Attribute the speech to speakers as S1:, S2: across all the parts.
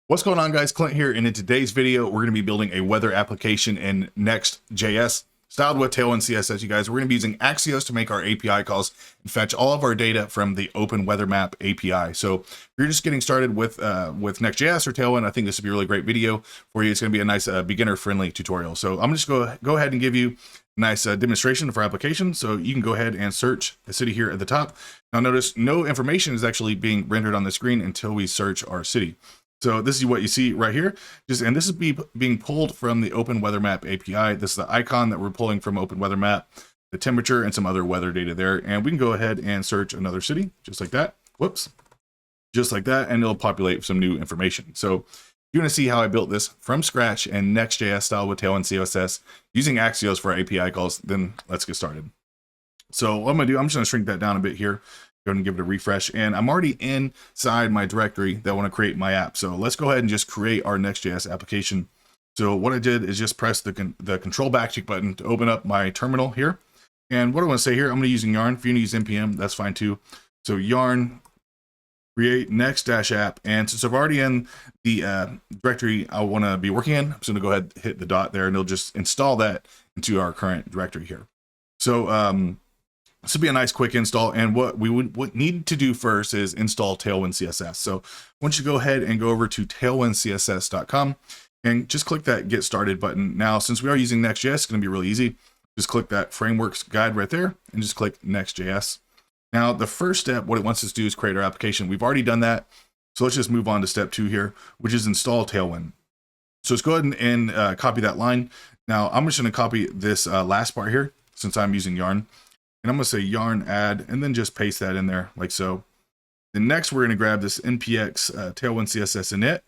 S1: What's going on, guys? Clint here, and in today's video we're going to be building a weather application in Next.js styled with Tailwind CSS. You guys, we're going to be using Axios to make our API calls and fetch all of our data from the Open Weather Map API. So if you're just getting started with Next.js or Tailwind, I think this would be a really great video for you. It's going to be a nice beginner-friendly tutorial. So I'm just going to go ahead and give you a nice demonstration of our application. So you can go ahead and search the city here at the top. Now notice no information is actually being rendered on the screen until we search our city. So this is what you see right here, and this is being pulled from the Open Weather Map API. This is the icon that we're pulling from Open Weather Map, the temperature and some other weather data there. And we can go ahead and search another city, just like that. Whoops, just like that, and it'll populate some new information. So you want to see how I built this from scratch in Next.js style with Tailwind CSS using Axios for our API calls, then let's get started. So what I'm gonna do, I'm just gonna shrink that down a bit here. Go ahead and give it a refresh, and I'm already inside my directory that I want to create my app. So let's go ahead and just create our Next.js application. So what I did is just press the control backtick button to open up my terminal here. And what I want to say here, I'm going to be using yarn. If you use npm, that's fine too. So yarn create next-app, and since I'm already in the directory I want to be working in, I'm just going to go ahead and hit the dot there, and it'll just install that into our current directory here. So this would be a nice quick install, and what we would need to do first is install Tailwind CSS. So once you go ahead and go over to tailwindcss.com and just click that Get Started button. Now, since we are using Next.js, it's going to be really easy. Just click that Frameworks guide right there and just click Next.js. Now, the first step, what it wants us to do is create our application. We've already done that, so let's just move on to step 2 here, which is install Tailwind. So let's go ahead and copy that line. Now, I'm just going to copy this last part here since I'm using yarn. And I'm going to say yarn add, and then just paste that in there like so. Then next, we're going to grab this npx Tailwind CSS init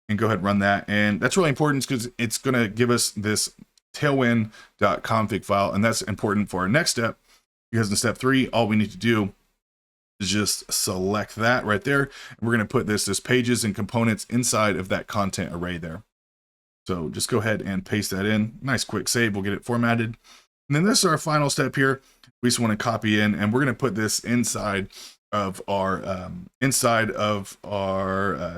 S1: and go ahead and run that. And that's really important because it's going to give us this tailwind.config file. And that's important for our next step, because in step 3, all we need to do is just select that right there. And we're going to put this pages and components inside of that content array there. So just go ahead and paste that in. Nice quick save. We'll get it formatted. And then this is our final step here. We just want to copy in, and we're going to put this inside of our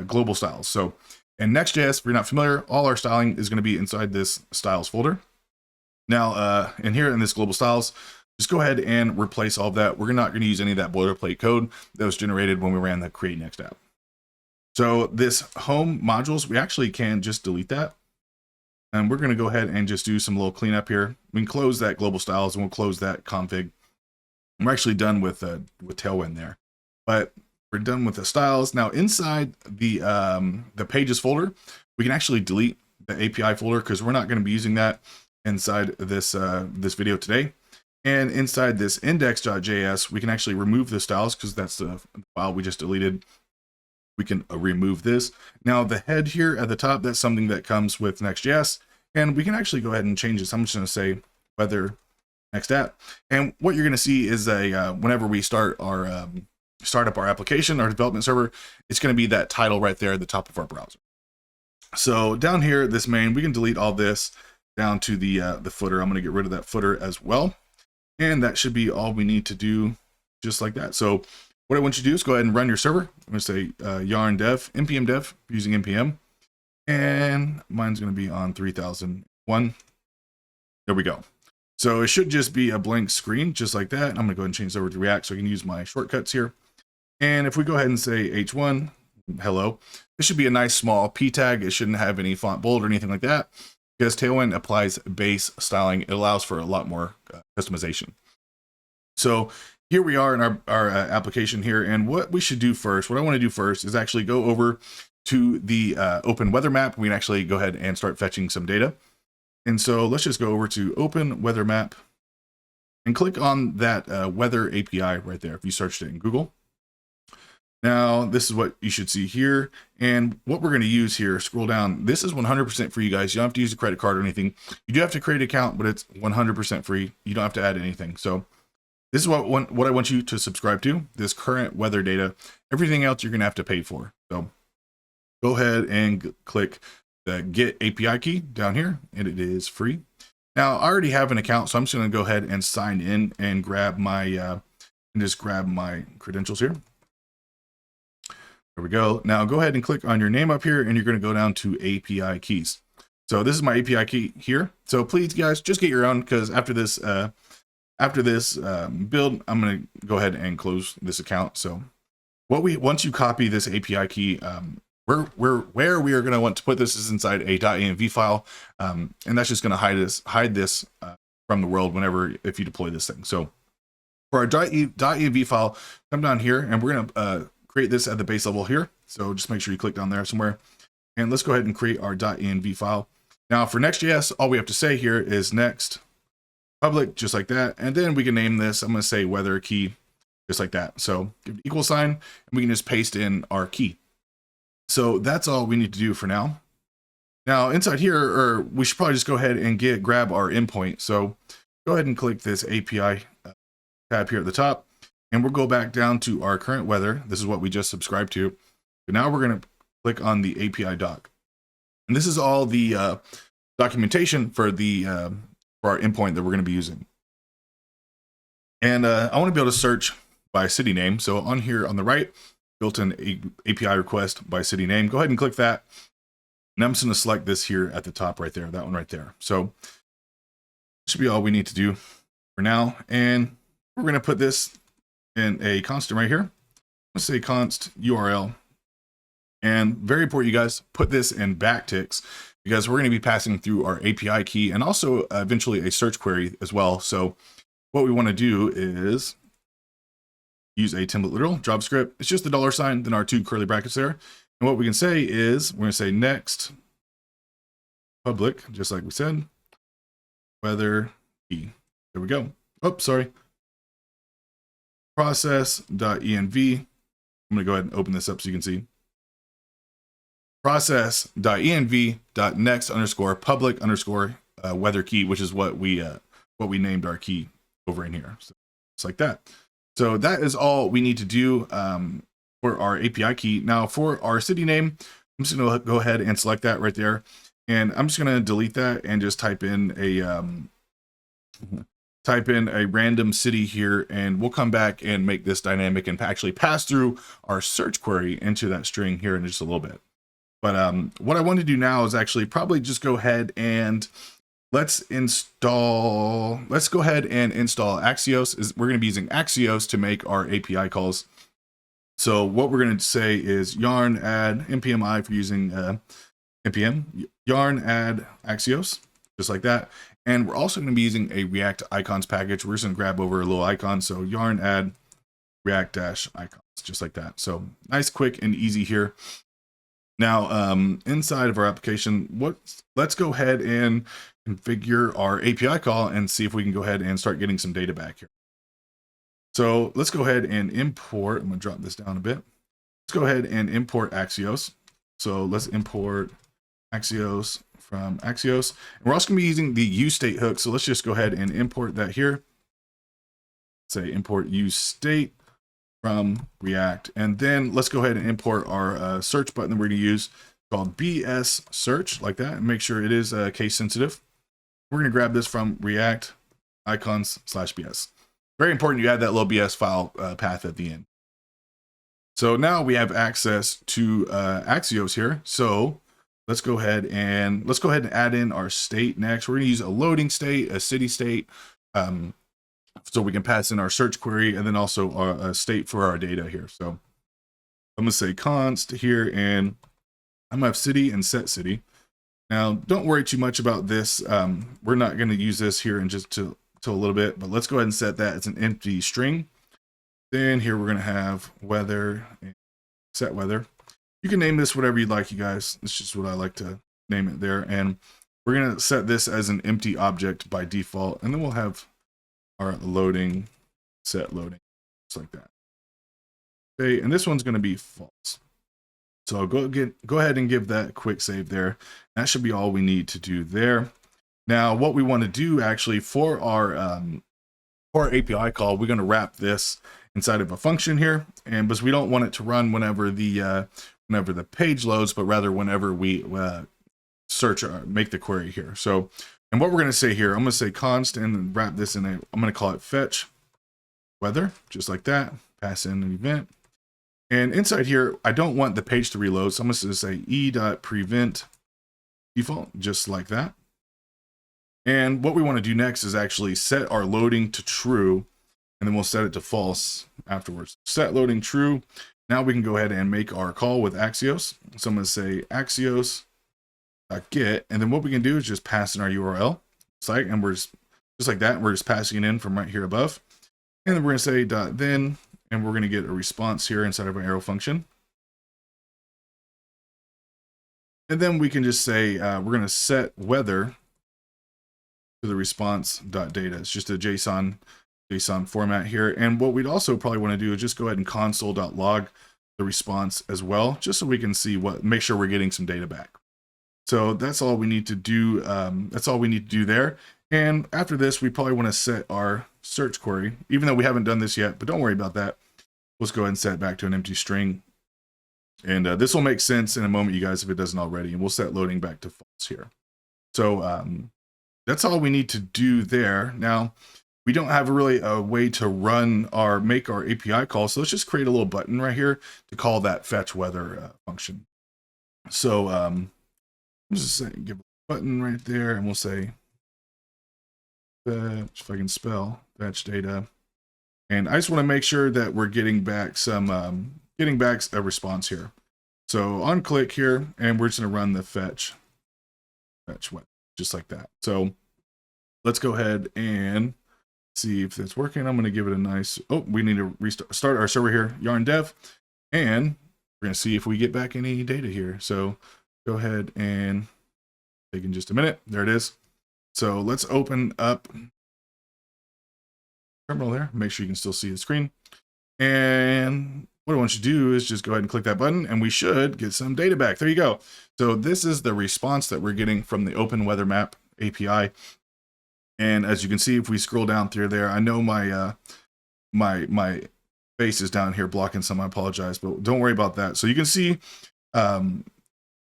S1: global styles. So in Next.js, if you're not familiar, all our styling is going to be inside this styles folder. Now, in here in this global styles, just go ahead and replace all of that. We're not going to use any of that boilerplate code that was generated when we ran the create next app. So this home modules, we actually can just delete that. And we're going to go ahead and just do some little cleanup here. We can close that global styles, and we'll close that config. We're actually done with Tailwind there, but we're done with the styles. Now inside the pages folder, we can actually delete the API folder because we're not going to be using that inside this this video today. And inside this index.js, we can actually remove the styles because that's the file we just deleted. We can remove this. Now the head here at the top, that's something that comes with Next.js, and we can actually go ahead and change this. I'm just going to say weather next app. And what you're going to see is whenever we start up our application, our development server, it's going to be that title right there at the top of our browser. So down here, this main, we can delete all this down to the footer. I'm going to get rid of that footer as well. And that should be all we need to do, just like that. So what I want you to do is go ahead and run your server. I'm going to say yarn dev, npm dev, using npm. And mine's going to be on 3001. There we go. So it should just be a blank screen, just like that. I'm going to go ahead and change this over to React so I can use my shortcuts here. And if we go ahead and say h1, hello, this should be a nice small p tag. It shouldn't have any font bold or anything like that, because Tailwind applies base styling. It allows for a lot more customization. So here we are in our application here, and what we should do first, what I want to do first is actually go over to the Open Weather Map. We can actually go ahead and start fetching some data. And so let's just go over to Open Weather Map and click on that weather API right there if you searched it in Google. Now, this is what you should see here. And what we're going to use here, scroll down. This is 100% for you guys. You don't have to use a credit card or anything. You do have to create an account, but it's 100% free. You don't have to add anything. So this is what I want you to subscribe to, this current weather data. Everything else you're going to have to pay for. So go ahead and click the Get API key down here, and it is free. Now, I already have an account, so I'm just going to go ahead and sign in and grab my credentials here. There we go. Now go ahead and click on your name up here, and you're going to go down to API keys. So this is my API key here. So please, guys, just get your own, because after this build, I'm going to go ahead and close this account. So once you copy this API key, where we are going to want to put this is inside a .env file, and that's just going to hide this from the world if you deploy this thing. So for our .env file, come down here, and we're going to create this at the base level here. So just make sure you click down there somewhere, and let's go ahead and create our .env file. Now for Next.js, all we have to say here is next public, just like that, and then we can name this. I'm going to say weather key, just like that. So give it equal sign, and we can just paste in our key. So that's all we need to do for now. Now inside here, we should probably just go ahead and grab our endpoint. So go ahead and click this API tab here at the top, and we'll go back down to our current weather. This is what we just subscribed to. But now we're going to click on the API doc, and this is all the documentation for our endpoint that we're going to be using. And I want to be able to search by city name. So on here on the right, built-in API request by city name. Go ahead and click that. And I'm just going to select this here at the top right there, that one right there. So should be all we need to do for now. And we're going to put this in a constant right here. Let's say const URL. And very important, you guys, put this in backticks, because we're going to be passing through our API key and also eventually a search query as well. So what we want to do is use a template literal JavaScript. It's just the $, then our 2 curly brackets there. And what we can say is we're going to say next public, just like we said, weather key. There we go. Oh, sorry. Process.env. I'm going to go ahead and open this up so you can see. Process.env.next_public_weather key, which is what we named our key over in here. So it's like that. So that is all we need to do for our API key. Now for our city name, I'm just going to go ahead and select that right there, and I'm just going to delete that and just type in a random city here, and we'll come back and make this dynamic and actually pass through our search query into that string here in just a little bit. But what I want to do now is actually probably just go ahead and let's go ahead and install Axios. We're going to be using Axios to make our API calls. So what we're going to say is yarn add npmi for using npm, yarn add Axios, just like that. And we're also going to be using a React icons package. We're just going to grab over a little icon. So yarn add React-icons, just like that. So nice, quick, and easy here. Now, inside of our application, let's go ahead and configure our API call and see if we can go ahead and start getting some data back here. So let's go ahead and import. I'm going to drop this down a bit. Let's go ahead and import Axios. So let's import Axios from Axios. And we're also going to be using the useState hook. So let's just go ahead and import that here. Say import useState from React. And then let's go ahead and import our search button that we're going to use called BS search, like that, and make sure it is case sensitive. We're going to grab this from React icons/BS. Very important you add that little BS file path at the end. So now we have access to Axios here. So let's go ahead and add in our state next. We're going to use a loading state, a city state, so we can pass in our search query, and then also a state for our data here. So I'm going to say const here, and I'm going to have city and set city. Now, don't worry too much about this. We're not going to use this here in just till a little bit, but let's go ahead and set that as an empty string. Then here we're going to have weather, and set weather. You can name this whatever you'd like, you guys. It's just what I like to name it there. And we're going to set this as an empty object by default, and then we'll have our loading, set loading, just like that. Okay, and this one's going to be false. So go ahead and give that a quick save there. That should be all we need to do there. Now, what we want to do actually for our API call, we're going to wrap this inside of a function here, and because we don't want it to run whenever the page loads, but rather whenever we search or make the query here. So, and what we're going to say here, I'm going to say const and wrap this in I'm going to call it fetch weather, just like that. Pass in an event. And inside here, I don't want the page to reload, so I'm going to say e.prevent default, just like that. And what we want to do next is actually set our loading to true, and then we'll set it to false afterwards. Set loading true. Now we can go ahead and make our call with Axios. So I'm going to say Axios.get, and then what we can do is just pass in our URL site, and we're just like that. We're just passing it in from right here above. And then we're going to say .then, and we're going to get a response here inside of our arrow function. And then we can just say we're going to set weather to the response.data. It's just a JSON format here. And what we'd also probably want to do is just go ahead and console.log the response as well, just so we can see make sure we're getting some data back. So that's all we need to do. That's all we need to do there. And after this, we probably want to set our search query, even though we haven't done this yet, but don't worry about that. Let's go ahead and set it back to an empty string. And this will make sense in a moment, you guys, if it doesn't already. And we'll set loading back to false here. So that's all we need to do there. Now, we don't have really a way to make our API call. So let's just create a little button right here to call that fetch weather function. So just say, give a button right there, and we'll say fetch, if I can spell, fetch data. And I just want to make sure that we're getting back a response here. So on click here, and we're just going to run the fetch weather, just like that. So let's go ahead and see if it's working. I'm going to give it a nice, we need to start our server here, yarn dev, and we're going to see if we get back any data here. So go ahead and take in just a minute. There it is. So let's open up terminal there. Make sure you can still see the screen. And what I want you to do is just go ahead and click that button, and we should get some data back. There you go. So this is the response that we're getting from the Open Weather Map API. And as you can see, if we scroll down through there, I know my my face is down here blocking some. I apologize, but don't worry about that. So you can see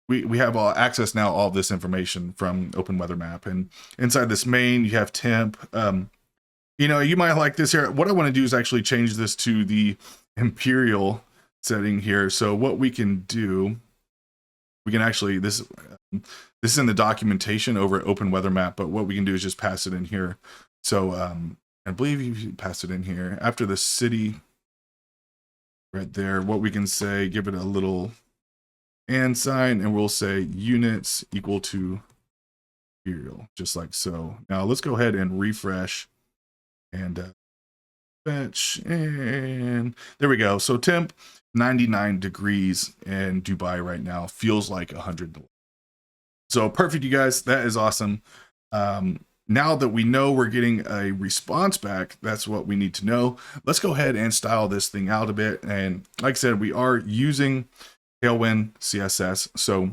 S1: we have access now all this information from Open Weather Map, and inside this main you have temp. You know, you might like this here. What I want to do is actually change this to the imperial setting here. So what we can do, we can actually this is in the documentation over at Open Weather Map, but what we can do is just pass it in here. So I believe you pass it in here after the city right there. What we can say, give it a little and sign, and we'll say units equal to imperial, just like so. Now let's go ahead and refresh and fetch, and there we go. So temp 99 degrees in Dubai right now, feels like 100. So perfect, you guys. That is awesome. Now that we know we're getting a response back, that's what we need to know. Let's go ahead and style this thing out a bit. And like I said, we are using Tailwind CSS. So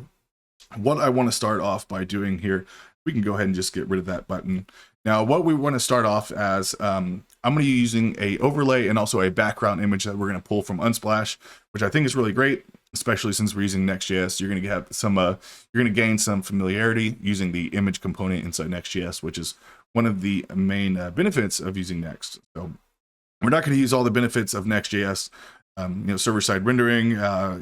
S1: what I want to start off by doing here, we can go ahead and just get rid of that button. Now, what we want to start off as, I'm going to be using a overlay and also a background image that we're going to pull from Unsplash, which I think is really great, especially since we're using Next.js. You're going to have some, you're going to gain some familiarity using the image component inside Next.js, which is one of the main benefits of using Next. So we're not going to use all the benefits of Next.js, you know, server-side rendering,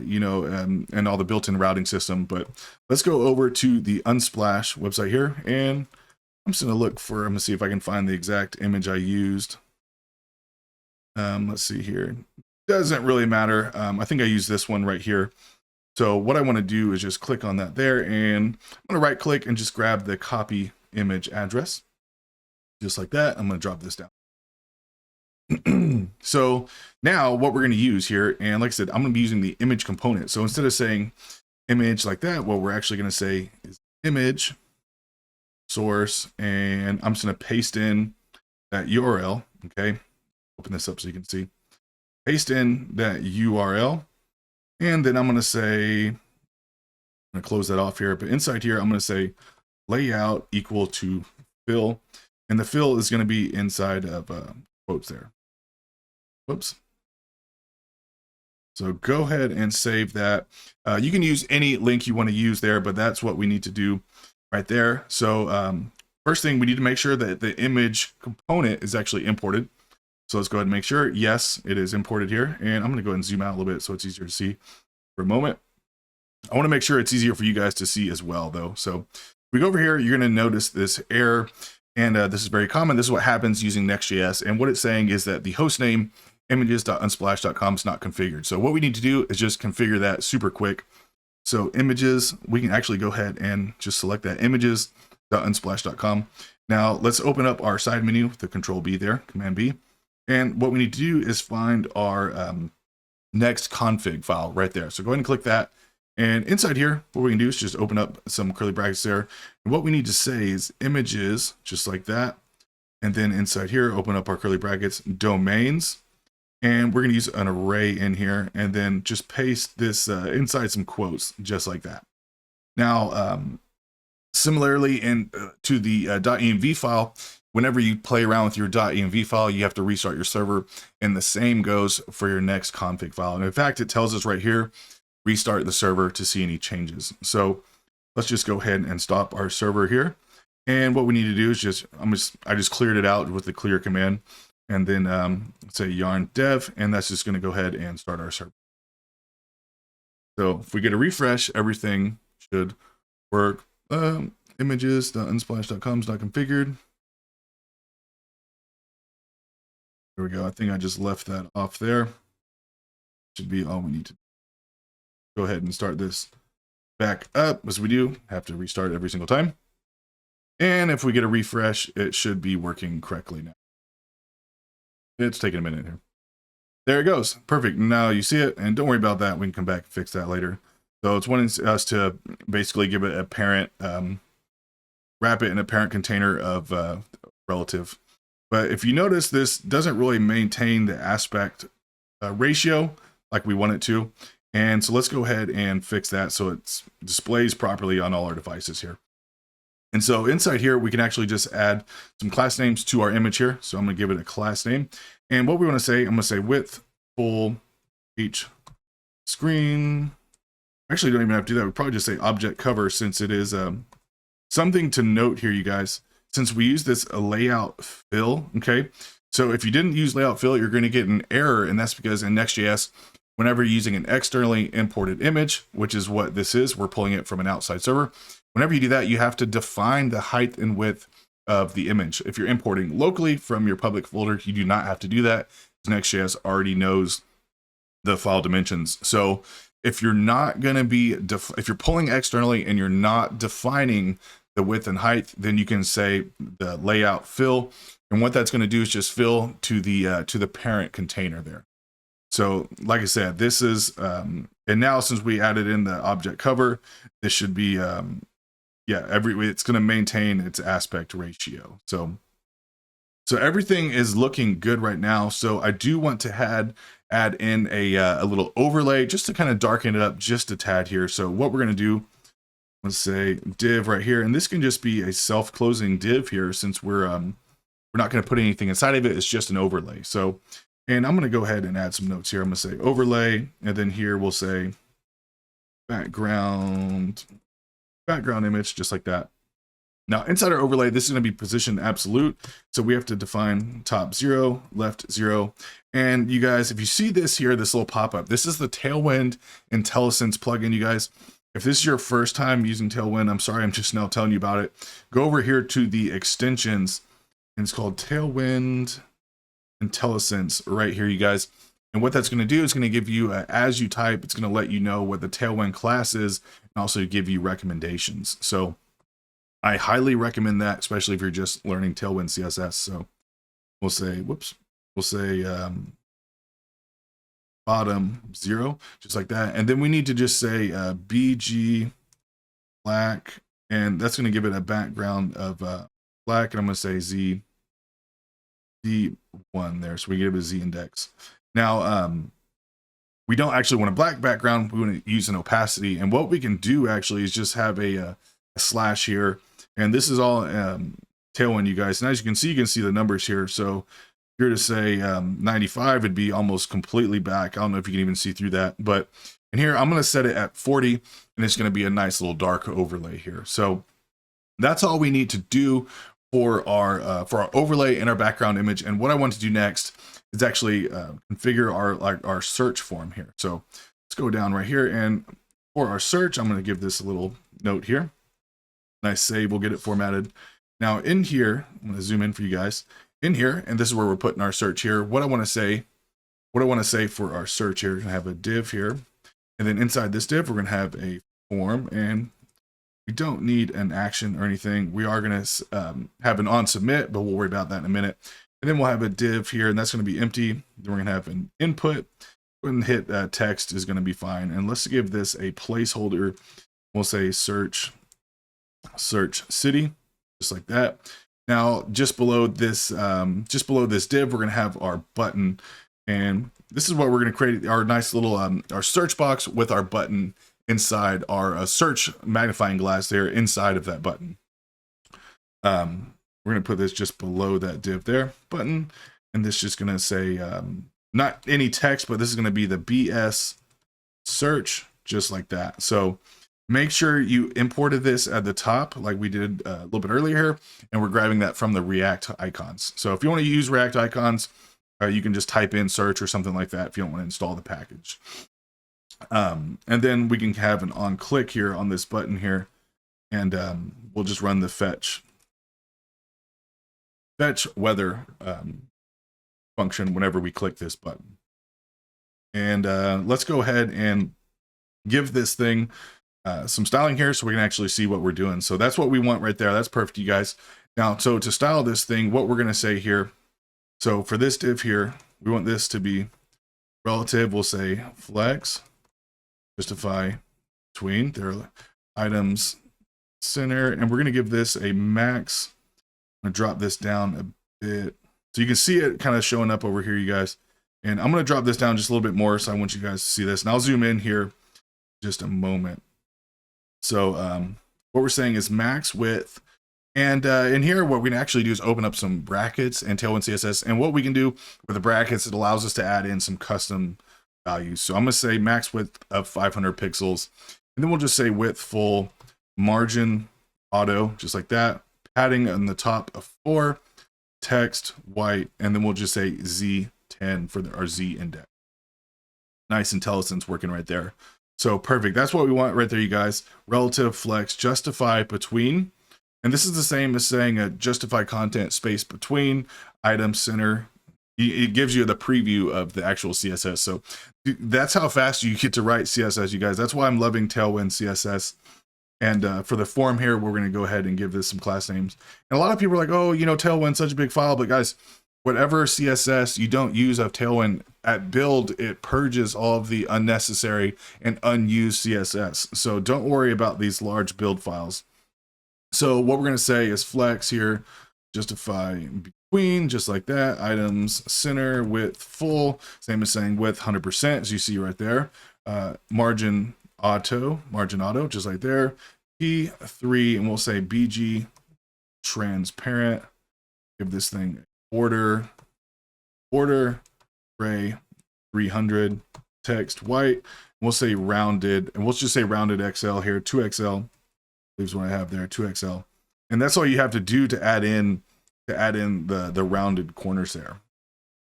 S1: you know, and all the built-in routing system. But let's go over to the Unsplash website here, and I'm just going to look for, I'm going to see if I can find the exact image I used. Let's see here. Doesn't really matter. I think I used this one right here. So what I want to do is just click on that there, and I'm going to right click and just grab the copy image address. Just like that. I'm going to drop this down. So now what we're going to use here, and like I said, I'm going to be using the image component. So instead of saying image like that, what we're actually going to say is image source, and I'm just going to paste in that URL. Okay, open this up so you can see. Paste in that URL, and then I'm going to say, I'm going to close that off here, but inside here I'm going to say layout equal to fill, and the fill is going to be inside of quotes there. Whoops. So go ahead and save that. You can use any link you want to use there, but that's what we need to do right there. So first thing, we need to make sure that the image component is actually imported. So let's go ahead and make sure, yes, it is imported here. And I'm going to go ahead and zoom out a little bit so it's easier to see for a moment. I want to make sure it's easier for you guys to see as well, though. So if we go over here, you're going to notice this error. And this is very common. This is what happens using Next.js. And what it's saying is that the host name images.unsplash.com is not configured. So what we need to do is just configure that super quick. So images, we can actually go ahead and just select that images.unsplash.com. Now let's open up our side menu with the Control B there, Command B. And what we need to do is find our next config file right there. So go ahead and click that. And inside here, what we can do is just open up some curly brackets there. And what we need to say is images, just like that. And then inside here, open up our curly brackets, domains. And we're going to use an array in here and then just paste this inside some quotes, just like that. Now, similarly, to the .env file, whenever you play around with your .env file, you have to restart your server. And the same goes for your next config file. And in fact, it tells us right here, restart the server to see any changes. So let's just go ahead and stop our server here. And what we need to do is I just cleared it out with the clear command, and then say yarn dev, and that's just going to go ahead and start our server. So if we get a refresh, everything should work. Images.unsplash.com is not configured. There we go. I think I just left that off there. Should be all we need to do. Go ahead and start this back up. As we do, have to restart every single time. And if we get a refresh, it should be working correctly now. It's taking a minute here. There it goes. Perfect. Now you see it, and don't worry about that. We can come back and fix that later. So it's wanting us to basically give it a parent, wrap it in a parent container of relative. But if you notice, this doesn't really maintain the aspect ratio like we want it to. And so let's go ahead and fix that so it displays properly on all our devices here. And so inside here, we can actually just add some class names to our image here. So I'm going to give it a class name. And what we want to say, I'm going to say width, full, H, screen. Actually, don't even have to do that. We probably just say object cover, since it is something to note here, you guys. Since we use this layout fill, okay? So if you didn't use layout fill, you're going to get an error, and that's because in Next.js, whenever you're using an externally imported image, which is what this is, we're pulling it from an outside server. Whenever you do that, you have to define the height and width of the image. If you're importing locally from your public folder, you do not have to do that. Next.js already knows the file dimensions. So if you're not going to be, if you're pulling externally and you're not defining the width and height, then you can say the layout fill. And what that's going to do is just fill to the parent container there. So like I said, this is, and now since we added in the object cover, this should be, it's going to maintain its aspect ratio. So everything is looking good right now. So I do want to add in a little overlay just to kind of darken it up just a tad here. So what we're going to do, let's say div right here, and this can just be a self-closing div here, since we're not going to put anything inside of it. It's just an overlay. So, and I'm going to go ahead and add some notes here. I'm going to say overlay, and then here we'll say background image, just like that. Now inside our overlay, this is going to be position absolute. So we have to define top 0, left 0. And you guys, if you see this here, this little pop-up, this is the Tailwind IntelliSense plugin, you guys. If this is your first time using Tailwind, I'm sorry, I'm just now telling you about it. Go over here to the extensions, and it's called Tailwind IntelliSense right here, you guys. And what that's going to do is going to give you, as you type, it's going to let you know what the Tailwind class is, and also give you recommendations. So I highly recommend that, especially if you're just learning Tailwind CSS. So we'll say, bottom 0, just like that. And then we need to just say BG black, and that's going to give it a background of black. And I'm going to say Z1 there. So we give it a Z index. Now, we don't actually want a black background. We want to use an opacity. And what we can do actually is just have a slash here. And this is all Tailwind, you guys. And as you can see the numbers here. So if you're to say 95, it'd be almost completely back. I don't know if you can even see through that. But in here, I'm going to set it at 40. And it's going to be a nice little dark overlay here. So that's all we need to do for our overlay and our background image. And what I want to do next is actually configure our search form here. So let's go down right here, and for our search, I'm going to give this a little note here. Nice save, we'll get it formatted. Now in here, I'm going to zoom in for you guys. In here, and this is where we're putting our search here. What I want to say for our search here, we're going to have a div here, and then inside this div, we're going to have a form, and we don't need an action or anything. We are going to have an on submit, but we'll worry about that in a minute. And then we'll have a div here, and that's going to be empty. Then we're going to have an input. And hit text is going to be fine. And let's give this a placeholder. We'll say search city, just like that. Now, just below this div, we're going to have our button, and this is what we're going to create our nice little our search box with our button inside our search magnifying glass there inside of that button. We're going to put this just below that div there, button, and this is just going to say not any text, but this is going to be the BS search, just like that. So make sure you imported this at the top like we did a little bit earlier, and we're grabbing that from the React icons. So if you want to use React icons, you can just type in search or something like that if you don't want to install the package. And then we can have an on click here on this button here, and we'll just run the fetch weather function whenever we click this button. And let's go ahead and give this thing some styling here so we can actually see what we're doing. So that's what we want right there. That's perfect, you guys. Now, so to style this thing, what we're going to say here, so for this div here, we want this to be relative. We'll say flex, justify between their items center, and we're going to give this a max. I'm going to drop this down a bit so you can see it kind of showing up over here, you guys. And I'm going to drop this down just a little bit more, so I want you guys to see this. And I'll zoom in here just a moment. So what we're saying is max width. And in here, what we can actually do is open up some brackets and Tailwind CSS. And what we can do with the brackets, it allows us to add in some custom values. So I'm going to say max width of 500 pixels. And then we'll just say width full, margin auto, just like that. Padding on the top of 4, text white, and then we'll just say Z10 for our Z index. Nice IntelliSense working right there. So perfect. That's what we want right there, you guys. Relative flex, justify between. And this is the same as saying a justify content space between item center. It gives you the preview of the actual CSS. So that's how fast you get to write CSS, you guys. That's why I'm loving Tailwind CSS. And for the form here, we're going to go ahead and give this some class names. And a lot of people are like, oh, you know, Tailwind's such a big file. But guys, whatever CSS you don't use of Tailwind at build, it purges all of the unnecessary and unused CSS. So don't worry about these large build files. So what we're going to say is flex here, justify between, just like that. Items center, width full, same as saying width 100%, as you see right there. Margin auto, just like there. P3, and we'll say BG transparent. Give this thing border gray 300, text white. We'll say rounded, and we'll just say rounded XL here, 2XL. Leaves what I have there, 2XL. And that's all you have to do to add in the rounded corners there.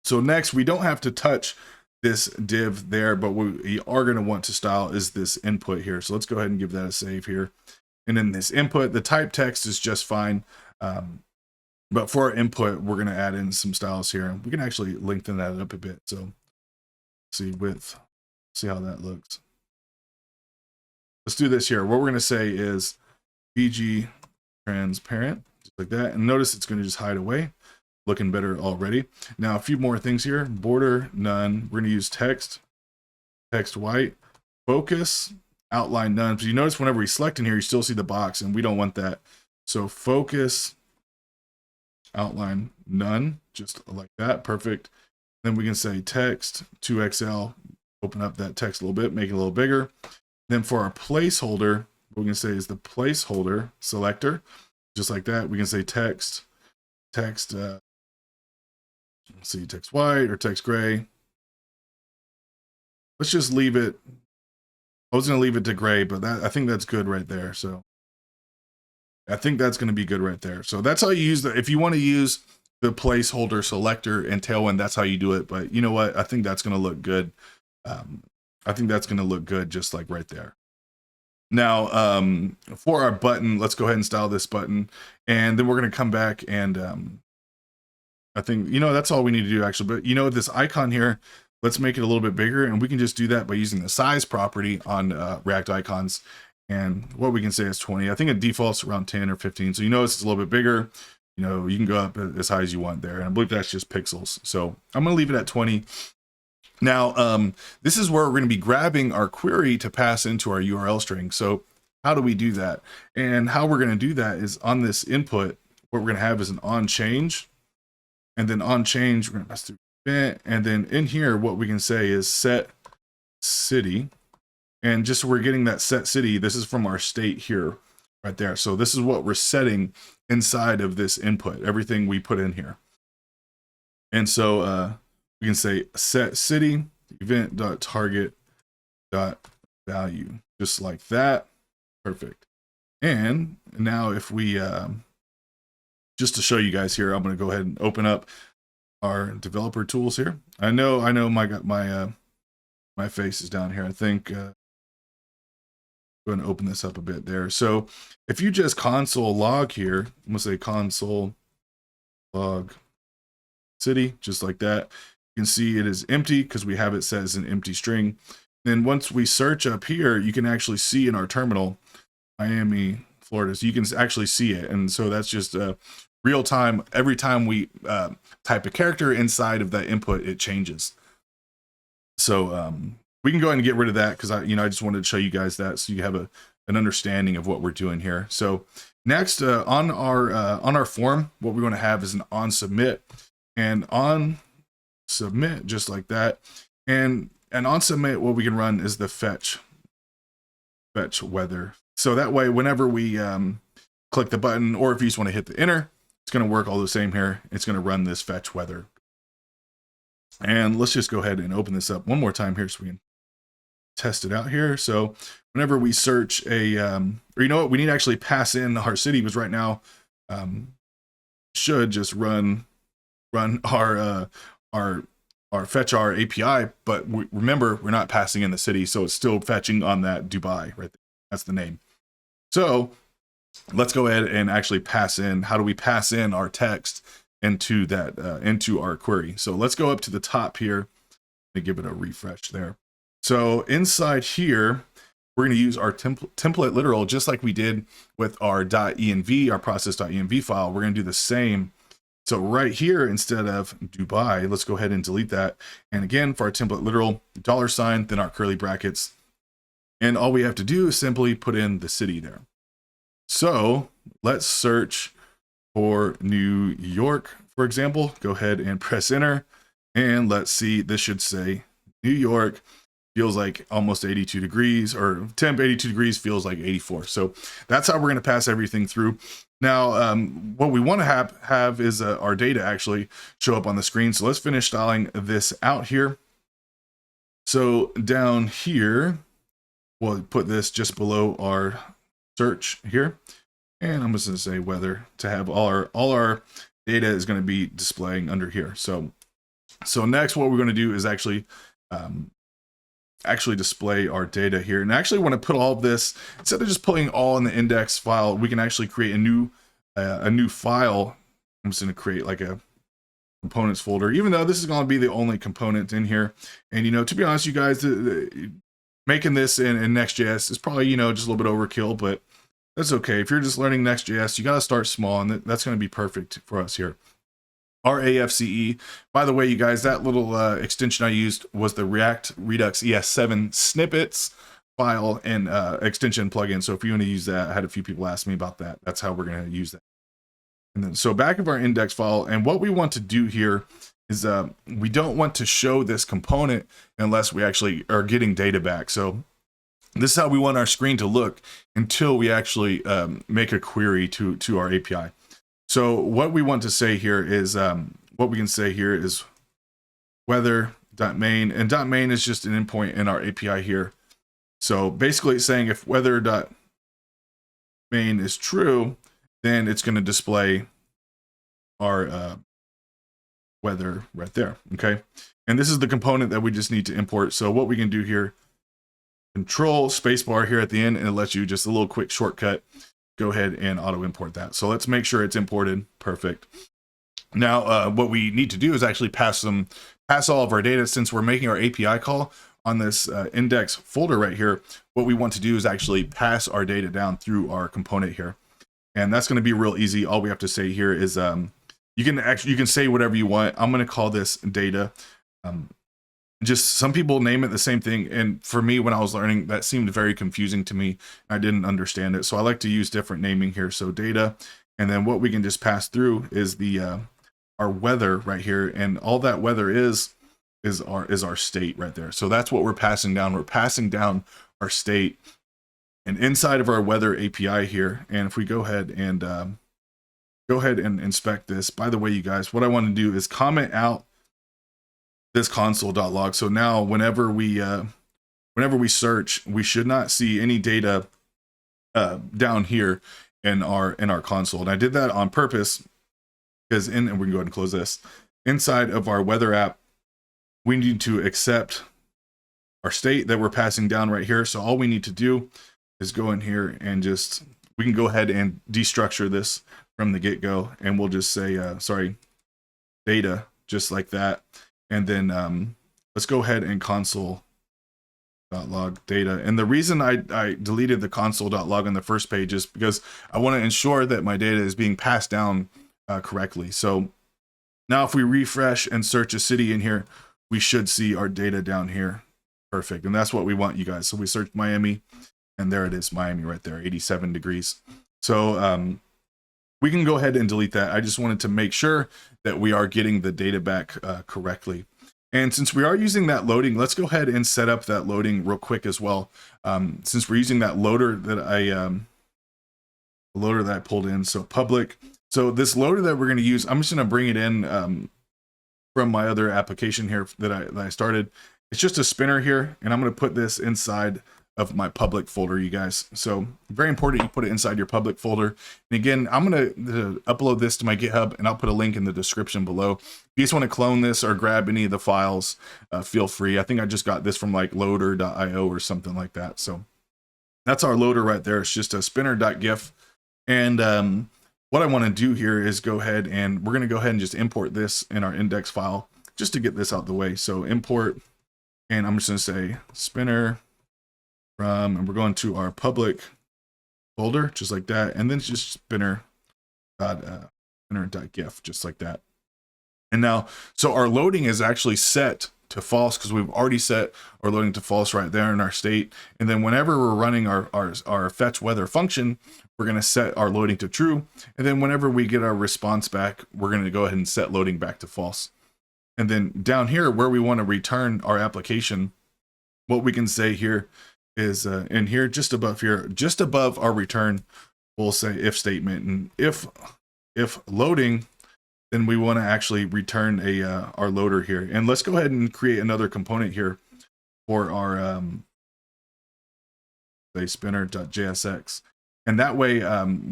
S1: So next, we don't have to touch this div there, but what we are going to want to style is this input here. So let's go ahead and give that a save here. And then this input, the type text is just fine. But for our input, we're going to add in some styles here. We can actually lengthen that up a bit. So see width, see how that looks. Let's do this here. What we're going to say is BG transparent, just like that. And notice it's going to just hide away. Looking better already. Now a few more things here. Border none. We're going to use text white. Focus outline none. So you notice whenever we select in here, you still see the box, and we don't want that. So focus outline none, just like that. Perfect. Then we can say text 2XL. Open up that text a little bit, make it a little bigger. Then for our placeholder, what we can say is the placeholder selector, just like that. We can say text let's see, text white or text gray. Let's just leave it. I was going to leave it to gray, but I think that's good right there. So I think that's going to be good right there. So that's how you use if you want to use the placeholder selector in Tailwind. That's how you do it. But you know what? I think that's going to look good. I think that's going to look good just like right there. Now, for our button, let's go ahead and style this button. And then we're going to come back and I think, you know, that's all we need to do actually. But you know, this icon here, let's make it a little bit bigger. And we can just do that by using the size property on React icons. And what we can say is 20. I think it defaults around 10 or 15. So you know, it's a little bit bigger. You know, you can go up as high as you want there. And I believe that's just pixels. So I'm going to leave it at 20. Now, this is where we're going to be grabbing our query to pass into our URL string. So how do we do that? And how we're going to do that is on this input, what we're going to have is an on change. And then on change, we're going to pass through event. And then in here, what we can say is set city. And just so we're getting that set city, this is from our state here, right there. So this is what we're setting inside of this input, everything we put in here. And so we can say set city event.target.value, just like that. Perfect. And now if we, just to show you guys here, I'm going to go ahead and open up our developer tools here. I know my face is down here. I think going to open this up a bit there. So if you just console log here, I'm going to say console log city, just like that. You can see it is empty because we have it set as an empty string. Then once we search up here, you can actually see in our terminal, Miami, Florida. So you can actually see it. And so that's just real time. Every time we type a character inside of that input, it changes. So we can go ahead and get rid of that because I just wanted to show you guys that so you have an understanding of what we're doing here. So next on our form, what we're going to have is an on submit, and on submit just like that. And on submit, what we can run is the fetch weather. So that way, whenever we click the button, or if you just want to hit the enter, it's going to work all the same here. It's going to run this fetch weather. And let's just go ahead and open this up one more time here so we can test it out here. So whenever we search a, or you know what, we need to actually pass in our city, because right now should just run our fetch our API, but remember we're not passing in the city, so it's still fetching on that Dubai right there. That's the name. So let's go ahead and actually pass in. How do we pass in our text into that into our query? So let's go up to the top here and give it a refresh there. So inside here, we're going to use our template literal, just like we did with our .env, our process.env file. We're going to do the same. So right here, instead of Dubai, let's go ahead and delete that. And again, for our template literal, $, then our curly brackets. And all we have to do is simply put in the city there. So let's search for New York, for example. Go ahead and press enter. And let's see, this should say New York. Feels like almost 82 degrees, or temp 82 degrees feels like 84. So that's how we're going to pass everything through. Now, what we want to have is our data actually show up on the screen. So let's finish styling this out here. So down here, we'll put this just below our search here. And I'm just going to say weather to have all our data is going to be displaying under here. So next, what we're going to do is actually display our data here. And I actually want to put all of this, instead of just putting all in the index file, we can actually create a new file. I'm just going to create like a components folder, even though this is going to be the only component in here. And, to be honest, you guys, making this in Next.js is probably, just a little bit overkill, but that's okay. If you're just learning Next.js, you got to start small, and that's going to be perfect for us here. RAFCE. By the way, you guys, that little extension I used was the React Redux ES7 snippets file and extension plugin. So if you want to use that, I had a few people ask me about that. That's how we're going to use that. And then so back of our index file, and what we want to do here is we don't want to show this component unless we actually are getting data back. So this is how we want our screen to look until we actually make a query to our API. So what we want to say here is, what we can say here is weather.main, and .main is just an endpoint in our API here. So basically it's saying if weather.main is true, then it's going to display our weather right there. Okay. And this is the component that we just need to import. So what we can do here, Control spacebar here at the end, and it lets you just a little quick shortcut, go ahead and auto import that. So let's make sure it's imported. Perfect. Now, what we need to do is actually pass all of our data. Since we're making our API call on this index folder right here, what we want to do is actually pass our data down through our component here. And that's going to be real easy. All we have to say here is you can say whatever you want. I'm going to call this data. Just some people name it the same thing, and for me, when I was learning, that seemed very confusing to me. I didn't understand it, so I like to use different naming here. So data, and then what we can just pass through is the our weather right here, and all that weather is our state right there. So that's what we're passing down. We're passing down our state, and inside of our weather API here. And if we go ahead and inspect this. By the way, you guys, what I want to do is comment out this console.log. So now whenever we search, we should not see any data down here in our console. And I did that on purpose because and we can go ahead and close this. Inside of our weather app, we need to accept our state that we're passing down right here. So all we need to do is go in here and we can go ahead and destructure this from the get-go, and we'll just say sorry, data, just like that. And then let's go ahead and console.log data. And the reason I deleted the console.log on the first page is because I want to ensure that my data is being passed down correctly. So now if we refresh and search a city in here, we should see our data down here. Perfect. And that's what we want, you guys. So we search Miami, and there it is, Miami right there, 87 degrees. So we can go ahead and delete that. I just wanted to make sure that we are getting the data back correctly. And since we are using that loading, let's go ahead and set up that loading real quick as well. Since we're using that loader that I pulled in, so public. So this loader that we're going to use, I'm just going to bring it in from my other application here that I started. It's just a spinner here, and I'm going to put this inside of my public folder, you guys. So very important you put it inside your public folder. And again, I'm going to upload this to my GitHub, and I'll put a link in the description below. If you just want to clone this or grab any of the files, feel free. I think I just got this from like loader.io or something like that. So that's our loader right there. It's just a spinner.gif. And what I want to do here is go ahead and we're going to go ahead and just import this in our index file just to get this out the way. So import, and I'm just going to say spinner from, and we're going to our public folder just like that, and then just spinner.gif just like that. And now, so our loading is actually set to false because we've already set our loading to false right there in our state. And then whenever we're running our fetch weather function, we're going to set our loading to true. And then whenever we get our response back, we're going to go ahead and set loading back to false. And then down here where we want to return our application, what we can say here is in here, just above our return, we'll say if statement. And if loading, then we want to actually return our loader here. And let's go ahead and create another component here for our say spinner.jsx. And that way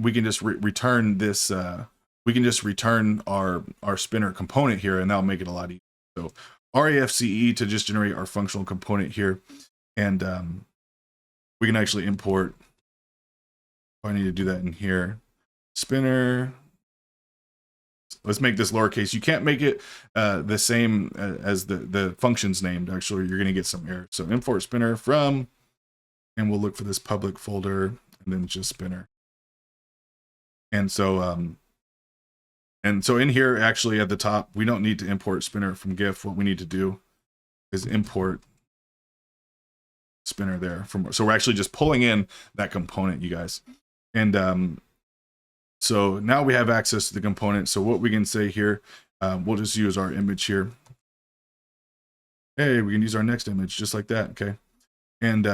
S1: we can just return this, we can just return our spinner component here, and that'll make it a lot easier. So RAFCE to just generate our functional component here. And we can actually import, I need to do that in here, spinner. Let's make this lowercase. You can't make it the same as the function's named. Actually, you're going to get some error. So import spinner from, and we'll look for this public folder, and then just spinner. And so in here, actually at the top, we don't need to import spinner from GIF. What we need to do is import spinner there from. So we're actually just pulling in that component, you guys. And so now we have access to the component. So what we can say here, we'll just use our image here. Hey, we can use our next image just like that. Okay. And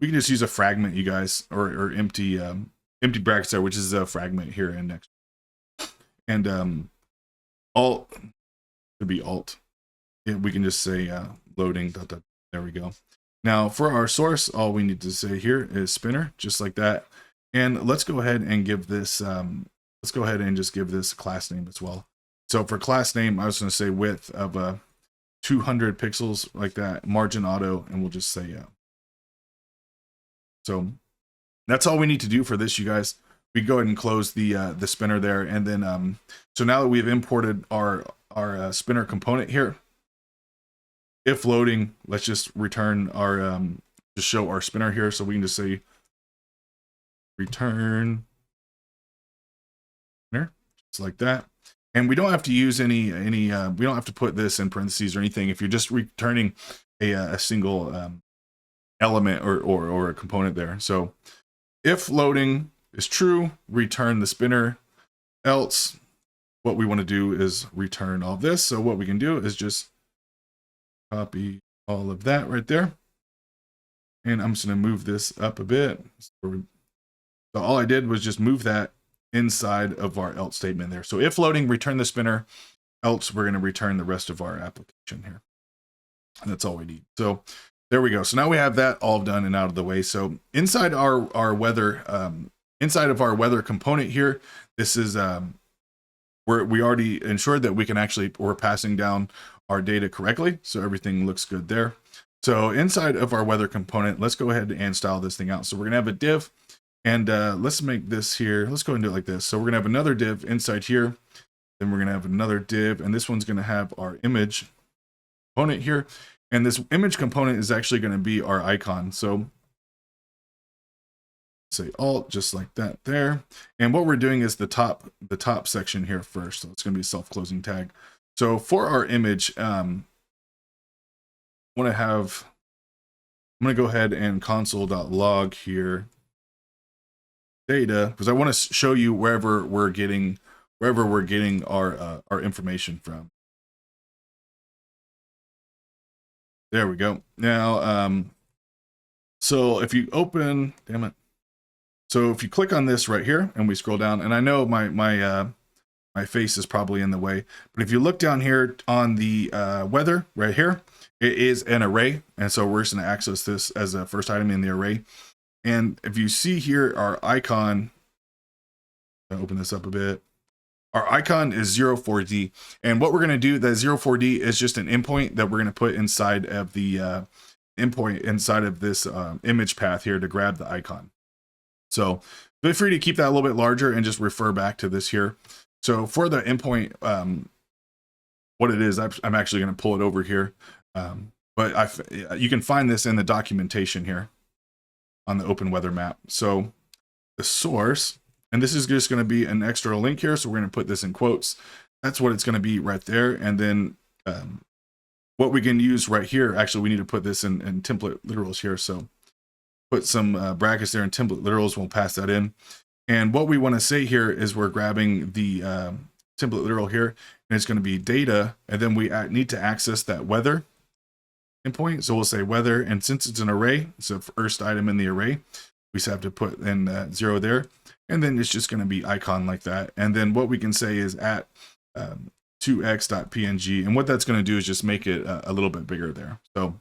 S1: we can just use a fragment, you guys, or empty brackets there, which is a fragment here and next. And alt could be alt. Yeah, we can just say loading. There we go. Now for our source, all we need to say here is spinner, just like that. And let's go ahead and give this, let's go ahead and just give this class name as well. So for class name, I was going to say width of 200 pixels like that, margin auto, and we'll just say yeah. So that's all we need to do for this, you guys. We go ahead and close the spinner there, and then so now that we've imported our spinner component here, if loading, let's just return our just show our spinner here. So we can just say return spinner, just like that. And we don't have to use any we don't have to put this in parentheses or anything. If you're just returning a single element or a component there. So if loading is true, return the spinner. Else, what we want to do is return all this. So what we can do is just copy all of that right there. And I'm just going to move this up a bit. So all I did was just move that inside of our else statement there. So if loading, return the spinner. Else, we're going to return the rest of our application here. And that's all we need. So there we go. So now we have that all done and out of the way. So inside our weather, inside of our weather component here, this is where we already ensured that we're passing down our data correctly. So everything looks good there. So inside of our weather component, let's go ahead and style this thing out. So we're going to have a div, and let's make this here. Let's go ahead and do it like this. So we're going to have another div inside here. Then we're going to have another div, and this one's going to have our image component here. And this image component is actually going to be our icon. So say alt, just like that there. And what we're doing is the top section here first. So it's going to be a self-closing tag. So for our image, I'm going to go ahead and console.log here data, because I want to show you wherever we're getting our information from. There we go. Now, so if you open, damn it. So if you click on this right here and we scroll down, and I know my face is probably in the way, but if you look down here on the weather right here, it is an array. And so we're just going to access this as a first item in the array. And if you see here, our icon, I'll open this up a bit. Our icon is 04D. And what we're going to do, that 04D is just an endpoint that we're going to put inside of the endpoint inside of this image path here to grab the icon. So feel free to keep that a little bit larger and just refer back to this here. So for the endpoint, what it is, I'm actually going to pull it over here. But you can find this in the documentation here on the open weather map. So the source, and this is just going to be an extra link here. So we're going to put this in quotes. That's what it's going to be right there. And then what we can use right here, actually, we need to put this in template literals here. So put some brackets there in template literals. We'll pass that in. And what we want to say here is we're grabbing the template literal here, and it's going to be data. And then we need to access that weather endpoint. So we'll say weather. And since it's an array, it's the first item in the array, we just have to put in 0 there. And then it's just going to be icon like that. And then what we can say is at 2x.png. And what that's going to do is just make it a little bit bigger there. So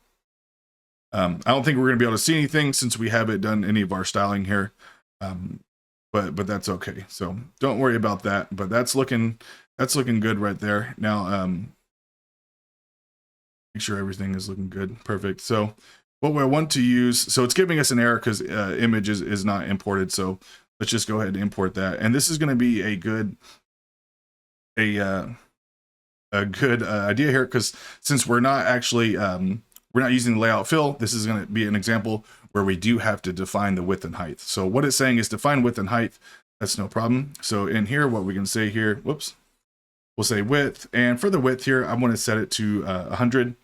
S1: I don't think we're going to be able to see anything since we haven't done any of our styling here. But that's okay. So don't worry about that. But that's looking good right there. Now, make sure everything is looking good. Perfect. So what we want to use, so it's giving us an error because image is not imported. So let's just go ahead and import that. And this is going to be a good idea here, because since we're not actually we're not using the layout fill, this is going to be an example where we do have to define the width and height. So what it's saying is define width and height. That's no problem. So in here, what we can say here, whoops, we'll say width. And for the width here, I want to set it to 100.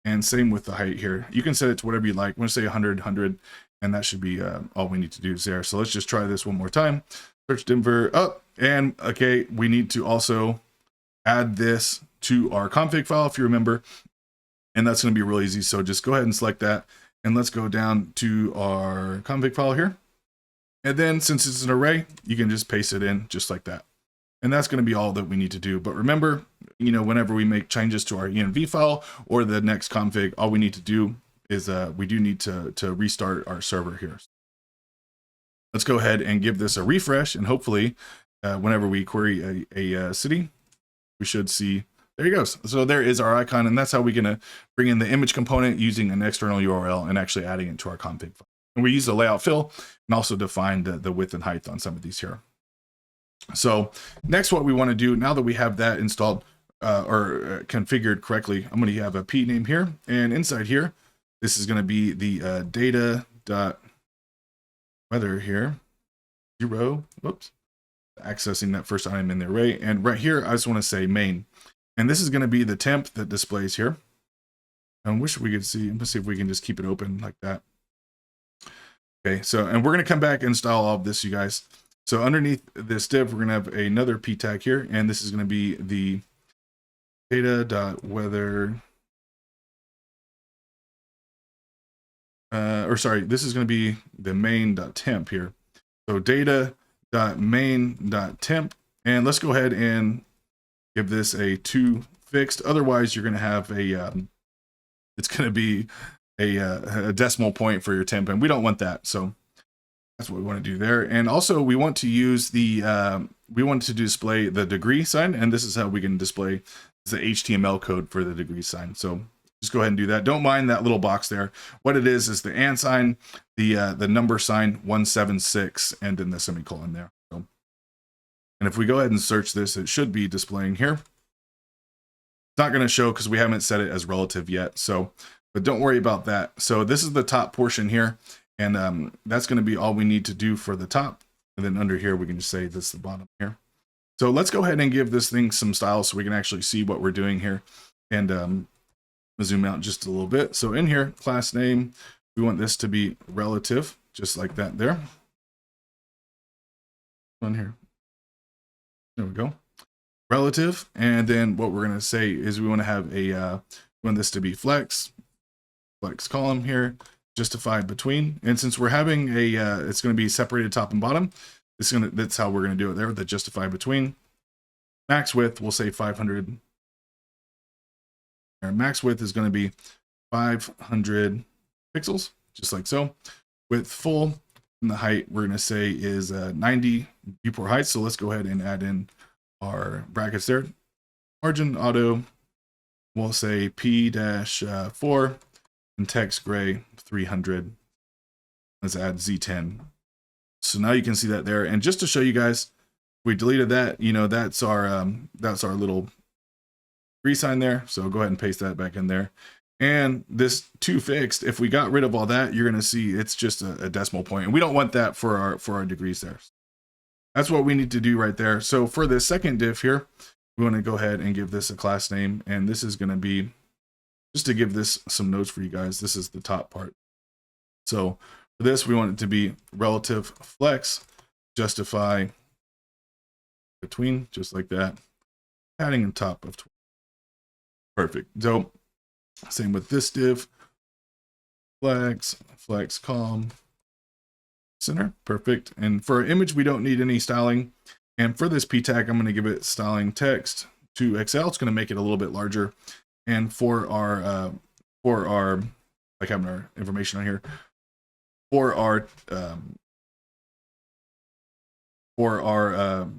S1: And same with the height here. You can set it to whatever you like. I'm going to say 100, and that should be all we need to do is there. So let's just try this one more time. Search Denver up. And okay, we need to also add this to our config file, if you remember. And that's going to be real easy. So just go ahead and select that. And let's go down to our config file here. And then since it's an array, you can just paste it in just like that. And that's going to be all that we need to do. But remember, whenever we make changes to our env file or the next config, all we need to do is we do need to restart our server here. Let's go ahead and give this a refresh. And hopefully, whenever we query a city, we should see, there he goes. So there is our icon, and that's how we're gonna bring in the image component using an external URL and actually adding it to our config file. And we use the layout fill and also define the width and height on some of these here. So next, what we want to do now that we have that installed or configured correctly, I'm going to have a p name here, and inside here, this is going to be the data.weather here, 0, whoops, accessing that first item in the array. And right here, I just want to say main, and this is going to be the temp that displays here. I wish we could see, let's see if we can just keep it open like that. Okay, so, and we're going to come back and install all of this, you guys. So underneath this div, we're going to have another p tag here, and this is going to be the data.weather, or sorry, this is going to be the main.temp here. So data.main.temp, and let's go ahead and give this a 2 fixed. Otherwise, you're going to have a, it's going to be a decimal point for your temp, and we don't want that. So that's what we want to do there. And also we want to use the, we want to display the degree sign, and this is how we can display the HTML code for the degree sign. So just go ahead and do that. Don't mind that little box there. What it is the and sign, the number sign 176, and then the semicolon there. So, and if we go ahead and search this, it should be displaying here. It's not going to show because we haven't set it as relative yet. So, but don't worry about that. So this is the top portion here. And that's going to be all we need to do for the top. And then under here, we can just say this is the bottom here. So let's go ahead and give this thing some style so we can actually see what we're doing here. And zoom out just a little bit. So in here, class name, we want this to be relative, just like that there. On here. There we go. Relative. And then what we're going to say is we want to have a, we want this to be flex column here. Justified between, and since we're having a it's going to be separated top and bottom, that's how we're going to do it there, the justify between. Max width, we'll say 500. Our max width is going to be 500 pixels, just like so. Width full, and the height we're going to say is 90 viewport height. So let's go ahead and add in our brackets there. Margin auto, we'll say P-4 and text gray 300. Let's add Z10. So now you can see that there. And just to show you guys, we deleted that, you know, that's our little degree sign there. So go ahead and paste that back in there. And this 2 fixed, if we got rid of all that, you're going to see it's just a decimal point. And we don't want that for our degrees there. That's what we need to do right there. So for this second div here, we want to go ahead and give this a class name. And this is going to be, just to give this some notes for you guys, this is the top part. So for this, we want it to be relative flex, justify between, just like that, adding on top of 20. Perfect. So same with this div, flex column, center, perfect. And for our image, we don't need any styling. And for this p tag, I'm going to give it styling text to XL. It's going to make it a little bit larger. And for our like having our information on here, for our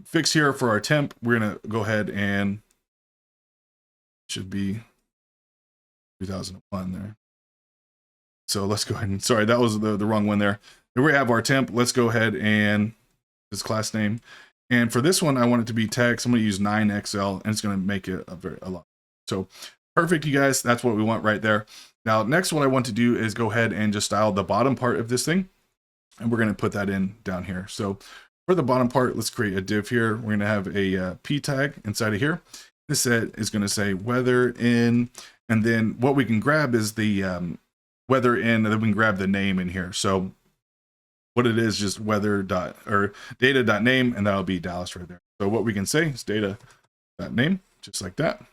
S1: fix here for our temp, we're gonna go ahead and should be 2001 there. So let's go ahead and, sorry, that was the wrong one there. Here we have our temp. Let's go ahead and this class name. And for this one, I want it to be text. I'm gonna use 9XL, and it's gonna make it a lot. So perfect, you guys. That's what we want right there. Now, next, what I want to do is go ahead and just style the bottom part of this thing. And we're going to put that in down here. So for the bottom part, let's create a div here. We're going to have a p tag inside of here. This set is going to say weather in, and then what we can grab is the weather in, and then we can grab the name in here. So what it is, just weather dot or data dot name, and that'll be Dallas right there. So what we can say is data dot name, just like that.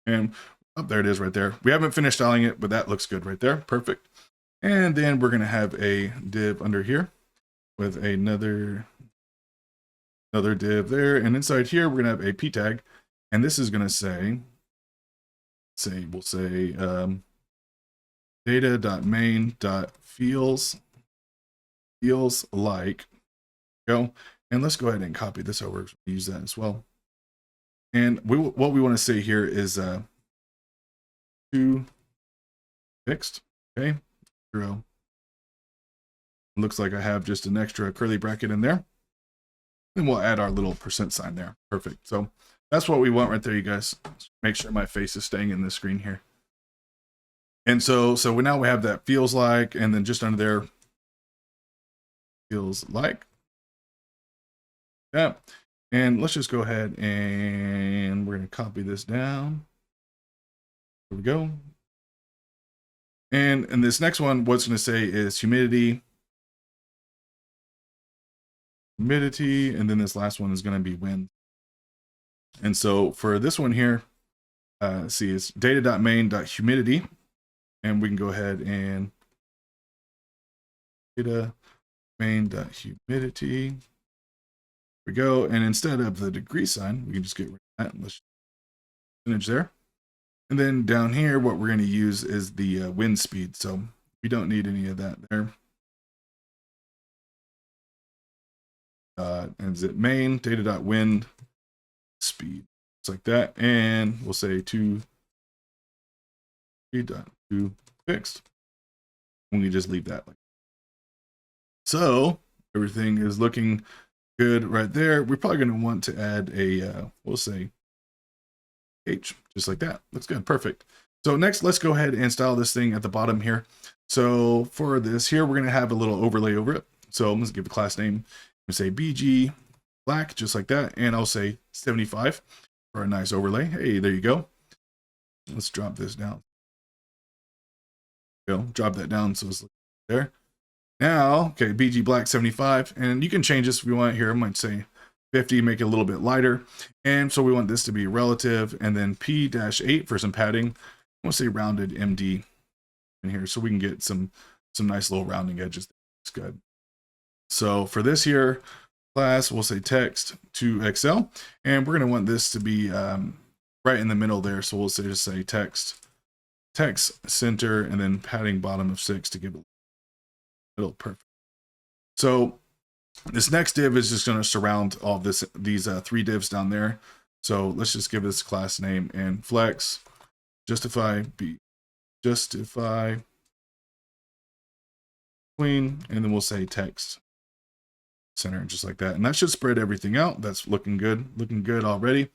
S1: And oh, there it is right there. We haven't finished styling it, but that looks good right there. Perfect. And then we're going to have a div under here with another div there. And inside here, we're going to have a p tag. And this is going to say we'll say data.main.feels like, go. And let's go ahead and copy this over. Use that as well. And what we want to say here is to fixed. Okay, 0. Looks like I have just an extra curly bracket in there. And we'll add our little % sign there. Perfect. So that's what we want right there, you guys. Make sure my face is staying in the screen here. And so now we have that feels like, and then just under there, feels like. Yeah. And let's just go ahead and we're going to copy this down. There we go. And in this next one, what's going to say is humidity, and then this last one is going to be wind. And so for this one here, see, it's data.main.humidity, and we can go ahead and data main.humidity. There we go. And instead of the degree sign, we can just get rid of that. Let's percentage there. And then down here, what we're going to use is the wind speed. So we don't need any of that there. And zip main data.wind speed, just like that. And we'll say to fixed. And we just leave that. So everything is looking good right there. We're probably going to want to add a, we'll say H, just like that. Looks good. Perfect. So next, let's go ahead and style this thing at the bottom here. So for this here, we're going to have a little overlay over it. So let's give the class name. I'm going to say BG black, just like that. And I'll say 75 for a nice overlay. Hey, there you go. Let's drop this down. Go, drop that down so it's there. Now, okay, BG black 75. And you can change this if you want here. I might say 50, make it a little bit lighter. And so we want this to be relative, and then P-8 for some padding. We'll say rounded MD in here so we can get some nice little rounding edges. It's good. So for this here class, we'll say text to Excel, and we're going to want this to be right in the middle there. So we'll say, just say text center, and then padding bottom of 6 to give it a little perfect. So this next div is just going to surround all of these 3 divs down there. So let's just give this class name and flex, justify clean, and then we'll say text center, just like that. And that should spread everything out. That's looking good already.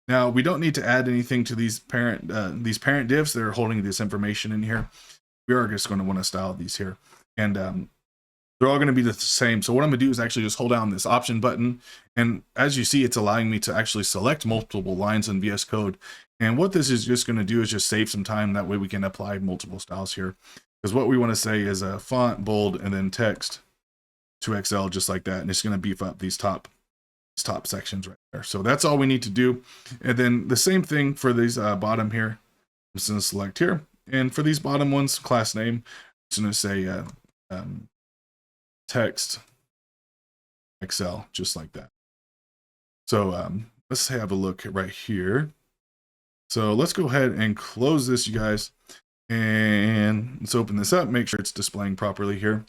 S1: Now we don't need to add anything to these parent divs that are holding this information in here. We are just going to want to style these here, and they're all going to be the same. So what I'm going to do is actually just hold down this option button. And as you see, it's allowing me to actually select multiple lines in VS Code. And what this is just going to do is just save some time. That way we can apply multiple styles here. Because what we want to say is a font, bold, and then text to Excel, just like that. And it's going to beef up these top sections right there. So that's all we need to do. And then the same thing for these bottom here. I'm just going to select here. And for these bottom ones, class name, I'm just going to say text Excel, just like that. So let's have a look right here. So let's go ahead and close this, you guys, and let's open this up, make sure it's displaying properly here.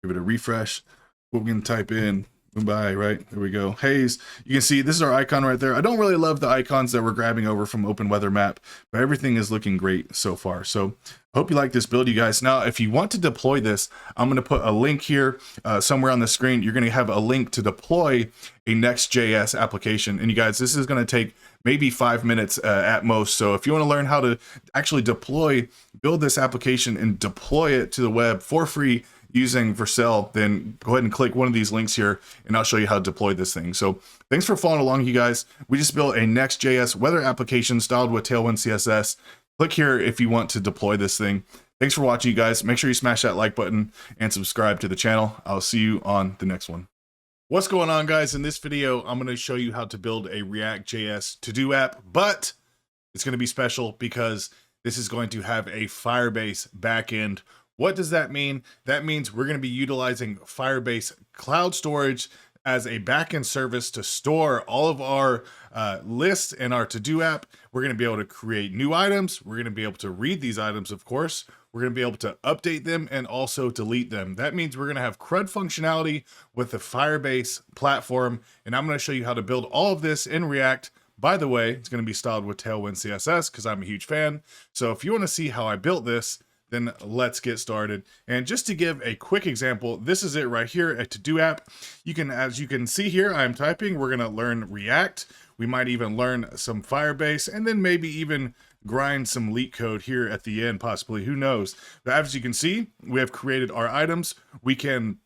S1: Give it a refresh. We're going to type in Mumbai, right? There we go. Haze. You can see this is our icon right there. I don't really love the icons that we're grabbing over from Open Weather Map, but everything is looking great so far. So I hope you like this build, you guys. Now, if you want to deploy this, I'm going to put a link here somewhere on the screen. You're going to have a link to deploy a Next.js application. And you guys, this is going to take maybe 5 minutes at most. So if you want to learn how to actually build this application and deploy it to the web for free using Vercel, then go ahead and click one of these links here and I'll show you how to deploy this thing. So thanks for following along, you guys. We just built a Next.js weather application styled with Tailwind CSS. Click here if you want to deploy this thing. Thanks for watching, you guys. Make sure you smash that like button and subscribe to the channel. I'll see you on the next one. What's going on, guys? In this video, I'm going to show you how to build a React.js to-do app, but it's going to be special because this is going to have a Firebase backend. What does that mean? That means we're going to be utilizing Firebase cloud storage as a backend service to store all of our lists in our to-do app. We're going to be able to create new items. We're going to be able to read these items, of course. We're going to be able to update them and also delete them. That means we're going to have CRUD functionality with the Firebase platform. And I'm going to show you how to build all of this in React. By the way, it's going to be styled with Tailwind CSS because I'm a huge fan. So if you want to see how I built this, then let's get started. And just to give a quick example, this is it right here at Todo-App. As you can see here, I'm typing, we're gonna learn React. We might even learn some Firebase, and then maybe even grind some leak code here at the end, possibly, who knows. But as you can see, we have created our items. We can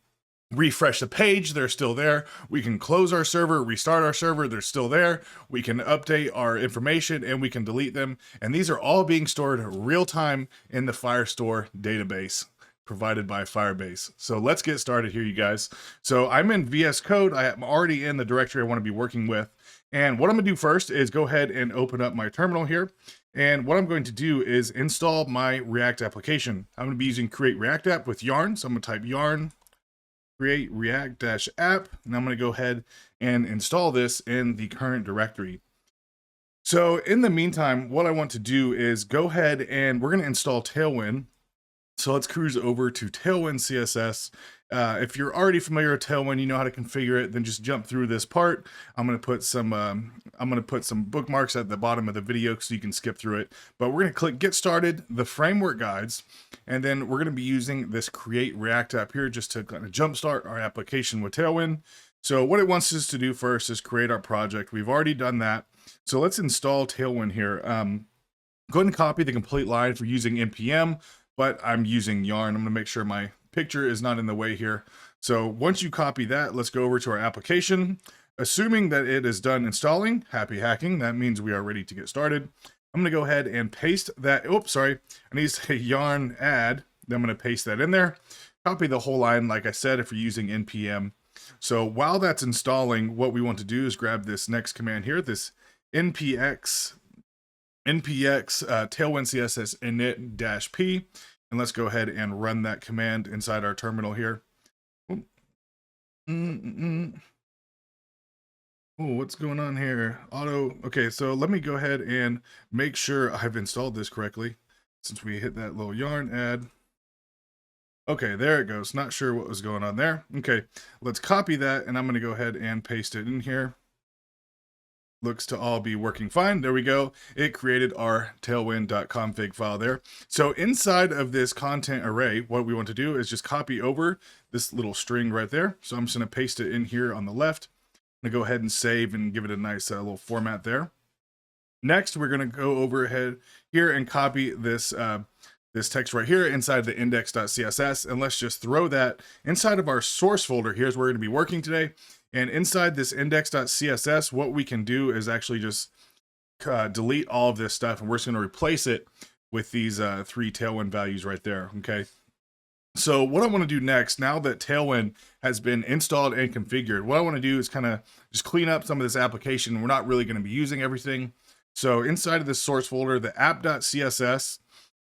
S1: refresh the page, they're still there. We can close our server, restart our server, they're still there. We can update our information and we can delete them. And these are all being stored real time in the Firestore database provided by Firebase. So let's get started here, you guys. So I'm in VS Code. I am already in the directory I want to be working with. And what I'm gonna do first is go ahead and open up my terminal here. And what I'm going to do is install my React application. I'm gonna be using create React app with yarn. So I'm gonna type yarn create react-app, and I'm going to go ahead and install this in the current directory. So in the meantime, what I want to do is go ahead and we're going to install Tailwind. So let's cruise over to Tailwind CSS. If you're already familiar with Tailwind, you know how to configure it, then just jump through this part. I'm going to put some bookmarks at the bottom of the video so you can skip through it. But we're going to click Get Started, the framework guides, and then we're going to be using this Create React app here just to kind of jumpstart our application with Tailwind. So what it wants us to do first is create our project. We've already done that. So let's install Tailwind here. Go ahead and copy the complete line for using npm, but I'm using yarn. I'm going to make sure my picture is not in the way here. So once you copy that, let's go over to our application. Assuming that it is done installing, happy hacking, that means we are ready to get started. I'm gonna go ahead and paste that, oops, sorry, I need to say yarn add, then I'm gonna paste that in there. Copy the whole line, like I said, if you're using npm. So while that's installing, what we want to do is grab this next command here, this npx tailwind css init-p, and let's go ahead and run that command inside our terminal here. Oh, what's going on here? Okay, so let me go ahead and make sure I've installed this correctly since we hit that little yarn add. Okay, there it goes. Not sure what was going on there. Okay, let's copy that and I'm gonna go ahead and paste it in here. Looks to all be working fine. There we go. It created our tailwind.config file there. So inside of this content array, what we want to do is just copy over this little string right there. So I'm just going to paste it in here on the left. I'm going to go ahead and save and give it a nice little format there. Next, we're going to go over ahead here and copy this this text right here inside the index.css, and let's just throw that inside of our source folder. Here's where we're going to be working today. And inside this index.css, what we can do is actually just delete all of this stuff, and we're just going to replace it with these 3 Tailwind values right there. Okay. So what I want to do next, now that Tailwind has been installed and configured, what I want to do is kind of just clean up some of this application. We're not really going to be using everything. So inside of this source folder, the app.css,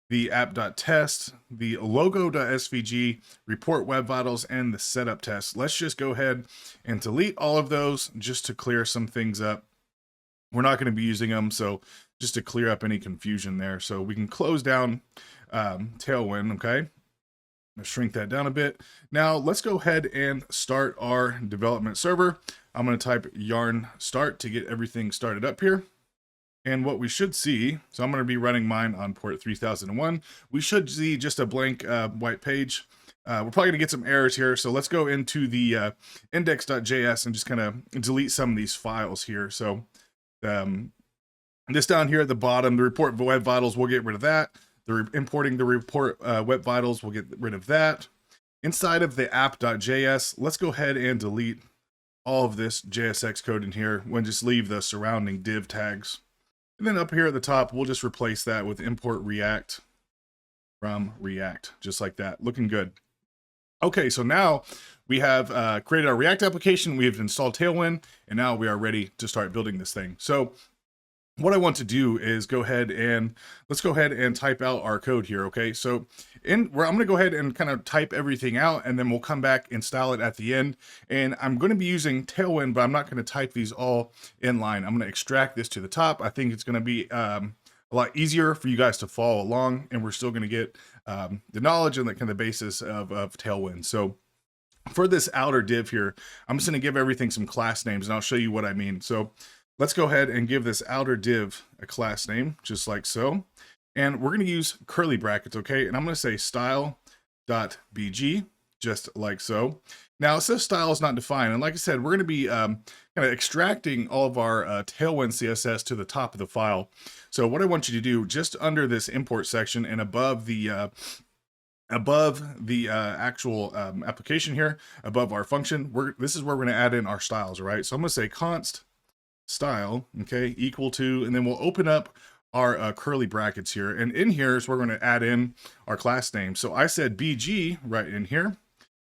S1: the app.test, the logo.svg, report web vitals, and the setup test. Let's just go ahead and delete all of those just to clear some things up. We're not going to be using them, so just to clear up any confusion there. So we can close down Tailwind, okay? Let's shrink that down a bit. Now let's go ahead and start our development server. I'm going to type yarn start to get everything started up here. And what we should see, so I'm going to be running mine on port 3001. We should see just a blank white page. We're probably going to get some errors here. So let's go into the index.js and just kind of delete some of these files here. So this down here at the bottom, the report web vitals, we'll get rid of that. Importing the report web vitals, we'll get rid of that. Inside of the app.js, let's go ahead and delete all of this JSX code in here. We'll just leave the surrounding div tags. And then up here at the top, we'll just replace that with import React from React, just like that. Looking good. Okay, so now we have created our React application, we have installed Tailwind, and now we are ready to start building this thing. So what I want to do is let's go ahead and type out our code here, okay? So I'm going to go ahead and kind of type everything out, and then we'll come back and style it at the end. And I'm going to be using Tailwind, but I'm not going to type these all in line. I'm going to extract this to the top. I think it's going to be a lot easier for you guys to follow along, and we're still going to get the knowledge and the kind of basis of Tailwind. So for this outer div here, I'm just going to give everything some class names, and I'll show you what I mean. So let's go ahead and give this outer div a class name, just like so. And we're going to use curly brackets, okay? And I'm going to say style.bg, just like so. Now, it says style is not defined. And like I said, we're going to be kind of extracting all of our Tailwind CSS to the top of the file. So what I want you to do, just under this import section and above the actual application here, above our function, this is where we're going to add in our styles, right? So I'm going to say const style, okay, equal to, and then we'll open up our curly brackets here. And in here is where we're going to add in our class name. So I said BG right in here.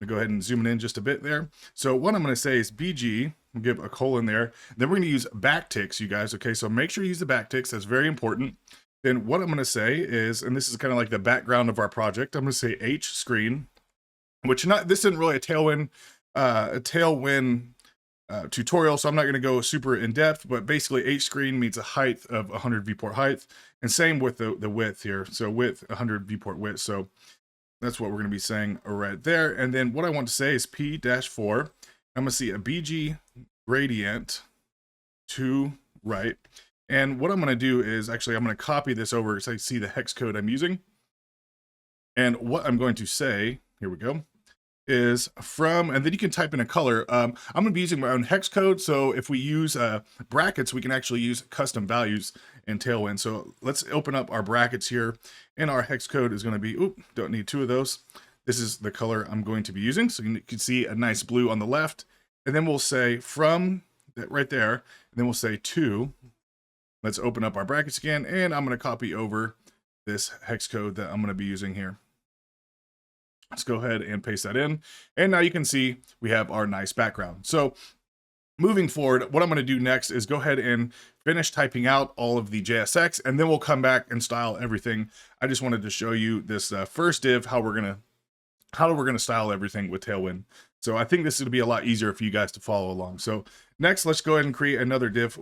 S1: I'm go ahead and zoom it in just a bit there. So what I'm going to say is BG, we'll give a colon there. Then we're going to use backticks, you guys. Okay, so make sure you use the backticks. That's very important. Then what I'm going to say is, and this is kind of like the background of our project, I'm going to say H screen, which this isn't really a Tailwind tutorial, so I'm not going to go super in depth, but basically H screen means a height of 100 viewport height, and same with the width here. So width 100 viewport width. So that's what we're going to be saying right there. And then what I want to say is P-4. I'm going to see a BG gradient to right. And what I'm going to do is actually, I'm going to copy this over so I see the hex code I'm using. And what I'm going to say, here we go, is from, and then you can type in a color. I'm going to be using my own hex code. So if we use brackets, we can actually use custom values in Tailwind. So let's open up our brackets here. And our hex code is going to be, don't need two of those. This is the color I'm going to be using. So you can see a nice blue on the left. And then we'll say from that right there. And then we'll say to. Let's open up our brackets again. And I'm going to copy over this hex code that I'm going to be using here. Let's go ahead and paste that in. And now you can see we have our nice background. So moving forward, what I'm going to do next is go ahead and finish typing out all of the JSX, and then we'll come back and style everything. I just wanted to show you this first div, how we're going to style everything with Tailwind. So I think this is going to be a lot easier for you guys to follow along. So next, let's go ahead and create another div.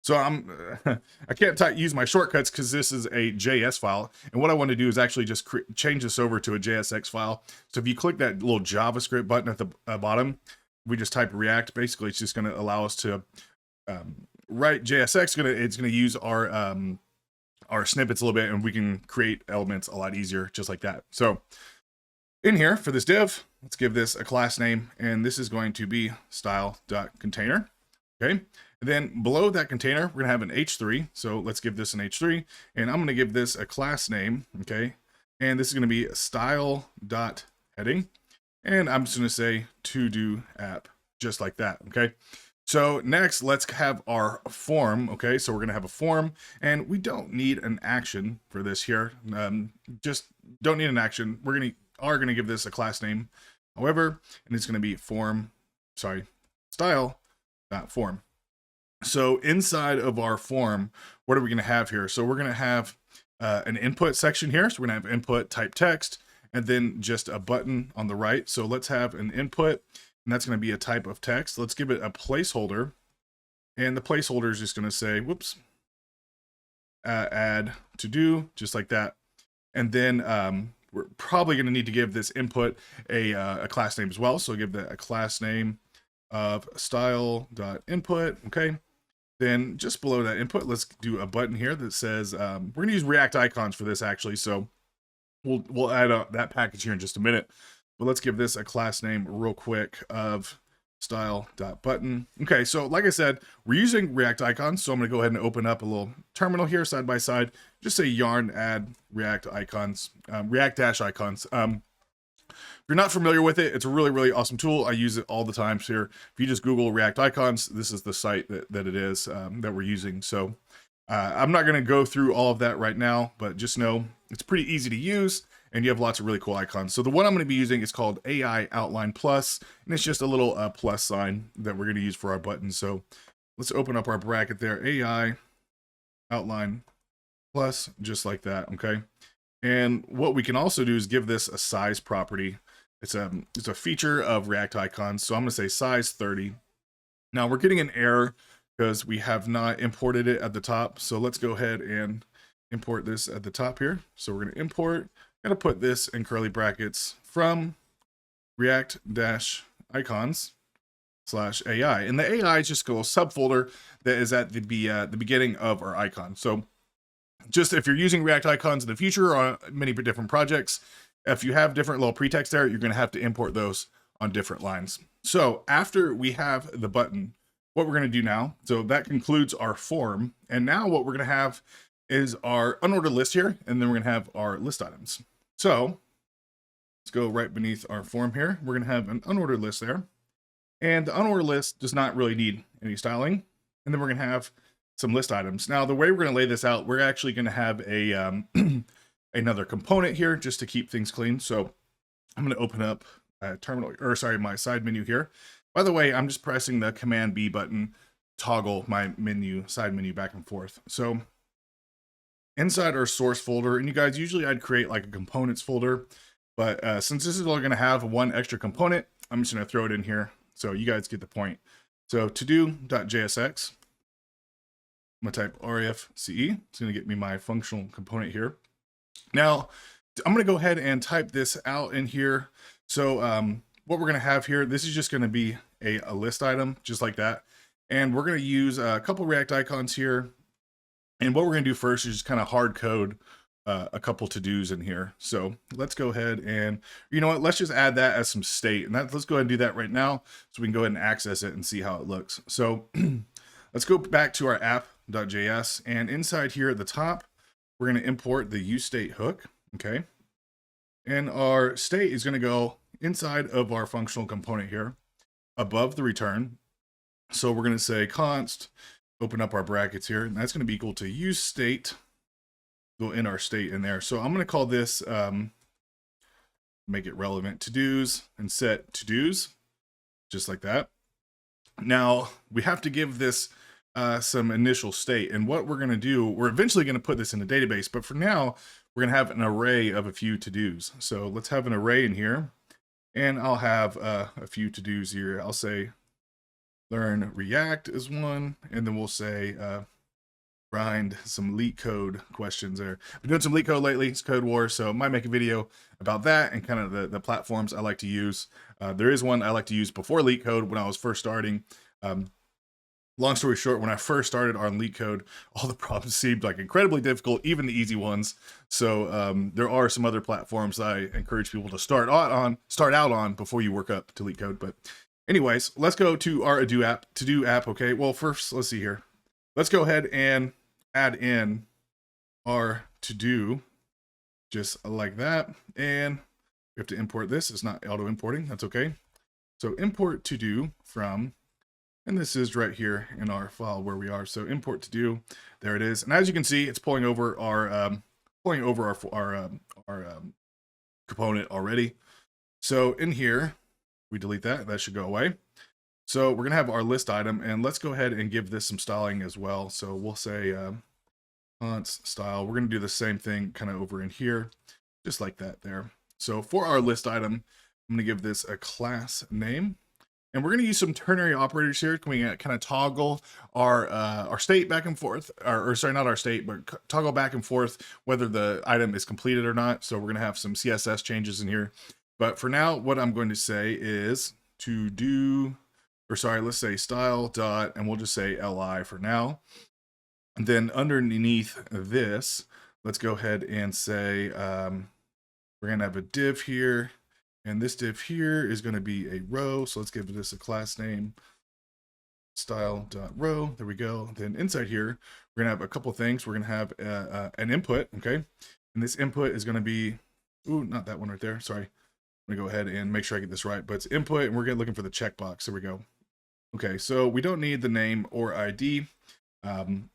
S1: So I can't use my shortcuts because this is a JS file. And what I want to do is actually just change this over to a JSX file. So if you click that little JavaScript button at the bottom, we just type React. Basically, it's just going to allow us to write JSX. It's going to use our snippets a little bit, and we can create elements a lot easier, just like that. So in here for this div, let's give this a class name, and this is going to be style.container. Okay. And then below that container, we're going to have an H3. So let's give this an H3, and I'm going to give this a class name. Okay. And this is going to be style.heading. And I'm just going to say Todo-App, just like that. Okay. So next, let's have our form. Okay. So we're going to have a form, and we don't need an action for this here. Just don't need an action. We're going to give this a class name, however, and it's going to be style.form. So inside of our form, what are we going to have here? So we're going to have an input section here. So we're going to have input type text, and then just a button on the right. So let's have an input, and that's going to be a type of text. Let's give it a placeholder, and the placeholder is just going to say, add to do, just like that. And then we're probably going to need to give this input a class name as well. So give that a class name of style.input. Okay. Then just below that input, let's do a button here that says, we're going to use React icons for this actually. So we'll add that package here in just a minute, but let's give this a class name real quick of style.button. Okay. So like I said, we're using React icons. So I'm going to go ahead and open up a little terminal here side by side, just say yarn add React icons, React-icons. If you're not familiar with it, it's a really, really awesome tool. I use it all the time. So here, if you just Google React icons, this is the site that it is that we're using. So I'm not going to go through all of that right now, but just know it's pretty easy to use, and you have lots of really cool icons. So the one I'm going to be using is called AI Outline Plus, and it's just a little plus sign that we're going to use for our button. So let's open up our bracket there, AI Outline Plus, just like that. Okay. And what we can also do is give this a size property. It's a feature of React icons. So I'm going to say size 30. Now we're getting an error because we have not imported it at the top. So let's go ahead and import this at the top here. So we're going to import, going to put this in curly brackets from react-icons/AI. And the AI is just a little subfolder that is at the beginning of our icon. So just if you're using React icons in the future on many different projects, if you have different little pretext there, you're going to have to import those on different lines. So after we have the button, what we're going to do now, so that concludes our form. And now what we're going to have is our unordered list here, and then we're going to have our list items. So let's go right beneath our form here. We're going to have an unordered list there. And the unordered list does not really need any styling. And then we're going to have some list items. Now, the way we're going to lay this out, we're actually going to have a another component here just to keep things clean. So I'm going to open up my side menu here. By the way, I'm just pressing the Command B button, toggle my side menu back and forth. So inside our source folder, and you guys, usually I'd create like a components folder, but since this is only going to have one extra component, I'm just going to throw it in here. So you guys get the point. So todo.jsx, I'm going to type refce. It's going to get me my functional component here. Now, I'm going to go ahead and type this out in here. So what we're going to have here, this is just going to be a list item, just like that. And we're going to use a couple React icons here. And what we're going to do first is just kind of hard code a couple to-dos in here. So let's go ahead and, you know what, let's just add that as some state. And let's go ahead and do that right now so we can go ahead and access it and see how it looks. So let's go back to our app.js. And inside here at the top, we're going to import the useState hook. Okay. And our state is going to go inside of our functional component here above the return. So we're going to say const, open up our brackets here, and that's going to be equal to useState. Go in our state in there. So I'm going to call this, make it relevant to-dos and set to-dos, just like that. Now we have to give this some initial state. And what we're going to do, we're eventually going to put this in a database, but for now, we're going to have an array of a few to-dos. So let's have an array in here, and I'll have a few to-dos here. I'll say learn React is one, and then we'll say grind some leak code questions there. I've been doing some leak code lately. It's Code War, so I might make a video about that and kind of the platforms I like to use. There is one I like to use before leak code when I was first starting. Long story short, when I first started on leak code, all the problems seemed like incredibly difficult, even the easy ones. So there are some other platforms I encourage people to start out on before you work up to leak code. But anyways, let's go to our to-do app. Okay, well, first, let's see here. Let's go ahead and add in our to-do just like that. And we have to import this. It's not auto importing. That's okay. So import to-do from, and this is right here in our file where we are. So import to-do, there it is. And as you can see, it's pulling over our component already. So in here, we delete that. That should go away. So we're gonna have our list item, and let's go ahead and give this some styling as well. So we'll say const style. We're gonna do the same thing kind of over in here, just like that there. So for our list item, I'm gonna give this a class name. And we're going to use some ternary operators here. Can we kind of toggle our state back and forth, or sorry, not our state, but toggle back and forth whether the item is completed or not. So we're going to have some CSS changes in here. But for now, what I'm going to say is to do, or sorry, let's say style dot, and we'll just say li for now. And then underneath this, let's go ahead and say we're going to have a div here. And this div here is going to be a row. So let's give this a class name, style.row. There we go. Then inside here, we're going to have a couple things. We're going to have an input. Okay. And this input is going to be, ooh, not that one right there. Sorry. I'm going to go ahead and make sure I get this right. But it's input, and we're looking for the checkbox. There we go. Okay. So we don't need the name or ID. In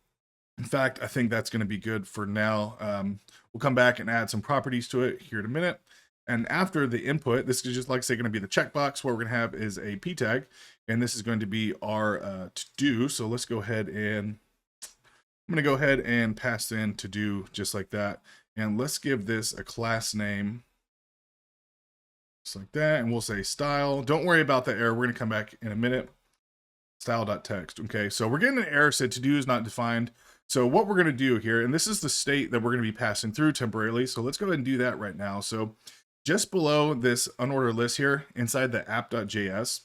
S1: fact, I think that's going to be good for now. We'll come back and add some properties to it here in a minute. And after the input, this is just like I say, going to be the checkbox. What we're going to have is a p tag, and this is going to be our to do. So let's go ahead and I'm going to go ahead and pass in to do just like that. And let's give this a class name just like that. And we'll say style. Don't worry about the error. We're going to come back in a minute. Style.text. Okay, so we're getting an error said to do is not defined. So what we're going to do here, and this is the state that we're going to be passing through temporarily. So let's go ahead and do that right now. So just below this unordered list here inside the app.js,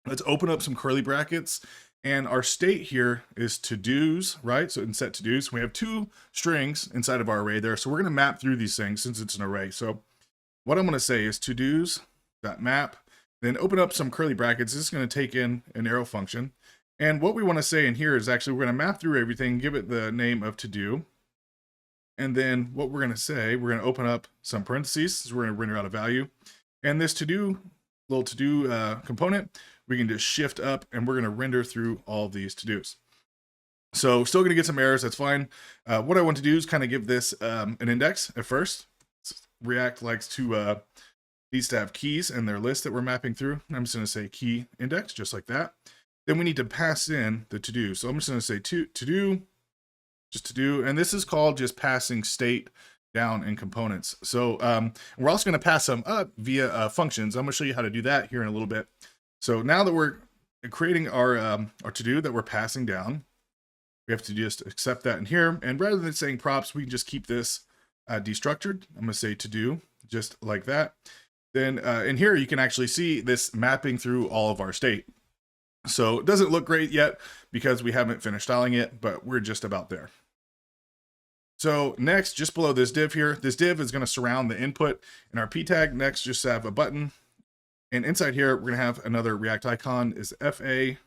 S1: let's open up some curly brackets. And our state here is to-dos, right? So in set to-dos, we have two strings inside of our array there. So we're going to map through these things since it's an array. So what I'm going to say is to-dos.map, then open up some curly brackets. This is going to take in an arrow function. And what we want to say in here is actually we're going to map through everything, give it the name of to-do. And then what we're going to say, we're going to open up some parentheses. So we're going to render out a value. And this to-do, little to-do component, we can just shift up and we're going to render through all of these to-dos. So still going to get some errors. That's fine. What I want to do is kind of give this an index at first. React likes to needs to have keys in their list that we're mapping through. I'm just going to say key index, just like that. Then we need to pass in the to-do. So I'm just going to say to-do, just to-do. And this is called just passing state down in components. So we're also going to pass them up via functions. I'm going to show you how to do that here in a little bit. So now that we're creating our to-do that we're passing down, we have to just accept that in here. And rather than saying props, we can just keep this destructured. I'm going to say to-do, just like that. Then in here, you can actually see this mapping through all of our state. So it doesn't look great yet because we haven't finished styling it, but we're just about there. So next, just below this div here, this div is going to surround the input in our p tag. Next, just have a button. And inside here, we're going to have another React icon is FAREG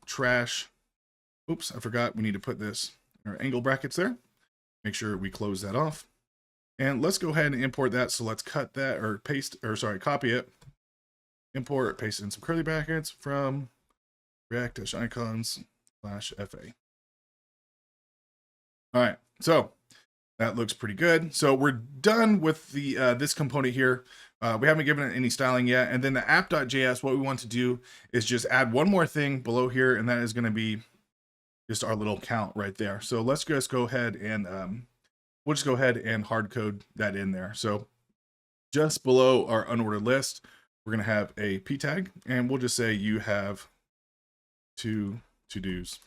S1: trash. Oops, I forgot we need to put this in our angle brackets there. Make sure we close that off. And let's go ahead and import that. So let's cut that or paste, or sorry, copy it. Import, paste in some curly brackets from react-icons/FA. All right, so that looks pretty good. So we're done with the this component here. We haven't given it any styling yet. And then the app.js, what we want to do is just add one more thing below here, and that is going to be just our little count right there. So let's just go ahead and we'll just go ahead and hard code that in there. So just below our unordered list, we're going to have a p tag, and we'll just say you have two to-dos.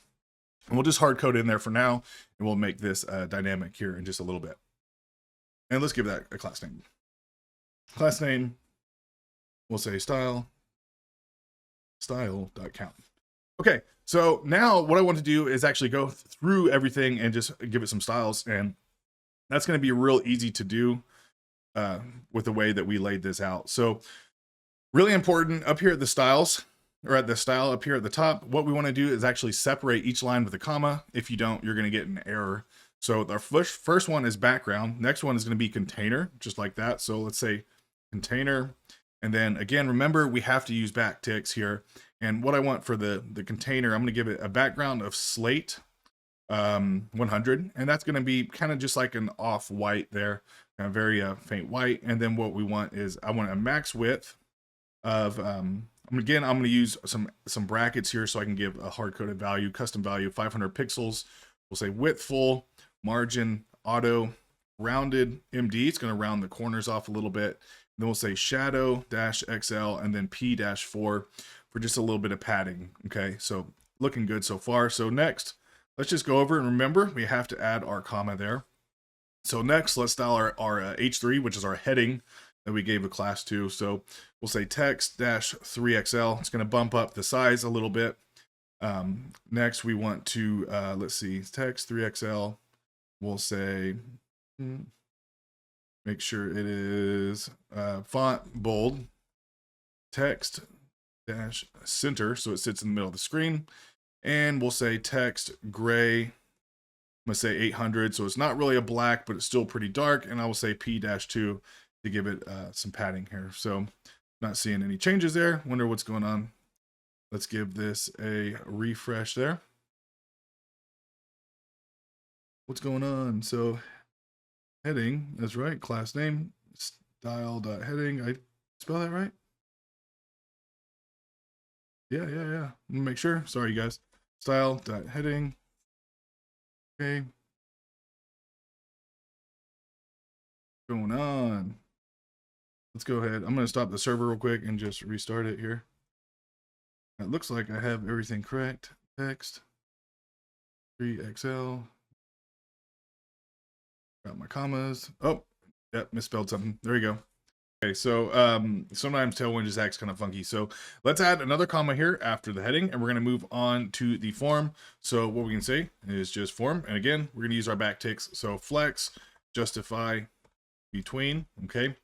S1: And we'll just hard code in there for now, and we'll make this dynamic here in just a little bit. And let's give that a class name. Class name, we'll say style.count. Okay, so now what I want to do is actually go through everything and just give it some styles, and that's going to be real easy to do with the way that we laid this out. So really important up here at the styles, or at the style up here at the top, what we want to do is actually separate each line with a comma. If you don't, you're going to get an error. So our first one is background. Next one is going to be container, just like that. So let's say container. And then again, remember, we have to use backticks here. And what I want for the container, I'm going to give it a background of slate 100. And that's going to be kind of just like an off white there, kind of very faint white. And then what we want is, I want a max width of, again, I'm going to use some brackets here so I can give a hard-coded value, custom value, 500 pixels. We'll say width full, margin, auto, rounded, MD. It's going to round the corners off a little bit. Then we'll say shadow -XL and then P-4 for just a little bit of padding. Okay, so looking good so far. So next, let's just go over and remember we have to add our comma there. So next, let's style our H3, which is our heading that we gave a class to. So we'll say text-3XL. It's going to bump up the size a little bit. Next, we want to, let's see, text-3XL. We'll say, make sure it is font bold, text-center, so it sits in the middle of the screen. And we'll say text gray. I'm going to say 800, so it's not really a black, but it's still pretty dark. And I will say P-2 to give it some padding here. So not seeing any changes there. Wonder what's going on. Let's give this a refresh there. What's going on? So heading, that's right. Class name, style.heading. I spell that right? Yeah. Let me make sure. Sorry, you guys. Style.heading. Okay. What's going on? Let's go ahead. I'm going to stop the server real quick and just restart it here. It looks like I have everything correct. Text 3XL. Got my commas. Oh, yep, misspelled something. There we go. Okay, so sometimes Tailwind just acts kind of funky. So let's add another comma here after the heading, and we're going to move on to the form. So what we can say is just form. And again, we're going to use our backticks. So flex, justify, between. Okay,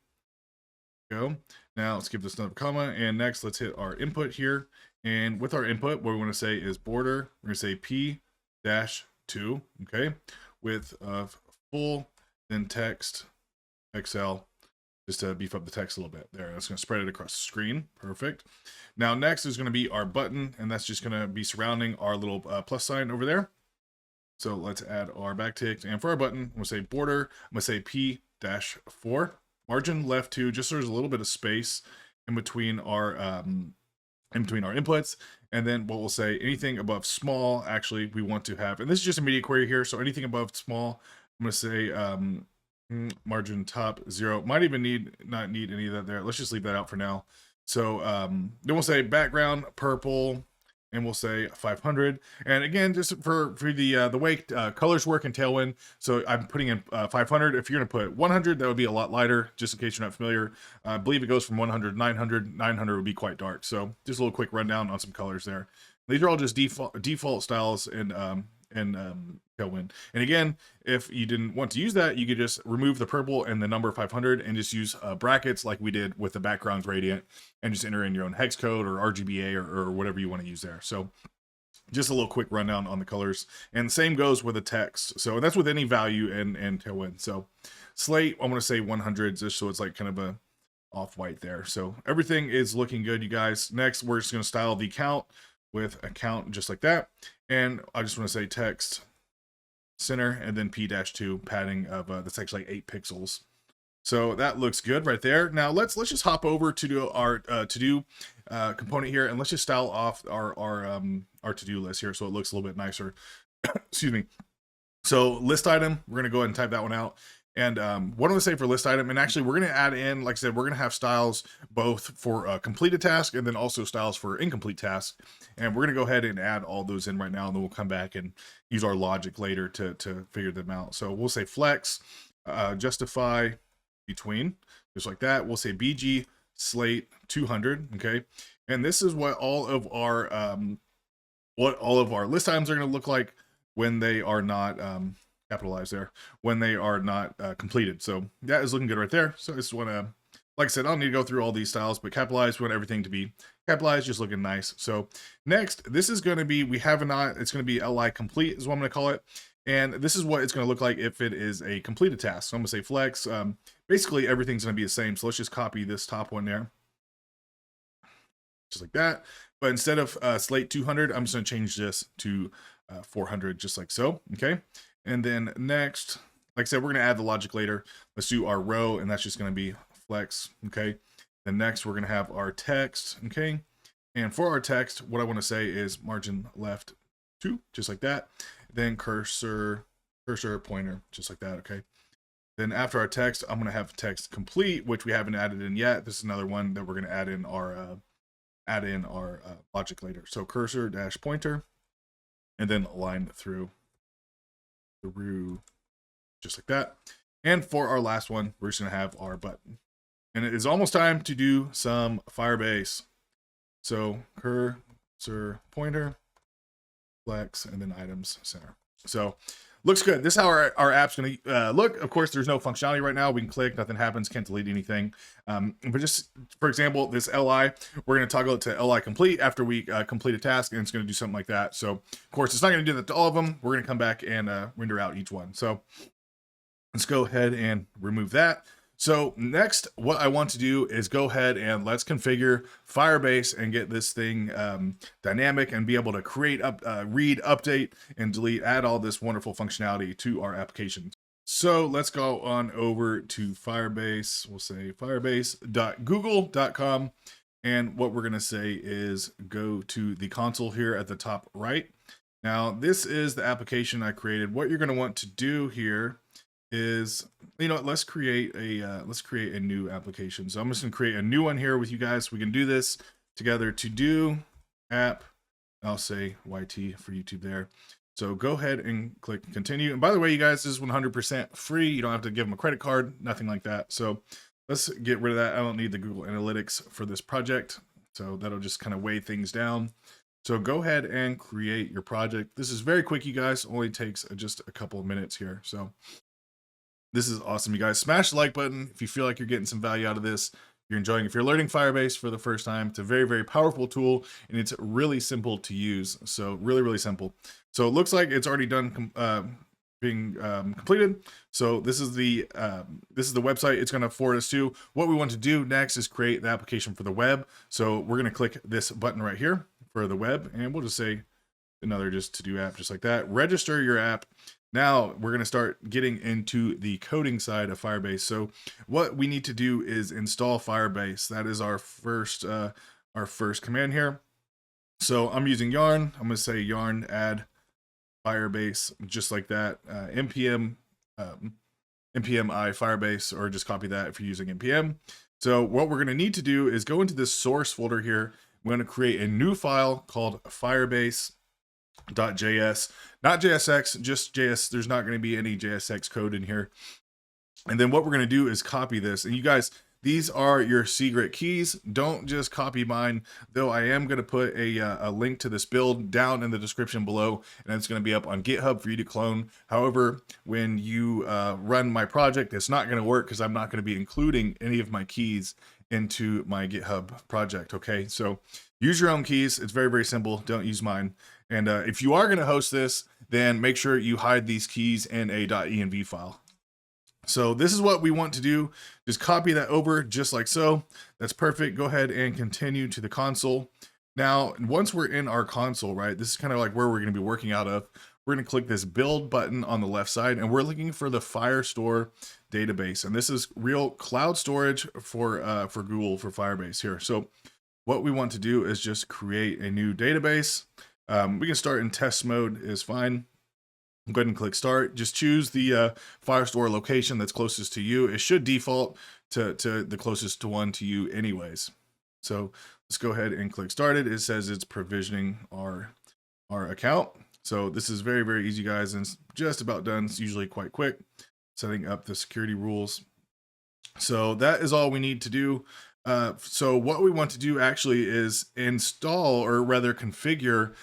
S1: go. Now let's give this another comma. And next, let's hit our input here. And with our input, what we want to say is border. We're going to say P-2, okay, width of full, then text, XL, just to beef up the text a little bit. There, that's going to spread it across the screen. Perfect. Now next is going to be our button, and that's just going to be surrounding our little plus sign over there. So let's add our backtick, and for our button, I'm going to say border. I'm going to say P-4, margin left 2, just so there's a little bit of space in between our inputs. And then what we'll say, anything above small, actually we want to have, and this is just a media query here, so anything above small, I'm going to say margin top 0. Might even not need any of that there. Let's just leave that out for now. So then we'll say background purple, and we'll say 500. And again, just for the way colors work in Tailwind, so I'm putting in 500. If you're going to put 100, that would be a lot lighter, just in case you're not familiar. I believe it goes from 100 to 900. 900 would be quite dark. So just a little quick rundown on some colors there. These are all just default styles in Tailwind. And again, if you didn't want to use that, you could just remove the purple and the number 500 and just use brackets like we did with the background gradient, and just enter in your own hex code or RGBA or whatever you want to use there. So just a little quick rundown on the colors. And the same goes with the text. So that's with any value in Tailwind. So slate, I'm going to say 100 just so it's like kind of a off-white there. So everything is looking good, you guys. Next, we're just going to style the count with a count just like that. And I just want to say text center, and then P-2 padding of that's actually like 8 pixels. So that looks good right there. Now let's just hop over to do our to-do component here, and let's just style off our to-do list here so it looks a little bit nicer. Excuse me. So list item, we're gonna go ahead and type that one out. And what I'm gonna say for list item, and actually we're gonna add in, like I said, we're gonna have styles both for completed task and then also styles for incomplete task. And we're gonna go ahead and add all those in right now, and then we'll come back and use our logic later to figure them out. So we'll say flex, justify, between, just like that. We'll say BG slate 200, okay? And this is what all of our list items are gonna look like when they are not capitalized there, when they are not completed. So that is looking good right there. So I just want to, like I said, I don't need to go through all these styles, but capitalized, we want everything to be capitalized, just looking nice. So next, this is going to be, it's going to be LI complete is what I'm going to call it. And this is what it's going to look like if it is a completed task. So I'm going to say flex. Basically, everything's going to be the same. So let's just copy this top one there, just like that. But instead of slate 200, I'm just going to change this to 400, just like so. Okay. And then next, like I said, we're going to add the logic later. Let's do our row, and that's just going to be flex. Okay. Then next, we're going to have our text. Okay. And for our text, what I want to say is margin left 2, just like that. Then cursor pointer, just like that. Okay. Then after our text, I'm going to have text complete, which we haven't added in yet. This is another one that we're going to add in our logic later. So cursor dash pointer, and then line through just like that. And for our last one, we're just gonna have our button, and it is almost time to do some Firebase. So cursor pointer, flex, and then items center. So looks good. This is how our app's gonna look. Of course, there's no functionality right now. We can click, nothing happens, can't delete anything. But just for example, this LI, we're gonna toggle it to LI complete after we complete a task, and it's gonna do something like that. So of course, it's not gonna do that to all of them. We're gonna come back and render out each one. So let's go ahead and remove that. So next, what I want to do is go ahead and let's configure Firebase and get this thing dynamic and be able to create, read, update, and delete, add all this wonderful functionality to our application. So let's go on over to Firebase. We'll say firebase.google.com. And what we're going to say is go to the console here at the top right. Now, this is the application I created. What you're going to want to do here is, let's create a new application. So I'm just gonna create a new one here with you guys. We can do this together. To do app, I'll say YT for YouTube there. So go ahead and click continue. And by the way, you guys, this is 100% free. You don't have to give them a credit card, nothing like that. So let's get rid of that. I don't need the Google Analytics for this project. So that'll just kind of weigh things down. So go ahead and create your project. This is very quick, you guys. Only takes just a couple of minutes here. So this is awesome, you guys. Smash the like button if you feel like you're getting some value out of this. You're enjoying. If you're learning Firebase for the first time, it's a very, very powerful tool, and it's really simple to use. So really, really simple. So it looks like it's already done being completed. So this is the website it's going to forward us to. What we want to do next is create the application for the web. So we're going to click this button right here for the web, and we'll just say another just to do app, just like that. Register your app. Now we're going to start getting into the coding side of Firebase. So what we need to do is install Firebase. That is our first command here. So I'm using yarn. I'm going to say yarn add Firebase, just like that. npm npmi Firebase, or just copy that if you're using npm. So what we're going to need to do is go into this source folder here. We're going to create a new file called Firebase.js, not JSX, just JS. There's not going to be any JSX code in here. And then what we're going to do is copy this. And you guys, these are your secret keys. Don't just copy mine, though I am going to put a link to this build down in the description below, and it's going to be up on GitHub for you to clone. However, when you run my project, it's not going to work because I'm not going to be including any of my keys into my GitHub project. Okay, so use your own keys. It's very, very simple. Don't use mine. And if you are going to host this, then make sure you hide these keys in a .env file. So this is what we want to do. Just copy that over just like so. That's perfect. Go ahead and continue to the console. Now, once we're in our console, right, this is kind of like where we're going to be working out of. We're going to click this build button on the left side, and we're looking for the Firestore database. And this is real cloud storage for Google for Firebase here. So what we want to do is just create a new database. We can start in test mode is fine. Go ahead and click start. Just choose the Firestore location that's closest to you. It should default to the closest one to you anyways. So let's go ahead and click started. It says it's provisioning our account. So this is very, very easy, guys, and it's just about done. It's usually quite quick. Setting up the security rules. So that is all we need to do. So what we want to do actually is install, or rather configure,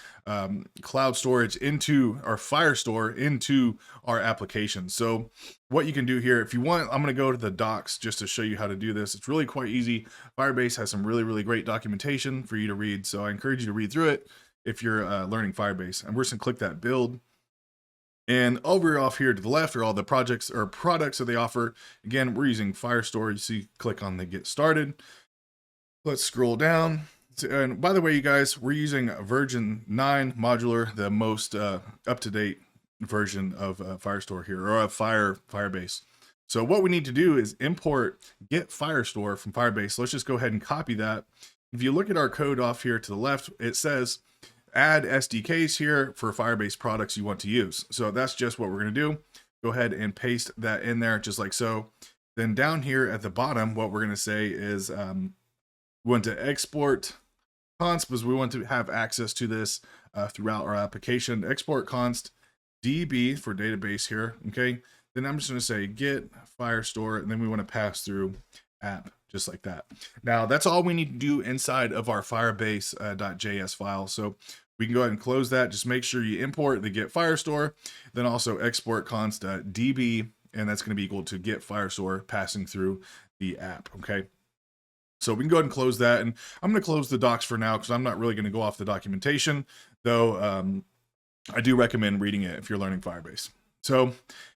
S1: cloud storage into our Firestore into our application. So what you can do here, if you want, I'm going to go to the docs just to show you how to do this. It's really quite easy. Firebase has some really, really great documentation for you to read. So I encourage you to read through it if you're learning Firebase. And we're just going to click that build. And over off here to the left are all the projects or products that they offer. Again, we're using Firestore. You see, click on the get started. Let's scroll down. And by the way, you guys, we're using version 9 modular, the most up-to-date version of Firestore here, or of Firebase. So what we need to do is import get Firestore from Firebase. Let's just go ahead and copy that. If you look at our code off here to the left, it says add SDKs here for Firebase products you want to use. So that's just what we're going to do. Go ahead and paste that in there just like so. Then down here at the bottom, what we're going to say is we want to export const, because we want to have access to this throughout our application. Export const db for database here. Okay. Then I'm just going to say get Firestore, and then we want to pass through app just like that. Now that's all we need to do inside of our Firebase.js file. So we can go ahead and close that. Just make sure you import the get Firestore, then also export const db, and that's going to be equal to get Firestore passing through the app. Okay. So we can go ahead and close that. And I'm going to close the docs for now because I'm not really going to go off the documentation, though I do recommend reading it if you're learning Firebase. So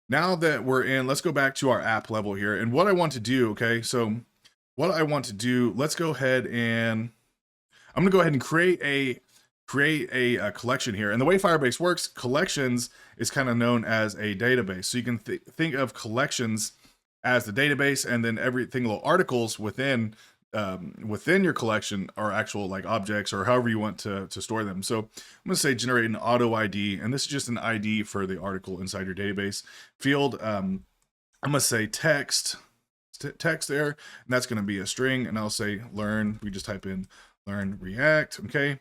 S1: now that we're in, let's go back to our app level here. And what I want to do, okay, so what I want to do, let's go ahead and I'm going to go ahead and create a collection here. And the way Firebase works, collections is kind of known as a database. So you can think of collections as the database, and then everything, little articles within your collection are actual like objects or however you want to store them. So I'm going to say generate an auto ID, and this is just an ID for the article inside your database field. I'm going to say text there, and that's going to be a string, and I'll say learn. We just type in learn React. Okay.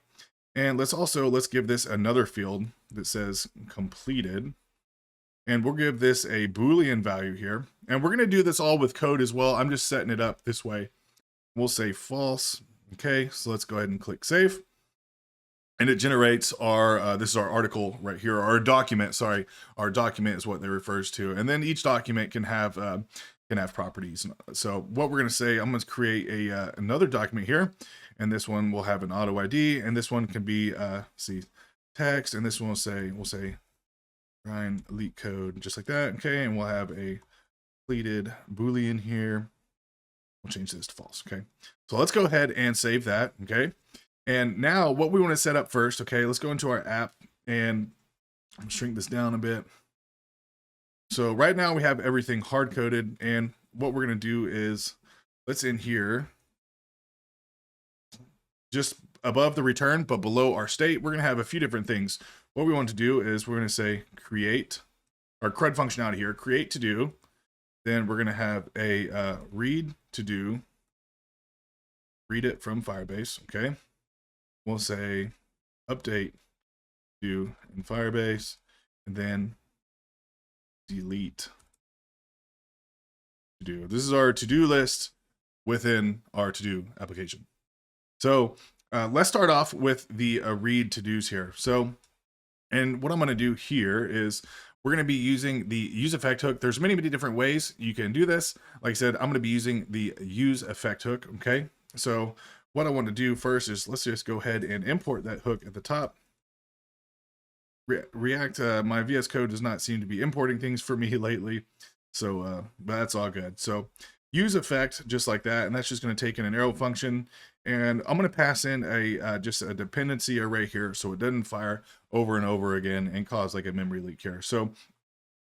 S1: And let's give this another field that says completed. And we'll give this a Boolean value here. And we're going to do this all with code as well. I'm just setting it up this way. We'll say false. Okay, so let's go ahead and click save. And it generates our, this is our article right here, our document, sorry. Our document is what that refers to. And then each document can have properties. So what we're gonna say, I'm gonna create another document here. And this one will have an auto ID. And this one can be, see, text. And this one we'll say, Ryan elite code, just like that. Okay, and we'll have a completed Boolean here. We'll change this to false. Okay, so let's go ahead and save that. Okay, and now what we want to set up first. Okay, let's go into our app and shrink this down a bit. So right now we have everything hard coded, and what we're going to do is let's in here just above the return, but below our state, we're going to have a few different things. What we want to do is we're going to say create our CRUD functionality here, create to do. Then we're going to have a read to do, read it from Firebase. Okay. We'll say update do in Firebase, and then delete to do. This is our to-do list within our to-do application. So let's start off with the read to-dos here. So, and what I'm going to do here is we're going to be using the use effect hook. There's many different ways you can do this. Like I said, I'm going to be using the use effect hook. Okay. So what I want to do first is let's just go ahead and import that hook at the top. React, my VS Code does not seem to be importing things for me lately. So, but that's all good. So use effect just like that. And that's just going to take in an arrow function. And I'm going to pass in just a dependency array here so it doesn't fire over and over again and cause like a memory leak here. So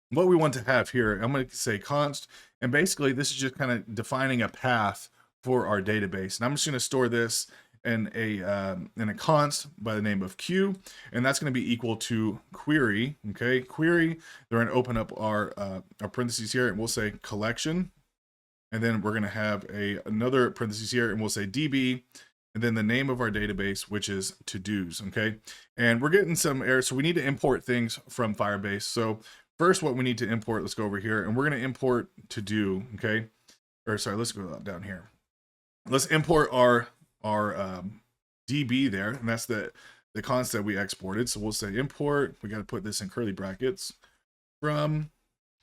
S1: what we want to have here, I'm going to say const, and basically this is just kind of defining a path for our database. And I'm just going to store this in a const by the name of q, and that's going to be equal to query. Okay, query. They're going to open up our parentheses here, and we'll say collection. And then we're going to have another parentheses here, and we'll say DB, and then the name of our database, which is to-dos. Okay, and we're getting some errors, so we need to import things from Firebase. So first, what we need to import, let's go over here, and we're going to import to-do. Okay, or sorry, let's go down here. Let's import our DB there, and that's the const that we exported. So we'll say import. We got to put this in curly brackets from,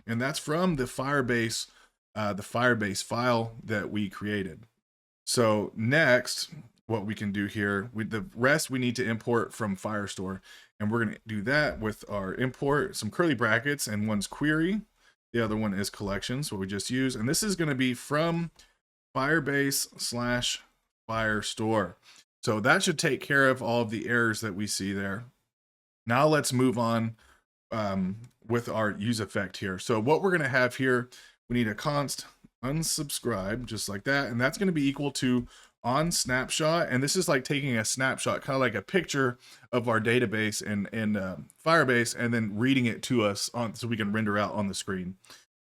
S1: and that's from the Firebase file that we created. So next, what we can do here, the rest we need to import from Firestore, and we're going to do that with our import, some curly brackets, and one's query, the other one is collections, what we just used, and this is going to be from Firebase/Firestore. So that should take care of all of the errors that we see there. Now let's move on with our use effect here. So what we're going to have here, we need a const unsubscribe, just like that. And that's going to be equal to on snapshot. And this is like taking a snapshot, kind of like a picture of our database in Firebase, and then reading it to us so we can render out on the screen.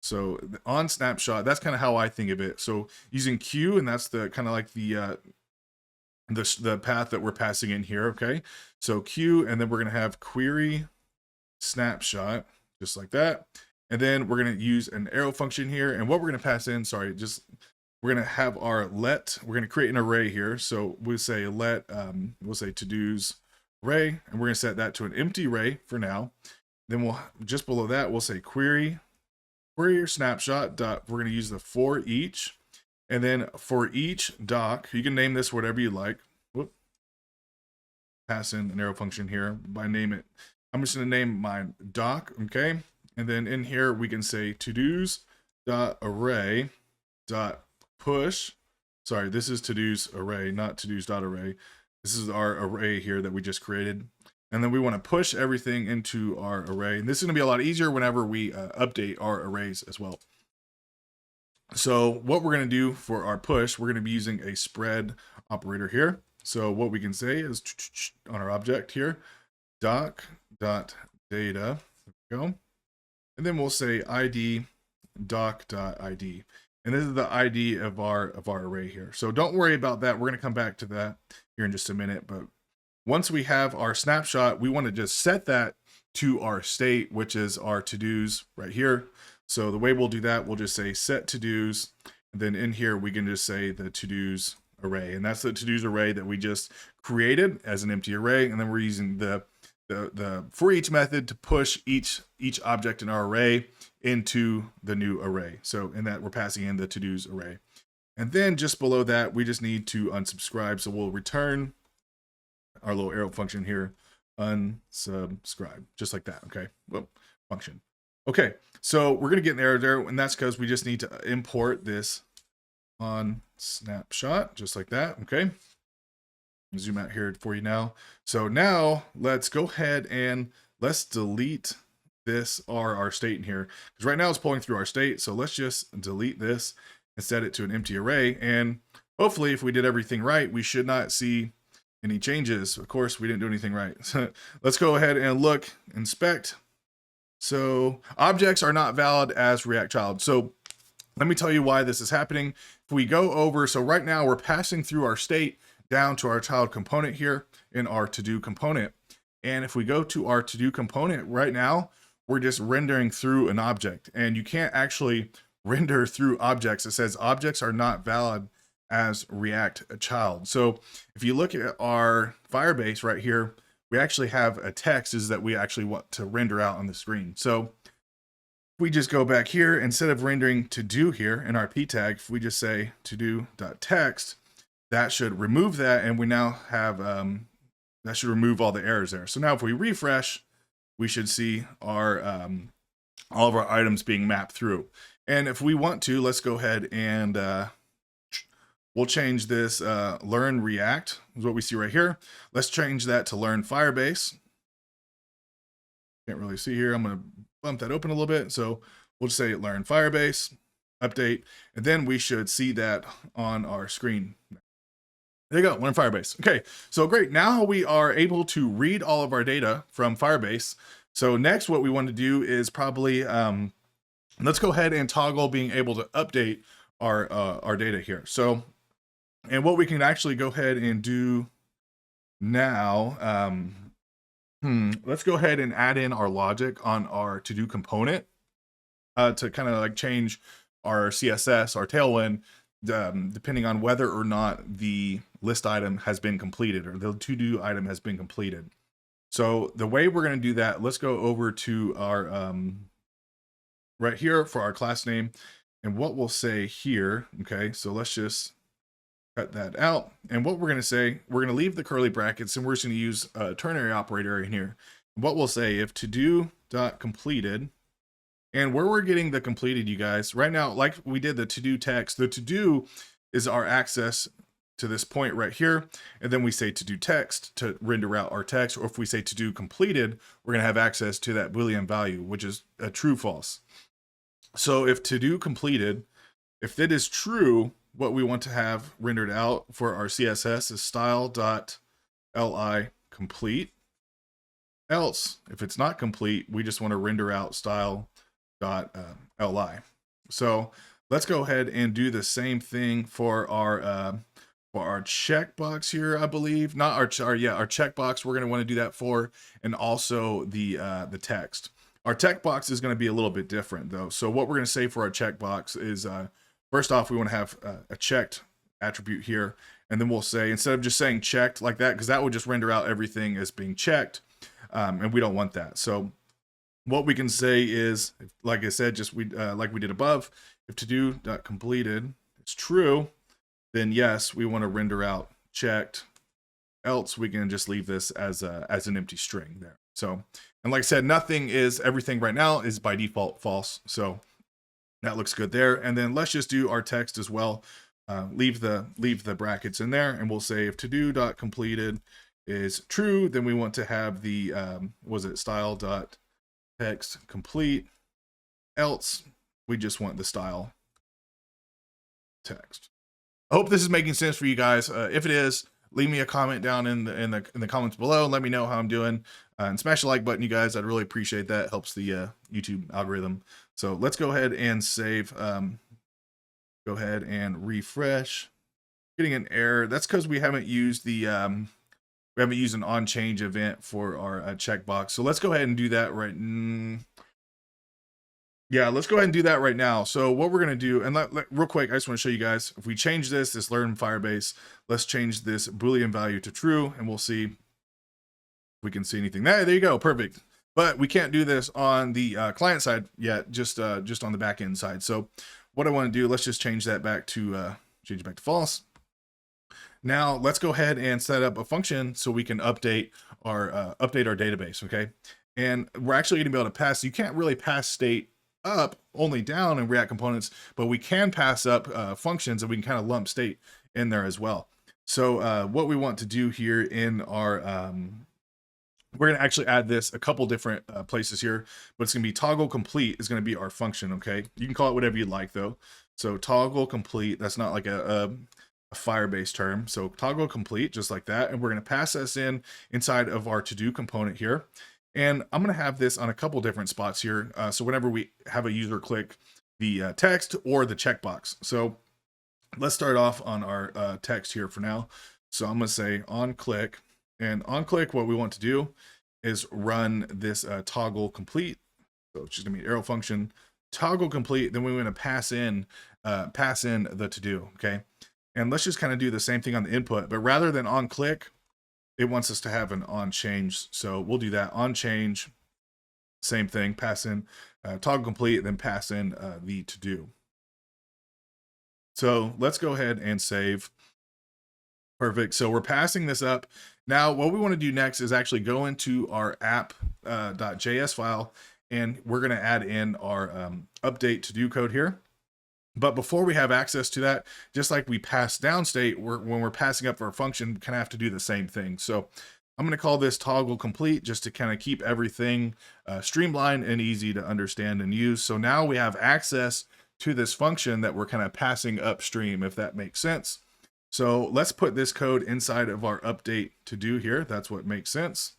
S1: So on snapshot, that's kind of how I think of it. So using Q, and that's the kind of like the path that we're passing in here. Okay. So Q, and then we're going to have query snapshot, just like that. And then we're going to use an arrow function here. And what we're going to pass in, we're going to have our let, we're going to create an array here. So we'll say let, we'll say to-dos array, and we're going to set that to an empty array for now. Then we'll, just below that, we'll say query or snapshot dot, we're going to use the for each. And then for each doc, you can name this whatever you like. Whoop. Pass in an arrow function here by name it. I'm just going to name mine doc. Okay. And then in here, we can say to-dos dot array dot push. Sorry, this is to-dos array, not to-dos dot array. This is our array here that we just created. And then we want to push everything into our array. And this is going to be a lot easier whenever we update our arrays as well. So what we're going to do for our push, we're going to be using a spread operator here. So what we can say is on our object here, doc.data, there we go. And then we'll say id doc.id. And this is the ID of our array here. So don't worry about that. We're going to come back to that here in just a minute, but once we have our snapshot, we want to just set that to our state, which is our to-dos right here. So the way we'll do that, we'll just say set to-dos, and then in here we can just say the to-dos array, and that's the to-dos array that we just created as an empty array, and then we're using the for each method to push each object in our array into the new array. So in that, we're passing in the to-dos array. And then just below that, we just need to unsubscribe. So we'll return our little arrow function here, unsubscribe, just like that. Okay, well, function. Okay, so we're gonna get an error there, and that's because we just need to import this on snapshot, just like that. Okay, zoom out here for you now. So now let's go ahead and let's delete this our state in here, because right now it's pulling through our state. So let's just delete this and set it to an empty array, and hopefully if we did everything right, we should not see any changes. Of course, we didn't do anything right. Let's go ahead and look, inspect. So objects are not valid as React child. So let me tell you why this is happening. If we go over, so right now we're passing through our state down to our child component here in our to-do component. And if we go to our to-do component right now, we're just rendering through an object, and you can't actually render through objects. It says objects are not valid as React child. So if you look at our Firebase right here, we actually have a text is that we actually want to render out on the screen. So if we just go back here, instead of rendering to do here in our p tag, if we just say to do.text, that should remove that, and we now have that should remove all the errors there. So now if we refresh, we should see our all of our items being mapped through. And if we want to, let's go ahead and we'll change this learn React, is what we see right here. Let's change that to learn Firebase. Can't really see here. I'm going to bump that open a little bit. So we'll just say learn Firebase, update, and then we should see that on our screen. There you go, learn Firebase. Okay, so great. Now we are able to read all of our data from Firebase. So next, what we want to do is probably, let's go ahead and toggle being able to update our data here. So, and what we can actually go ahead and do now, let's go ahead and add in our logic on our to-do component to kind of like change our CSS, our Tailwind, depending on whether or not the list item has been completed or the to-do item has been completed. So the way we're going to do that, let's go over to our right here for our class name, and what we'll say here. Okay, so let's just cut that out. And what we're going to say, we're going to leave the curly brackets, and we're just going to use a ternary operator in here. What we'll say, if to-do.completed, and where we're getting the completed, you guys, right now, like we did the to-do text, the to-do is our access to this point right here. And then we say to-do text to render out our text. Or if we say to-do completed, we're going to have access to that Boolean value, which is a true false. So if to-do completed, if it is true, what we want to have rendered out for our CSS is style.li complete. Else, if it's not complete, we just want to render out style.li. So let's go ahead and do the same thing for our checkbox here, I believe. Not our checkbox. We're going to want to do that for, and also the text. Our checkbox is going to be a little bit different though. So what we're going to say for our checkbox is, first off, we want to have a checked attribute here, and then we'll say, instead of just saying checked like that, because that would just render out everything as being checked, and we don't want that. So what we can say is, like I said, just like we did above, if to-do.completed is true, then yes, we want to render out checked. Else, we can just leave this as an empty string there. So, and like I said, everything right now is by default false. So that looks good there. And then let's just do our text as well. Leave the brackets in there, and we'll say if to-do.completed is true, then we want to have the style.text complete. Else, we just want the style text. I hope this is making sense for you guys. If it is, leave me a comment down in the comments below and let me know how I'm doing. And smash the like button, you guys. I'd really appreciate that. It helps the YouTube algorithm. So let's go ahead and save. Go ahead and refresh. Getting an error. That's because we haven't used the We haven't used an on change event for our checkbox. So let's go ahead and do that right. Yeah, let's go ahead and do that right now. So what we're going to do, and real quick, I just want to show you guys, if we change this learn Firebase, let's change this Boolean value to true, and we'll see if we can see anything. There you go, perfect. But we can't do this on the client side yet, just on the back end side. So what I want to do, let's just change that back to false. Now let's go ahead and set up a function so we can update our database, okay? And we're actually going to be able to pass. You can't really pass state up, only down in React components, but we can pass up functions, and we can kind of lump state in there as well. So what we want to do here in our we're going to actually add this a couple different places here, but it's going to be toggle complete is going to be our function. Okay, you can call it whatever you'd like though. So toggle complete, that's not like a Firebase term. So toggle complete, just like that, and we're going to pass this in inside of our to do component here. And I'm going to have this on a couple different spots here. So whenever we have a user click the text or the checkbox. So let's start off on our text here for now. So I'm going to say on click, and on click, what we want to do is run this toggle complete. So it's just going to be arrow function toggle complete. Then we want to pass in the to do. Okay. And let's just kind of do the same thing on the input, but rather than on click, it wants us to have an on change. So we'll do that on change, same thing, pass in toggle complete, then pass in the to do. So let's go ahead and save. Perfect. So we're passing this up. Now what we want to do next is actually go into our app.js file, and we're going to add in our update to do code here. But before we have access to that, just like we pass down state, when we're passing up our function, we kind of have to do the same thing. So I'm going to call this toggle complete just to kind of keep everything streamlined and easy to understand and use. So now we have access to this function that we're kind of passing upstream, if that makes sense. So let's put this code inside of our update to do here. That's what makes sense.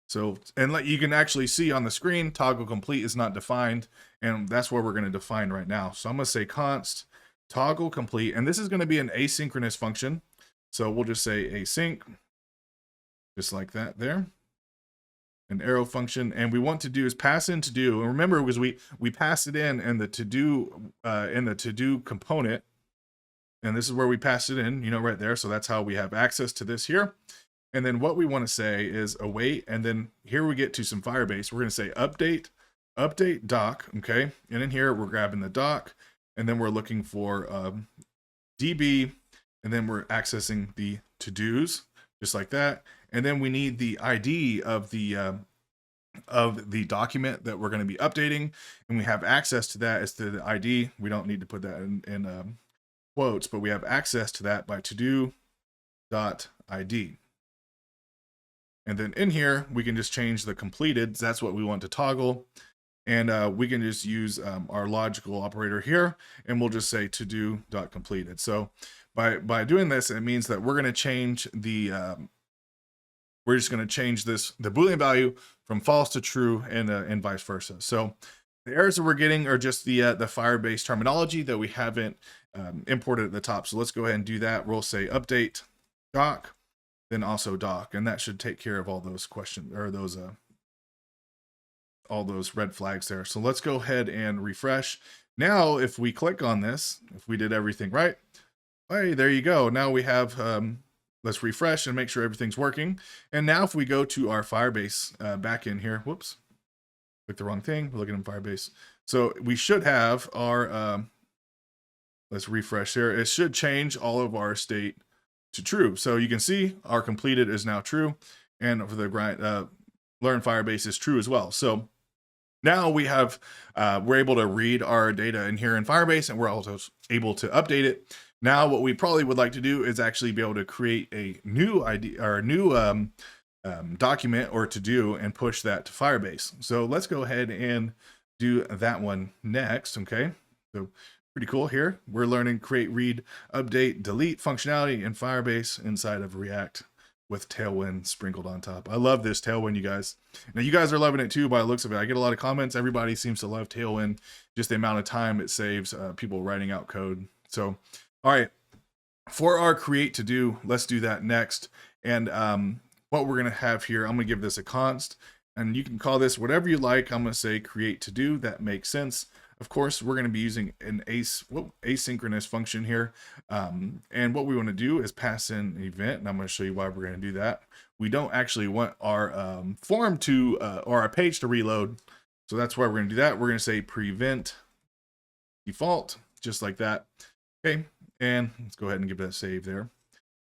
S1: So, and you can actually see on the screen, toggle complete is not defined, and that's where we're going to define right now. So I'm going to say const toggle complete, and this is going to be an asynchronous function. So we'll just say async, just like that there. An arrow function, and we want to do is pass in to do. And remember, because we pass it in the to do component, and this is where we pass it in, right there. So that's how we have access to this here. And then what we want to say is await, and then here we get to some Firebase. We're going to say update doc, okay? And in here we're grabbing the doc, and then we're looking for DB, and then we're accessing the to-dos, just like that. And then we need the ID of the document that we're going to be updating, and we have access to that as to the ID. We don't need to put that in quotes, but we have access to that by to-do.id. And then in here, we can just change the completed. That's what we want to toggle. And we can just use our logical operator here, and we'll just say to do.completed. So by doing this, it means that we're going to change the, we're just going to change the Boolean value from false to true, and vice versa. So the errors that we're getting are just the Firebase terminology that we haven't imported at the top. So let's go ahead and do that. We'll say update doc, then also doc, and that should take care of all those questions, or those all those red flags there. So let's go ahead and refresh. Now if we click on this, if we did everything right, hey, there you go. Now we have let's refresh and make sure everything's working. And now if we go to our Firebase back in here, whoops, click the wrong thing, we're looking in Firebase. So we should have our let's refresh here. It should change all of our state to true. So you can see our completed is now true, and for the learn Firebase is true as well. So now we have we're able to read our data in here in Firebase, and we're also able to update it. Now what we probably would like to do is actually be able to create a new ID or a new document or to do, and push that to Firebase. So let's go ahead and do that one next. Okay, so pretty cool here. We're learning create, read, update, delete functionality in Firebase inside of React with Tailwind sprinkled on top. I love this Tailwind, you guys. Now you guys are loving it too by the looks of it. I get a lot of comments. Everybody seems to love Tailwind, just the amount of time it saves people writing out code. So, all right, for our create to do, let's do that next. And what we're going to have here, I'm going to give this a const, and you can call this whatever you like. I'm going to say create to do. That makes sense. Of course, we're going to be using an asynchronous function here. And what we want to do is pass in an event, and I'm going to show you why we're going to do that. We don't actually want our form to, or our page to reload. So that's why we're going to do that. We're going to say prevent default, just like that. Okay, and let's go ahead and give that a save there.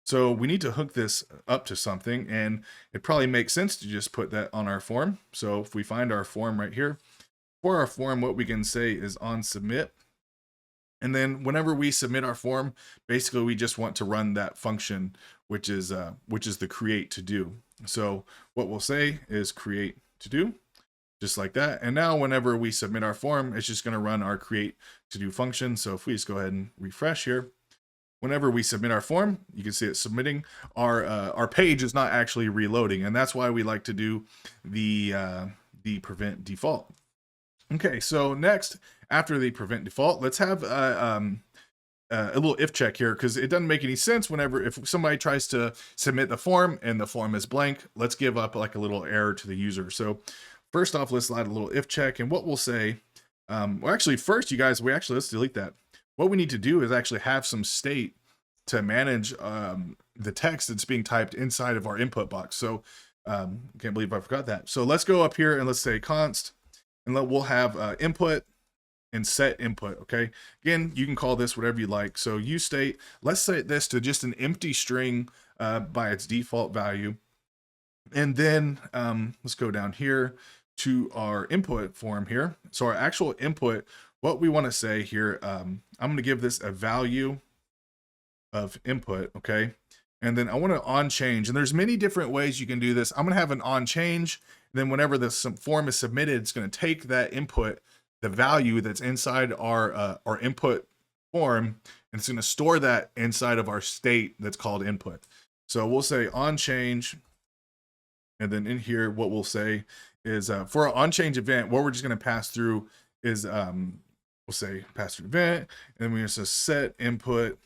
S1: So we need to hook this up to something, and it probably makes sense to just put that on our form. So if we find our form right here, for our form, what we can say is on submit. And then whenever we submit our form, basically we just want to run that function, which is the create to do. So what we'll say is create to do, just like that. And now whenever we submit our form, it's just going to run our create to do function. So if we just go ahead and refresh here, whenever we submit our form, you can see it submitting. Our page is not actually reloading, and that's why we like to do the prevent default. Okay, so next, after the prevent default, let's have a little if check here, because it doesn't make any sense whenever if somebody tries to submit the form and the form is blank. Let's give up like a little error to the user. So first off, let's add a little if check, and what we'll say, well, actually, first, you guys, let's delete that. What we need to do is actually have some state to manage the text that's being typed inside of our input box. So can't believe I forgot that. So let's go up here and let's say const, and we'll have input and set input. Okay, again, you can call this whatever you like. So use state, let's set this to just an empty string by its default value. And then let's go down here to our input form here. So our actual input, what we want to say here, I'm going to give this a value of input. Okay, and then I want to on change, and there's many different ways you can do this. I'm going to have an on change. Then whenever this form is submitted, it's going to take that input, the value that's inside our input form, and it's going to store that inside of our state that's called input. So we'll say on change, and then in here, what we'll say is for our on change event, what we're just going to pass through is we'll say pass through event, and then we're going to set input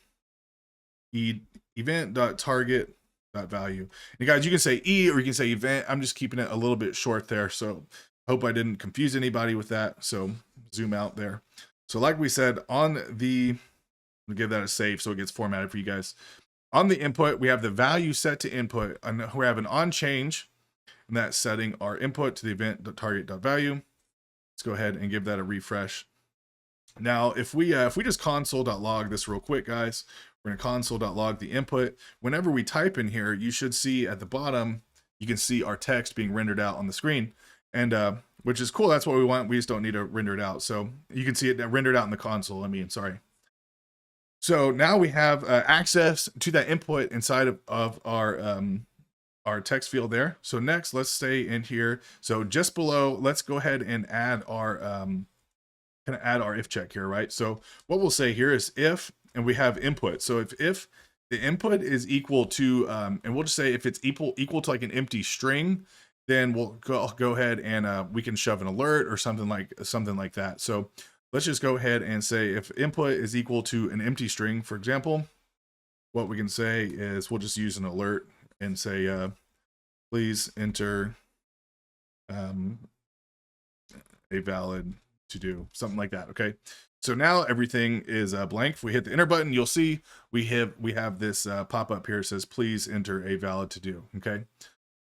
S1: event.target value. And guys, you can say E or you can say event. I'm just keeping it a little bit short there, so hope I didn't confuse anybody with that. So zoom out there. So like we said, on the, we'll give that a save so it gets formatted for you guys. On the input, we have the value set to input, and we have an on change, and that's setting our input to the event.target.value. Let's go ahead and give that a refresh. Now, if we just console.log this real quick, guys, we're going to console.log the input. Whenever we type in here, you should see at the bottom, you can see our text being rendered out on the screen, and which is cool. That's what we want. We just don't need to render it out. So you can see it rendered out in the console. Sorry. So now we have access to that input inside of our text field there. So next, let's stay in here. So just below, let's go ahead and add our if check here, right? So what we'll say here is if, and we have input. So if the input is equal to, and we'll just say if it's equal to like an empty string, then we'll go ahead and we can shove an alert or something like that. So let's just go ahead and say if input is equal to an empty string, for example, what we can say is we'll just use an alert and say, please enter a valid to do, something like that. Okay, so now everything is blank. If we hit the enter button, you'll see we have this pop up here that says please enter a valid to do. Okay,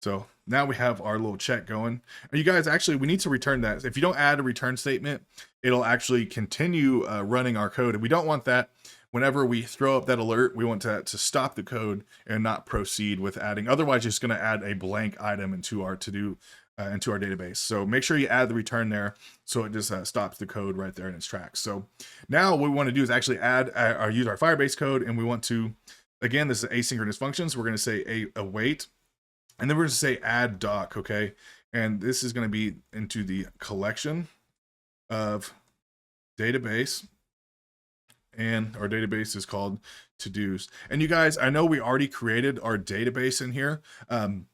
S1: so now we have our little check going. And you guys, actually, we need to return that. If you don't add a return statement, it'll actually continue running our code, and we don't want that. Whenever we throw up that alert, we want to stop the code and not proceed with adding. Otherwise, it's going to add a blank item into our to-do into our database. So make sure you add the return there, so it just stops the code right there in its tracks. So now what we want to do is actually add use our Firebase code, and we want to, again, this is asynchronous functions. We're going to say await, and then we're going to say add doc. Okay, and this is going to be into the collection of database. And our database is called to-dos. And you guys, I know we already created our database in here, and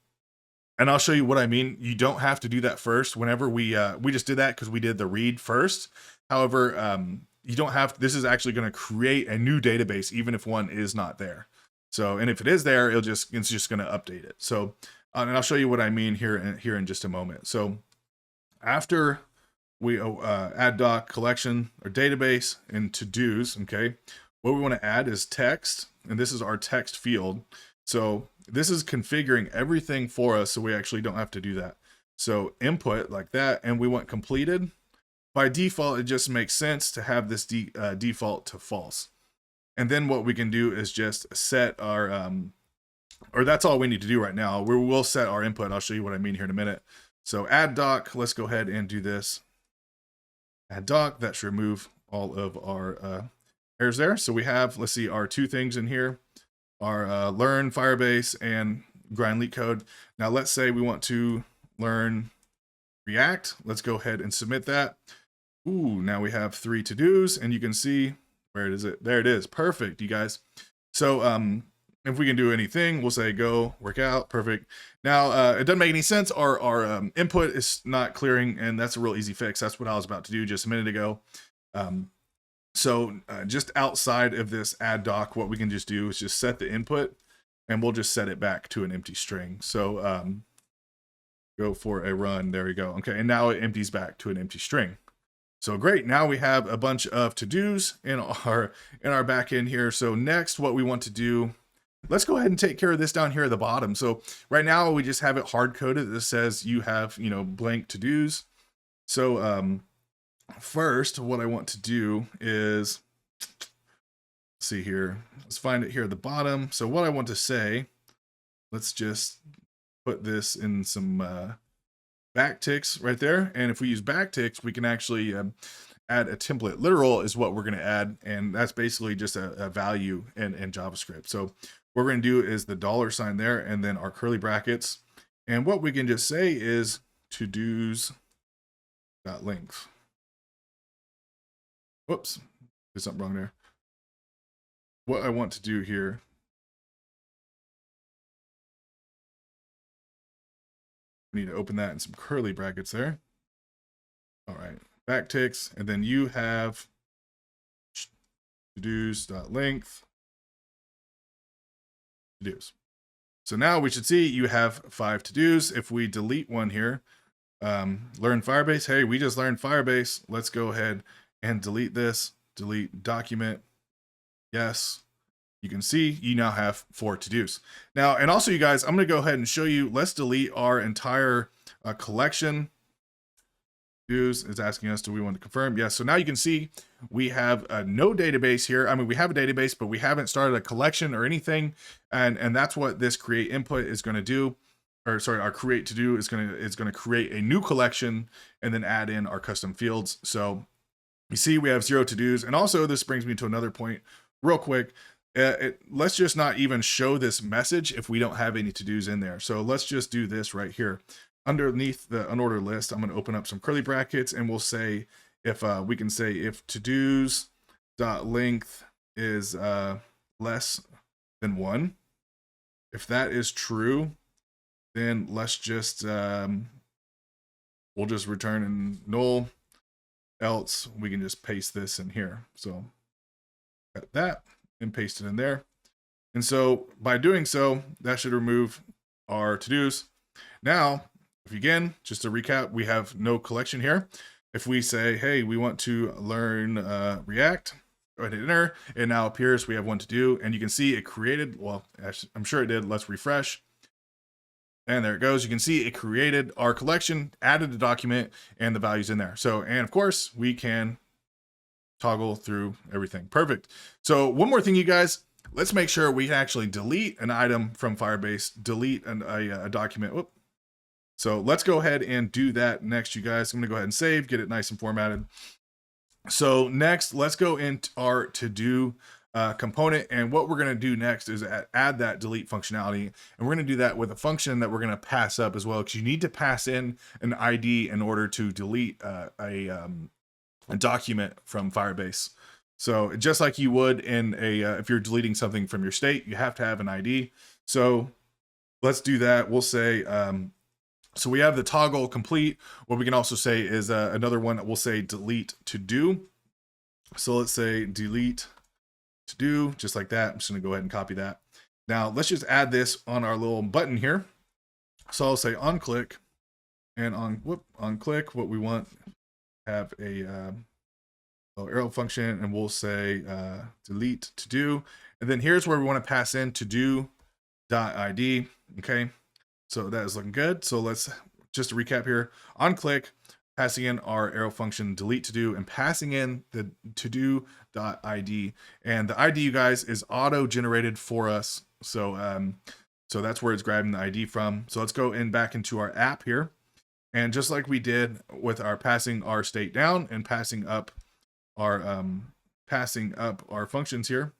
S1: I'll show you what I mean. You don't have to do that first. Whenever we just did that because we did the read first. However, you don't have. This is actually going to create a new database even if one is not there. So, and if it is there, it's just going to update it. So And I'll show you what I mean here in just a moment. So after we add doc collection or database and to-dos, okay, what we want to add is text, and this is our text field. So this is configuring everything for us, so we actually don't have to do that. So input like that, and we want completed. By default, it just makes sense to have this default to false. And then what we can do is just set our, or that's all we need to do right now. We will set our input. I'll show you what I mean here in a minute. So add doc, let's go ahead and do this. Add doc, that should remove all of our errors there. So we have, let's see, our two things in here are learn Firebase and grind leak code. Now let's say we want to learn React. Let's go ahead and submit that. Ooh, now we have 3 to-dos, and you can see, where is it? There it is. Perfect, you guys. So if we can do anything, we'll say go work out. Perfect. Now it doesn't make any sense. Our input is not clearing, and that's a real easy fix. That's what I was about to do just a minute ago. So just outside of this add doc, what we can just do is just set the input, and we'll just set it back to an empty string. So go for a run. There we go. Okay, and now it empties back to an empty string. So great, now we have a bunch of to-dos in our back end here. So next, what we want to do, let's go ahead and take care of this down here at the bottom. So right now we just have it hard-coded that says you have, blank to-dos. So first, what I want to do is, let's see here, let's find it here at the bottom. So what I want to say, let's just put this in some backticks right there. And if we use backticks, we can actually add a template. Literal is what we're going to add, and that's basically just a value in JavaScript. So what we're going to do is the $ there, and then our curly brackets. And what we can just say is to-dos.length. Whoops, there's something wrong there. What I want to do here, we need to open that in some curly brackets there. All right, backticks, and then you have to-dos.length. To-dos. So now we should see you have 5 to-dos. If we delete one here, learn Firebase. Hey, we just learned Firebase. Let's go ahead and delete this. Delete document. Yes. You can see you now have 4 to-dos. Now, and also you guys, I'm going to go ahead and show you, let's delete our entire collection. To-dos is asking us, do we want to confirm? Yes. So now you can see we have no database here. I mean, we have a database, but we haven't started a collection or anything. And that's what this create input is going to do. Or sorry, our create to do is going to create a new collection and then add in our custom fields. So you see we have 0 to-dos. And also this brings me to another point real quick. Let's just not even show this message if we don't have any to-dos in there. So let's just do this right here. Underneath the unordered list, I'm going to open up some curly brackets, and we'll say if we can say if to-dos dot length is less than 1. If that is true, then let's just we'll just return in null. Else we can just paste this in here. So got that and paste it in there. And so by doing so, that should remove our to-dos. Now, if again, just to recap, we have no collection here. If we say, hey, we want to learn React, go ahead and enter. It now appears we have 1 to do, and you can see it created, well, actually, I'm sure it did. Let's refresh. And there it goes. You can see it created our collection, added the document, and the values in there. So, and of course, we can toggle through everything. Perfect. So one more thing, you guys, let's make sure we can actually delete an item from Firebase, delete a document. Whoop. So let's go ahead and do that next, you guys. I'm going to go ahead and save, get it nice and formatted. So next, let's go into our to-do component. And what we're going to do next is add that delete functionality. And we're going to do that with a function that we're going to pass up as well, because you need to pass in an ID in order to delete a document from Firebase. So just like you would in if you're deleting something from your state, you have to have an ID. So let's do that. We'll say, so we have the toggle complete. What we can also say is another one that we'll say delete to do. So let's say delete to do, just like that. I'm just gonna go ahead and copy that. Now let's just add this on our little button here. So I'll say on click, and on click, what we want have a arrow function, and we'll say delete to do, and then here's where we want to pass in to do.id. Okay, so that is looking good. So let's just to recap here. On click, passing in our arrow function delete to do, and passing in the to do.id, and the ID, you guys, is auto generated for us. So so that's where it's grabbing the ID from. So let's go in back into our app here, and just like we did with our passing our state down and passing up our functions here,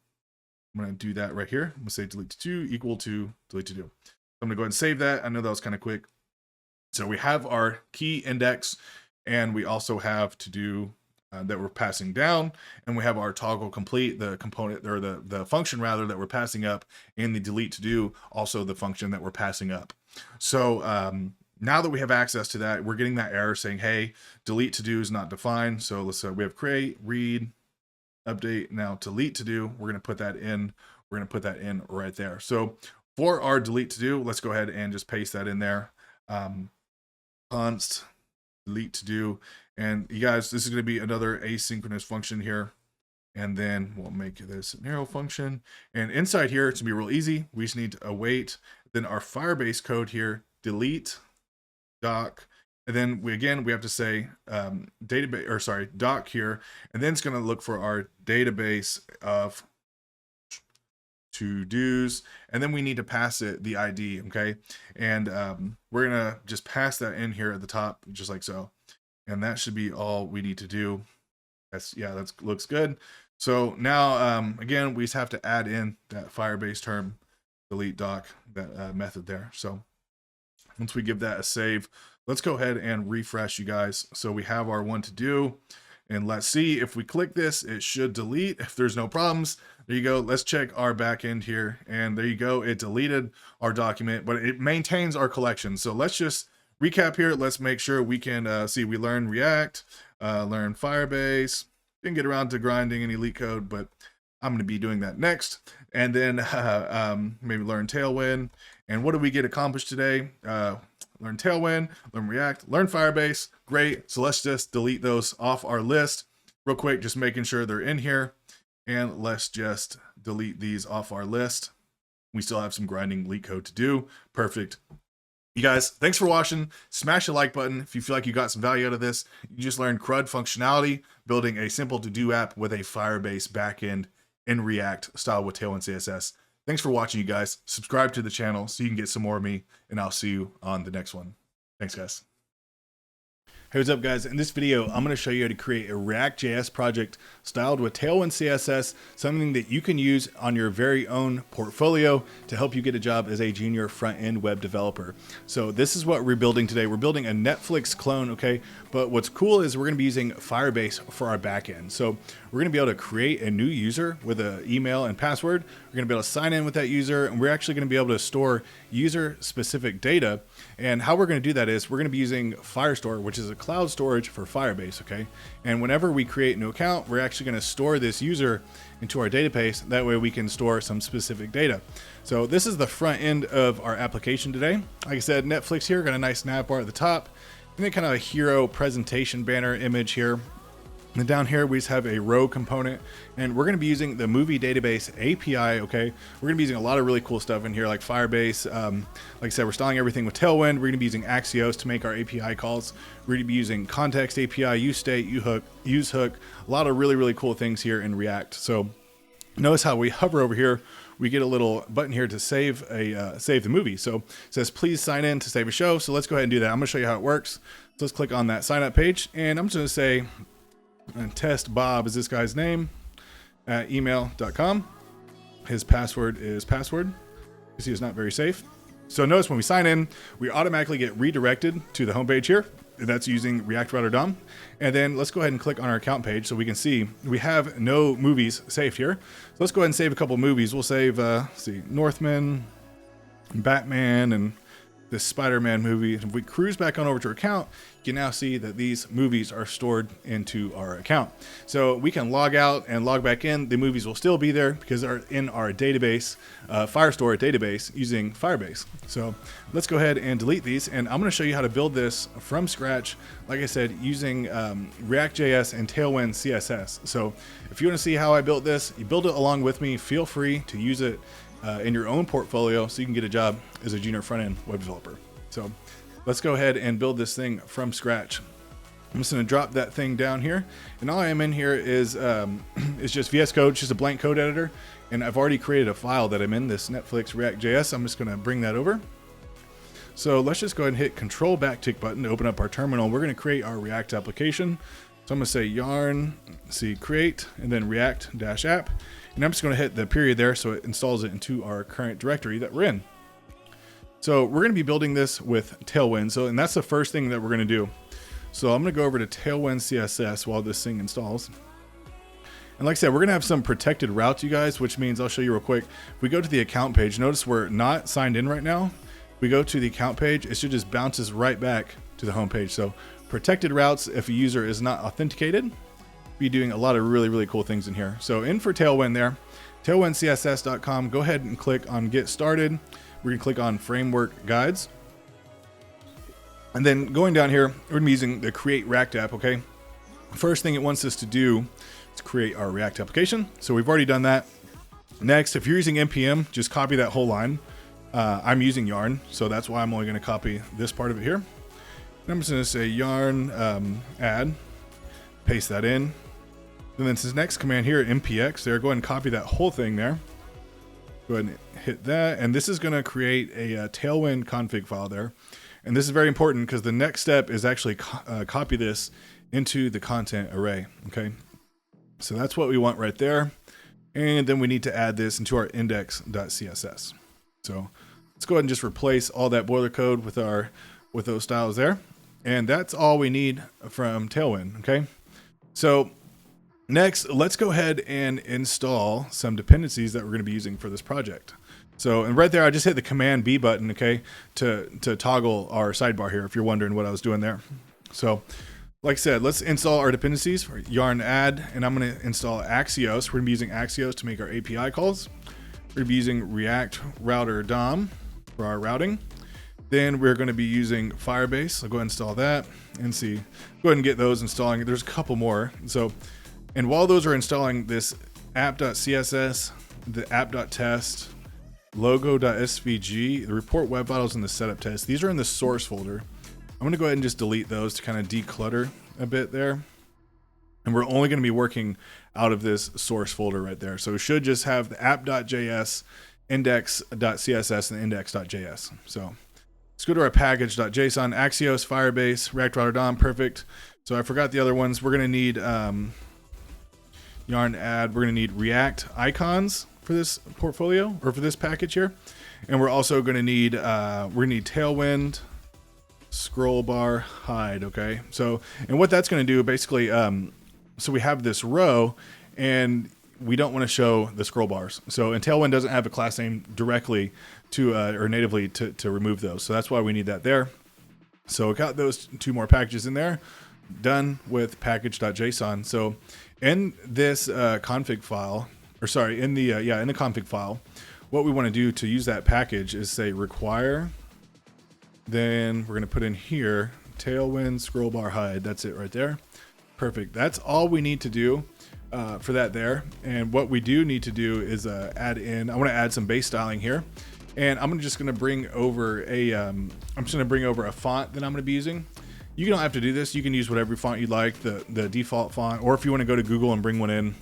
S1: I'm going to do that right here. I'm going to say delete to do equal to delete to do. I'm going to go ahead and save that. I know that was kind of quick. So we have our key index, and we also have to do that we're passing down, and we have our toggle complete, the component, or the function rather, that we're passing up, and the delete to do, also the function that we're passing up. So now that we have access to that, we're getting that error saying, hey, delete to do is not defined. So let's we have create, read, update. Now delete to do, we're going to put that in. We're going to put that in right there. So for our delete to do, let's go ahead and just paste that in there. Const delete to do, and you guys, this is going to be another asynchronous function here, and then we'll make this an arrow function, and inside here it's going to be real easy. We just need to await, then our Firebase code here, delete doc, and then we have to say database, or sorry, doc here, and then it's going to look for our database of to-dos, and then we need to pass it the ID. Okay, and we're gonna just pass that in here at the top, just like so, and that should be all we need to do. That's looks good. So now again, we just have to add in that Firebase term delete doc, that method there. So once we give that a save, let's go ahead and refresh, you guys. So we have our one to do, and let's see if we click this, it should delete if there's no problems. There you go. Let's check our back end here, and there you go. It deleted our document, but it maintains our collection. So let's just recap here. Let's make sure we can see we learned React, learn Firebase. Didn't get around to grinding any leak code, but I'm going to be doing that next. And then maybe learn Tailwind. And what did we get accomplished today? Learn Tailwind, learn React, learn Firebase. Great. So let's just delete those off our list real quick, just making sure they're in here. And let's just delete these off our list. We still have some grinding leak code to do. Perfect. You guys, thanks for watching. Smash the like button if you feel like you got some value out of this. You just learned CRUD functionality, building a simple to-do app with a Firebase backend in React style with Tailwind CSS. Thanks for watching, you guys. Subscribe to the channel so you can get some more of me, and I'll see you on the next one. Thanks, guys. Hey, what's up, guys? In this video, I'm going to show you how to create a React.js project styled with Tailwind CSS, something that you can use on your very own portfolio to help you get a job as a junior front-end web developer. So this is what we're building today. We're building a Netflix clone, okay? But what's cool is we're going to be using Firebase for our backend. So we're going to be able to create a new user with an email and password. We're going to be able to sign in with that user, and we're actually going to be able to store user-specific data. And how we're going to do that is we're going to be using Firestore, which is a cloud storage for Firebase, okay? And whenever we create a new account, we're actually going to store this user into our database. That way we can store some specific data. So this is the front end of our application today. Like I said, Netflix here, got a nice nav bar at the top, and then kind of a hero presentation banner image here. And down here, we just have a row component, and we're going to be using the movie database API, okay? We're going to be using a lot of really cool stuff in here, like Firebase. Like I said, we're styling everything with Tailwind. We're going to be using Axios to make our API calls. We're going to be using context API, useState, useHook, a lot of really, really cool things here in React. So notice how we hover over here, we get a little button here to save the movie. So it says, please sign in to save a show. So let's go ahead and do that. I'm going to show you how it works. So let's click on that sign up page, and I'm just going to say, and test Bob is this guy's name at email.com. His password is password. You see, it's not very safe. So notice when we sign in, we automatically get redirected to the homepage here. That's using React Router DOM. And then let's go ahead and click on our account page so we can see we have no movies saved here. So let's go ahead and save a couple movies. We'll save, see, Northman, and Batman, and this Spider-Man movie. If we cruise back on over to our account, you can now see that these movies are stored into our account. So we can log out and log back in. The movies will still be there because they're in our database, Firestore database using Firebase. So let's go ahead and delete these. And I'm going to show you how to build this from scratch. Like I said, using React.js and Tailwind CSS. So if you want to see how I built this, you build it along with me. Feel free to use it in your own portfolio so you can get a job as a junior front-end web developer. So let's go ahead and build this thing from scratch. I'm just going to drop that thing down here, and all I am in here is just VS Code, just a blank code editor, and I've already created a file that I'm in, this Netflix React.js. I'm just going to bring that over. So let's just go ahead and hit Control backtick button to open up our terminal. We're going to create our React application. So I'm going to say yarn create and then React-app. And I'm just going to hit the period there so it installs it into our current directory that we're in. So we're going to be building this with Tailwind. And that's the first thing that we're going to do. So I'm going to go over to Tailwind CSS while this thing installs. And like I said, we're going to have some protected routes, you guys, which means I'll show you real quick. If we go to the account page, notice we're not signed in right now. We go to the account page, it should just bounces right back to the home page. So protected routes, if a user is not authenticated, be doing a lot of really cool things in here. So in for Tailwind there, tailwindcss.com, go ahead and click on get started. We're gonna click on framework guides. And then going down here, we're gonna be using the create React app, okay? First thing it wants us to do is create our React application. So we've already done that. Next, if you're using NPM, just copy that whole line. I'm using yarn, so that's why I'm only gonna copy this part of it here. And I'm just gonna say yarn add, paste that in. And then this next command here, npx there, go ahead and copy that whole thing there. Go ahead and hit that. And this is going to create a Tailwind config file there. And this is very important because the next step is actually copy this into the content array. Okay. So that's what we want right there. And then we need to add this into our index.css. So let's go ahead and just replace all that boiler code with those styles there. And that's all we need from Tailwind. Okay. So next, let's go ahead and install some dependencies that we're going to be using for this project. So, and right there, I just hit the Command B button, okay, to toggle our sidebar here, if you're wondering what I was doing there. So, like I said, let's install our dependencies for yarn add, and I'm going to install Axios. We're going to be using Axios to make our API calls. We're going to be using React Router DOM for our routing. Then we're going to be using Firebase. I'll go ahead and install that and see. Go ahead and get those installing. There's a couple more. So, and while those are installing, this app.css, the app.test, logo.svg, the report web vitals, and the setup test, these are in the source folder. I'm going to go ahead and just delete those to kind of declutter a bit there. And we're only going to be working out of this source folder right there. So we should just have the app.js, index.css, and index.js. So let's go to our package.json, Axios, Firebase, React Router DOM, perfect. So I forgot the other ones. We're going to need yarn add. We're going to need React icons for this portfolio or for this package here, and we're also going to need Tailwind scroll bar hide. Okay, so and what that's going to do basically, so we have this row, and we don't want to show the scroll bars. So and Tailwind doesn't have a class name directly to or natively to remove those. So that's why we need that there. So we got those two more packages in there. Done with package.json. So in this config file, or sorry, in the config file, what we want to do to use that package is say require. Then we're going to put in here Tailwind scroll bar hide. That's it right there. Perfect. That's all we need to do for that there. And what we do need to do is add in. I want to add some base styling here, and I'm just going to bring over a font that I'm going to be using. You don't have to do this. You can use whatever font you like, the default font, or if you want to go to Google and bring one in,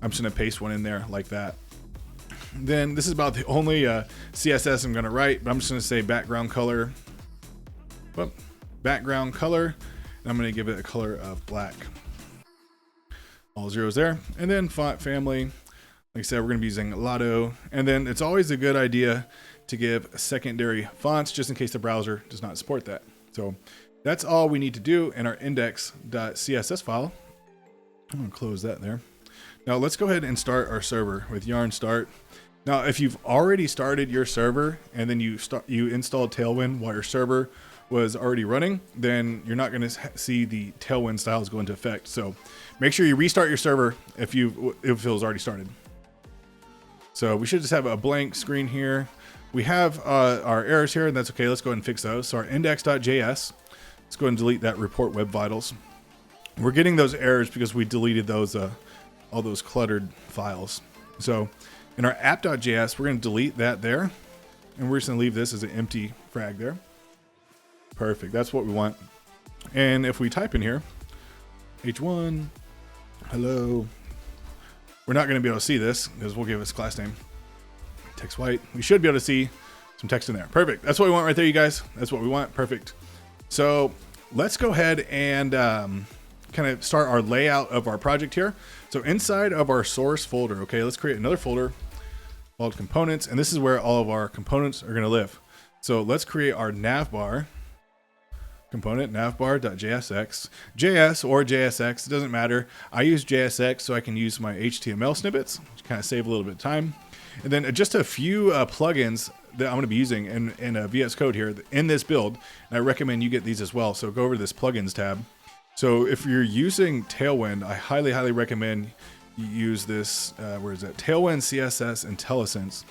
S1: I'm just going to paste one in there like that. Then this is about the only CSS I'm going to write, but I'm just going to say background color. And I'm going to give it a color of black. All zeros there. And then font family, like I said, we're going to be using Lotto. And then it's always a good idea to give secondary fonts just in case the browser does not support that. So that's all we need to do in our index.css file. I'm going to close that there. Now let's go ahead and start our server with yarn start. Now, if you've already started your server and then you installed Tailwind while your server was already running, then you're not going to see the Tailwind styles go into effect. So make sure you restart your server if it was already started. So we should just have a blank screen here. We have our errors here, and that's okay. Let's go ahead and fix those. So our index.js, let's go ahead and delete that report web vitals. We're getting those errors because we deleted those all those cluttered files. So in our app.js, we're going to delete that there, and we're just going to leave this as an empty frag there. Perfect. That's what we want. And if we type in here, h1, hello, we're not going to be able to see this because we'll give this class name text white. We should be able to see some text in there. Perfect. That's what we want right there, you guys. That's what we want. Perfect. So let's go ahead and kind of start our layout of our project here. So inside of our source folder, okay, let's create another folder called components, and this is where all of our components are going to live. So let's create our navbar component, navbar.jsx, JS or JSX, it doesn't matter. I use JSX so I can use my HTML snippets, which kind of save a little bit of time. And then just a few plugins that I'm going to be using in VS Code here in this build, and I recommend you get these as well. So go over to this plugins tab. So if you're using Tailwind, I highly, highly recommend you use this, where is it? Tailwind CSS IntelliSense.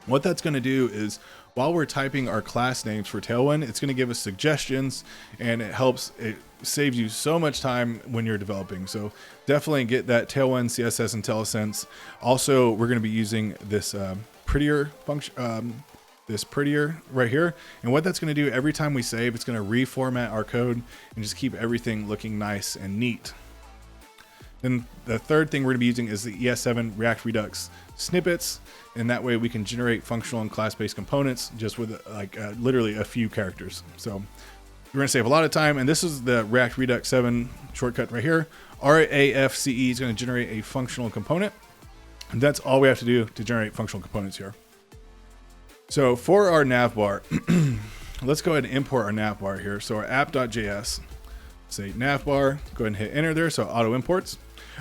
S1: What that's going to do is while we're typing our class names for Tailwind, it's going to give us suggestions, and it saves you so much time when you're developing. So definitely get that Tailwind CSS IntelliSense. Also, we're going to be using this prettier function, this prettier right here. And what that's going to do every time we save, it's going to reformat our code and just keep everything looking nice and neat. Then the third thing we're going to be using is the ES7 React Redux snippets, and that way we can generate functional and class-based components just with literally a few characters. So we're going to save a lot of time, and this is the React Redux 7 shortcut right here. RAFCE is going to generate a functional component, and that's all we have to do to generate functional components here. So for our navbar, let's go ahead and import our navbar here. So our app.js, say navbar, go ahead and hit enter there, so auto imports.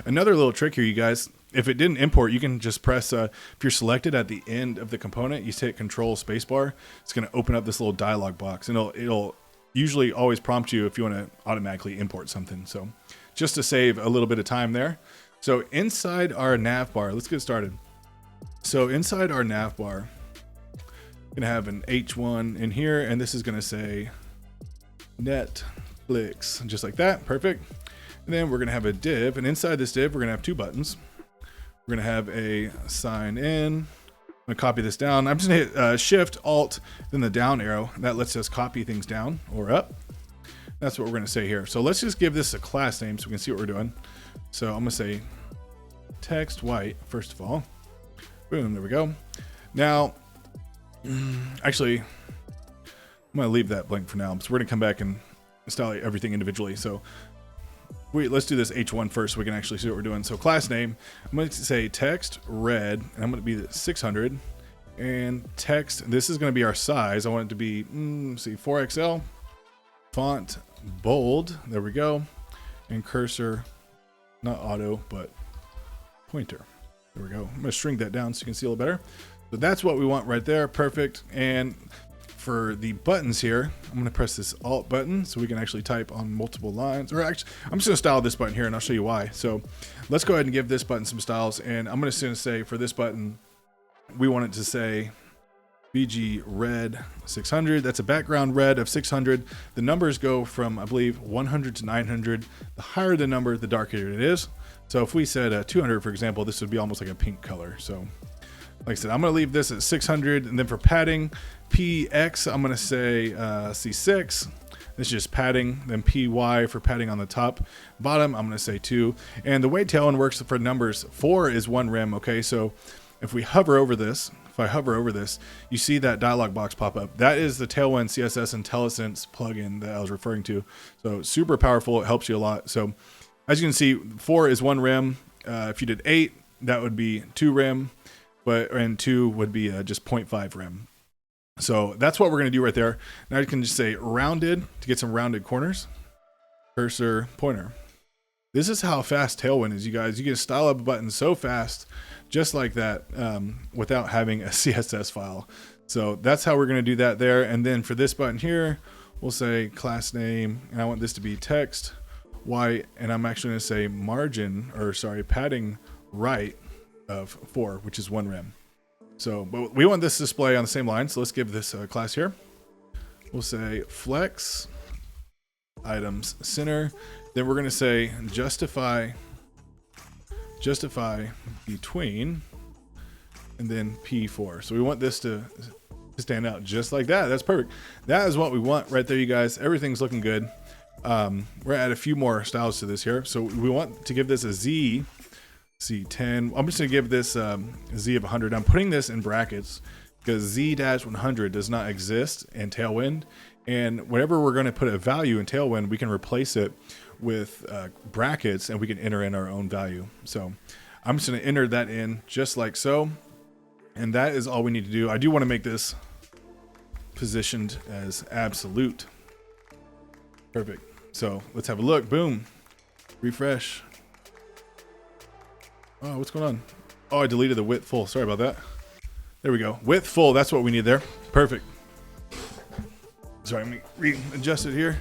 S1: Another little trick here, you guys, if it didn't import, you can just press, if you're selected at the end of the component, you hit Control Spacebar, it's going to open up this little dialog box, and it'll usually always prompt you if you want to automatically import something. So just to save a little bit of time there. So inside our navbar, let's get started. So inside our navbar, we're going to have an H1 in here, and this is going to say Netflix, just like that. Perfect. And then we're going to have a div, and inside this div, we're going to have two buttons. We're going to have a sign in. I'm going to copy this down. I'm just going to hit Shift, Alt, then the down arrow. That lets us copy things down or up. That's what we're going to say here. So let's just give this a class name so we can see what we're doing. So I'm going to say text white, first of all. Boom, there we go. Now, actually, I'm going to leave that blank for now. So we're going to come back and style everything individually. So let's do this H1 first so we can actually see what we're doing. So class name, I'm going to say text red, and I'm going to be 600. And text, this is going to be our size. I want it to be, see, 4XL. Font bold, there we go. And cursor, not auto, but pointer. There we go. I'm going to shrink that down so you can see a little better. So that's what we want right there. Perfect. And for the buttons here, I'm going to press this Alt button so we can actually type on multiple lines. Or actually, I'm just going to style this button here, and I'll show you why. So let's go ahead and give this button some styles. And I'm going to say for this button, we want it to say BG red 600. That's a background red of 600. The numbers go from, I believe, 100 to 900. The higher the number, the darker it is. So if we said 200, for example, this would be almost like a pink color. So like I said, I'm going to leave this at 600. And then for padding, PX, I'm going to say C6. This is just padding. Then PY for padding on the top. Bottom, I'm going to say 2. And the way Tailwind works for numbers, 4 is 1 rem. Okay, so if we hover over this, you see that dialog box pop up. That is the Tailwind CSS IntelliSense plugin that I was referring to. So super powerful. It helps you a lot. So as you can see, 4 is 1 rem. If you did 8, that would be 2 rem. And 2 would be just 0.5 rem. So that's what we're going to do right there. Now you can just say rounded to get some rounded corners. Cursor pointer.
S2: This is how fast Tailwind is, you guys. You can style up a button so fast, just like that, without having a CSS file. So that's how we're going to do that there. And then for this button here, we'll say class name, and I want this to be text white, and I'm actually going to say margin, or sorry, padding right of 4, which is 1 rem. So, but we want this display on the same line. So let's give this a class here. We'll say flex items center. Then we're going to say justify between, and then P4. So we want this to stand out just like that. That's perfect. That is what we want right there, you guys. Everything's looking good. We're gonna add a few more styles to this here. So we want to give this a Z, C10. I'm just gonna give this Z of 100. I'm putting this in brackets because Z-100 does not exist in Tailwind. And whenever we're gonna put a value in Tailwind, we can replace it with brackets, and we can enter in our own value. So I'm just gonna enter that in just like so. And that is all we need to do. I do want to make this positioned as absolute. Perfect. So let's have a look. Boom. Refresh. Oh, what's going on? Oh, I deleted the width full. Sorry about that. There we go. Width full. That's what we need there. Perfect. Sorry, let me readjust it here.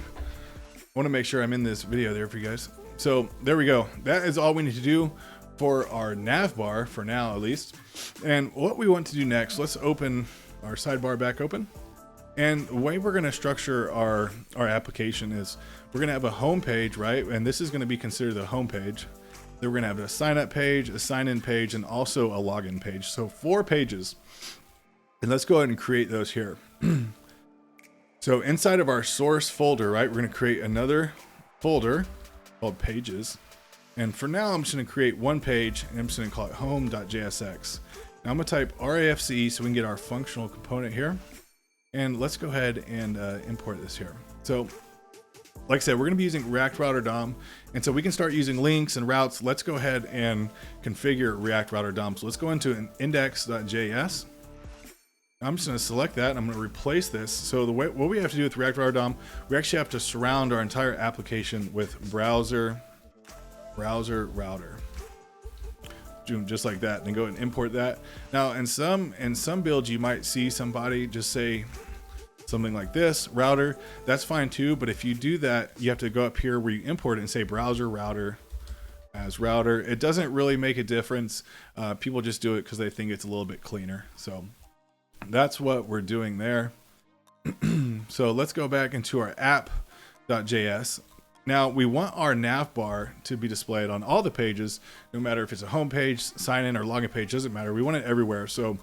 S2: I want to make sure I'm in this video there for you guys. So there we go. That is all we need to do for our nav bar for now, at least. And what we want to do next, let's open our sidebar back open. And the way we're going to structure our application is we're going to have a home page, right? And this is going to be considered the home page. Then we're going to have a sign up page, a sign in page, and also a login page. So 4 pages. And let's go ahead and create those here. So inside of our source folder, right, we're going to create another folder called pages. And for now, I'm just going to create one page, and I'm just going to call it home.jsx. Now I'm going to type RAFCE so we can get our functional component here. And let's go ahead and import this here. So like I said, we're going to be using React Router DOM. And so we can start using links and routes. Let's go ahead and configure React Router DOM. So let's go into an index.js. I'm just going to select that, and I'm going to replace this. So the way, what we have to do with React Router DOM, we actually have to surround our entire application with browser router, just like that, and then go and import that. Now in some builds you might see somebody just say something like this, router. That's fine too, but if you do that, you have to go up here where you import it and say browser router as router. It doesn't really make a difference. People just do it because they think it's a little bit cleaner. So that's what we're doing there. So let's go back into our app.js. Now we want our nav bar to be displayed on all the pages, no matter if it's a home page, sign in, or login page, doesn't matter. We want it everywhere. So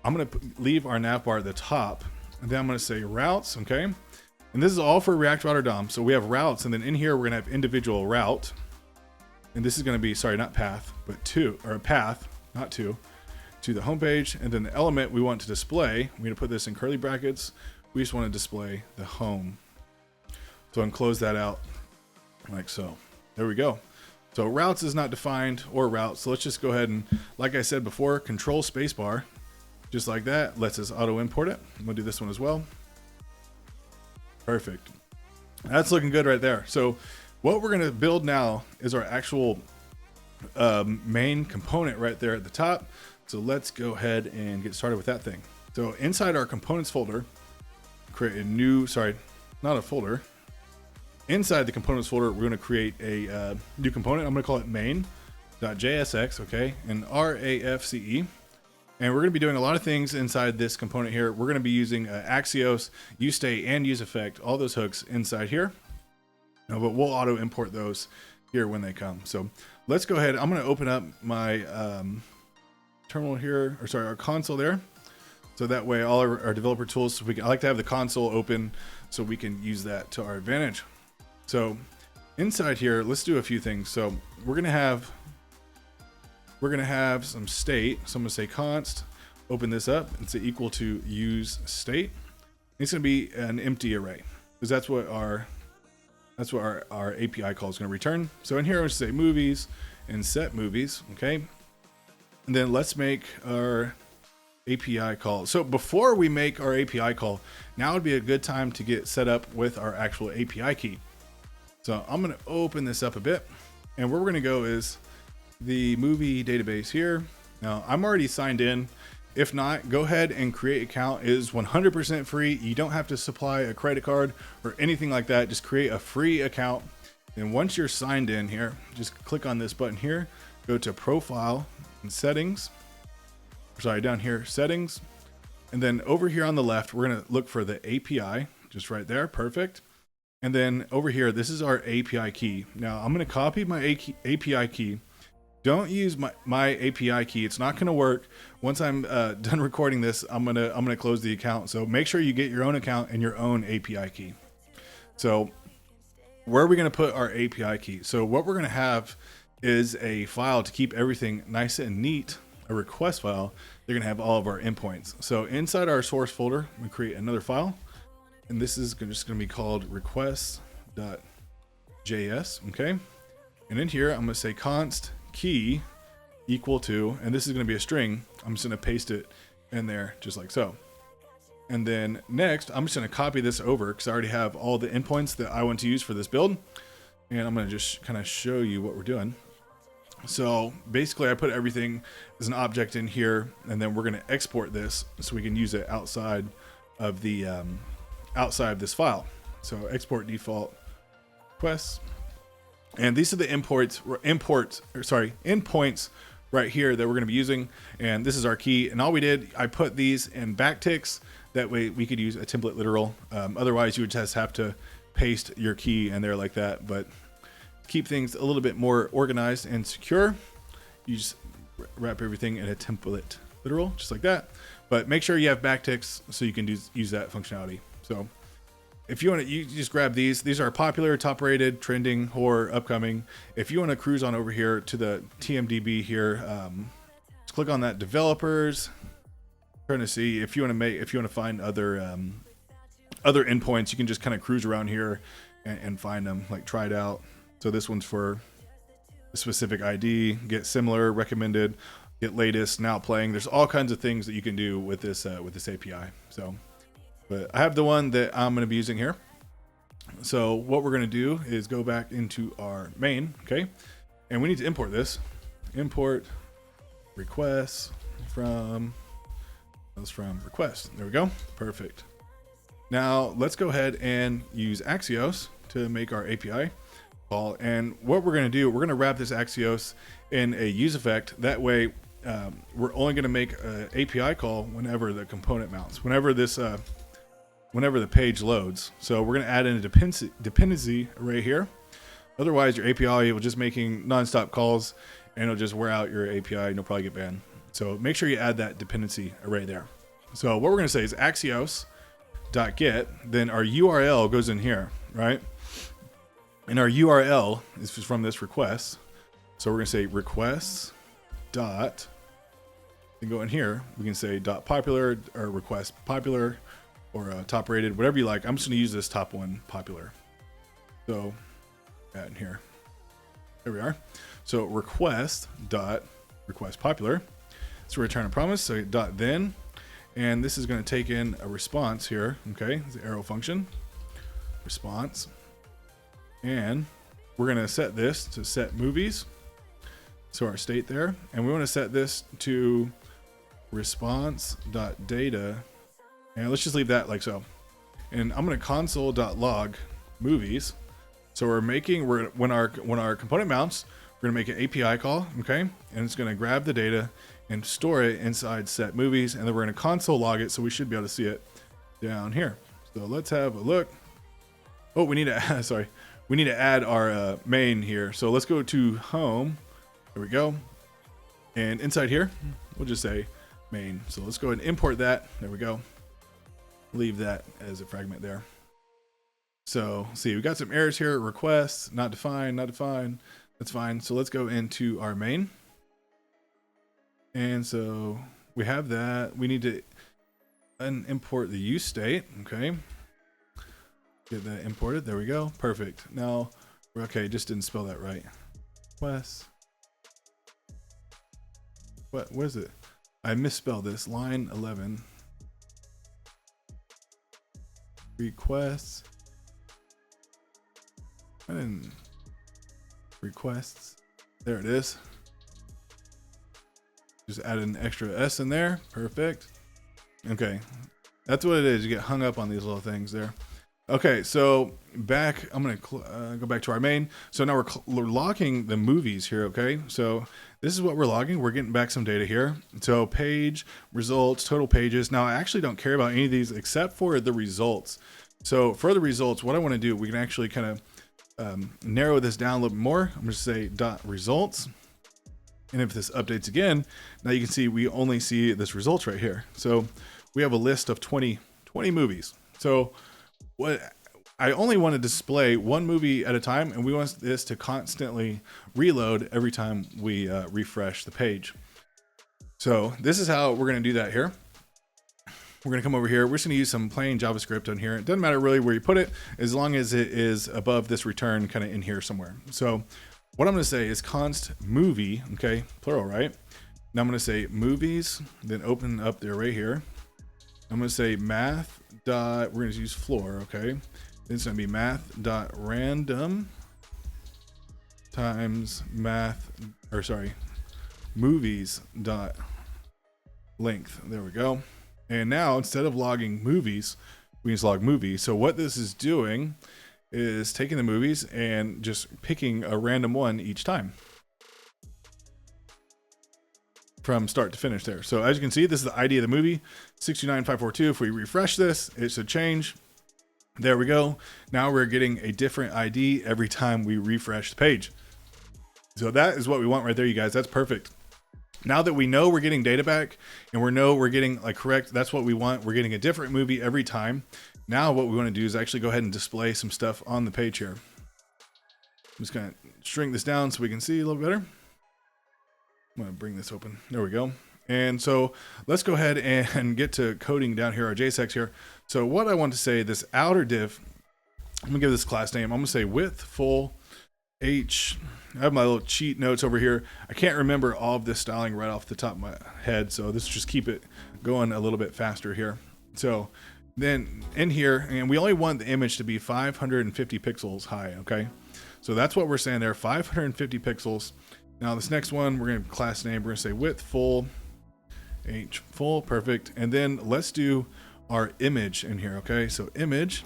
S2: I'm going to leave our nav bar at the top, and then I'm going to say routes. Okay. And this is all for React Router DOM. So we have routes, and then in here, we're going to have individual route. And this is going to be, sorry, not path, but path, not to the home page. And then the element we want to display, we're going to put this in curly brackets. We just want to display the home. So I'm close that out. Like so. There we go. So routes is not defined, or routes. So let's just go ahead and, like I said before, control spacebar, just like that. Lets us auto import it. I'm gonna do this one as well. Perfect. That's looking good right there. So what we're gonna build now is our actual main component right there at the top. So let's go ahead and get started with that thing. So inside our components folder, create a new, not a folder. Inside the components folder, we're going to create a new component. I'm going to call it main.jsx, okay, and RAFCE. And we're going to be doing a lot of things inside this component here. We're going to be using Axios, useState, and useEffect, all those hooks inside here. But we'll auto import those here when they come. So let's go ahead. I'm going to open up my terminal here, or sorry, our console there. So that way all our developer tools, I like to have the console open so we can use that to our advantage. So inside here, let's do a few things. So we're gonna have some state. So I'm gonna say const, open this up and say equal to use state. It's gonna be an empty array because that's what our API call is gonna return. So in here, I'm gonna say movies and set movies, okay? And then let's make our API call. So before we make our API call, now would be a good time to get set up with our actual API key. So I'm going to open this up a bit. And where we're going to go is the movie database here. Now I'm already signed in. If not, go ahead and create an account. It is 100% free. You don't have to supply a credit card or anything like that. Just create a free account. And once you're signed in here, just click on this button here, go to profile and settings. Sorry, down here, settings. And then over here on the left, we're going to look for the API, just right there. Perfect. And then over here, this is our API key. Now I'm going to copy my API key. Don't use my API key. It's not going to work. Once I'm done recording this, I'm gonna close the account. So make sure you get your own account and your own API key. So where are we going to put our API key? So what we're going to have is a file to keep everything nice and neat, a request file. They're going to have all of our endpoints. So inside our source folder, we create another file. And this is just going to be called request.js. Okay. And in here, I'm going to say const key equal to, and this is going to be a string. I'm just going to paste it in there just like so. And then next, I'm just going to copy this over because I already have all the endpoints that I want to use for this build. And I'm going to just kind of show you what we're doing. So basically I put everything as an object in here, and then we're going to export this so we can use it outside of the, outside of this file. So export default requests. And these are the endpoints right here that we're going to be using. And this is our key. And all we did, I put these in backticks. That way we could use a template literal. Otherwise you would just have to paste your key in there like that. But to keep things a little bit more organized and secure, you just wrap everything in a template literal, just like that. But make sure you have backticks so you can use that functionality. So if you want to, you just grab these. These are popular, top rated, trending, horror, upcoming. If you want to cruise on over here to the TMDB here, just click on that developers. Trying to see if you want to find other endpoints, you can just kind of cruise around here and find them, like try it out. So this one's for a specific ID, get similar, recommended, get latest, now playing. There's all kinds of things that you can do with this API. So. But I have the one that I'm going to be using here. So what we're going to do is go back into our main, okay? And we need to import this. Import requests from request. There we go. Perfect. Now let's go ahead and use Axios to make our API call. And what we're going to do, we're going to wrap this Axios in a use effect. That way, we're only going to make an API call whenever the component mounts, whenever the page loads. So we're going to add in a dependency array here. Otherwise, your API will just making nonstop calls and it'll just wear out your API and you'll probably get banned. So make sure you add that dependency array there. So what we're going to say is Axios.get, then our URL goes in here, right? And our URL is from this request. So we're going to say requests dot, and go in here. We can say dot popular or request popular or top rated, whatever you like. I'm just going to use this top one, popular. So add in here. There we are. So request popular. So return a promise. So dot then, and this is going to take in a response here. Okay, the arrow function response, and we're going to set this to set movies. So our state there, and we want to set this to response.data, and let's just leave that like so. And I'm going to console.log movies. So when our component mounts, we're going to make an API call, okay? And it's going to grab the data and store it inside set movies, and then we're going to console log it, so we should be able to see it down here. So let's have a look. Oh, we need to add, sorry. We need to add our main here. So let's go to home. There we go. And inside here, we'll just say main. So let's go ahead and import that. There we go. Leave that as a fragment there. So see, we got some errors here. Requests, not defined, not defined. That's fine. So let's go into our main. And so we have that. We need to import the use state. Okay. Get that imported. There we go. Perfect. Now, okay, just didn't spell that right. Requests. What is it? I misspelled this. Line 11. Requests. requests. There it is. Just add an extra S in there. Perfect. Okay. That's what it is. You get hung up on these little things there. Okay, so back, I'm going to go back to our main. So now we're logging the movies here, okay? So this is what we're logging. We're getting back some data here. So page, results, total pages. Now I actually don't care about any of these except for the results. So for the results, what I want to do, we can actually kind of narrow this down a little bit more. I'm going to say dot results. And if this updates again, now you can see we only see this results right here. So we have a list of 20 movies. So what I only want to display one movie at a time, and we want this to constantly reload every time we refresh the page. So this is how we're going to do that here. We're going to come over here. We're just going to use some plain JavaScript on here. It doesn't matter really where you put it, as long as it is above this return kind of in here somewhere. So what I'm going to say is const movie, okay, plural, right? Now I'm going to say movies, then open up the array here. I'm going to say math dot, we're going to use floor, okay? Then it's going to be math dot random times movies dot length. There we go. And now instead of logging movies, we just log movie. So what this is doing is taking the movies and just picking a random one each time from start to finish there. So as you can see, this is the ID of the movie, 629542. If we refresh this, it should change. There we go. Now we're getting a different ID every time we refresh the page. So that is what we want right there, you guys. That's perfect. Now that we know we're getting data back and we know we're getting like correct, that's what we want. We're getting a different movie every time. Now what we want to do is actually go ahead and display some stuff on the page here. I'm just going to shrink this down so we can see a little better. I'm going to bring this open. There we go. And so let's go ahead and get to coding down here, our JSX here. So what I want to say, this outer div, I'm going to give this class name. I'm going to say width full H. I have my little cheat notes over here. I can't remember all of this styling right off the top of my head. So this just keep it going a little bit faster here. So then in here, and we only want the image to be 550 pixels high. Okay. So that's what we're saying there, 550 pixels. Now this next one, we're going to class name. We're going to say width full H full. Perfect. And then let's do our image in here. Okay. So image.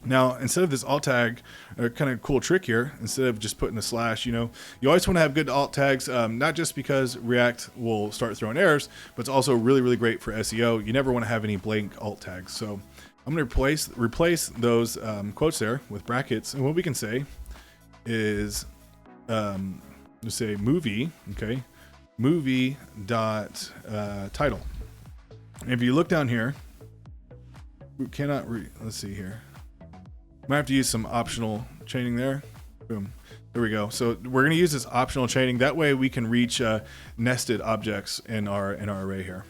S2: Now, instead of this alt tag, a kind of cool trick here, instead of just putting a slash, you always want to have good alt tags, not just because React will start throwing errors, but it's also really, really great for SEO. You never want to have any blank alt tags. So I'm going to replace those quotes there with brackets. And what we can say is, let's say movie, okay, movie dot title. And if you look down here, we cannot let's see here. Might have to use some optional chaining there. Boom. There we go. So we're going to use this optional chaining. That way we can reach nested objects in our array here.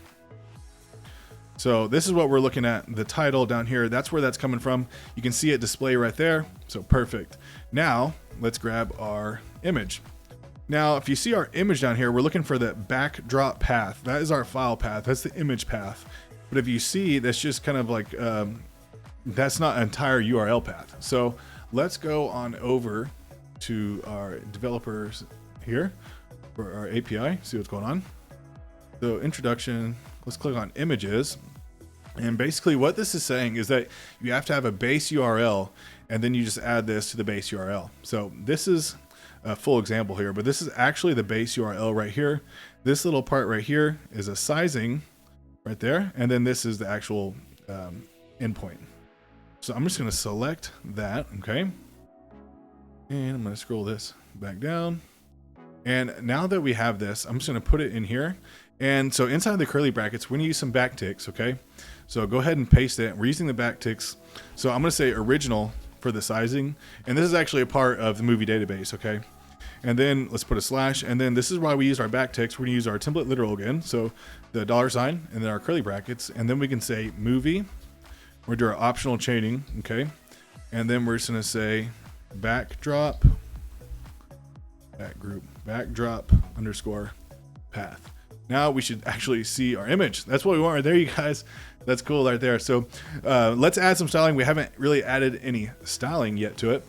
S2: So this is what we're looking at. The title down here, that's where that's coming from. You can see it display right there. So perfect. Now let's grab our image. Now, if you see our image down here, we're looking for the backdrop path. That is our file path. That's the image path. But if you see, that's just kind of like, that's not an entire URL path. So let's go on over to our developers here for our API, see what's going on. So introduction, let's click on images. And basically what this is saying is that you have to have a base URL and then you just add this to the base URL. So this is a full example here, but this is actually the base URL right here. This little part right here is a sizing right there. And then this is the actual endpoint. So I'm just going to select that, okay? And I'm going to scroll this back down. And now that we have this, I'm just going to put it in here. And so inside the curly brackets, we're going to use some backticks, okay? So go ahead and paste it. We're using the backticks. So I'm going to say original for the sizing. And this is actually a part of the movie database, okay? And then let's put a slash. And then this is why we use our backticks. We're going to use our template literal again. So the $sign and then our curly brackets. And then we can say movie. We're doing our optional chaining, okay? And then we're just gonna say backdrop, backdrop underscore path. Now we should actually see our image. That's what we want right there, you guys. That's cool right there. So let's add some styling. We haven't really added any styling yet to it.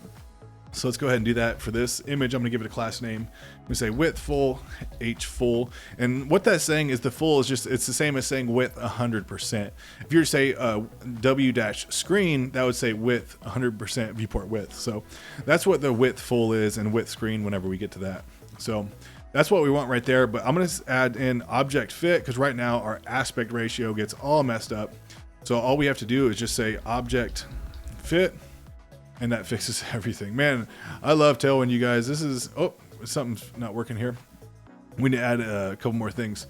S2: So let's go ahead and do that for this image. I'm gonna give it a class name. We say width full, h full. And what that's saying is the full is just, it's the same as saying width 100%. If you were to say w-screen, that would say width 100% viewport width. So that's what the width full is, and width screen whenever we get to that. So that's what we want right there. But I'm gonna add in object fit, because right now our aspect ratio gets all messed up. So all we have to do is just say object fit, and that fixes everything. Man, I love Tailwind, you guys. This is, oh, something's not working here. We need to add a couple more things.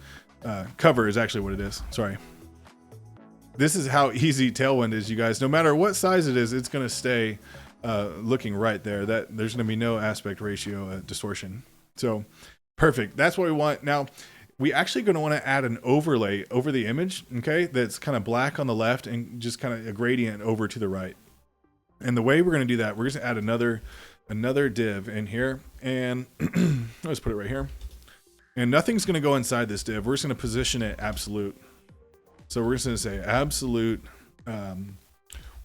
S2: Cover is actually what it is. Sorry. This is how easy Tailwind is, you guys. No matter what size it is, it's going to stay looking right there. That there's going to be no aspect ratio distortion. So perfect. That's what we want. Now, we actually going to want to add an overlay over the image, okay? That's kind of black on the left and just kind of a gradient over to the right. And the way we're going to do that, we're just going to add another div in here, and let's put it right here. And nothing's going to go inside this div. We're just going to position it absolute. So we're just going to say absolute. We'll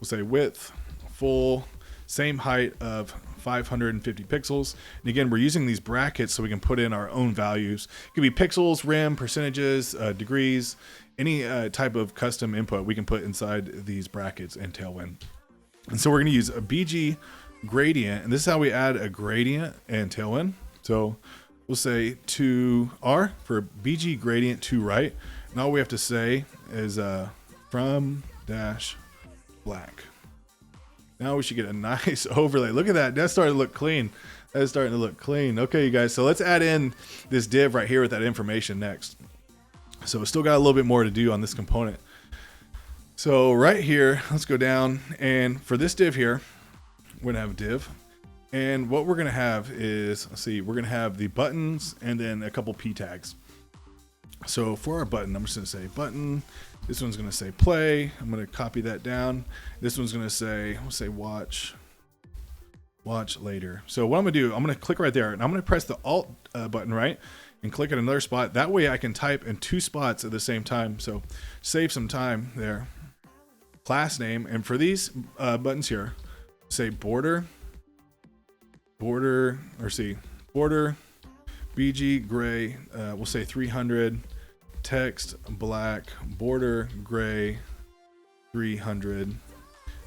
S2: say width full, same height of 550 pixels. And again, we're using these brackets so we can put in our own values. It could be pixels, rem, percentages, degrees, any type of custom input we can put inside these brackets in Tailwind. And so we're going to use a BG gradient, and this is how we add a gradient in Tailwind. So we'll say to R for BG gradient to right, and all we have to say is from dash black. Now we should get a nice overlay. Look at that. That's starting to look clean. That's starting to look clean. Okay, you guys. So let's add in this div right here with that information next. So we still got a little bit more to do on this component. So right here, let's go down, and for this div here, we're gonna have a div, and what we're gonna have is, let's see, we're gonna have the buttons and then a couple p tags. So for our button, I'm just gonna say button. This one's gonna say play. I'm gonna copy that down. This one's gonna say, we'll say watch later. So what I'm gonna do, I'm gonna click right there, and I'm gonna press the Alt button, right, and click at another spot. That way I can type in 2 spots at the same time. So save some time there. Class name, and for these buttons here, say border BG gray, we'll say 300, text black, border gray 300,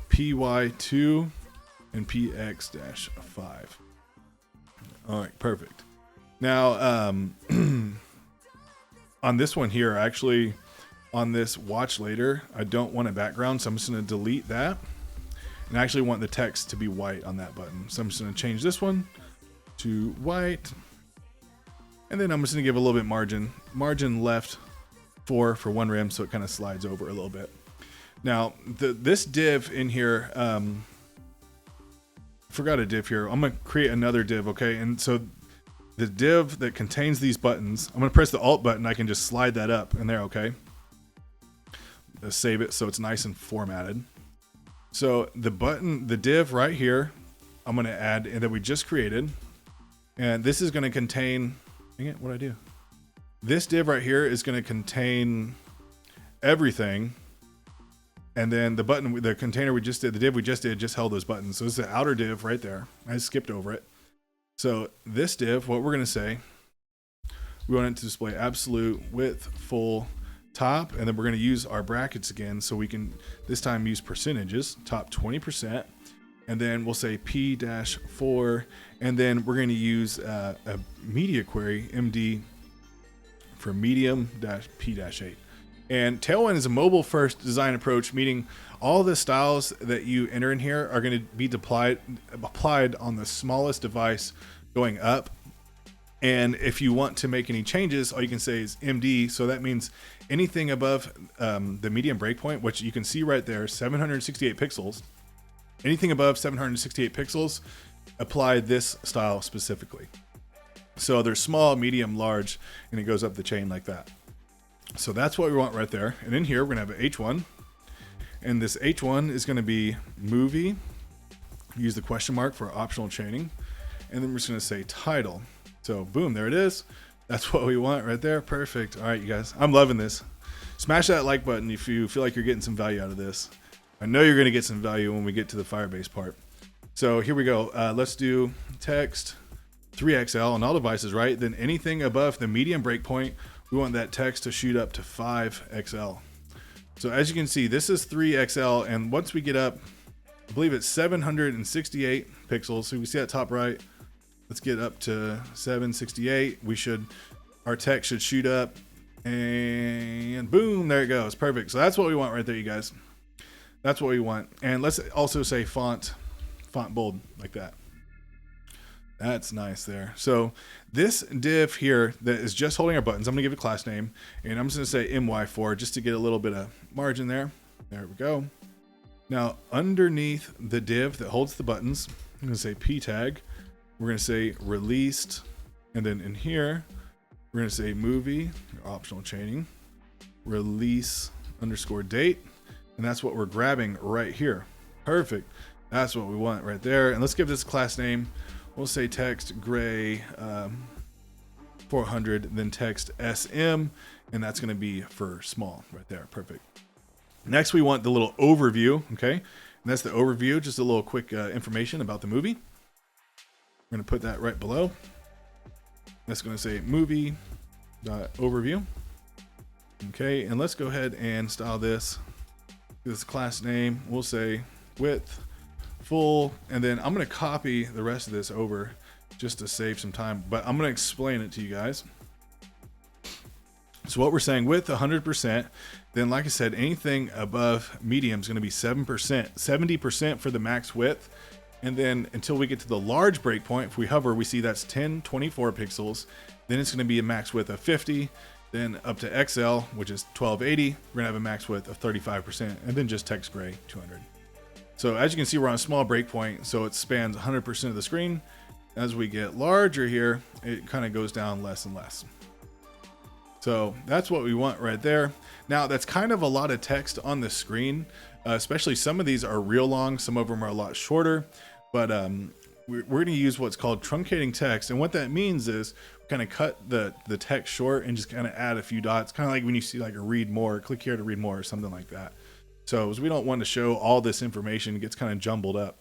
S2: PY2 and PX-5. All right, perfect. Now on this one here, actually on this watch later, I don't want a background, so I'm just going to delete that. And I actually want the text to be white on that button. So I'm just going to change this one to white. And then I'm just going to give a little bit margin left 4 for 1 rem, so it kind of slides over a little bit. Now, this div in here, forgot a div here. I'm going to create another div, okay? And so the div that contains these buttons, I'm going to press the Alt button. I can just slide that up in there, okay? Let's save it so it's nice and formatted. So the div right here, I'm going to add, and that we just created, and this is going to contain, dang it, what'd I do? This div right here is going to contain everything, and then the button, the container we just did, the div we just did, just held those buttons. So this is the outer div right there. I skipped over it. So this div, what we're going to say, we want it to display absolute width full top, and then we're going to use our brackets again, so we can this time use percentages, top 20%, and then we'll say P-4, and then we're going to use a media query, MD, for medium-P-8. And Tailwind is a mobile first design approach, meaning all the styles that you enter in here are going to be applied on the smallest device going up. And if you want to make any changes, all you can say is MD. So that means anything above the medium breakpoint, which you can see right there, 768 pixels. Anything above 768 pixels, apply this style specifically. So there's small, medium, large, and it goes up the chain like that. So that's what we want right there. And in here, we're gonna have an H1. And this H1 is gonna be movie. Use the question mark for optional chaining. And then we're just gonna say title. So boom, there it is. That's what we want right there. Perfect. All right, you guys, I'm loving this. Smash that like button if you feel like you're getting some value out of this. I know you're gonna get some value when we get to the Firebase part. So here we go. Let's do text 3XL on all devices, right? Then anything above the medium breakpoint, we want that text to shoot up to 5XL. So as you can see, this is 3XL, and once we get up, I believe it's 768 pixels. So we see that top right. Let's get up to 768. Our text should shoot up, and boom, there it goes. Perfect. So that's what we want right there, you guys. That's what we want. And let's also say font bold like that. That's nice there. So this div here that is just holding our buttons, I'm gonna give it a class name, and I'm just gonna say MY4 just to get a little bit of margin there. There we go. Now underneath the div that holds the buttons, I'm gonna say P tag. We're gonna say released, and then in here, we're gonna say movie, optional chaining, release underscore date, and that's what we're grabbing right here. Perfect. That's what we want right there. And let's give this a class name. We'll say text gray 400, then text SM, and that's going to be for small right there. Perfect. Next, we want the little overview. Okay. And that's the overview, just a little quick information about the movie. We're going to put that right below. That's going to say movie.overview. Okay. And let's go ahead and style this. This class name, we'll say width full, and then I'm going to copy the rest of this over just to save some time, but I'm going to explain it to you guys. So what we're saying, width 100%, then like I said, anything above medium is going to be 7%, 70% for the max width, and then until we get to the large breakpoint, if we hover, we see that's 1024 pixels, then it's going to be a max width of 50, then up to XL, which is 1280, we're going to have a max width of 35%, and then just text gray 200. So as you can see, we're on a small breakpoint, so it spans 100% of the screen. As we get larger here, it kind of goes down less and less. So that's what we want right there. Now that's kind of a lot of text on the screen, especially some of these are real long, some of them are a lot shorter, but we're going to use what's called truncating text. And what that means is kind of cut the text short and just kind of add a few dots, kind of like when you see like a read more, click here to read more or something like that. So we don't want to show all this information, it gets kind of jumbled up.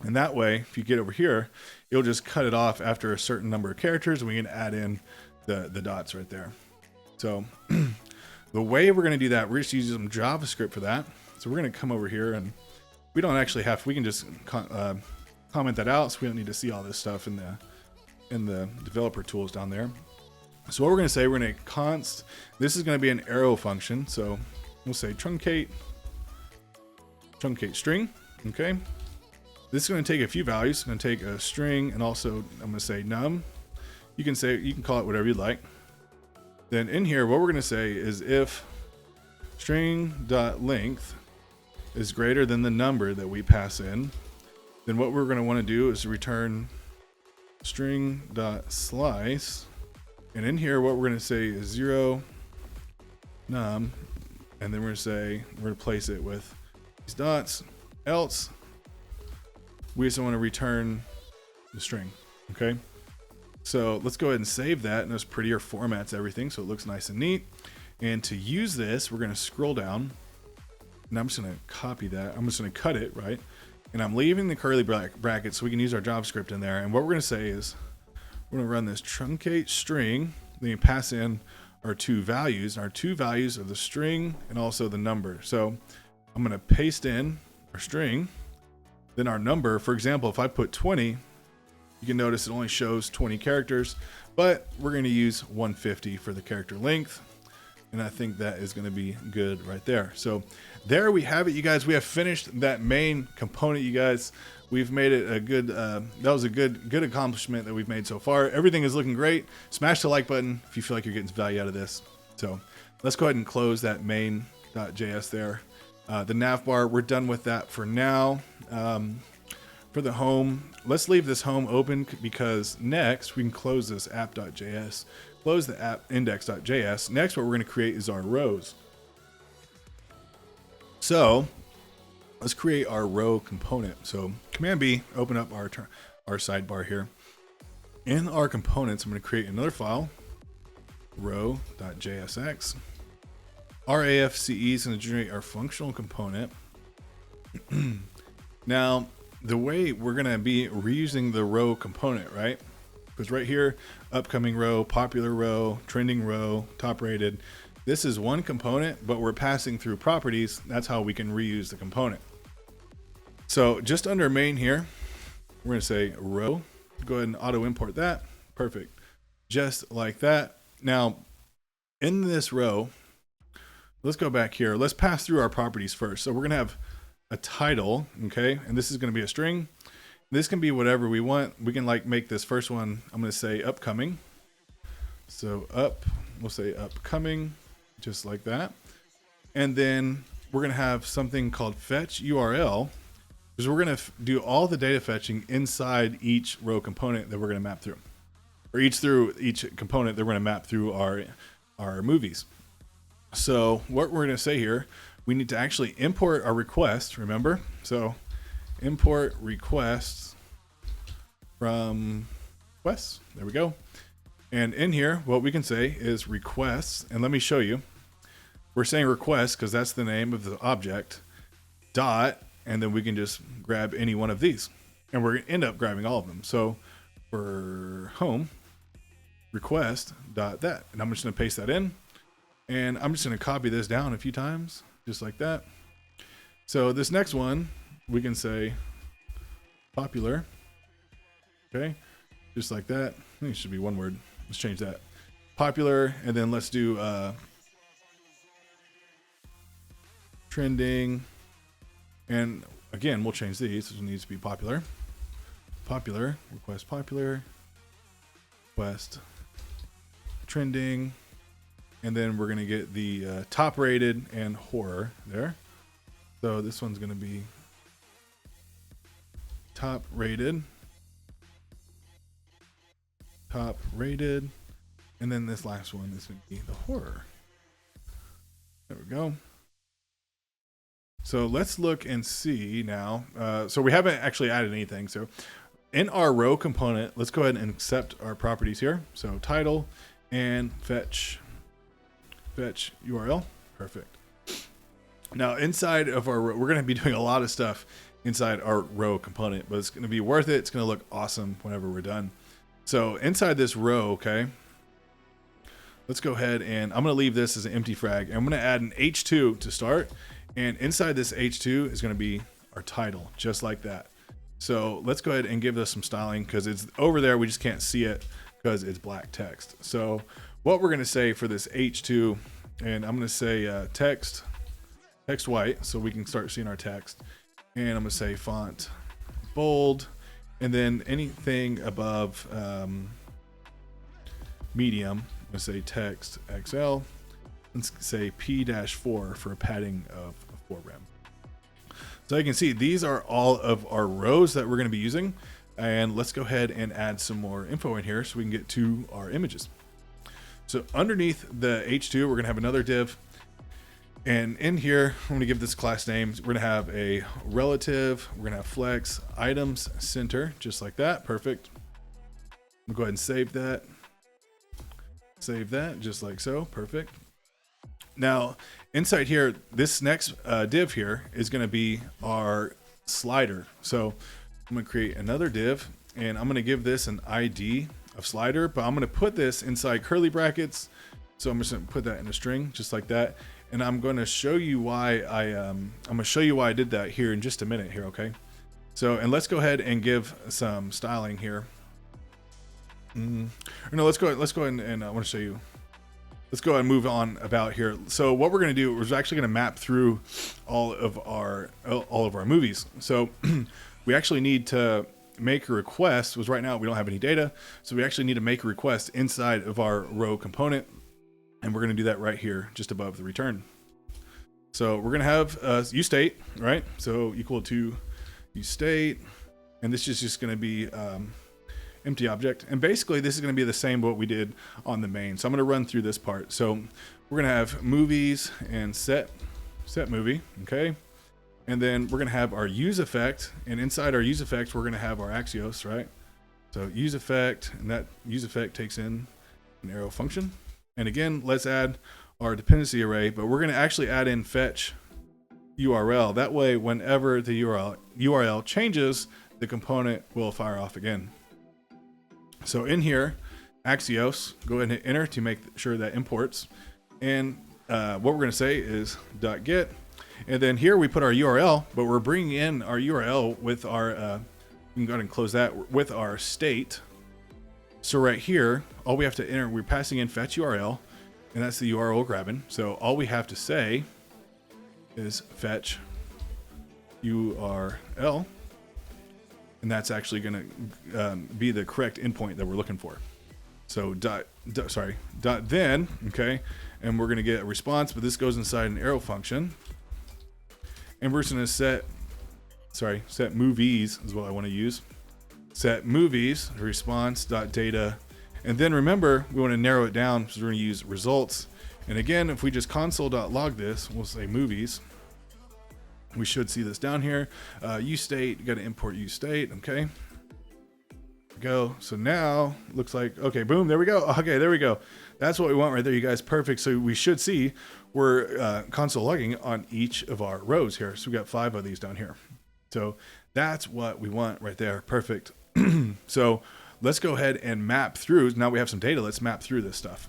S2: And that way, if you get over here, you'll just cut it off after a certain number of characters, and we can add in the dots right there. So the way we're going to do that, we're just using some JavaScript for that. So we're going to come over here, and we don't actually have, we can just comment that out, so we don't need to see all this stuff in the developer tools down there. So what we're going to say, we're going to const, this is going to be an arrow function. So we'll say truncate string. Okay. This is going to take a few values. It's going to take a string, and also I'm going to say num. You can call it whatever you'd like. Then in here, what we're going to say is if string.length is greater than the number that we pass in, then what we're going to want to do is return string.slice. And in here, what we're going to say is 0 num, and then we're going to replace it with these dots, else we just want to return the string. Okay. So let's go ahead and save that, and those prettier formats everything, so it looks nice and neat. And to use this, we're going to scroll down, and I'm just going to copy that. I'm just going to cut it, right? And I'm leaving the curly brackets so we can use our JavaScript in there. And what we're going to say is we're going to run this truncate string, then you pass in our two values, of the string and also the number. So I'm going to paste in our string, then our number. For example, if I put 20, you can notice it only shows 20 characters, but we're going to use 150 for the character length. And I think that is going to be good right there. So there we have it, you guys. We have finished that main component, you guys. We've made it a good, that was a good accomplishment that we've made so far. Everything is looking great. Smash the like button if you feel like you're getting value out of this. So let's go ahead and close that main.js there. The nav bar, we're done with that for now. For the home, let's leave this home open because next we can close this app.js, close the app index.js. Next, what we're going to create is our rows. So let's create our row component. So Command B, open up our sidebar here. In our components, I'm going to create another file, row.jsx. Our AFCE is going to generate our functional component. Now, the way we're going to be reusing the row component, right? Because right here, upcoming row, popular row, trending row, top rated. This is one component, but we're passing through properties. That's how we can reuse the component. So just under main here, we're going to say row. Go ahead and auto import that. Perfect. Just like that. Now, in this row, let's go back here. Let's pass through our properties first. So we're going to have a title, okay? And this is going to be a string. This can be whatever we want. We can like make this first one, I'm going to say upcoming. So we'll say upcoming, just like that. And then we're going to have something called fetch URL, because we're going to do all the data fetching inside each row component that we're going to map through, or each component that we're going to map through our movies. So what we're going to say here, we need to actually import our request, remember? So import requests from requests. There we go. And in here, what we can say is requests. And let me show you. We're saying request because that's the name of the object. Dot. And then we can just grab any one of these. And we're going to end up grabbing all of them. So for home, request dot that. And I'm just going to paste that in. And I'm just going to copy this down a few times, just like that. So this next one, we can say popular. Okay, just like that. I think it should be one word. Let's change that. Popular, and then let's do trending. And again, we'll change these. It needs to be popular. Popular, request popular, request trending. And then we're going to get the top rated and horror there. So this one's going to be top rated. Top rated. And then this last one is going to be the horror. There we go. So let's look and see now. So we haven't actually added anything. So in our row component, let's go ahead and accept our properties here. So title and fetch URL. Perfect. Now inside of our row, we're going to be doing a lot of stuff inside our row component, but it's going to be worth it. It's going to look awesome whenever we're done. So inside this row, okay, let's go ahead and I'm going to leave this as an empty frag. I'm going to add an H2 to start. And inside this H2 is going to be our title, just like that. So let's go ahead and give this some styling because it's over there. We just can't see it because it's black text. So what we're going to say for this H2, and I'm going to say text white so we can start seeing our text. And I'm going to say font bold, and then anything above medium, I'm going to say text XL. Let's say P-4 for a padding of foreground. So you can see these are all of our rows that we're going to be using. And let's go ahead and add some more info in here so we can get to our images. So underneath the H2, we're going to have another div. And in here, I'm going to give this class name. We're going to have a relative. We're going to have flex items center, just like that. Perfect. I'm going to go ahead and save that. Save that, just like so. Perfect. Now, inside here, this next div here is going to be our slider. So I'm going to create another div, and I'm going to give this an ID of slider, but I'm going to put this inside curly brackets. So I'm just going to put that in a string, just like that. And I'm going to show you why I did that here in just a minute here. Okay. So, and let's go ahead and give some styling here. No, let's go ahead and I want to show you. Let's go ahead and move on about here. So what we're going to do is we're actually going to map through all of our movies. So we actually need to make a request, because right now we don't have any data. So we actually need to make a request inside of our row component. And we're going to do that right here, just above the return. So we're going to have uState, right? So equal to uState. And this is just going to be empty object. And basically this is going to be the same what we did on the main. So I'm going to run through this part. So we're going to have movies and set movie. Okay. And then we're going to have our use effect, and inside our use effect, we're going to have our Axios, right? So use effect, and that use effect takes in an arrow function. And again, let's add our dependency array, but we're going to actually add in fetch URL. That way, whenever the URL changes, the component will fire off again. So in here, Axios, go ahead and hit enter to make sure that imports. And what we're going to say is .get. And then here we put our URL, but we're bringing in our URL with our, you can go ahead and close that, with our state. So right here, all we have to enter, we're passing in fetch URL, and that's the URL grabbing. So all we have to say is fetch URL, and that's actually going to be the correct endpoint that we're looking for. So then, okay, and we're going to get a response, but this goes inside an arrow function, and we're just going to set movies is what I want to use. Set movies response.data, and then remember we want to narrow it down, so we're going to use results. And again, if we just console.log this, we'll say movies. We should see this down here. Ustate, you got to import ustate. Okay, go. So now looks like, okay, boom, there we go. Okay, there we go. That's what we want right there, you guys. Perfect. So we should see we're console logging on each of our rows here. So we got 5 of these down here. So that's what we want right there. Perfect. So let's go ahead and map through. Now we have some data. Let's map through this stuff.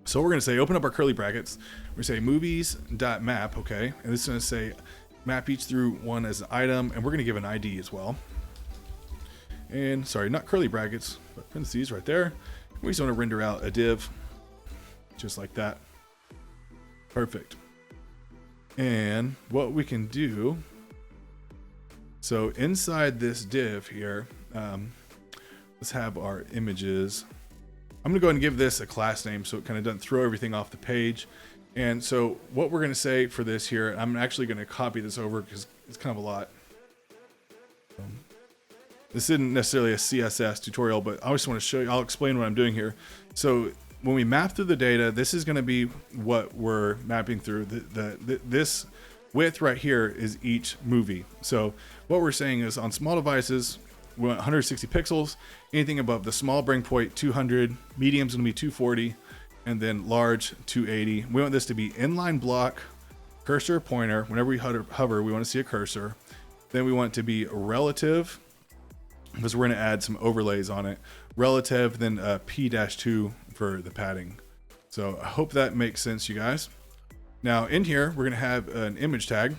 S2: So we're going to say, open up our curly brackets. We're going to say movies.map. Okay. And this is going to say map each through one as an item. And we're going to give an ID as well. And sorry, not curly brackets, but parentheses right there. We just want to render out a div just like that. Perfect. And what we can do, so inside this div here, let's have our images. I'm gonna go ahead and give this a class name so it kind of doesn't throw everything off the page. And so what we're gonna say for this here, I'm actually gonna copy this over because it's kind of a lot. This isn't necessarily a CSS tutorial, but I just want to show you, I'll explain what I'm doing here. So when we map through the data, this is going to be what we're mapping through. This width right here is each movie. So what we're saying is on small devices, we want 160 pixels. Anything above the small breakpoint, 200, medium's going to be 240, and then large, 280. We want this to be inline block, cursor pointer. Whenever we hover, we want to see a cursor. Then we want it to be relative, because we're going to add some overlays on it. Relative, then P-2 for the padding. So I hope that makes sense, you guys. Now in here, we're going to have an image tag.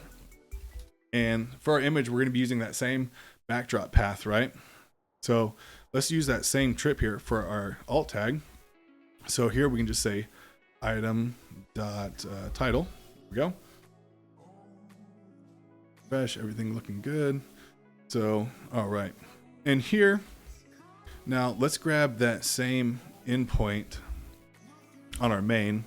S2: And for our image, we're going to be using that same backdrop path, right? So let's use that same trip here for our alt tag. So here we can just say item.title. There we go. Fresh, everything looking good. So, all right. And here, now let's grab that same endpoint on our main.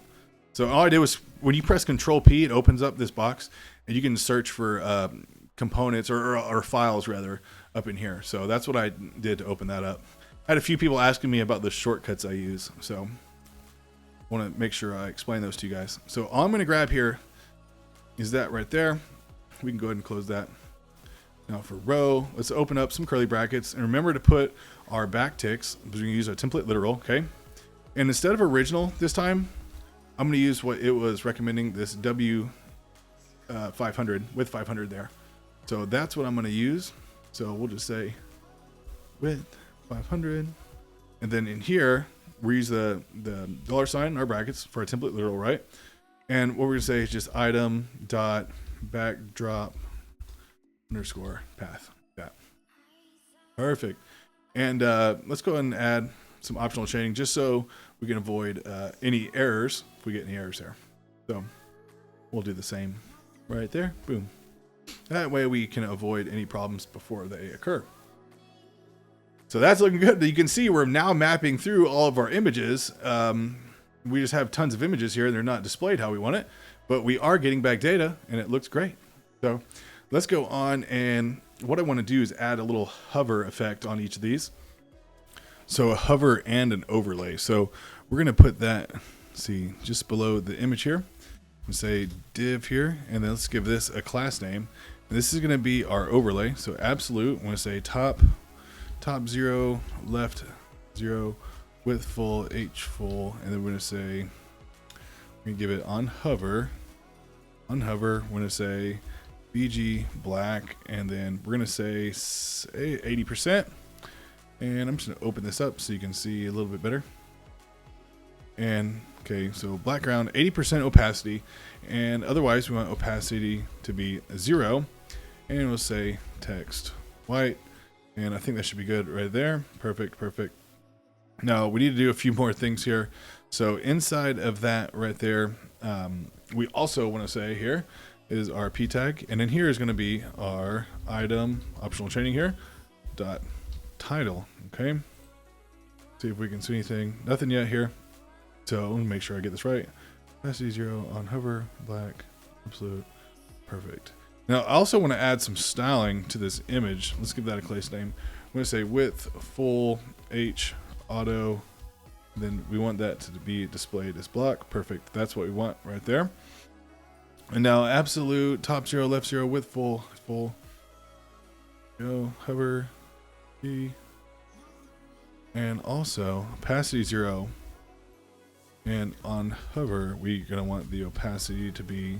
S2: So all I did was, when you press Control P, it opens up this box, and you can search for components or files rather up in here. So that's what I did to open that up. I had a few people asking me about the shortcuts I use, so I want to make sure I explain those to you guys. So all I'm going to grab here is that right there. We can go ahead and close that. Now for row, let's open up some curly brackets, and remember to put our backticks, because we're going to use a template literal, okay? And instead of original this time, I'm going to use what it was recommending, this W500 with 500 there. So that's what I'm going to use. So we'll just say with 500, and then in here we use the $ in our brackets for a template literal, right? And what we're going to say is just item dot backdrop underscore path. That perfect. And let's go ahead and add some optional shading just so we can avoid any errors if we get any errors there. So we'll do the same right there. Boom. That way we can avoid any problems before they occur. So that's looking good. You can see we're now mapping through all of our images. We just have tons of images here. They're not displayed how we want it, but we are getting back data and it looks great. So let's go on, and what I want to do is add a little hover effect on each of these. So a hover and an overlay. So we're going to put that, see, just below the image here. And say div here, and then let's give this a class name. And this is going to be our overlay. So absolute, I'm going to say top 0, left 0, width full, H full, and then we're going to say, we're going to give it on hover, on hover, we're going to say BG black, and then we're going to say 80%. And I'm just going to open this up so you can see a little bit better. And okay, so background 80% opacity, and otherwise we want opacity to be 0, and we'll say text white, and I think that should be good right there. Perfect, perfect. Now we need to do a few more things here. So inside of that right there, we also want to say here is our p tag, and then here is going to be our item optional training here dot title. Okay, see if we can see anything. Nothing yet here. So make sure I get this right. Opacity 0 on hover, black, absolute, perfect. Now I also want to add some styling to this image. Let's give that a class name. I'm going to say width full H auto. Then we want that to be displayed as block. Perfect. That's what we want right there. And now absolute top 0, left 0, width full. Go hover E. And also opacity 0. And on hover, we're going to want the opacity to be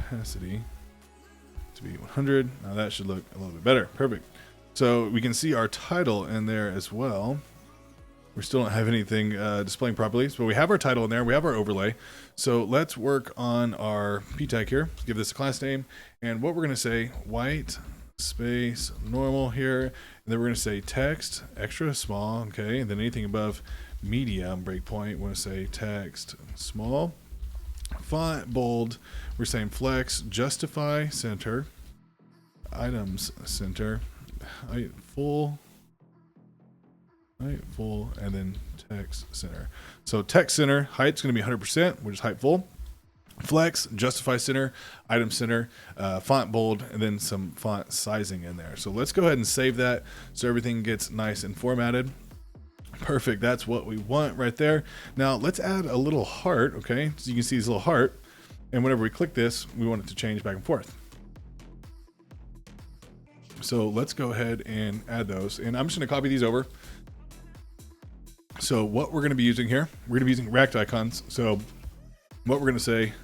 S2: 100. Now that should look a little bit better. Perfect. So we can see our title in there as well. We still don't have anything displaying properly, but we have our title in there. We have our overlay. So let's work on our p tag here. Let's give this a class name. And what we're going to say, white space normal here. And then we're going to say text extra small. Okay. And then anything above medium breakpoint, we're going to say text small. Font bold, we're saying flex, justify center, items center, height full, and then text center. So text center, height's going to be 100%, which is height full. Flex, justify center, item center, font bold, and then some font sizing in there. So let's go ahead and save that so everything gets nice and formatted. Perfect. That's what we want right there. Now let's add a little heart. Okay, so you can see this little heart, and whenever we click this, we want it to change back and forth. So let's go ahead and add those, and I'm just going to copy these over. So what we're going to be using here, we're going to be using React icons. So what we're going to say,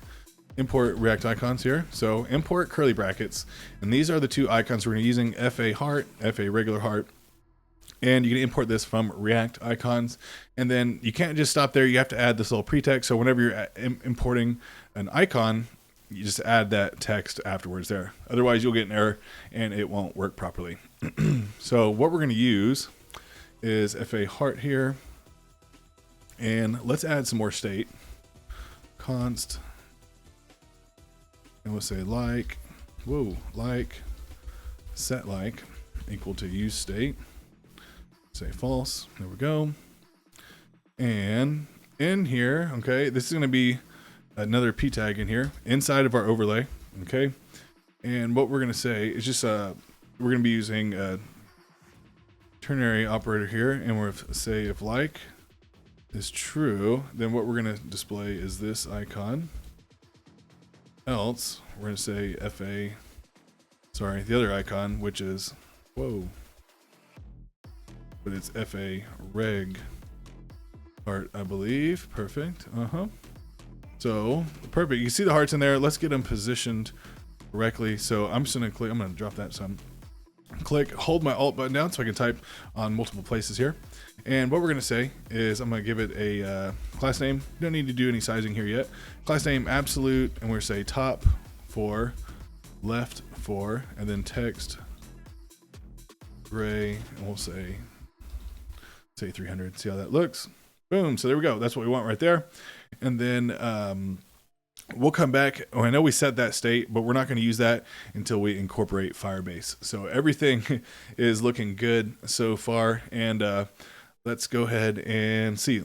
S2: import React icons here. So import curly brackets, and these are the two icons we're going to be using: FA heart, FA regular heart. And you can import this from React icons, and then you can't just stop there. You have to add this little pretext. So whenever you're importing an icon, you just add that text afterwards there. Otherwise you'll get an error and it won't work properly. So what we're going to use is FA heart here, and let's add some more state. Const, and we'll say like set like equal to use state. Say false. There we go. And in here, okay, this is going to be another p tag in here inside of our overlay. Okay, and what we're going to say is just we're going to be using a ternary operator here, and we're going to say if like is true, then what we're going to display is this icon. Else we're going to say the other icon, which is but it's FA reg heart, I believe. Perfect. So perfect. You can see the hearts in there. Let's get them positioned correctly. So I'm just going to click. I'm going to drop that some. Click, hold my Alt button down so I can type on multiple places here. And what we're going to say is I'm going to give it a class name. You don't need to do any sizing here yet. Class name absolute, and we're going to say top 4, left 4, and then text gray, and we'll say 300. See how that looks? Boom. So there we go. That's what we want right there. And then we'll come back. Oh, I know we set that state, but we're not going to use that until we incorporate Firebase. So everything is looking good so far. And let's go ahead and see.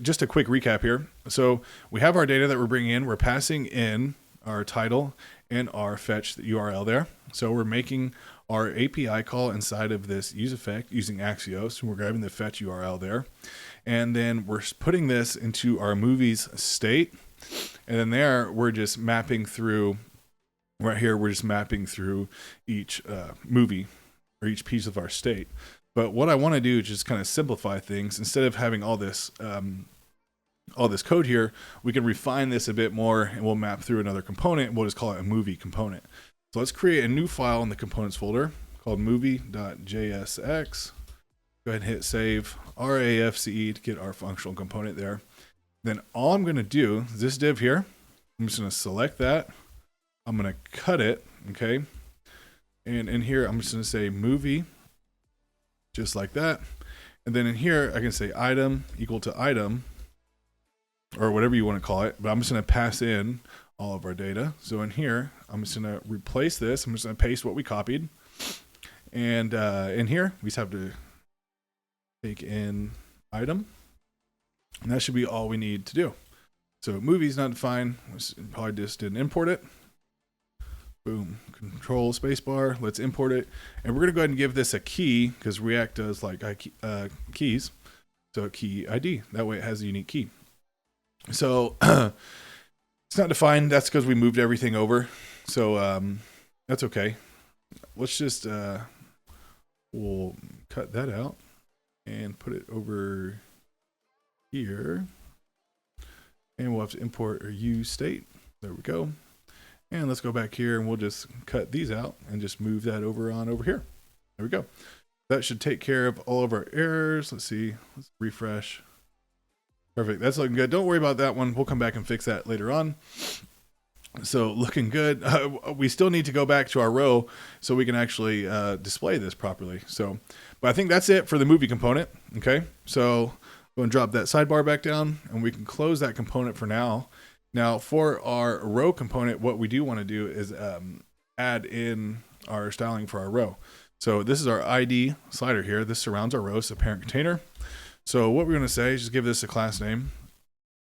S2: Just a quick recap here. So we have our data that we're bringing in. We're passing in our title and our fetch URL there. So we're making our API call inside of this use effect using Axios, and we're grabbing the fetch URL there. And then we're putting this into our movies state. And then there, we're just mapping through, right here, we're just mapping through each movie or each piece of our state. But what I want to do is just kind of simplify things. Instead of having all this all this code here, we can refine this a bit more, and we'll map through another component. We'll just call it a movie component. So let's create a new file in the components folder called movie.jsx. Go ahead and hit save, RAFCE to get our functional component there. Then all I'm going to do is this div here. I'm just going to select that. I'm going to cut it, okay? And in here, I'm just going to say movie, just like that. And then in here, I can say item equal to item, or whatever you want to call it. But I'm just going to pass in all of our data. So in here, I'm just going to replace this. I'm just going to paste what we copied. And in here, we just have to take in item. And that should be all we need to do. So movie's not defined. Probably just didn't import it. Boom, control spacebar, let's import it. And we're gonna go ahead and give this a key because React does like keys. So a key ID, that way it has a unique key. So it's not defined, that's because we moved everything over. So that's okay. Let's just, we'll cut that out and put it over here. And we'll have to import or use state. There we go. And let's go back here and we'll just cut these out and just move that over here. There we go. That should take care of all of our errors. Let's see, let's refresh. Perfect, that's looking good. Don't worry about that one. We'll come back and fix that later on. So looking good. We still need to go back to our row so we can actually display this properly. So, but I think that's it for the movie component. Okay, so go and drop that sidebar back down and we can close that component for now. Now for our row component, what we do want to do is add in our styling for our row. So this is our ID slider here. This surrounds our row, it's a parent container. So what we're going to say is just give this a class name.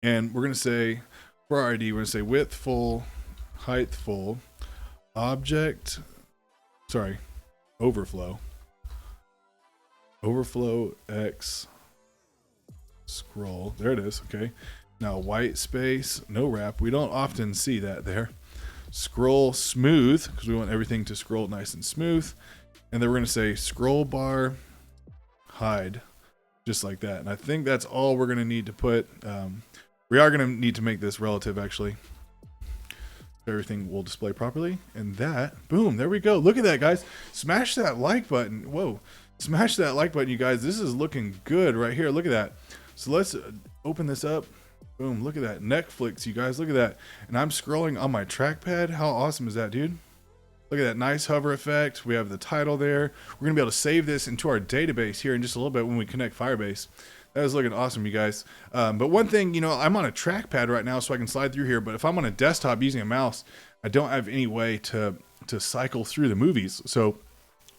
S2: And we're going to say, for our ID, we're going to say width full, height full, overflow X scroll. There it is, okay. Now white space, no wrap. We don't often see that there. Scroll smooth, because we want everything to scroll nice and smooth. And then we're going to say scroll bar hide, just like that. And I think that's all we're going to need to put. We are going to need to make this relative, actually. Everything will display properly. And that, boom, there we go. Look at that, guys. Smash that like button. Whoa. Smash that like button, you guys. This is looking good right here. Look at that. So let's open this up. Boom, look at that. Netflix, you guys, look at that. And I'm scrolling on my trackpad. How awesome is that, dude? Look at that nice hover effect. We have the title there. We're gonna be able to save this into our database here in just a little bit when we connect Firebase. That is looking awesome, you guys. But one thing, you know, I'm on a trackpad right now so I can slide through here, but if I'm on a desktop using a mouse, I don't have any way to cycle through the movies. So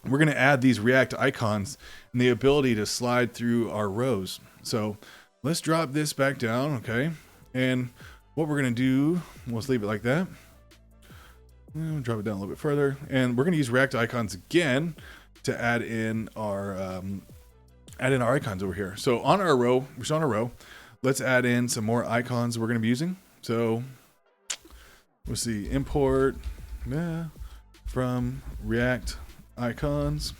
S2: we're gonna add these React icons and the ability to slide through our rows. So let's drop this back down, okay? And what we're gonna do, let's leave it like that. Drop it down a little bit further. And we're gonna use React icons again to add in our icons over here. So on our row, we're still on a row. Let's add in some more icons we're gonna be using. So let's see, import from React icons.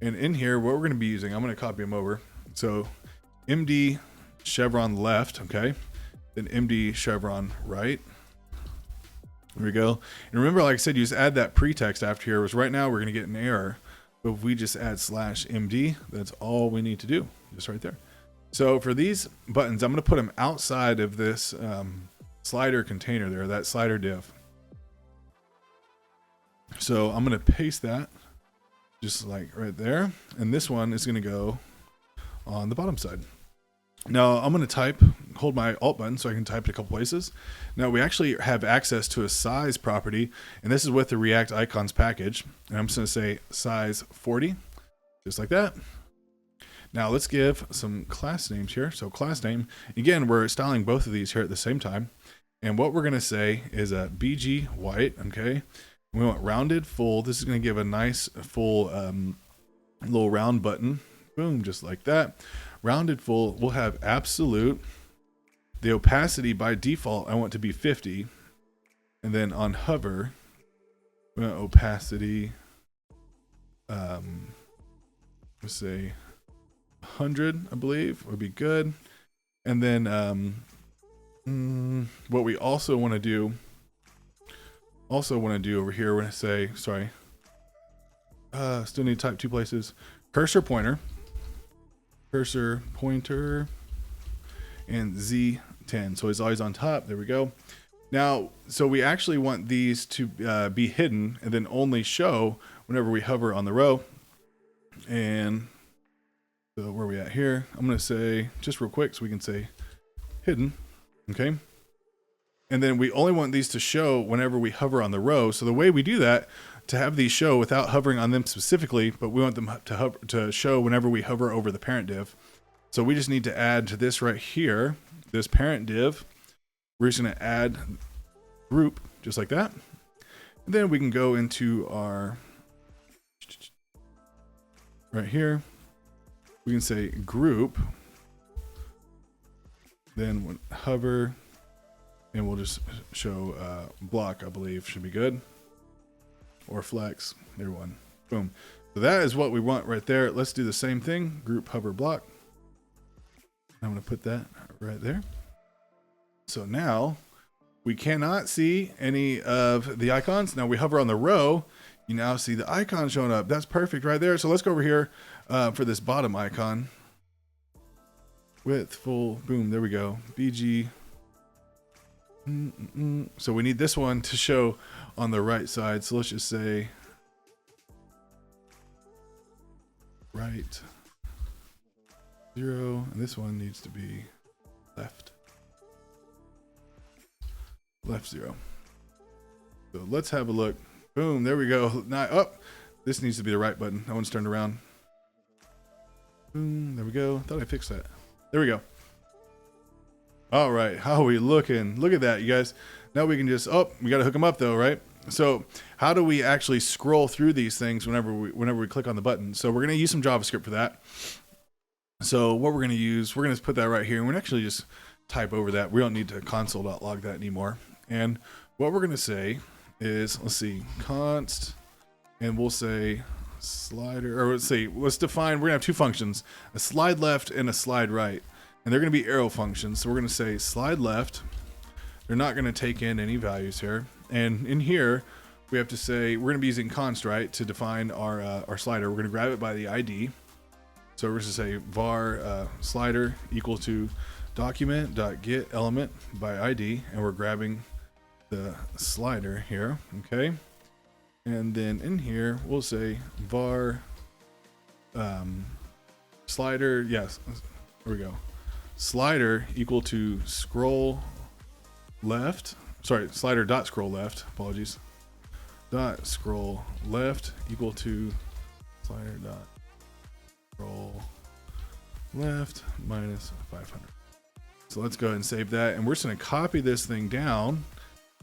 S2: And in here, what we're gonna be using, I'm gonna copy them over. So MD chevron left, okay? Then MD chevron right. There we go. And remember, like I said, you just add that pretext after here, because right now we're gonna get an error. But if we just add /MD, that's all we need to do, just right there. So for these buttons, I'm gonna put them outside of this slider container there, that slider div. So I'm gonna paste that just like right there. And this one is gonna go on the bottom side. Now I'm going to hold my Alt button so I can type it a couple places. Now we actually have access to a size property, and this is with the React icons package. And I'm just going to say size 40, just like that. Now let's give some class names here. So class name, again, we're styling both of these here at the same time. And what we're going to say is a BG white, okay? We want rounded full. This is going to give a nice full little round button. Boom, just like that. Rounded full, we'll have absolute. The opacity by default, I want to be 50. And then on hover, we want opacity, let's say 100, I believe, would be good. And then what we also want to do over here, we're going to say, sorry, still need to type 2 places, cursor pointer, and Z10. So it's always on top. There we go. Now, so we actually want these to be hidden and then only show whenever we hover on the row. And so where are we at here? I'm going to say, just real quick so we can say hidden. Okay. And then we only want these to show whenever we hover on the row. So the way we do that, to have these show without hovering on them specifically, but we want them to show whenever we hover over the parent div. So we just need to add to this right here, this parent div. We're just going to add group just like that. And then we can go into our, right here, we can say group, then we'll hover, and we'll just show block, I believe should be good. Or flex, there one, boom. So that is what we want right there. Let's do the same thing, group hover block. I'm gonna put that right there. So now we cannot see any of the icons. Now we hover on the row, you now see the icon showing up. That's perfect right there. So let's go over here for this bottom icon. Width, full, boom, there we go. BG. So we need this one to show on the right side. So let's just say right 0, and this one needs to be left 0. So let's have a look. Boom, there we go. Now, oh, this needs to be the right button. That one's turned around. Boom, there we go. Thought I fixed that. There we go. All right, how are we looking? Look at that, you guys. Now we can just, oh, we got to hook them up though, right? So how do we actually scroll through these things whenever we click on the button? So we're going to use some JavaScript for that. So what we're going to use, we're going to put that right here. And we're actually just type over that. We don't need to console.log that anymore. And what we're going to say is, let's see, const, and we'll say slider, or let's define, we're going to have 2 functions, a slide left and a slide right. And they're going to be arrow functions. So we're going to say slide left. They're not going to take in any values here. And in here, we have to say, we're going to be using const, right, to define our slider. We're going to grab it by the ID. So we're going to say var slider equal to document.get element by ID. And we're grabbing the slider here. Okay. And then in here, we'll say var slider. Yes. There we go. Slider equal to scroll left. Sorry, slider dot scroll left. Apologies. Dot scroll left equal to slider dot scroll left minus 500. So let's go ahead and save that. And we're just going to copy this thing down.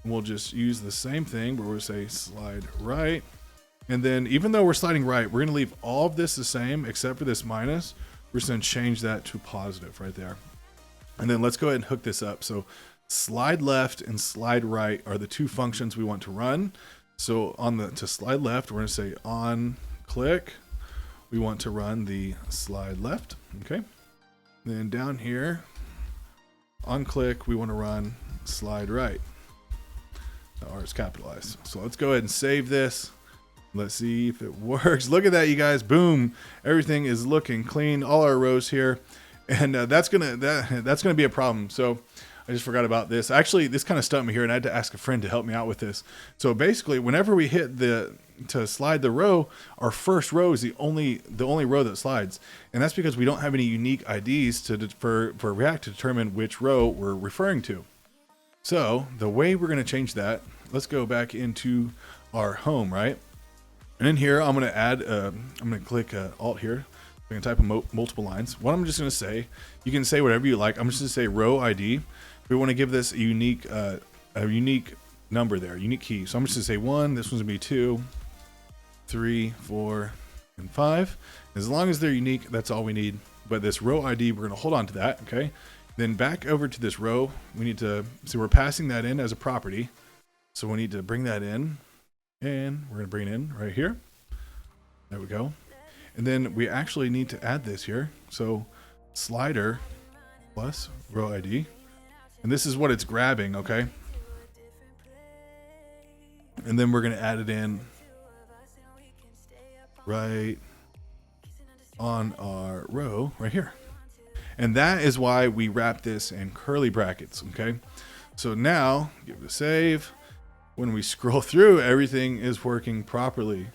S2: And we'll just use the same thing, but we'll say slide right. And then even though we're sliding right, we're going to leave all of this the same except for this minus. We're just going to change that to positive right there. And then let's go ahead and hook this up. So slide left and slide right are the 2 functions we want to run. So to slide left, we're going to say on click, we want to run the slide left. Okay. Then down here, on click, we want to run slide right. The R is capitalized. So let's go ahead and save this. Let's see if it works. Look at that, you guys. Boom. Everything is looking clean. All our rows here. And that's gonna be a problem. So I just forgot about this. Actually, this kind of stumped me here, and I had to ask a friend to help me out with this. So basically, whenever we hit to slide the row, our first row is the only row that slides, and that's because we don't have any unique IDs for React to determine which row we're referring to. So the way we're going to change that, let's go back into our home, right? And in here, I'm going to add, I'm going to click Alt here. I'm going to type in multiple lines. What I'm just going to say, you can say whatever you like. I'm just going to say row ID. We want to give this a unique number there, unique key. So I'm just going to say 1. This one's going to be 2, 3, 4, and 5. As long as they're unique, that's all we need. But this row ID, we're going to hold on to that. Okay. Then back over to this row, we need to see we're passing that in as a property. So we need to bring that in, and we're going to bring it in right here. There we go. And then we actually need to add this here. So slider plus row ID. And this is what it's grabbing, okay? And then we're going to add it in right on our row right here. And that is why we wrap this in curly brackets, okay? So now, give it a save. When we scroll through, everything is working properly.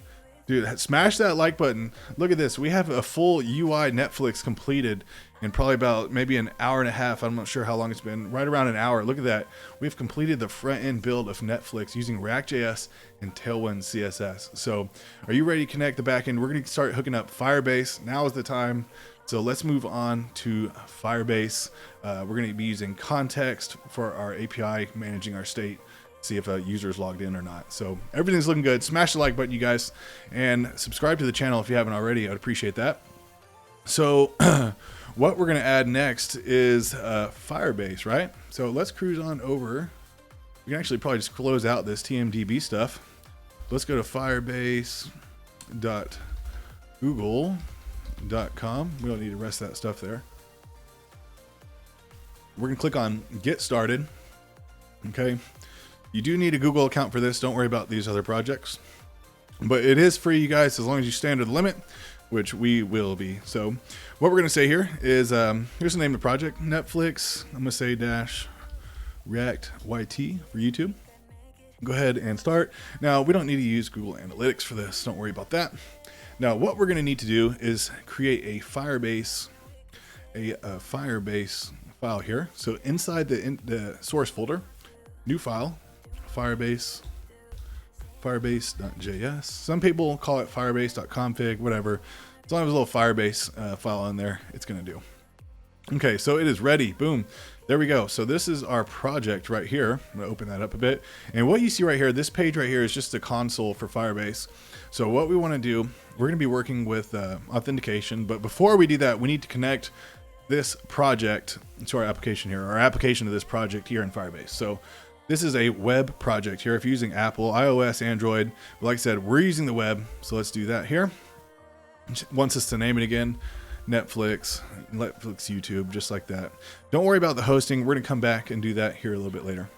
S2: Dude, smash that like button. Look at this. We have a full UI Netflix completed in probably about maybe an hour and a half. I'm not sure how long it's been. Right around an hour. Look at that. We've completed the front end build of Netflix using React.js and Tailwind CSS. So are you ready to connect the back end? We're going to start hooking up Firebase. Now is the time. So let's move on to Firebase. We're going to be using context for our API, managing our state. See if a user is logged in or not. So everything's looking good. Smash the like button, you guys, and subscribe to the channel if you haven't already. I'd appreciate that. So what we're going to add next is Firebase, right? So let's cruise on over. We can actually probably just close out this TMDB stuff. Let's go to firebase.google.com. We don't need the rest of that stuff there. We're going to click on Get Started. Okay. You do need a Google account for this. Don't worry about these other projects. But it is free, you guys, as long as you stay under the limit, which we will be. So what we're going to say here is, here's the name of the project, Netflix. I'm going to say dash React YT for YouTube. Go ahead and start. Now, we don't need to use Google Analytics for this. Don't worry about that. Now, what we're going to need to do is create a Firebase file here. So inside the source folder, new file, Firebase.js. Some people call it Firebase.config, whatever. As long as there's a little Firebase file in there, it's going to do. Okay, so it is ready. Boom. There we go. So this is our project right here. I'm going to open that up a bit. And what you see right here, this page right here is just the console for Firebase. So what we want to do, we're going to be working with authentication. But before we do that, we need to connect this project to our application here, our application to this project here in Firebase. So this is a web project here. If you're using Apple, iOS, Android, like I said, we're using the web. So let's do that here. It wants us to name it again. Netflix, YouTube, just like that. Don't worry about the hosting. We're going to come back and do that here a little bit later.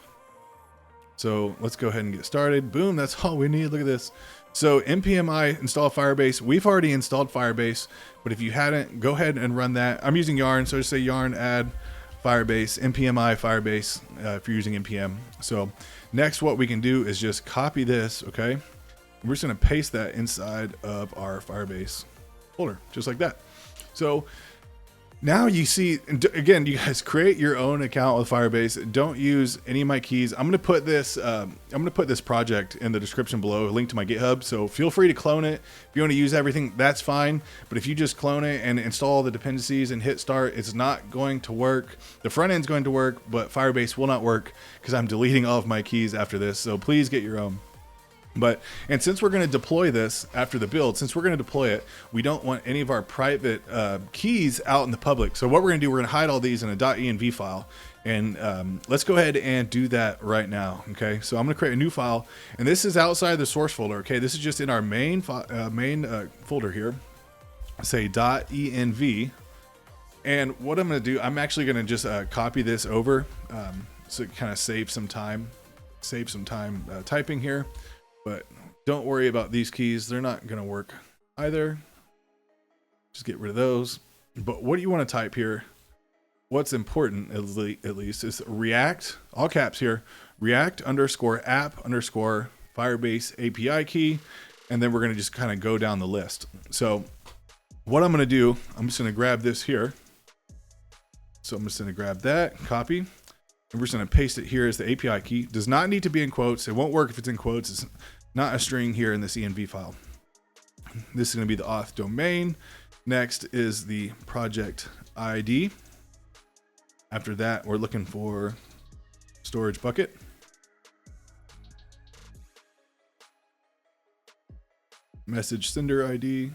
S2: So let's go ahead and get started. Boom, that's all we need. Look at this. So npmi install Firebase. We've already installed Firebase, but if you hadn't, go ahead and run that. I'm using Yarn, so just say Yarn add Firebase, npmi Firebase if you're using npm. So next what we can do is just copy this, okay? We're just going to paste that inside of our Firebase folder, just like that. So now you see, again, you guys create your own account with Firebase. Don't use any of my keys. I'm going to put this project in the description below, a link to my GitHub. So feel free to clone it. If you want to use everything, that's fine. But if you just clone it and install the dependencies and hit start, it's not going to work. The front end's going to work, but Firebase will not work because I'm deleting all of my keys after this. So please get your own. And since we're going to deploy this after the build, since we're going to deploy it, we don't want any of our private keys out in the public. So what we're going to do, we're going to hide all these in a .env file. And let's go ahead and do that right now. Okay, so I'm going to create a new file, and this is outside the source folder. Okay, this is just in our main folder here. Say .env. And what I'm going to do, I'm actually going to just copy this over, so it kind of save some time typing here. But don't worry about these keys. They're not going to work either. Just get rid of those. But what do you want to type here? What's important, at least, is React, all caps here, React _app _Firebase API key. And then we're going to just kind of go down the list. So what I'm going to do, I'm just going to grab this here. So I'm just going to grab that, copy. And we're just going to paste it here as the API key. Does not need to be in quotes. It won't work if it's in quotes. It's not a string here in this env file. This is going to be the auth domain. Next is the project ID. After that, we're looking for storage bucket. Message sender ID.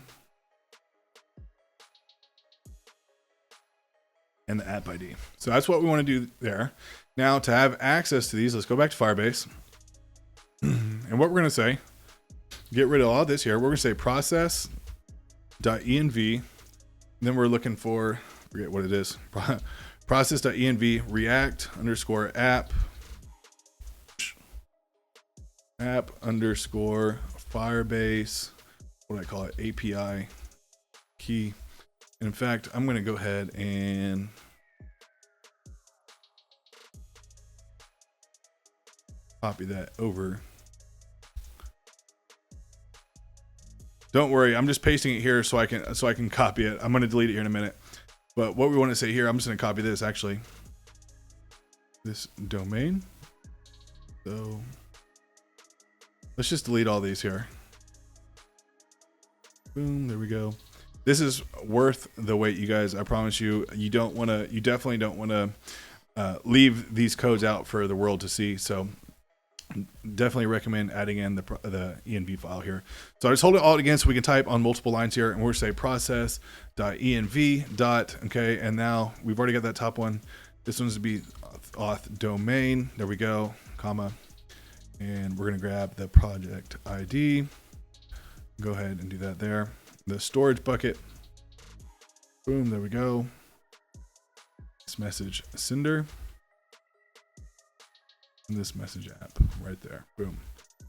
S2: And the app ID. So that's what we want to do there. Now to have access to these, let's go back to Firebase. And what we're going to say, get rid of all this here. We're going to say process.env. Then we're looking for forget what it is. Process.env react underscore app underscore Firebase, what do I call it, API key. And in fact, I'm going to go ahead and copy that over. Don't worry, I'm just pasting it here so I can copy it. I'm going to delete it here in a minute. But what we want to say here, I'm just going to copy this actually. This domain. So let's just delete all these here. Boom, there we go. This is worth the wait, you guys. I promise you. You definitely don't want to leave these codes out for the world to see. So definitely recommend adding in the env file here. So I just hold it all again so we can type on multiple lines here, and we'll say process.env. Okay, and now we've already got that top one. This one's to be auth domain. There we go, comma. And we're gonna grab the project ID. Go ahead and do that there. The storage bucket. Boom, there we go. This message sender. And this message app right there. Boom.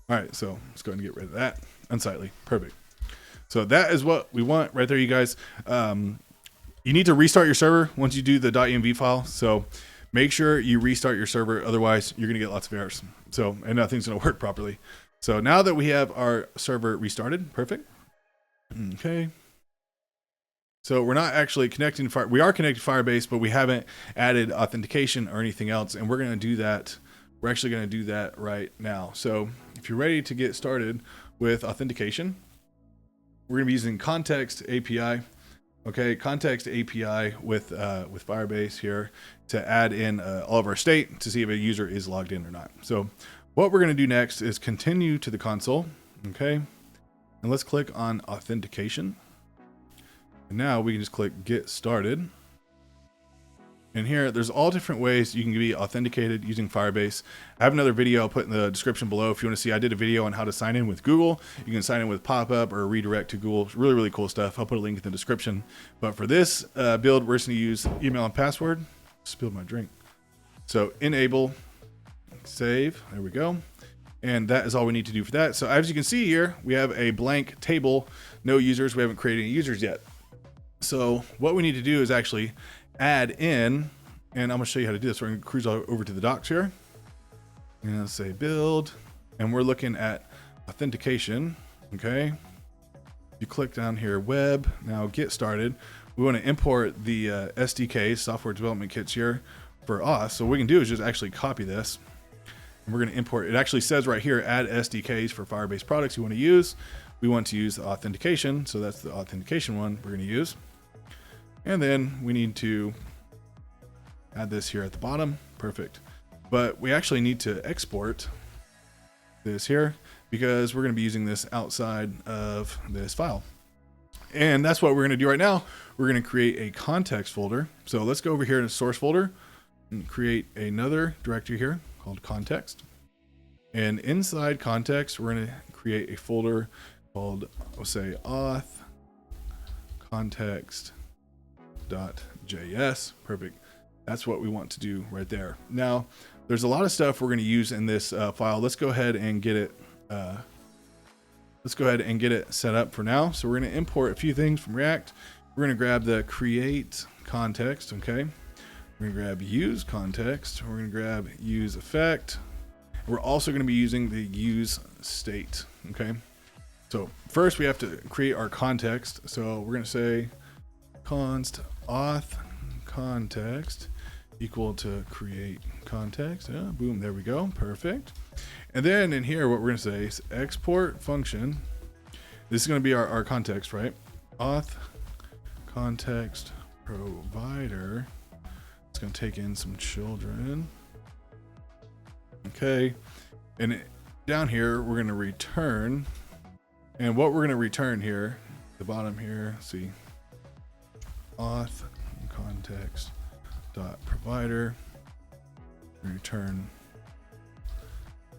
S2: All right, so let's go ahead and get rid of that. Unsightly. Perfect. So that is what we want right there, you guys. You need to restart your server once you do the .env file. So make sure you restart your server. Otherwise, you're going to get lots of errors. So, and nothing's going to work properly. So now that we have our server restarted, perfect. Okay. So we're not actually connecting to we are connected to Firebase, but we haven't added authentication or anything else. And we're going to do that. We're actually going to do that right now. So if you're ready to get started with authentication, we're going to be using Context API. Okay, Context API with Firebase here to add in all of our state to see if a user is logged in or not. So what we're going to do next is continue to the console. Okay, and let's click on authentication. And now we can just click get started. And here, there's all different ways you can be authenticated using Firebase. I have another video I'll put in the description below if you want to see. I did a video on how to sign in with Google. You can sign in with pop-up or redirect to Google. It's really, really cool stuff. I'll put a link in the description. But for this build, we're just going to use email and password. Spilled my drink. So enable, save. There we go. And that is all we need to do for that. So as you can see here, we have a blank table, no users. We haven't created any users yet. So what we need to do is actually add in, and I'm going to show you how to do this. We're going to cruise over to the docs here and let's say build, and we're looking at authentication. Okay, you click down here, web. Now get started. We want to import the SDK, software development kits here for us. So what we can do is just actually copy this, and we're going to import. It actually says right here, add SDKs for Firebase products you want to use. We want to use the authentication, so that's the authentication one we're going to use. And then we need to add this here at the bottom. Perfect. But we actually need to export this here because we're going to be using this outside of this file. And that's what we're going to do right now. We're going to create a context folder. So let's go over here to source folder and create another directory here called context. And inside context, we're going to create a folder called, we'll say auth context.js. Perfect. That's what we want to do right there. Now, there's a lot of stuff we're going to use in this file. Let's go ahead and get it. Let's go ahead and get it set up for now. So we're going to import a few things from React. We're going to grab the create context. Okay. We're going to grab use context. We're going to grab use effect. We're also going to be using the use state. Okay. So first we have to create our context. So we're going to say const auth context equal to create context. Yeah, boom, there we go. Perfect. And then in here, what we're going to say is export function. This is going to be our context, right? Auth context provider. It's going to take in some children. Okay. And down here, we're going to return. And what we're going to return here, the bottom here, let's see, auth context dot provider, return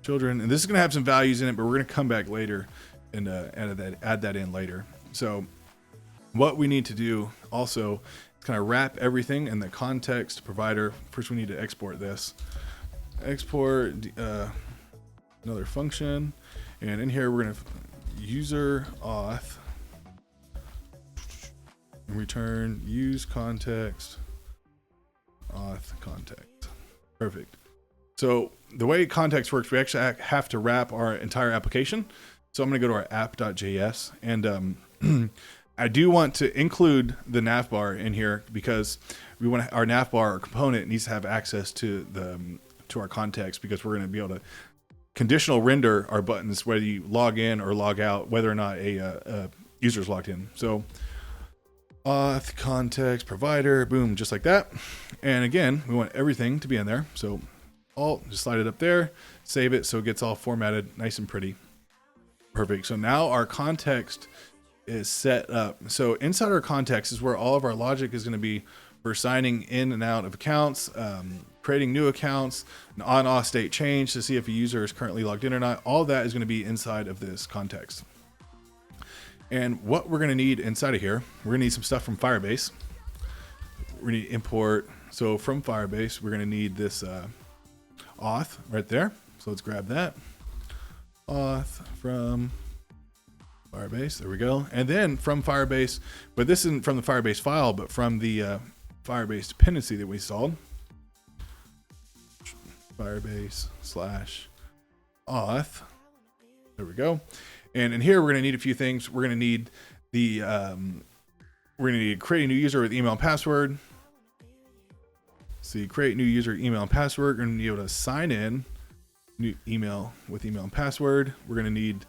S2: children. And this is going to have some values in it, but we're going to come back later and add that in later. So what we need to do also is kind of wrap everything in the context provider. First, we need to export this. Export another function, and in here we're going to user auth and return use context auth context. Perfect. So the way context works, we actually have to wrap our entire application. So I'm going to go to our app.js, and I do want to include the navbar in here because we want our navbar, our component, needs to have access to our context, because we're going to be able to conditional render our buttons whether you log in or log out, whether or not a user is logged in. So auth context provider, boom, just like that. And again, we want everything to be in there. So Alt, just slide it up there, save it so it gets all formatted nice and pretty. Perfect. So now our context is set up. So inside our context is where all of our logic is going to be for signing in and out of accounts, creating new accounts, an on-off state change to see if a user is currently logged in or not. All that is going to be inside of this context. And what we're going to need inside of here, we're going to need some stuff from Firebase. We're going to import. So from Firebase, we're going to need this auth right there. So let's grab that. Auth from Firebase. There we go. And then from Firebase, but this isn't from the Firebase file, but from the Firebase dependency that we installed. Firebase /auth. There we go. And in here, we're going to need a few things. We're going to need the, we're going to need to create a new user with email and password. So you create new user, email and password. We're going to be able to sign in, new email with email and password. We're going to need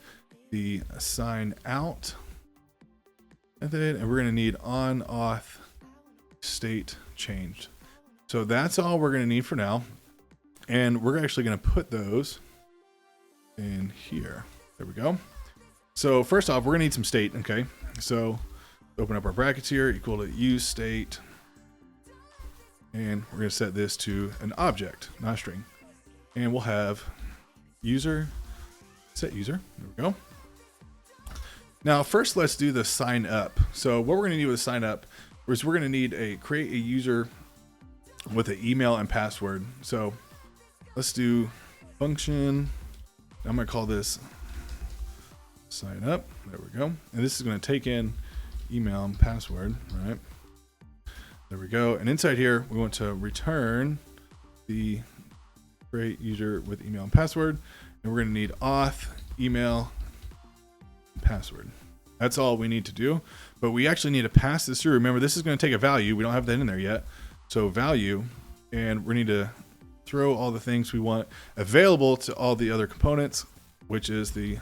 S2: the sign out method, and we're going to need on auth state changed. So that's all we're going to need for now. And we're actually going to put those in here. There we go. So first off, we're going to need some state. Okay. So open up our brackets here, equal to use state. And we're going to set this to an object, not a string. And we'll have user, set user. There we go. Now, first, let's do the sign up. So what we're going to do with sign up is we're going to need create a user with an email and password. So let's do function. I'm going to call this sign up. There we go. And this is going to take in email and password, right? There we go. And inside here, we want to return the create user with email and password. And we're going to need auth, email, and password. That's all we need to do. But we actually need to pass this through. Remember, this is going to take a value. We don't have that in there yet. So value, and we need to throw all the things we want available to all the other components, which is the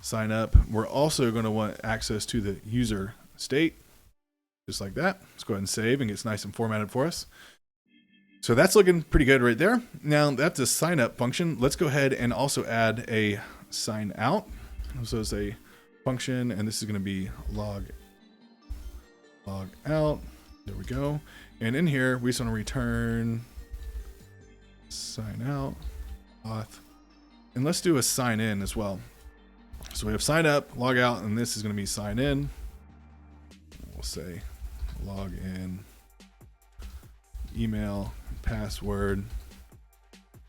S2: sign up. We're also going to want access to the user state, just like that. Let's go ahead and save, and it's nice and formatted for us. So that's looking pretty good right there. Now that's a sign up function. Let's go ahead and also add a sign out. So it's a function, and this is going to be log out. There we go. And in here, we just want to return sign out, auth, and let's do a sign in as well. So we have sign up, log out, and this is going to be sign in. We'll say log in, email, password.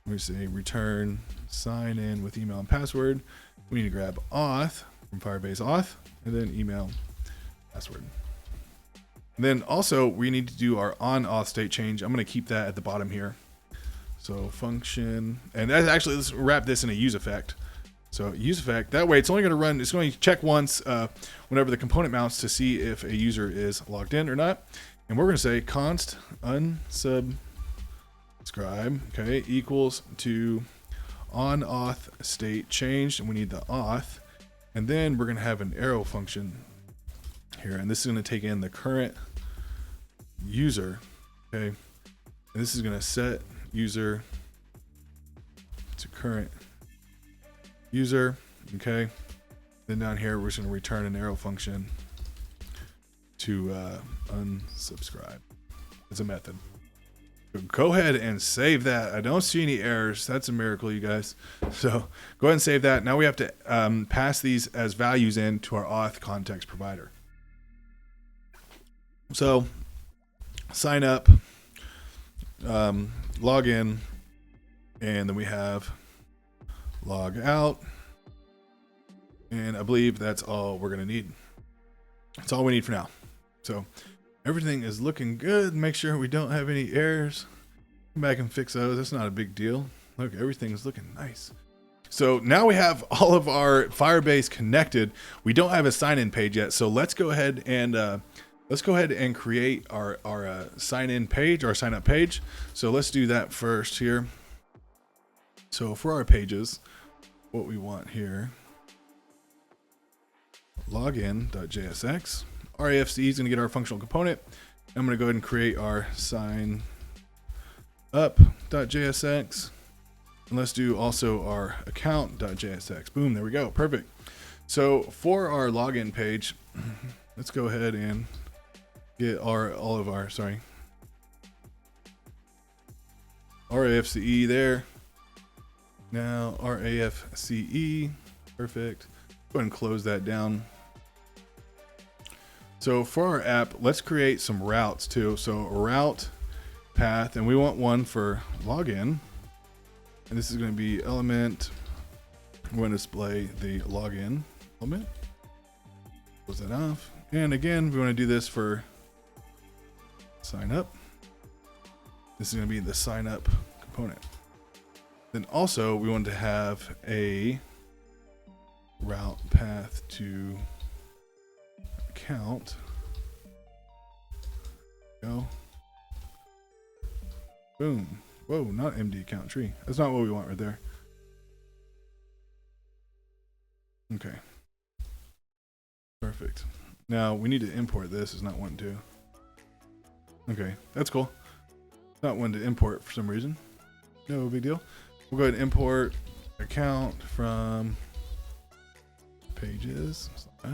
S2: We say return sign in with email and password. We need to grab auth from Firebase auth, and then email, password. And then also we need to do our on auth state change. I'm going to keep that at the bottom here. So function, and that's actually, let's wrap this in a use effect. So use effect, that way it's only going to run, it's going to check once whenever the component mounts to see if a user is logged in or not. And we're going to say const unsubscribe, okay, equals to on auth state changed, and we need the auth. And then we're going to have an arrow function here, and this is going to take in the current user, okay, and this is going to set user to current user, okay. Then down here we're just going to return an arrow function to unsubscribe as a method. So go ahead and save that. I don't see any errors. That's a miracle, you guys. So go ahead and save that. Now we have to pass these as values in to our auth context provider. So sign up, log in, and then we have log out. And I believe that's all we're going to need. That's all we need for now. So everything is looking good. Make sure we don't have any errors. Come back and fix those. That's not a big deal. Look, everything's looking nice. So now we have all of our Firebase connected. We don't have a sign-in page yet. So let's go ahead and create our sign-in page, our sign-up page. So let's do that first here. So for our pages, what we want here, login.jsx. RAFC is going to get our functional component. I'm going to go ahead and create our sign up.jsx. And let's do also our account.jsx. Boom, there we go. Perfect. So for our login page, let's go ahead and get RAFCE there. Now RAFCE, perfect. Go ahead and close that down. So for our app, let's create some routes too. So a route path, and we want one for login. And this is going to be element. We're going to display the login element. Close that off. And again, we want to do this for sign up. This is going to be the sign up component. Then also we want to have a route path to account. Go. Boom. Whoa, not MD account tree. That's not what we want right there. Okay. Perfect. Now we need to import this. It's not wanting to. Okay, that's cool. Not wanting to import for some reason. No big deal. We'll go ahead and import account from pages /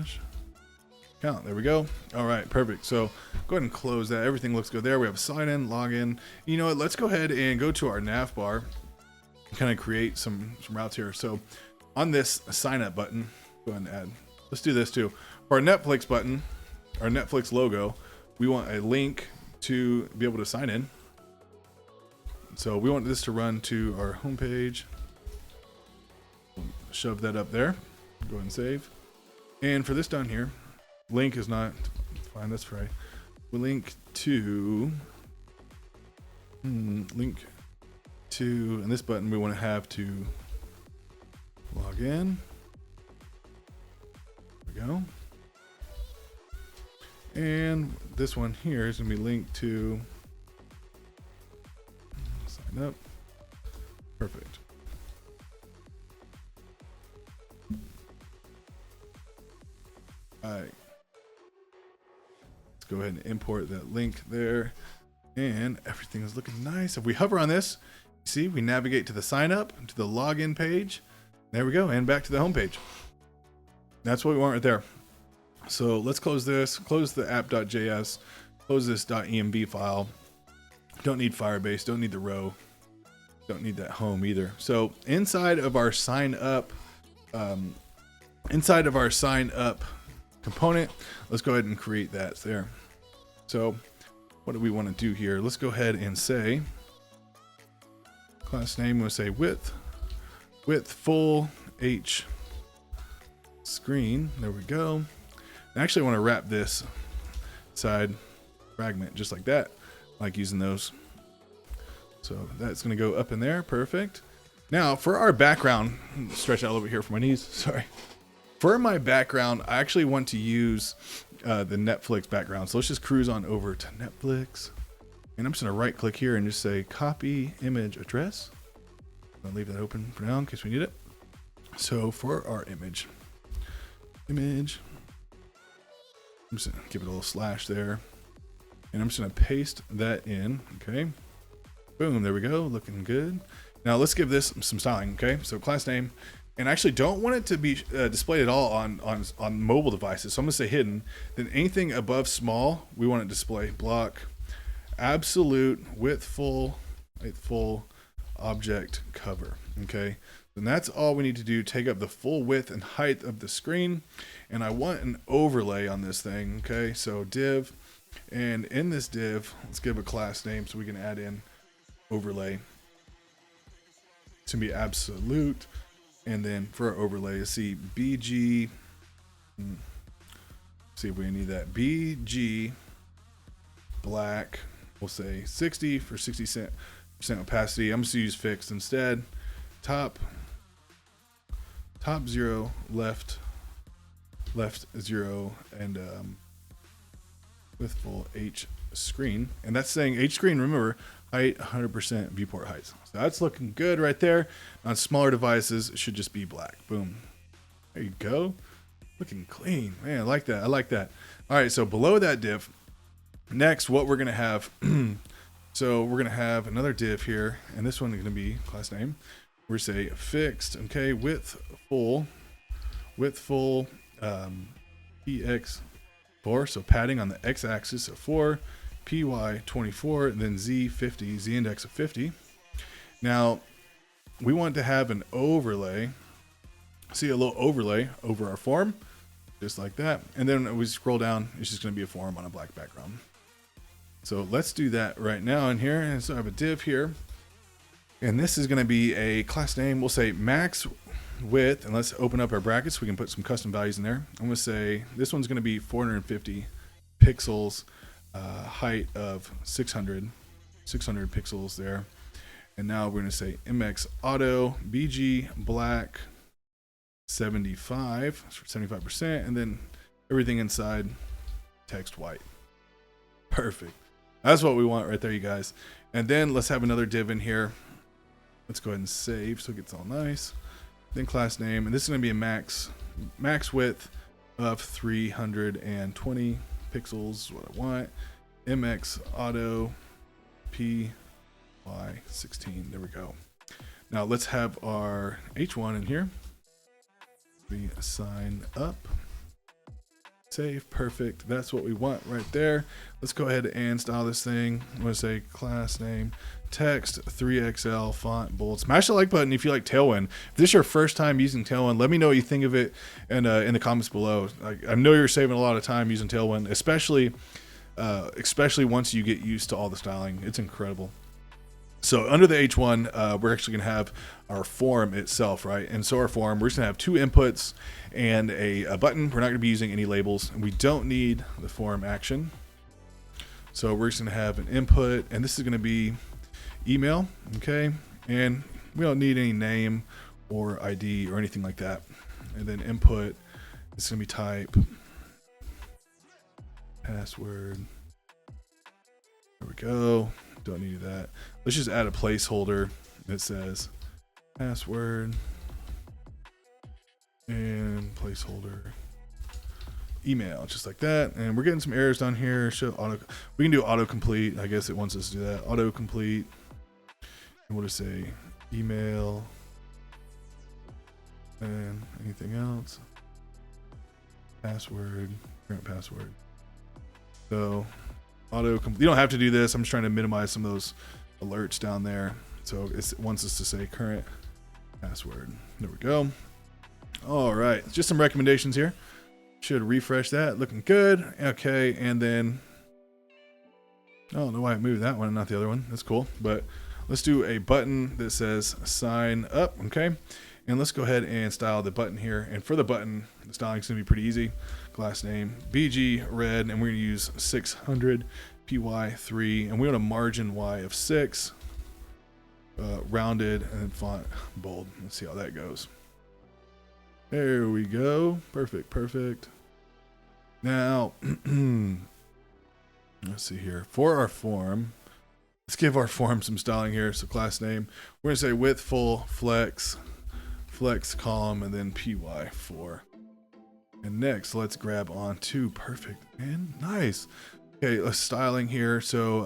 S2: account. There we go. All right, perfect. So go ahead and close that. Everything looks good there. We have sign in, login. You know what? Let's go ahead and go to our nav bar and kind of create some routes here. So on this sign up button, go ahead and add. Let's do this too. For our Netflix button, our Netflix logo, we want a link to be able to sign in. So we want this to run to our homepage. Shove that up there. Go ahead and save. And for this down here, link is not fine. That's right. We link to and this button we want to have to log in. There we go. And this one here is going to be linked to sign up. Perfect. All right. Let's go ahead and import that link there. And everything is looking nice. If we hover on this, see, we navigate to the sign up, to the login page. There we go. And back to the home page. That's what we want right there. So let's close this, close the app.js, close this .env file. Don't need Firebase, don't need the row, don't need that home either. So inside of our sign up component, let's go ahead and create that there. So what do we want to do here? Let's go ahead and say class name, we'll say width full H screen. There we go. I actually want to wrap this side fragment just like that, like using those. So that's going to go up in there. Perfect. Now for our background, stretch out a little bit here for my knees. Sorry. For my background, I actually want to use the Netflix background. So let's just cruise on over to Netflix. And I'm just going to right click here and just say copy image address. I'll leave that open for now in case we need it. So for our image, I'm just gonna give it a little slash there, and I'm just gonna paste that in. Okay, boom, there we go, looking good. Now let's give this some styling. Okay, so class name, and I actually don't want it to be displayed at all on mobile devices, so I'm gonna say hidden. Then anything above small, we want to display block absolute width full object cover. Okay, then that's all we need to do. Take up the full width and height of the screen, and I want an overlay on this thing. Okay, so div And in this div, let's give a class name so we can add in overlay. It's gonna be absolute. And then for our overlay, let's see BG. See if we need that. BG black. We'll say 60 for 60% opacity. I'm just gonna use fixed instead. Top 0, left 0, and with full H screen. And that's saying H screen, remember, height 100% viewport height. So that's looking good right there. On smaller devices, it should just be black. Boom. There you go. Looking clean. Man, I like that. I like that. All right, so below that div, next, what we're going to have, so we're going to have another div here, and this one is going to be class name. We're say fixed, okay, width full, PX4, so padding on the x-axis of 4, PY 24, and then Z 50, Z index of 50. Now, we want to have an overlay. See a little overlay over our form, just like that. And then we scroll down, it's just going to be a form on a black background. So let's do that right now in here. And so I have a div here. And this is going to be a class name. We'll say max width, and let's open up our brackets. We can put some custom values in there. I'm going to say this one's going to be 450 pixels, height of 600 pixels there. And now we're going to say MX auto, BG black, 75 for 75%, and then everything inside text white. Perfect. That's what we want right there, you guys. And then let's have another div in here. Let's go ahead and save so it gets all nice. Then class name, and this is going to be a max width of 320 pixels is what I want. MX auto PY16. There we go. Now let's have our H1 in here. We sign up. Save. Perfect. That's what we want right there. Let's go ahead and style this thing. I'm going to say class name, text, 3XL, font, bold. Smash the like button if you like Tailwind. If this is your first time using Tailwind, let me know what you think of it and in the comments below. I know you're saving a lot of time using Tailwind, especially once you get used to all the styling. It's incredible. So under the H1, we're actually going to have our form itself, right? And so our form, we're just going to have 2 inputs and a button. We're not going to be using any labels, and we don't need the form action. So we're just going to have an input, and this is going to be email, okay? And we don't need any name or ID or anything like that. And then input, it's going to be type, password. There we go. Don't need that. Let's just add a placeholder that says password and placeholder email, just like that. And we're getting some errors down here. Show auto. We can do autocomplete. I guess it wants us to do that. Autocomplete. And we'll just say email and anything else. Password, current password. So you don't have to do this. I'm just trying to minimize some of those alerts down there. So it wants us to say current password. There we go. All right, just some recommendations here. Should refresh that. Looking good. Okay, and then I don't know why I moved that one and not the other one. That's cool. But let's do a button that says sign up. Okay, and let's go ahead and style the button here. And for the button, the styling is going to be pretty easy. Class name BG red, and we're going to use 600 PY3, and we want a margin Y of 6, rounded, and then font bold. Let's see how that goes. There we go. Perfect. Now let's see here for our form. Let's give our form some styling here. So class name, we're going to say width full, flex column, and then PY4. And next, let's grab on to perfect and nice. Okay, let's styling here. So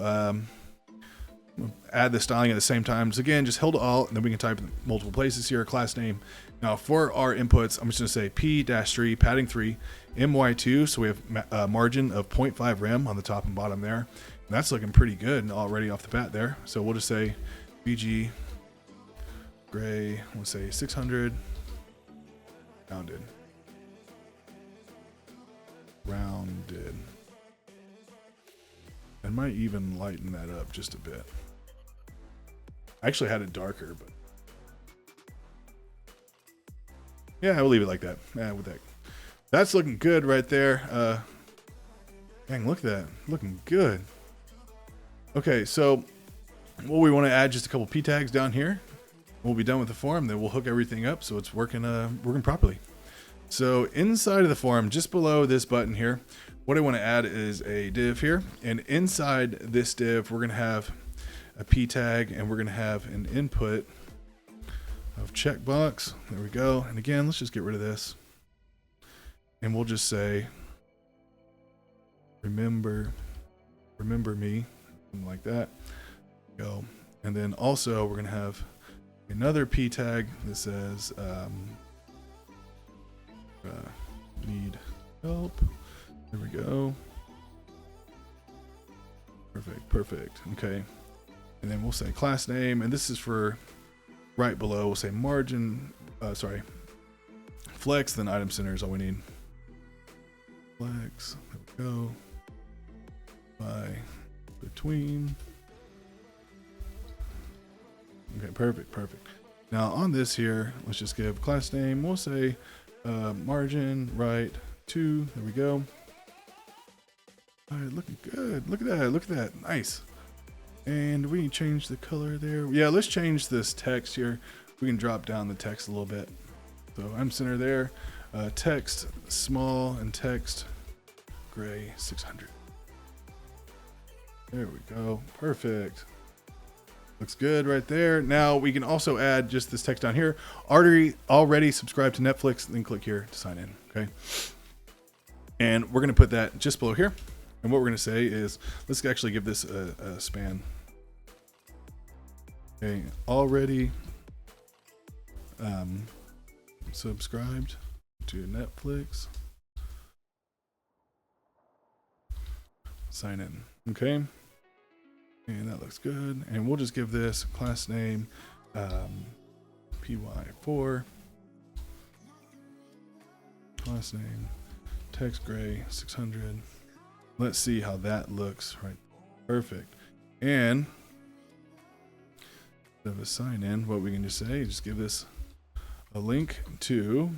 S2: add the styling at the same time. So again, just hold Alt, and then we can type in multiple places here. Class name. Now for our inputs, I'm just going to say P-3, padding 3, MY2. So we have a margin of 0.5 rem on the top and bottom there. And that's looking pretty good already off the bat there. So we'll just say BG gray. We'll say 600 rounded. I might even lighten that up just a bit. I actually had it darker, but yeah, I'll leave it like that. Yeah, with that. That's looking good right there. Dang, look at that. Looking good. Okay, so what we want to add just a couple p tags down here. We'll be done with the form, then we'll hook everything up so it's working properly. So inside of the form, just below this button here, what I want to add is a div here, and inside this div we're going to have a p tag, and we're going to have an input of checkbox. There we go. And again, let's just get rid of this, and we'll just say remember me, something like that. Go. And then also we're going to have another p tag that says need help. There we go. Perfect. Okay. And then we'll say class name, and this is for right below. We'll say margin, flex, then item center is all we need. Flex, there we go. By between. Okay, perfect. Now on this here, let's just give class name. We'll say margin right 2. There we go. All right, looking good. Look at that. Nice. And we can change the color there. Yeah, let's change this text here. We can drop down the text a little bit. So I'm center there. Text small and text gray 600. There we go. Perfect. Looks good right there. Now we can also add just this text down here. Already subscribed to Netflix, then click here to sign in. Okay. And we're going to put that just below here. And what we're going to say is, let's actually give this a span. Okay. Already subscribed to Netflix. Sign in. Okay. And that looks good. And we'll just give this class name PY4. Class name text gray 600. Let's see how that looks. Right. Perfect. And instead of a sign in, what we can just say, just give this a link to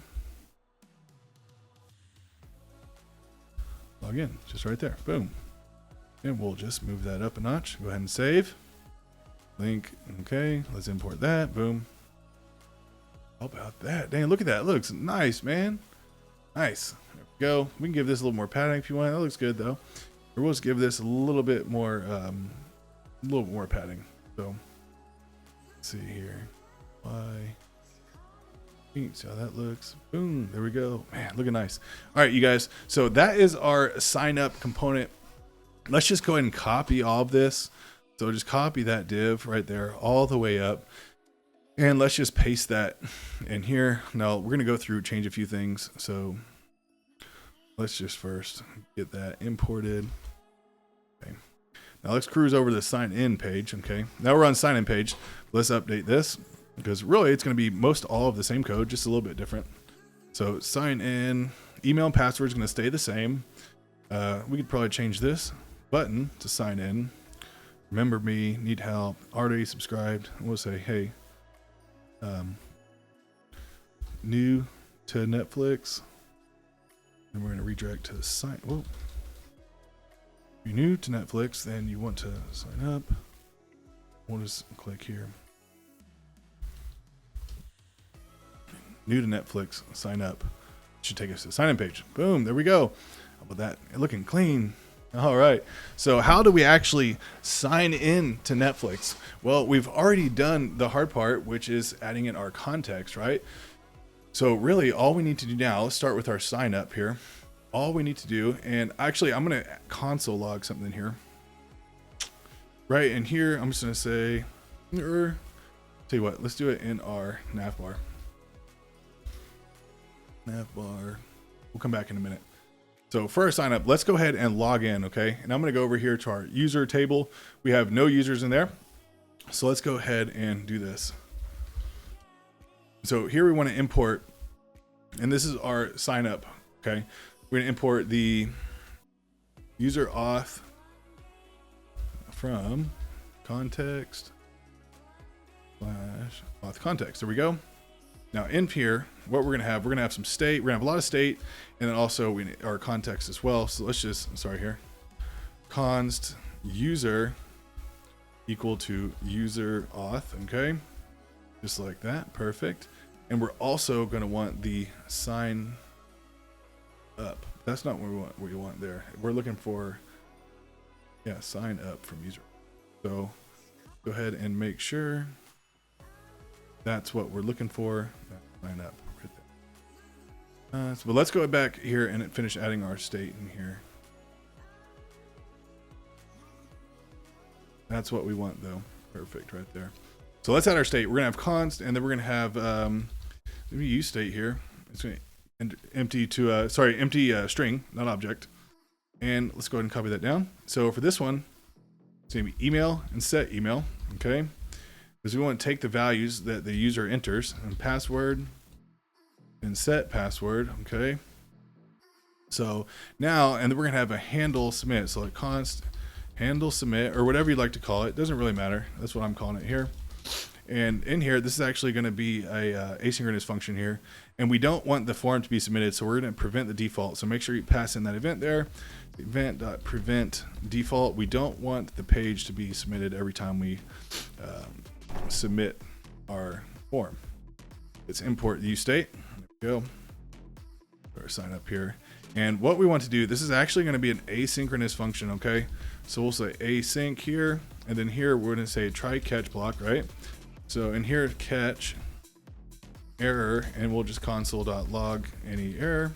S2: log in. Just right there. Boom. And we'll just move that up a notch. Go ahead and save. Link. Okay. Let's import that. Boom. How about that? Dang, look at that. It looks nice, man. Nice. There we go. We can give this a little more padding if you want. That looks good though. Or we'll just give this a little bit more padding. So let's see here. See how that looks. Boom. There we go. Man, looking nice. All right, you guys. So that is our sign up component. Let's just go ahead and copy all of this. So just copy that div right there all the way up. And let's just paste that in here. Now we're going to go through, change a few things. So let's just first get that imported. Okay. Now let's cruise over to the sign in page. Okay. Now we're on sign in page. Let's update this because really it's going to be most all of the same code, just a little bit different. So sign in, email and password is going to stay the same. We could probably change this button to sign in. Remember me, need help, already subscribed. We'll say, hey, new to Netflix. And we're going to redirect to the sign. Whoa. If you're new to Netflix, then you want to sign up. We'll just click here. New to Netflix, sign up. Should take us to the sign in page. Boom, there we go. How about that? Looking clean. All right. So how do we actually sign in to Netflix? Well, we've already done the hard part, which is adding in our context, right? So really all we need to do now, let's start with our sign up here. All we need to do, and actually I'm going to console log something here. Right in here, I'm just going to say, tell you what, let's do it in our navbar. Navbar. We'll come back in a minute. So for our sign up, let's go ahead and log in, okay? And I'm going to go over here to our user table. We have no users in there. So let's go ahead and do this. So here we want to import, and this is our sign up, okay? We're going to import the user auth from context slash auth context. There we go. Now in here, what we're gonna have some state. We're gonna have a lot of state, and then also we need our context as well. So let's just, sorry here, const user equal to user auth. Okay, just like that, perfect. And we're also gonna want the sign up. That's not what we want there. We're looking for, yeah, sign up from user. So go ahead and make sure that's what we're looking for. Sign up right there. But let's go back here and finish adding our state in here. That's what we want though. Perfect right there. So let's add our state. We're gonna have const, and then we're gonna have let me use state here. It's gonna empty to empty string, not object. And let's go ahead and copy that down. So for this one, it's gonna be email and set email. Okay, because we want to take the values that the user enters, and password and set password. Okay, so now, and then we're gonna have a handle submit. So like const handle submit, or whatever you'd like to call it, doesn't really matter. That's what I'm calling it here. And in here, this is actually going to be a asynchronous function here, and we don't want the form to be submitted, so we're going to prevent the default. So make sure you pass in that event there, event.prevent default. We don't want the page to be submitted every time we submit our form. Let's import the use state. There we go. Or sign up here. And what we want to do, this is actually going to be an asynchronous function. Okay, so we'll say async here, and then here we're going to say try catch block, right? So in here, catch error, and we'll just console.log any error.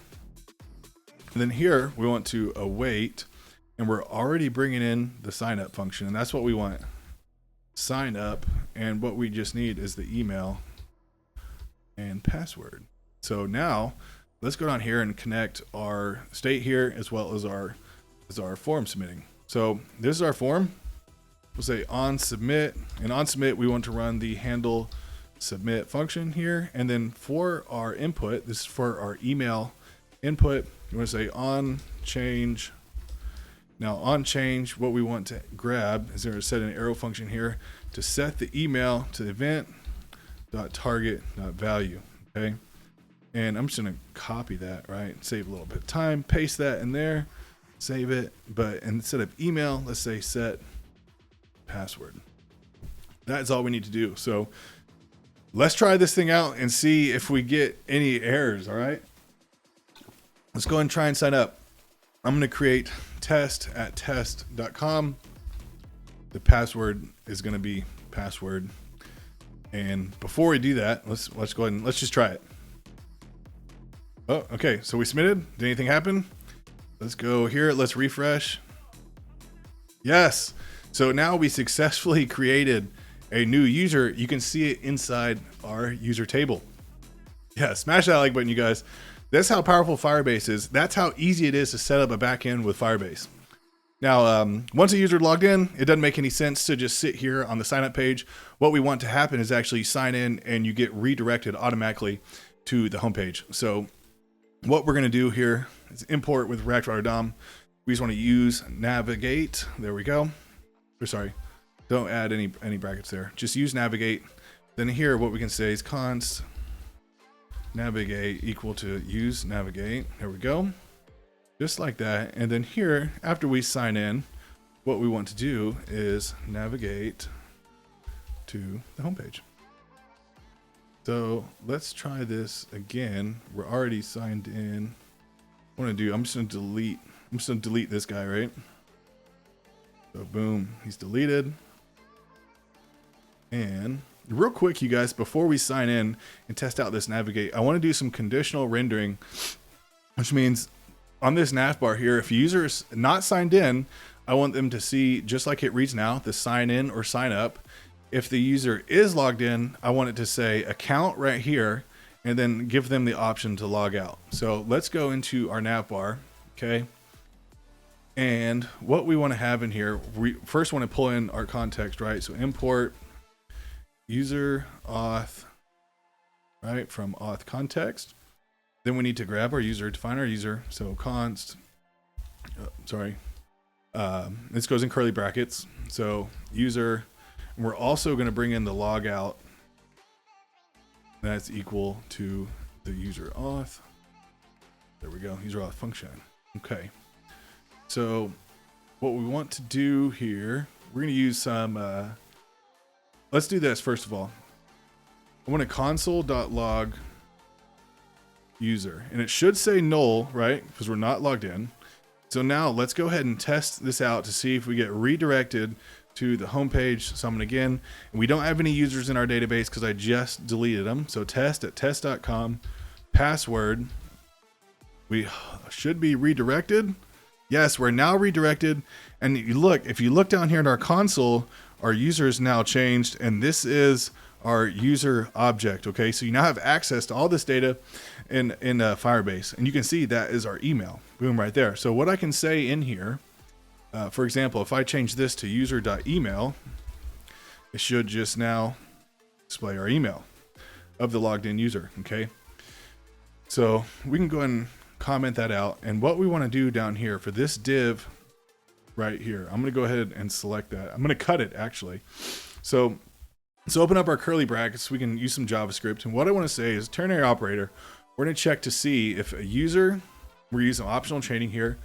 S2: And then here we want to await, and we're already bringing in the sign up function, and that's what we want. Sign up, and what we just need is the email and password. So now let's go down here and connect our state here as well as our form submitting. So this is our form. We'll say on submit, and on submit we want to run the handle submit function here, and then for our input, this is for our email input, we want to say on change. Now on change, what we want to grab is there to set an arrow function here to set the email to the event.target.value. Okay, and I'm just going to copy that, right, save a little bit of time, paste that in there, save it, but instead of email, let's say set password. That's all we need to do. So let's try this thing out and see if we get any errors. All right, let's go ahead and try and sign up. I'm going to create test@test.com. The password is going to be password. And before we do that, let's go ahead and let's just try it. Oh, okay. So we submitted. Did anything happen? Let's go here. Let's refresh. Yes. So now we successfully created a new user. You can see it inside our user table. Yeah, smash that like button, you guys. That's how powerful Firebase is. That's how easy it is to set up a backend with Firebase. Now, once a user logged in, it doesn't make any sense to just sit here on the sign up page. What we want to happen is actually sign in and you get redirected automatically to the homepage. So what we're going to do here is import with React Router DOM. We just want to use navigate. There we go. Or sorry, don't add any brackets there. Just use navigate. Then here, what we can say is const navigate equal to use navigate. There we go. Just like that. And then here, after we sign in, what we want to do is navigate to the homepage. So let's try this again. We're already signed in. What I'm just gonna delete this guy, right? So boom, he's deleted. And real quick, you guys, before we sign in and test out this navigate, I want to do some conditional rendering, which means on this nav bar here, if a user is not signed in, I want them to see, just like it reads now, the sign in or sign up. If the user is logged in, I want it to say account right here, and then give them the option to log out. So let's go into our nav bar, okay? And what we want to have in here, we first want to pull in our context, right? So import user auth, right, from auth context. Then we need to grab our user, define our user. So const, This goes in curly brackets. So user, and we're also going to bring in the log out. That's equal to the user auth. There we go, user auth function. Okay. So what we want to do here, we're going to use some, let's do this first of all. I want a console.log user, and it should say null, right? Because we're not logged in. So now let's go ahead and test this out to see if we get redirected to the home page. So I'm going to again, and we don't have any users in our database because I just deleted them. So test at test.com, password. We should be redirected. Yes, we're now redirected. And you look, if you look down here in our console, our user is now changed, and this is our user object. Okay, so you now have access to all this data in Firebase, and you can see that is our email. Boom, right there. So what I can say in here, for example, if I change this to user.email, it should just now display our email of the logged in user. Okay, so we can go ahead and comment that out. And what we want to do down here for this div right here, I'm going to go ahead and select that. I'm going to cut it actually. So let's open up our curly brackets. We can use some JavaScript. And what I want to say is ternary operator. We're going to check to see if a user, we're using optional chaining here,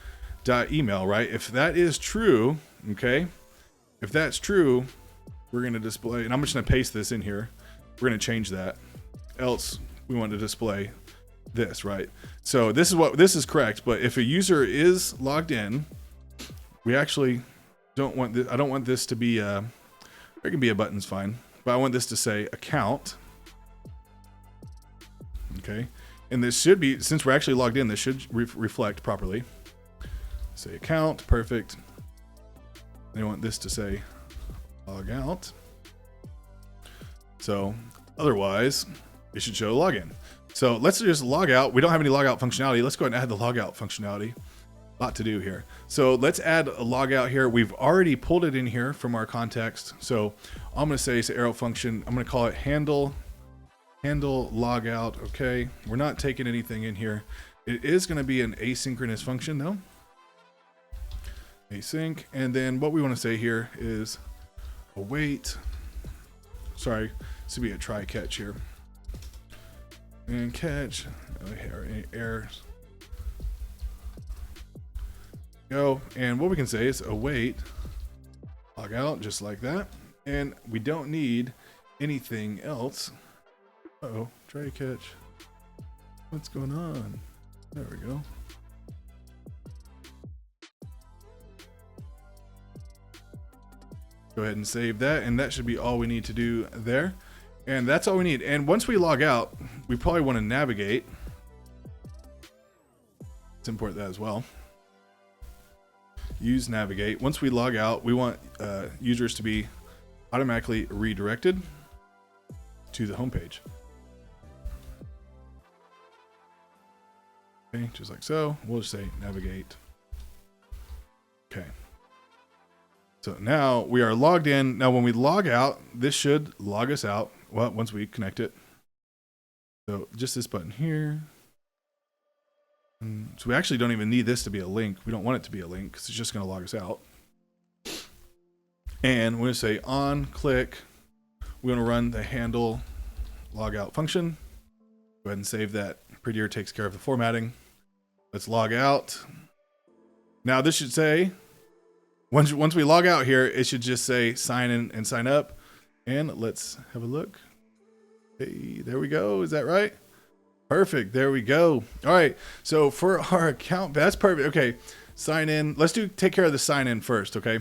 S2: .email, right? If that is true, okay, if that's true, we're going to display, and I'm just going to paste this in here. We're going to change that. Else we want to display this, right? So this is correct. But if a user is logged in, we actually don't want this. I don't want this to be, it can be a button's fine, but I want this to say account. Okay. And this should be, since we're actually logged in, this should reflect properly. Say account, perfect. And I want this to say log out. So otherwise, it should show login. So let's just log out. We don't have any logout functionality. Let's go ahead and add the logout functionality. A lot to do here. So let's add a logout here. We've already pulled it in here from our context. So I'm going to say it's an arrow function. I'm going to call it handle logout. Okay, we're not taking anything in here. It is going to be an asynchronous function though. Async. And then what we want to say here is await. Sorry, this would be a try catch here. And catch errors. Go. And what we can say is await log out, just like that. And we don't need anything else. Uh-oh, try catch. What's going on? There we go. Go ahead and save that, and that should be all we need to do there. And that's all we need. And once we log out, we probably want to navigate. Let's import that as well. Use navigate. Once we log out, we want users to be automatically redirected to the home page. Okay, just like so. We'll just say navigate. Okay. So now we are logged in. Now when we log out, this should log us out. Well, once we connect it. So just this button here. And so we actually don't even need this to be a link. We don't want it to be a link because it's just going to log us out. And we're going to say on click. We're going to run the handle logout function. Go ahead and save that. Prettier takes care of the formatting. Let's log out. Now this should say, once we log out here, it should just say sign in and sign up. And let's have a look. Hey, there we go. Is that right? Perfect. There we go. All right. So for our account, that's perfect. Okay. Sign in. Let's take care of the sign in first. Okay.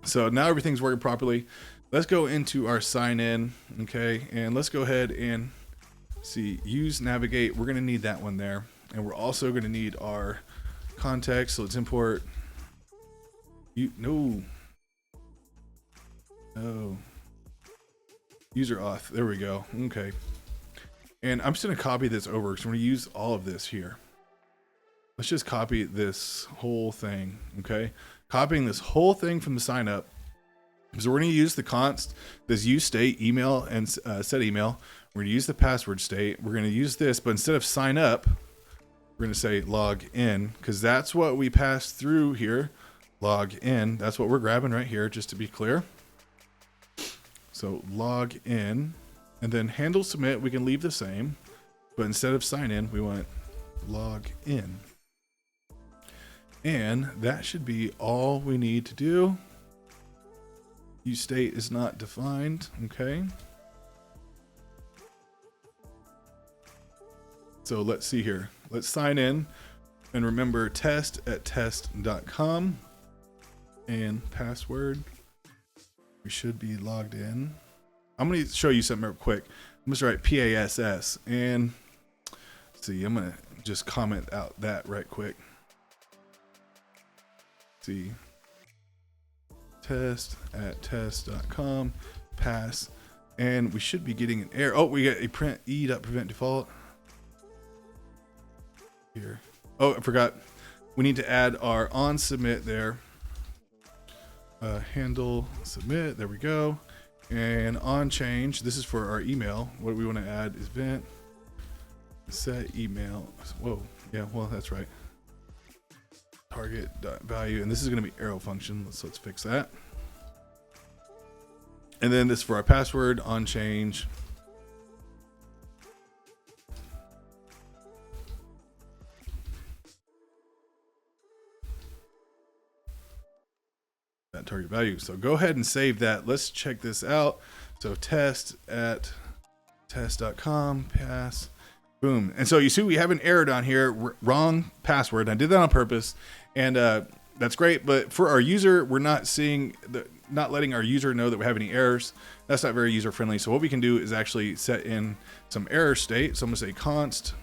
S2: So now everything's working properly. Let's go into our sign in. Okay. And let's go ahead and see, use navigate. We're going to need that one there. And we're also going to need our context. So let's import. No. User auth. There we go. Okay. And I'm just going to copy this over because we're going to use all of this here. Let's just copy this whole thing. Okay. Copying this whole thing from the sign up. So we're going to use the const, this use state email and set email. We're going to use the password state. We're going to use this, but instead of sign up, we're going to say log in because that's what we passed through here. log in. That's what we're grabbing right here, just to be clear. So log in, and then handle submit, we can leave the same, but instead of sign in, we want log in. And that should be all we need to do. Use state is not defined. Okay. So let's see here. Let's sign in, and remember test@test.com and password. We should be logged in. I'm going to show you something real quick. I'm just write PASS, and let's see, I'm going to just comment out that right quick. Let's see, test@test.com, pass, and we should be getting an error. Oh, we got a print e.prevent default here. Oh, I forgot. We need to add our on submit there. Handle submit. There we go. And on change. This is for our email. What we want to add is event set email. Whoa. Yeah. Well, that's right. Target value, and this is going to be arrow function. Let's fix that. And then this for our password on change. That target value. So go ahead and save that. Let's check this out. So test@test.com, pass, boom. And so you see we have an error down here, wrong password. I did that on purpose, and that's great. But for our user, we're not seeing not letting our user know that we have any errors. That's not very user friendly. So what we can do is actually set in some error state. So I'm gonna say const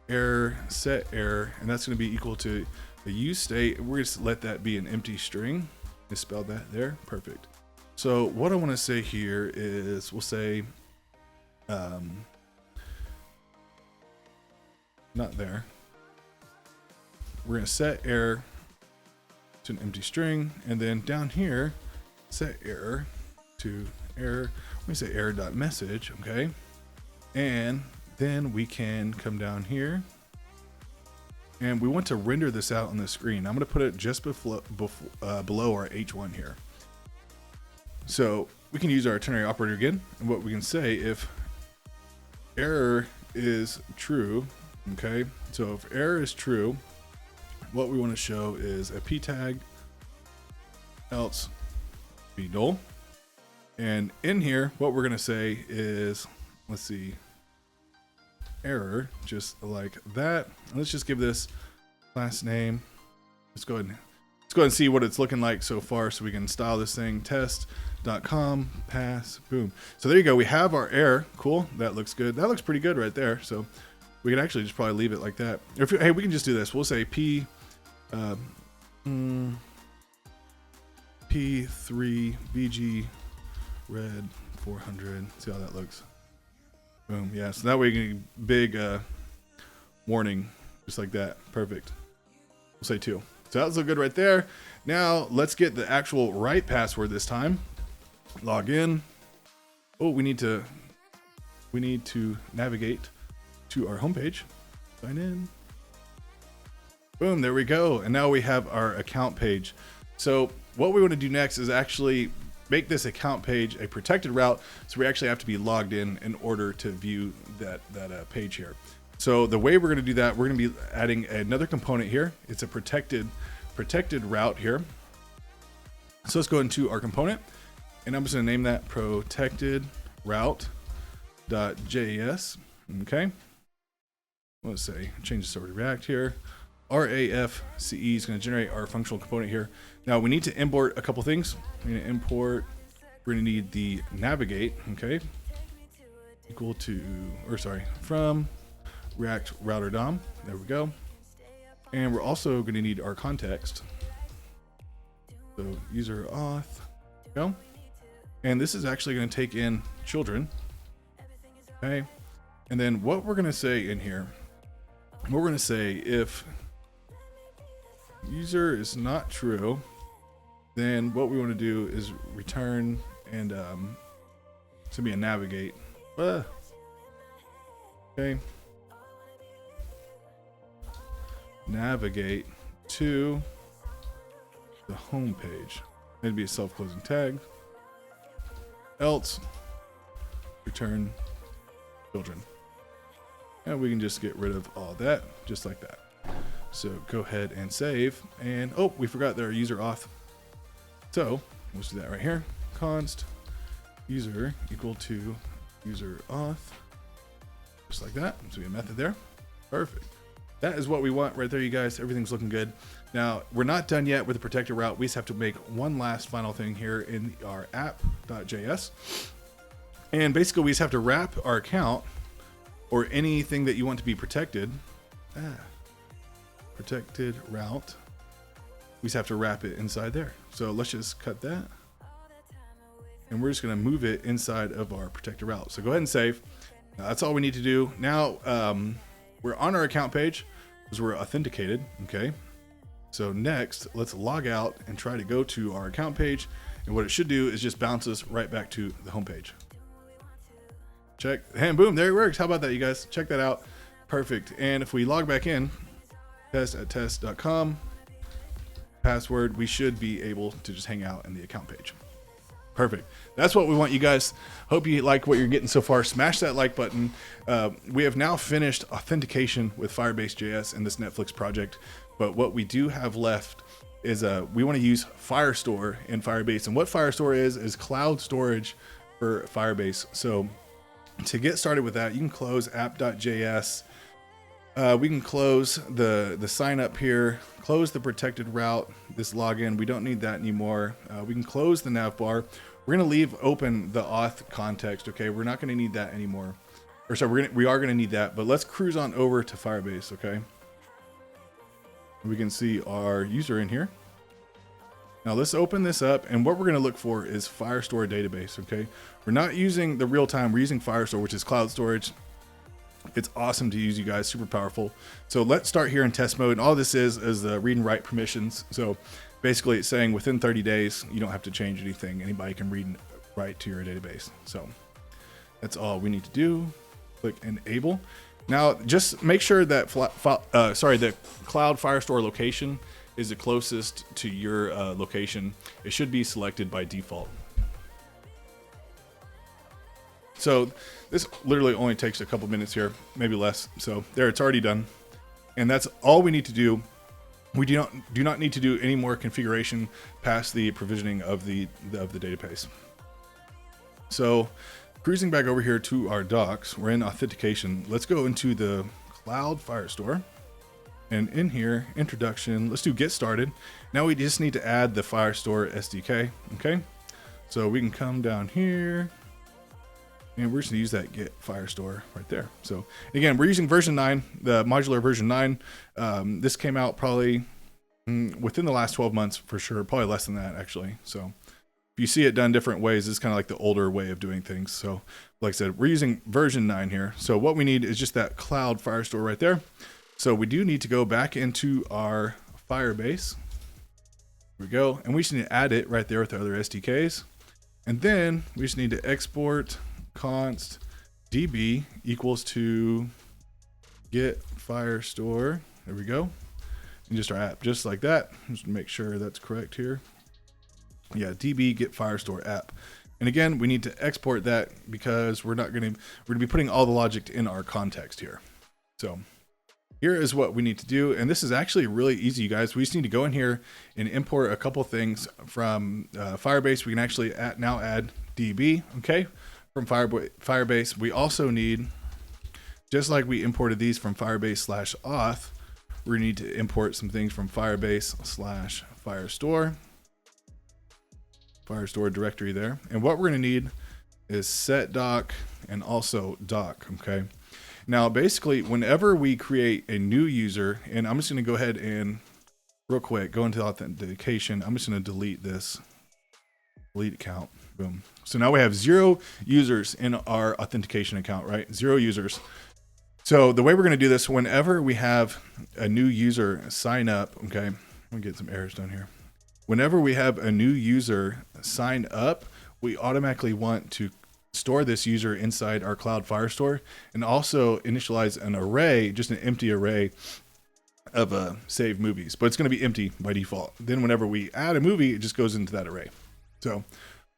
S2: error set error, and that's gonna be equal to the use state. We're just let that be an empty string. Misspelled that there. Perfect. So what I want to say here is we'll say not there. We're going to set error to an empty string, and then down here set error to error. We say error.message. Okay, and then we can come down here, and we want to render this out on the screen. I'm going to put it just below our H1 here. So we can use our ternary operator again. And what we can say, if error is true, okay? So if error is true, what we want to show is a p tag, else be null. And in here, what we're going to say is, let's see, error, just like that. Let's just give this class name. Let's go ahead and see what it's looking like so far, so we can style this thing. Test.com, pass, boom. So there you go. We have our error. Cool. That looks good. That looks pretty good right there. So we can actually just probably leave it like that. Or hey, we can just do this. We'll say P3 BG red 400. See how that looks. Boom. Yeah, so that way you can big warning, just like that. Perfect. We'll say 2. So that looks good right there. Now let's get the actual right password this time. Log in. Oh, we need to navigate to our homepage. Sign in. Boom, there we go. And now we have our account page. So what we want to do next is actually make this account page a protected route, so we actually have to be logged in order to view that page here. So the way we're going to do that, we're going to be adding another component here. It's a protected route here. So let's go into our component, and I'm just going to name that protected route.js. Okay. Let's say change this over to React here. RAFCE is going to generate our functional component here. Now we need to import a couple things. We're going to import, we're going to need the navigate, okay, equal to, or sorry, from React router DOM. There we go. And we're also going to need our context. So user auth, go. And this is actually going to take in children. Okay. And then what we're going to say in here, we're going to say if user is not true, then what we want to do is return, and to be a navigate. Okay. Navigate to the home page. It'd be a self-closing tag. Else, return children. And we can just get rid of all that, just like that. So go ahead and save. And oh, we forgot their user auth. So let's do that right here. Const user equal to user auth. Just like that. So we have a method there. Perfect. That is what we want right there, you guys. Everything's looking good. Now, we're not done yet with the protected route. We just have to make one last final thing here in our app.js. And basically, we just have to wrap our account or anything that you want to be protected. Protected route. We just have to wrap it inside there. So let's just cut that. And we're just going to move it inside of our protected route. So go ahead and save. Now, that's all we need to do. Now, we're on our account page because we're authenticated. Okay. So next, let's log out and try to go to our account page. And what it should do is just bounce us right back to the home page. Check, and boom, there it works. How about that, you guys? Check that out. Perfect. And if we log back in, test@test.com, password, we should be able to just hang out in the account page. Perfect. That's what we want, you guys. Hope you like what you're getting so far. Smash that like button. We have now finished authentication with Firebase JS in this Netflix project. But what we do have left is we want to use Firestore in Firebase. And what Firestore is cloud storage for Firebase. So to get started with that, you can close app.js. We can close the sign up here, close the protected route, this login. We don't need that anymore. We can close the nav bar. We're going to leave open the auth context. Okay. We're not going to need that anymore. Or sorry, we are going to need that, but let's cruise on over to Firebase. Okay. We can see our user in here. Now let's open this up, and what we're going to look for is Firestore database. Okay. We're not using the real time. We're using Firestore, which is cloud storage. It's awesome to use, you guys, super powerful. So let's start here in test mode. And all this is the read and write permissions. So basically it's saying within 30 days, you don't have to change anything. Anybody can read and write to your database. So that's all we need to do. Click enable. Now just make sure that the cloud Firestore location is the closest to your location. It should be selected by default. So this literally only takes a couple minutes here, maybe less. So there, it's already done. And that's all we need to do. We do not need to do any more configuration past the provisioning of the database. So cruising back over here to our docs, we're in authentication. Let's go into the cloud Firestore. And in here, introduction, let's do get started. Now we just need to add the Firestore SDK. Okay. So we can come down here. And we're just going to use that get Firestore right there. So again, we're using version 9, the modular version 9. This came out probably within the last 12 months for sure, probably less than that actually. So if you see it done different ways, it's kind of like the older way of doing things. So like I said, we're using version 9 here. So what we need is just that cloud Firestore right there. So we do need to go back into our Firebase. Here we go. And we just need to add it right there with the other SDKs. And then we just need to export const db equals to get Firestore. There we go. And just our app, just like that. Just make sure that's correct here. Yeah, db get Firestore app. And again, we need to export that because we're going to be putting all the logic in our context here. So here is what we need to do. And this is actually really easy, you guys. We just need to go in here and import a couple things from Firebase. We can actually now add db, okay, from Firebase. We also need, just like we imported these from Firebase/auth, we need to import some things from Firebase/Firestore. Firestore directory there. And what we're going to need is set doc and also doc, okay? Now, basically, whenever we create a new user, and I'm just going to go ahead and real quick go into authentication. I'm just going to delete this. Delete account. Boom. So now we have 0 users in our authentication account, right? 0 users. So the way we're going to do this, whenever we have a new user sign up, okay, let me get some errors done here. Whenever we have a new user sign up, we automatically want to store this user inside our cloud Firestore and also initialize an array, just an empty array save movies, but it's going to be empty by default. Then whenever we add a movie, it just goes into that array. So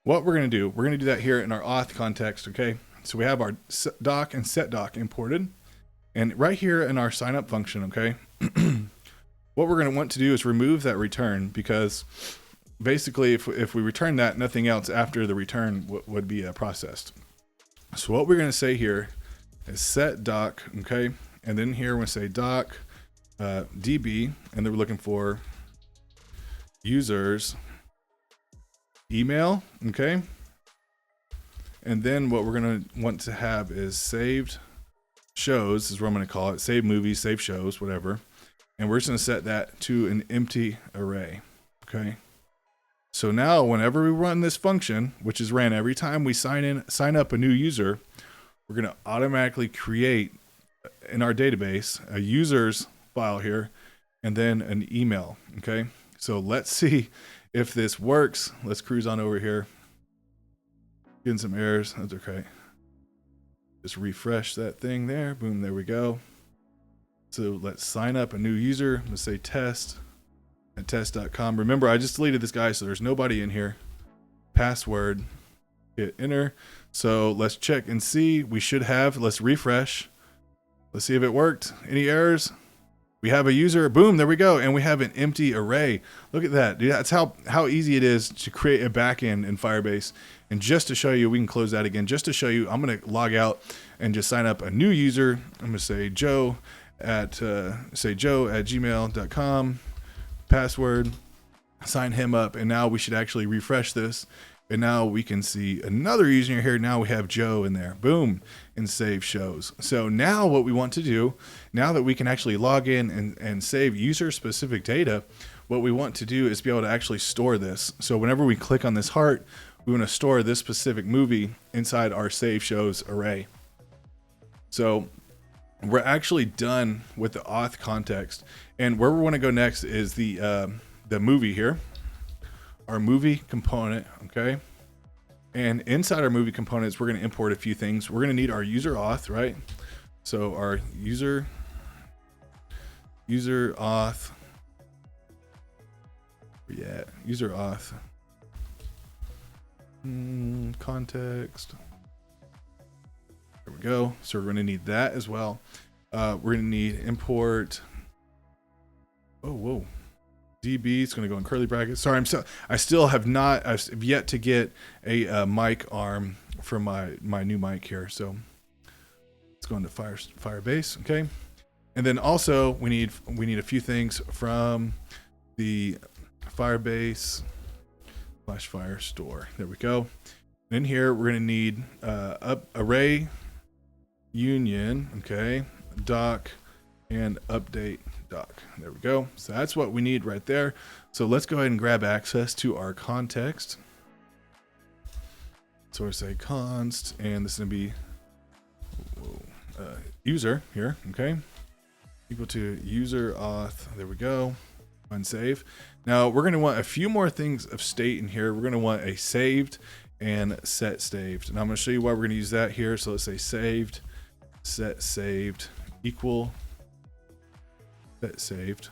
S2: what we're going to do, we're going to do that here in our auth context. Okay. So we have our doc and set doc imported, and right here in our sign up function. Okay. What we're going to want to do is remove that return, because basically if we return that, nothing else after the return would be processed. So what we're going to say here is set doc. Okay. And then here we're going to say doc DB, and then we're looking for users email. Okay. And then what we're going to want to have is saved shows, is what I'm going to call it. Save movies, save shows, whatever. And we're just going to set that to an empty array. Okay. So now whenever we run this function, which is ran every time we sign up a new user, we're going to automatically create in our database a users file here, and then an email. Okay. So let's see if this works. Let's cruise on over here. Getting some errors. That's okay. Just refresh that thing there. Boom. There we go. So let's sign up a new user. Let's say test at test.com. Remember, I just deleted this guy, so there's nobody in here. Password, hit enter. So let's check and see. We should have, let's refresh. Let's see if it worked. Any errors? We have a user. Boom, there we go. And we have an empty array. Look at that. Dude, that's how easy it is to create a backend in Firebase. And just to show you, we can close that again. Just to show you, I'm going to log out and just sign up a new user. I'm going to say Joe at gmail.com, password, sign him up, and now we should actually refresh this, and now we can see another user here. Now we have Joe in there. Boom, and save shows. So now what we want to do, now that we can actually log in and save user specific data, what we want to do is be able to actually store this. So whenever we click on this heart, we want to store this specific movie inside our save shows array. So we're actually done with the auth context, and where we want to go next is the movie here, our movie component. Okay. And inside our movie components, we're going to import a few things. We're going to need our user auth, right? So our user auth, user auth, context. There we go. So we're going to need that as well. We're going to need import. Whoa. DB. It's going to go in curly brackets. Sorry, I've yet to get a mic arm for my new mic here. So let's go into Firebase. Okay. And then also we need a few things from the Firebase /Firestore. There we go. And in here, we're going to need array union, okay, doc, and update doc. There we go. So that's what we need right there. So let's go ahead and grab access to our context. So we say const, and this is going to be user here, okay, equal to user auth. There we go. Unsave. Now we're going to want a few more things of state in here. We're going to want a saved and set saved. And I'm going to show you why we're going to use that here. So let's say saved, set saved equal set saved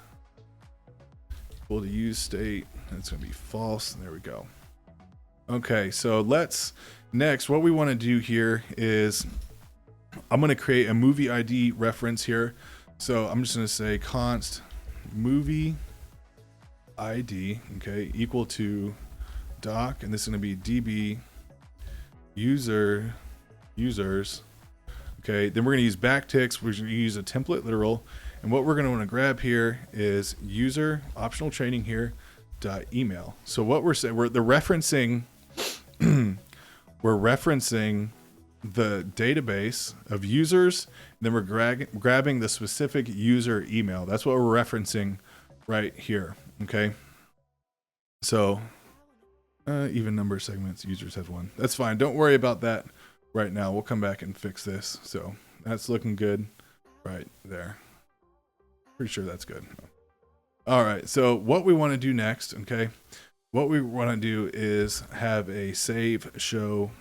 S2: equal to use state. That's going to be false. And there we go. Okay, so next what we want to do here is I'm going to create a movie ID reference here. So I'm just going to say const movie ID, okay, equal to doc, and this is going to be db users. Okay, then we're going to use backticks. We're going to use a template literal, and what we're going to want to grab here is user optional training here dot email. So what we're saying, we're referencing we're referencing the database of users, and then we're grabbing the specific user email. That's what we're referencing right here. Okay, so even number of segments, users have one. That's fine. Don't worry about that right now. We'll come back and fix this. So that's looking good right there. Pretty sure that's good. All right. So what we want to do next, okay, what we want to do is have a save show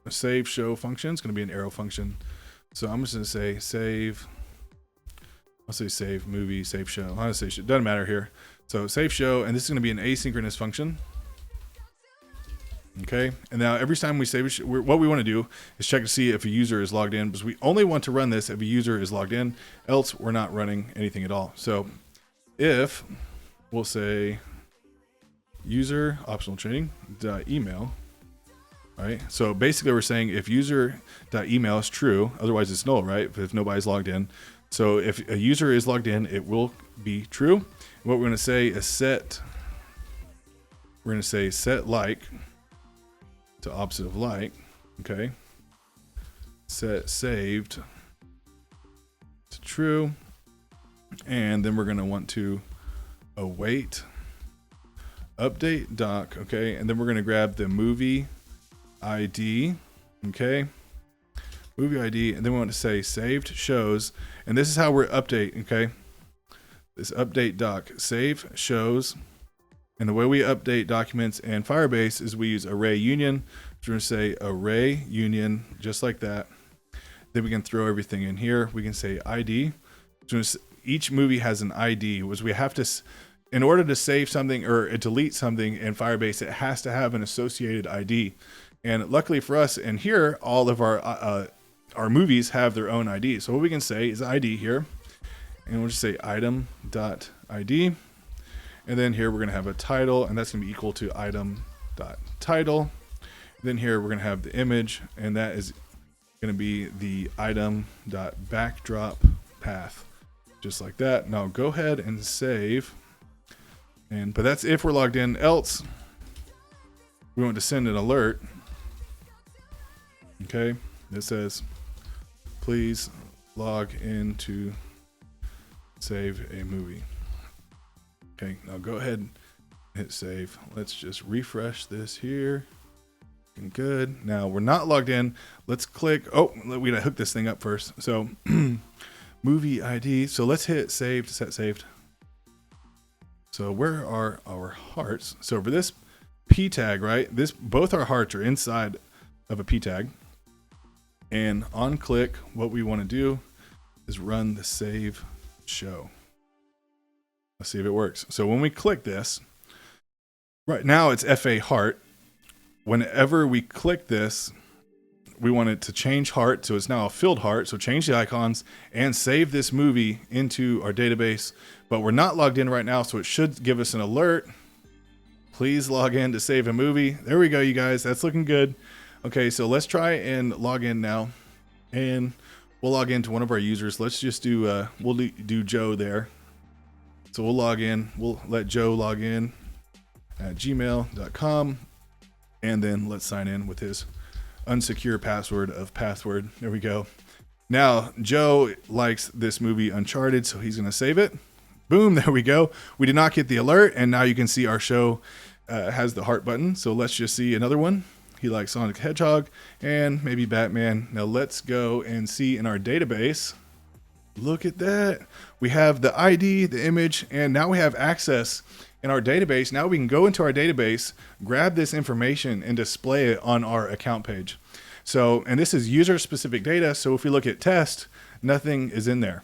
S2: function. It's going to be an arrow function. So I'm just going to say save I'll say save movie, save show. I'll say show. Doesn't matter here. So save show, and this is going to be an asynchronous function. Okay, and now every time we save what we want to do is check to see if a user is logged in, because we only want to run this if a user is logged in, else we're not running anything at all. So if we'll say user optional training email, right? So basically we're saying if user.email is true, otherwise it's null, right? If nobody's logged in. So if a user is logged in, it will be true. What we're going to say is set like to opposite of like, okay? Set saved to true. And then we're going to want to await update doc, okay? And then we're going to grab the movie ID, okay? Movie ID, and then we want to say saved shows, and this is how we're update, okay? This update doc, save shows, and the way we update documents in Firebase is we use array union. So we're going to say array union, just like that. Then we can throw everything in here. We can say ID. So each movie has an ID, which we have to, in order to save something or delete something in Firebase, it has to have an associated ID. And luckily for us, and here, all of our movies have their own ID. So what we can say is ID here, and we'll just say item.id. And then here we're going to have a title, and that's going to be equal to item.title. Then here we're going to have the image, and that is going to be the item.backdrop path, just like that. Now go ahead and save. But that's if we're logged in. Else, we want to send an alert. Okay, it says, please log in to save a movie. Okay, now go ahead and hit save. Let's just refresh this here. Looking good. Now we're not logged in. Let's click. Oh, we gotta hook this thing up first. So movie ID. So let's hit save to set saved. So where are our hearts? So for this P tag, right? Both our hearts are inside of a P tag. And on click, what we want to do is run the save show. Let's see if it works. So when we click this, right now it's FA heart. Whenever we click this, we want it to change heart. So it's now a filled heart. So change the icons and save this movie into our database. But we're not logged in right now, so it should give us an alert. Please log in to save a movie. There we go, you guys. That's looking good. Okay, so let's try and log in now. And we'll log into one of our users. Let's just do, we'll do Joe there. So we'll log in. We'll let Joe log in at gmail.com. And then let's sign in with his unsecure password of password. There we go. Now, Joe likes this movie Uncharted, so he's going to save it. Boom, there we go. We did not get the alert, and now you can see our show has the heart button. So let's just see another one. He likes Sonic the Hedgehog and maybe Batman. Now let's go and see in our database. Look at that. We have the ID, the image, and now we have access in our database. Now we can go into our database, grab this information, and display it on our account page. So, and this is user-specific data. So if we look at test, nothing is in there.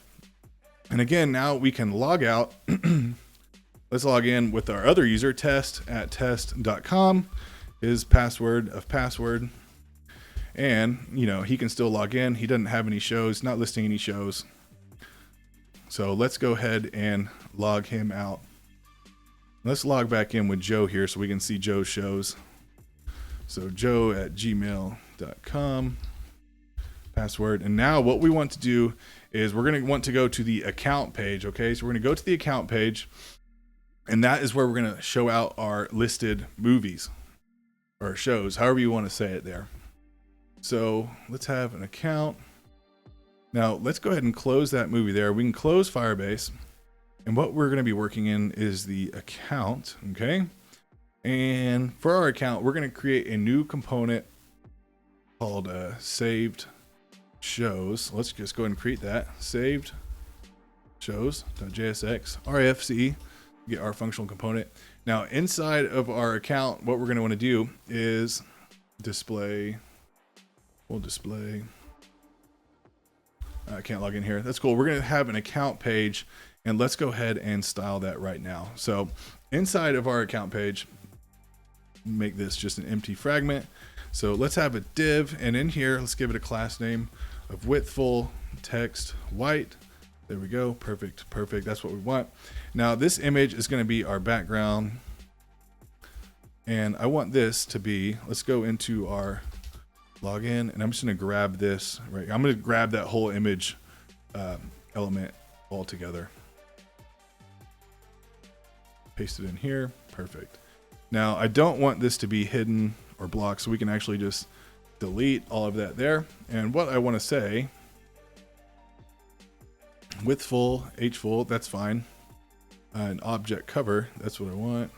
S2: And again, now we can log out. Let's log in with our other user, test@test.com, his password of password. And, you know, he can still log in. He doesn't have any shows, not listing any shows. So let's go ahead and log him out. Let's log back in with Joe here so we can see Joe's shows. So joe@gmail.com, password. And now what we want to do is we're going to want to go to the account page. Okay, so we're going to go to the account page, and that is where we're going to show out our listed movies or shows, however you want to say it there. So let's have an account. Now let's go ahead and close that movie there. We can close Firebase. And what we're going to be working in is the account, okay? And for our account, we're going to create a new component called saved shows. Let's just go ahead and create that. Saved shows.jsx RFC, get our functional component. Now inside of our account, what we're going to want to do is display, we'll display I can't log in here. That's cool. We're going to have an account page, and let's go ahead and style that right now. So inside of our account page, make this just an empty fragment. So let's have a div, and in here, let's give it a class name of width full, text white. There we go. Perfect. Perfect. That's what we want. Now this image is going to be our background. And I want this to be, let's go into our login, and I'm just going to grab this, right? I'm going to grab that whole image element all together. Paste it in here. Perfect. Now I don't want this to be hidden or blocked, so we can actually just delete all of that there. And what I want to say, width full, h full, that's fine. An object cover, that's what I want.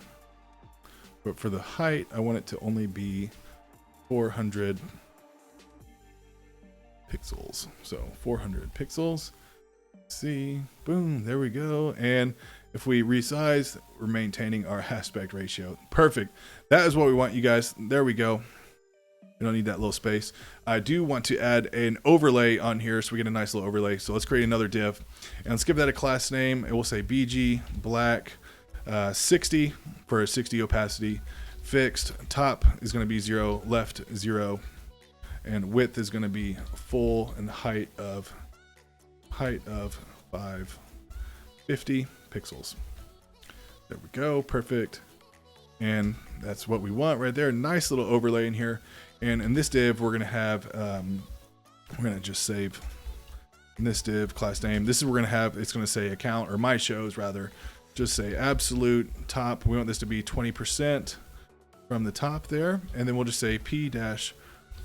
S2: But for the height, I want it to only be 400 pixels. So 400 pixels. See, boom, there we go. And if we resize, we're maintaining our aspect ratio. Perfect. That is what we want, you guys. There we go. We don't need that little space. I do want to add an overlay on here so we get a nice little overlay. So let's create another div, and let's give that a class name. It will say BG black 60 for a 60 opacity. Fixed. Top is going to be 0, left 0, and width is going to be full, and height of 550 pixels. There we go. Perfect. And that's what we want right there. Nice little overlay in here. And in this div, we're going to have, we're going to just save in this div class name. This is what we're going to have. It's going to say account, or my shows rather. Just say absolute top. We want this to be 20% from the top there. And then we'll just say P-4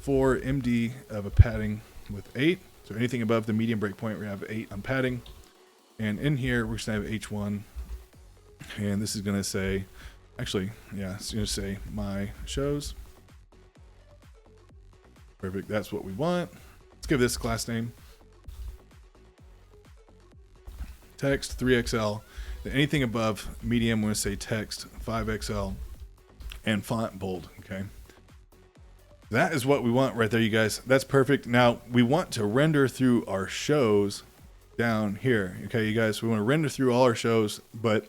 S2: MD of a padding with 8. So anything above the medium breakpoint, we have 8 on padding. And in here, we're just going to have H1. And this is going to say, actually, yeah, it's going to say my shows. Perfect. That's what we want. Let's give this class name. Text 3XL. Anything above medium, we're going to say text 5XL, and font bold. Okay. That is what we want right there, you guys. That's perfect. Now we want to render through our shows down here. Okay, you guys, we want to render through all our shows, but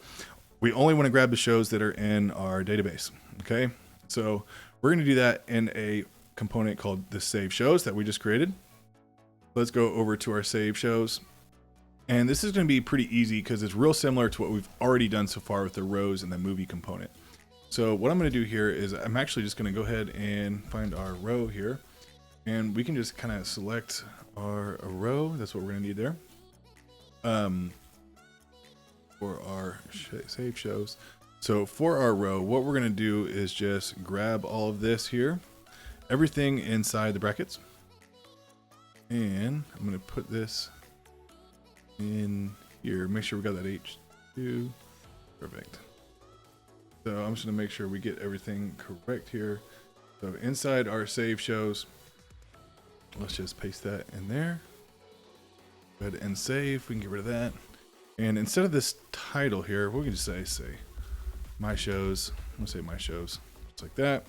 S2: we only want to grab the shows that are in our database. Okay. So we're going to do that in a component called the save shows that we just created. Let's go over to our save shows. And this is going to be pretty easy because it's real similar to what we've already done so far with the rows and the movie component. So what I'm going to do here is I'm actually just going to go ahead and find our row here, and we can just kind of select our row. That's what we're going to need there. For our save shows. So for our row, what we're going to do is just grab all of this here, everything inside the brackets. And I'm going to put this in here. Make sure we got that H2. Perfect. So I'm just going to make sure we get everything correct here. So inside our save shows, let's just paste that in there. Go ahead and save. We can get rid of that. And instead of this title here, we can just say my shows. Let's say my shows. Just like that.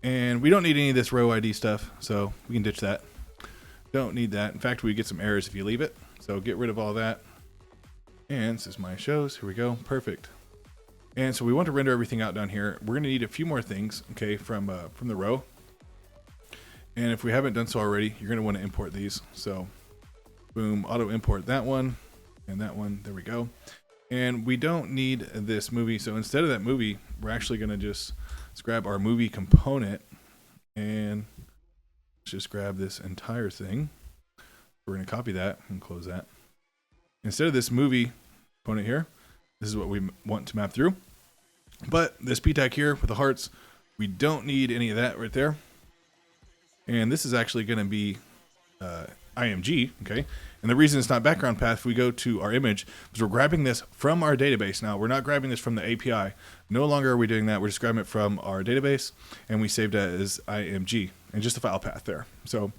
S2: And we don't need any of this row ID stuff, so we can ditch that. Don't need that. In fact, we get some errors if you leave it. So get rid of all that. And this is my shows. Here we go. Perfect. And so we want to render everything out down here. We're going to need a few more things, okay, from the row. And if we haven't done so already, you're going to want to import these. So boom, auto import that one and that one. There we go. And we don't need this movie. So instead of that movie, we're actually going to just let's grab our movie component and let's just grab this entire thing. We're going to copy that and close that. Instead of this movie component here, this is what we want to map through. But this p tag here with the hearts, we don't need any of that right there. And this is actually going to be IMG, okay? And the reason it's not background path, if we go to our image, is we're grabbing this from our database. Now, we're not grabbing this from the API. No longer are we doing that. We're just grabbing it from our database, and we saved it as IMG, and just a file path there. So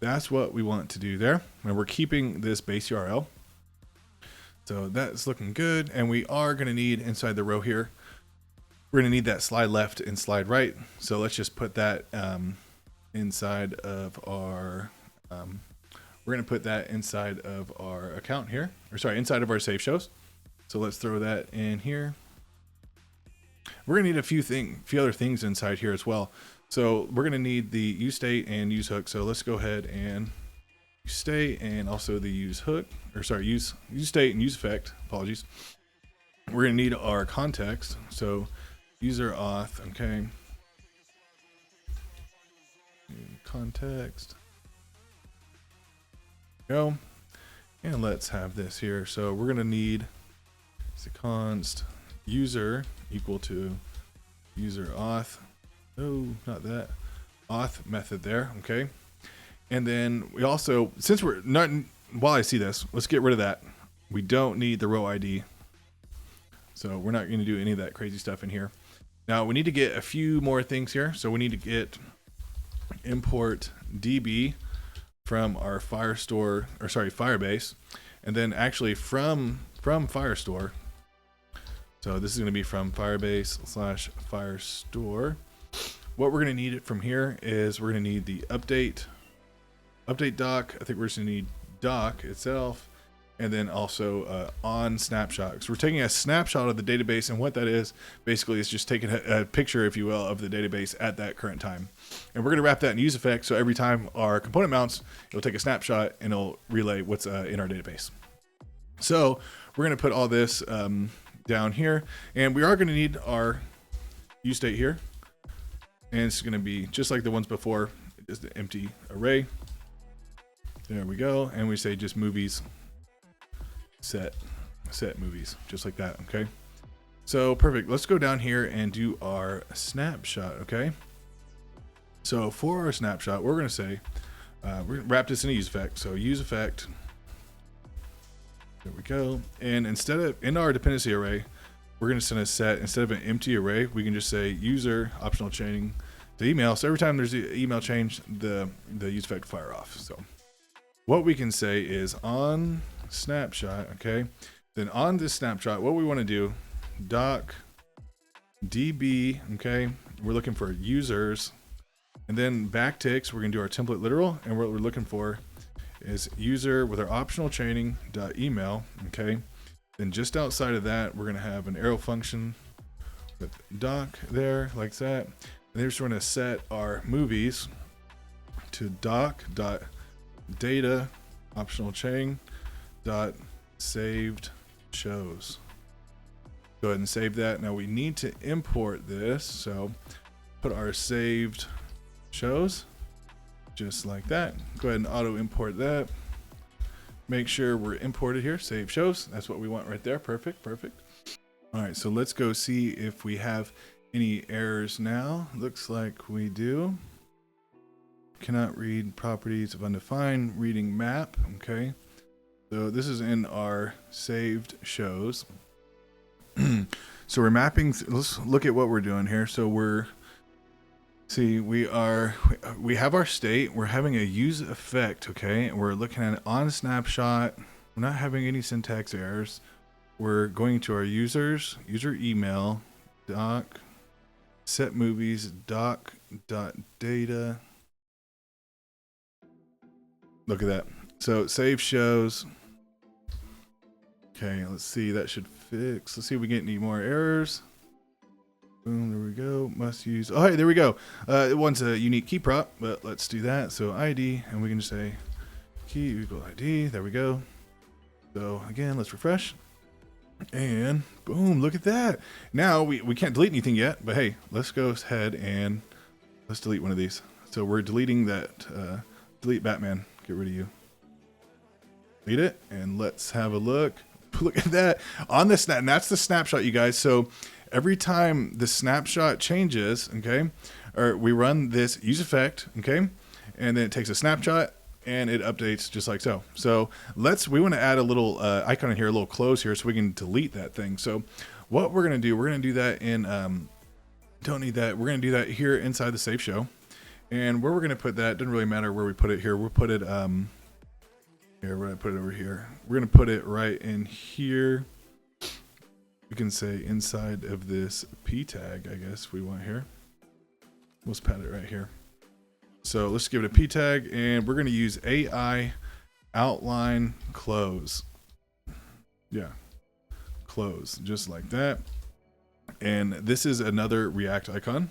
S2: that's what we want to do there. And we're keeping this base URL. So that's looking good. And we are going to need inside the row here, we're going to need that slide left and slide right. So let's just put that inside of our we're going to put that inside of our account here, or sorry, inside of our save shows. So let's throw that in here. We're going to need a few other things inside here as well. So we're going to need the use state and use hook. So let's go ahead and use state and also the use hook, or sorry, use state and use effect. Apologies. We're going to need our context. So user auth, okay. Context. Go. And let's have this here. So we're going to need the const user equal to user auth. No, not that. Auth method there, okay. And then we also, since we're not, while I see this, let's get rid of that. We don't need the row ID. So we're not going to do any of that crazy stuff in here. Now we need to get a few more things here. So we need to get import DB from our Firestore, or sorry, Firebase, and then actually from Firestore. So this is going to be from Firebase / Firestore. What we're going to need it from here is we're going to need the update doc. I think we're just going to need doc itself, and then also on snapshot. So we're taking a snapshot of the database, and what that is basically is just taking a picture, if you will, of the database at that current time. And we're going to wrap that in use effect. So every time our component mounts, it'll take a snapshot and it'll relay what's in our database. So we're going to put all this down here, and we are going to need our use state here, and it's going to be just like the ones before, just the empty array. There we go, and we say just movies set movies, just like that. Okay, so perfect. Let's go down here and do our snapshot. Okay, so for our snapshot, we're going to say we're going to wrap this in a use effect. So use effect. There we go. And instead of in our dependency array, we're going to send a set. Instead of an empty array, we can just say user optional chaining to email. So every time there's an email change, the use effect will fire off. So what we can say is on snapshot, okay, then on this snapshot, what we want to do, doc db, okay, we're looking for users, and then backticks, we're going to do our template literal, and what we're looking for is user with our optional chaining dot email, okay. Then just outside of that, we're going to have an arrow function with doc there, like that. And then we're just going to set our movies to doc dot data optional chain dot saved shows. Go ahead and save that. Now we need to import this, so put our saved shows just like that. Go ahead and auto import that. Make sure we're imported here. Save shows. That's what we want right there. Perfect. All right, so let's go see if we have any errors now. Looks like we do. Cannot read properties of undefined reading map. Okay, so this is in our saved shows. So we're mapping. Let's look at what we're doing here. So we have our state. We're having a use effect. Okay, and we're looking at it on snapshot. We're not having any syntax errors. We're going to our user email, doc set movies, doc dot data. Look at that. So save shows. Okay, let's see. That should fix. Let's see if we get any more errors. Boom, there we go. Must use. Oh, hey, there we go. It wants a unique key prop, but let's do that. So ID, and we can just say key equal ID. There we go. So again, let's refresh. And boom, look at that. Now we can't delete anything yet, but hey, let's go ahead and let's delete one of these. So we're deleting that, delete Batman. Get rid of you. Delete it, and let's have a look. Look at that on the snap, and that's the snapshot, you guys. So every time the snapshot changes, okay, or we run this use effect, okay, and then it takes a snapshot and it updates just like so. So we want to add a little icon in here, a little close here, so we can delete that thing. So what we're going to do that in, don't need that. We're going to do that here inside the save show. And where we're going to put that, doesn't really matter where we put it here. We'll put it, here, we're going to put it over here. We're going to put it right in here. We can say inside of this p tag, I guess we want here. Let's pad it right here. So let's give it a p tag, and we're going to use AI outline close. Yeah, close, just like that. And this is another React icon.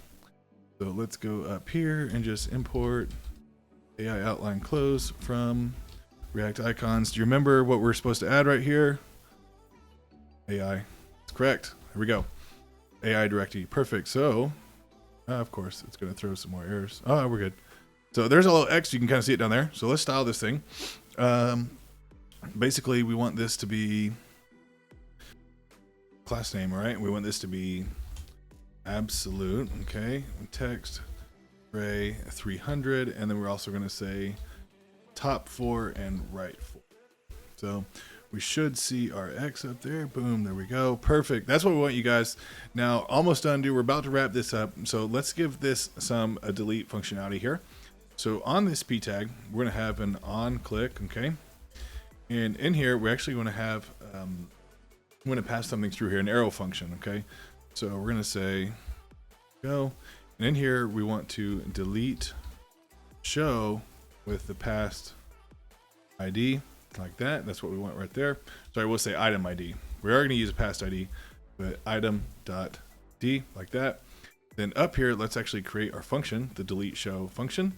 S2: So let's go up here and just import AI outline close from React icons. Do you remember what we're supposed to add right here? AI. It's correct. Here we go. AI directly. Perfect. So, of course, it's going to throw some more errors. Oh, we're good. So there's a little X. You can kind of see it down there. So let's style this thing. Basically, we want this to be class name, all right? We want this to be absolute, okay? Text array 300, and then we're also going to say top 4 and right 4. So we should see our X up there. Boom, there we go. Perfect. That's what we want, you guys. Now, almost done, dude. We're about to wrap this up. So let's give this some delete functionality here. So on this p tag, we're going to have an on click, okay? And in here, we're actually going to have, I'm going to pass something through here, an arrow function, okay? So we're going to say go. And in here, we want to delete show with the past ID. Like that. That's what we want right there. Sorry, we'll say item ID. We are going to use a past ID, but item.d like that. Then up here, let's actually create our function, the delete show function.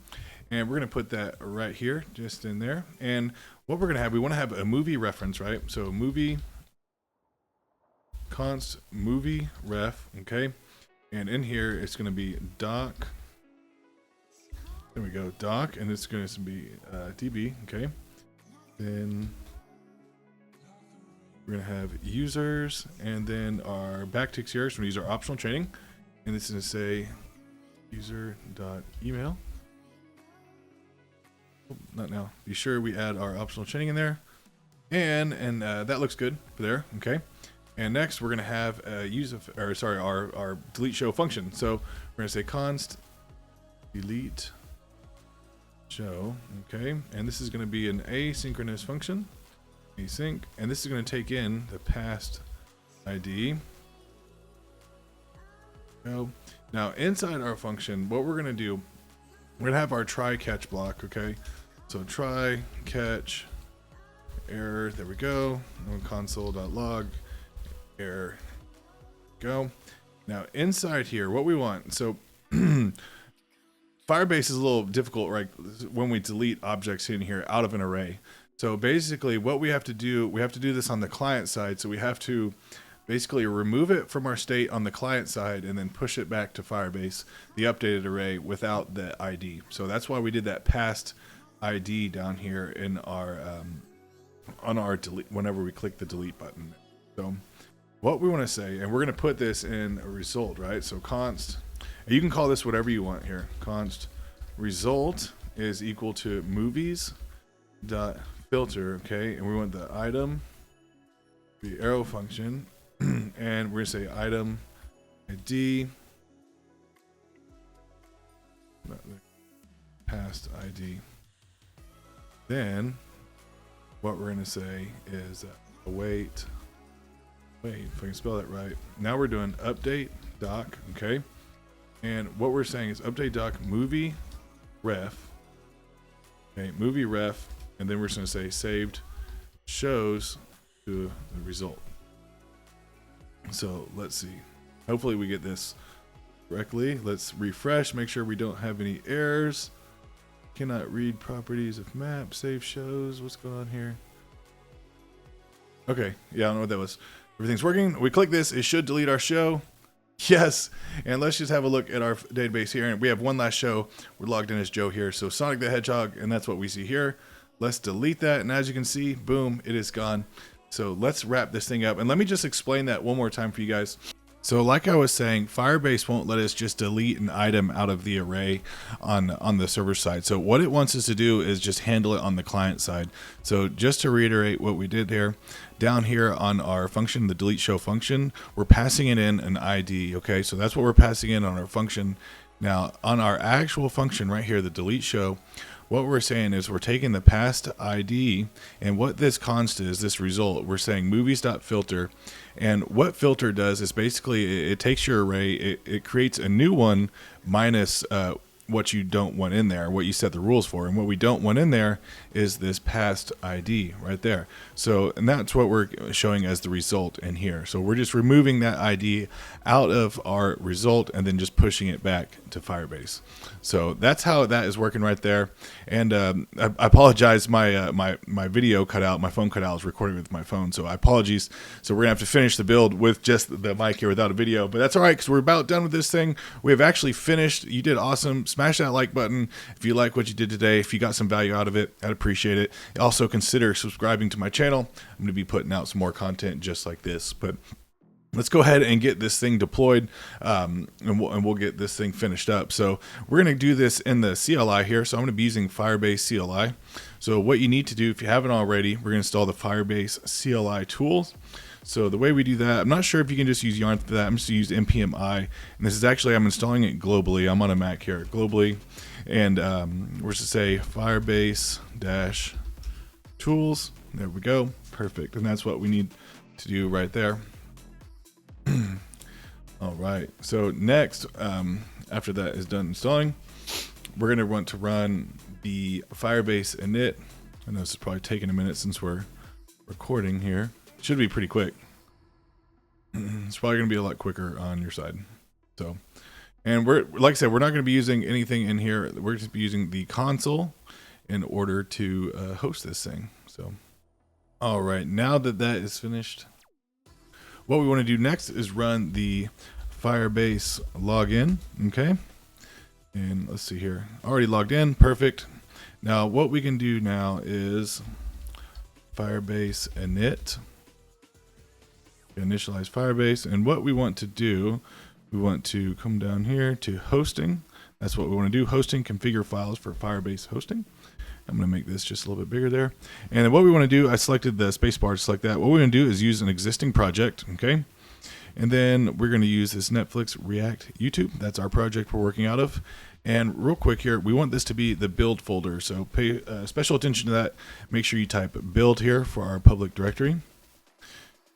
S2: And we're going to put that right here, just in there. And what we're going to have, we want to have a movie reference, right? So movie const movie ref, okay? And in here, it's going to be doc. There we go, doc. And it's going to be db, okay? Then we're going to have users, and then our backticks here. So we're going to use our optional training, and it's going to say user.email. Oh, not now. Be sure we add our optional training in there, and that looks good for there. Okay. And next we're going to have our delete show function. So we're going to say const delete show, okay, and this is going to be an asynchronous function, async, and this is going to take in the past ID. So now inside our function, what we're going to do, we're going to have our try catch block, okay? So try catch error, there we go, and console.log error, go. Now inside here, what we want, so Firebase is a little difficult, right, when we delete objects in here out of an array. So basically what we have to do this on the client side. So we have to basically remove it from our state on the client side and then push it back to Firebase, the updated array, without the ID. So that's why we did that past ID down here in our on our delete whenever we click the delete button. So what we want to say, and we're going to put this in a result, right? So const, you can call this whatever you want here. Const result is equal to movies dot filter, okay? And we want the item, the arrow function, and we're going to say item ID, past ID. Then what we're going to say is await, if I can spell that right. Now we're doing update doc, okay? And what we're saying is update doc movie ref, okay, movie ref, and then we're just going to say saved shows to the result. So let's see. Hopefully we get this correctly. Let's refresh, make sure we don't have any errors. Cannot read properties of map, save shows. What's going on here? Okay, yeah, I don't know what that was. Everything's working. We click this, it should delete our show. Yes, and let's just have a look at our database here. And we have one last show. We're logged in as Joe here. So Sonic the Hedgehog, and that's what we see here. Let's delete that, and as you can see, boom, it is gone. So let's wrap this thing up. And let me just explain that one more time for you guys. So like I was saying, Firebase won't let us just delete an item out of the array on the server side. So what it wants us to do is just handle it on the client side. So just to reiterate what we did here, down here on our function, the delete show function, we're passing it in an ID, okay? So that's what we're passing in on our function. Now on our actual function right here, the delete show, what we're saying is we're taking the past ID, and what this const is, this result, we're saying movies.filter. And what filter does is basically it takes your array, it creates a new one minus what you don't want in there, what you set the rules for. And what we don't want in there is this past ID right there. So, and that's what we're showing as the result in here. So we're just removing that ID out of our result and then just pushing it back to Firebase. So that's how that is working right there. And I apologize, my video cut out, my phone cut out. I was recording with my phone, so I apologize. So we're gonna have to finish the build with just the mic here without a video, but that's all right because we're about done with this thing. We have actually finished. You did awesome. Smash that like button if you like what you did today. If you got some value out of it, I'd appreciate it. Also consider subscribing to my channel. I'm gonna be putting out some more content just like this, but let's go ahead and get this thing deployed, and we'll get this thing finished up. So we're going to do this in the CLI here. So I'm going to be using Firebase CLI. So what you need to do, if you haven't already, we're going to install the Firebase CLI tools. So the way we do that, I'm not sure if you can just use Yarn for that. I'm just going to use npmi. And this is actually, I'm installing it globally. I'm on a Mac here, globally. And we're just to say Firebase dash tools. There we go. Perfect. And that's what we need to do right there. All right, so next, after that is done installing, we're going to want to run the Firebase init. I know this is probably taking a minute since we're recording here. It should be pretty quick. It's probably going to be a lot quicker on your side. So, and we're, like I said, we're not going to be using anything in here. We're just be using the console in order to host this thing. So, all right, now that that is finished, what we want to do next is run the Firebase login, okay? And let's see here. Already logged in, perfect. Now what we can do now is Firebase init, initialize Firebase, and what we want to do, we want to come down here to hosting. That's what we want to do, hosting, configure files for Firebase hosting. I'm going to make this just a little bit bigger there. And then what we want to do, I selected the space bar just like that. What we're going to do is use an existing project, okay? And then we're going to use this Netflix React YouTube. That's our project we're working out of. And real quick here, we want this to be the build folder. So pay special attention to that. Make sure you type build here for our public directory.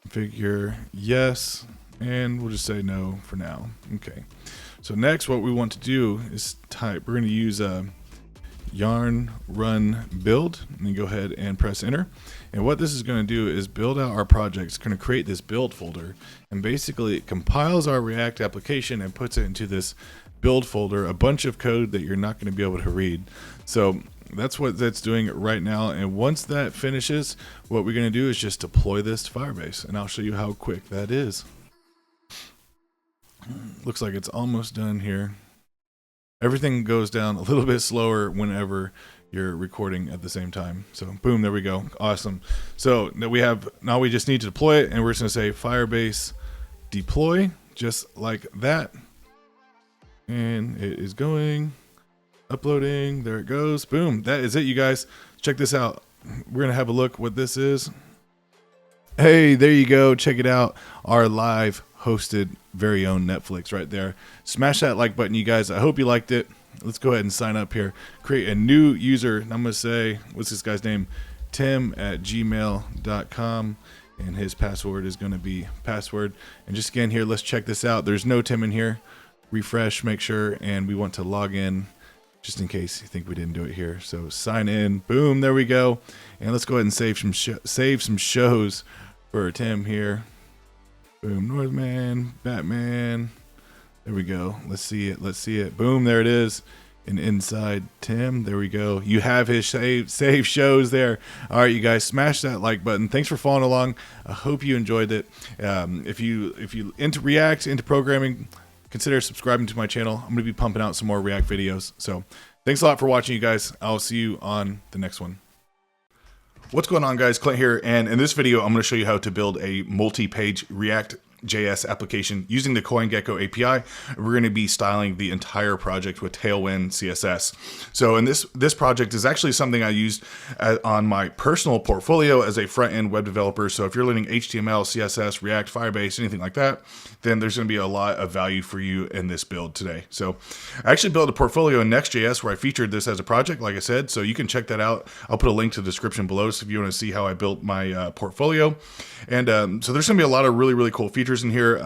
S2: Configure yes, and we'll just say no for now. Okay. So next, what we want to do is type, we're going to use yarn run build, and then go ahead and press enter. And what this is going to do is build out our project. It's going to create this build folder, and basically it compiles our React application and puts it into this build folder, a bunch of code that you're not going to be able to read. So that's what that's doing right now. And once that finishes, what we're going to do is just deploy this to Firebase, and I'll show you how quick that is. Looks like it's almost done here. Everything goes down a little bit slower whenever you're recording at the same time. So boom, there we go. Awesome. So now we just need to deploy it, and we're just gonna say Firebase deploy, just like that. And it is going, uploading, there it goes. Boom, that is it, you guys. Check this out. We're gonna have a look what this is. Hey, there you go. Check it out. Our live hosted very own Netflix right there. Smash that like button, you guys. I hope you liked it. Let's go ahead and sign up here. Create a new user. I'm going to say, what's this guy's name? Tim@gmail.com. And his password is going to be password. And just again here, let's check this out. There's no Tim in here. Refresh, make sure. And we want to log in just in case you think we didn't do it here. So sign in. Boom, there we go. And let's go ahead and save some shows for Tim here. Boom, Northman, Batman. There we go. Let's see it. Let's see it. Boom, there it is. And inside Tim, there we go. You have his save shows there. All right, you guys, smash that like button. Thanks for following along. I hope you enjoyed it. If you into React, into programming, consider subscribing to my channel. I'm going to be pumping out some more React videos. So thanks a lot for watching, you guys. I'll see you on the next one.
S1: What's going on, guys? Clint here, and in this video I'm going to show you how to build a multi-page React.js application using the CoinGecko API. We're going to be styling the entire project with Tailwind CSS. So, and this project is actually something I used on my personal portfolio as a front-end web developer. So if you're learning HTML, CSS, React, Firebase, anything like that, then there's going to be a lot of value for you in this build today. So I actually built a portfolio in Next.js where I featured this as a project, like I said, so you can check that out. I'll put a link to the description below so if you want to see how I built my portfolio. And so there's going to be a lot of really, really cool features in here.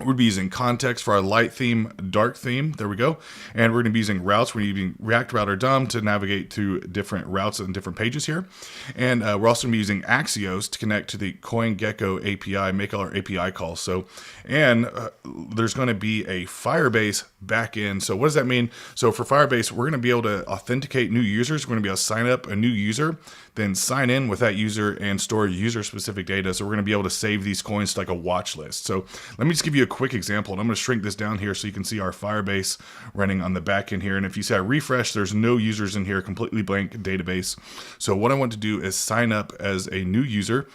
S1: We'll be using context for our light theme, dark theme. There we go. And we're going to be using routes. We're using React Router DOM to navigate to different routes and different pages here. And we're also going to be using Axios to connect to the CoinGecko API, make all our API calls. So, and there's going to be a Firebase backend. So what does that mean? So for Firebase, we're going to be able to authenticate new users. We're going to be able to sign up a new user, then sign in with that user and store user-specific data. So we're going to be able to save these coins to like a watch list. So let me just give you a quick example, and I'm going to shrink this down here so you can see our Firebase running on the back end here. And if you say I refresh, there's no users in here, completely blank database. So what I want to do is sign up as a new user.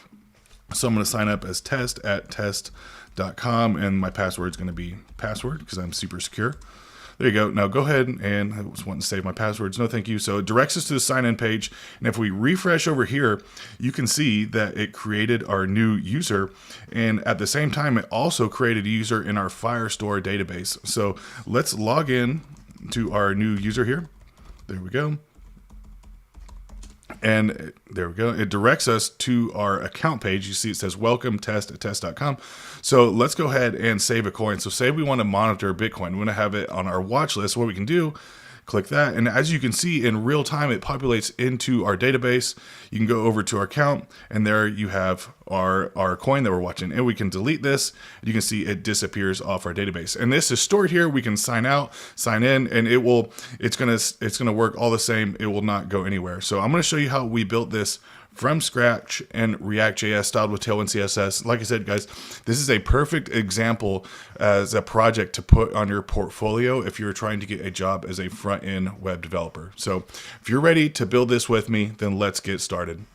S1: So I'm going to sign up as test@test.com, and my password is going to be password because I'm super secure. There you go. Now go ahead, and I just want to save my passwords. No, thank you. So it directs us to the sign-in page. And if we refresh over here, you can see that it created our new user. And at the same time, it also created a user in our Firestore database. So let's log in to our new user here. There we go. And there we go. It directs us to our account page. You see it says welcome test@test.com. So let's go ahead and save a coin. So say we want to monitor Bitcoin. We want to have it on our watch list. What we can do, click that. And as you can see in real time, it populates into our database. You can go over to our account, and there you have our coin that we're watching. And we can delete this. You can see it disappears off our database. And this is stored here. We can sign out, sign in, and it's gonna work all the same. It will not go anywhere. So I'm gonna show you how we built this from scratch in React.js styled with Tailwind CSS. Like I said, guys, this is a perfect example as a project to put on your portfolio if you're trying to get a job as a front-end web developer. So if you're ready to build this with me, then let's get started.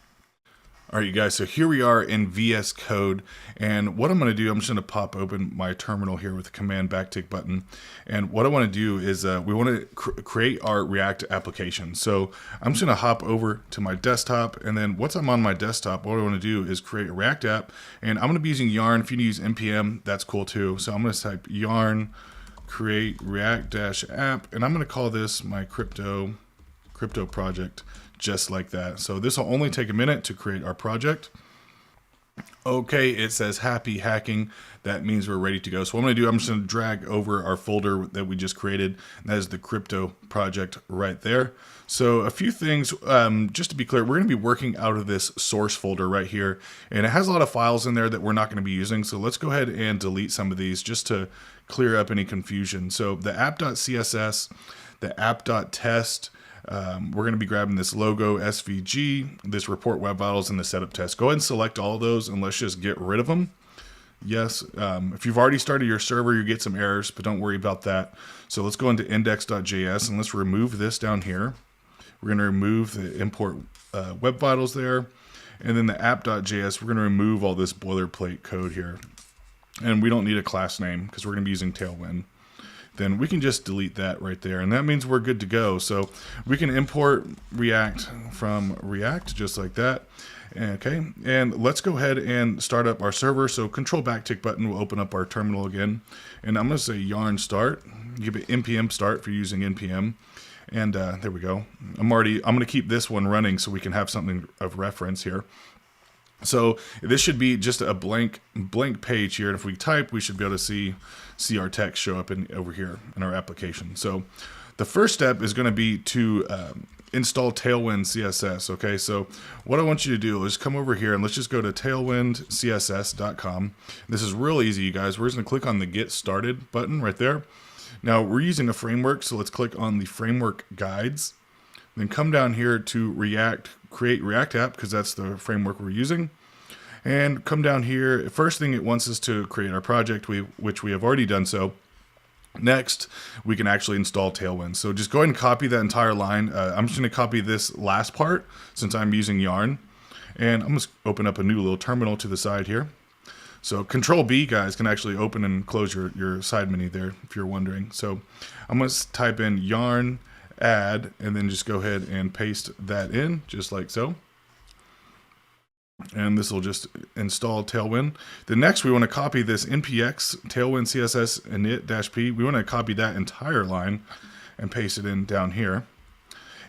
S1: All right, you guys, so here we are in VS Code, and what I'm going to do, I'm just going to pop open my terminal here with the command backtick button, and what I want to do is we want to create our React application. So I'm just going to hop over to my desktop, and then once I'm on my desktop, what I want to do is create a React app, and I'm going to be using Yarn. If you use NPM, that's cool too. So I'm going to type Yarn create React-app, and I'm going to call this my crypto project. Just like that. So this will only take a minute to create our project. Okay, it says happy hacking. That means we're ready to go. So what I'm going to do, I'm just going to drag over our folder that we just created. And that is the crypto project right there. So a few things, just to be clear, we're going to be working out of this source folder right here. And it has a lot of files in there that we're not going to be using. So let's go ahead and delete some of these just to clear up any confusion. So the app.css, the app.test, we're going to be grabbing this logo SVG, this report web vitals, and the setup test. Go ahead and select all of those, and let's just get rid of them. Yes, if you've already started your server, you get some errors, but don't worry about that. So let's go into index.js, and let's remove this down here. We're going to remove the import web vitals there. And then the app.js, we're going to remove all this boilerplate code here. And we don't need a class name because we're going to be using Tailwind. Then we can just delete that right there, and that means we're good to go. So we can import React from React just like that. Okay, and let's go ahead and start up our server. So control backtick button will open up our terminal again, and I'm going to say yarn start. Give it npm start for using npm, and there we go. I'm going to keep this one running so we can have something of reference here. So this should be just a blank page here, and if we type, we should be able to see our text show up over here in our application. So the first step is going to be to install Tailwind CSS. Okay, so what I want you to do is come over here and let's just go to tailwindcss.com. This is real easy, you guys. We're just going to click on the Get Started button right there. Now we're using a framework, so let's click on the framework guides. Then come down here to create React app, because that's the framework we're using. And come down here. First thing it wants us to create our project, which we have already done so. Next, we can actually install Tailwind. So just go ahead and copy that entire line. I'm just going to copy this last part since I'm using Yarn. And I'm going to open up a new little terminal to the side here. So Control B, guys, can actually open and close your side menu there if you're wondering. So I'm going to type in Yarn add, and then just go ahead and paste that in just like so, and this will just install Tailwind. The next, we want to copy this npx Tailwind CSS init-p. We want to copy that entire line and paste it in down here.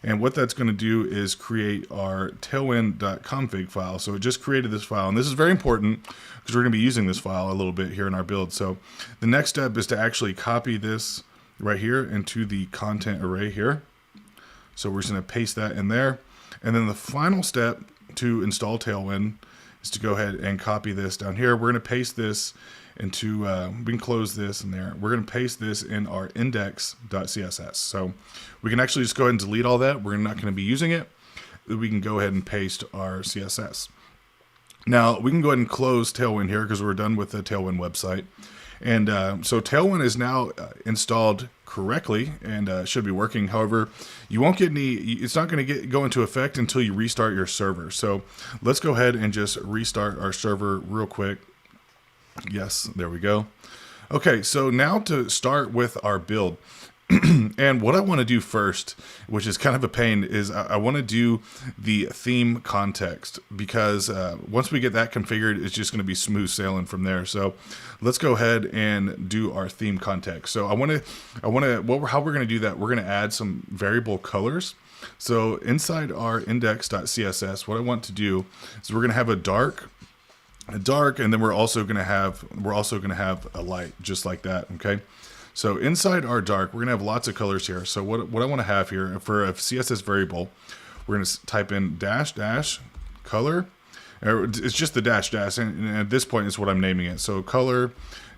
S1: And what that's going to do is create our tailwind.config file. So it just created this file. And this is very important because we're going to be using this file a little bit here in our build. So the next step is to actually copy this right here into the content array here. So we're just going to paste that in there. And then the final step to install Tailwind is to go ahead and copy this down here. We're going to paste this into, we can close this in there. We're going to paste this in our index.css. So we can actually just go ahead and delete all that. We're not going to be using it. We can go ahead and paste our CSS. Now we can go ahead and close Tailwind here because we're done with the Tailwind website. And so Tailwind is now installed correctly and should be working. However, you won't get any, it's not going to go into effect until you restart your server. So let's go ahead and just restart our server real quick. Yes, there we go. Okay, so now to start with our build. And what I want to do first, which is kind of a pain, is I want to do the theme context, because once we get that configured, it's just going to be smooth sailing from there. So let's go ahead and do our theme context. So how we're going to do that, we're going to add some variable colors. So inside our index.css, what I want to do is we're going to have a dark, and then we're also going to have a light, just like that. Okay. So inside our dark, we're gonna have lots of colors here. So what I want to have here for a CSS variable, we're gonna type in -- color. It's just the -- and at this point is what I'm naming it. So color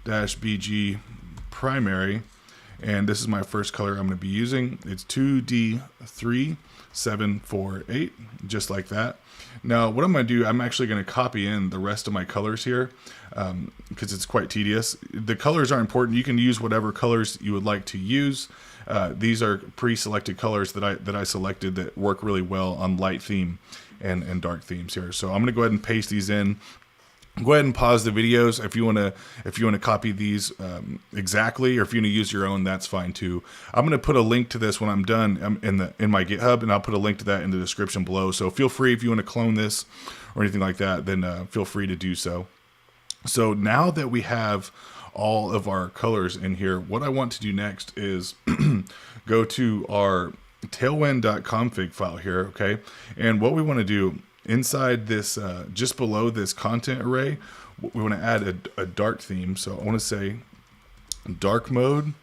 S1: -bg primary, and this is my first color I'm gonna be using. It's 2D3748, just like that. Now what I'm going to do, I'm actually going to copy in the rest of my colors here because it's quite tedious. The colors are important. You can use whatever colors you would like to use. These are pre-selected colors that I selected that work really well on light theme and dark themes here. So I'm going to go ahead and paste these in. Go ahead and pause the videos if you want to copy these exactly, or if you want to use your own, that's fine too. I'm going to put a link to this when I'm done in my GitHub, and I'll put a link to that in the description below. So feel free, if you want to clone this or anything like that, then feel free to do so. So now that we have all of our colors in here, what I want to do next is go to our tailwind.config file here, okay? And what we want to do inside this, just below this content array, we want to add a dark theme. So I want to say dark mode,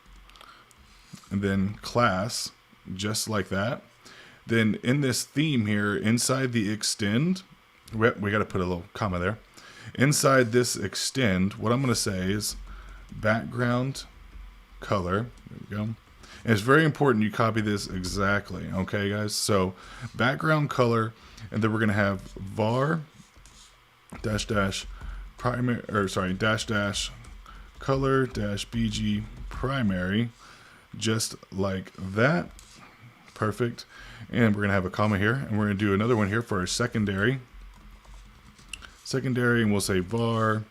S1: and then class, just like that. Then in this theme here, inside the extend, we got to put a little comma there. Inside this extend, what I'm going to say is background color. There we go. And it's very important you copy this exactly. Okay, guys. So background color. And then we're going to have var primary, or sorry, color -bg primary, just like that. Perfect. And we're going to have a comma here, and we're going to do another one here for our secondary, and we'll say var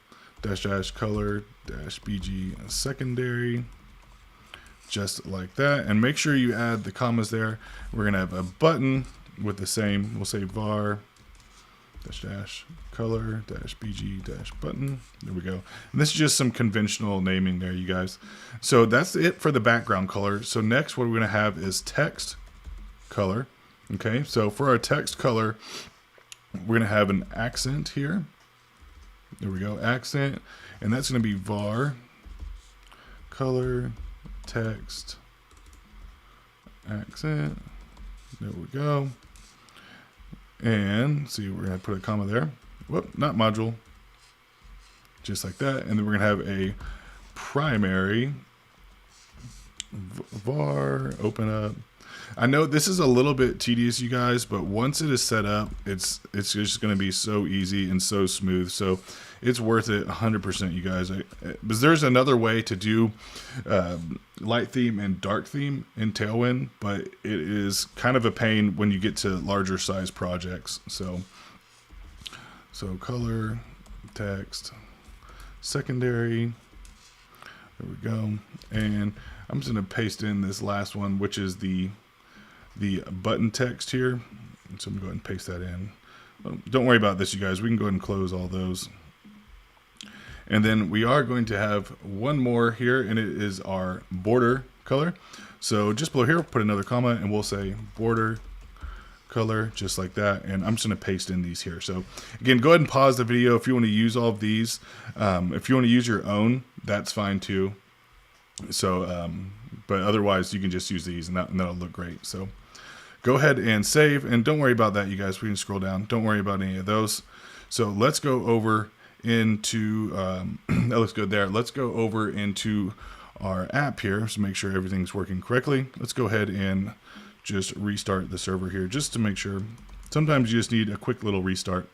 S1: color -bg secondary, just like that. And make sure you add the commas there. We're going to have a button with the same, we'll say var color -bg button. There we go. And this is just some conventional naming there, you guys. So that's it for the background color. So next, what we're going to have is text color. Okay, so for our text color, we're going to have an accent here. There we go, accent, and that's going to be var color text accent. There we go. And see, we're going to put a comma there. Whoop, not module. Just like that. And then we're going to have a primary var open up. I know this is a little bit tedious, you guys, but once it is set up, it's just going to be so easy and so smooth. So it's worth it 100%, you guys. Because there's another way to do light theme and dark theme in Tailwind, but it is kind of a pain when you get to larger size projects. So color, text, secondary. There we go. And I'm just going to paste in this last one, which is the button text here. So I'm going to go ahead and paste that in. Don't worry about this, you guys. We can go ahead and close all those. And then we are going to have one more here, and it is our border color. So just below here, we'll put another comma, and we'll say border color, just like that. And I'm just going to paste in these here. So again, go ahead and pause the video if you want to use all of these. If you want to use your own, that's fine too. So, but otherwise you can just use these and that'll look great. So go ahead and save, and don't worry about that, you guys. We can scroll down. Don't worry about any of those. So let's go over into, that looks good there. Let's go over into our app here. So make sure everything's working correctly. Let's go ahead and just restart the server here just to make sure. Sometimes you just need a quick little restart.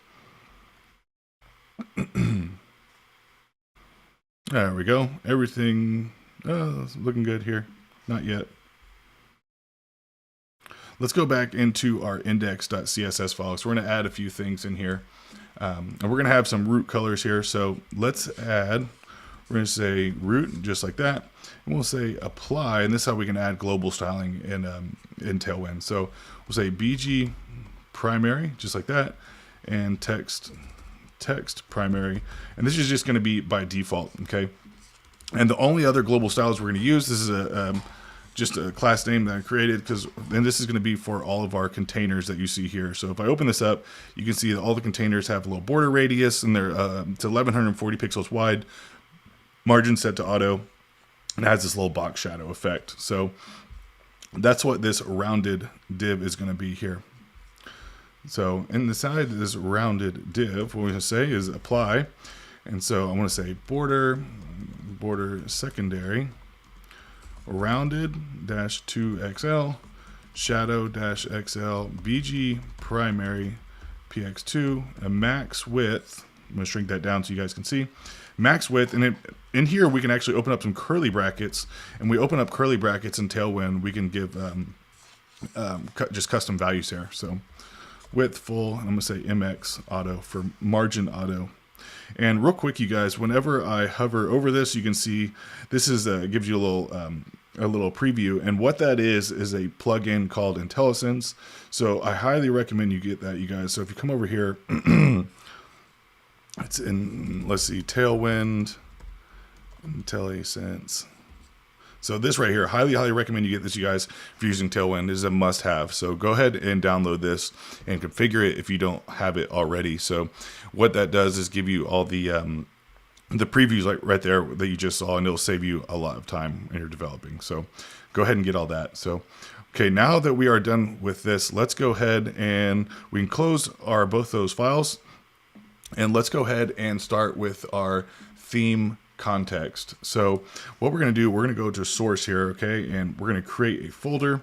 S1: There we go. Everything looking good here. Not yet. Let's go back into our index.css file. So we're going to add a few things in here. And we're going to have some root colors here. So let's add, we're going to say root just like that. And we'll say apply. And this is how we can add global styling in Tailwind. So we'll say BG primary, just like that. And text primary. And this is just going to be by default. Okay. And the only other global styles we're going to use, this is just a class name that I created, and this is going to be for all of our containers that you see here. So if I open this up, you can see that all the containers have a little border radius, and they're to 1140 pixels wide, margin set to auto, and it has this little box shadow effect. So that's what this rounded div is going to be here. So in the side of this rounded div, what we're going to say is apply. And so I want to say border secondary rounded -2xl shadow -xl BG primary px2 a max width. I'm going to shrink that down so you guys can see max width. And in here we can actually open up some curly brackets, and we open up curly brackets in Tailwind. We can give just custom values here. So width full, and I'm going to say mx auto for margin auto. And real quick, you guys, whenever I hover over this, you can see this is gives you a little preview. And what that is a plugin called IntelliSense. So I highly recommend you get that, you guys. So if you come over here, it's in, let's see, Tailwind, IntelliSense. So this right here, highly recommend you get this, you guys. If you're using Tailwind, this is a must-have. So go ahead and download this and configure it if you don't have it already. So what that does is give you all the previews like right there that you just saw, and it'll save you a lot of time when you're developing. So go ahead and get all that. So okay, now that we are done with this, let's go ahead and we can close both those files, and let's go ahead and start with our theme context. So what we're going to do, we're going to go to source here, okay, and we're going to create a folder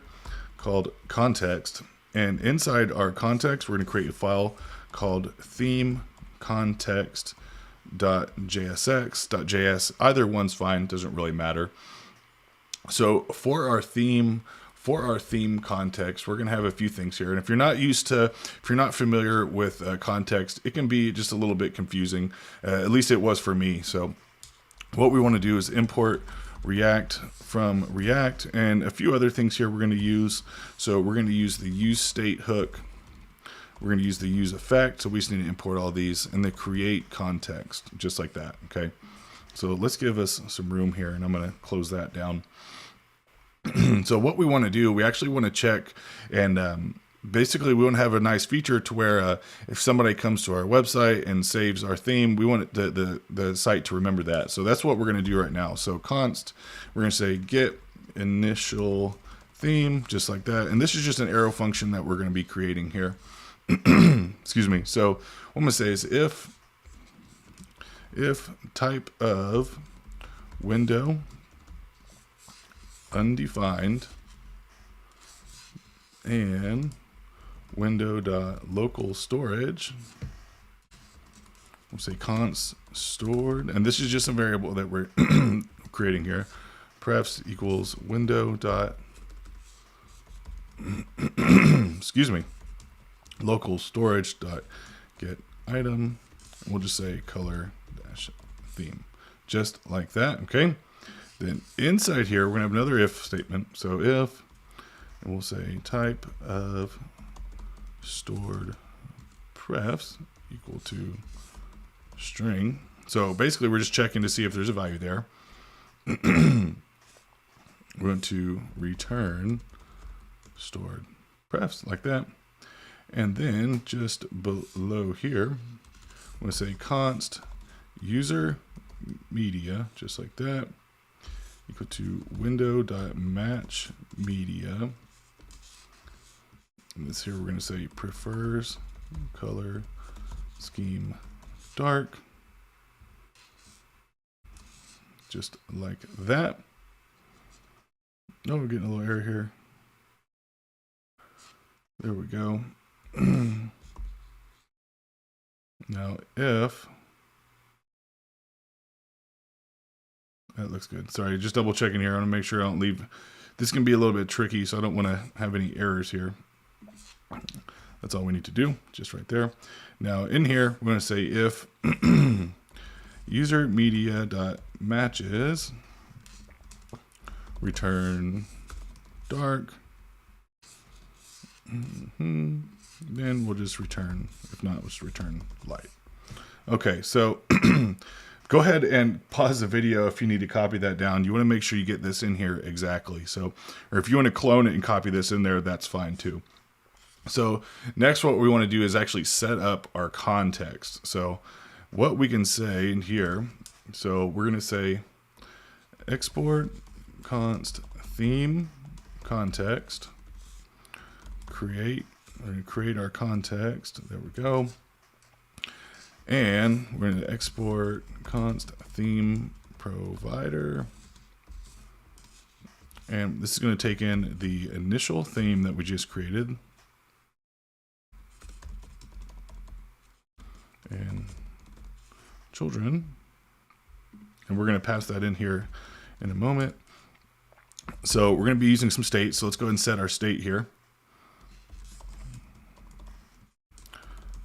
S1: called context, and inside our context we're going to create a file called theme context.jsx.js. Either one's fine, doesn't really matter. So for our theme context, we're going to have a few things here. And if you're not familiar with context, it can be just a little bit confusing. At least it was for me. So what we want to do is import React from React, and a few other things here we're going to use. So we're going to use the use state hook. We're going to use the use effect. So we just need to import all these, and the create context, just like that. Okay. So let's give us some room here, and I'm going to close that down. So what we want to do, we actually want to check, and basically we want to have a nice feature to where if somebody comes to our website and saves our theme, we want the site to remember that. So that's what we're going to do right now. So const, we're going to say get initial theme, just like that. And this is just an arrow function that we're going to be creating here. Excuse me. So what I'm going to say is if type of window undefined and window.local storage, we'll say const stored, and this is just a variable that we're creating here, prefs equals window dot excuse me, local storage dot get item, and we'll just say color dash theme, just like that. Okay, then inside here we're gonna have another if statement. So if, and we'll say type of stored prefs equal to string. So basically we're just checking to see if there's a value there. We're going to return stored prefs, like that.
S2: And then just below here, I'm going to say const user media, just like that, equal to window.match media. And this here we're going to say prefers color scheme dark, just like that. Oh, we're getting a little error here. There we go. Now if that looks good. Sorry, just double checking here. I want to make sure I don't leave. This can be a little bit tricky, so I don't want to have any errors here. That's all we need to do, just right there. Now in here, we're going to say if user media dot matches return dark. Then we'll just return. If not, we'll just return light. Okay, so go ahead and pause the video if you need to copy that down. You want to make sure you get this in here exactly. So, or if you want to clone it and copy this in there, that's fine too. So next, what we want to do is actually set up our context. So what we can say in here, so we're going to say export const theme context, create our context. There we go. And we're going to export const theme provider. And this is going to take in the initial theme that we just created. And children. And we're going to pass that in here in a moment. So we're going to be using some state. So let's go ahead and set our state here.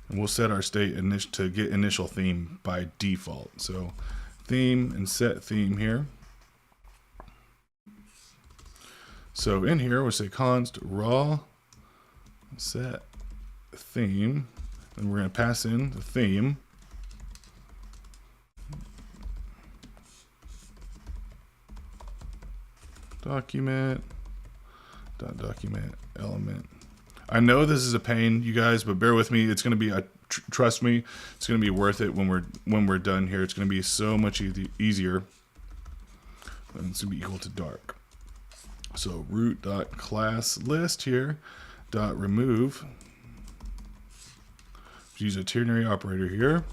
S2: And we'll set our state to get initial theme by default. So theme and set theme here. So in here, we'll say const raw set theme. And we're going to pass in the theme. Document element. I know this is a pain, you guys, but bear with me. It's going to be, trust me, it's going to be worth it when we're done here. It's going to be so much easier. And it's going to be equal to dark. So root.class list here dot remove. Use a ternary operator here.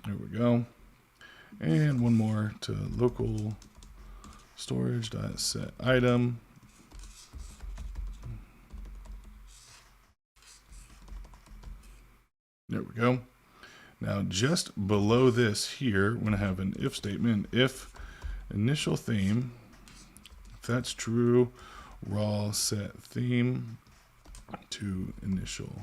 S2: There we go. And one more to local storage dot set item. There we go. Now just below this here, we're going to have an if statement. If initial theme, if that's true, raw set theme to initial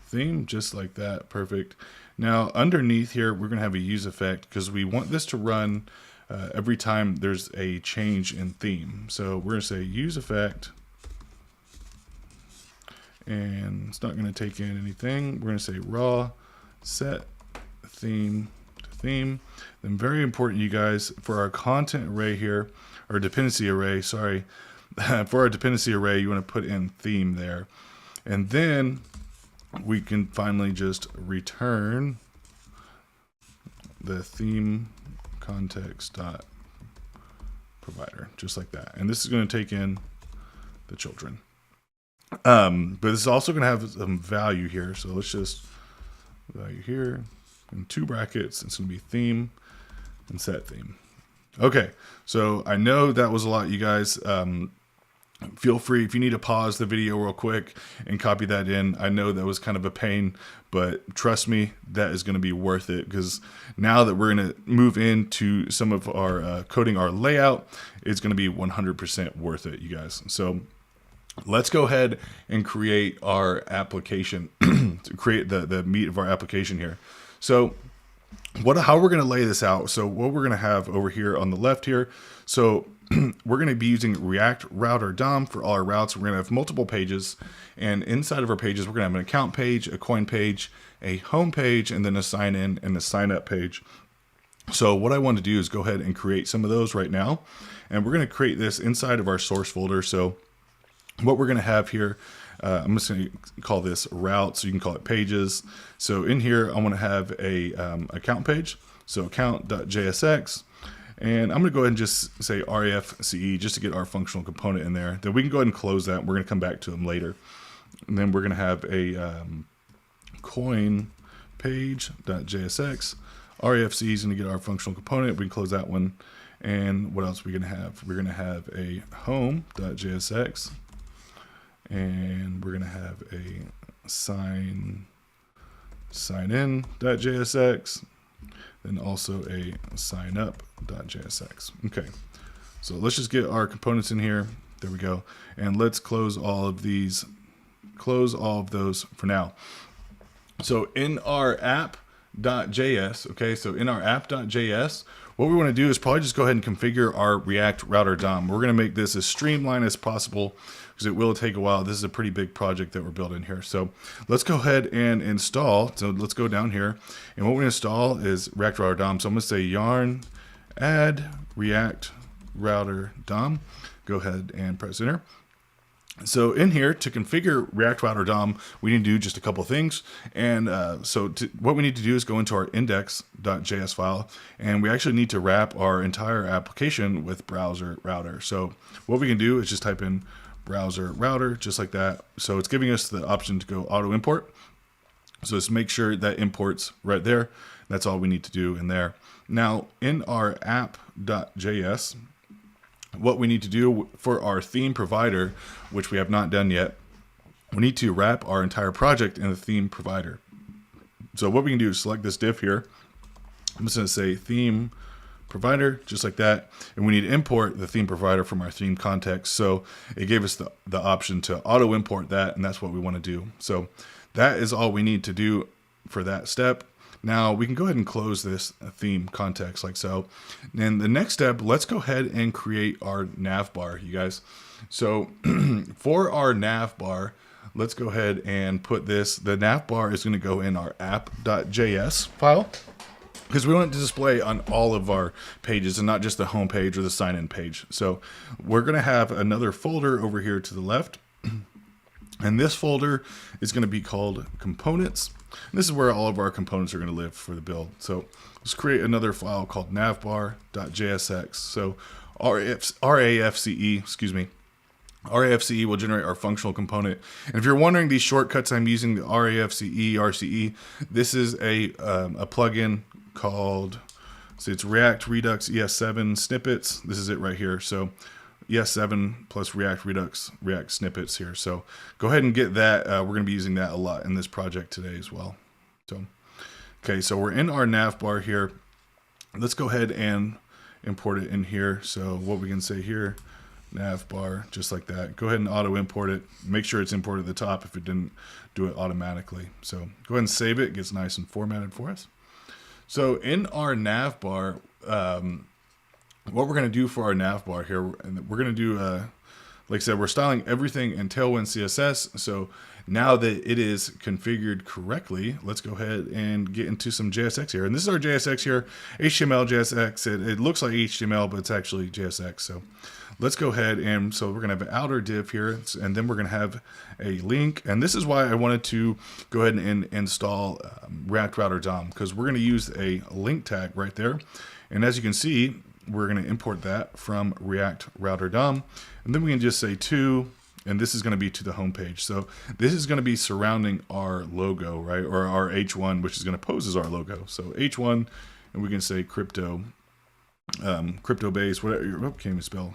S2: theme, just like that. Perfect. Now underneath here, we're going to have a use effect because we want this to run every time there's a change in theme. So we're going to say use effect, and it's not going to take in anything. We're going to say raw set theme to theme. Then very important, you guys, for our content array here, or dependency array, sorry, for our dependency array, you want to put in theme there. And then we can finally just return the theme context dot provider, just like that. And this is going to take in the children. But this is also going to have some value here. So let's just value here in 2 brackets. It's going to be theme and set theme. Okay, so I know that was a lot, you guys. Feel free, if you need to pause the video real quick and copy that in. I know that was kind of a pain, but trust me, that is going to be worth it, because now that we're going to move into some of our coding our layout, it's going to be 100% worth it, you guys. So let's go ahead and create our application, to create the meat of our application here. So how we're going to lay this out. So what we're going to have over here on the left here. So we're going to be using React Router DOM for all our routes. We're going to have multiple pages, and inside of our pages, we're going to have an account page, a coin page, a home page, and then a sign in and a sign up page.
S1: So what I want to do is go ahead and create some of those right now. And we're going to create this inside of our source folder. So what we're going to have here, I'm just going to call this route, so you can call it pages. So in here, I want to have a account page. So account.jsx. And I'm going to go ahead and just say RAFCE just to get our functional component in there. Then we can go ahead and close that. We're going to come back to them later. And then we're going to have a coin page.jsx. RAFCE is going to get our functional component. We can close that one. And what else are we going to have? We're going to have a home.jsx. And we're going to have a sign in.jsx. And also a signup.jsx. Okay, so let's just get our components in here. There we go. And let's close all of these, close all of those for now. So in our app.js, okay, so in our app.js, what we want to do is probably just go ahead and configure our React Router DOM. We're going to make this as streamlined as possible because it will take a while. This is a pretty big project that we're building here. So let's go ahead and install. So let's go down here. And what we're going to install is React Router DOM. So I'm going to say yarn add React Router DOM. Go ahead and press enter. So in here, to configure React Router DOM, we need to do just a couple things. And what we need to do is go into our index.js file, and we actually need to wrap our entire application with browser router. So what we can do is just type in browser router, just like that. So it's giving us the option to go auto import. So just make sure that imports right there. That's all we need to do in there. Now in our app.js, what we need to do for our theme provider, which we have not done yet, we need to wrap our entire project in the theme provider. So what we can do is select this div here. I'm just going to say theme provider, just like that. And we need to import the theme provider from our theme context. So it gave us the option to auto import that, and that's what we want to do. So that is all we need to do for that step. Now we can go ahead and close this theme context like so. And the next step, let's go ahead and create our nav bar, you guys. So for our nav bar, let's go ahead and put this. The nav bar is going to go in our app.js file because we want it to display on all of our pages and not just the home page or the sign-in page. So we're going to have another folder over here to the left. And this folder is going to be called components. And this is where all of our components are going to live for the build. So let's create another file called navbar.jsx. So RAFCE, excuse me, RAFCE will generate our functional component. And if you're wondering these shortcuts I'm using, the RAFCE, RCE, this is a plugin called, so it's React Redux ES7 snippets. This is it right here. So ES7 plus React Redux React snippets here. So go ahead and get that. We're going to be using that a lot in this project today as well. So, okay, so we're in our nav bar here. Let's go ahead and import it in here. So what we can say here, nav bar, just like that. Go ahead and auto import it. Make sure it's imported at the top if it didn't do it automatically. So go ahead and save it. It gets nice and formatted for us. So in our nav bar, what we're going to do for our nav bar here, we're going to do, like I said, we're styling everything in Tailwind CSS. So now that it is configured correctly, let's go ahead and get into some JSX here. And this is our JSX here, HTML JSX. It looks like HTML, but it's actually JSX. So let's go ahead and, so we're going to have an outer div here, and then we're going to have a link. And this is why I wanted to go ahead and install React Router DOM, because we're going to use a link tag right there. And as you can see, we're going to import that from React Router DOM, and then we can just say to, and this is going to be to the home page. So this is going to be surrounding our logo, right? Or our H1, which is going to pose as our logo. So H1, and we can say crypto, base, whatever, can't even spell.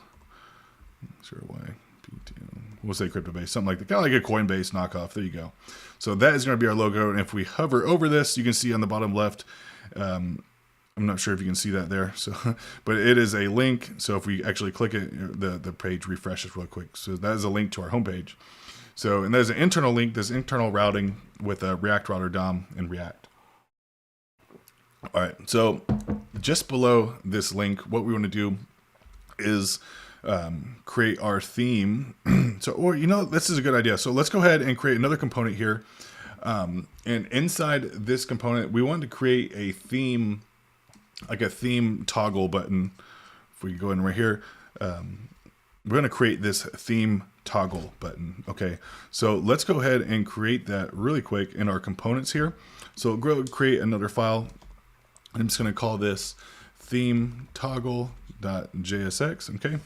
S1: We'll say crypto base, something like that, kind of like a Coinbase knockoff. There you go. So that is going to be our logo. And if we hover over this, you can see on the bottom left, I'm not sure if you can see that there. So, but it is a link. So if we actually click it, the page refreshes real quick. So that is a link to our homepage. So, and there's an internal link, there's internal routing with a React Router DOM in React. All right. So just below this link, what we want to do is create our theme. So, or, you know, this is a good idea. So let's go ahead and create another component here. And inside this component, we want to create a theme
S2: like a theme toggle button. If we go in right here, we're going to create this theme toggle button. Okay, so let's go ahead and create that really quick in our components here. So go create another file. I'm just going to call this theme toggle.jsx. Okay,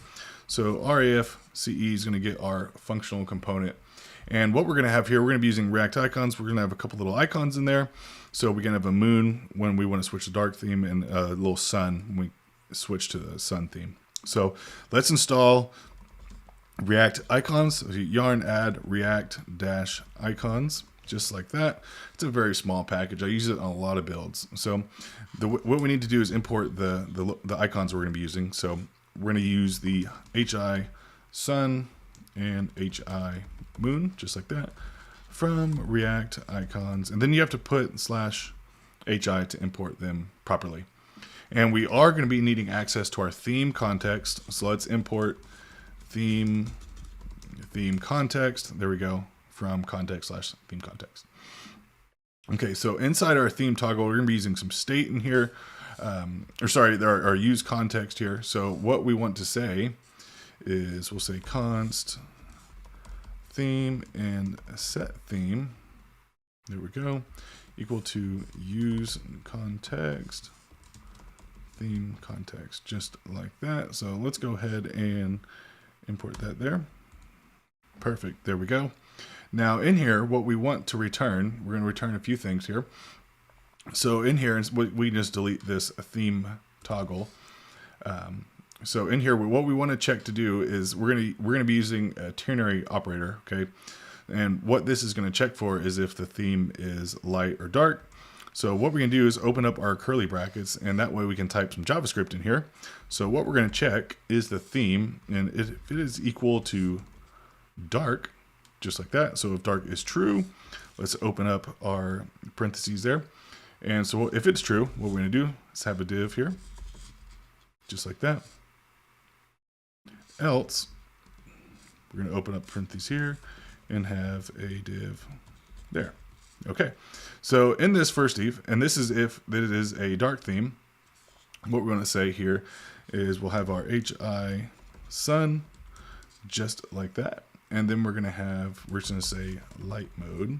S2: so RAF CE is going to get our functional component. And what we're going to have here, we're going to be using React icons. We're going to have a couple little icons in there. So we're going to have a moon when we want to switch to dark theme, and a little sun when we switch to the sun theme. So let's install React icons. So yarn add react-icons, just like that. It's a very small package. I use it on a lot of builds. So what we need to do is import the icons we're going to be using. So we're going to use the HI sun and HI moon, just like that, from React icons. And then you have to put /HI to import them properly. And we are going to be needing access to our theme context. So let's import theme context. There we go, from context/theme context. Okay, so inside our theme toggle, we're going to be using some state in here. Our use context here. So what we want to say is we'll say const theme and set theme. There we go. Equal to use context theme context, just like that. So let's go ahead and import that there. Perfect. There we go. Now in here, what we want to return, we're going to return a few things here. So in here, we just delete this theme toggle. So in here, what we want to check to do is we're going to be using a ternary operator. Okay. And what this is going to check for is if the theme is light or dark. So what we're going to do is open up our curly brackets, and that way we can type some JavaScript in here. So what we're going to check is the theme, and if it is equal to dark, just like that. So if dark is true, let's open up our parentheses there. And so if it's true, what we're going to do is have a div here, just like that. Else, we're going to open up parentheses here and have a div there. Okay, so in this first if, and this is if it is a dark theme, what we're going to say here is we'll have our HI sun, just like that. And then we're just going to say light mode.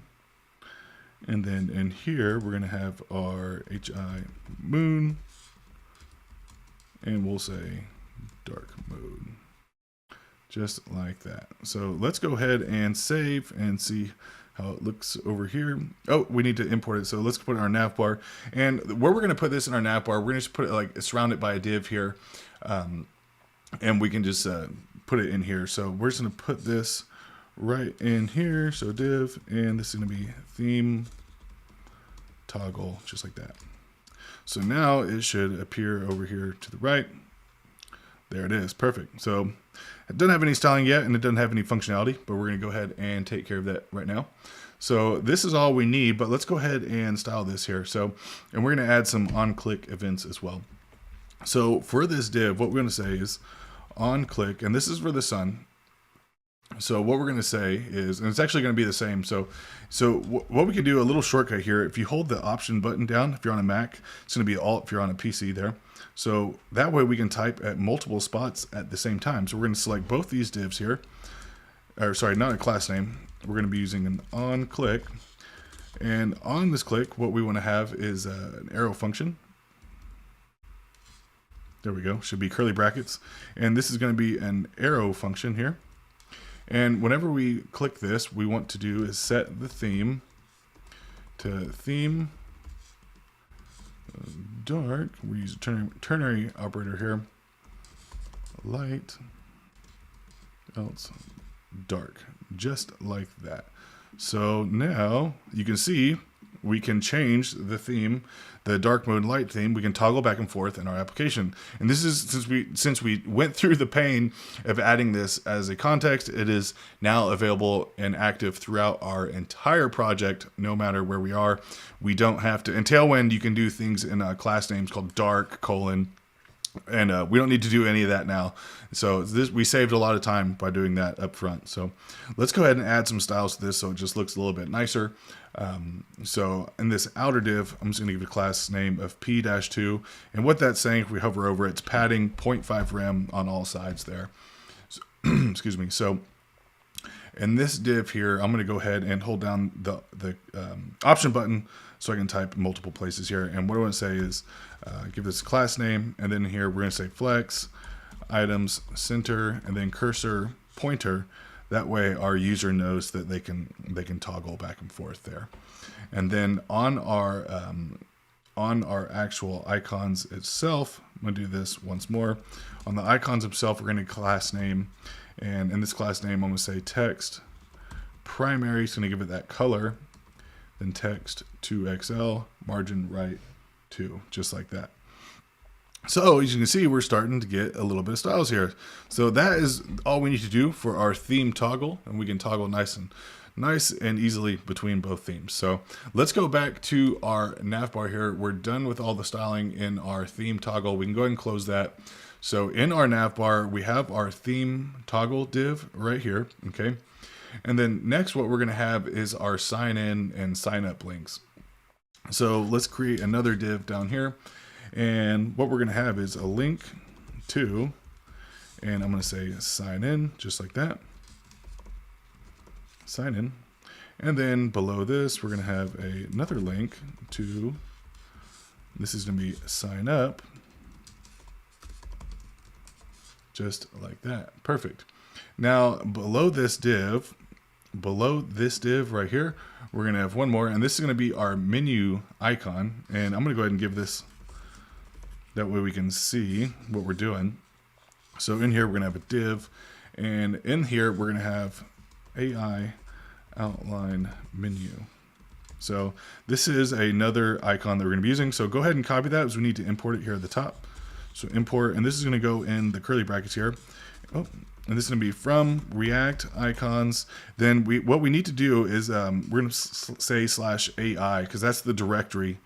S2: And then in here, we're going to have our HI moon, and we'll say dark mode, just like that. So let's go ahead and save and see how it looks over here. Oh, we need to import it. So let's put it in our nav bar. And where we're going to put this in our nav bar, we're going to just put it like surround it by a div here. And we can just put it in here. So we're just going to put this right in here. So div, and this is going to be theme toggle, just like that. So now it should appear over here to the right. There it is. Perfect. So it doesn't have any styling yet, and it doesn't have any functionality, but we're going to go ahead and take care of that right now. So this is all we need, but let's go ahead and style this here. So, and we're going to add some on-click events as well. So for this div, what we're going to say is on-click, and this is for the sun. So what we're going to say is, and it's actually going to be the same. So what we can do, a little shortcut here, if you hold the option button down, if you're on a Mac, it's going to be Alt if you're on a PC there. So that way we can type at multiple spots at the same time. So we're going to select both these divs here, or sorry, not a class name. We're going to be using an on click, and on this click, what we want to have is an arrow function. There we go. Should be curly brackets. And this is going to be an arrow function here. And whenever we click this, we want to do is set the theme to theme dark. We use a ternary operator here. Light, else dark, just like that. So now you can see we can change the theme, the dark mode light theme. We can toggle back and forth in our application. And this is since we went through the pain of adding this as a context, it is now available and active throughout our entire project, no matter where we are. We don't have to. In Tailwind, you can do things in class names called dark :
S1: And we don't need to do any of that now. So we saved a lot of time by doing that up front. So let's go ahead and add some styles to this so it just looks a little bit nicer. So in this outer div, I'm just going to give it a class name of P-2. And what that's saying, if we hover over, it's padding 0.5 rem on all sides there. So, excuse me. So in this div here, I'm going to go ahead and hold down the option button so I can type in multiple places here. And what I want to say is give this a class name, and then here we're going to say flex, items, center, and then cursor, pointer. That way our user knows that they can toggle back and forth there. And then on our actual icons itself, I'm going to do this once more. On the icons themselves, we're going to class name, and in this class name, I'm going to say text primary. It's going to give it that color. Then text 2XL, margin right 2, just like that. So as you can see, we're starting to get a little bit of styles here. So that is all we need to do for our theme toggle, and we can toggle nice and easily between both themes. So let's go back to our nav bar here. We're done with all the styling in our theme toggle. We can go ahead and close that. So in our nav bar, we have our theme toggle div right here, okay? And then next, what we're going to have is our sign in and sign up links. So let's create another div down here. And what we're going to have is a link to, and I'm going to say sign in, just like that. Sign in. And then below this, we're going to have another link to, this is going to be sign up. Just like that. Perfect. Now, below this div right here, we're going to have one more, and this is going to be our menu icon. And I'm going to go ahead and give this, that way we can see what we're doing. So in here, we're going to have a div, and in here, we're going to have AI outline menu. So this is another icon that we're going to be using. So go ahead and copy that, as we need to import it here at the top. So import, and this is going to go in the curly brackets here. Oh, and this is going to be from React icons. Then what we need to do is we're going to say /AI, because that's the directory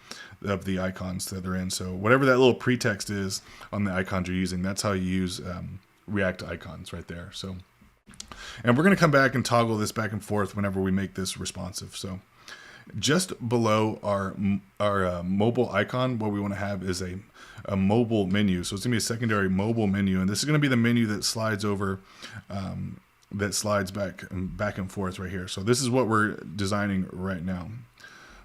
S1: of the icons that they're in. So whatever that little pretext is on the icons you're using, that's how you use React icons right there. So, and we're going to come back and toggle this back and forth whenever we make this responsive. So just below our mobile icon, what we want to have is a mobile menu. So it's gonna be a secondary mobile menu, and this is gonna be the menu that slides over, that slides back and forth right here. So this is what we're designing right now.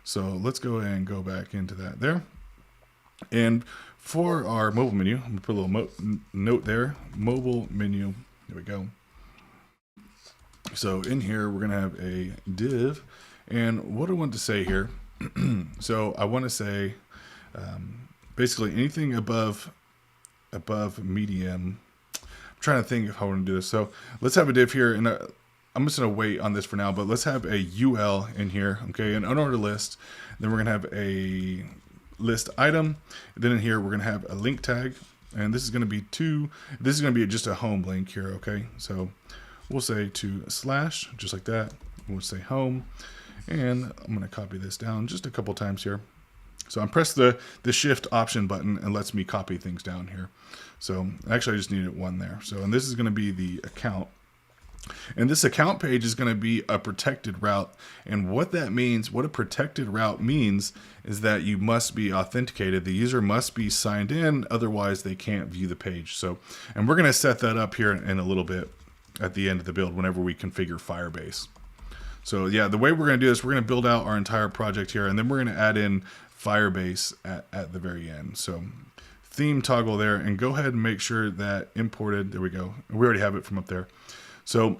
S1: So let's go ahead and go back into that there. And for our mobile menu, I'm gonna put a little note there, mobile menu, there we go. So in here, we're gonna have a div, and what I want to say here, so I want to say, basically anything above medium. I'm trying to think of how I want to do this. So let's have a div here, and I'm just going to wait on this for now, but let's have a UL in here, okay, an unordered list. Then we're going to have a list item. And then in here, we're going to have a link tag, and this is going to be this is going to be just a home link here, okay? So we'll say to /, just like that. We'll say home, and I'm going to copy this down just a couple times here. So I'm press the shift option button, and lets me copy things down here. So actually I just needed one there. So, and this is going to be the account. And this account page is going to be a protected route. And what that means, what a protected route means, is that you must be authenticated. The user must be signed in, otherwise they can't view the page. So, and we're going to set that up here in a little bit at the end of the build whenever we configure Firebase. So yeah, the way we're going to do this, we're going to build out our entire project here, and then we're going to add in Firebase at the very end. So theme toggle there, and go ahead and make sure that imported, there we go. We already have it from up there. So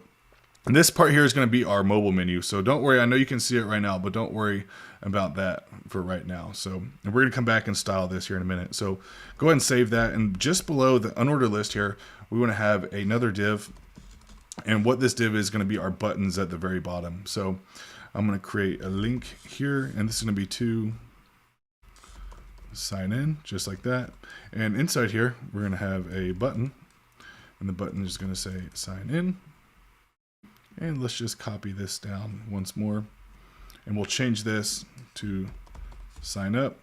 S1: this part here is going to be our mobile menu. So don't worry, I know you can see it right now, but don't worry about that for right now. So, and we're going to come back and style this here in a minute. So go ahead and save that. And just below the unordered list here, we want to have another div. And what this div is going to be our buttons at the very bottom. So I'm going to create a link here, and this is going to be to sign in, just like that. And inside here, we're going to have a button, and the button is going to say sign in. And let's just copy this down once more, and we'll change this to sign up.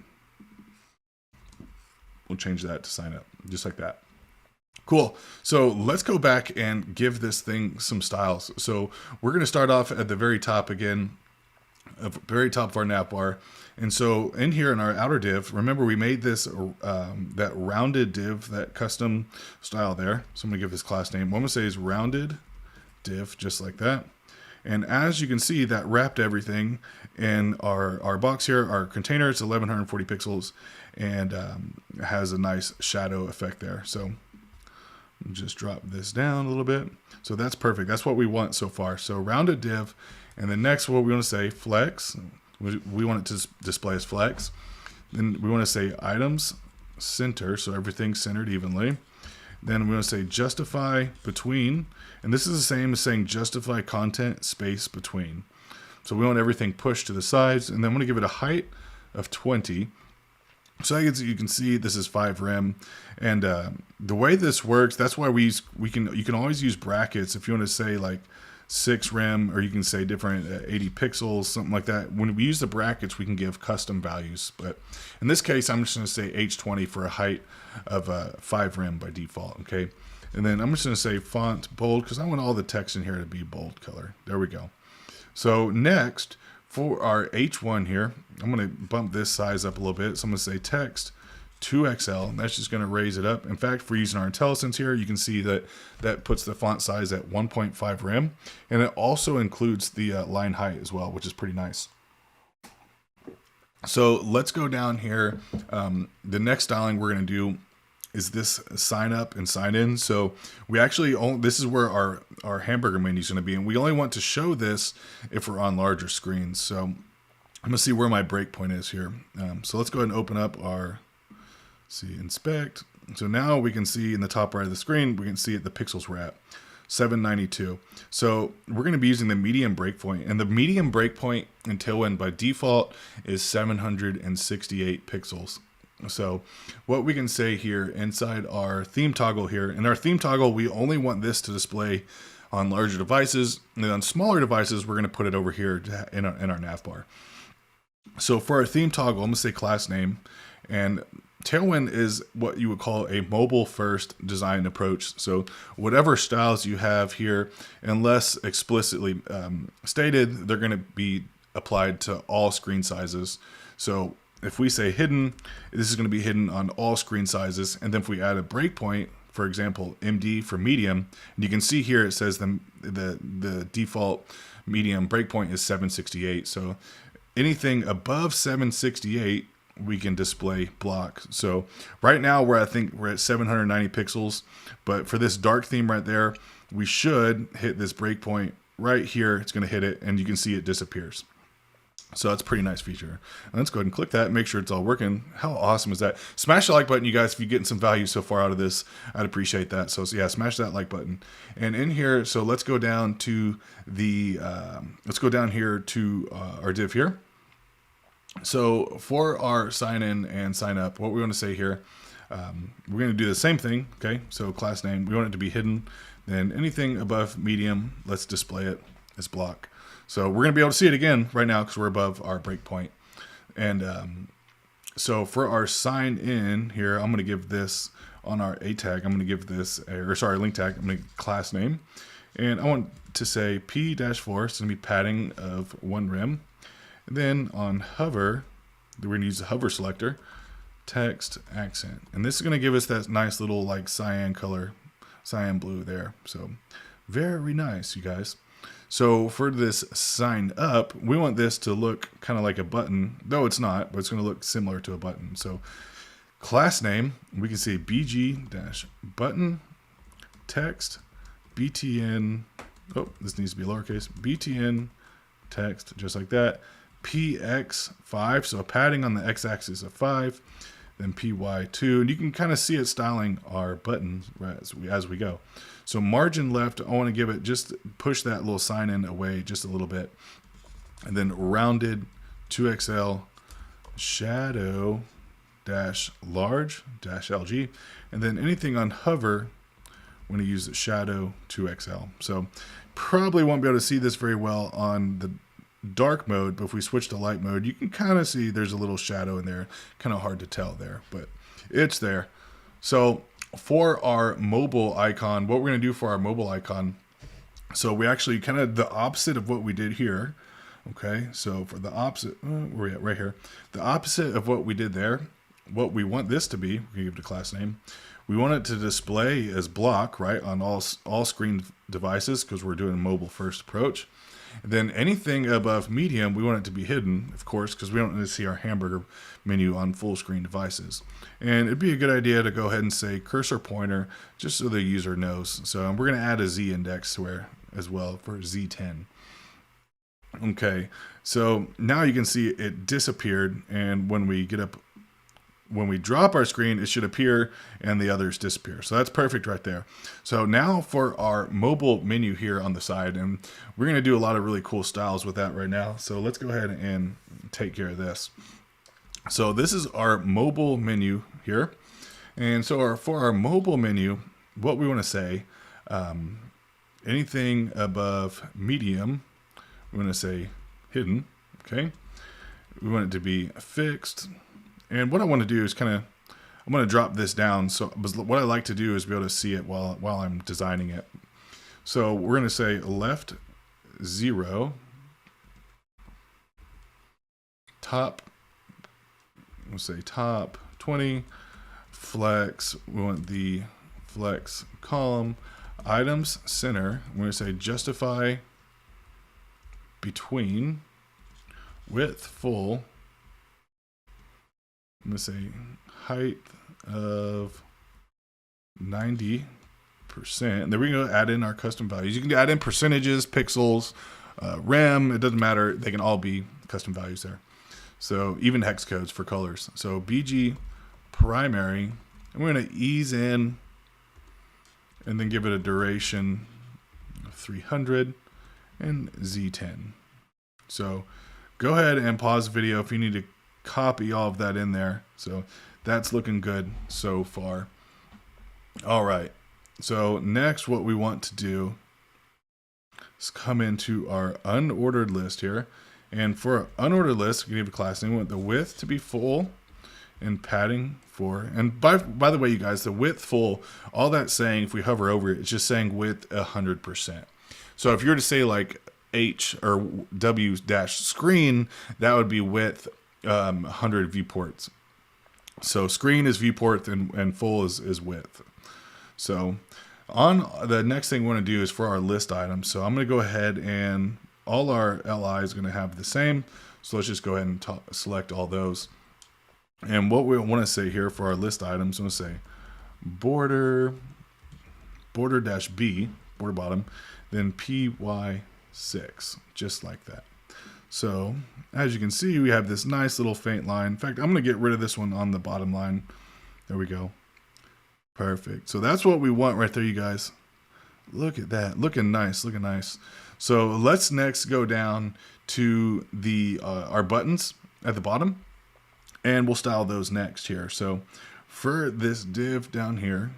S1: we'll change that to sign up, just like that. Cool. So let's go back and give this thing some styles. So we're going to start off at the very top again, very top of our nav bar. And so in here in our outer div, remember we made this that rounded div, that custom style there. So I'm going to give this class name. What I'm going to say is rounded div, just like that. And as you can see, that wrapped everything in our box here. Our container, it's 1140 pixels and has a nice shadow effect there. So just drop this down a little bit. So that's perfect. That's what we want so far. So rounded div. And then next, what we want to say, flex. We want it to display as flex. Then we want to say items center. So everything's centered evenly. Then we want to say justify between. And this is the same as saying justify content space between. So we want everything pushed to the sides. And then I'm going to give it a height of 20. So you can see this is 5 rem, and the way this works, that's why you can always use brackets if you want to say like 6 rem, or you can say different 80 pixels, something like that. When we use the brackets, we can give custom values. But in this case, I'm just going to say H20 for a height of 5 rem by default. Okay, and then I'm just going to say font bold because I want all the text in here to be bold color. There we go. So next, for our H1 here, I'm going to bump this size up a little bit. So I'm going to say text 2XL, and that's just going to raise it up. In fact, for using our IntelliSense here, you can see that that puts the font size at 1.5 rem, and it also includes the line height as well, which is pretty nice. So let's go down here. The next styling we're going to do is this sign up and sign in. So we actually this is where our hamburger menu is going to be, and we only want to show this if we're on larger screens. So I'm going to see where my breakpoint is here. So let's go ahead and open up our inspect. So now we can see in the top right of the screen, we can see the pixels we're at, 792. So we're going to be using the medium breakpoint, and the medium breakpoint in Tailwind by default is 768 pixels. So what we can say here inside our theme toggle here, in our theme toggle, we only want this to display on larger devices, and then on smaller devices, we're going to put it over here in our nav bar. So for our theme toggle, I'm going to say class name, and Tailwind is what you would call a mobile first design approach. So whatever styles you have here, unless explicitly stated, they're going to be applied to all screen sizes. So if we say hidden, this is going to be hidden on all screen sizes. And then if we add a breakpoint, for example, MD for medium, and you can see here it says the default medium breakpoint is 768. So anything above 768, we can display block. So right now we're at 790 pixels, but for this dark theme right there, we should hit this breakpoint right here. It's going to hit it, and you can see it disappears. So that's a pretty nice feature. And let's go ahead and click that, make sure it's all working. How awesome is that? Smash the like button, you guys, if you're getting some value so far out of this. I'd appreciate that. So yeah, smash that like button. And in here, so let's go down to the our div here. So for our sign in and sign up, what we want to say here, we're going to do the same thing. Okay, so class name, we want it to be hidden. Then anything above medium, let's display it as block. So we're going to be able to see it again right now because we're above our breakpoint. And so for our sign in here, I'm going to give this on our A tag. I'm going to give this, link tag. I'm going to class name. And I want to say P-4, so it's going to be padding of 1 rem. And then on hover, we're going to use the hover selector, text accent. And this is going to give us that nice little like cyan color, cyan blue there. So very nice, you guys. So for this sign up, we want this to look kind of like a button, though it's not, but it's going to look similar to a button. So class name, we can say bg-button text btn, oh, this needs to be lowercase, btn text, just like that, px5, so a padding on the x-axis of 5, then py2, and you can kind of see it styling our buttons as we go. So margin left, I want to give it, just push that little sign in away just a little bit. And then rounded 2XL shadow dash large dash LG. And then anything on hover, I'm going to use shadow 2XL. So probably won't be able to see this very well on the dark mode, but if we switch to light mode, you can kind of see there's a little shadow in there. Kind of hard to tell there, but
S2: it's there. So for our mobile icon, what we're going to do for our mobile icon, so we actually kind of the opposite of what we did here. Okay, so for the opposite, where are we at? Right here. The opposite of what we did there, what we want this to be, we're going to give it a class name. We want it to display as block, right, on all screen devices, because we're doing a mobile first approach. And then anything above medium, we want it to be hidden, of course, because we don't need to see our hamburger menu on full screen devices. And it'd be a good idea to go ahead and say cursor pointer, just so the user knows. So we're going to add a Z index where as well for Z10. Okay, so now you can see it disappeared, and when we drop our screen, it should appear and the others disappear. So that's perfect right there. So now for our mobile menu here on the side, and we're going to do a lot of really cool styles with that right now. So let's go ahead and take care of this. So this is our mobile menu here. And so for our mobile menu, what we want to say, anything above medium, we want to say hidden, okay? We want it to be fixed. And what I want to do is I'm going to drop this down. So what I like to do is be able to see it while I'm designing it. So we're going to say left 0, top, we'll say top 20, flex, we want the flex column, items center, we're going to say justify between, width full, I'm going to say height of 90%. And then we're going to add in our custom values. You can add in percentages, pixels, rem, it doesn't matter. They can all be custom values there. So even hex codes for colors. So BG primary, and we're going to ease in and then give it a duration of 300 and Z10. So go ahead and pause the video if you need to copy all of that in there. So that's looking good so far. All right. So next what we want to do is come into our unordered list here. And for our unordered list, we give a class name. We want the width to be full and padding 4. And by the way, you guys, the width full, all that's saying, if we hover over it, it's just saying width 100%. So if you were to say like H or W dash screen, that would be width 100 viewports. So screen is viewport and full is width. So on the next thing we want to do is for our list items. So I'm going to go ahead and all our LI is going to have the same. So let's just go ahead and select all those. And what we want to say here for our list items, I'm going to say border dash B, border bottom, then PY6, just like that. So as you can see, we have this nice little faint line. In fact, I'm going to get rid of this one on the bottom line. There we go. Perfect. So that's what we want right there, you guys. Look at that. Looking nice, looking nice. So let's next go down to the our buttons at the bottom, and we'll style those next here. So for this div down here,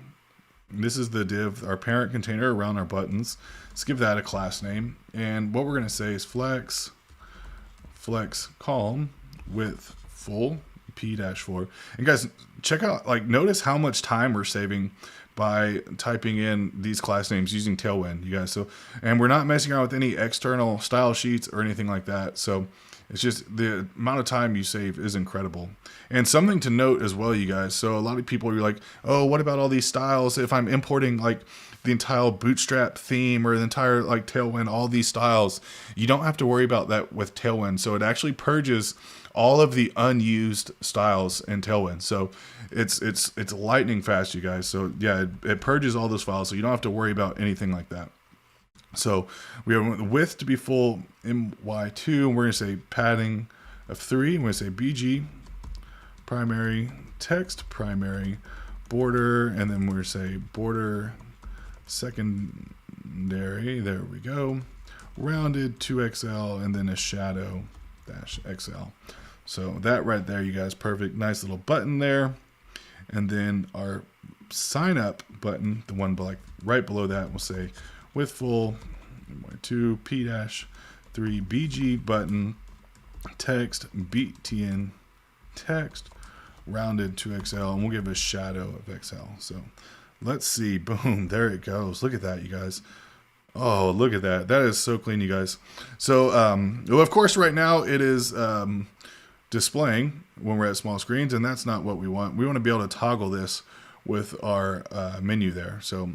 S2: this is the div, our parent container around our buttons. Let's give that a class name. And what we're going to say is flex column width full P-4. And guys, check out, like, notice how much time we're saving by typing in these class names using Tailwind, you guys. So, and we're not messing around with any external style sheets or anything like that. So it's just the amount of time you save is incredible. And something to note as well, you guys. So a lot of people are like, oh, what about all these styles? If I'm importing like the entire Bootstrap theme or the entire like Tailwind, all these styles, you don't have to worry about that with Tailwind. So it actually purges all of the unused styles in Tailwind. So it's lightning fast, you guys. So yeah, it purges all those files, so you don't have to worry about anything like that. So we have the width to be full MY2, and we're going to say padding of 3. We're going to say BG primary text primary border, and then we're going to say border secondary. There we go. Rounded 2XL, and then a shadow dash XL. So that right there, you guys, perfect. Nice little button there. And then our sign up button, the one like right below that, will say with full 2 P-3 BG button text BTN text rounded to XL, and we'll give a shadow of XL. So let's see. Boom, there it goes. Look at that, you guys. Oh, look at that. That is so clean, you guys. So, well, of course, right now it is displaying when we're at small screens, and that's not what we want. We want to be able to toggle this with our menu there. So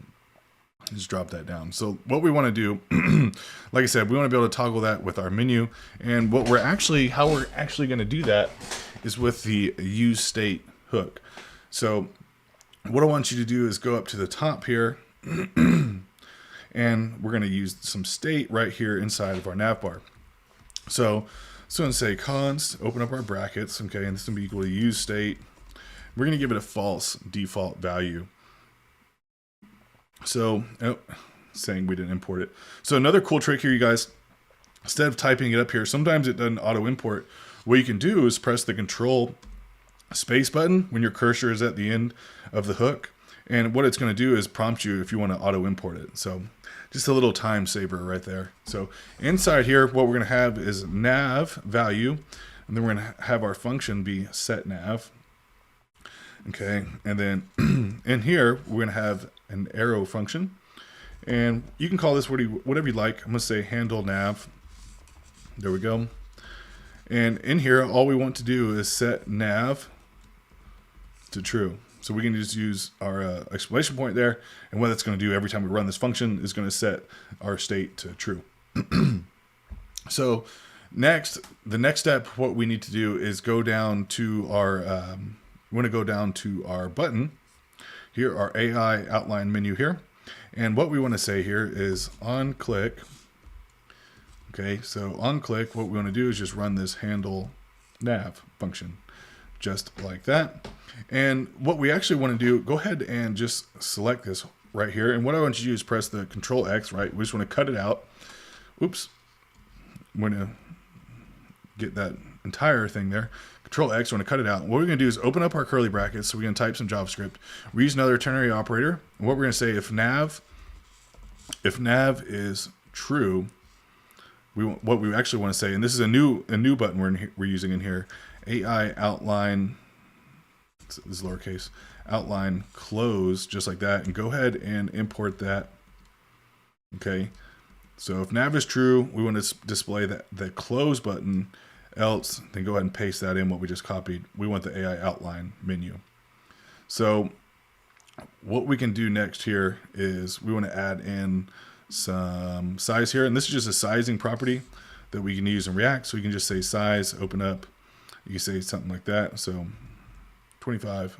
S2: just drop that down. So what we want to do, like I said, we want to be able to toggle that with our menu. And what how we're actually going to do that is with the use state hook. So what I want you to do is go up to the top here, and we're going to use some state right here inside of our nav bar. So it's going to say const, open up our brackets, okay, and this is going to be equal to use state. We're going to give it a false default value. So, saying we didn't import it. So another cool trick here, you guys, instead of typing it up here, sometimes it doesn't auto import. What you can do is press the control space button when your cursor is at the end of the hook. And what it's going to do is prompt you if you want to auto import it. So just a little time saver right there. So inside here, what we're going to have is nav value, and then we're going to have our function be set nav. Okay, and then in here, we're going to have an arrow function, and you can call this whatever you like. I'm going to say handle nav. There we go. And in here, all we want to do is set nav to true. So we can just use our exclamation point there, and what that's going to do every time we run this function is going to set our state to true. So the next step, what we need to do is go down to our we want to go down to our button here, our AI outline menu here. And what we want to say here is on click. Okay, so on click, what we want to do is just run this handle nav function, just like that. And what we actually want to do, go ahead and just select this right here. And what I want you to do is press the Control X, right? We just want to cut it out. Oops. I'm going to get that entire thing there. Control X, we're going to cut it out. What we're going to do is open up our curly brackets. So we're going to type some JavaScript. We use another ternary operator. And what we're going to say, if nav is true, what we actually want to say, and this is a new button we're using in here, AI outline, this is lowercase, outline close, just like that, and go ahead and import that. Okay, so if nav is true, we want to display the close button. Else, then go ahead and paste that in what we just copied. We want the AI outline menu. So what we can do next here is we want to add in some size here, and this is just a sizing property that we can use in React. So we can just say size, open up, you can say something like that. So 25.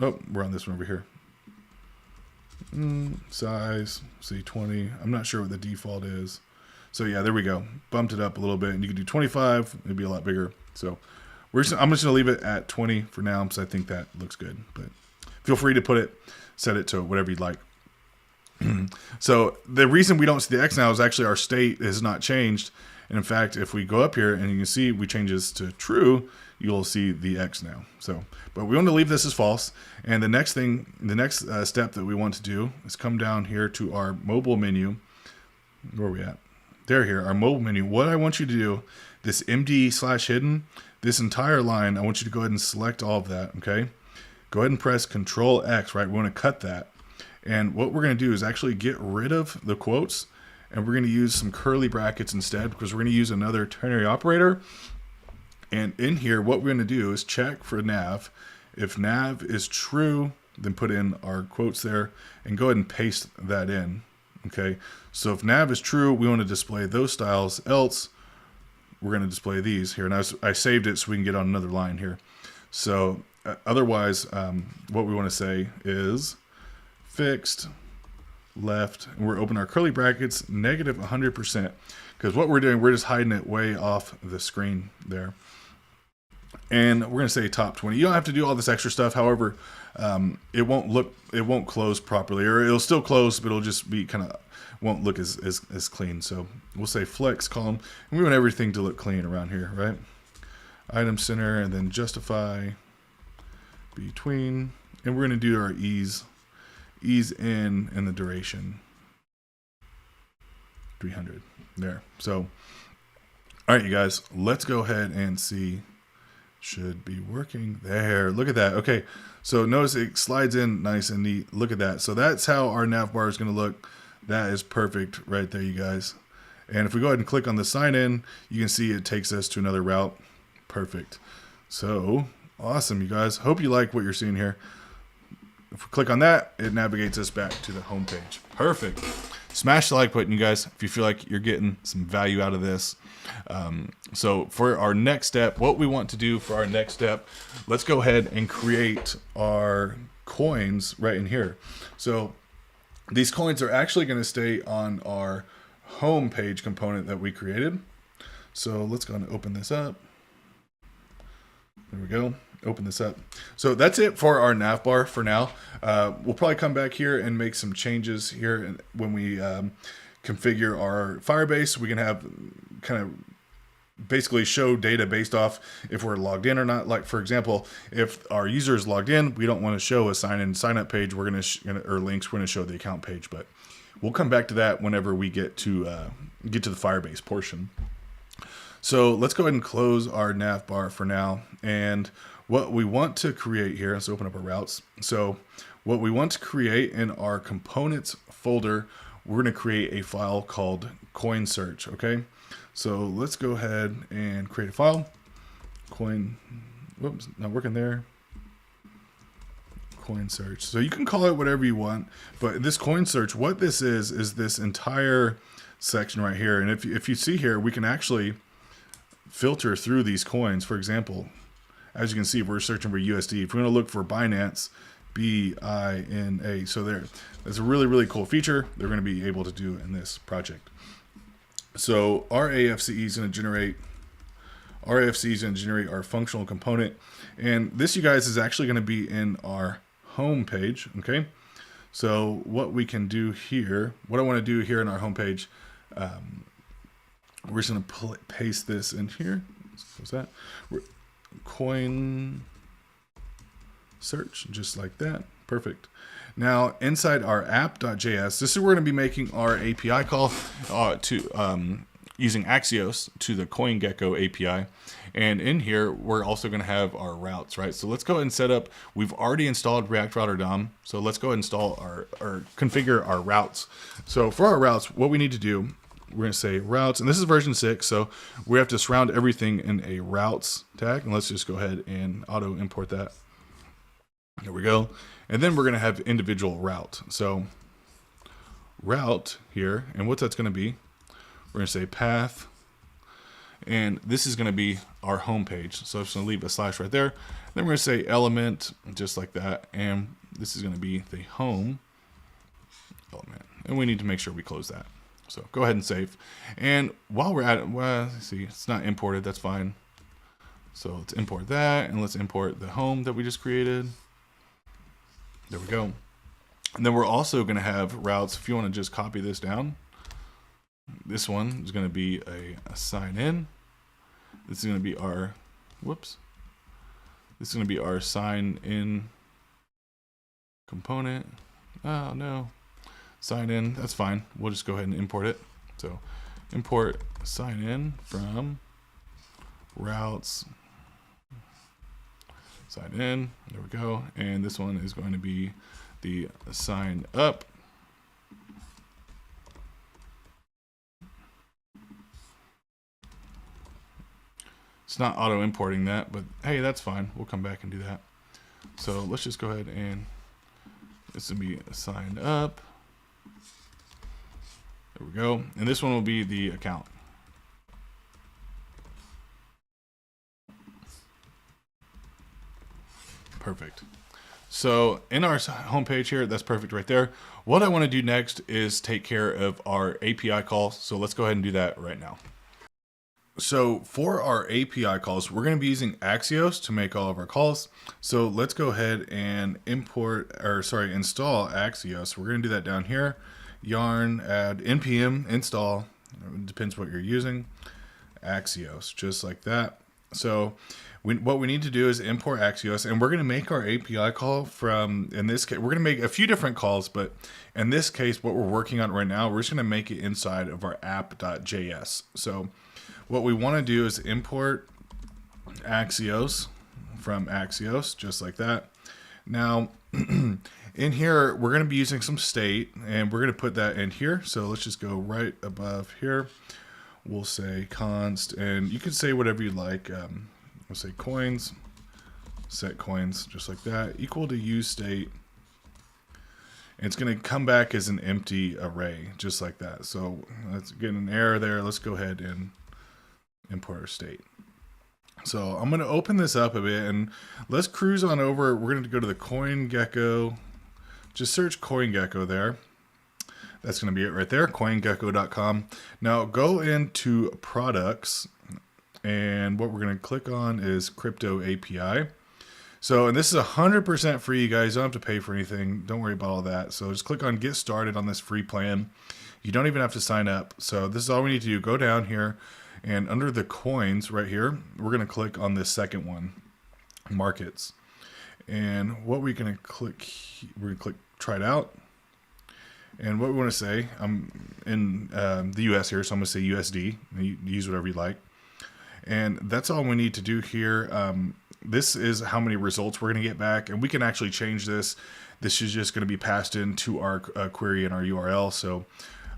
S2: Oh, we're on this one over here. Size, say 20. I'm not sure what the default is. So yeah, there we go. Bumped it up a little bit, and you can do 25. It'd be a lot bigger. So I'm just going to leave it at 20 for now because I think that looks good. But feel free to set it to whatever you'd like. So the reason we don't see the X now is actually our state has not changed. And in fact, if we go up here and you can see we change this to true, you'll see the X now. So, but we want to leave this as false. And the next step that we want to do is come down here to our mobile menu. Where are we at? There, here, our mobile menu. What I want you to do, this MD/hidden, this entire line, I want you to go ahead and select all of that, okay? Go ahead and press Control X, right? We want to cut that. And what we're going to do is actually get rid of the quotes, and we're going to use some curly brackets instead, because we're going to use another ternary operator. And in here, what we're going to do is check for nav. If nav is true, then put in our quotes there, and go ahead and paste that in. Okay, so if nav is true, we want to display those styles. Else, we're going to display these here. And I saved it so we can get on another line here. So otherwise, what we want to say is fixed left, and we're opening our curly brackets, negative 100%. Because what we're doing, we're just hiding it way off the screen there. And we're going to say top 20. You don't have to do all this extra stuff. However, it won't close properly, or it'll still close, but it'll just be won't look as clean. So we'll say flex column, and we want everything to look clean around here, right? Item center, and then justify between, and we're going to do our ease in and the duration 300 there. So, all right, you guys, let's go ahead and see Should be working there. Look at that. Okay, so notice it slides in nice and neat. Look at that. So that's how our nav bar is going to look. That is perfect right there, you guys. And if we go ahead and click on the sign in, you can see it takes us to another route. Perfect. So awesome, you guys. Hope you like what you're seeing here. If we click on that, it navigates us back to the home page. Perfect. Smash the like button, you guys, if you feel like you're getting some value out of this. So for our next step, what we want to do for our next step, let's go ahead and create our coins right in here. So these coins are actually going to stay on our home page component that we created. So let's go and open this up. There we go. Open this up. So that's it for our nav bar for now. We'll probably come back here and make some changes here when we configure our Firebase. We can have kind of basically show data based off if we're logged in or not. Like for example, if our user is logged in, we don't want to show a sign in sign up page. We're going to or links. We're going to show the account page, but we'll come back to that whenever we get to the Firebase portion. So let's go ahead and close our nav bar for now. And what we want to create here, let's open up our routes. So what we want to create in our components folder, we're going to create a file called coin search. Okay. So let's go ahead and create a file. Coin, whoops, not working there. Coin search. So you can call it whatever you want, but this coin search, what this is this entire section right here. And if you see here, we can actually filter through these coins. For example, as you can see, we're searching for USD. If we're going to look for Binance, BINA. So that's a really, really cool feature they're going to be able to do in this project. So our AFCE is going to generate our functional component. And this, you guys, is actually going to be in our home page. Okay. So what we can do here, what I want to do here in our home page, we're just going to paste this in here. What's that? Coin search, just like that. Perfect. Now inside our app.js, this is where we're going to be making our API call to using Axios to the CoinGecko API. And in here, we're also going to have our routes, right? So let's go ahead and set up, we've already installed React Router DOM. So let's go ahead and install or configure our routes. So for our routes, what we need to do, we're going to say routes, and this is version 6. So we have to surround everything in a routes tag. And let's just go ahead and auto import that. There we go. And then we're going to have individual route. So route here, and what that's going to be, we're going to say path, and this is going to be our home page. So I'm just going to leave a slash right there. Then we're going to say element, just like that. And this is going to be the home element. And we need to make sure we close that. So go ahead and save. And while we're at it, well, let's see, it's not imported. That's fine. So let's import that, and let's import the home that we just created. There we go. And then we're also going to have routes. If you want to just copy this down, this one is going to be a sign in. This is going to be our, whoops. This is going to be our sign in component. Oh no. Sign in, that's fine. We'll just go ahead and import it. So import sign in from routes, sign in, there we go. And this one is going to be the sign up. It's not auto importing that, but hey, that's fine. We'll come back and do that. So let's just go ahead and this will be signed up. There we go. And this one will be the account. Perfect. So in our homepage here, that's perfect right there. What I want to do next is take care of our API call. So let's go ahead and do that right now. So for our API calls, we're going to be using Axios to make all of our calls. So let's go ahead and install Axios. We're going to do that down here. Yarn add npm install, it depends what you're using, Axios, just like that. So what we need to do is import Axios, and we're going to make our API call from, in this case, we're going to make a few different calls, but in this case, what we're working on right now, we're just going to make it inside of our app.js. So what we want to do is import Axios from Axios, just like that. Now, in here, we're going to be using some state, and we're going to put that in here. So let's just go right above here. We'll say const, and you can say whatever you like. We'll say coins, set coins, just like that, equal to use state. And it's going to come back as an empty array, just like that. So let's get an error there. Let's go ahead and import our state. So I'm going to open this up a bit, and let's cruise on over. We're going to go to the CoinGecko. Just search CoinGecko there. That's going to be it right there, coingecko.com. Now go into products, and what we're going to click on is Crypto API. So, and this is 100% free, you guys. Don't have to pay for anything. Don't worry about all that. So just click on Get Started on this free plan. You don't even have to sign up. So this is all we need to do. Go down here, and under the coins right here, we're going to click on this second one, Markets. And what we're going to click, we're going to click Try It Out. And what we want to say, I'm in the US here, so I'm going to say USD. You use whatever you like. And that's all we need to do here. This is how many results we're going to get back, and we can actually change this. This is just going to be passed into our query and our URL. So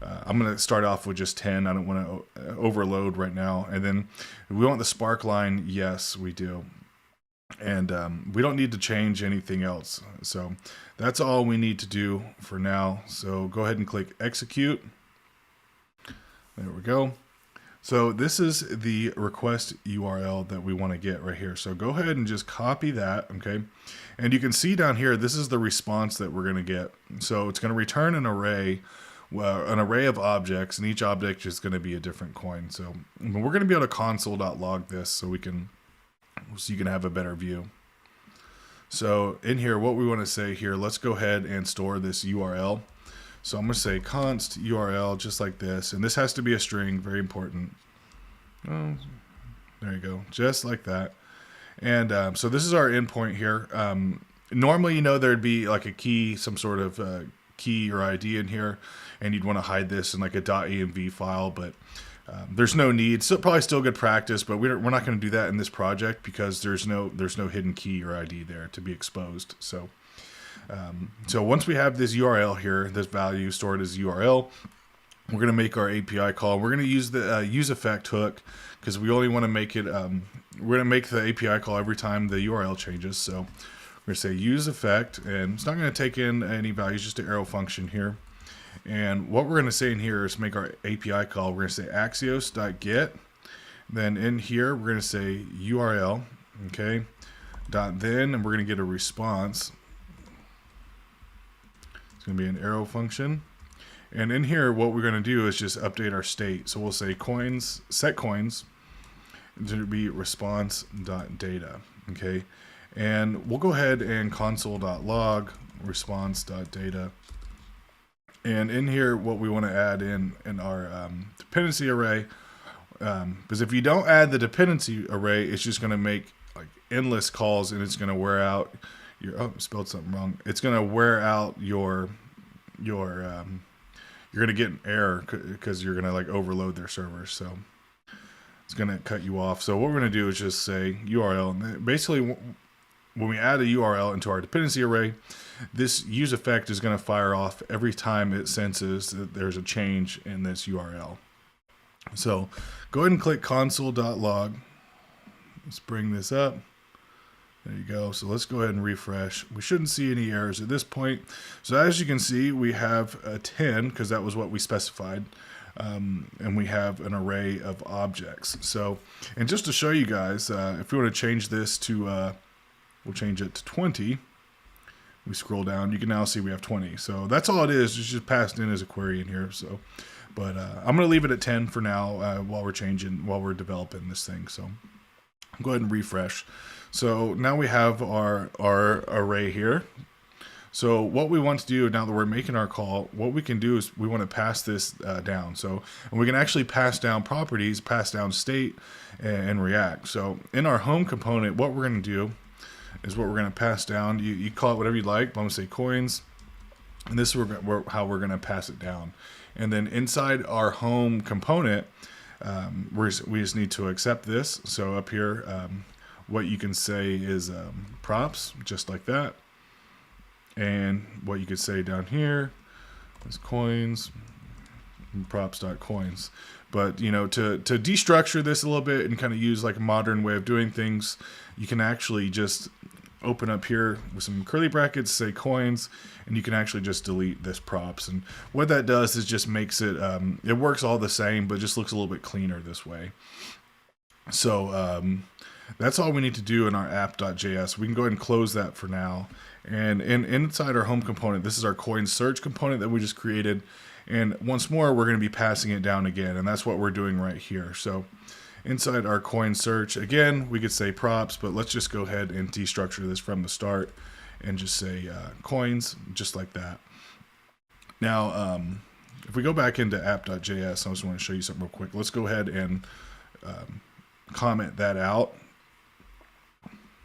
S2: I'm going to start off with just 10. I don't want to overload right now. And then we want the spark line. Yes, we do. And we don't need to change anything else. So that's all we need to do for now. So go ahead and click execute. There we go. So this is the request URL that we want to get right here. So go ahead and just copy that, okay? And you can see down here, this is the response that we're going to get. So it's going to return an array of objects, and each object is going to be a different coin. So we're going to be able to console.log this so you can have a better view. So in here, what we want to say here, let's go ahead and store this URL. So I'm going to say const URL just like this, and this has to be a string, very important. Oh, there you go, just like that. And so this is our endpoint here. Normally, there'd be like a key, some sort of key or ID in here, and you'd want to hide this in like a .env file, but there's no need. So probably still good practice, but we're not going to do that in this project because there's no hidden key or ID there to be exposed. So once we have this URL here, this value stored as URL, we're going to make our API call. We're going to use the use effect hook because we only want to make it. We're going to make the API call every time the URL changes. So we're going to say use effect, and it's not going to take in any values, just an arrow function here. And what we're going to say in here is make our API call. We're going to say axios.get. Then in here, we're going to say URL, okay, .then, and we're going to get a response. It's going to be an arrow function. And in here, what we're going to do is just update our state. So we'll say coins, set coins, to be response.data, okay? And we'll go ahead and console.log response.data. And in here, what we want to add in our dependency array, because if you don't add the dependency array, it's just going to make like endless calls, and it's going to wear out your, spelled something wrong. It's going to wear out your you're going to get an error because you're going to like overload their servers. So it's going to cut you off. So what we're going to do is just say URL. And basically, when we add a URL into our dependency array, this use effect is going to fire off every time it senses that there's a change in this URL. So go ahead and click console.log. Let's bring this up. There you go. So let's go ahead and refresh. We shouldn't see any errors at this point. So as you can see, we have a 10 because that was what we specified. And we have an array of objects. So, and just to show you guys, if we want to change this to, we'll change it to 20. We scroll down, you can now see we have 20. So that's all it is. It's just passed in as a query in here. So, but I'm going to leave it at 10 for now while we're developing this thing. So go ahead and refresh. So now we have our array here. So what we want to do now that we're making our call, what we can do is we want to pass this down. So, and we can actually pass down properties, pass down state, and React. So in our home component, what we're going to do is what we're going to pass down. You call it whatever you like, but I'm going to say coins. And this is how we're going to pass it down. And then inside our home component, we just need to accept this. So up here, what you can say is props, just like that. And what you could say down here is coins, props.coins. But, you know, to destructure this a little bit and kind of use like a modern way of doing things, you can actually just open up here with some curly brackets, say coins, and you can actually just delete this props. And what that does is just makes it, it works all the same, but just looks a little bit cleaner this way. So that's all we need to do in our app.js. We can go ahead and close that for now. And inside our home component, this is our coin search component that we just created. And once more, we're going to be passing it down again. And that's what we're doing right here. So inside our coin search, again, we could say props, but let's just go ahead and destructure this from the start and just say coins, just like that. Now, if we go back into app.js, I just want to show you something real quick. Let's go ahead and comment that out.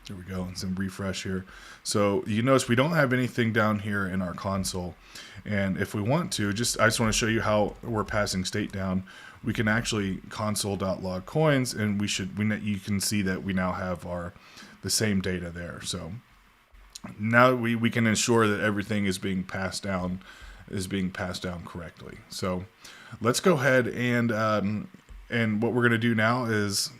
S2: There we go, and some refresh here. So you notice we don't have anything down here in our console. And if we want to, I just want to show you how we're passing state down. We can actually console.log coins, and you can see that we now have the same data there. So now we can ensure that everything is being passed down correctly. So let's go ahead and what we're going to do now is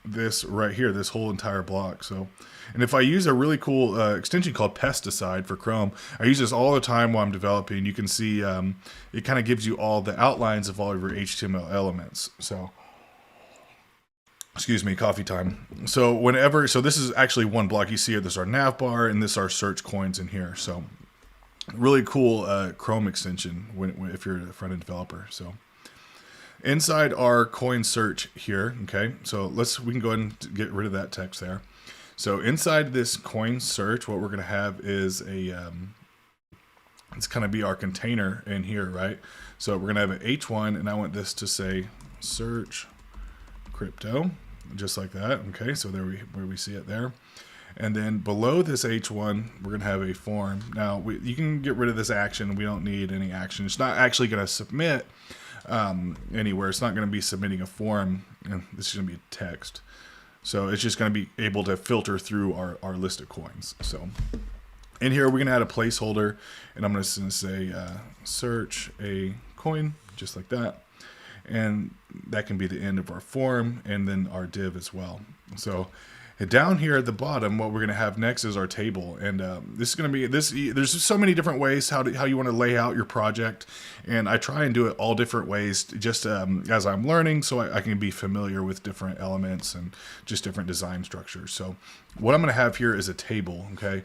S2: this right here, this whole entire block. So, and if I use a really cool extension called pesticide for Chrome, I use this all the time while I'm developing. You can see it kind of gives you all the outlines of all of your HTML elements. So, excuse me, coffee time. So this is actually one block. You see it, this is our nav bar, and this is our search coins in here. So really cool Chrome extension if you're a front-end developer. So inside our coin search here, okay, so we can go ahead and get rid of that text there. So inside this coin search, what we're going to have is it's going to be our container in here, right? So we're going to have an H1, and I want this to say search crypto, just like that. Okay, so where we see it there. And then below this H1, we're going to have a form. Now, you can get rid of this action. We don't need any action. It's not actually going to submit anywhere. It's not going to be submitting a form, and this is going to be text. So it's just going to be able to filter through our list of coins. So in here, we're going to add a placeholder, and I'm just going to say search a coin, just like that. And that can be the end of our form, and then our div as well. So down here at the bottom, what we're going to have next is our table, and this is going to be there's so many different ways how you want to lay out your project, and I try and do it all different ways just as I'm learning, so I can be familiar with different elements and just different design structures. So what I'm going to have here is a table, okay,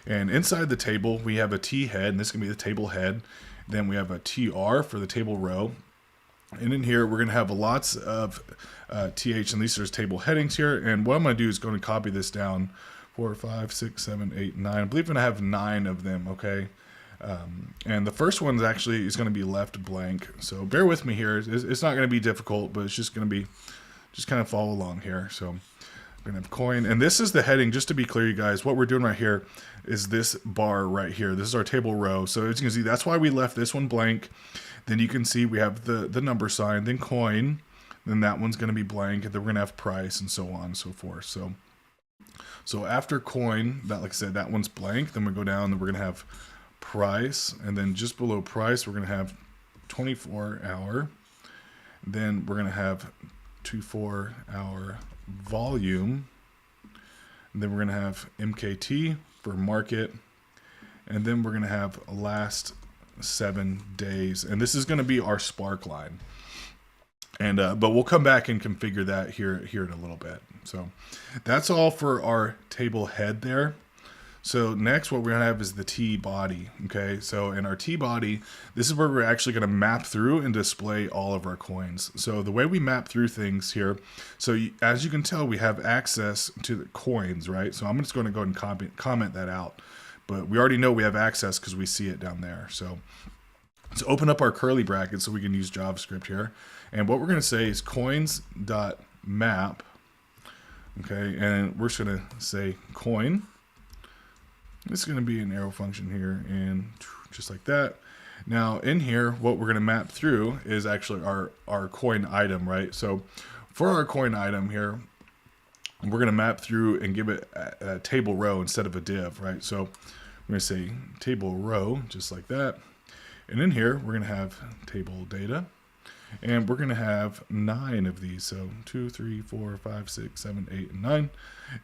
S2: and inside the table we have a T head, and this is going to be the table head. Then we have a TR for the table row. And in here, we're going to have lots of TH, and these are table headings here. And what I'm going to do is going to copy this down 4, 5, 6, 7, 8, 9. I believe I'm going to have 9 of them, okay? And the first one actually is going to be left blank. So bear with me here. It's not going to be difficult, but it's just going to be, just kind of follow along here. So I'm going to have coin. And this is the heading. Just to be clear, you guys, what we're doing right here is this bar right here. This is our table row. So as you can see, that's why we left this one blank. Then you can see we have the number sign, then coin, then that one's going to be blank, and then we're going to have price, and so on and so forth. So after coin, like I said, that one's blank. Then we go down, and we're going to have price, and then just below price, we're going to have 24-hour. Then we're going to have 24-hour volume. And then we're going to have MKT for market, and then we're going to have last 7 days, and this is going to be our spark line, and but we'll come back and configure that here in a little bit. So that's all for our table head there. So next, what we're going to have is the T body. Okay, so in our T body, this is where we're actually going to map through and display all of our coins. So the way we map through things here, so as you can tell, we have access to the coins, right? So I'm just going to go ahead and comment that out. But we already know we have access because we see it down there. So let's open up our curly brackets so we can use JavaScript here. And what we're going to say is coins.map. Okay, and we're just going to say coin. This is going to be an arrow function here, and just like that. Now in here, what we're going to map through is actually our coin item, right? So for our coin item here, we're going to map through and give it a table row instead of a div, right? So we're going to say table row, just like that. And in here, we're going to have table data. And we're going to have 9 of these. So 2, 3, 4, 5, 6, 7, 8, and 9.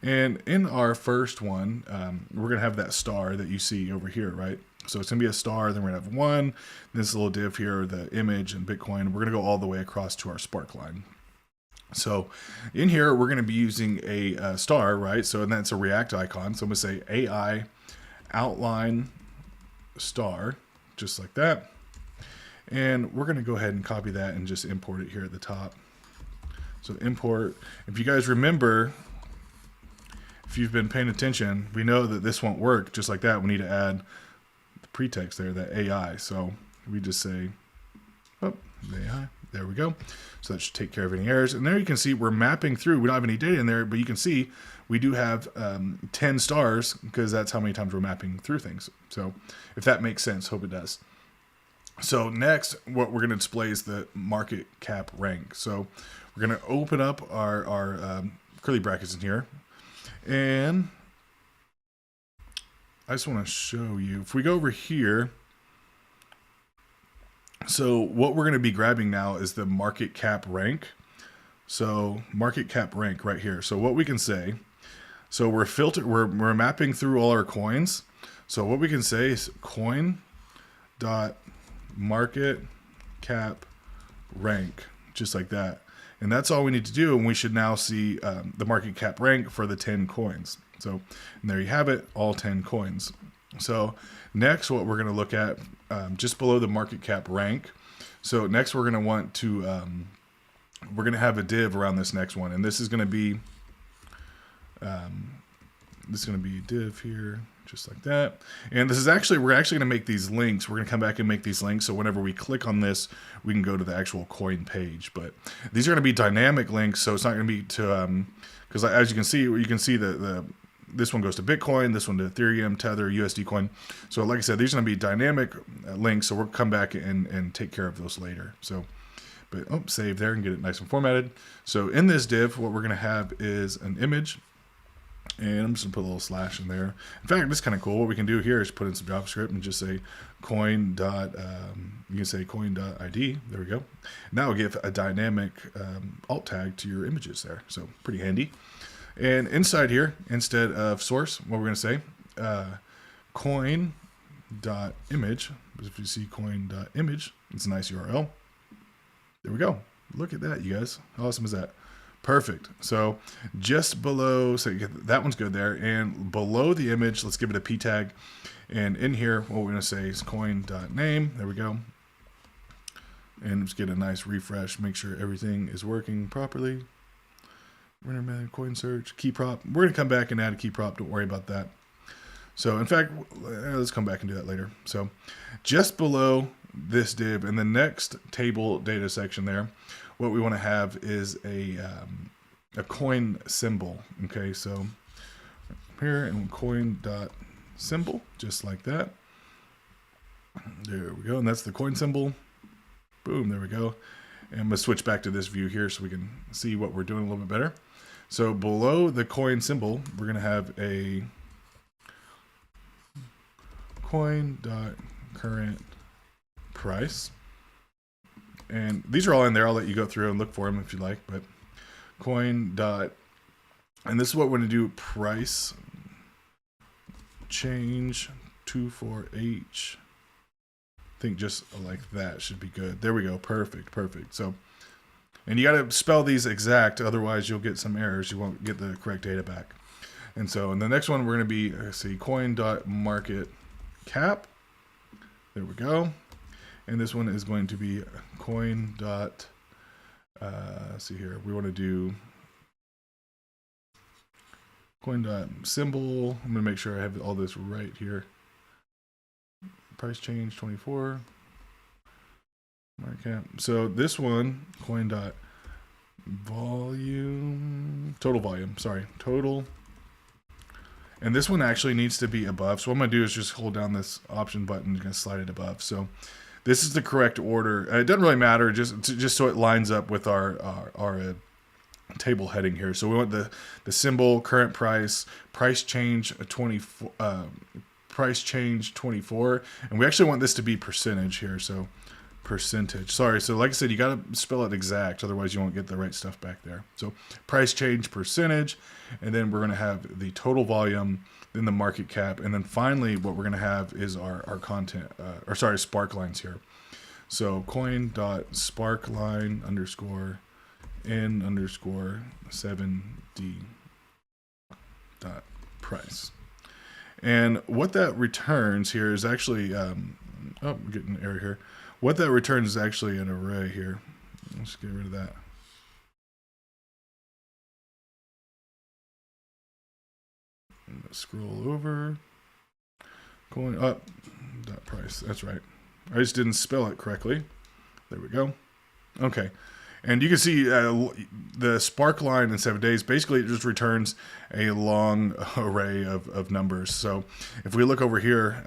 S2: And in our first one, we're going to have that star that you see over here, right? So it's going to be a star, then we're going to have 1. This little div here, the image and Bitcoin. We're going to go all the way across to our Spark line. So in here, we're going to be using a star, right? So and that's a React icon. So I'm going to say AI outline star, just like that. And we're going to go ahead and copy that and just import it here at the top. So import, if you guys remember, if you've been paying attention, we know that this won't work just like that. We need to add the pretext there, that AI. So we just say, oh, the AI, there we go. So that should take care of any errors. And there you can see we're mapping through. We don't have any data in there, but you can see we do have 10 stars because that's how many times we're mapping through things. So if that makes sense, hope it does. So next, what we're going to display is the market cap rank. So we're going to open up our curly brackets in here. And I just want to show you, if we go over here, so what we're going to be grabbing now is the market cap rank. So market cap rank right here. So what we can say, so we're mapping through all our coins. So what we can say is coin dot market cap rank, just like that. And that's all we need to do. And we should now see the market cap rank for the 10 coins. So and there you have it, all 10 coins. So next, what we're going to look at just below the market cap rank. So next we're going to want to, we're going to have a div around this next one. And this is going to be, div here, just like that. And this is actually, we're actually going to make these links. We're going to come back and make these links. So whenever we click on this, we can go to the actual coin page. But these are going to be dynamic links. So it's not going to be to, because as you can see this one goes to Bitcoin, this one to Ethereum, Tether, USD coin. So like I said, these are going to be dynamic links. So we'll come back and take care of those later. So, but save there and get it nice and formatted. So in this div, what we're going to have is an image. And I'm just going to put a little slash in there. In fact, this is kind of cool. What we can do here is put in some JavaScript and just say coin dot, you can say coin dot ID. There we go. Now we'll give a dynamic alt tag to your images there. So pretty handy. And inside here, instead of source, what we're going to say, coin dot image. If you see coin dot image, it's a nice URL. There we go. Look at that, you guys. How awesome is that? Perfect. So just below, so that one's good there. And below the image, let's give it a p tag. And in here, what we're going to say is coin.name. There we go. And let's get a nice refresh. Make sure everything is working properly. Render coin search, key prop. We're going to come back and add a key prop. Don't worry about that. So in fact, let's come back and do that later. So just below this div in the next table data section there, what we want to have is a coin symbol. Okay, so here and coin dot symbol, just like that. There we go, and that's the coin symbol. Boom, there we go. And I'm gonna switch back to this view here so we can see what we're doing a little bit better. So below the coin symbol, we're gonna have a coin dot current price. And these are all in there. I'll let you go through and look for them if you like, but coin dot, and this is what we're going to do, price change 24H. I think just like that should be good. There we go. Perfect. Perfect. So, and you got to spell these exact, otherwise you'll get some errors. You won't get the correct data back. And so in the next one, we're going to be, let's see, coin dot market cap. There we go. And this one is going to be coin dot, let's see here, we want to do coin dot symbol. I'm going to make sure I have all this right here. Price change 24. Market cap. So this one, coin dot volume, total volume, sorry, total. And this one actually needs to be above. So what I'm going to do is just hold down this option button and slide it above. So this is the correct order. It doesn't really matter, just so it lines up with our table heading here. So we want the symbol, current price, price change 24, price change 24, and we actually want this to be percentage here. So percentage. Sorry. So like I said, you got to spell it exact, otherwise you won't get the right stuff back there. So price change percentage, and then we're going to have the total volume, then the market cap, and then finally what we're going to have is our content, or sorry, sparklines here. So coin.sparkline underscore n underscore 7d dot price. And what that returns here is actually, oh, we're getting an error here. What that returns is actually an array here. Let's get rid of that. Scroll over. Coin up. Dot price. That's right. I just didn't spell it correctly. There we go. Okay. And you can see the spark line in 7 days, basically it just returns a long array of numbers. So if we look over here,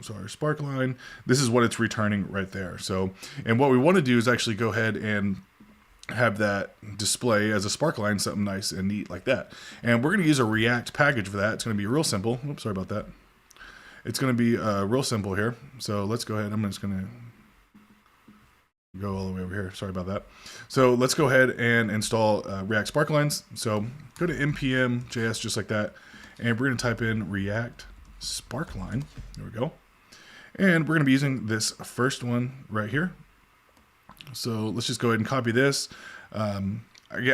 S2: sorry, spark line, this is what it's returning right there. So, and what we want to do is actually go ahead and have that display as a spark line, something nice and neat like that. And we're going to use a React package for that. It's going to be real simple. Oops, sorry about that. It's going to be real simple here. So let's go ahead. I'm just going to go all the way over here. Sorry about that. So let's go ahead and install React Sparklines. So go to npm JS just like that, and we're going to type in React Sparkline. There we go. And we're going to be using this first one right here. So let's just go ahead and copy this. Again,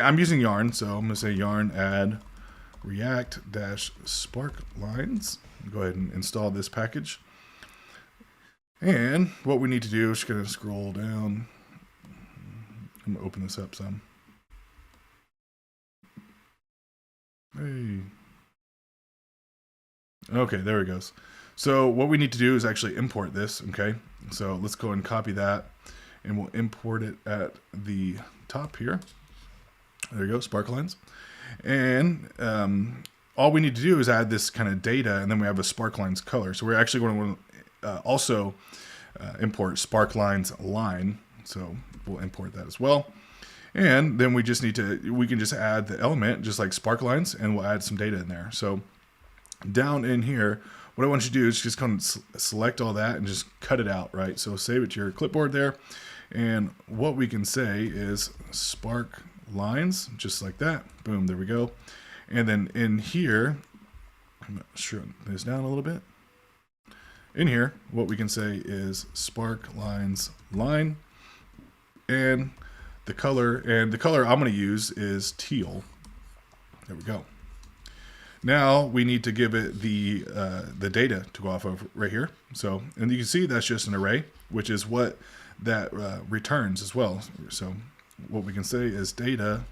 S2: I'm using Yarn, so I'm going to say yarn add React-Sparklines. Go ahead and install this package. And what we need to do is just going to scroll down. I'm going to open this up some. Hey. Okay, there it goes. So what we need to do is actually import this, okay? So let's go and copy that, and we'll import it at the top here. There you go, Sparklines. And all we need to do is add this kind of data, and then we have a Sparklines color. So we're actually going to also import Sparklines line. So we'll import that as well. And then we just need to, we can just add the element just like Sparklines, and we'll add some data in there. So down in here, what I want you to do is just kind of select all that and just cut it out, right? So save it to your clipboard there. And what we can say is spark lines, just like that. Boom, there we go. And then in here, I'm going to shrink this down a little bit. In here, what we can say is spark lines line. And the color I'm going to use is teal. There we go. Now we need to give it the data to go off of right here. So, and you can see that's just an array, which is what that returns as well. So what we can say is data,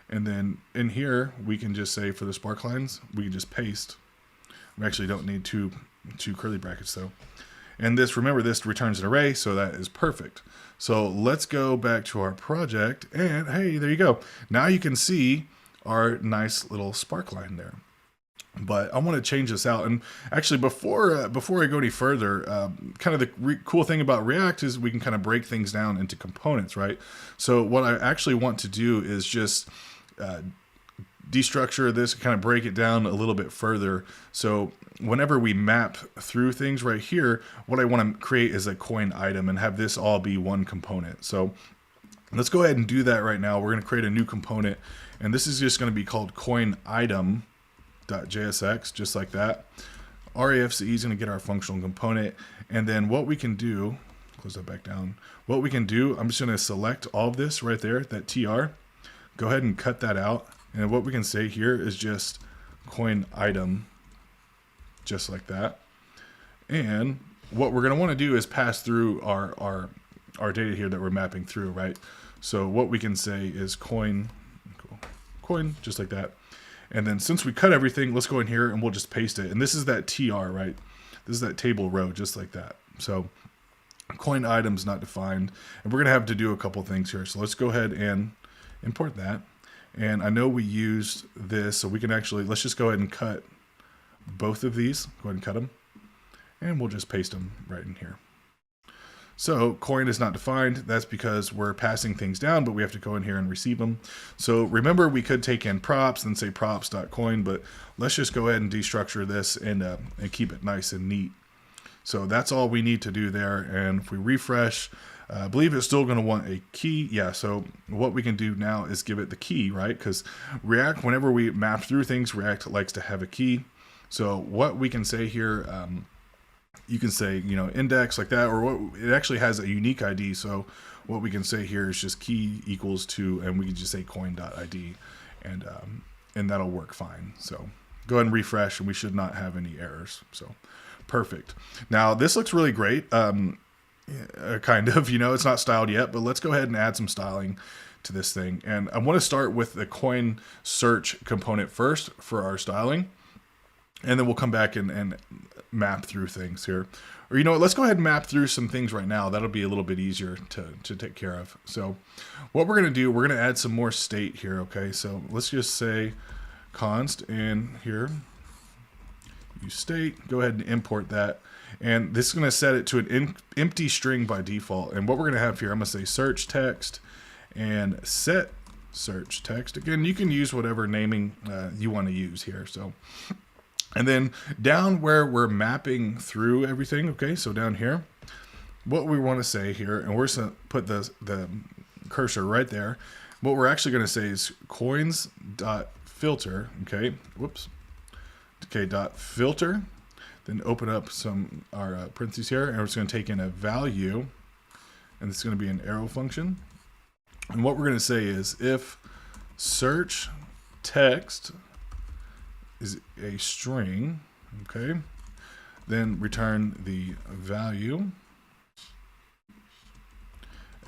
S2: and then in here we can just say for the spark lines, we can just paste. We actually don't need two curly brackets though. And this, remember, this returns an array, so that is perfect. So let's go back to our project, and hey, there you go. Now you can see our nice little spark line there. But I want to change this out. And actually, before I go any further, kind of the cool thing about React is we can kind of break things down into components, right? So what I actually want to do is just destructure this, kind of break it down a little bit further. So whenever we map through things right here, what I want to create is a coin item and have this all be one component. So let's go ahead and do that right now. We're going to create a new component, and this is just going to be called coin item.jsx, just like that. RAFCE is going to get our functional component, and then what we can do, close that back down. What we can do, I'm just going to select all of this right there, that TR, go ahead and cut that out. And what we can say here is just coin item, just like that. And what we're going to want to do is pass through our data here that we're mapping through, right? So what we can say is coin, just like that. And then since we cut everything, let's go in here and we'll just paste it. And this is that TR, right? This is that table row, just like that. So coin items not defined. And we're going to have to do a couple things here. So let's go ahead and import that. And I know we used this, so we can actually, let's just go ahead and cut both of these. Go ahead and cut them. And we'll just paste them right in here. So coin is not defined. That's because we're passing things down, but we have to go in here and receive them. So remember, we could take in props and say props.coin, but let's just go ahead and destructure this and keep it nice and neat. So that's all we need to do there. And if we refresh, I believe it's still going to want a key. Yeah, so what we can do now is give it the key, right? Because React, whenever we map through things, React likes to have a key. So what we can say here, you can say, you know, index like that, or what, it actually has a unique ID. So what we can say here is just key equals to, and we can just say coin.id, and that'll work fine. So go ahead and refresh, and we should not have any errors. So perfect. Now this looks really great. Kind of, you know, it's not styled yet, but let's go ahead and add some styling to this thing. And I want to start with the coin search component first for our styling. And then we'll come back and map through things here. Or, you know what, let's go ahead and map through some things right now. That'll be a little bit easier to take care of. So what we're going to do, we're going to add some more state here, okay? So let's just say const, and here, use state. Go ahead and import that. And this is going to set it to an empty string by default. And what we're going to have here, I'm going to say search text and set search text. Again, you can use whatever naming you want to use here. So, and then down where we're mapping through everything, okay, so down here, what we want to say here, and we're just going to put the cursor right there. What we're actually going to say is coins.filter, okay, whoops, okay, dot filter. Then open up our parentheses here, and we're just going to take in a value, and it's going to be an arrow function. And what we're going to say is if search text is a string, okay, then return the value.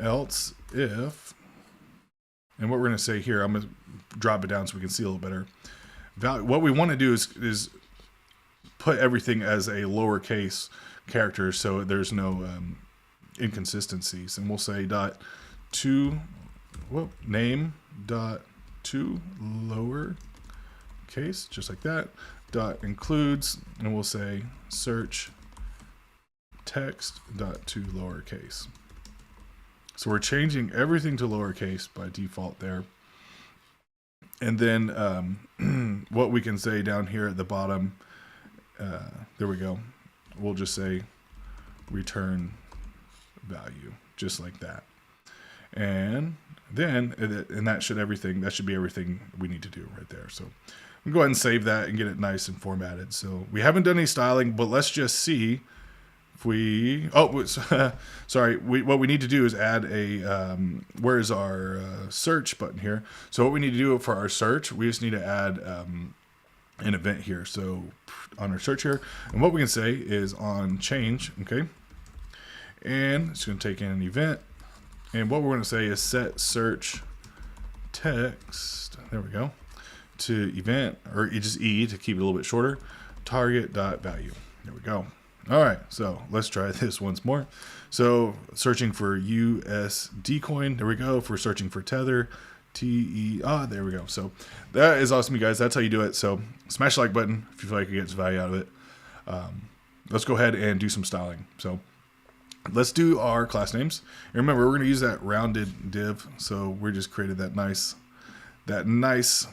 S2: Else if, and what we're going to say here, I'm going to drop it down so we can see a little better. What we want to do is put everything as a lowercase character so there's no inconsistencies, and we'll say dot to name dot to lower case, just like that, dot includes, and we'll say search text dot to lowercase. So we're changing everything to lowercase by default there. And then what we can say down here at the bottom, there we go. We'll just say return value, just like that. And then, and that should be everything we need to do right there. So I'm go ahead and save that and get it nice and formatted. So we haven't done any styling, but let's just see if we, sorry, what we need to do is add a, where is our search button here? So what we need to do for our search, we just need to add an event here. So on our search here, and what we can say is on change, okay? And it's going to take in an event. And what we're going to say is set search text, there we go, to event, or just E to keep it a little bit shorter, target.value. There we go. All right, so let's try this once more. So searching for USD coin, there we go. For searching for Tether, there we go. So that is awesome, you guys. That's how you do it. So smash the like button if you feel like you get some value out of it. Let's go ahead and do some styling. So let's do our class names. And remember, we're going to use that rounded div. So we just created that nice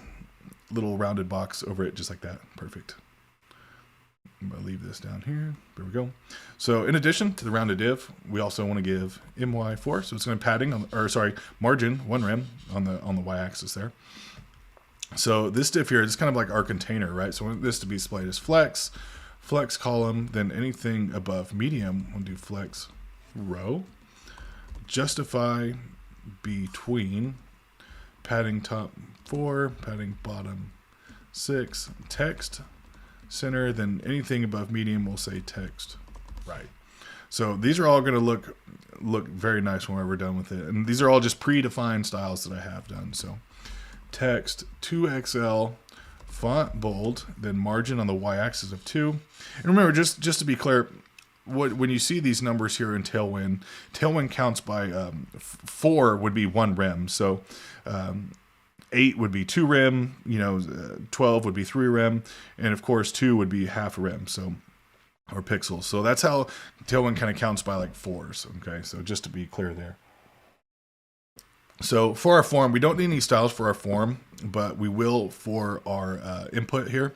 S2: little rounded box over it, just like that. Perfect. I'm going to leave this down here. There we go. So in addition to the rounded div, we also want to give my4. So it's going to padding, margin, 1 rem on the y-axis there. So this div here is kind of like our container, right? So we want this to be displayed as flex column, then anything above medium, we'll do flex row, justify between, padding top 4, padding bottom 6, text center, then anything above medium we'll say text right. So these are all going to look very nice when we're done with it, and these are all just predefined styles that I have done. So text 2XL, font bold, then margin on the y-axis of 2. And remember, just to be clear, when you see these numbers here in Tailwind counts by 4 would be 1 rem. So 8 would be 2 rem, 12 would be 3 rem, and of course 2 would be half a rem. So
S1: or pixels. So that's how Tailwind kind of counts by like fours. Okay, so just to be clear there. So for our form, we don't need any styles for our form, but we will for our input here.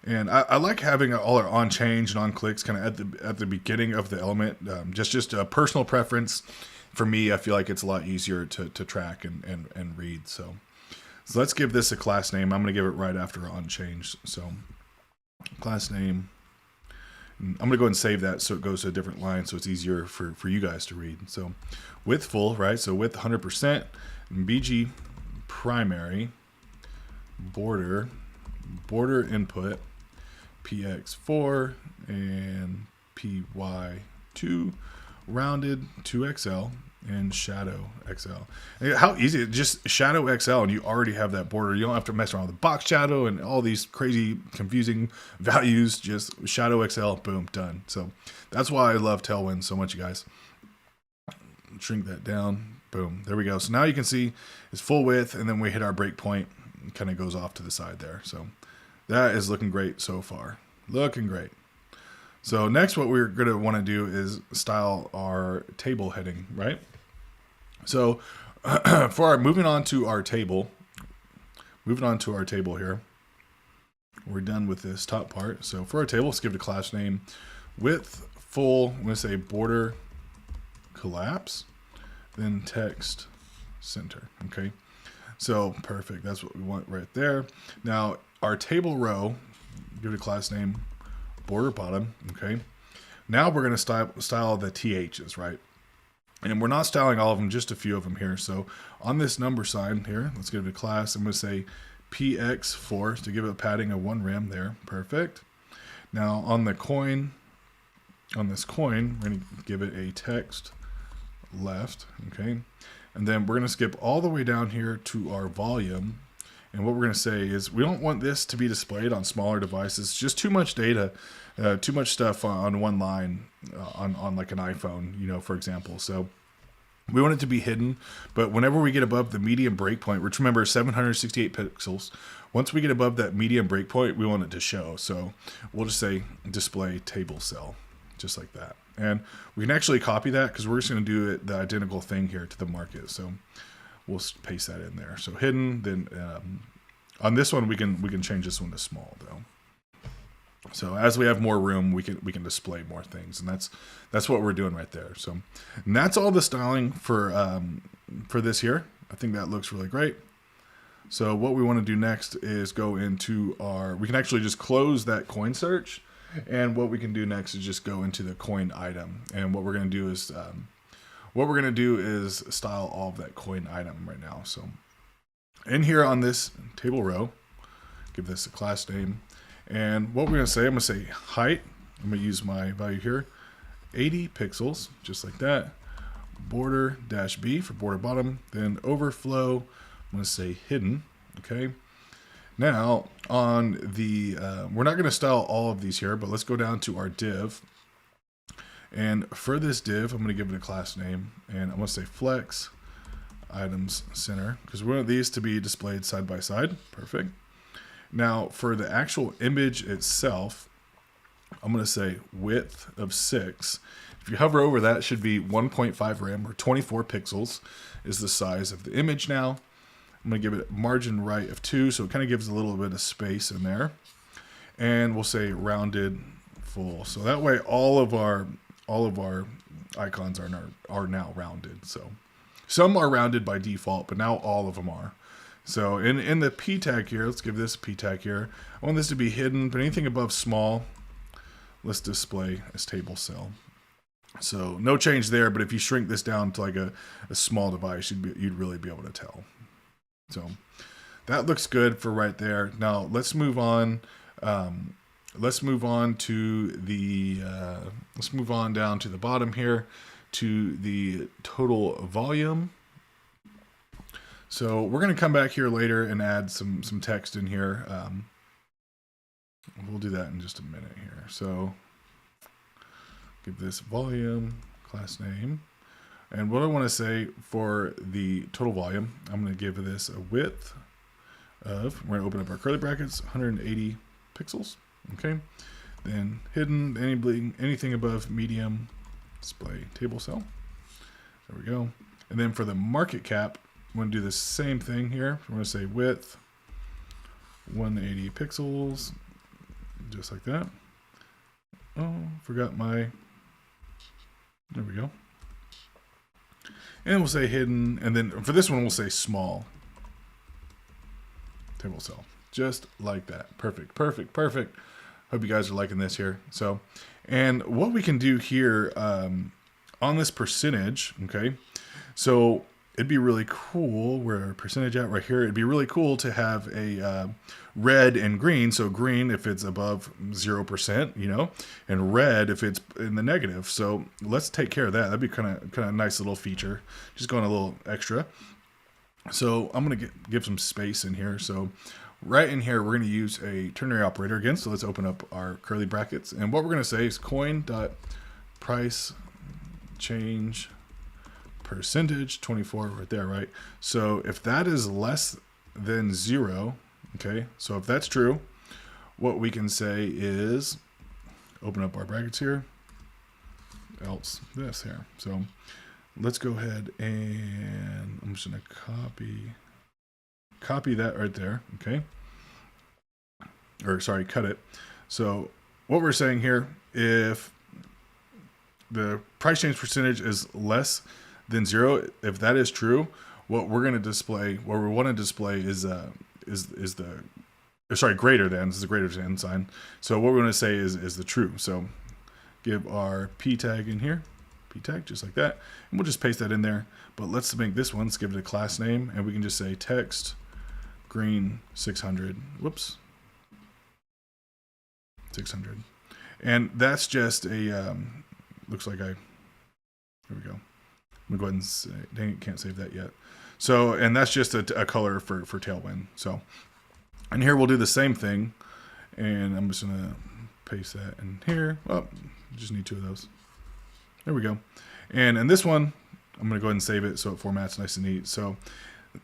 S1: And I like having all our on change and on clicks kind of at the beginning of the element. Just a personal preference. For me, I feel like it's a lot easier to track and read. So let's give this a class name. I'm going to give it right after on change. So class name. I'm going to go ahead and save that so it goes to a different line so it's easier for you guys to read. So width full, right? So width 100%, BG primary, border input, PX4 and PY2, rounded 2XL, and shadow XL. And how easy, just shadow XL and you already have that border. You don't have to mess around with the box shadow and all these crazy confusing values. Just shadow XL, boom, done. So that's why I love Tailwind so much, you guys. Shrink that down, boom, there we go. So now you can see it's full width, and then we hit our breakpoint, kind of goes off to the side there. So that is looking great so far, looking great. So next, what we're going to want to do is style our table heading, right? So for our moving on to our table here, we're done with this top part. So for our table, let's give it a class name, width full. I'm going to say border collapse, then text center. Okay, so perfect. That's what we want right there. Now our table row, give it a class name, border bottom. Okay, now we're going to style the THs, right? And we're not styling all of them, just a few of them here. So on this number sign here, let's give it a class. I'm going to say PX4 to give it a padding of 1 rem there. Perfect. Now on the coin, on this coin, we're going to give it a text left. Okay. And then we're going to skip all the way down here to our volume. And what we're going to say is we don't want this to be displayed on smaller devices. Just too much data, too much stuff on one line on like an iPhone, you know, for example. So we want it to be hidden. But whenever we get above the medium breakpoint, which remember is 768 pixels, once we get above that medium breakpoint, we want it to show. So we'll just say display table cell, just like that. And we can actually copy that because we're just going to do it the identical thing here to the market. So we'll paste that in there. So hidden. Then on this one, we can change this one to small though. So as we have more room, we can display more things, and that's what we're doing right there. So and that's all the styling for this here. I think that looks really great. So what we want to do next is go into our. We can actually just close that coin search, and what we can do next is just go into the coin item. And what we're going to do is style all of that coin item right now. So in here on this table row, give this a class name. And what we're going to say, I'm going to say height. I'm going to use my value here, 80 pixels, just like that. Border -B for border bottom. Then overflow, I'm going to say hidden. Okay. Now on the, we're not going to style all of these here, but let's go down to our div. And for this div, I'm going to give it a class name, and I'm going to say flex items center, because we want these to be displayed side by side. Perfect. Now for the actual image itself, I'm going to say width of 6. If you hover over that, it should be 1.5 rem or 24 pixels is the size of the image. Now I'm going to give it margin right of 2, so it kind of gives a little bit of space in there. And we'll say rounded full, so that way all of our icons are now rounded. So some are rounded by default, but now all of them are. So in the P tag here, let's give this a P tag here. I want this to be hidden, but anything above small, let's display as table cell. So no change there, but if you shrink this down to like a small device, you'd really be able to tell. So that looks good for right there. Now let's move on. Let's move on down to the bottom here to the total volume. So we're going to come back here later and add some text in here. We'll do that in just a minute here. So give this volume class name. And what I want to say for the total volume, I'm going to give this a width of, we're going to open up our curly brackets, 180 pixels. Okay.
S2: Then hidden, anything above medium, display table cell. There we go. And then for the market cap, I'm going to do the same thing here. I'm going to say width 180 pixels, just like that. Oh, forgot my, there we go. And we'll say hidden, and then for this one, we'll say small table cell, just like that. Perfect, perfect, perfect. Hope you guys are liking this here. So, and what we can do here on this percentage, okay, so it'd be really cool, where our percentage at right here, it'd be really cool to have a red and green. So green if it's above 0%, you know, and red if it's in the negative. So let's take care of that. That'd be kind of nice little feature. Just going a little extra. So I'm going to give some space in here. So right in here, we're going to use a ternary operator again. So let's open up our curly brackets. And what we're going to say is coin.price change percentage 24 right there, right? So if that is less than 0, okay, so if that's true, what we can say is open up our brackets here, else this here. So let's go ahead and I'm just gonna copy that right there, okay, or sorry, cut it. So what we're saying here, if the price change percentage is less than 0, if that is true, what we're going to display, what we want to display is the, sorry, greater than, this is a greater than sign. So what we're going to say is the true. So give our p tag in here, p tag, just like that, and we'll just paste that in there. But let's make this one, let's give it a class name, and we can just say text green 600, whoops, 600. And that's just a, looks like here we go. I'm gonna go ahead and say, dang it, can't save that yet. So, and that's just a color for Tailwind. So, and here we'll do the same thing, and I'm just gonna paste that in here. Oh, just need 2 of those. There we go. And in this one, I'm gonna go ahead and save it so it formats nice and neat. So,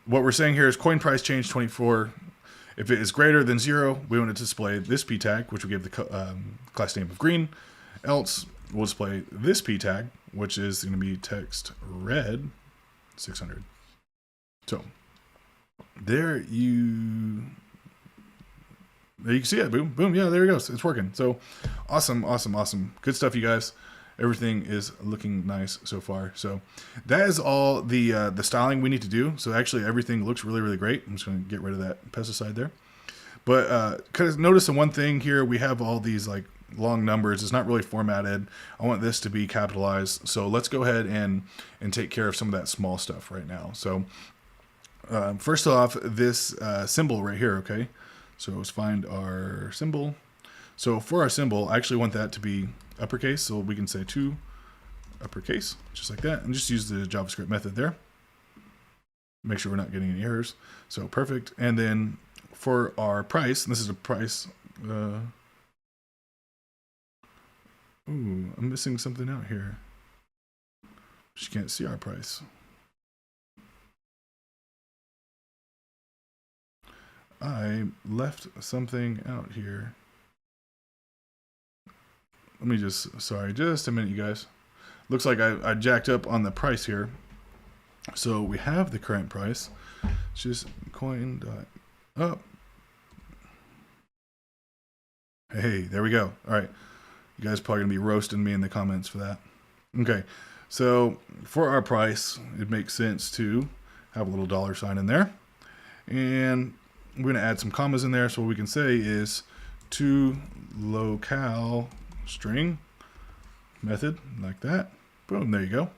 S2: what we're saying here is coin price change 24. If it is greater than 0, we want to display this p tag, which we give the class name of green. Else, we'll display this p tag, which is going to be text red 600. So there you can see it. Boom, boom. Yeah, there it goes. It's working. So awesome, awesome, awesome. Good stuff, you guys. Everything is looking nice so far. So that is all the styling we need to do. So actually everything looks really, really great. I'm just going to get rid of that pesticide there. But notice the one thing here, we have all these like long numbers. It's not really formatted. I want this to be capitalized. So let's go ahead and take care of some of that small stuff right now. So first off, this symbol right here, okay? So let's find our symbol. So for our symbol, I actually want that to be uppercase. So we can say to uppercase, just like that. And just use the JavaScript method there. Make sure we're not getting any errors. So perfect. And then for our price, and this is a price, ooh, I'm missing something out here. She can't see our price. I left something out here. Let me just, sorry, just a minute, you guys. Looks like I jacked up on the price here. So we have the current price. It's just coin.up. Hey, there we go. All right. You guys are probably going to be roasting me in the comments for that. Okay. So for our price, it makes sense to have a little $sign in there. And we're going to add some commas in there. So what we can say is to locale string method, like that. Boom, there you go.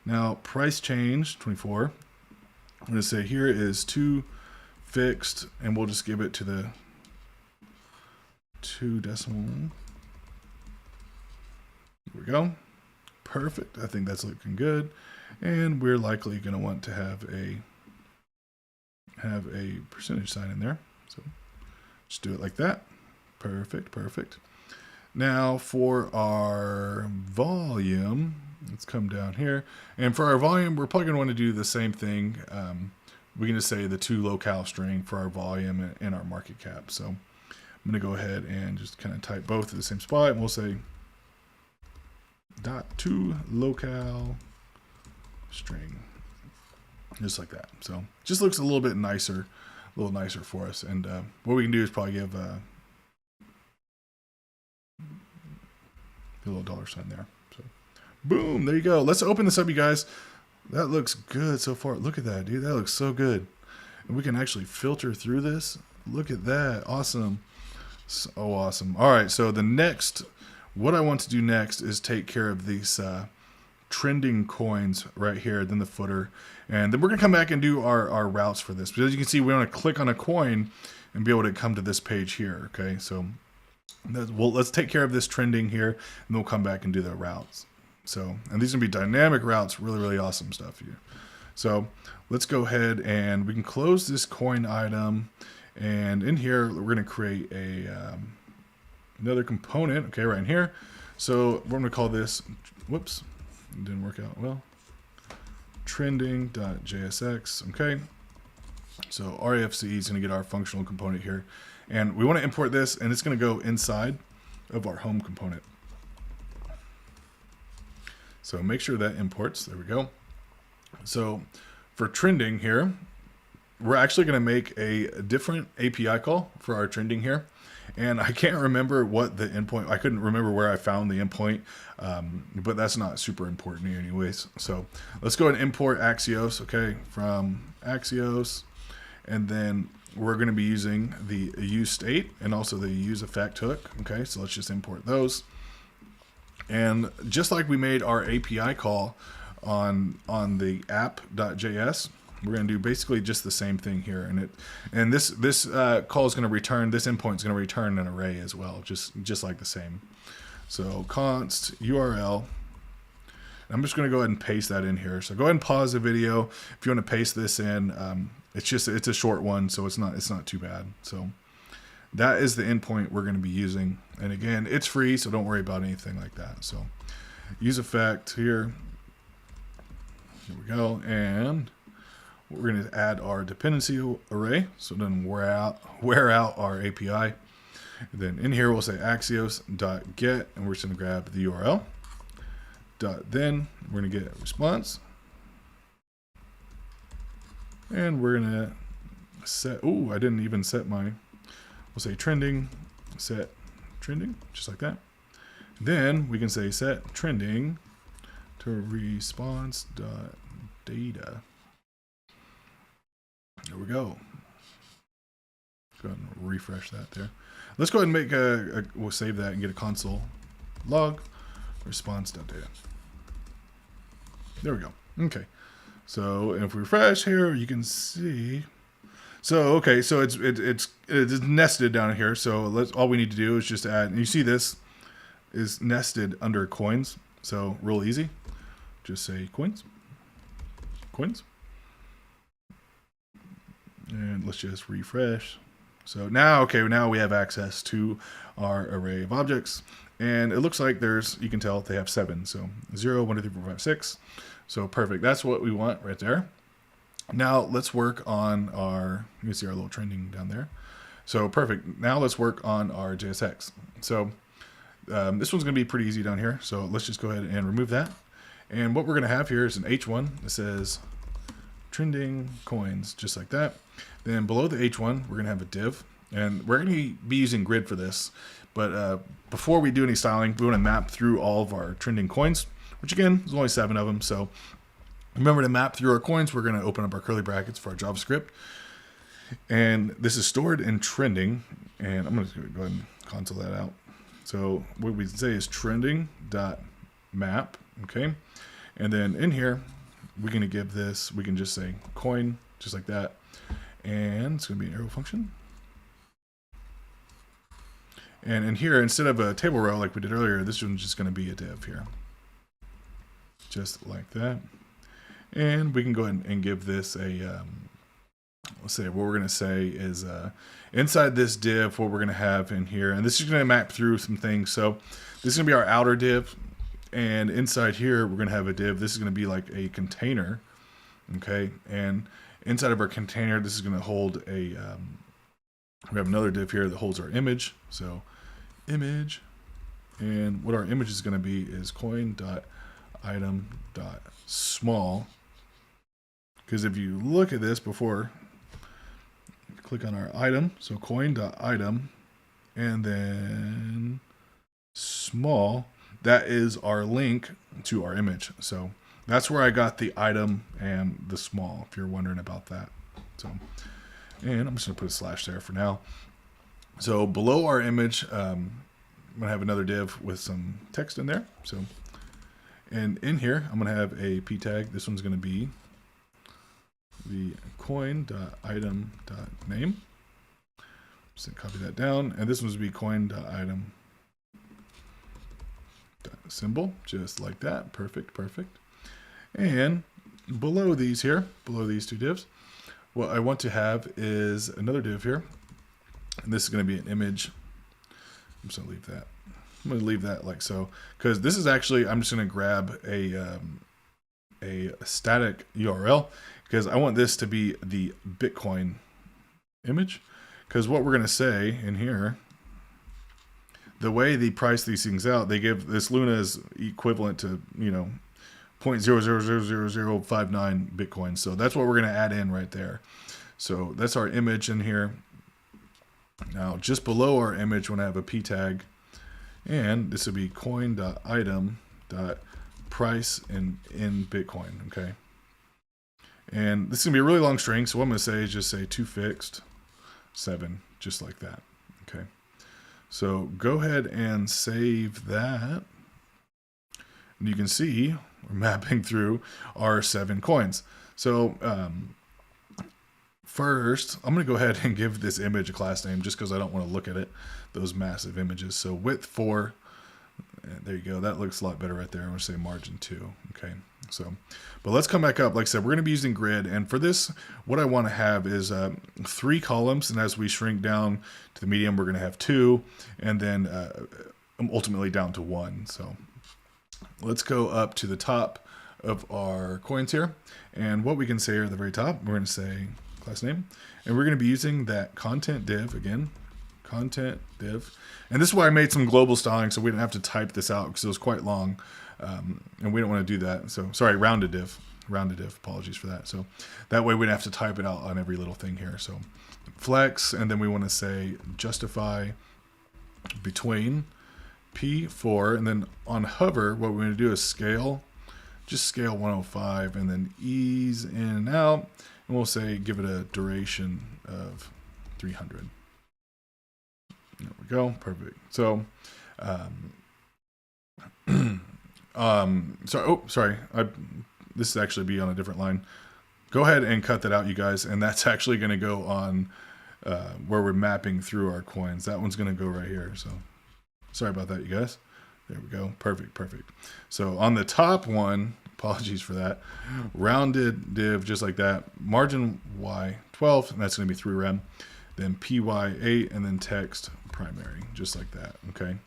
S2: Now price change 24. I'm going to say here is to fixed, and we'll just give it to the 2 decimal. Here we go. Perfect. I think that's looking good. And we're likely going to want to have a percentage sign in there. So just do it like that. Perfect, perfect. Now for our volume, let's come down here. And for our volume, we're probably going to want to do the same thing. We can just say the to locale string for our volume and our market cap. So I'm going to go ahead and just kind of type both at the same spot, and we'll say .to locale string, just like that. So just looks a little bit nicer, a little nicer for us. And what we can do is probably give a little $sign there. So boom, there you go. Let's open this up, you guys. That looks good so far. Look at that, dude. That looks so good. And we can actually filter through this. Look at that. Awesome. So awesome. All right, so what I want to do next is take care of these trending coins right here, then the footer, and then we're gonna come back and do our routes for this. But as you can see, we want to click on a coin and be able to come to this page here. Okay, so let's take care of this trending here, and then we'll come back and do the routes. So, and these are gonna be dynamic routes, really awesome stuff here. So let's go ahead and we can close this coin item, and in here we're gonna create another component, okay, right in here. So we're gonna call this, whoops, it didn't work out well, trending.jsx, okay. So RAFC is gonna get our functional component here, and we wanna import this, and it's gonna go inside of our home component. So make sure that imports, there we go. So for trending here, we're actually gonna make a different API call for our trending here. And I can't remember what the endpoint, I couldn't remember where I found the endpoint, but that's not super important anyways. So let's go ahead and import Axios, okay, from Axios. And then we're gonna be using the use state and also the use effect hook, okay? So let's just import those. And just like we made our API call on the app.js, we're going to do basically just the same thing here. And this call is going to return, this endpoint is going to return an array as well, just like the same. So const URL. I'm just going to go ahead and paste that in here. So go ahead and pause the video if you want to paste this in. It's a short one, so it's not too bad. So that is the endpoint we're going to be using. And again, it's free, so don't worry about anything like that. So use effect here. Here we go. And we're going to add our dependency array, so it doesn't wear out our API. And then in here, we'll say axios.get, and we're just going to grab the URL. Then we're going to get a response. And we're going to set, I didn't even set we'll say trending, set trending, just like that. Then we can say set trending to response.data. There we go. Go ahead and refresh that there. Let's go ahead and make we'll save that and get a console log response.data. There we go. Okay. So if we refresh here, you can see. So okay, so it's nested down here. So all we need to do is just add. And you see this is nested under coins. So real easy. Just say coins. And let's just refresh. So now we have access to our array of objects. And it looks like you can tell they have 7. So 0, 1, 2, 3, 4, 5, 6. So perfect. That's what we want right there. Now let's work on you can see our little trending down there. So perfect. Now let's work on our JSX. So this one's going to be pretty easy down here. So let's just go ahead and remove that. And what we're going to have here is an H1 that says trending coins, just like that. Then below the H1, we're going to have a div. And we're going to be using grid for this. But before we do any styling, we want to map through all of our trending coins, which again, there's only 7 of them. So remember to map through our coins. We're going to open up our curly brackets for our JavaScript. And this is stored in trending. And I'm going to go ahead and console that out. So what we say is trending.map. Okay. And then in here, we're going to give this, we can just say coin, just like that. And it's going to be an arrow function. And in here, instead of a table row like we did earlier, this one's just going to be a div here. Just like that. And we can go ahead and give this a, let's say what we're going to say is inside this div, what we're going to have in here. And this is going to map through some things. So this is going to be our outer div. And inside here, we're going to have a div. This is going to be like a container. Okay. And inside of our container, this is going to hold a We have another div here that holds our image. So image, and what our image is going to be is coin.item.small. Because if you look at this before, click on our item, so coin.item, and then small, that is our link to our image. So that's where I got the item and the small, if you're wondering about that. So, and I'm just gonna put a slash there for now. So below our image, I'm gonna have another div with some text in there. So, and in here, I'm gonna have a p tag. This one's gonna be the coin.item.name. Just copy that down, and this one's gonna be coin.item.symbol, just like that. Perfect, perfect. And below these here, below these two divs, what I want to have is another div here, and this is going to be an image. I'm just going to leave that. I'm going to leave that like so, because this is actually, I'm just going to grab a static URL, because I want this to be the Bitcoin image, because what we're going to say in here, the way they price these things out, they give this Luna is equivalent to, you know, 0.000059 Bitcoin. So that's what we're going to add in right there. So that's our image in here. Now, just below our image, when I have a p tag, and this would be coin.item.price in Bitcoin. Okay. And this is going to be a really long string. So what I'm going to say is just say toFixed 7, just like that. Okay. So go ahead and save that. And you can see we're mapping through our 7 coins. So first, I'm going to go ahead and give this image a class name just because I don't want to look at it, those massive images. So width 4, there you go. That looks a lot better right there. I'm going to say margin 2. Okay. So, but let's come back up. Like I said, we're going to be using grid. And for this, what I want to have is 3 columns. And as we shrink down to the medium, we're going to have 2. And then ultimately down to 1. So let's go up to the top of our coins here. And what we can say here at the very top, we're going to say class name. And we're going to be using that content div again. Content div. And this is why I made some global styling so we didn't have to type this out because it was quite long. And we don't want to do that. So sorry, rounded div. Rounded div. Apologies for that. So that way we don't have to type it out on every little thing here. So flex, and then we want to say justify between P4, and then on hover, what we're going to do is scale, just scale 105, and then ease in and out, and we'll say give it a duration of 300. There we go, perfect. So, sorry, this is actually be on a different line. Go ahead and cut that out, you guys, and that's actually going to go on where we're mapping through our coins. That one's going to go right here. So. Sorry about that, you guys. There we go. Perfect, perfect. So on the top one, apologies for that, rounded div, just like that, margin Y 12, and that's going to be 3 rem, then PY 8, and then text primary, just like that. Okay.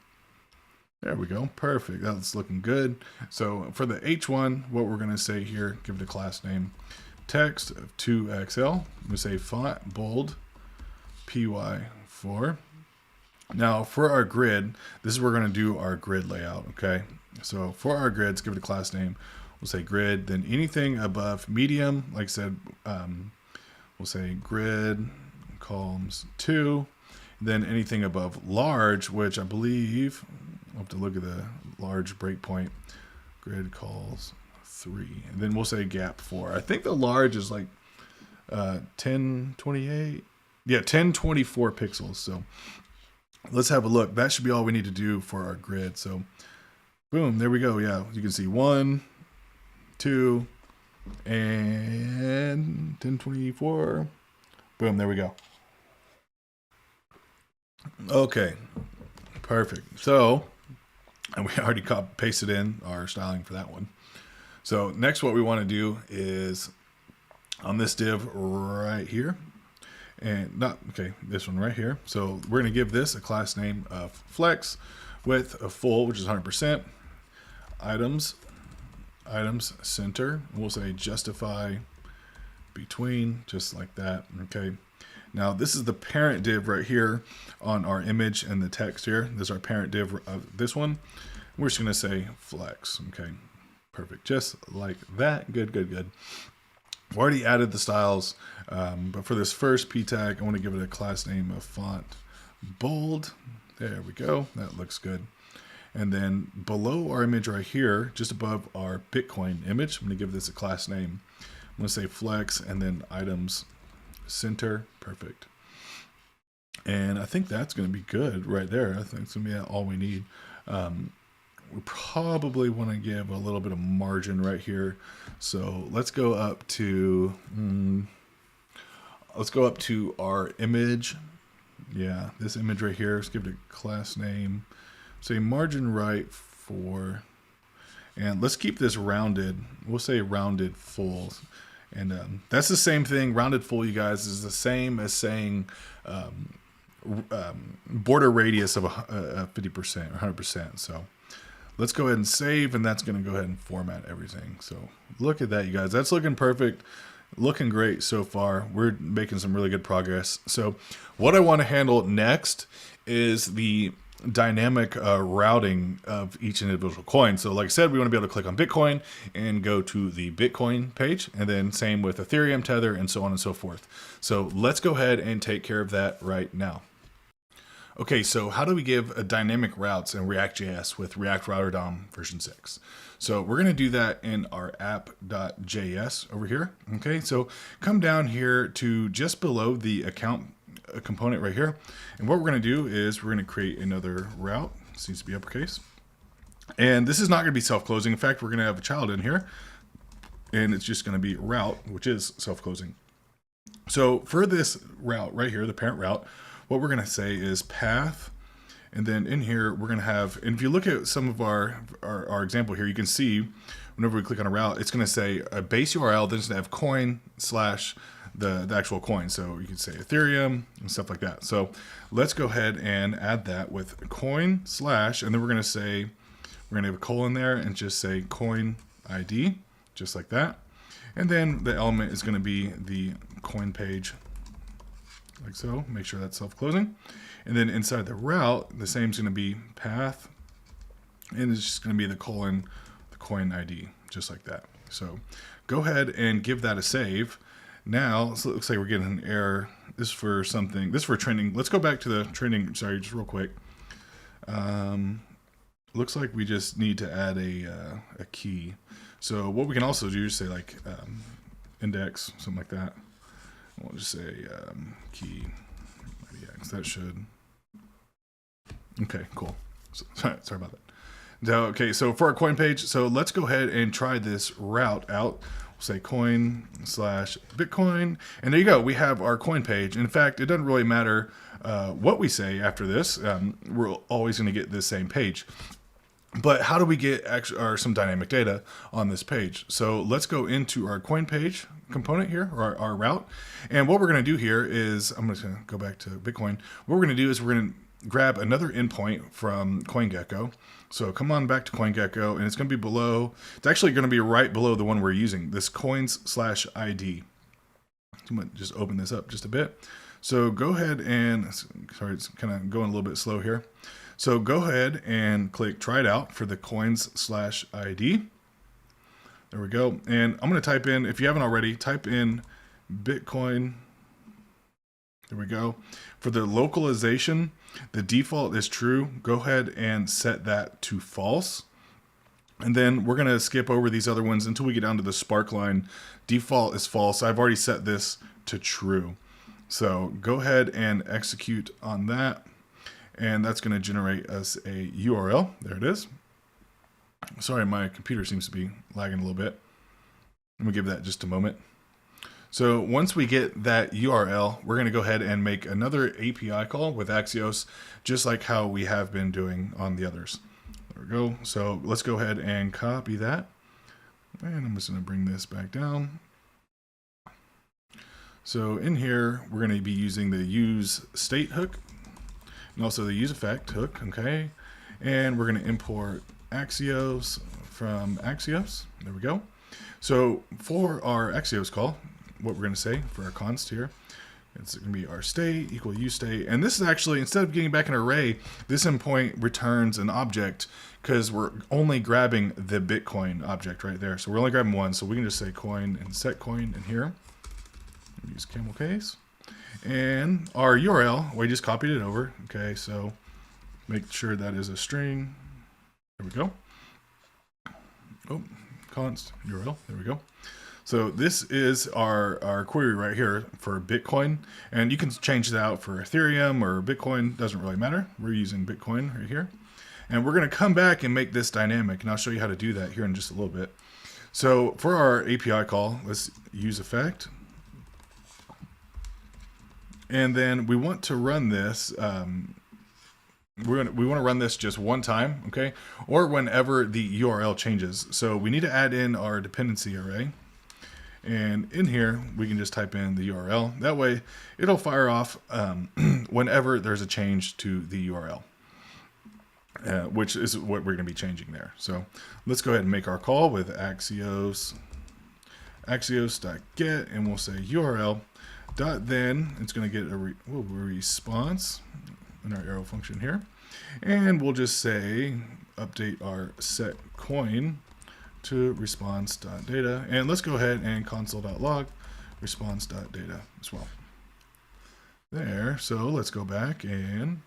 S2: There we go. Perfect. That's looking good. So for the H1, what we're going to say here, give it a class name, text of 2XL. I'm going to say font bold, PY 4. Now for our grid, this is where we're going to do our grid layout. Okay. So for our grids, give it a class name. We'll say grid, then anything above medium, like I said, we'll say grid columns 2, then anything above large, which I believe I'll have to look at the large breakpoint, grid calls 3, and then we'll say gap 4. I think the large is like 1028. Yeah, 1024 pixels. So let's have a look. That should be all we need to do for our grid. So boom, there we go. Yeah, you can see 1, 2, and 1024. Boom, there we go. Okay, perfect. So, and we already pasted in our styling for that one. So next what we want to do is on this div right here, and this one right here. So we're going to give this a class name of flex with a full, which is 100%, items center. We'll say justify between, just like that. Okay.
S1: Now this is the parent div right here on our image and the text here. This is our parent div of this one. We're just going to say flex. Okay, perfect. Just like that. Good, good, good. I've already added the styles, but for this first p tag, I want to give it a class name of font bold. There we go. That looks good. And then below our image right here, just above our Bitcoin image, I'm going to give this a class name. I'm going to say flex and then items center. Perfect. And I think that's going to be good right there. I think it's going to be all we need. We probably want to give a little bit of margin right here. So let's go up to, our image. Yeah, this image right here. Let's give it a class name. Say margin right for, and let's keep this rounded. We'll say rounded full. And that's the same thing. Rounded full, you guys, is the same as saying border radius of 50% or 100%. So let's go ahead and save, and that's going to go ahead and format everything. So look at that, you guys. That's looking perfect. Looking great so far. We're making some really good progress. So what I want to handle next is the dynamic routing of each individual coin. So like I said, we want to be able to click on Bitcoin and go to the Bitcoin page, and then same with Ethereum, Tether, and so on and so forth. So let's go ahead and take care of that right now. Okay, so how do we give dynamic routes in React.js with React Router DOM version 6? So we're going to do that in our app.js over here. Okay, so come down here to just below the account component right here. And what we're going to do is we're going to create another route. This needs to be uppercase. And this is not going to be self-closing. In fact, we're going to have a child in here. And it's just going to be route, which is self-closing. So for this route right here, the parent route, what we're going to say is path. And then in here, we're going to have, and if you look at some of our example here, you can see whenever we click on a route, it's going to say a base URL, then it's going to have coin slash the actual coin. So you can say Ethereum and stuff like that. So let's go ahead and add that with coin slash, and then we're going to say, we're going to have a colon there and just say coin ID, just like that. And then the element is going to be the coin page, like so. Make sure that's self-closing. And then inside the route, the same is going to be path, and it's just going to be the colon, the coin ID, just like that. So go ahead and give that a save. Now, so it looks like we're getting an error. This is for something, this is for trending. Let's go back to the trending, sorry, just real quick. Looks like we just need to add a key. So what we can also do is say like index, something like that. We'll just say key IDX, that should. Okay, cool. So, sorry about that. Now, okay, so for our coin page, so let's go ahead and try this route out. We'll say coin slash Bitcoin, and there you go. We have our coin page. In fact, it doesn't really matter what we say after this. We're always going to get this same page. But how do we get some dynamic data on this page? So let's go into our coin page component here, or our route. And what we're going to do here is, I'm just going to go back to Bitcoin. What we're going to do is we're going to grab another endpoint from CoinGecko. So come on back to CoinGecko, and it's going to be below, it's actually going to be right below the one we're using, this coins slash ID. I'm going to just open this up just a bit. So go ahead and, sorry, it's kind of going a little bit slow here. So go ahead and click try it out for the coins slash ID. There we go. And I'm going to type in, if you haven't already, type in Bitcoin. There we go. For the localization, the default is true. Go ahead and set that to false. And then we're going to skip over these other ones until we get down to the sparkline. Default is false. I've already set this to true. So go ahead and execute on that. And that's going to generate us a URL. There it is. Sorry, my computer seems to be lagging a little bit. Let me give that just a moment. So once we get that URL, we're going to go ahead and make another API call with Axios, just like how we have been doing on the others. There we go. So let's go ahead and copy that. And I'm just going to bring this back down. So in here, we're going to be using the use state hook and also the use effect hook. Okay. And we're going to import Axios from Axios. There we go. So for our Axios call, what we're going to say for our const here,
S2: It's going to be our state equal uState. And this is actually, instead of getting back an array, this endpoint returns an object because we're only grabbing the Bitcoin object right there. So we're only grabbing one. So we can just say coin and set coin in here. Use camel case. And our URL, we just copied it over. Okay, so make sure that is a string. There we go. Oh, const URL. There we go. So this is our query right here for Bitcoin, and you can change that out for Ethereum or Bitcoin, doesn't really matter. We're using Bitcoin right here. And we're gonna come back and make this dynamic, and I'll show you how to do that here in just a little bit. So for our API call, let's use effect. And then we want to run this, we want to run this just one time, okay? Or whenever the URL changes. So we need to add in our dependency array. And in here, we can just type in the URL. That way, it'll fire off whenever there's a change to the URL, which is what we're going to be changing there. So let's go ahead and make our call with Axios, Axios.get, and we'll say URL. Then it's going to get a response in our arrow function here. And we'll just say update our set coin to response.data, and let's go ahead and console.log response.data as well. There, so let's go back, and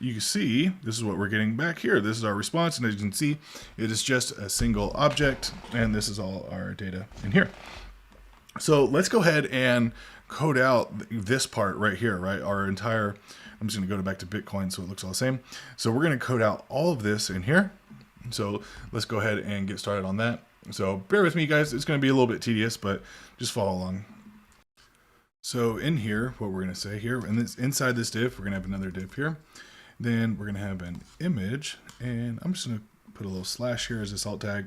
S2: you can see this is what we're getting back here. This is our response, and as you can see, it is just a single object, and this is all our data in here. So let's go ahead and code out this part right here, right? Our entire, I'm just gonna go back to Bitcoin so it looks all the same. So we're gonna code out all of this in here. So let's go ahead and get started on that. So bear with me, guys. It's going to be a little bit tedious, but just follow along. So in here, what we're going to say here, and inside this div, we're going to have another div here. Then we're going to have an image, and I'm just going to put a little slash here as this alt tag.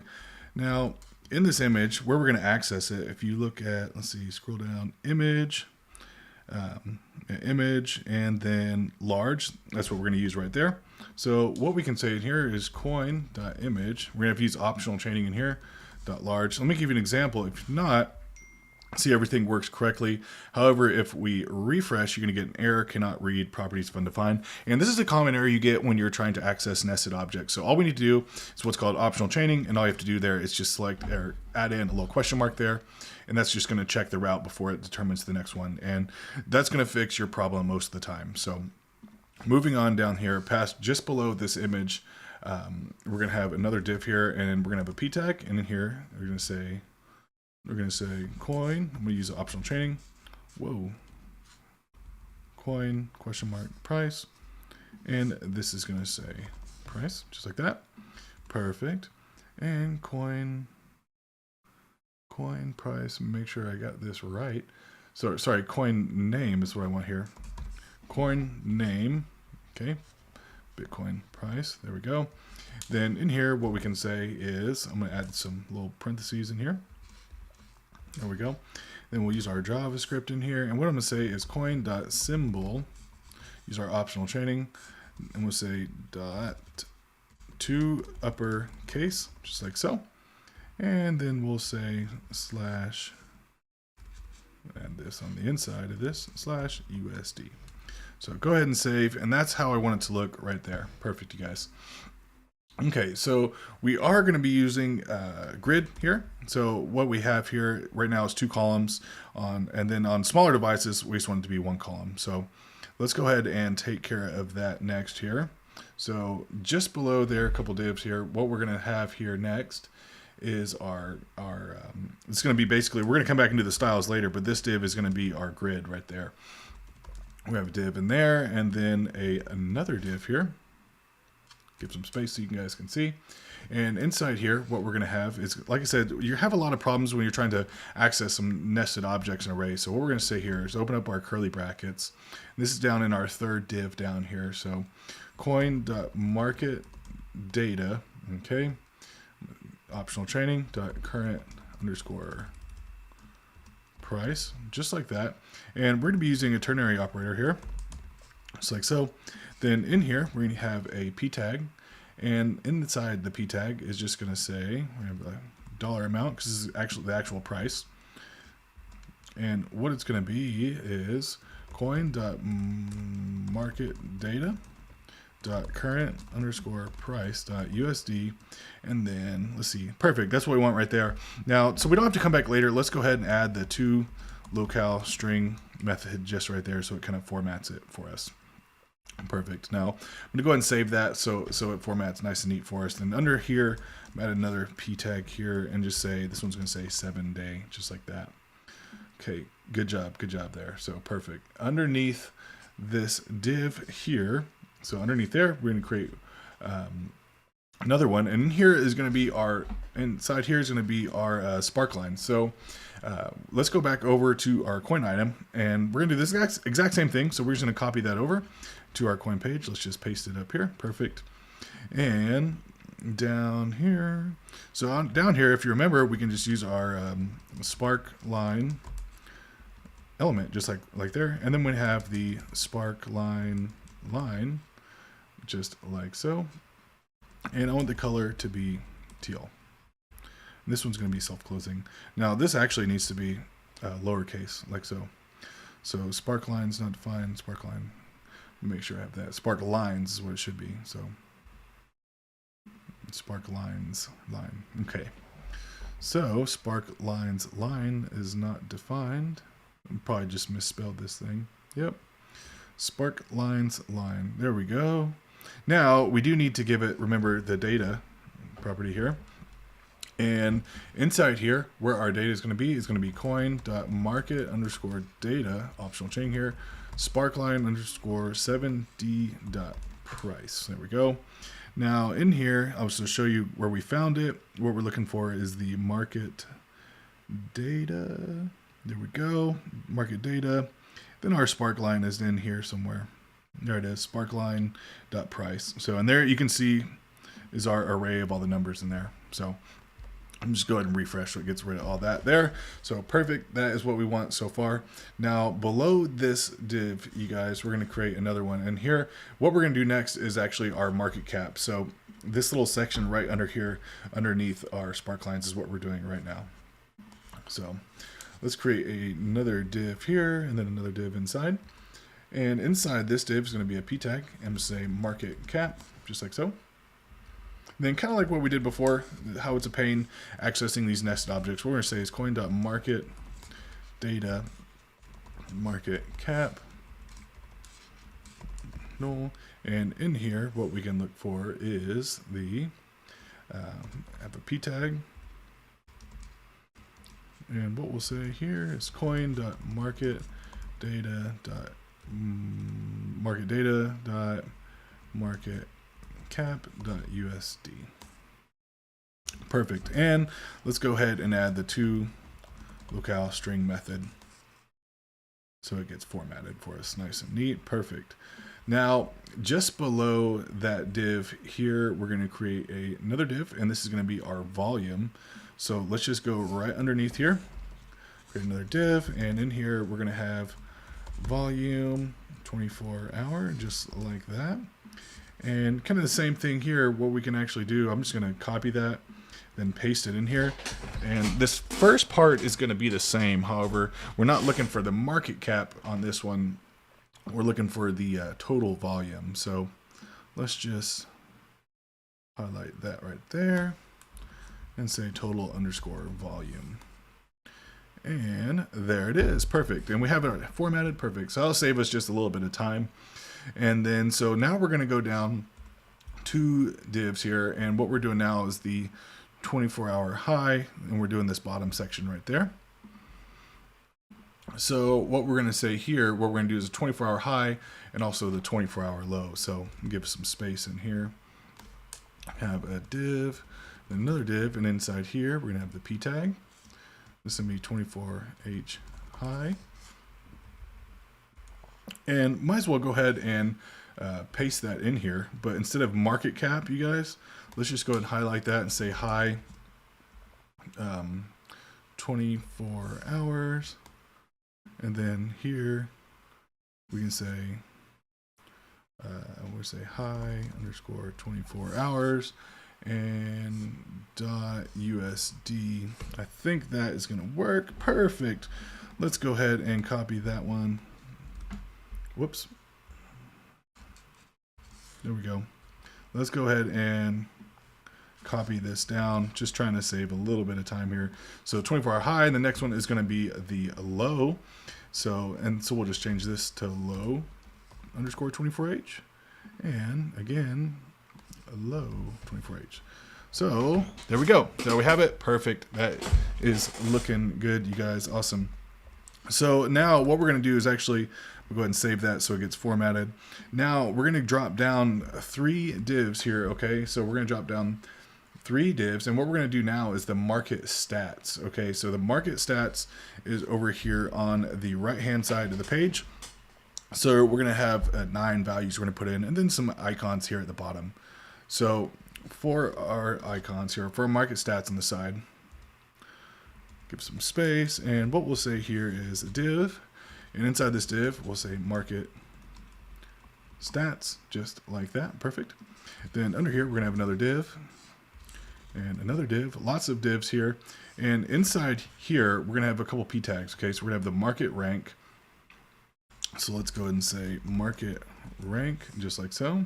S2: Now, in this image, where we're going to access it, if you look at, let's see, scroll down, image, image, and then large. That's what we're going to use right there. So what we can say in here is coin.image. We're going to have to use optional chaining in here, .large. Let me give you an example. If not, see everything works correctly. However, if we refresh, you're going to get an error, cannot read, properties undefined. And this is a common error you get when you're trying to access nested objects. So all we need to do is what's called optional chaining, and all you have to do there is just select or add in a little question mark there, and that's just going to check the route before it determines the next one. And that's going to fix your problem most of the time. So moving on down here, past just below this image, we're going to have another div here, and we're going to have a p tag, and in here we're going to say coin. I'm going to use optional chaining. Whoa. Coin, question mark, price. And this is going to say price, just like that. Perfect. And coin price. Make sure I got this right. So, sorry, coin name is what I want here. Coin name. Okay. Bitcoin price. There we go. Then in here, what we can say is, I'm going to add some little parentheses in here. There we go. Then we'll use our JavaScript in here. And what I'm going to say is coin.symbol, use our optional chaining, and we'll say dot to uppercase, just like so. And then we'll say slash, add this on the inside of this, slash USD. So go ahead and save, and that's how I want it to look right there. Perfect, you guys. Okay, so we are going to be using grid here. So what we have here right now is 2 columns and then on smaller devices, we just want it to be 1 column. So let's go ahead and take care of that next here. So just below there, a couple divs here, what we're going to have here next is our it's going to be basically, we're going to come back into the styles later, but this div is going to be our grid right there. We have a div in there, and then another div here. Give some space so you guys can see. And inside here, what we're going to have is, like I said, you have a lot of problems when you're trying to access some nested objects in an array. So what we're going to say here is open up our curly brackets. This is down in our third div down here. So coin.market data, okay, optional chaining .current underscore price, just like that. And we're going to be using a ternary operator here, just like so. Then in here, we're going to have a p tag, and inside the p tag is just going to say, we have a dollar amount, because this is actually the actual price. And what it's going to be is coin.marketData.current_price.USD, and then let's see, perfect, that's what we want right there. Now, so we don't have to come back later. Let's go ahead and add the to locale string method just right there, so it kind of formats it for us. Perfect. Now I'm gonna go ahead and save that so it formats nice and neat for us. And under here, add another p tag here and just say this one's gonna say 7 day, just like that. Okay, good job there. So perfect. Underneath this div here, so underneath there, we're gonna create another one, and in here is going to be our, inside here is going to be our sparkline. So let's go back over to our coin item, and we're going to do this exact same thing. So we're just going to copy that over to our coin page. Let's just paste it up here. Perfect. And down here, so down here, if you remember, we can just use our sparkline element just like there, and then we have the sparkline line just like so. And I want the color to be teal. And this one's going to be self-closing. Now this actually needs to be lowercase, like so. So sparkline's not defined. Sparkline. Make sure I have that. Spark lines is what it should be. So spark lines line. Okay. So spark lines line is not defined. I probably just misspelled this thing. Yep. Spark lines line. There we go. Now we do need to give it, remember, the data property here, and inside here where our data is going to be coin.market_data, optional chain here, sparkline_7d.price. There we go. Now in here I'll just show you where we found it. What we're looking for is the market data. There we go, market data. Then our sparkline is in here somewhere. There it is, sparkline.price. So, and there you can see is our array of all the numbers in there. So I'm just go ahead and refresh so it gets rid of all that there. So perfect, that is what we want so far. Now below this div, you guys, we're gonna create another one. And here, what we're gonna do next is actually our market cap. So this little section right under here, underneath our sparklines is what we're doing right now. So let's create another div here and then another div inside. And inside this div is going to be a p tag. I'm going to say market cap, just like so. And then kind of like what we did before, how it's a pain accessing these nested objects, what we're going to say is coin.market data market cap. No. And in here, what we can look for is the have a p tag. And what we'll say here is coin.market data.market cap.usd. Perfect. And let's go ahead and add the to locale string method so it gets formatted for us nice and neat. Perfect. Now just below that div here, we're going to create another div, and this is going to be our volume. So let's just go right underneath here, create another div, and in here we're going to have volume 24 hour, just like that. And kind of the same thing here, what we can actually do, I'm just going to copy that, then paste it in here. And this first part is going to be the same. However, we're not looking for the market cap on this one. We're looking for the total volume. So let's just highlight that right there and say total_volume. And there it is. Perfect. And we have it formatted. Perfect. So that'll save us just a little bit of time. And then, so now we're going to go down 2 divs here. And what we're doing now is the 24-hour high. And we're doing this bottom section right there. So what we're going to say here, what we're going to do is a 24-hour high and also the 24-hour low. So give some space in here. Have a div, then another div, and inside here we're going to have the p tag. This is going to be 24h high. And might as well go ahead and paste that in here. But instead of market cap, you guys, let's just go ahead and highlight that and say high 24 hours. And then here we can say, we'll say high underscore 24 hours and .usd. I think that is going to work. Perfect. let's go ahead and copy that one. Whoops. There we go. Let's go ahead and copy this down, just trying to save a little bit of time here. So 24-hour high, and the next one is going to be the low. So we'll just change this to low underscore 24H, and again, low 24H. So there we go. There we have it. Perfect. That is looking good, you guys. Awesome. So now what we're going to do is actually, we'll go ahead and save that so it gets formatted. Now we're going to drop down 3 divs here. Okay. So we're going to drop down 3 divs, and what we're going to do now is the market stats. Okay. So the market stats is over here on the right hand side of the page. So we're going to have 9 values we're going to put in, and then some icons here at the bottom. So for our icons here, for our market stats on the side, give some space, and what we'll say here is a div, and inside this div we'll say market stats, just like that. Perfect. Then under here we're gonna have another div and another div, lots of divs here, and inside here we're gonna have a couple p tags. Okay, so we're gonna have the market rank. So let's go ahead and say market rank, just like so.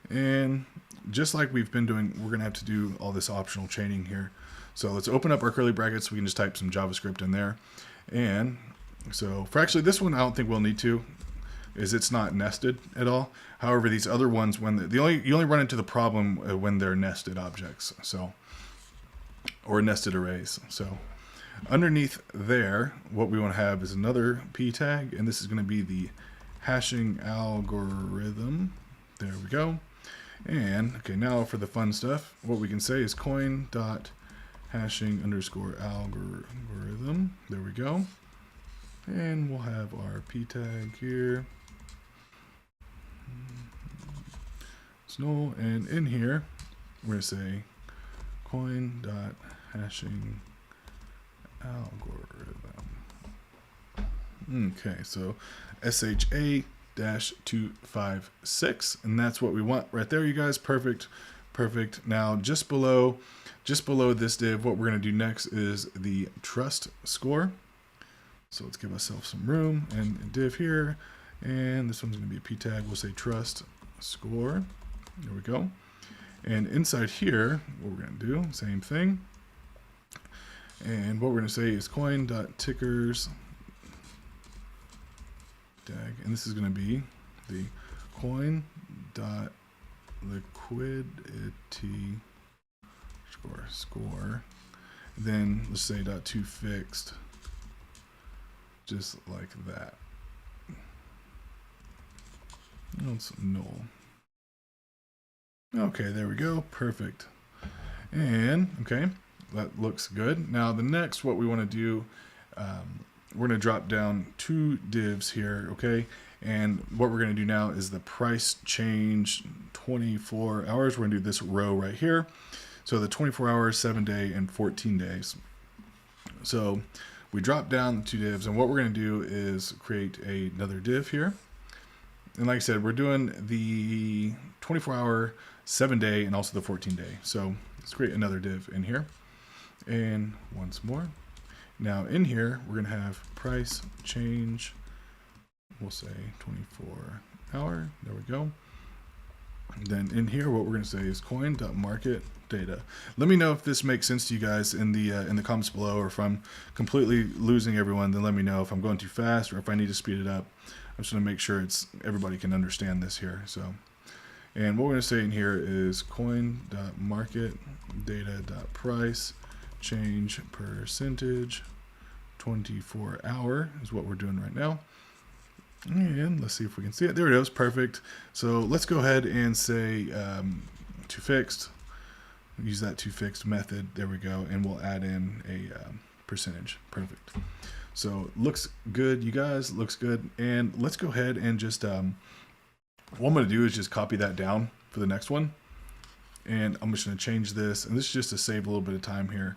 S2: And just like we've been doing, we're going to have to do all this optional chaining here. So let's open up our curly brackets. We can just type some JavaScript in there. And so for actually this one, I don't think we'll need to, is it's not nested at all. However, these other ones, when you only run into the problem when they're nested objects, so, or nested arrays. So underneath there, what we want to have is another p tag, and this is going to be the hashing algorithm. There we go. And okay, now for the fun stuff, what we can say is coin.hashing underscore algorithm. There we go. And we'll have our p tag here. It's null, and in here we're going to say coin.hashing algorithm. Okay, so SHA-256, and that's what we want right there, you guys. Perfect. Perfect. Now just below this div, what we're going to do next is the trust score. So let's give ourselves some room, and a div here, and this one's going to be a p tag. We'll say trust score. There we go. And inside here, what we're going to do, same thing. And what we're going to say is coin.tickers tag, and this is going to be the coin.liquidity score. Then let's say .toFixed, just like that. That's null. Okay, there we go. Perfect. And okay, that looks good. Now the next, what we want to do, we're going to drop down 2 divs here, okay? And what we're going to do now is the price change 24 hours. We're going to do this row right here. So the 24 hours, 7 day, and 14 days. So we drop down 2 divs, and what we're going to do is create another div here. And like I said, we're doing the 24 hour, 7 day, and also the 14 day. So let's create another div in here. And once more. Now in here, we're going to have price change, we'll say 24 hour, there we go. And then in here, what we're going to say is coin.market data. Let me know if this makes sense to you guys in the comments below, or if I'm completely losing everyone, then let me know if I'm going too fast or if I need to speed it up. I'm just going to make sure everybody can understand this here. So, and what we're going to say in here is coin.market data.price change percentage 24 hour is what we're doing right now. And let's see if we can see it. There it is. Perfect. So let's go ahead and say toFixed. Use that toFixed method. There we go. And we'll add in a percentage. Perfect. So looks good, you guys. Looks good. And let's go ahead and just what I'm going to do is just copy that down for the next one. And I'm just going to change this, and this is just to save a little bit of time here.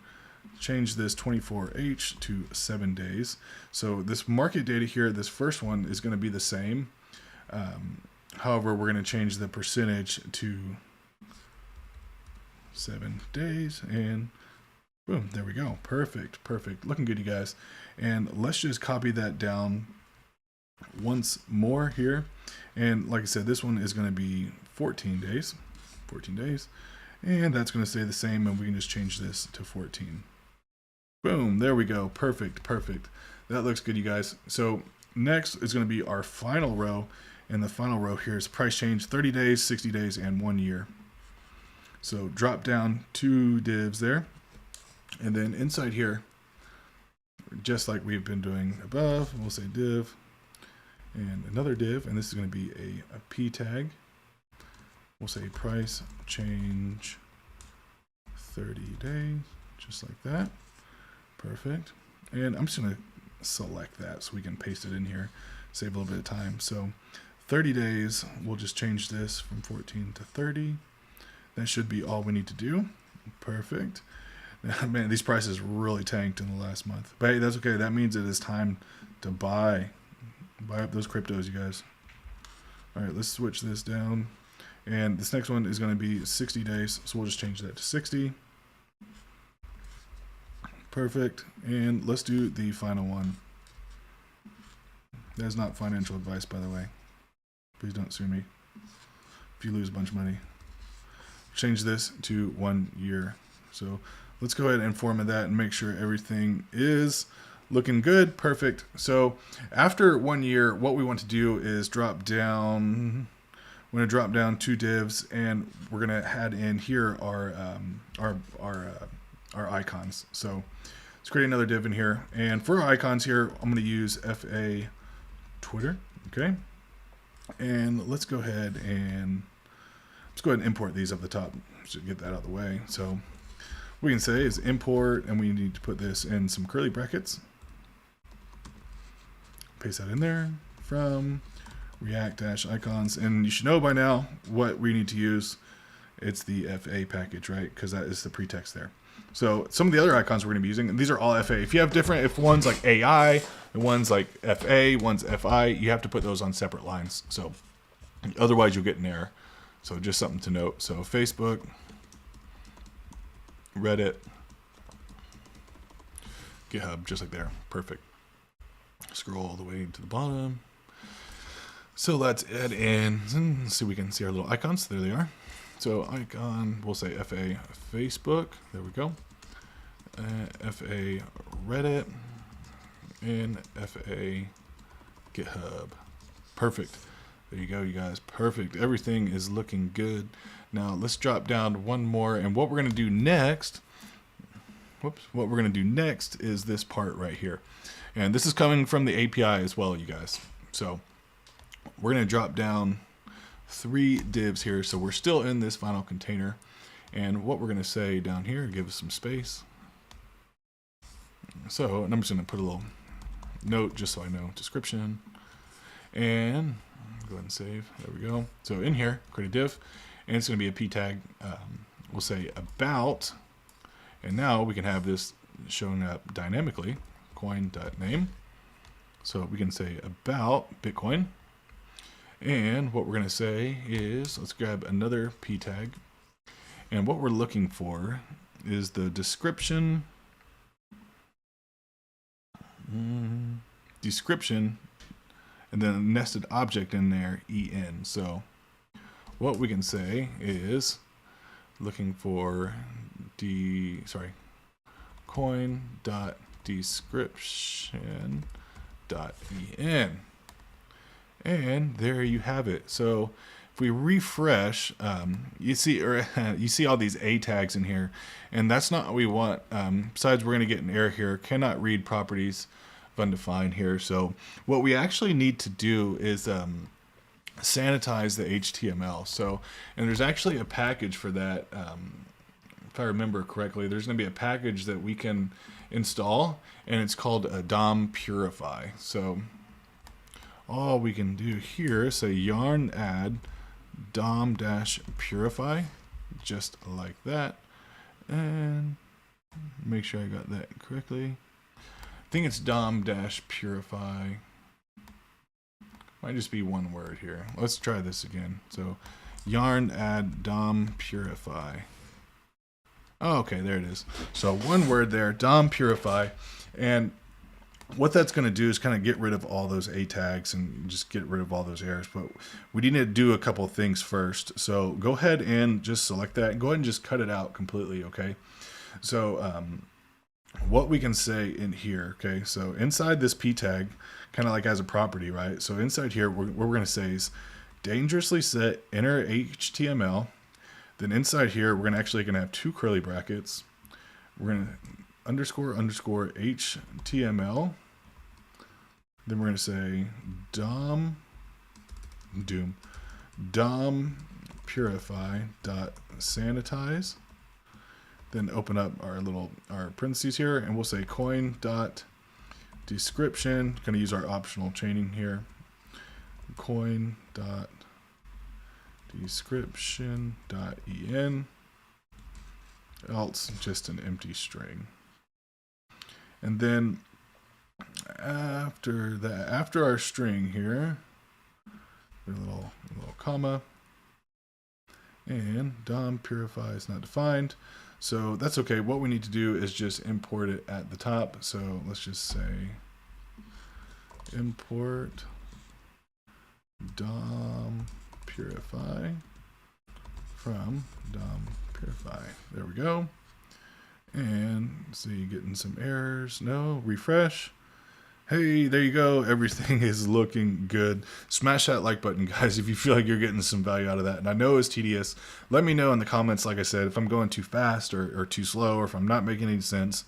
S2: Change this 24H to 7 days. So this market data here, this first one is going to be the same. However, we're going to change the percentage to 7 days, and Boom, there we go. Perfect, perfect. Looking good, you guys. And let's just copy that down once more here. And like I said, this one is going to be 14 days. 14 days. And that's going to stay the same, and we can just change this to 14. Boom, there we go. Perfect, perfect. That looks good, you guys. So next is going to be our final row. And the final row here is price change 30 days, 60 days, and 1 year. So drop down 2 divs there. And then inside here, just like we've been doing above, we'll say div and another div. And this is going to be a p tag. We'll say price change 30 days, just like that. Perfect. And I'm just going to select that so we can paste it in here, save a little bit of time. So 30 days, we'll just change this from 14 to 30. That should be all we need to do. Perfect. Man, these prices really tanked in the last month. But hey, that's okay. That means it is time to buy up those cryptos, you guys. All right, let's switch this down. And this next one is going to be 60 days. So we'll just change that to 60. Perfect. And let's do the final one. That is not financial advice, by the way. Please don't sue me if you lose a bunch of money. Change this to 1 year. So let's go ahead and format that and make sure everything is looking good. Perfect. So after 1 year, what we want to do is drop down. We're going to drop down 2 divs, and we're going to add in here our icons. So let's create another div in here. And for our icons here, I'm going to use FA Twitter. Okay. And let's go ahead and import these up the top to get that out of the way. So what we can say is import, and we need to put this in some curly brackets. Paste that in there from React-icons, and you should know by now what we need to use. It's the FA package, right? Because that is the pretext there. So some of the other icons we're going to be using, and these are all FA. If you have different, if one's like AI and one's like FA, one's FI, you have to put those on separate lines. So otherwise you'll get an error. So just something to note. So Facebook, Reddit, GitHub, just like there. Perfect. Scroll all the way to the bottom. So let's add in, and see, we can see our little icons. There they are. So icon, we'll say FA Facebook. There we go. FA Reddit and FA GitHub. Perfect. There you go, you guys. Perfect. Everything is looking good. Now let's drop down one more, and what we're going to do next, what we're going to do next is this part right here. And this is coming from the API as well, you guys. So we're going to drop down 3 divs here. So we're still in this final container. And what we're going to say down here, give us some space. So, and I'm just going to put a little note just so I know, description. And go ahead and save. There we go. So in here, create a div, and it's going to be a p tag. We'll say about, and now we can have this showing up dynamically, coin.name. So we can say about Bitcoin. And what we're going to say is, let's grab another p tag. And what we're looking for is the description, and then a nested object in there, en. So what we can say is looking for coin.description.en. And there you have it. So if we refresh, you see all these A tags in here, and that's not what we want. Besides, we're going to get an error here. Cannot read properties of undefined here. So what we actually need to do is sanitize the HTML. So, and there's actually a package for that. If I remember correctly, there's going to be a package that we can install, and it's called DOM Purify. So all we can do here is say yarn add DOM-purify, just like that, and make sure I got that correctly. I think it's DOM-purify. Might just be one word here. Let's try this again. So yarn add DOM-purify. Oh, okay, there it is. So one word there, DOM purify. And what that's going to do is kind of get rid of all those A tags and just get rid of all those errors. But we need to do a couple of things first. So go ahead and just select that and go ahead and just cut it out completely, okay? So what we can say in here, okay? So inside this P tag, kind of like as a property, right? So inside here, what we're going to say is dangerously set inner HTML. Then inside here, we're actually going to have two curly brackets. We're going to underscore HTML. Then we're going to say DOM purify dot sanitize. Then open up our parentheses here, and we'll say coin dot description. Going to use our optional chaining here. Coin dot description dot en. Else just an empty string. And then after that, after our string here, a little comma, and DOM purify is not defined. So that's okay. What we need to do is just import it at the top. So let's just say import DOM purify from DOM purify. There we go. And see, getting some errors. No, refresh. Hey, there you go. Everything is looking good. Smash that like button, guys, if you feel like you're getting some value out of that. And I know it's tedious. Let me know in the comments, like I said, if I'm going too fast or too slow, or if I'm not making any sense.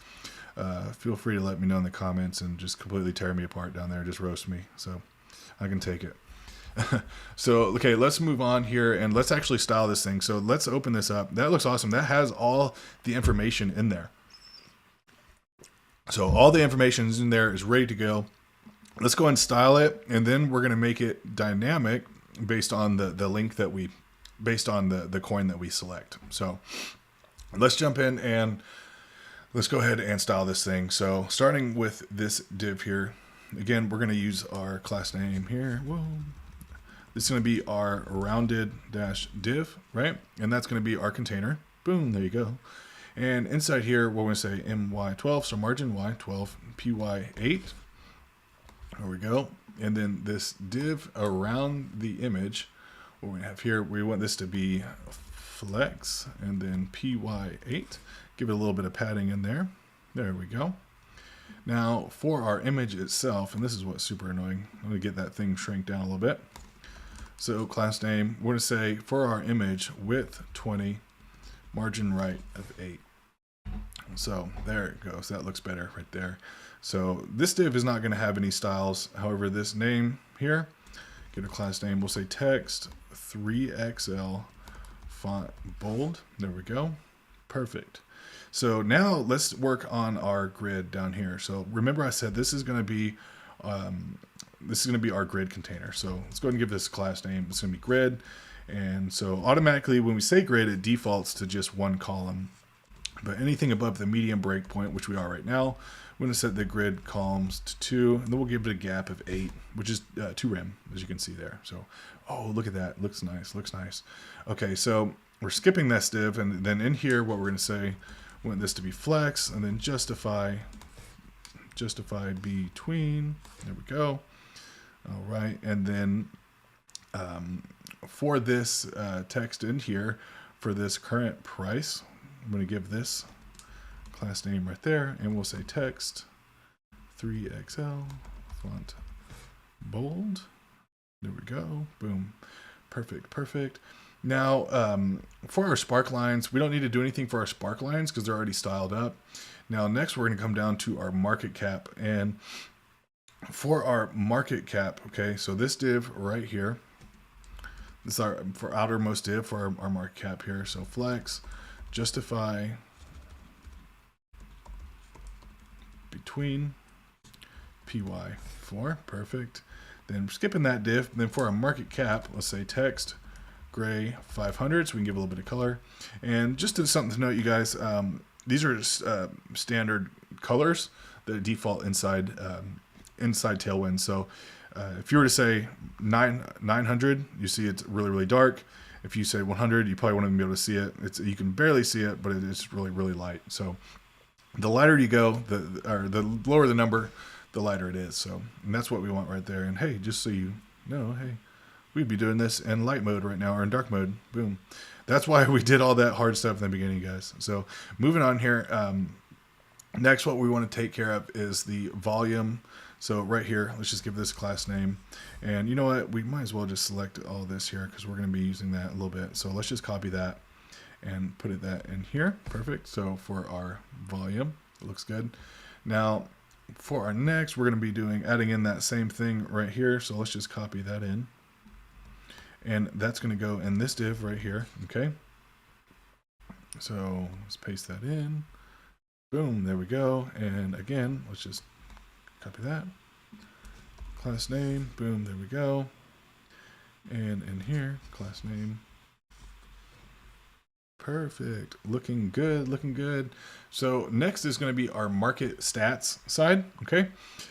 S2: Feel free to let me know in the comments and just completely tear me apart down there. Just roast me. So I can take it. So, okay, let's move on here and let's actually style this thing. So let's open this up. That looks awesome. That has all the information in there. So all the information is in there, is ready to go. Let's go and style it, and then we're going to make it dynamic based on the link that we, based on the coin that we select. So let's jump in and let's go ahead and style this thing. So starting with this div here, again, we're going to use our class name here. Whoa. This is going to be our rounded dash div, right? And that's going to be our container. Boom, there you go. And inside here, we're going to say my12, so margin y12, py8. There we go. And then this div around the image, what we have here, we want this to be flex, and then py8. Give it a little bit of padding in there. There we go. Now, for our image itself, and this is what's super annoying, I'm going to get that thing shrink down a little bit. So class name, we're going to say for our image, width 20, margin right of 8. So there it goes. That looks better right there. So this div is not going to have any styles. However, this name here, get a class name, we'll say text 3XL font bold. There we go. Perfect. So now let's work on our grid down here. So remember I said this is going to be our grid container. So let's go ahead and give this a class name. It's going to be grid. And so automatically when we say grid, it defaults to just one column. But anything above the medium breakpoint, which we are right now, we're going to set the grid columns to 2, and then we'll give it a gap of 8, which is 2 rem, as you can see there. So, oh, look at that. Looks nice. Looks nice. Okay, so we're skipping this div, and then in here, what we're going to say, we want this to be flex, and then justify between. There we go. All right, and then for this text in here, for this current price, I'm going to give this class name right there, and we'll say text 3XL font bold. There we go. Boom. Perfect. Perfect. Now, for our spark lines, we don't need to do anything for our spark lines because they're already styled up. Now, next we're going to come down to our market cap, and for our market cap, okay, so this div right here, this is our for outermost div for our market cap here. So flex, justify between py4, perfect. Then skipping that div. Then for our market cap, let's say text gray 500, so we can give a little bit of color. And just as something to note, you guys, these are standard colors that default inside Tailwind. So if you were to say 900, you see it's really, really dark. If you say 100, you probably won't even be able to see it. You can barely see it, but it's really, really light. So the lighter you go, the lower the number, the lighter it is. So, and that's what we want right there. And hey, just so you know, hey, we'd be doing this in light mode right now, or in dark mode. Boom. That's why we did all that hard stuff in the beginning, guys. So moving on here. Next, what we want to take care of is the volume. So right here, let's just give this a class name. And you know what? We might as well just select all this here because we're going to be using that a little bit. So let's just copy that and put that in here. Perfect. So for our volume, it looks good. Now, for our next, we're going to be adding in that same thing right here. So let's just copy that in. And that's going to go in this div right here. Okay. So let's paste that in. Boom, there we go. And again, let's just copy that. Class name, boom, there we go. And in here, class name. Perfect. Looking good, looking good. So next is going to be our market stats side, okay?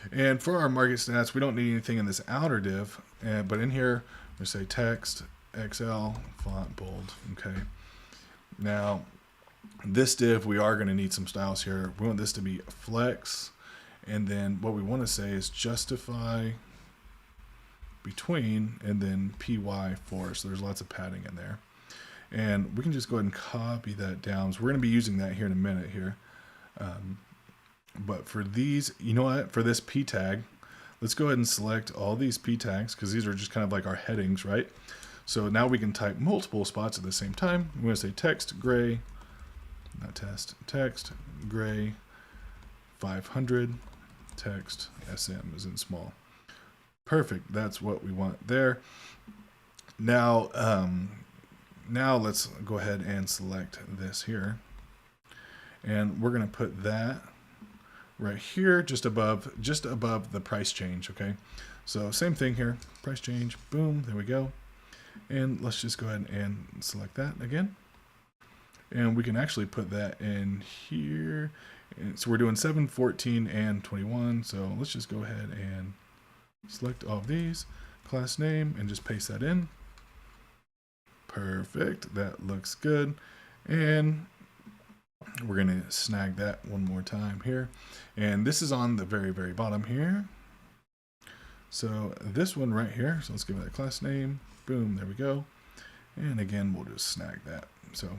S2: And for our market stats, we don't need anything in this outer div, but in here, we say text, XL, font, bold, okay? Now, this div, we are going to need some styles here. We want this to be flex. And then what we want to say is justify between and then PY for. So there's lots of padding in there. And we can just go ahead and copy that down. So we're going to be using that here in a minute here. But for these, you know what? For this P tag, let's go ahead and select all these P tags because these are just kind of like our headings, right? So now we can type multiple spots at the same time. We're going to say text gray. Not text gray 500 text SM is in small. Perfect. That's what we want there. Now let's go ahead and select this here, and we're going to put that right here just above the price change. Okay, so same thing here, price change, boom, there we go. And let's just go ahead and select that again. And we can actually put that in here. And so we're doing 7, 14, and 21. So let's just go ahead and select all of these, class name, and just paste that in. Perfect. That looks good. And we're going to snag that one more time here. And this is on the very, very bottom here. So this one right here. So let's give it a class name. Boom. There we go. And again, we'll just snag that. So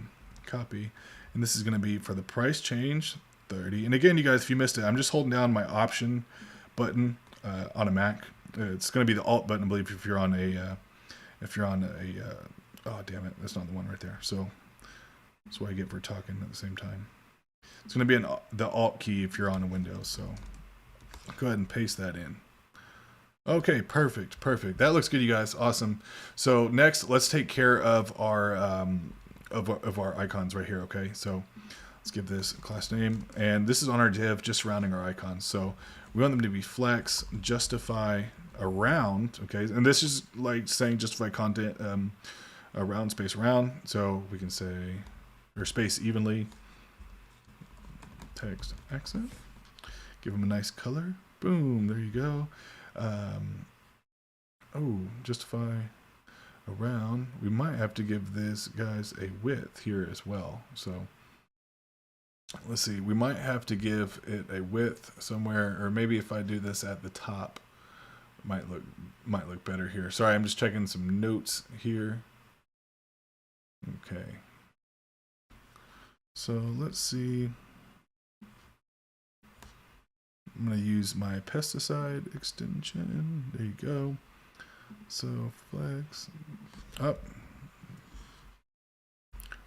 S2: copy, and this is going to be for the price change 30. And again, you guys, if you missed it, I'm just holding down my option button on a Mac. It's going to be the Alt button, I believe, if you're on a oh damn it, that's not the one right there. So that's what I get for talking at the same time. It's going to be the Alt key if you're on a Windows. So go ahead and paste that in. Okay, perfect. That looks good, you guys. Awesome. So next, let's take care of our our icons right here. Okay, so let's give this a class name, and this is on our div just surrounding our icons. So we want them to be flex, justify, around. Okay, and this is like saying justify content around, space around. So we can say, or space evenly, text accent, give them a nice color. Boom, there you go. Oh, justify around. We might have to give this, guys, a width here as well. So let's see, we might have to give it a width somewhere, or maybe if I do this at the top, it might look better here. Sorry, I'm just checking some notes here. Okay, so let's see. I'm going to use my pesticide extension. There you go. So flex up.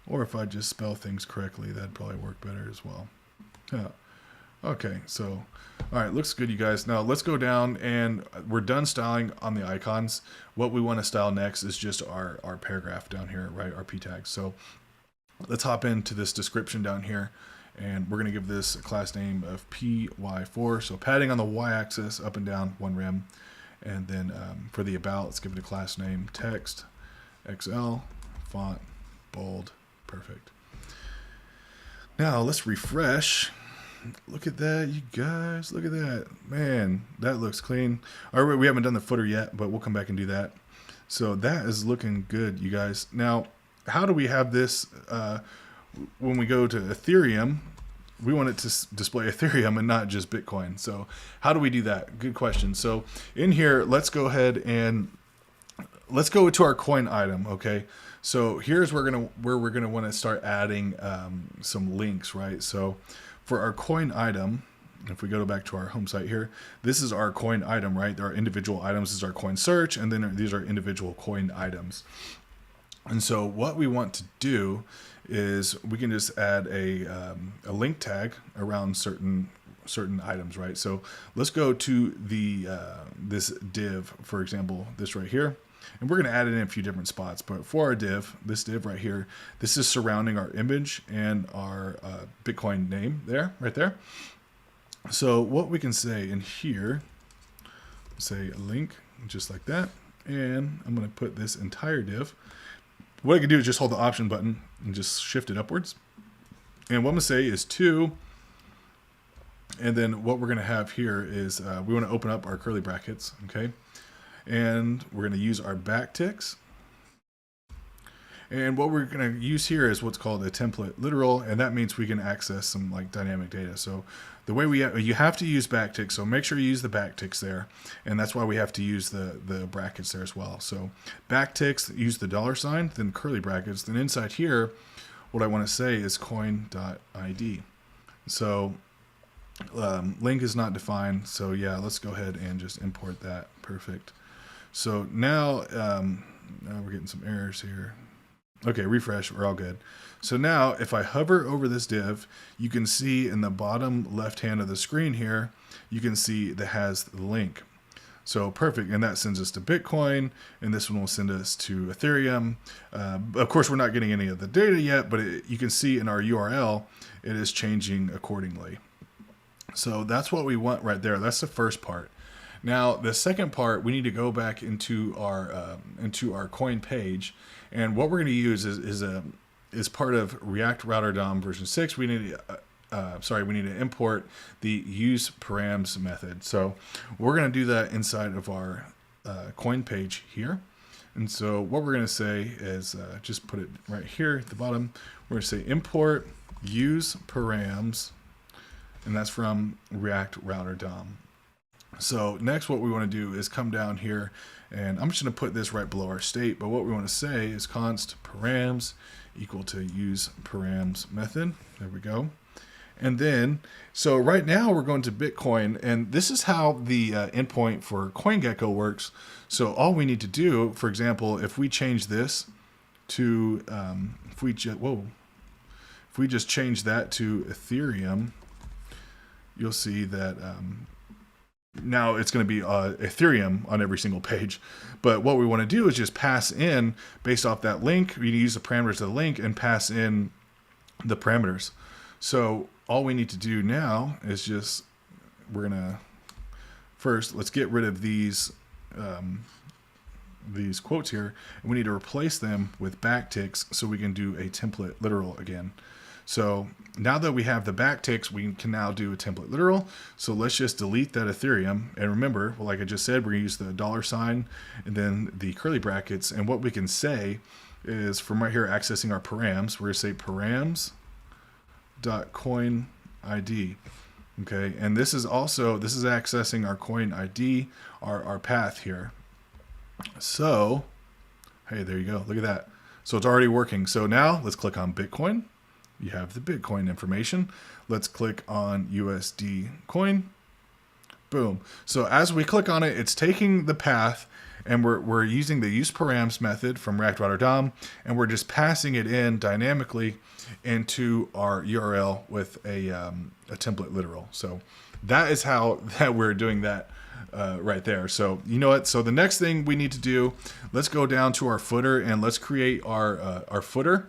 S2: Or if I just spell things correctly, that'd probably work better as well. Yeah. Okay, so all right, looks good, you guys. Now let's go down, and we're done styling on the icons. What we want to style next is just our paragraph down here, right? Our p tags. So let's hop into this description down here. And we're going to give this a class name of PY4. So padding on the y-axis, up and down, 1 rem. And then for the about, let's give it a class name, text, XL, font, bold, perfect. Now let's refresh. Look at that, you guys. Look at that. Man, that looks clean. All right, we haven't done the footer yet, but we'll come back and do that. So that is looking good, you guys. Now, how do we have this when we go to Ethereum? We want it to display Ethereum and not just Bitcoin. So how do we do that? Good question. So in here, let's go ahead and let's go to our coin item. Okay. So here's where we're gonna want to start adding some links, right? So for our coin item, if we go back to our home site here, this is our coin item, right? There are individual items. This is our coin search, and then these are individual coin items. And so what we want to do is we can just add a link tag around certain items, right? So let's go to the this div, for example, this right here. And we're going to add it in a few different spots. But for our div, this div right here, this is surrounding our image and our Bitcoin name there, right there. So what we can say in here, say a link, just like that. And I'm going to put this entire div. What I can do is just hold the option button and just shift it upwards. And what I'm going to say is to, and then what we're going to have here is we want to open up our curly brackets, okay? And we're going to use our backticks. And what we're going to use here is what's called a template literal, and that means we can access some like dynamic data. So the way you have to use backticks, so make sure you use the backticks there, and that's why we have to use the brackets there as well. So backticks, use the $, then curly brackets, then inside here, what I want to say is coin.id. So link is not defined, so yeah, let's go ahead and just import that. Perfect. So now we're getting some errors here. Okay, refresh, we're all good. So now if I hover over this div, you can see in the bottom left hand of the screen here, you can see that has the link. So perfect, and that sends us to Bitcoin, and this one will send us to Ethereum. Of course, we're not getting any of the data yet, but you can see in our URL, it is changing accordingly. So that's what we want right there. That's the first part. Now, the second part, we need to go back into our coin page, and what we're going to use is part of React Router DOM version 6. We need to import the use params method. So we're going to do that inside of our coin page here. And so what we're going to say is just put it right here at the bottom. We're going to say import use params, and that's from React Router DOM. So next what we want to do is come down here, and I'm just going to put this right below our state, but what we want to say is const params equal to use params method. There we go. And then, so right now we're going to Bitcoin, and this is how the endpoint for CoinGecko works. So all we need to do, for example, if we change this to, if we just change that to Ethereum, you'll see that now it's going to be Ethereum on every single page. But what we want to do is just pass in, based off that link, we use the parameters of the link and pass in the parameters. So all we need to do now is just, we're going to, first, let's get rid of these quotes here. And we need to replace them with backticks so we can do a template literal again. So now that we have the backticks, we can now do a template literal. So let's just delete that Ethereum. And remember, well, like I just said, we're going to use the $, and then the curly brackets. And what we can say is, from right here, accessing our params, we're going to say params.coinid. Okay, and this is accessing our coin ID, our path here. So, hey, there you go. Look at that. So it's already working. So now let's click on Bitcoin. You have the Bitcoin information. Let's click on USD coin. Boom. So as we click on it, it's taking the path, and we're using the use params method from React Router DOM, and we're just passing it in dynamically into our URL with a template literal. So that is how we're doing that right there. So you know what? So the next thing we need to do, let's go down to our footer and let's create our footer.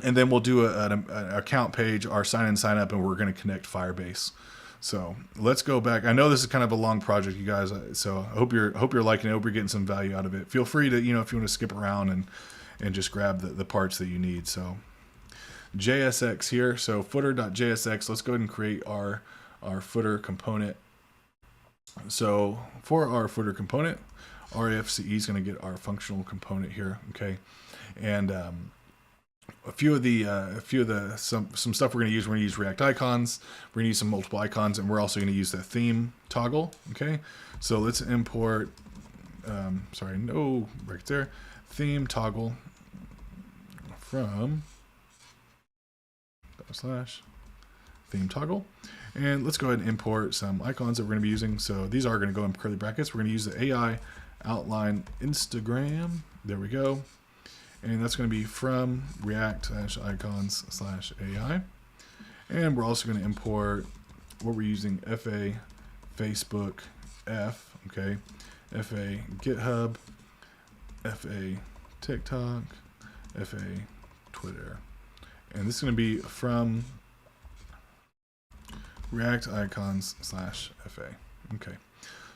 S2: And then we'll do an account page, our sign in, sign up, and we're going to connect Firebase. So let's go back. I know this is kind of a long project, you guys. So I hope you're liking it. I hope you're getting some value out of it. Feel free to, if you want to skip around and just grab the parts that you need. So JSX here. So footer.jsx. Let's go ahead and create our footer component. So for our footer component, RFCE is going to get our functional component here. Okay.
S1: and some stuff we're going to use. We're going to use React icons. We're going to use some multiple icons, and we're also going to use the theme toggle. Okay, so let's import. Sorry, no right there. Theme toggle from / theme toggle, and let's go ahead and import some icons that we're going to be using. So these are going to go in curly brackets. We're going to use the AI outline Instagram. There we go. And that's going to be from React-icons/AI. And we're also going to import what we're using, FA Facebook F, okay, FA GitHub, FA TikTok, FA Twitter. And this is going to be from React-icons/FA. Okay.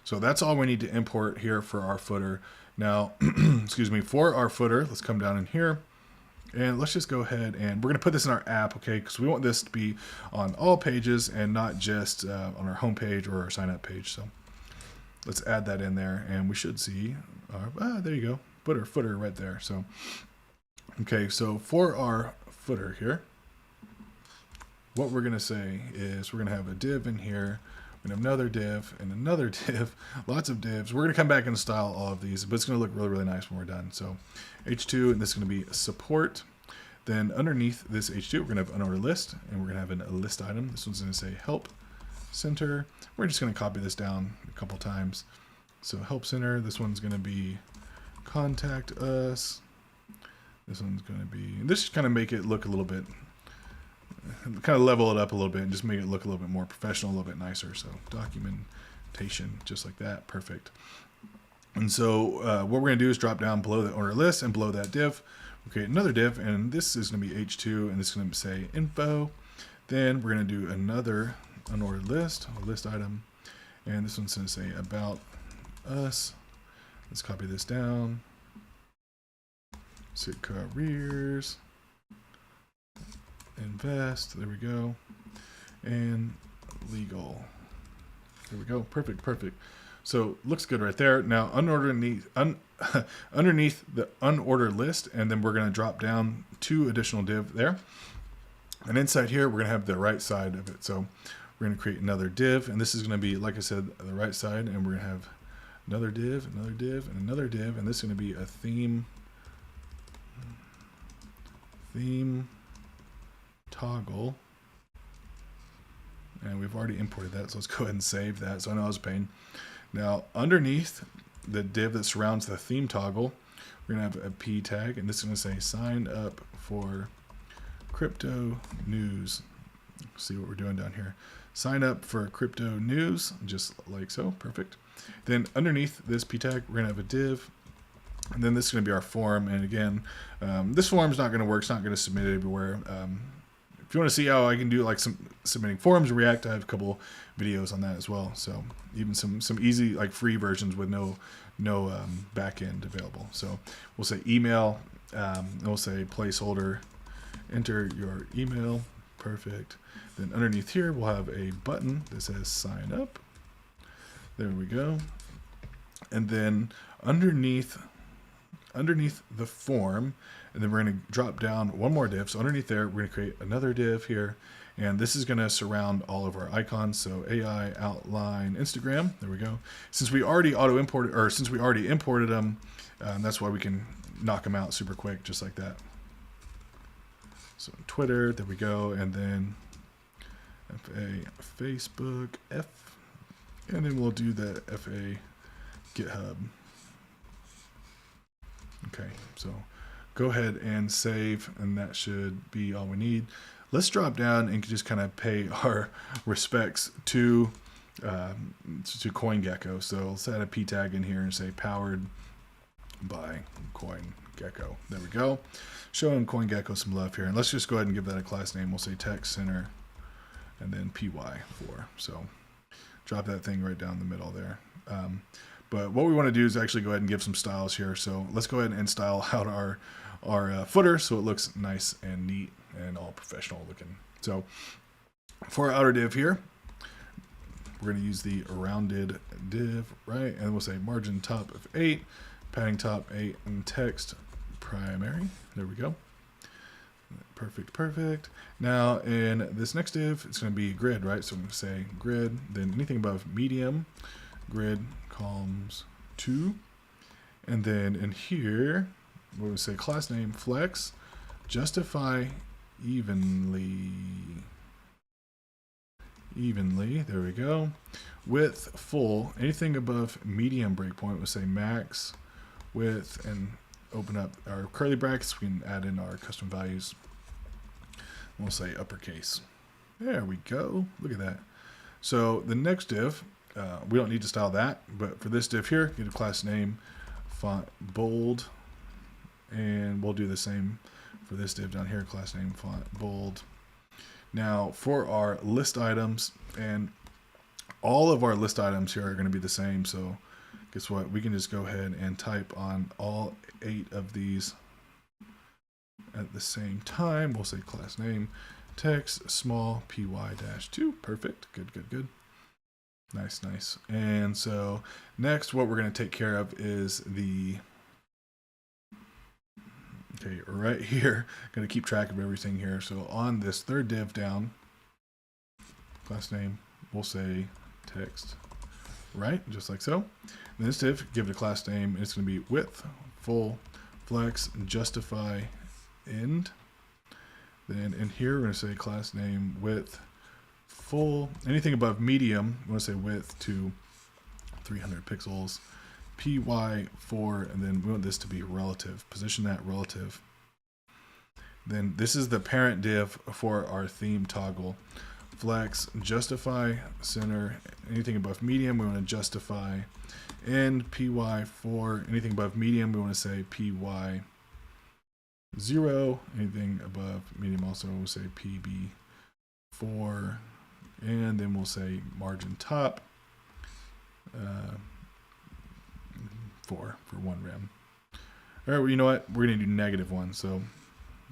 S1: So that's all we need to import here for our footer. Now, excuse me, for our footer, let's come down in here and let's just go ahead and we're going to put this in our app, okay? Because we want this to be on all pages and not just on our home page or our sign up page. So let's add that in there and we should see our, there you go, put our footer right there. So, okay, so for our footer here, what we're going to say is we're going to have a div in here. We're going to have another div and another div, lots of divs. We're going to come back and style all of these, but it's going to look really, really nice when we're done. So H2, and this is going to be support. Then underneath this H2, we're going to have unordered list, and we're going to have a list item. This one's going to say help center. We're just going to copy this down a couple times. So help center, this one's going to be contact us. This one's going to be, this should kind of make it look a little bit, kind of level it up a little bit and just make it look a little bit more professional, a little bit nicer. So documentation, just like that. Perfect. And so what we're going to do is drop down below the order list and below that div, we'll create another div, and this is going to be H2, and this is going to say info. Then we're going to do another unordered list, a list item, and this one's going to say about us. Let's copy this down. Sit careers. Invest, there we go, and legal, there we go. Perfect, perfect. So looks good right there. Now underneath the unordered list, and then we're going to drop down 2 additional div there, and inside here we're going to have the right side of it. So we're going to create another div, and this is going to be, like I said, the right side, and we're going to have another div, another div, and another div, and this is going to be a theme toggle, and we've already imported that, so let's go ahead and save that. So I know I was a pain. Now underneath the div that surrounds the theme toggle, we're gonna have a p tag, and this is gonna say sign up for crypto news. See what we're doing down here. Sign up for crypto news, just like so. Perfect. Then underneath this p tag, we're gonna have a div, and then this is gonna be our form. And again, this form is not gonna work. It's not gonna submit it everywhere. If you want to see how I can do like some submitting forms in React, I have a couple videos on that as well. So even some easy like free versions with no backend available. So we'll say email, and we'll say placeholder, enter your email. Perfect. Then underneath here we'll have a button that says sign up. There we go. And then underneath the form, and then we're going to drop down one more div. So underneath there, we're going to create another div here, and this is going to surround all of our icons. So AI outline Instagram. There we go. Since we already imported them, that's why we can knock them out super quick, just like that. So Twitter, there we go, and then FA Facebook F, and then we'll do the FA GitHub. Okay, so go ahead and save, and that should be all we need. Let's drop down and just kind of pay our respects to CoinGecko. So let's add a p tag in here and say powered by CoinGecko. There we go. Showing CoinGecko some love here, and let's just go ahead and give that a class name. We'll say text center and then py4. So drop that thing right down the middle there. But what we want to do is actually go ahead and give some styles here. So let's go ahead and style out our footer so it looks nice and neat and all professional looking. So for our outer div here, we're going to use the rounded div, right? And we'll say margin top of 8, padding top 8, and text
S2: primary. There we go. Perfect, perfect. Now in this next div, it's going to be grid, right? So I'm going to say grid, then anything above medium, grid columns 2. And then in here, we're going to say class name flex, justify evenly. There we go. Width full, anything above medium breakpoint, we'll say max width, and open up our curly brackets. We can add in our custom values. We'll say uppercase. There we go. Look at that. So the next div, we don't need to style that, but for this div here, get a class name, font bold, and we'll do the same for this div down here, class name, font bold. Now for our list items, and all of our list items here are going to be the same, so guess what? We can just go ahead and type on all 8 of these at the same time. We'll say class name, text, small, py-2. Perfect. Good, good, good. Nice, nice. And so next, what we're going to take care of is the, okay, right here, going to keep track of everything here. So on this third div down, class name, we'll say text, right? Just like so. In this div, give it a class name, and it's going to be width, full, flex, justify, end. Then in here, we're going to say class name, width, full, anything above medium, we want to say width to 300 pixels, py4, and then we want this to be relative. Position that relative. Then this is the parent div for our theme toggle. Flex, justify, center, anything above medium, we want to justify, end, py4, anything above medium, we want to say py0, anything above medium also we'll say pb4, and then we'll say margin top 4 for 1 rem. All right, well, you know what? We're going to do -1, so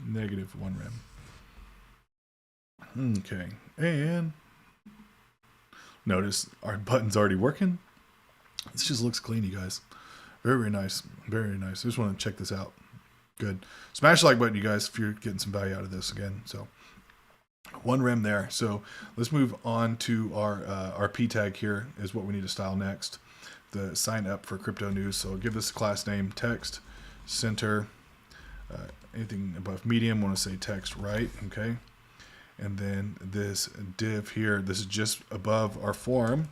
S2: -1 rem. Okay, and notice our button's already working. This just looks clean, you guys. Very, very nice. Very nice. I just want to check this out. Good. Smash the like button, you guys, if you're getting some value out of this again. So 1 rem there. So let's move on to our p tag here is what we need to style next. The sign up for crypto news. So I'll give this a class name, text, center, anything above medium, want to say text right, okay? And then this div here, this is just above our form.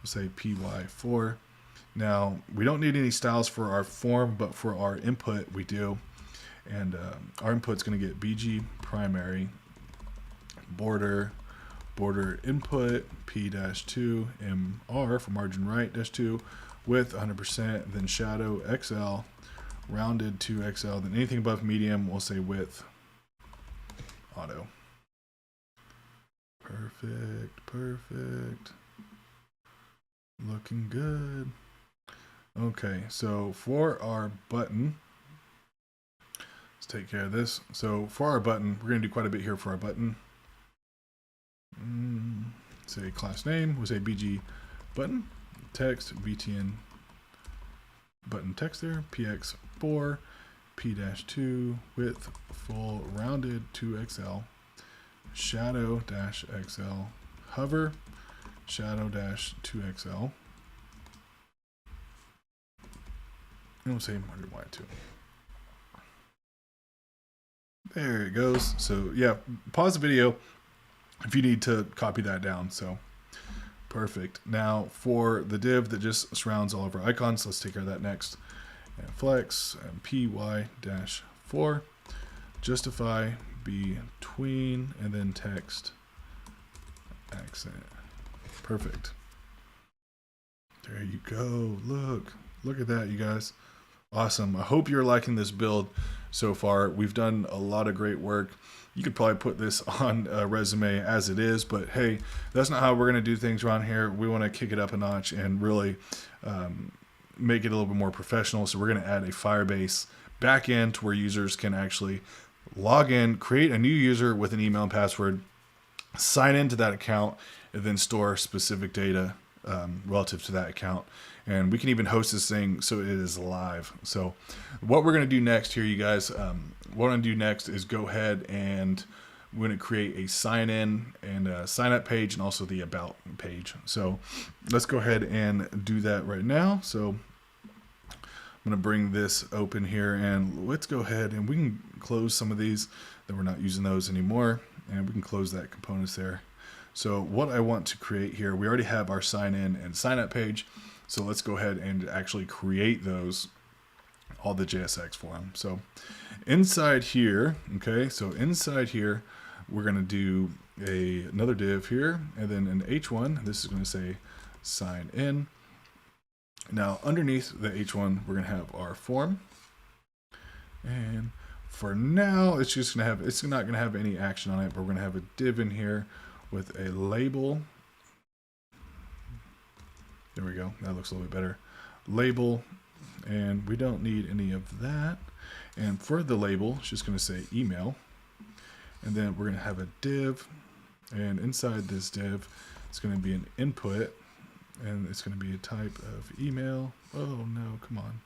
S2: We'll say py4. Now, we don't need any styles for our form, but for our input, we do. And our input's going to get bg primary, border input, p-2, mr for margin right, -2, width 100%, then shadow xl, rounded to xl, then anything above medium, we'll say width auto. Perfect, perfect. Looking good. Okay, so for our button, let's take care of this. So for our button, we're going to do quite a bit here for our button. Say class name, we'll say bg button, text, btn button text there, px4, p-2, width, full, rounded to xl, shadow -xl, hover, shadow -2xl, and we'll say margin y2. There it goes. So yeah, pause the video if you need to copy that down. So perfect. Now for the div that just surrounds all of our icons, let's take care of that next. And flex and py-4, justify between, and then text accent. Perfect. There you go. Look at that, you guys. Awesome. I hope you're liking this build so far. We've done a lot of great work. You could probably put this on a resume as it is, but hey, that's not how we're going to do things around here. We want to kick it up a notch and really make it a little bit more professional. So we're going to add a Firebase backend to where users can actually log in, create a new user with an email and password, sign into that account, and then store specific data relative to that account. And we can even host this thing so it is live. So what we're going to do next here, you guys, what I'm going to do next is go ahead and we're going to create a sign in and a sign up page and also the about page. So let's go ahead and do that right now. So I'm going to bring this open here and let's go ahead and we can close some of these that we're not using those anymore. And we can close that components there. So what I want to create here, we already have our sign in and sign up page. So let's go ahead and actually create those, all the JSX for them. So inside here, okay, so inside here, we're going to do another div here, and then an H1, this is going to say sign in. Now underneath the H1, we're going to have our form. And for now, it's just going to have, it's not going to have any action on it, but we're going to have a div in here with a label. There we go. That looks a little bit better. Label, and we don't need any of that. And for the label, it's just going to say email. And then we're going to have a div, and inside this div, it's going to be an input, and it's going to be a type of email. Oh no, come on.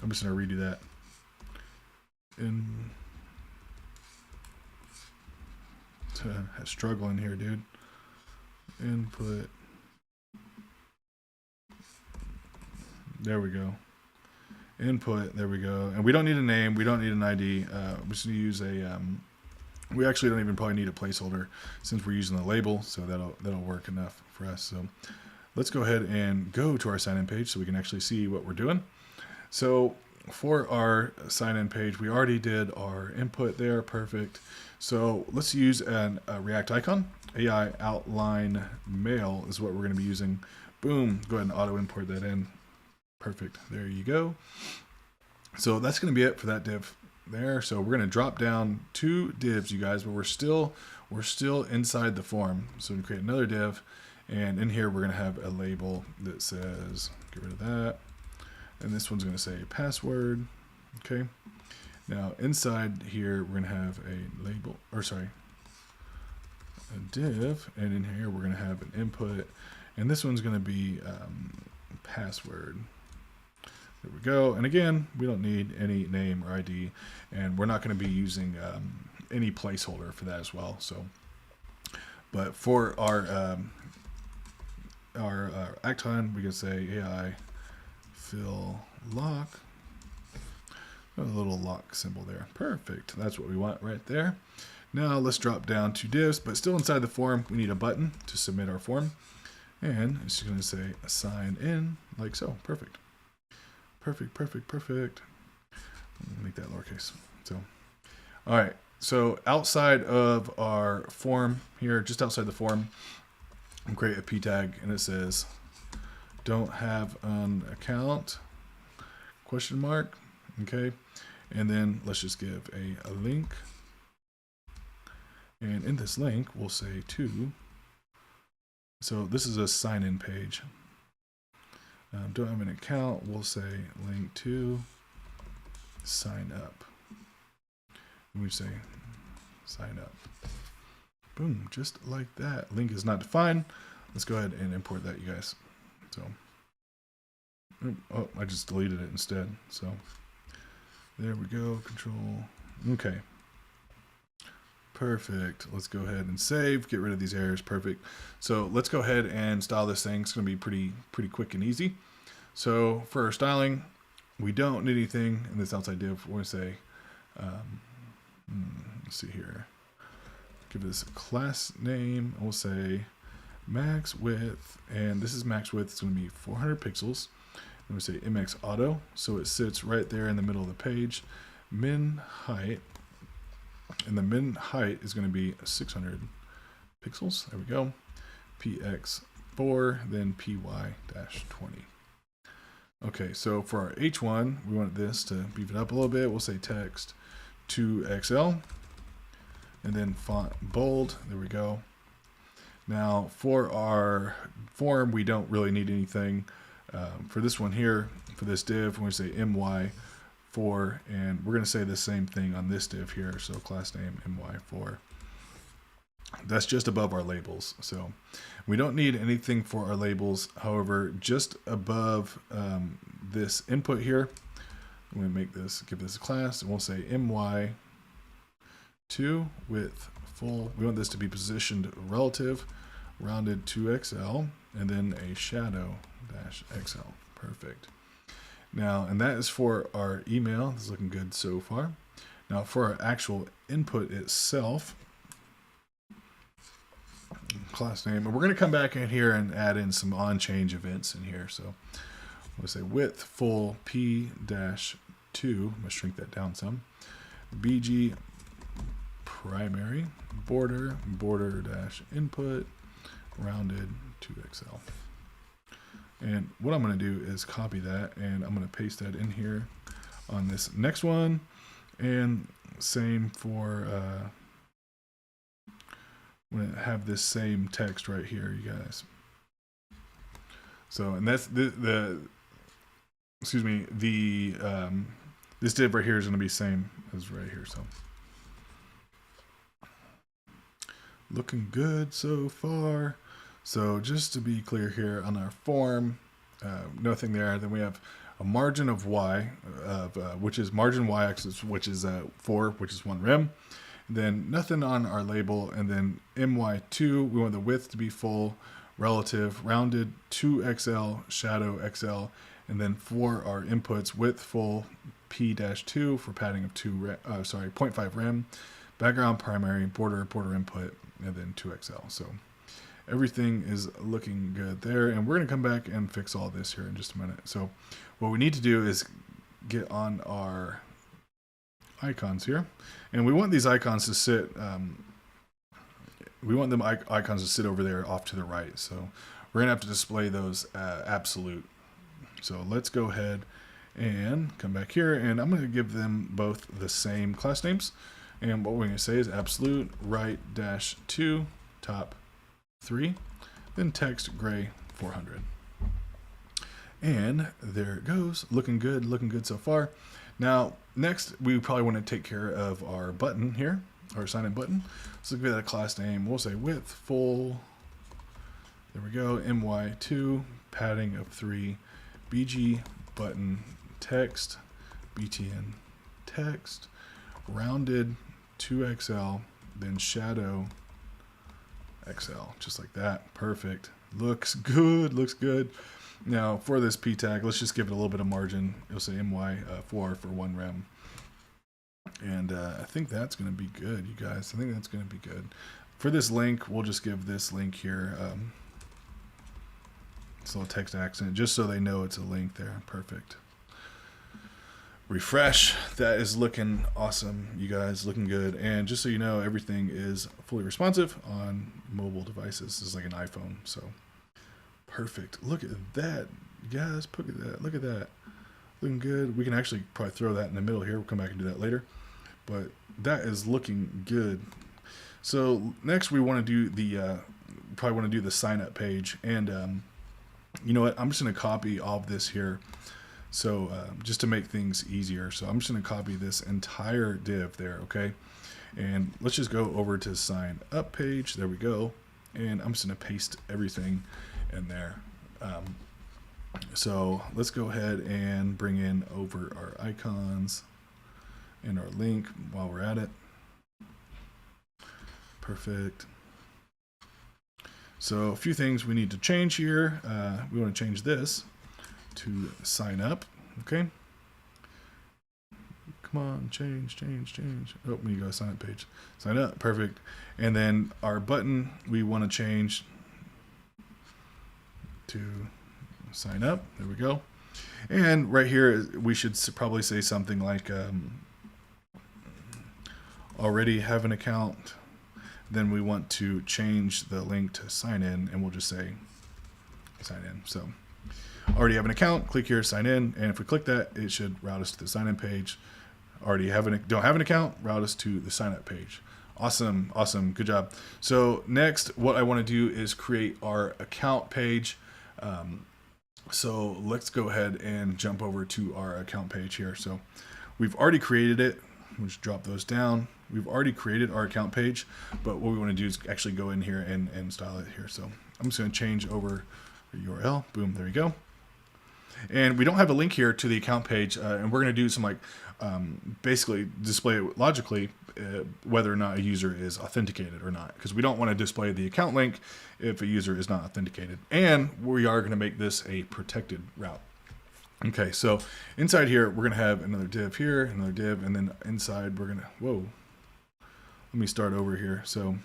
S2: I'm just going to redo that. Struggling here, dude. Input. There we go. Input. There we go. And we don't need a name. We don't need an ID. We just need to use a. We actually don't even probably need a placeholder since we're using the label, so that'll work enough for us. So let's go ahead and go to our sign-in page so we can actually see what we're doing. So for our sign-in page, we already did our input there. Perfect. So let's use a React icon. AI outline mail is what we're going to be using. Boom. Go ahead and auto import that in. Perfect. There you go. So that's going to be it for that div there. So we're going to drop down 2 divs, you guys, but we're still inside the form. So we create another div, and in here we're going to have a label that says, get rid of that. And this one's going to say password. Okay. Now inside here, we're going to have a label, or sorry, a div. And in here, we're going to have an input. And this one's going to be password. There we go. And again, we don't need any name or ID. And we're not going to be using any placeholder for that as well. So, but for our Acton, we can say AI fill lock. A little lock symbol there. Perfect. That's what we want right there. Now let's drop down 2 divs, but still inside the form, we need a button to submit our form. And it's going to say sign in, like so. Perfect. Perfect, perfect, perfect. Make that lowercase. So, all right. So outside of our form here, just outside the form, we'll create a p tag, and it says, don't have an account, question mark. Okay. And then let's just give a link. And in this link, we'll say to. So this is a sign-in page. Don't have an account. We'll say link to sign up. And we say sign up. Boom, just like that. Link is not defined. Let's go ahead and import that, you guys. So, oh, I just deleted it instead. So there we go. Control. Okay. Perfect. Let's go ahead and save. Get rid of these errors. Perfect. So let's go ahead and style this thing. It's going to be pretty quick and easy. So for our styling, we don't need anything in this outside div. We're going to say, let's see here. Give this a class name. We'll say max width, and this is max width. It's going to be 400 pixels. And we say MX auto, so it sits right there in the middle of the page. Min height, and the min height is going to be 600 pixels. There we go. PX4, then PY-20. Okay, so for our H1, we want this to beef it up a little bit. We'll say text 2XL, and then font bold. There we go. Now for our form, we don't really need anything. For this one here, for this div, we're going to say MY4, and we're going to say the same thing on this div here. So class name MY4. That's just above our labels. So we don't need anything for our labels. However, just above this input here, I'm going to make this, give this a class, and we'll say my2 with full. We want this to be positioned relative, rounded to XL, and then a shadow dash XL. Perfect. Now, and that is for our email. This is looking good so far. Now for our actual input itself, class name, and we're going to come back in here and add in some on-change events in here. So we'll say width full p-2, I'm going to shrink that down some, bg primary border dash input rounded to XL. And what I'm going to do is copy that, and I'm going to paste that in here on this next one. And same for, I'm going to have this same text right here, you guys. So, and that's excuse me, this div right here is going to be same as right here. So, looking good so far. So just to be clear here on our form, nothing there. Then we have a margin of y, which is margin y-axis, which is 4, which is 1 rem. Then nothing on our label, and then my2, we want the width to be full, relative, rounded to XL, shadow XL, and then for our inputs, width full, p-2 for padding of 0.5 rem, background primary, border input, and then 2XL. So everything is looking good there, and we're going to come back and fix all this here in just a minute. So what we need to do is get on our icons here, and we want these icons to sit icons to sit over there off to the right. So we're gonna have to display those absolute. So let's go ahead and come back here, and I'm going to give them both the same class names, and what we're going to say is absolute right dash 2 top 3, then text gray 400. And there it goes, looking good so far. Now, next, we probably want to take care of our button here, our sign in button. So give that a class name. We'll say width full. There we go. my2 padding of 3, bg button text, btn text, rounded to XL, then shadow XL, just like that. Perfect. Looks good. Now for this p tag, let's just give it a little bit of margin. It'll say my4 for 1 rem. And I think that's going to be good, you guys. I think that's going to be good. For this link, we'll just give this link here this little text accent, just so they know it's a link there. Perfect. Refresh. That is looking awesome, you guys. Looking good. And just so you know, everything is fully responsive on mobile devices. This is like an iPhone, so perfect. Look at that, guys. Look at that. Look at that. Looking good. We can actually probably throw that in the middle here. We'll come back and do that later. But that is looking good. So next we want to do the probably want to do the sign up page. And you know what? I'm just going to copy all of this here. So just to make things easier. So I'm just going to copy this entire div there. Okay. And let's just go over to sign up page. There we go. And I'm just going to paste everything in there. So let's go ahead and bring in over our icons and our link while we're at it. Perfect. So a few things we need to change here. We want to change this to sign up. Okay. Come on, change. Oh, when you go to sign up page, sign up. Perfect. And then our button, we want to change to sign up. There we go. And right here, we should probably say something like already have an account. Then we want to change the link to sign in, and we'll just say sign in. So already have an account, click here, sign in. And if we click that, it should route us to the sign in page. Already don't have an account, route us to the sign up page. Awesome. Good job. So next, what I want to do is create our account page. So let's go ahead and jump over to our account page here. So we've already created it. We'll just drop those down. we've already created our account page, but what we want to do is actually go in here and style it here. So I'm just going to change over the URL. Boom, there we go. And we don't have a link here to the account page, and we're going to do some basically display it logically whether or not a user is authenticated or not, because we don't want to display the account link if a user is not authenticated. And we are going to make this a protected route. Okay, so inside here, we're going to have another div here, another div, and then inside we're going to, whoa, let me start over here. So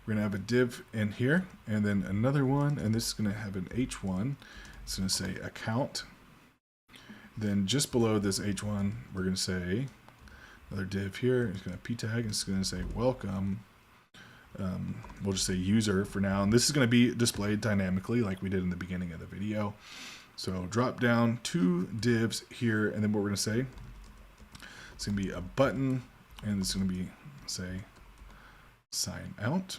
S2: we're going to have a div in here, and then another one, and this is going to have an H1. It's going to say account. Then just below this H1, we're going to say another div here. It's going to p tag. It's going to say welcome. We'll just say user for now. And this is going to be displayed dynamically like we did in the beginning of the video. So drop down 2 divs here. And then what we're going to say, it's going to be a button. And it's going to be, say, sign out.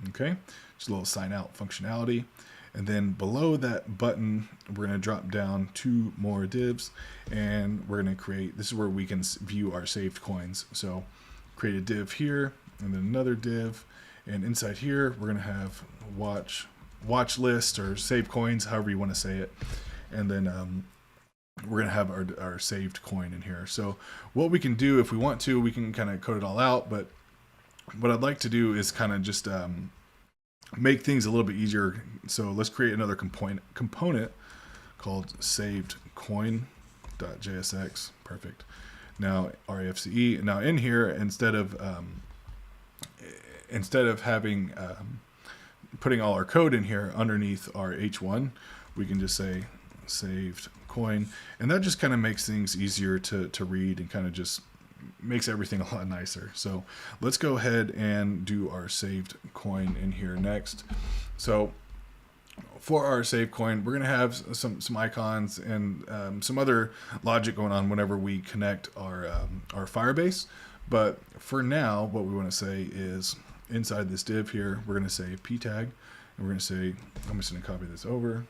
S2: Okay. Just a little sign out functionality. And then below that button, we're going to drop down 2 more divs, and we're going to create, this is where we can view our saved coins. So create a div here, and then another div, and inside here, we're going to have watch list or save coins, however you want to say it. And then we're going to have our saved coin in here. So what we can do if we want to, we can kind of code it all out, but what I'd like to do is kind of just make things a little bit easier. So let's create another component called saved coin.jsx. Perfect. Now RAFCE. Now in here, instead of having putting all our code in here underneath our H1, we can just say saved coin, and that just kind of makes things easier to read and kind of just makes everything a lot nicer. So let's go ahead and do our saved coin in here next. So for our saved coin, we're going to have some icons and some other logic going on whenever we connect our Firebase. But for now, what we want to say is inside this div here, we're going to say p tag, and we're going to say, I'm just going to copy this over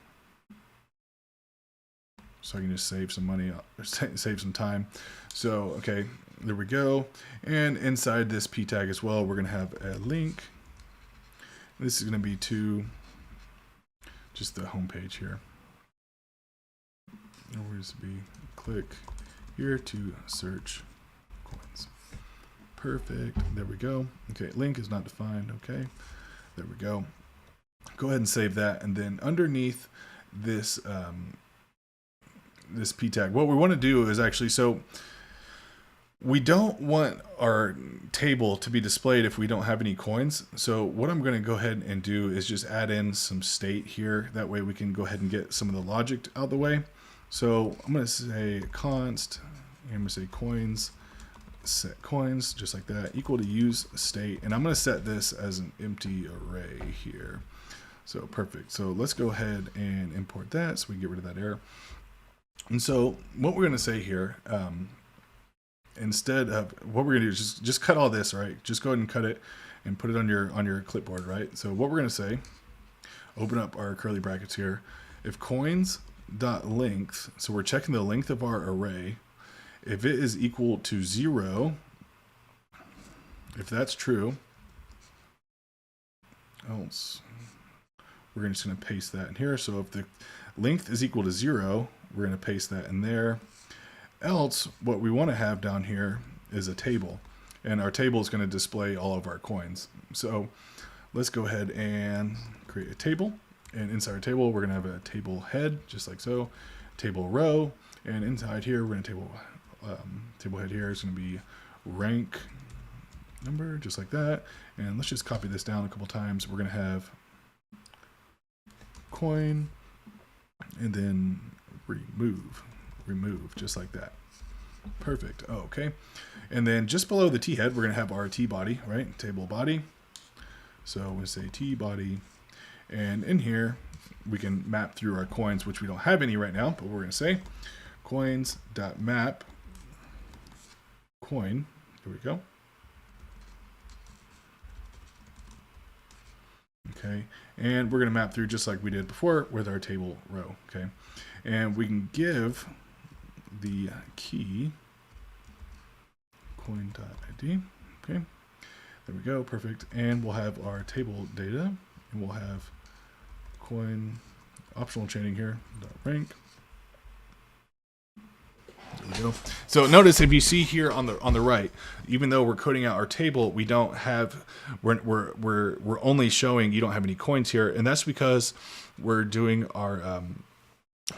S2: so I can just save some money, or save some time. So, okay, there we go. And inside this p tag as well, we're going to have a link. This is going to be to just the home page here. And we're just be click here to search coins. Perfect. There we go. Okay, link is not defined. Okay, there we go. Go ahead and save that. And then underneath this this p tag, what we want to do is actually, so we don't want our table to be displayed if we don't have any coins. So what I'm going to go ahead and do is just add in some state here. That way we can go ahead and get some of the logic out of the way. So I'm going to say const, and I'm going to say coins, set coins, just like that, equal to use state. And I'm going to set this as an empty array here. So perfect. So let's go ahead and import that so we can get rid of that error. And so what we're going to say here, instead of what we're going to do is just cut all this, right? Just go ahead and cut it and put it on your clipboard, right? So what we're going to say, open up our curly brackets here. If coins.length, so we're checking the length of our array. If it is equal to 0, if that's true, else we're just going to paste that in here. So if the length is equal to 0, we're going to paste that in there. Else, what we want to have down here is a table, and our table is going to display all of our coins. So let's go ahead and create a table, and inside our table, we're going to have a table head, just like so, table row, and inside here, we're going to table head here is going to be rank number, just like that. And let's just copy this down a couple times. We're going to have coin, and then remove, just like that. Perfect. Oh, okay. And then just below the t head, we're going to have our t body, right? Table body. So we say t body, and in here we can map through our coins, which we don't have any right now, but we're going to say coins.map coin. Here we go. Okay, and we're going to map through just like we did before with our table row. Okay, and we can give the key coin.id. Okay, there we go, perfect. And we'll have our table data, and we'll have coin optional chaining here, .rank. There we go. So notice if you see here on the right, even though we're coding out our table, we don't have we're only showing you don't have any coins here, and that's because we're doing our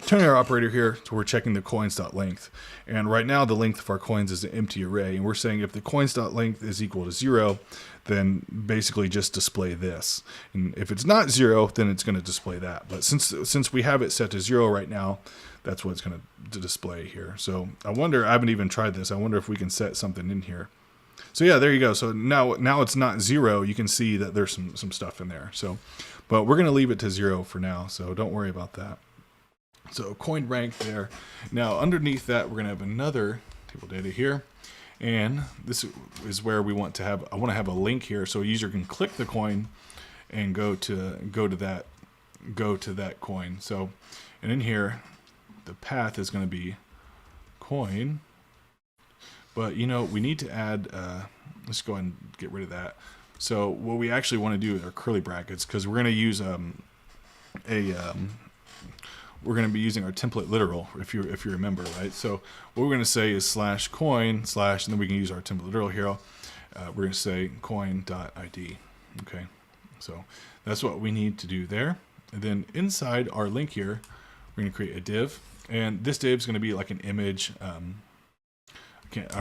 S2: turning our operator here, so we're checking the coins.length. And right now the length of our coins is an empty array, and we're saying if the coins.length is equal to 0, then basically just display this. And if it's not 0, then it's going to display that. But since we have it set to 0 right now, that's what it's going to display here. So I wonder, I haven't even tried this, I wonder if we can set something in here. So yeah, there you go. So now it's not 0. You can see that there's some stuff in there. So, but we're going to leave it to 0 for now, so don't worry about that. So coin rank there. Now underneath that, we're going to have another table data here. And this is where we want to have, I want to have a link here so a user can click the coin and go to that coin. So, and in here, the path is going to be coin. But you know, we need to add, let's go ahead and get rid of that. So what we actually want to do are curly brackets, because we're going to use we're going to be using our template literal, if you remember, right? So what we're going to say is /coin/ and then we can use our template literal here. We're going to say coin.id. Okay, so that's what we need to do there. And then inside our link here, we're going to create a div, and this div is going to be like an image. I'm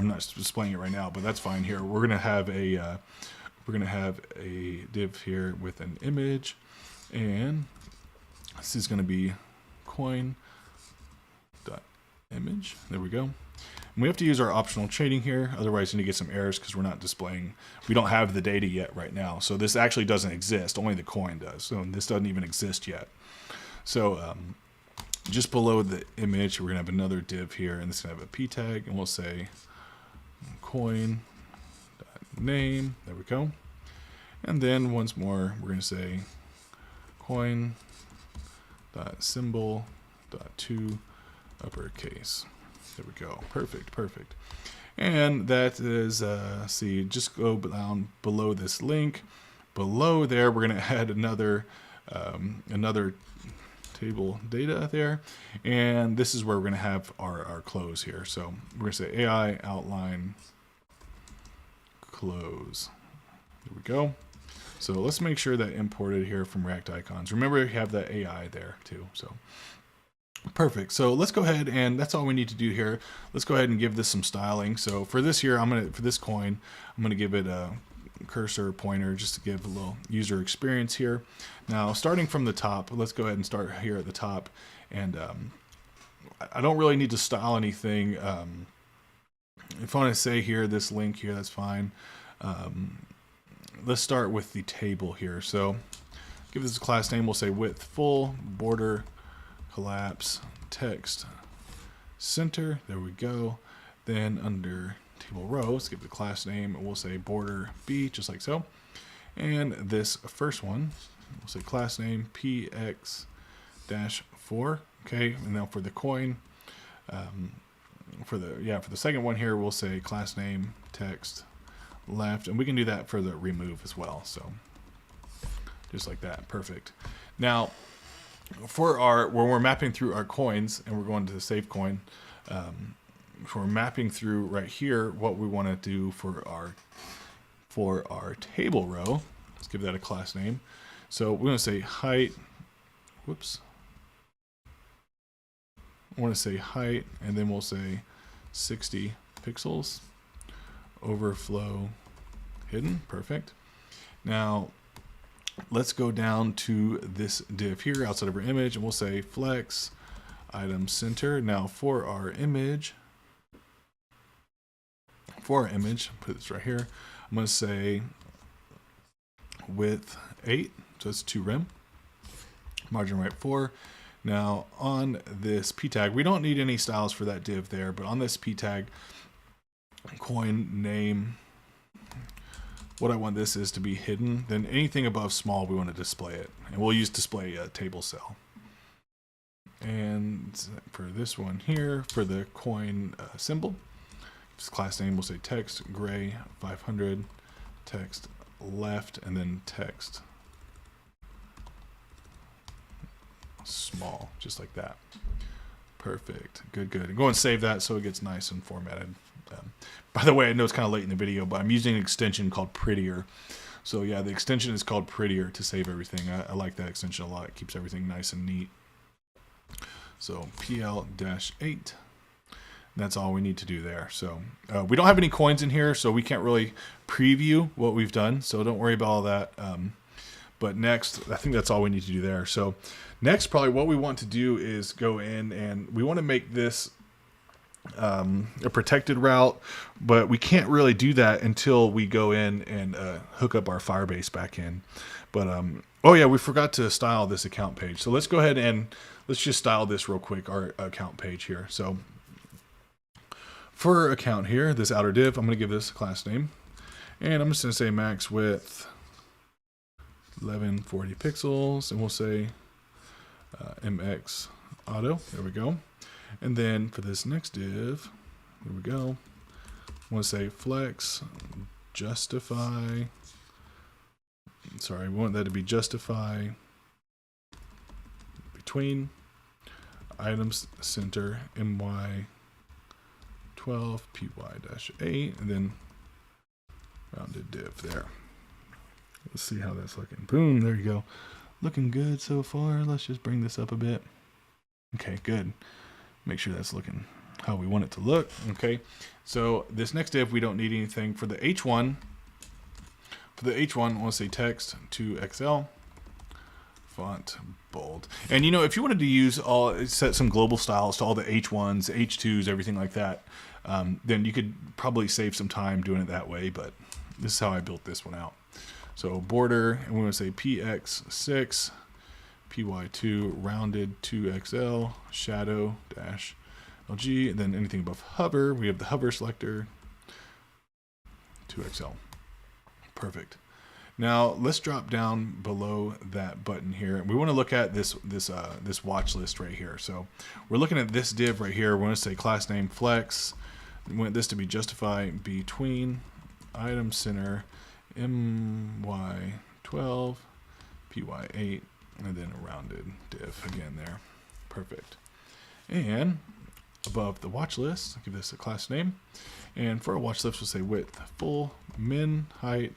S2: not displaying it right now, but that's fine here. We're going to have a div here with an image, and this is going to be coin.image. There we go. And we have to use our optional chaining here, otherwise you're going to get some errors because we're not displaying, we don't have the data yet right now. So this actually doesn't exist, only the coin does. So this doesn't even exist yet. So just below the image, we're going to have another div here, and this is going to have a p tag, and we'll say coin.name. There we go. And then once more, we're going to say coin.symbol.to uppercase. There we go. Perfect, perfect. And that is, see, just go down below this link. Below there, we're going to add another table data there. And this is where we're going to have our close here. So we're going to say AI outline close. There we go. So let's make sure that imported here from React Icons. Remember, you have that AI there too. So perfect. So let's go ahead, and that's all we need to do here. Let's go ahead and give this some styling. So for this here, for this coin, I'm gonna give it a cursor pointer just to give a little user experience here. Now, starting from the top, let's go ahead and start here at the top. And I don't really need to style anything. If I want to say here, this link here, that's fine. Let's start with the table here. So give this a class name. We'll say width full, border, collapse, text, center. There we go. Then under table row, let's give the class name, and we'll say border B, just like so. And this first one, we'll say class name px-4. Okay, and now for the coin, for the second one here, we'll say class name text left, and we can do that for the remove as well. So just like that, perfect. Now for when we're mapping through our coins and we're going to the save coin, if we're mapping through right here, what we want to do for our table row, let's give that a class name. So we're going to say height, whoops. I want to say height, and then we'll say 60 pixels. Overflow hidden, perfect. Now let's go down to this div here outside of our image, and we'll say flex item center. Now for our image, put this right here, I'm going to say width 8, so it's 2 rem, margin right 4. Now on this p tag, we don't need any styles for that div there, but on this p tag, coin name, what I want this is to be hidden. Then anything above small, we want to display it, and we'll use display table cell. And for this one here, for the coin symbol, this class name, we'll say text gray 500, text left, and then text small, just like that. Perfect. Good, good. Go and save that so it gets nice and formatted. By the way, I know it's kind of late in the video, but I'm using an extension called Prettier. So yeah, the extension is called Prettier to save everything. I like that extension a lot. It keeps everything nice and neat. So PL-8. That's all we need to do there. So we don't have any coins in here, so we can't really preview what we've done. So don't worry about all that. But next, I think that's all we need to do there. So next, probably what we want to do is go in and we want to make this a protected route, but we can't really do that until we go in and hook up our Firebase back in. But oh yeah, we forgot to style this account page. So let's go ahead and let's just style this real quick, our account page here. So for account here, this outer div, I'm going to give this a class name, and I'm just going to say max width 1140 pixels, and we'll say MX auto. There we go. And then for this next div, here we go. I want to say flex justify. Sorry, we want that to be justify between items center MY 12 PY-8, and then rounded div there. Let's see how that's looking. Boom, there you go. Looking good so far. Let's just bring this up a bit. Okay, good. Make sure that's looking how we want it to look. Okay, so this next div, we don't need anything. For the H1, I want to say text to XL, font bold. And you know, if you wanted to use set some global styles to all the H1s, H2s, everything like that, then you could probably save some time doing it that way, but this is how I built this one out. So border, and we want to say PX6, PY2, rounded 2XL, shadow dash LG, and then anything above hover, we have the hover selector, 2XL. Perfect. Now let's drop down below that button here. We want to look at this watch list right here. So we're looking at this div right here. We want to say class name flex. We want this to be justify between item center MY12 PY8, and then a rounded div again there. Perfect. And above the watch list, I'll give this a class name. And for our watch list, we'll say width full, min height,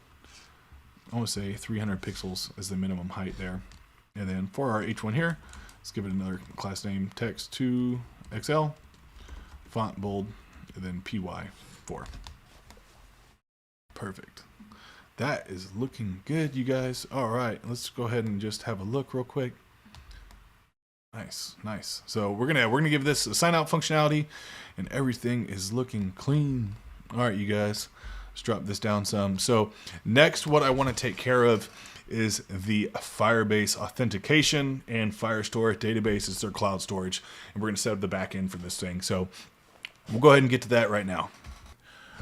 S2: I want to say 300 pixels as the minimum height there. And then for our H1 here, let's give it another class name, text to XL, font bold, and then PY4. Perfect. That is looking good, you guys. All right, let's go ahead and just have a look real quick. Nice, nice. So we're gonna give this a sign out functionality, and everything is looking clean. All right, you guys, let's drop this down some. So next, what I want to take care of is the Firebase authentication and Firestore database is their cloud storage, and we're gonna set up the back end for this thing. So we'll go ahead and get to that right now.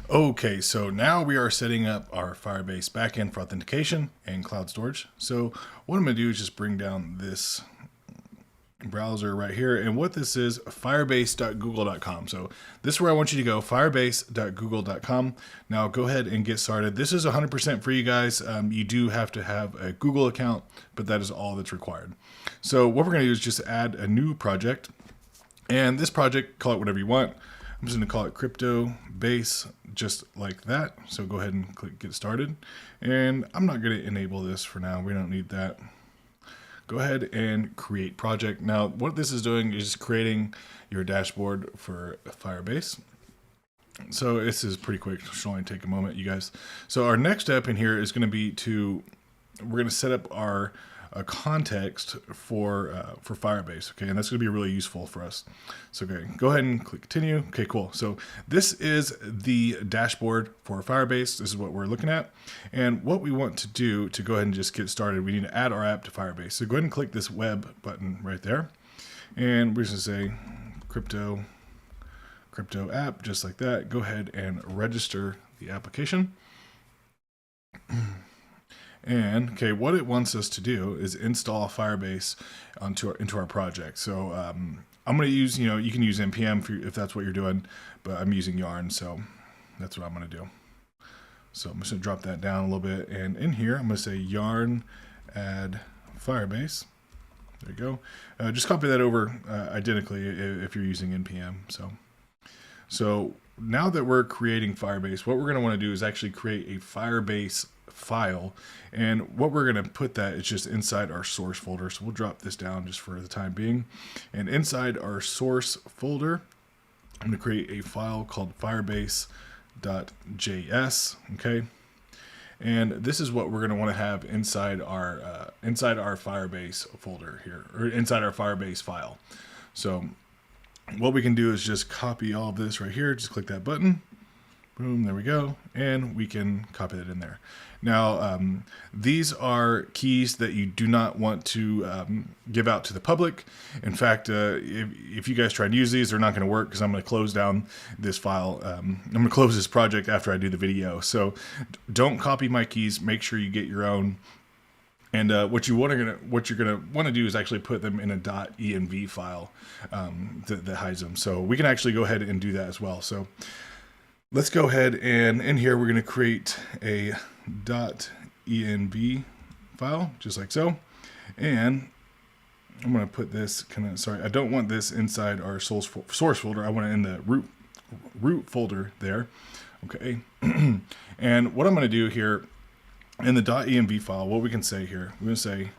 S2: Okay, so now we are setting up our Firebase backend for authentication and cloud storage. So what I'm going to do is just bring down this browser right here. And what this is, firebase.google.com. So this is where I want you to go, firebase.google.com. Now go ahead and get started. This is 100% free, guys. You do have to have a Google account, but that is all that's required. So what we're going to do is just add a new project. And this project, call it whatever you want. I'm just going to call it Crypto Base, just like that. So go ahead and click Get Started. And I'm not going to enable this for now. We don't need that. Go ahead and create project. Now, what this is doing is creating your dashboard for Firebase. So this is pretty quick. It should only take a moment, you guys. So our next step in here is going to be we're going to set up our context for Firebase, okay, and that's going to be really useful for us. So okay, go ahead and click continue. Okay, cool. So this is the dashboard for Firebase. This is what we're looking at, and what we want to do to go ahead and just get started, we need to add our app to Firebase. So go ahead and click this web button right there, and we're just going to say crypto app, just like that. Go ahead and register the application. And okay, what it wants us to do is install Firebase into our project. So I'm going to use, you can use npm if that's what you're doing, but I'm using Yarn. So That's what I'm going to do. So I'm just going to drop that down a little bit. And in here, I'm going to say yarn add Firebase. There you go. Just copy that over identically if you're using NPM. So now that we're creating Firebase, what we're going to want to do is actually create a Firebase file. And what we're going to put that is just inside our source folder. So we'll drop this down just for the time being. And inside our source folder, I'm going to create a file called firebase.js. Okay. And this is what we're going to want to have inside our Firebase folder here, or inside our Firebase file. So what we can do is just copy all of this right here. Just click that button. Boom, there we go. And we can copy that in there. Now, these are keys that you do not want to give out to the public. In fact, if you guys try to use these, they're not going to work because I'm going to close down this file. I'm going to close this project after I do the video. So don't copy my keys. Make sure you get your own. And what you're gonna want to do is actually put them in a .env file that hides them. So we can actually go ahead and do that as well. So let's go ahead and in here we're going to create a .env file just like so. And I'm going to put this I don't want this inside our source folder. I want it in the root folder there. Okay. And what I'm going to do here in the .env file, what we can say here, we're going to say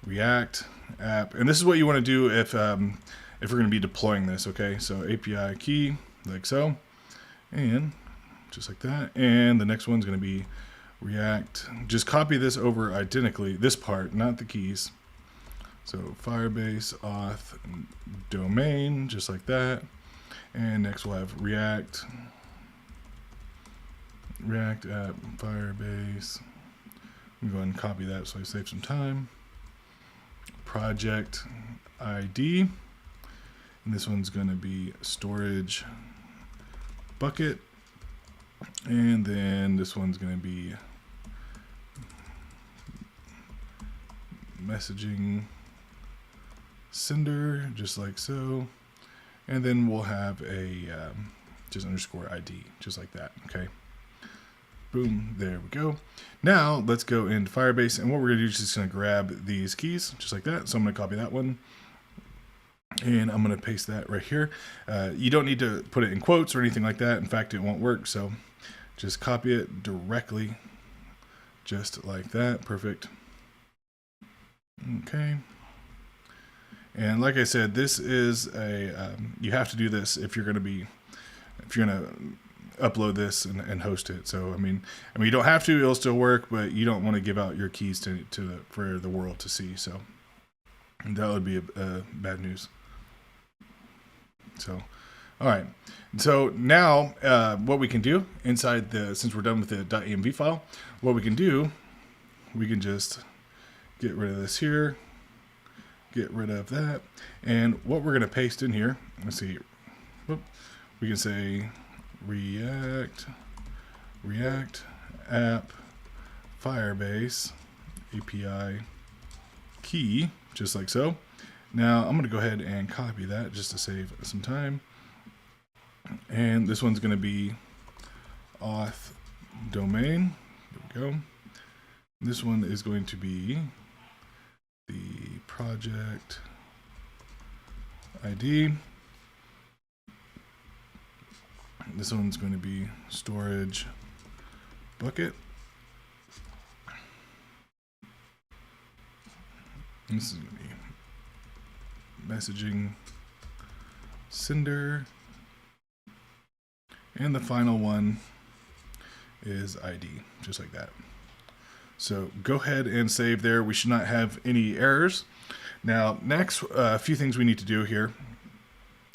S2: React app, and this is what you want to do if we're going to be deploying this. Okay, so API key like so, and just like that, and the next one's going to be React. Just copy this over identically, this part, not the keys. So Firebase auth domain, just like that, and next we'll have React app Firebase. I'm going to copy that so I save some time. Project ID. And this one's going to be storage bucket. And then this one's going to be messaging sender, just like so. And then we'll have a just underscore ID, just like that. Okay. Boom, there we go. Now let's go into Firebase, and what we're going to do is just going to grab these keys just like that. So I'm going to copy that one, and I'm going to paste that right here. You don't need to put it in quotes or anything like that. In fact, it won't work. So just copy it directly, just like that. Perfect. Okay. And like I said, this is you have to do this if you're going to upload this and host it. So I mean you don't have to, it'll still work, but you don't want to give out your keys for the world to see. So that would be a bad news. So all right, so now what we can do inside since we're done with the .env file, what we can do, we can just get rid of this here, get rid of that, and what we're going to paste in here, let's see, we can say React app Firebase API key, just like so. Now I'm going to go ahead and copy that just to save some time. And this one's going to be auth domain. There we go. This one is going to be the project ID. This one's going to be storage bucket. This is going to be messaging sender. And the final one is ID, just like that. So go ahead and save there. We should not have any errors. Now, next, a few things we need to do here.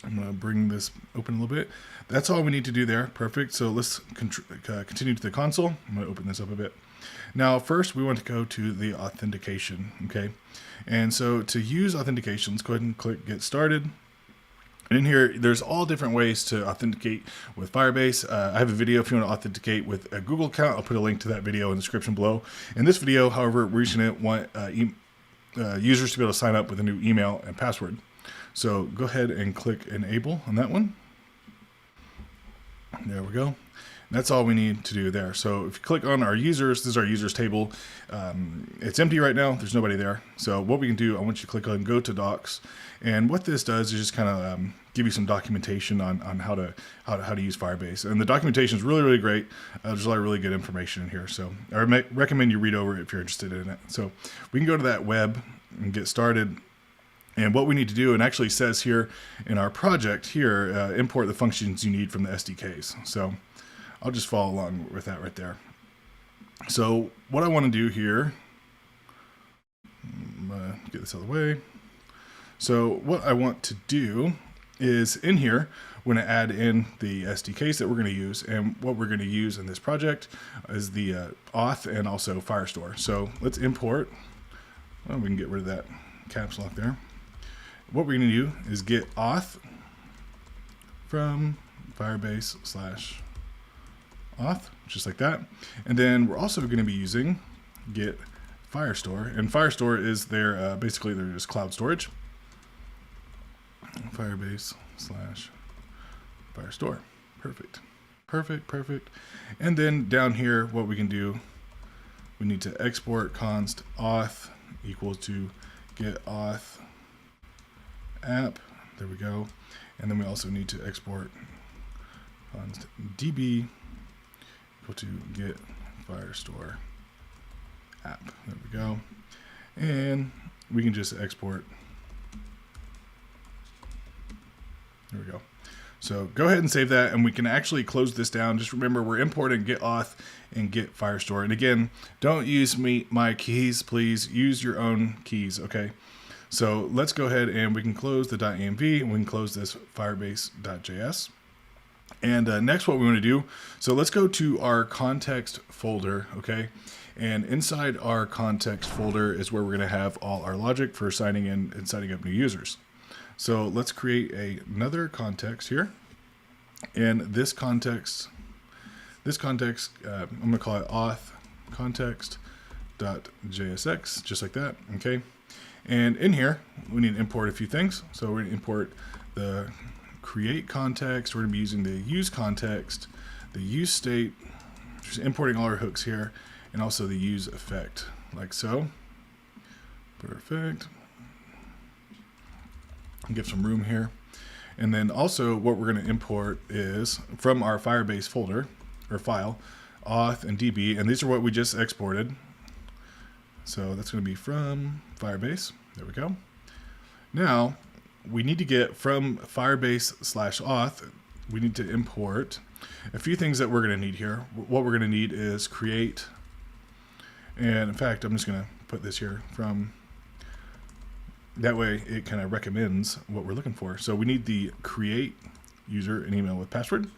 S2: I'm going to bring this open a little bit. That's all we need to do there. Perfect. So let's continue to the console. I'm going to open this up a bit. Now, first, we want to go to the authentication. Okay. And so to use authentication, let's go ahead and click Get Started. And in here, there's all different ways to authenticate with Firebase. I have a video if you want to authenticate with a Google account. I'll put a link to that video in the description below. In this video, however, we're just going to want users to be able to sign up with a new email and password. So go ahead and click Enable on that one. There we go. That's all we need to do there. So if you click on our users, this is our users table. It's empty right now. There's nobody there. So what we can do, I want you to click on go to docs. And what this does is just kind of give you some documentation on how to use Firebase. And the documentation is really, really great. There's a lot of really good information in here. So I recommend you read over it if you're interested in it. So we can go to that web and get started. And what we need to do, and actually says here in our project here, import the functions you need from the SDKs. So I'll just follow along with that right there. So what I want to do here, get this out of the way. So what I want to do is in here, we're going to add in the SDKs that we're going to use. And what we're going to use in this project is the auth and also Firestore. So let's import. Well, we can get rid of that caps lock there. What we're going to do is get auth from Firebase /auth, just like that. And then we're also going to be using get Firestore. And Firestore is their, basically they're just cloud storage. Firebase /Firestore. Perfect. Perfect, perfect. And then down here, what we can do, we need to export const auth equals to get auth app. There we go. And then we also need to export const db equal to get Firestore app. There we go. And we can just export. There we go. So go ahead and save that, and we can actually close this down. Just remember, we're importing get auth and get Firestore. And again, don't use my keys, please. Use your own keys, okay? So let's go ahead and we can close the .env, and we can close this firebase.js. And next what we want to do, so let's go to our context folder, okay? And inside our context folder is where we're going to have all our logic for signing in and signing up new users. So let's create another context here. And this context, I'm going to call it auth context.jsx, just like that, okay? And in here, we need to import a few things. So we're going to import the create context. We're going to be using the use context, the use state, just importing all our hooks here, and also the use effect, like so. Perfect. Give some room here. And then also what we're going to import is from our Firebase folder or file, auth and db, and these are what we just exported. So that's going to be from Firebase. There we go. Now we need to get from Firebase /auth, we need to import a few things that we're going to need here. What we're going to need is create, and in fact, I'm just going to put this here from, that way it kind of recommends what we're looking for. So we need the create user and email with password.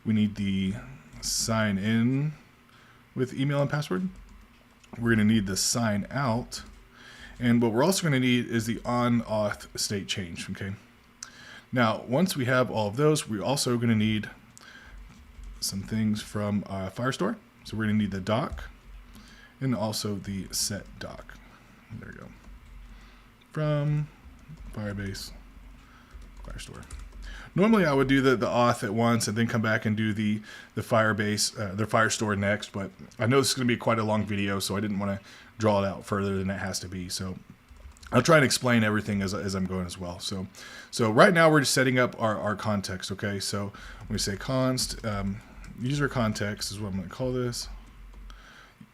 S2: We need the sign in with email and password. We're going to need the sign out. And what we're also going to need is the on auth state change. Okay. Now, once we have all of those, we're also going to need some things from Firestore. So we're going to need the doc and also the set doc. There we go. From Firebase Firestore. Normally I would do the auth at once and then come back and do the Firebase, the Firestore next, but I know this is going to be quite a long video, so I didn't want to draw it out further than it has to be. So I'll try and explain everything as I'm going as well. So right now we're just setting up our context, okay? So we say const user context is what I'm going to call this.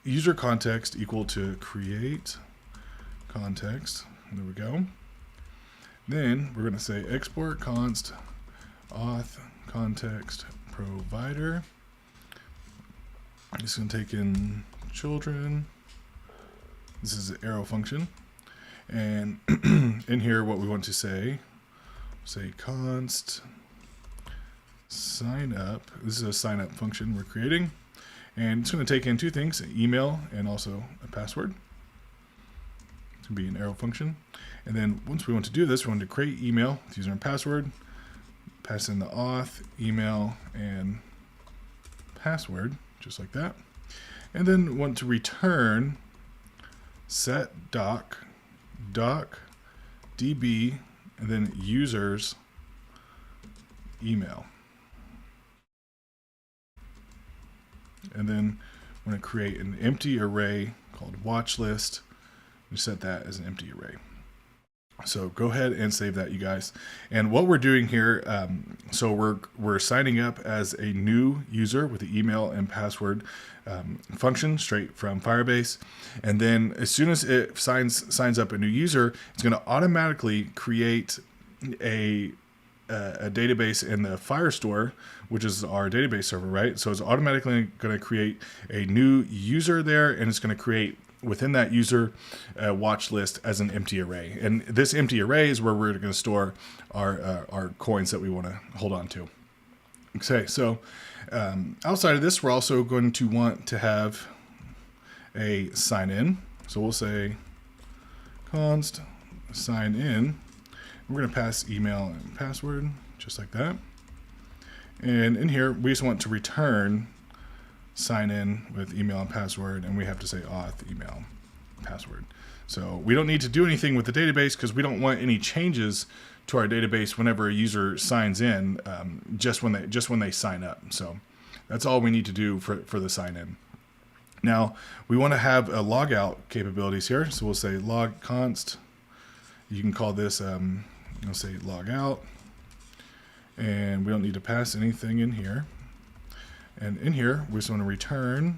S2: User context equal to create context. There we go. Then we're going to say export const auth context provider. I'm just going to take in children. This is an arrow function. And in here, what we want to say const sign up. This is a sign up function we're creating. And it's going to take in two things, an email and also a password. It's going to be an arrow function. And then once we want to do this, we want to create email with user and password, pass in the auth, email, and password, just like that. And then want to return set doc, db, and then users email. And then I'm going to create an empty array called watch list. We set that as an empty array. So go ahead and save that, you guys. And what we're doing here, so we're signing up as a new user with the email and password function straight from Firebase. And then as soon as it signs up a new user, it's going to automatically create a database in the Firestore, which is our database server, right? So it's automatically going to create a new user there, and it's going to create within that user watch list as an empty array. And this empty array is where we're going to store our coins that we want to hold on to. Okay, so outside of this, we're also going to want to have a sign in. So we'll say const sign in. We're going to pass email and password just like that. And in here, we just want to return sign in with email and password, and we have to say auth email password. So we don't need to do anything with the database because we don't want any changes to our database whenever a user signs in, just when they sign up. So that's all we need to do for the sign in. Now we want to have a logout capabilities here, so we'll say log const. You can call this I'll say logout, and we don't need to pass anything in here. And in here, we just want to return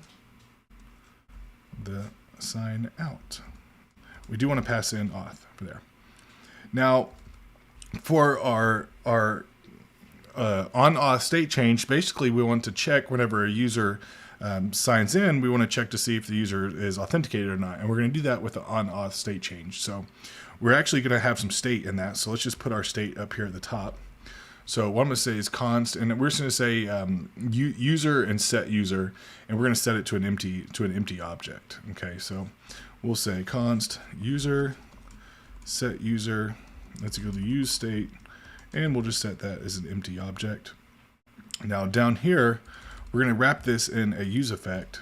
S2: the sign out. We do want to pass in auth for there. Now, for our on auth state change, basically we want to check whenever a user signs in, we want to check to see if the user is authenticated or not. And we're going to do that with the on auth state change. So we're actually going to have some state in that. So let's just put our state up here at the top. So what I'm going to say is const, and we're just going to say user and set user, and we're going to set it to an empty object. Okay, so we'll say const user set user. Let's go to use state, and we'll just set that as an empty object. Now down here, we're going to wrap this in a use effect,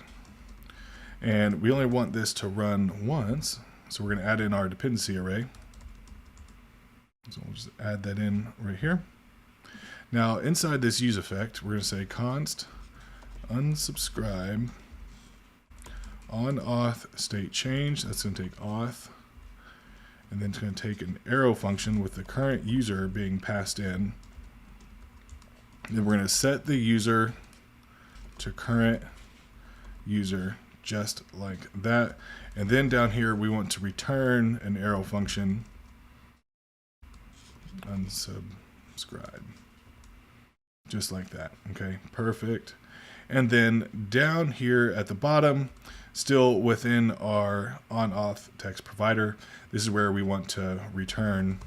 S2: and we only want this to run once. So we're going to add in our dependency array. So we'll just add that in right here. Now inside this use effect, we're going to say const unsubscribe on auth state change. That's going to take auth, and then it's going to take an arrow function with the current user being passed in. Then we're going to set the user to current user just like that. And then down here, we want to return an arrow function unsubscribe. Just like that. Okay, perfect. And then down here at the bottom, still within our on auth text provider, this is where we want to return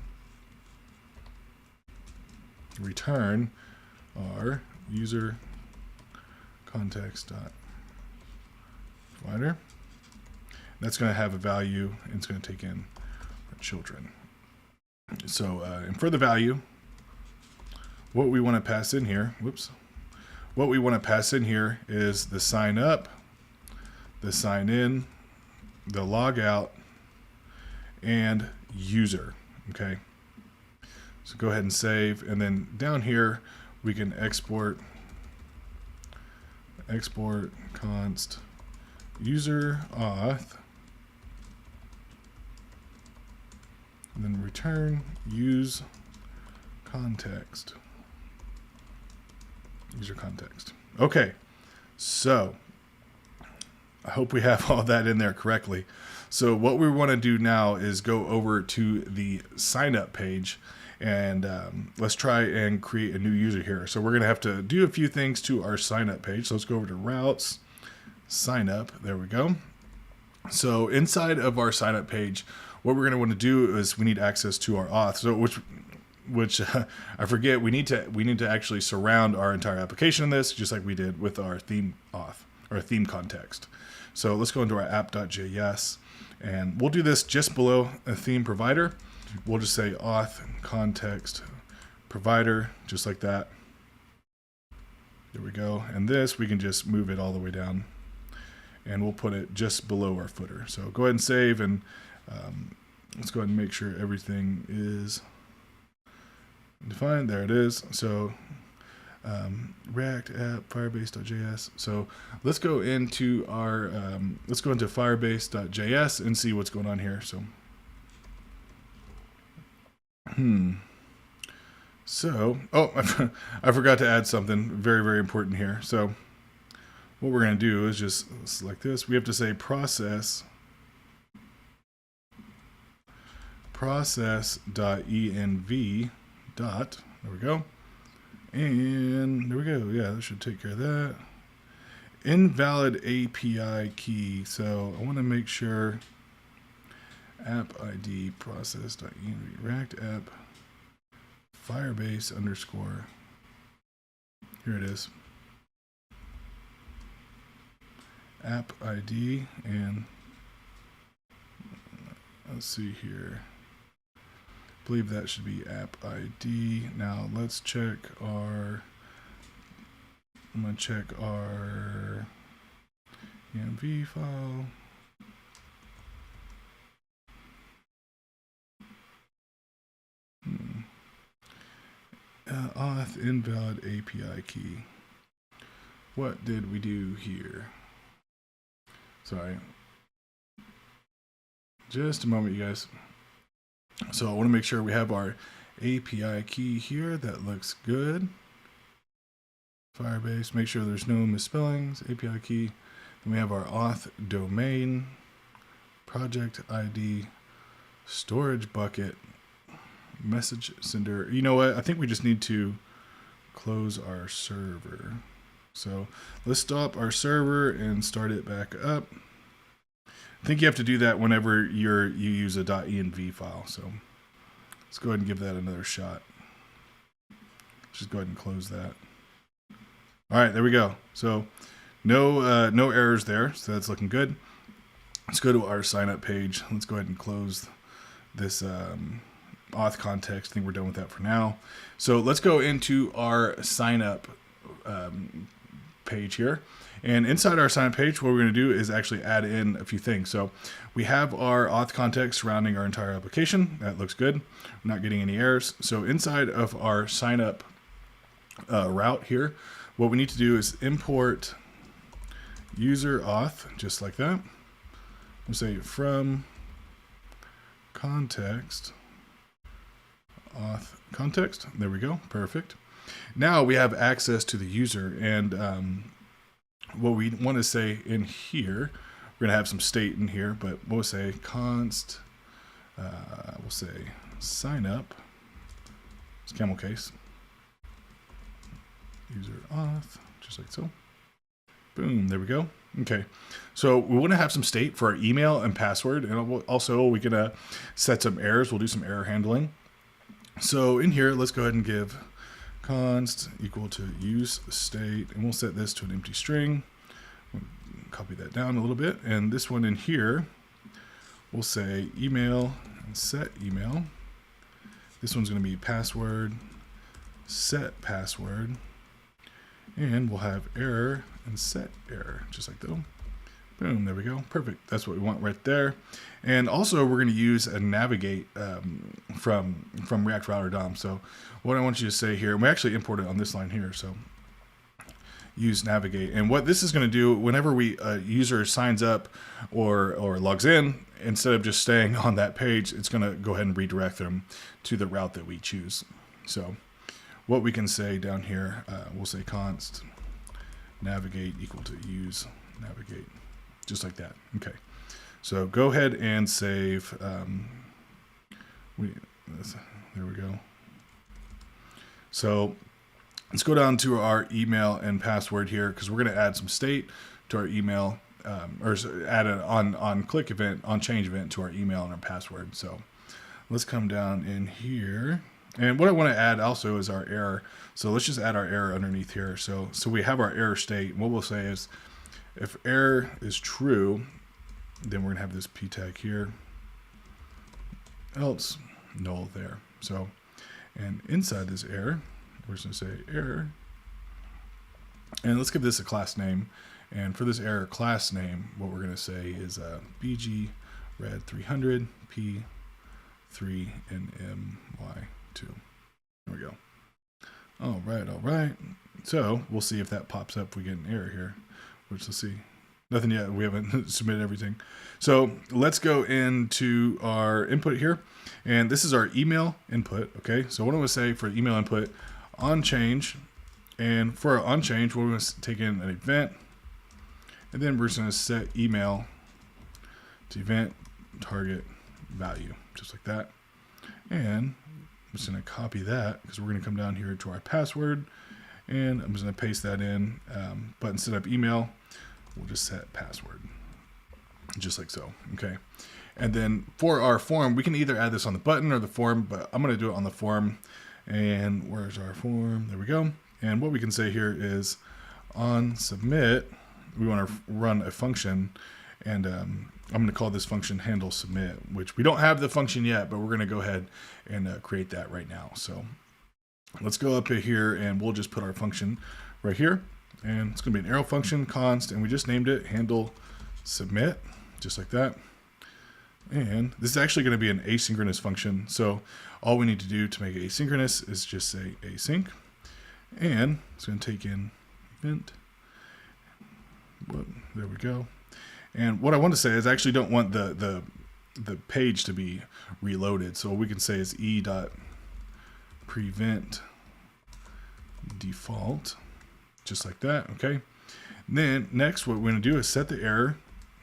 S2: our user context dot provider. That's going to have a value, and it's going to take in our children. So and for the value, what we want to pass in here, what we want to pass in here is the sign up, the sign in, the log out, and user. Okay. So go ahead and save, and then down here we can export const user auth, and then return use context. User context. Okay, so I hope we have all that in there correctly. So what we want to do now is go over to the sign up page, and let's try and create a new user here. So we're going to have to do a few things to our sign up page. So let's go over to routes, sign up. There we go. So inside of our sign up page, what we're going to want to do is we need access to our auth. So which I forget, we need to actually surround our entire application in this, just like we did with our theme auth or theme context. So let's go into our app.js, and we'll do this just below a theme provider. We'll just say auth context provider, just like that. There we go. And this, we can just move it all the way down, and we'll put it just below our footer. So go ahead and save, and let's go ahead and make sure everything is defined. There it is. So React app Firebase.js. So let's go into our Firebase.js and see what's going on here. So So, oh, I forgot to add something very, very important here. So what we're going to do is just select this. We have to say process.env dot, there we go. And there we go. Yeah, that should take care of that. Invalid API key. So I want to make sure app ID process.env React app Firebase underscore. Here it is. App ID, and let's see here. I believe that should be app ID. Now let's check our, I'm going to check our env file. Auth invalid API key. What did we do here? Sorry. Just a moment, you guys. So I want to make sure we have our API key here. That looks good. Firebase, make sure there's no misspellings. API key. Then we have our auth domain, project ID, storage bucket, message sender. You know what? I think we just need to close our server. So let's stop our server and start it back up. I think you have to do that whenever you use a .env file. So let's go ahead and give that another shot. Just go ahead and close that. All right, there we go. So no errors there. So that's looking good. Let's go to our sign up page. Let's go ahead and close this auth context. I think we're done with that for now. So let's go into our sign up page here. And inside our sign up page, what we're going to do is actually add in a few things. So we have our auth context surrounding our entire application. That looks good. We're not getting any errors. So inside of our sign up route here, what we need to do is import user auth, just like that. We'll say from context auth context. There we go. Perfect. Now we have access to the user, and what we want to say in here, we're going to have some state in here, but we'll say const, we'll say sign up, it's camel case, user auth, just like so. Boom, there we go. Okay, so we want to have some state for our email and password, and also we can set some errors. We'll do some error handling. So in here, let's go ahead and give const equal to use state, and we'll set this to an empty string. We'll copy that down a little bit, and this one in here, we'll say email and set email. This one's going to be password, set password, and we'll have error and set error, just like that. Boom, there we go. Perfect. That's what we want right there. And also we're going to use a navigate from React Router DOM. So what I want you to say here, and we actually import it on this line here. So use navigate. And what this is going to do, whenever a user signs up or logs in, instead of just staying on that page, it's going to go ahead and redirect them to the route that we choose. So what we can say down here, we'll say const navigate equal to use navigate. Just like that. Okay. So go ahead and save. There we go. So let's go down to our email and password here, because we're going to add some state to our email, or add an on click event, on change event to our email and our password. So let's come down in here. And what I want to add also is our error. So let's just add our error underneath here. So we have our error state. And what we'll say is, if error is true, then we're going to have this p tag here, else null there. So, and inside this error, we're just going to say error, and let's give this a class name. And for this error class name, what we're going to say is bg red 300 p3 and my2. There we go. All right. So we'll see if that pops up. If we get an error here, which let's see. Nothing yet. We haven't submitted everything. So let's go into our input here. And this is our email input. Okay. So what I'm going to say for email input on change. And for our on change, we're going to take in an event. And then we're just going to set email to event target value, just like that. And I'm just going to copy that because we're going to come down here to our password. And I'm just going to paste that in. But instead of email, we'll just set password, just like so. Okay. And then for our form, we can either add this on the button or the form, but I'm going to do it on the form. And where's our form? There we go. And what we can say here is on submit, we want to run a function, and I'm going to call this function handle submit, which we don't have the function yet, but we're going to go ahead and create that right now. So let's go up here and we'll just put our function right here. And it's going to be an arrow function const, and we just named it handle submit, just like that. And this is actually going to be an asynchronous function. So all we need to do to make it asynchronous is just say async. And it's going to take in event. There we go. And what I want to say is I actually don't want the page to be reloaded. So what we can say is e.prevent default, just like that. Okay. And then next, what we're going to do is set the error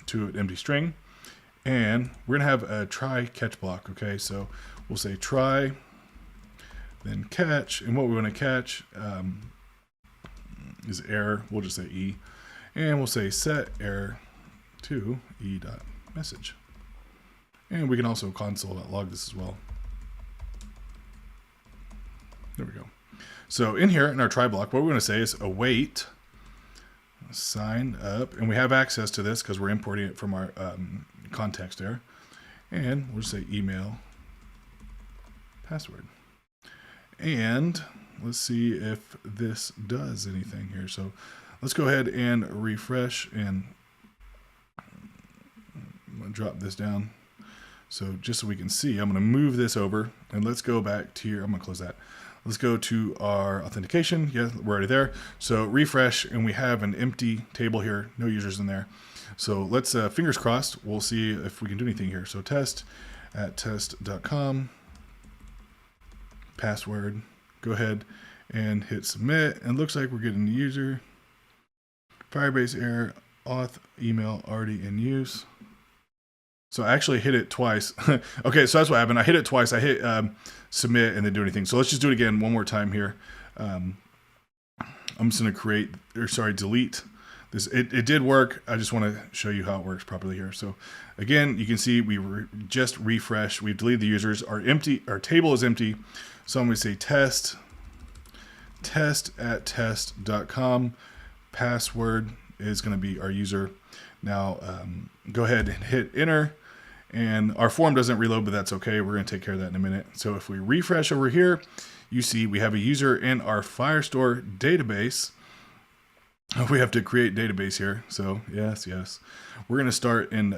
S2: to an empty string. And we're going to have a try catch block. Okay. So we'll say try, then catch. And what we want to catch is error. We'll just say E. And we'll say set error to e.message. And we can also console.log this as well. There we go. So in here, in our try block, what we're going to say is await sign up. And we have access to this because we're importing it from our context there. And we'll just say email password. And let's see if this does anything here. So let's go ahead and refresh, and I'm going to drop this down. So just so we can see, I'm going to move this over, and let's go back to here. I'm going to close that. Let's go to our authentication. Yeah, we're already there. So refresh, and we have an empty table here, no users in there. So let's, fingers crossed, we'll see if we can do anything here. So test@test.com, password, go ahead and hit submit, and looks like we're getting the user. Firebase error, auth email already in use. So I actually hit it twice. Okay, so that's what happened. I hit it twice. I hit submit and then do anything. So let's just do it again one more time here. I'm just going to delete this. It did work. I just want to show you how it works properly here. So again, you can see we just refreshed. We've deleted the users. Our table is empty. So I'm going to say test@test.com. Password is going to be our user. Now go ahead and hit enter, and our form doesn't reload, but that's okay. We're going to take care of that in a minute. So if we refresh over here, you see we have a user in our Firestore database. We have to create database here. So yes. We're going to start in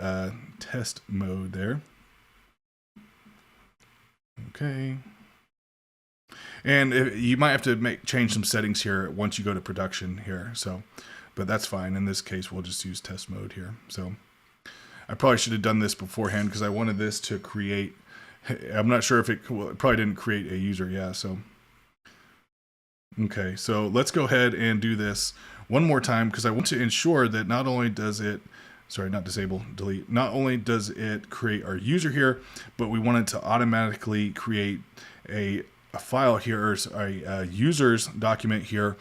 S2: test mode there. Okay. And you might have to change some settings here once you go to production here. So, but that's fine. In this case, we'll just use test mode here. So I probably should have done this beforehand because I wanted this to create. I'm not sure if it probably didn't create a user. Yeah. So, okay. So let's go ahead and do this one more time because I want to ensure that not only does it, not disable, delete. Not only does it create our user here, but we want it to automatically create a file here, or a user's document here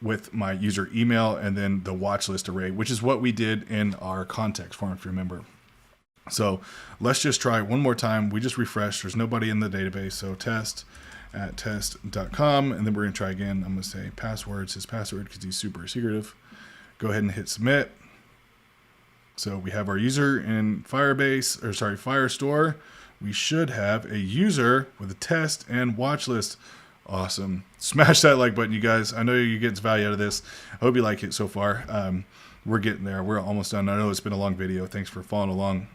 S2: with my user email and then the watch list array, which is what we did in our context form, if you remember. So let's just try one more time. We just refreshed. There's nobody in the database. So test@test.com, and then we're going to try again. I'm going to say password's his password because he's super secretive. Go ahead and hit submit. So we have our user in Firestore. We should have a user with a test and watch list. Awesome. Smash that like button, you guys. I know you get value out of this. I hope you like it so far. We're getting there. We're almost done. I know it's been a long video. Thanks for following along.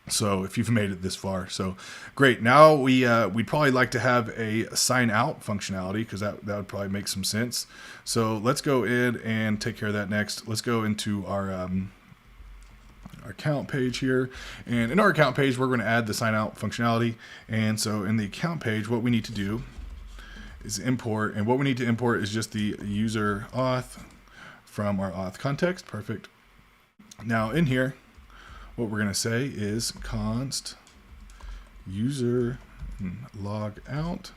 S1: So if you've made it this far, so great. Now we'd probably like to have a sign out functionality, because that would probably make some sense. So let's go in and take care of that next. Let's go into our account page here, and in our account page we're going to add the sign out functionality. And so in the account page, what we need to do is import, and what we need to import is just the user auth from our auth context. Perfect. Now in here, what we're going to say is const user log out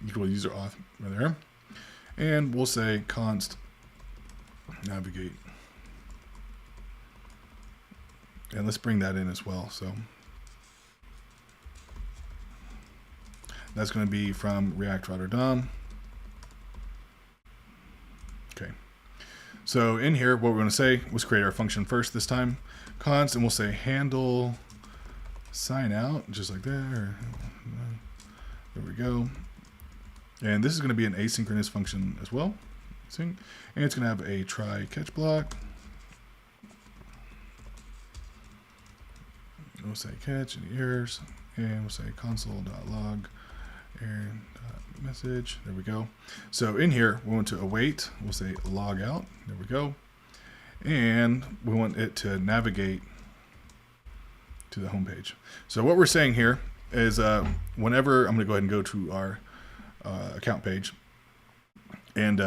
S1: equal user auth right there, and we'll say const navigate, and let's bring that in as well. So that's going to be from React Router DOM. Okay. So in here, what we're going to say was create our function first this time, const, and we'll say handle sign out, just like there. There we go. And this is going to be an asynchronous function as well. And it's going to have a try catch block. We'll say catch any errors, and we'll say console.log error.message. There we go. So in here, we want to await. We'll say log out. There we go. And we want it to navigate to the home page. So what we're saying here is whenever I'm going to go ahead and go to our account page, and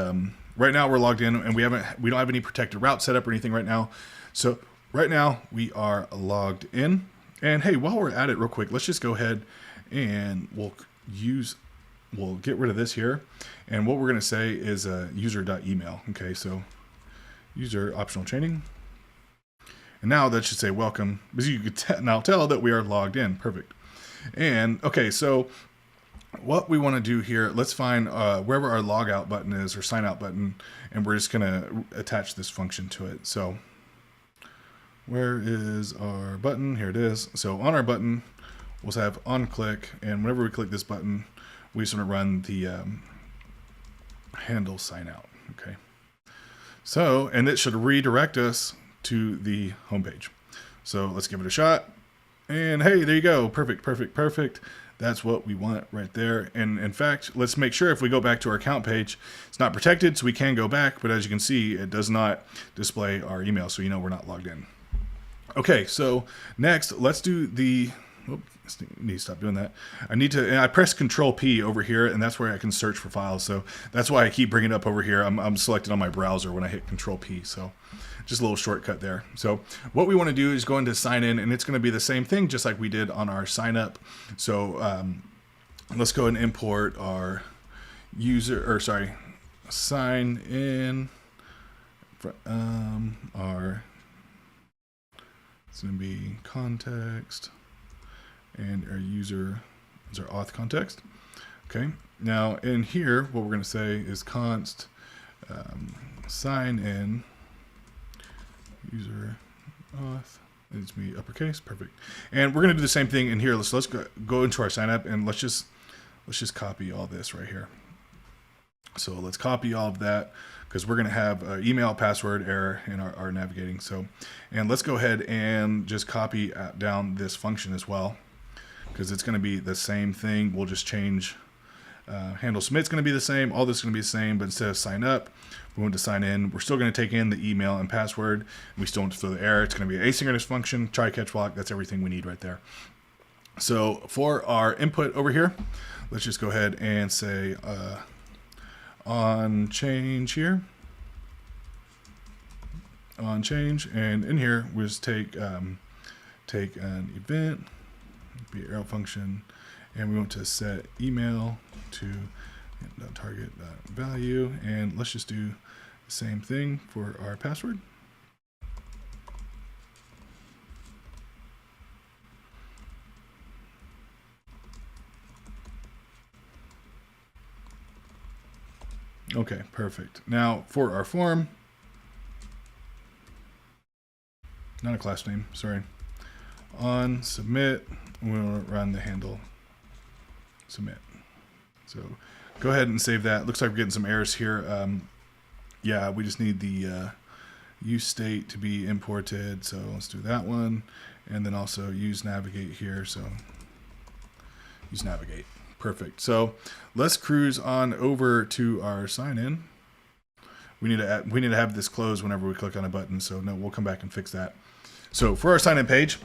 S1: right now we're logged in, and we don't have any protected route set up or anything right now. So right now we are logged in. And hey, while we're at it real quick, let's just go ahead and we'll get rid of this here. And what we're going to say is user.email. Okay, so user optional chaining. And now that should say welcome, because you can now tell that we are logged in. Perfect. And okay, so what we want to do here, let's find wherever our log out button is, or sign out button, and we're just going to attach this function to it. So where is our button? Here it is. So on our button, we'll have on click, and whenever we click this button, we just want to run the handle sign out. Okay. So, and it should redirect us to the home page. So let's give it a shot. And hey, there you go. Perfect, perfect, perfect. That's what we want right there. And in fact, let's make sure if we go back to our account page, it's not protected, so we can go back, but as you can see, it does not display our email, so you know we're not logged in. Okay, so next, let's do the, I need to stop doing that. And I press Control P over here, and that's where I can search for files. So that's why I keep bringing it up over here. I'm selected on my browser when I hit Control P. So just a little shortcut there. So what we want to do is go into sign in, and it's going to be the same thing, just like we did on our sign up. So let's go and import our sign in. It's going to be context, and our user is our auth context. Okay. Now in here, what we're going to say is const sign in user auth. It needs to be uppercase. Perfect. And we're going to do the same thing in here. Let's go into our sign up, and let's just copy all this right here. So let's copy all of that, because we're going to have an email password error in our navigating. So, and let's go ahead and just copy down this function as well, because it's going to be the same thing. We'll just change handle submit's going to be the same. All this is going to be the same, but instead of sign up, we want to sign in. We're still going to take in the email and password. We still want to throw the error. It's going to be an asynchronous function, try catch block. That's everything we need right there. So for our input over here, let's just go ahead and say on change here, on change, and in here we just take an event, be arrow function, and we want to set email to target value, and let's just do the same thing for our password. Okay, perfect. Now for our form, not a class name, sorry. On submit, we want to run the handle submit. So go ahead and save that. Looks like we're getting some errors here. Yeah, we just need the
S2: use state to be imported. So let's do that one. And then also use navigate here. So use navigate. Perfect. So let's cruise on over to our sign in. We need to have this closed whenever we click on a button. So no, we'll come back and fix that. So for our sign in page,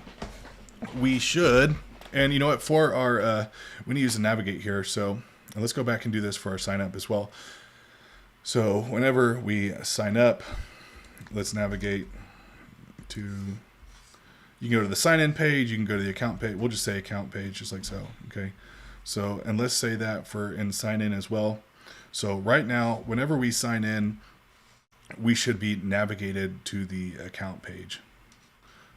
S2: we should, and you know what, for our, we need to use the navigate here. So let's go back and do this for our sign up as well. So whenever we sign up, let's navigate to, you can go to the sign in page, you can go to the account page. We'll just say account page, just like so. Okay. So, and let's say that for in sign in as well. So right now, whenever we sign in, we should be navigated to the account page.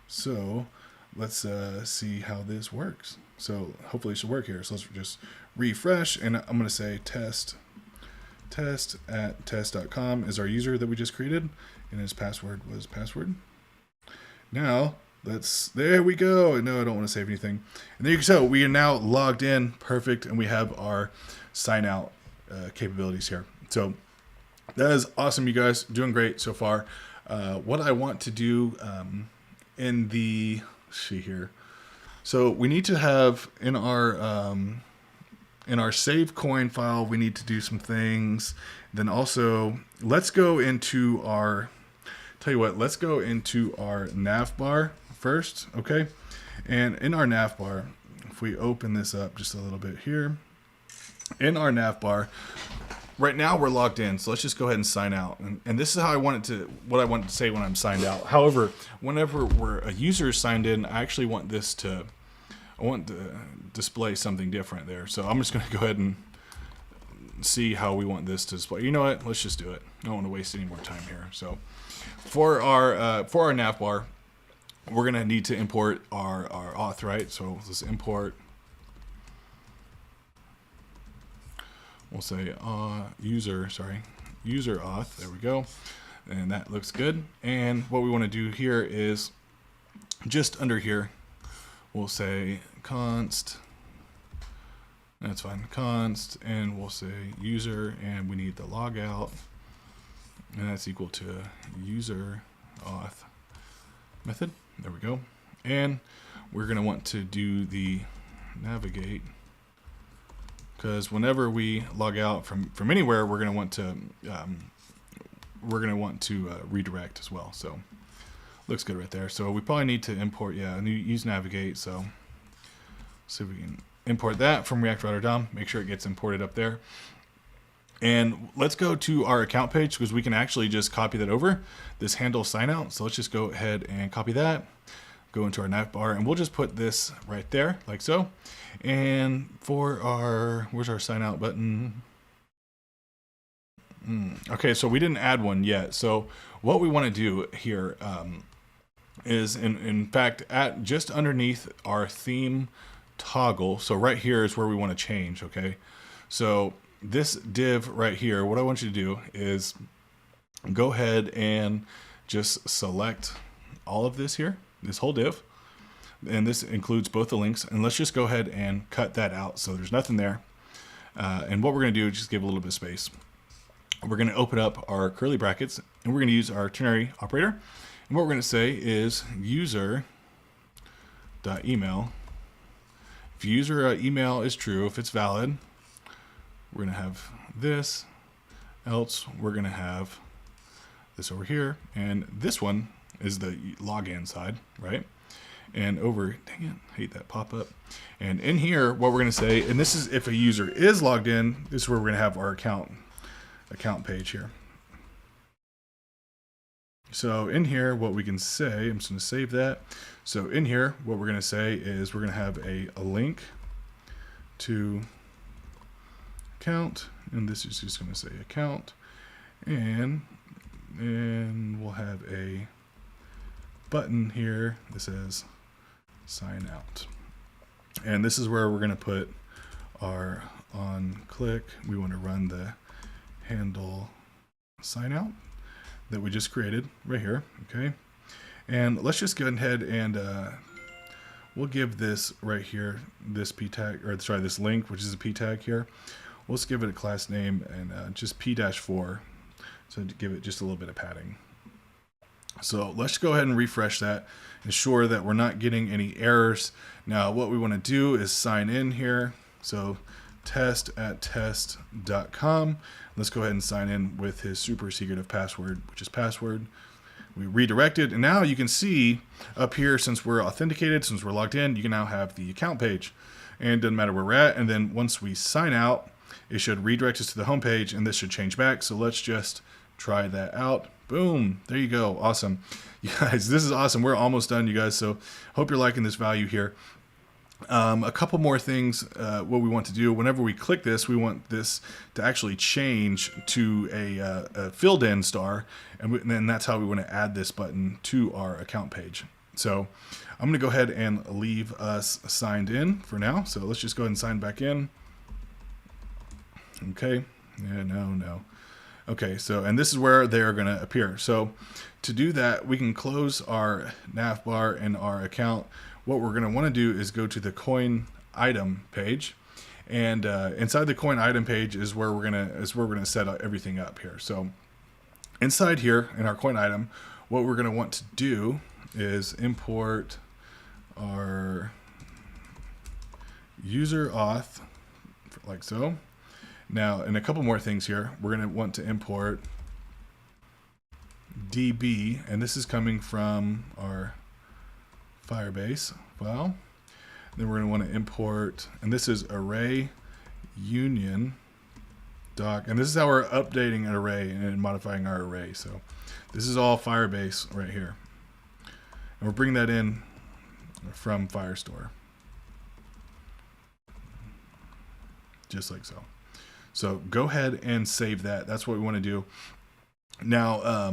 S2: So let's see how this works. So hopefully it should work here. So let's just refresh, and I'm going to say test at test.com is our user that we just created, and his password was password. Now there we go. No, I don't want to save anything. And there you go. We are now logged in. Perfect. And we have our sign out capabilities here. So that is awesome, you guys. Doing great so far. What I want to do in the, see here. So we need to have in our save coin file, we need to do some things. Then also let's go into our, tell you what, let's go into our nav bar first. Okay. And in our nav bar, if we open this up just a little bit here, in our nav bar, right now we're logged in. So let's just go ahead and sign out. And this is how I want it to, what I want to say when I'm signed out. However, whenever a user is signed in, I actually want this to, I want to display something different there. So I'm just going to go ahead and see how we want this to display. You know what? Let's just do it. I don't want to waste any more time here. So for our nav bar, we're going to need to import our auth, right? So let's import. We'll say user auth. There we go. And that looks good. And what we want to do here is just under here, we'll say const. That's fine. Const, and we'll say user, and we need the logout, and that's equal to user auth method. There we go. And we're going to want to do the navigate, because whenever we log out from anywhere, we're going to want to redirect as well. So looks good right there. So we probably need to import, use navigate. So see if we can import that from React Router DOM. Make sure it gets imported up there. And let's go to our account page, because we can actually just copy that over, this handle sign out. So let's just go ahead and copy that, go into our nav bar, and we'll just put this right there like so. And for our, where's our sign out button? Okay, so we didn't add one yet. So what we want to do here is in fact at just underneath our theme toggle. So right here is where we want to change. Okay, so this div right here, what I want you to do is go ahead and just select all of this here, this whole div, and this includes both the links, and let's just go ahead and cut that out so there's nothing there. And what we're going to do is just give a little bit of space. We're going to open up our curly brackets, and we're going to use our ternary operator, and what we're going to say is user.email. If user email is true, if it's valid, we're going to have this, else we're going to have this over here, and this one is the login side, right? And over, dang it, hate that pop-up. And in here, what we're going to say, and this is if a user is logged in, this is where we're going to have our account page here. So in here, what we can say, I'm just going to save that. So in here, what we're going to say is we're going to have a link to account, and this is just going to say account, and we'll have a button here that says sign out. And this is where we're going to put our on click. We want to run the handle sign out that we just created right here. Okay. And let's just go ahead and we'll give this right here, this p tag, or sorry, this link, which is a p tag here. Let's give it a class name and just p-4, so to give it just a little bit of padding. So let's go ahead and refresh that, ensure that we're not getting any errors. Now what we want to do is sign in here. So test@test.com. Let's go ahead and sign in with his super secretive password, which is password. We redirect it, and now you can see up here, since we're authenticated, since we're logged in, you can now have the account page. And it doesn't matter where we're at. And then once we sign out, it should redirect us to the home page, and this should change back. So let's just try that out. Boom, there you go. Awesome. You guys, this is awesome. We're almost done, you guys. So hope you're liking this value here. A couple more things, what we want to do, whenever we click this, we want this to actually change to a filled in star, and then that's how we want to add this button to our account page. So I'm going to go ahead and leave us signed in for now. So let's just go ahead and sign back in. Okay. Yeah, no. Okay, so, and this is where they are going to appear. So to do that, we can close our nav bar and our account. What we're going to want to do is go to the coin item page, and inside the coin item page is where we're going to set everything up here. So inside here in our coin item, what we're going to want to do is import our user auth, like so. Now, and a couple more things here. We're going to want to import DB, and this is coming from our Firebase file. Then we're going to want to import, and this is array union doc, and this is how we're updating an array and modifying our array. So this is all Firebase right here, and we're bringing that in from Firestore, just like so. So go ahead and save that. That's what we want to do. Now,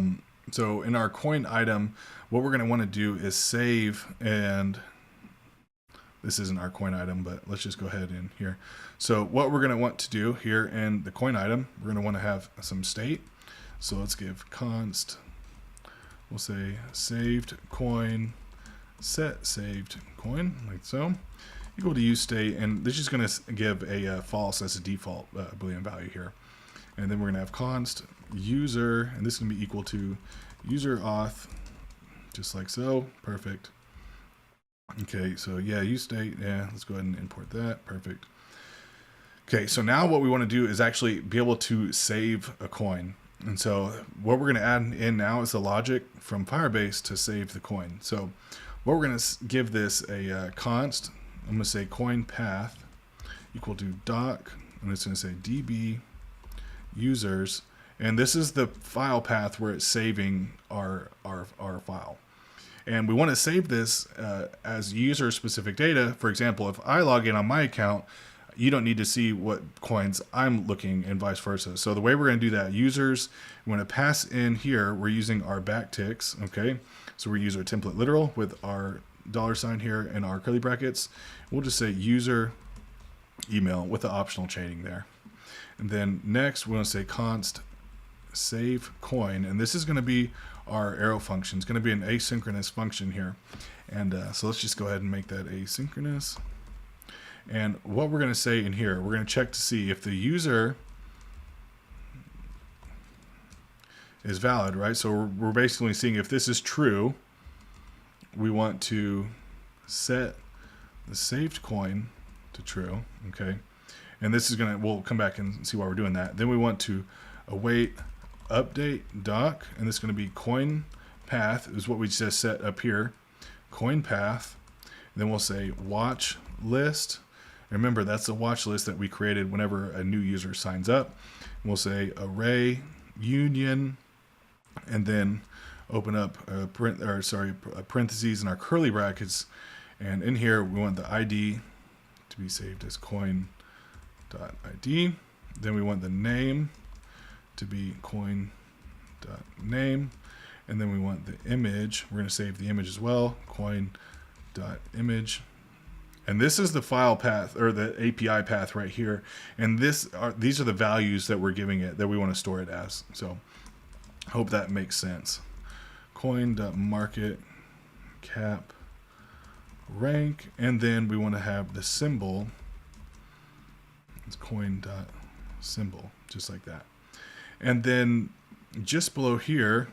S2: so in our coin item, what we're going to want to do is save, and this isn't our coin item, but let's just go ahead in here. So what we're going to want to do here in the coin item, we're going to want to have some state. So let's give const, we'll say saved coin, set saved coin, like so, equal to use state, and this is going to give a false as a default Boolean value here. And then we're going to have const user, and this is going to be equal to user auth, just like so. Perfect. Okay, so yeah, use state. Yeah, let's go ahead and import that. Perfect. Okay, so now what we want to do is actually be able to save a coin. And so what we're going to add in now is the logic from Firebase to save the coin. So what we're going to give this a const, I'm going to say coin path equal to doc, and it's going to say db users, and this is the file path where it's saving our file. And we want to save this as user specific data. For example, if I log in on my account, you don't need to see what coins I'm looking, and vice versa. So the way we're going to do that, users, we want to pass in here, we're using our backticks, okay? So we use our template literal with our $sign here and our curly brackets. We'll just say user email with the optional chaining there. And then next we want to say const save coin, and this is going to be our arrow function. It's going to be an asynchronous function here. And so let's just go ahead and make that asynchronous. And what we're going to say in here, we're going to check to see if the user is valid, right? So we're basically seeing if this is true, we want to set the saved coin to true, okay? And this is gonna, we'll come back and see why we're doing that. Then we want to await update doc, and this is gonna be coin path is what we just set up here, coin path. And then we'll say watch list. Remember, that's the watch list that we created whenever a new user signs up. And we'll say array union, and then open up parentheses in our curly brackets, and in here we want the ID to be saved as coin.id. Then we want the name to be coin.name, and then we want the image. We're going to save the image as well, coin.image. And this is the file path, or the API path right here. And these are the values that we're giving it, that we want to store it as. So hope that makes sense. Coin.market cap rank, and then we want to have the symbol. It's coin.symbol, just like that. And then just below here,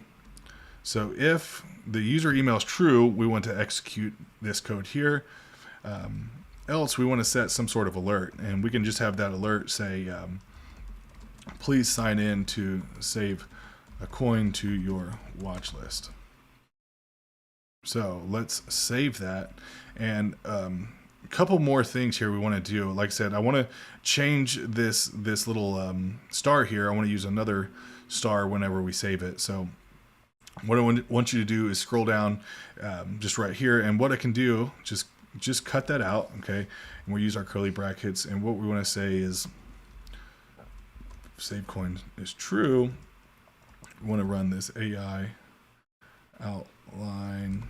S2: So if the user email is true, we want to execute this code here. Else we want to set some sort of alert, and we can just have that alert say, please sign in to save a coin to your watch list. So let's save that. And a couple more things here we want to do. Like I said, I want to change this little star here. I want to use another star whenever we save it. So what I want you to do is scroll down just right here, and what I can do, just cut that out, okay? And we'll use our curly brackets, and what we want to say is save coin is true. We want to run this AI outline,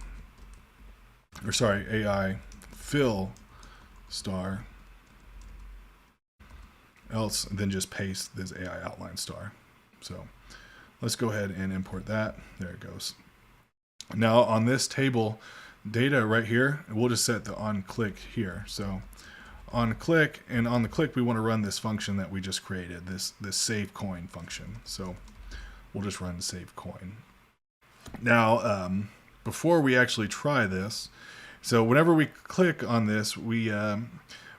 S2: or sorry, AI fill star, else then just paste this AI outline star. So let's go ahead and import that. There it goes. Now on this table data right here, we'll just set the on click here. So on click, and on the click we want to run this function that we just created, this save coin function. So we'll just run save coin. Now before we actually try this, so whenever we click on this, when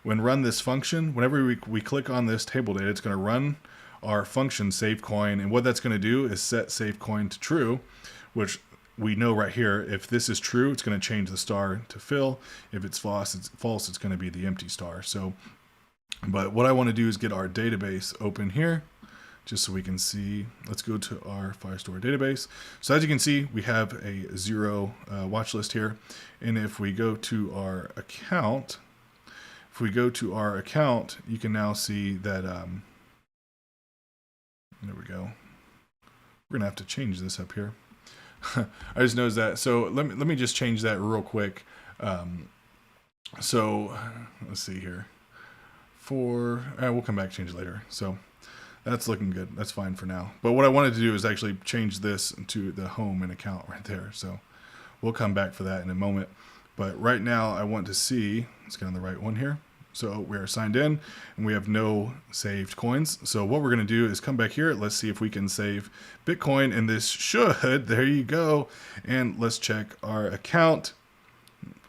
S2: run this function, whenever we click on this table data, it's going to run our function save coin, and what that's going to do is set save coin to true, which we know right here, if this is true, it's going to change the star to fill. If it's false, it's going to be the empty star. So, but what I want to do is get our database open here, just so we can see. Let's go to our Firestore database. So as you can see, we have a zero watch list here. And if we go to our account, you can now see that, there we go. We're gonna have to change this up here. I just noticed that. So let me just change that real quick. So let's see here. We'll come back and change it later. So that's looking good. That's fine for now. But what I wanted to do is actually change this to the home and account right there. So we'll come back for that in a moment. But right now I want to see, let's get on the right one here. So we are signed in and we have no saved coins. So what we're going to do is come back here. Let's see if we can save Bitcoin, and this should, there you go. And let's check our account.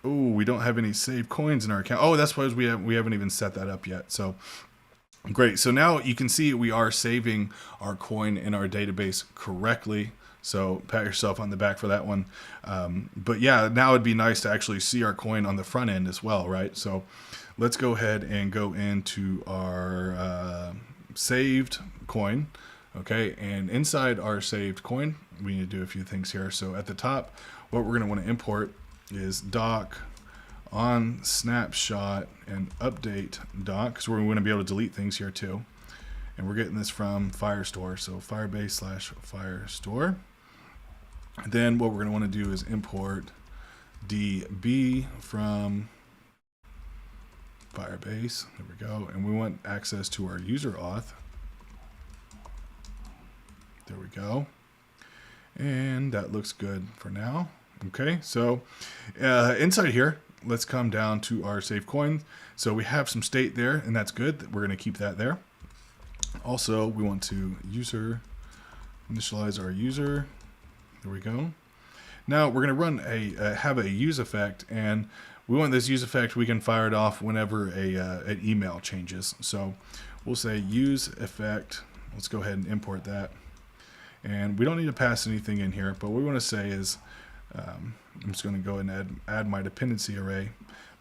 S2: Oh, we don't have any saved coins in our account. Oh, that's why we haven't even set that up yet. So great. So now you can see we are saving our coin in our database correctly. So pat yourself on the back for that one. But yeah, now it'd be nice to actually see our coin on the front end as well, right? So let's go ahead and go into our saved coin. Okay, and inside our saved coin, we need to do a few things here. So at the top, what we're going to want to import is doc on snapshot and update doc, because we're going to be able to delete things here too. And we're getting this from Firestore, so Firebase/Firestore. Then what we're going to want to do is import db from Firebase. There we go. And we want access to our user auth. There we go. And that looks good for now. Okay, so inside here, let's come down to our save coin. So we have some state there, and that's good. We're going to keep that there. Also, we want to initialize our user. There we go. Now we're going to have a use effect, and we want this use effect. We can fire it off whenever an email changes. So we'll say use effect. Let's go ahead and import that. And we don't need to pass anything in here, but what we want to say is, I'm just going to go ahead and add my dependency array.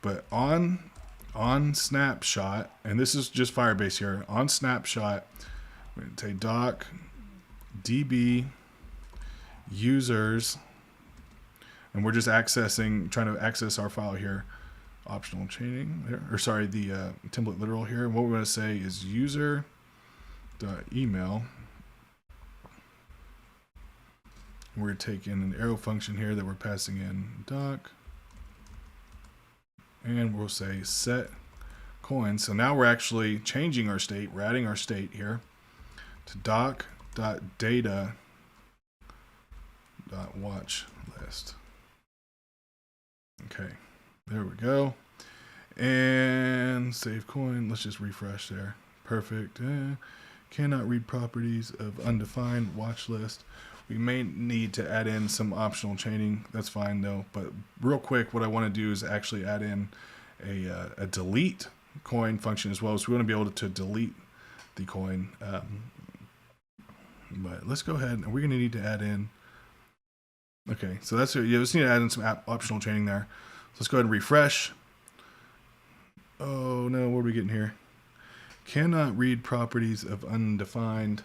S2: But on snapshot, and this is just Firebase here, on snapshot, we're going to say doc db users, and we're just trying to access our file here, optional chaining there, or sorry, the template literal here. And what we're going to say is user.email. We're going to take in an arrow function here that we're passing in doc, and we'll say set coin. So now we're actually changing our state. We're adding our state here to doc.data.watch list. Okay, there we go. And save coin. Let's just refresh there. Perfect. Cannot read properties of undefined watch list. We may need to add in some optional chaining. That's fine though. But real quick, what I want to do is actually add in a delete coin function as well. So we want to be able to delete the coin. But let's go ahead and we're going to need to add in. Okay, so that's it. You just need to add in some optional chaining there. So let's go ahead and refresh. Oh no, what are we getting here? Cannot read properties of undefined.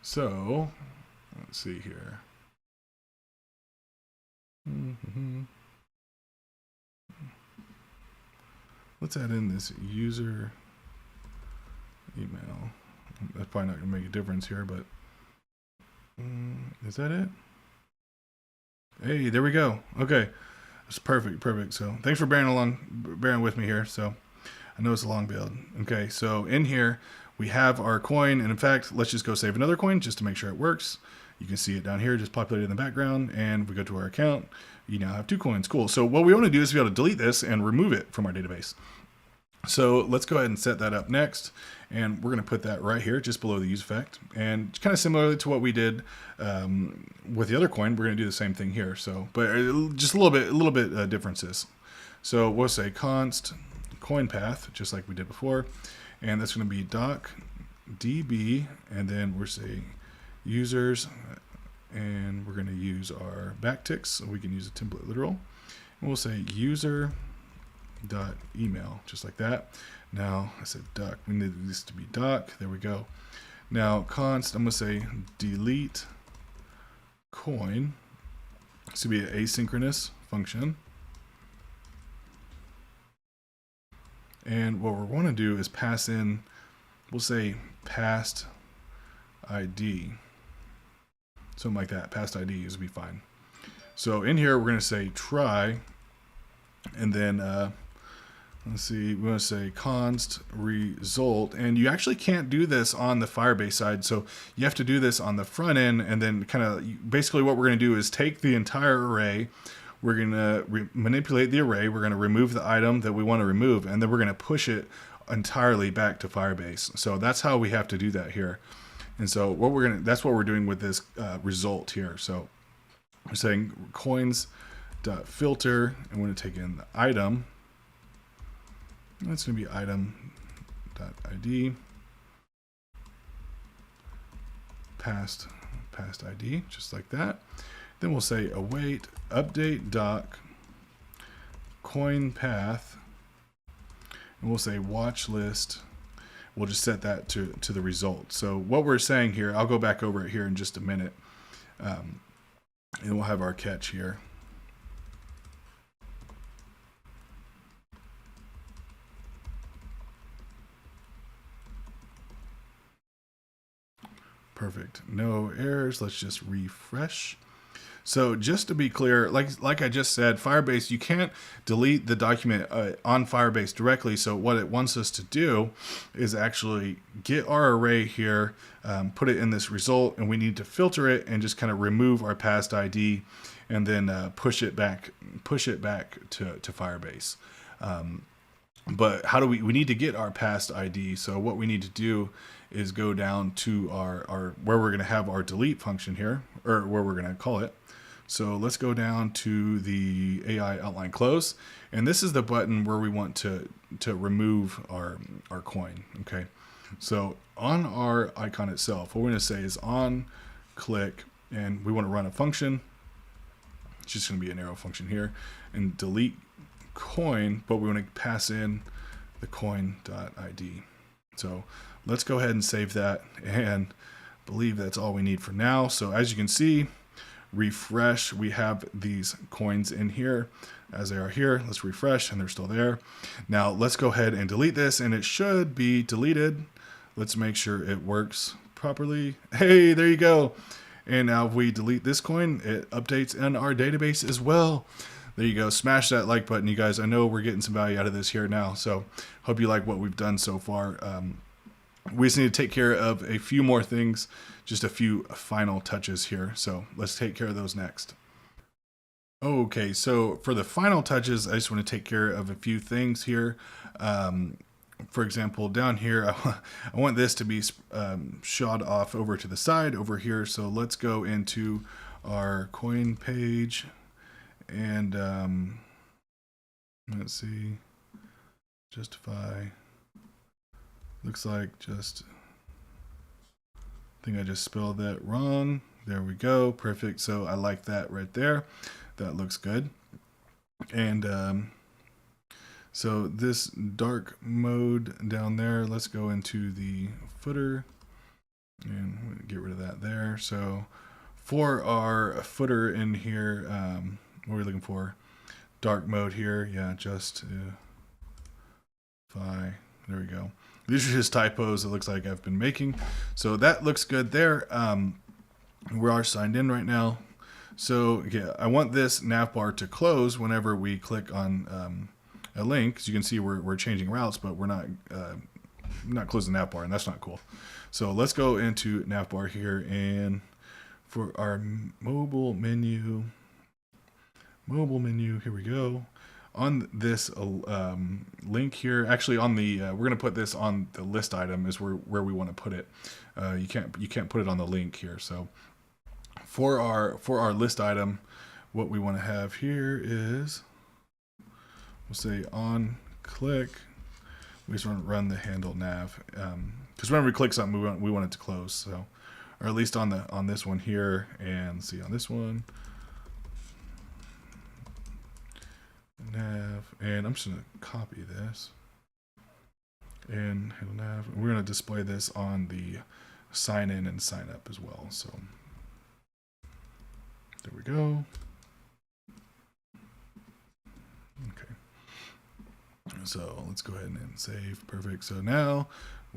S2: So let's see here. Let's add in this user email. That's probably not going to make a difference here, but is that it? Hey, there we go. Okay, that's perfect. So thanks for bearing with me here. So I know it's a long build. Okay, so in here we have our coin, and in fact, let's just go save another coin just to make sure it works. You can see it down here, just populated in the background, and if we go to our account, you now have 2 coins. Cool. So what we want to do is be able to delete this and remove it from our database. So let's go ahead and set that up next, and we're going to put that right here, just below the use effect. And kind of similarly to what we did with the other coin, we're going to do the same thing here. So, but just a little bit differences. So we'll say const coin path, just like we did before, and that's going to be doc db, and then we're saying users, and we're going to use our backticks, so we can use a template literal, and we'll say user dot email, just like that. Now I said doc, we need this to be doc. There we go. Now const, I'm gonna say delete coin. This would be an asynchronous function, and what we want to do is pass in, we'll say past ID, something like that. Past ID is be fine. So in here we're going to say try, and then let's see, we want to say const result, and you actually can't do this on the Firebase side, so you have to do this on the front end, and then kind of basically what we're going to do is take the entire array, we're going to manipulate the array, we're going to remove the item that we want to remove, and then we're going to push it entirely back to Firebase. So that's how we have to do that here. And so what we're going to, that's what we're doing with this result here. So we're saying coins.filter, and we're going to take in the item. That's going to be item.id, past ID, just like that. Then we'll say await update doc coin path, and we'll say watch list. We'll just set that to the result. So what we're saying here, I'll go back over it here in just a minute, and we'll have our catch here. Perfect. No errors. Let's just refresh. So just to be clear, like I just said, Firebase, you can't delete the document on Firebase directly. So what it wants us to do is actually get our array here, put it in this result, and we need to filter it and just kind of remove our past ID, and then push it back to Firebase. But how do we need to get our past ID? So what we need to do is go down to our where we're going to have our delete function here, or where we're going to call it. So let's go down to the AI outline close, and this is the button where we want to remove our coin. Okay, so on our icon itself, what we're going to say is on click, and we want to run a function. It's just going to be an arrow function here, and delete coin, but we want to pass in the coin.id. So let's go ahead and save that, and believe that's all we need for now. So as you can see, refresh, we have these coins in here as they are here. Let's refresh, and they're still there. Now let's go ahead and delete this, and it should be deleted. Let's make sure it works properly. Hey, there you go. And now if we delete this coin, it updates in our database as well. There you go. Smash that like button, you guys. I know we're getting some value out of this here now, so hope you like what we've done so far. We just need to take care of a few more things, just a few final touches here. So let's take care of those next. Okay, so for the final touches, I just want to take care of a few things here. for example, down here, I want this to be shot off over to the side over here. So let's go into our coin page and let's see, justify. Looks like just, I think I just spelled that wrong. There we go. Perfect. So I like that right there. That looks good. And so this dark mode down there, let's go into the footer and get rid of that there. So for our footer in here, what are we looking for? Dark mode here. Yeah, there we go. These are just typos it looks like I've been making. So that looks good there. We are signed in right now. So yeah, I want this navbar to close whenever we click on a link. As you can see, we're changing routes, but we're not closing the navbar, and that's not cool. So let's go into navbar here, and for our mobile menu, here we go. On this link here, actually on the we're gonna put this on the list item is where we want to put it. You can't put it on the link here. So for our list item, what we want to have here is, we'll say on click. We just want to run the handle nav because whenever we click something, we want it to close. So, or at least on this one here, and see on this one. Nav, and I'm just going to copy this and handle nav. We're going to display this on the sign in and sign up as well. So there we go. Okay. So let's go ahead and save. Perfect. So now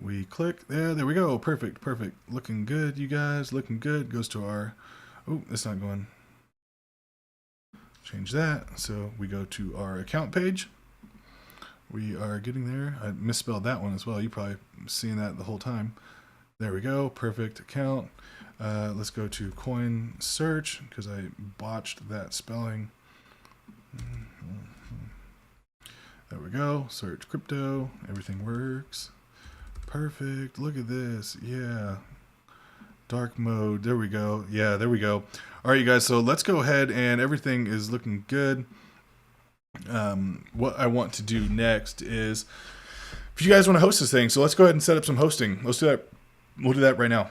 S2: we click there. There we go. Perfect. Perfect. Looking good, you guys. Looking good. Goes to our, oh, it's not going. Change that. So we go to our account page. We are getting there. I misspelled that one as well. You probably seen that the whole time. There we go. Perfect account. Let's go to coin search because I botched that spelling. There we go. Search crypto. Everything works. Perfect. Look at this. Yeah. Dark mode. There we go. Yeah, there we go. All right, you guys. So let's go ahead, and everything is looking good. What I want to do next is, if you guys want to host this thing, so let's go ahead and set up some hosting. Let's do that. We'll do that right now.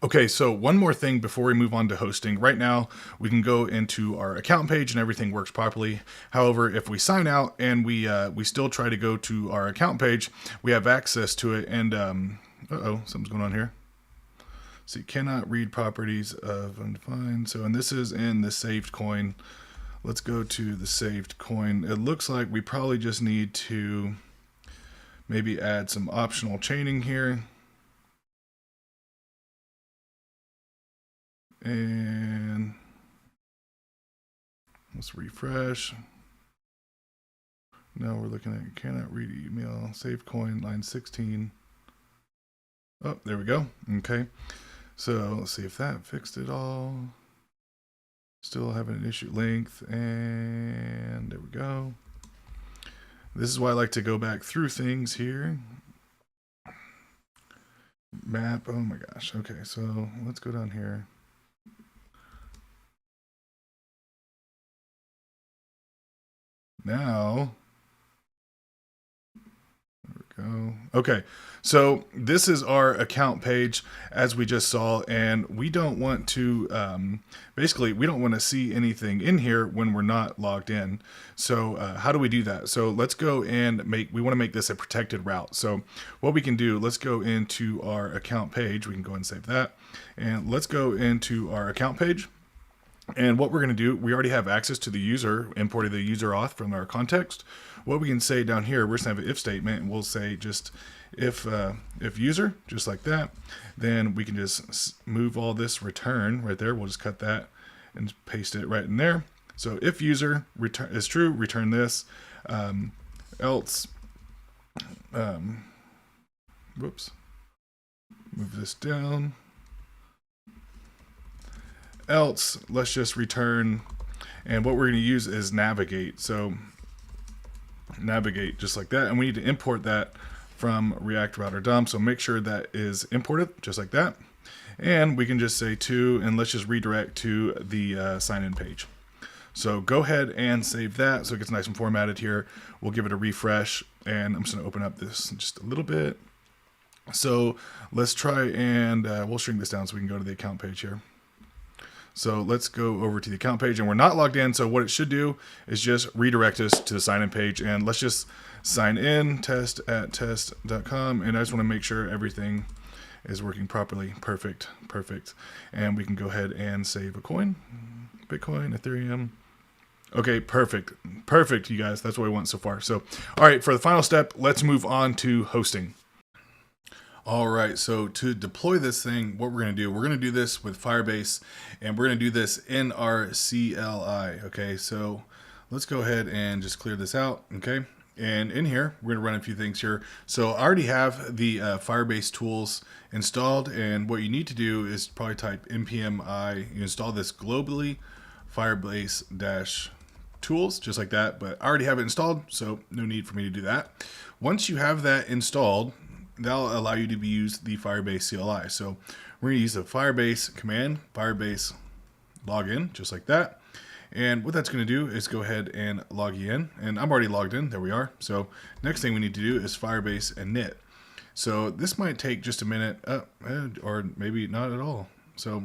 S2: Okay, so one more thing before we move on to hosting. Right now, we can go into our account page and everything works properly. However, if we sign out and we still try to go to our account page, we have access to it. And uh-oh, something's going on here. So you cannot read properties of undefined. So, and this is in the saved coin. Let's go to the saved coin. It looks like we probably just need to maybe add some optional chaining here. And let's refresh. Now we're looking at cannot read email, save coin, line 16. Oh, there we go. Okay. So let's see if that fixed it all. Still having an issue length, and there we go. This is why I like to go back through things here. Map, oh my gosh. Okay, so let's go down here. Now, there we go. Okay, so this is our account page as we just saw, and we don't want to, basically, we don't want to see anything in here when we're not logged in. So how do we do that? So let's go and we want to make this a protected route. So what we can do, let's go into our account page. We can go and save that. And let's go into our account page. And what we're going to do, we already have access to the user, imported the user auth from our context. What we can say down here, we're just going to have an if statement, and we'll say just if user, just like that. Then we can just move all this return right there. We'll just cut that and paste it right in there. So if user is true, return this. Else, whoops, move this down. Else, let's just return, and what we're going to use is navigate. So navigate just like that, and we need to import that
S1: from React router DOM. So make sure that is imported just like that. And we can just say to, and let's just redirect to the sign-in page. So go ahead and save that so it gets nice and formatted here. We'll give it a refresh, and I'm just going to open up this just a little bit. So let's try and we'll shrink this down so we can go to the account page here. So let's go over to the account page, and we're not logged in. So what it should do is just redirect us to the sign-in page, and let's just sign in test@test.com. And I just want to make sure everything is working properly. Perfect. And we can go ahead and save a coin, Bitcoin, Ethereum. Okay, perfect, you guys. That's what we want so far. So, all right, for the final step, let's move on to hosting. All right, so to deploy this thing, what we're going to do, we're going to do this with Firebase, and we're going to do this in our CLI. Okay, so let's go ahead and just clear this out. Okay, and in here, we're going to run a few things here. So I already have the Firebase tools installed, and what you need to do is probably type npm I. You install this globally, Firebase-tools, just like that. But I already have it installed, so no need for me to do that. Once you have that installed, that'll allow you to use the Firebase CLI. So we're going to use the Firebase command, Firebase login, just like that. And what that's going to do is go ahead and log you in. And I'm already logged in. There we are. So next thing we need to do is Firebase init. So this might take just a minute, or maybe not at all. So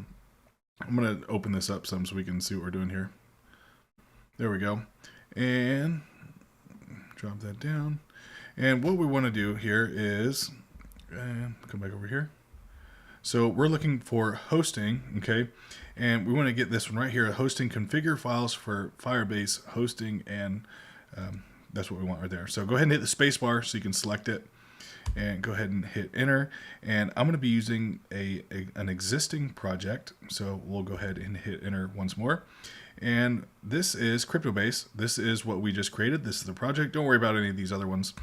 S1: I'm going to open this up some so we can see what we're doing here. There we go. And drop that down. And what we want to do here is, come back over here. So we're looking for hosting, okay? And we want to get this one right here, hosting configure files for Firebase hosting, and that's what we want right there. So go ahead and hit the space bar so you can select it, and go ahead and hit enter. And I'm going to be using an existing project, so we'll go ahead and hit enter once more. And this is CryptoBase. This is what we just created. This is the project. Don't worry about any of these other ones.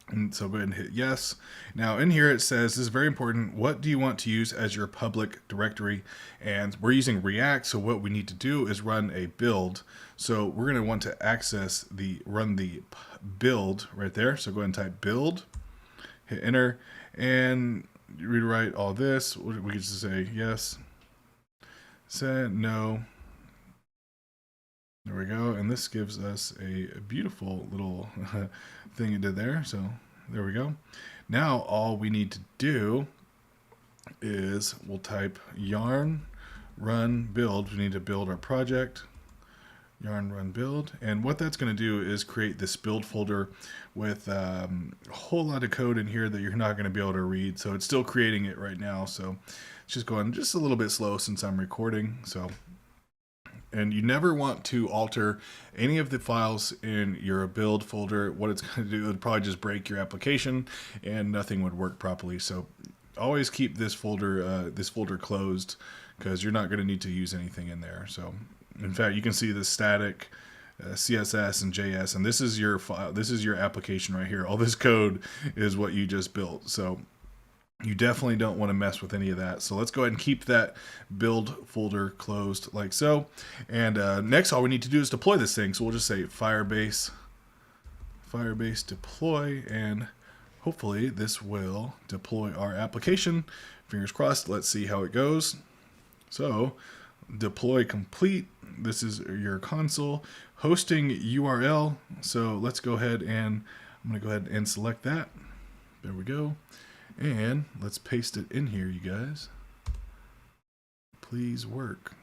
S1: And so go ahead and hit yes. Now in here it says, this is very important, what do you want to use as your public directory? And we're using React, so what we need to do is run a build. So we're going to want to run the build right there. So go ahead and type build, hit enter, and rewrite all this. We can just say yes, say no. There we go, and this gives us a beautiful little thing it did there. So there we go. Now all we need to do is we'll type yarn run build. We need to build our project, yarn run build, and what that's going to do is create this build folder with a whole lot of code in here that you're not going to be able to read. So it's still creating it right now. So it's just going just a little bit slow since I'm recording. So. And you never want to alter any of the files in your build folder. What it's going to do would probably just break your application and nothing would work properly. So always keep this folder closed, because you're not going to need to use anything in there. So in fact, you can see the static CSS and JS, and this is your file. This is your application right here. All this code is what you just built. So you definitely don't want to mess with any of that. So let's go ahead and keep that build folder closed like so. And next, all we need to do is deploy this thing. So we'll just say Firebase deploy, and hopefully this will deploy our application. Fingers crossed. Let's see how it goes. So deploy complete. This is your console hosting URL. So let's go ahead and I'm going to go ahead and select that. There we go. And let's paste it in here, you guys. Please work.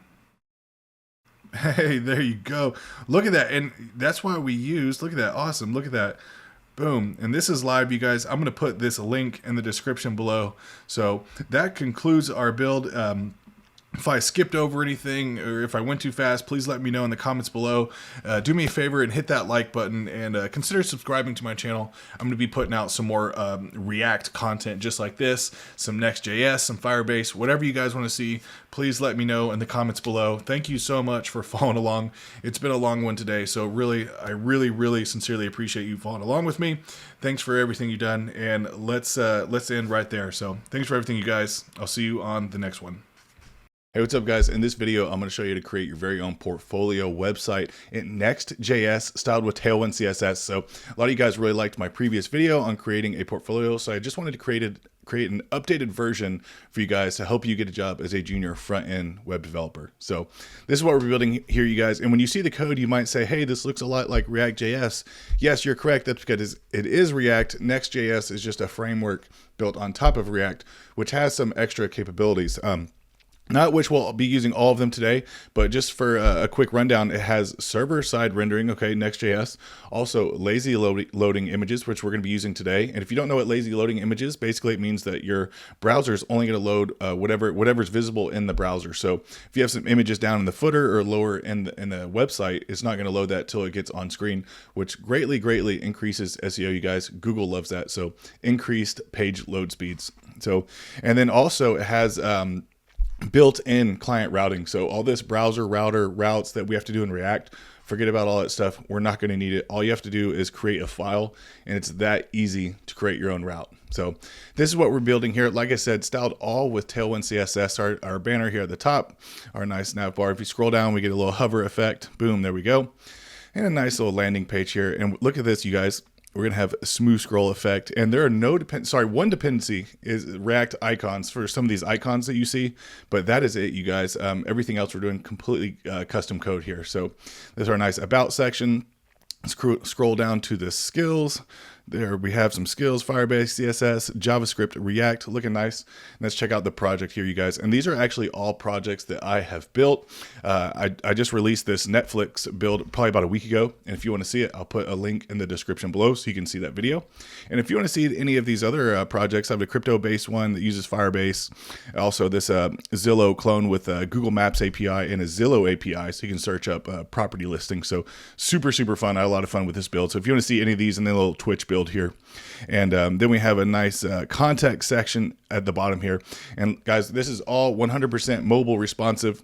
S1: Hey, there you go. Look at that. And that's why we used, look at that. Awesome. Look at that. Boom. And this is live, you guys. I'm going to put this link in the description below. So that concludes our build. If I skipped over anything or if I went too fast, please let me know in the comments below. Do me a favor and hit that like button, and consider subscribing to my channel. I'm going to be putting out some more React content just like this, some Next.js, some Firebase, whatever you guys want to see. Please let me know in the comments below. Thank you so much for following along. It's been a long one today, so I really sincerely appreciate you following along with me. Thanks for everything you've done, and let's end right there. So thanks for everything, you guys. I'll see you on the next one. Hey, what's up guys? In this video, I'm going to show you to create your very own portfolio website in Next.js styled with Tailwind CSS. So a lot of you guys really liked my previous video on creating a portfolio. So I just wanted to create an updated version for you guys to help you get a job as a junior front-end web developer. So this is what we're building here, you guys. And when you see the code, you might say, hey, this looks a lot like React.js. Yes, you're correct. That's because it is React. Next.js is just a framework built on top of React, which has some extra capabilities. Not which we'll be using all of them today, but just for a quick rundown, it has server-side rendering, okay, Next.js. Also, lazy loading images, which we're going to be using today. And if you don't know what lazy loading images, basically it means that your browser is only going to load whatever's visible in the browser. So if you have some images down in the footer or lower in the website, it's not going to load that till it gets on screen, which greatly increases SEO, you guys. Google loves that. So increased page load speeds. So, and then also it has built-in client routing. So all this browser router routes that we have to do in React, forget about all that stuff. We're not going to need it. All you have to do is create a file, and it's that easy to create your own route. So this is what we're building here. Like I said, styled all with Tailwind CSS. Our banner here at the top, our nice nav bar. If you scroll down, we get a little hover effect. Boom, there we go. And a nice little landing page here. And look at this, you guys. We're going to have a smooth scroll effect, and there are one dependency is React icons for some of these icons that you see, but that is it, you guys. Everything else we're doing completely custom code here. So there's our nice about section. Scroll down to the skills. There we have some skills: Firebase, CSS, JavaScript, React, looking nice. Let's check out the project here, you guys. And these are actually all projects that I have built. I just released this Netflix build probably about a week ago. And if you want to see it, I'll put a link in the description below so you can see that video. And if you want to see any of these other projects, I have a crypto-based one that uses Firebase. Also this Zillow clone with a Google Maps API and a Zillow API, so you can search up property listings. So super fun. I had a lot of fun with this build. So if you want to see any of these in the little Twitch build here. And then we have a nice context section at the bottom here. And guys, this is all 100% mobile responsive.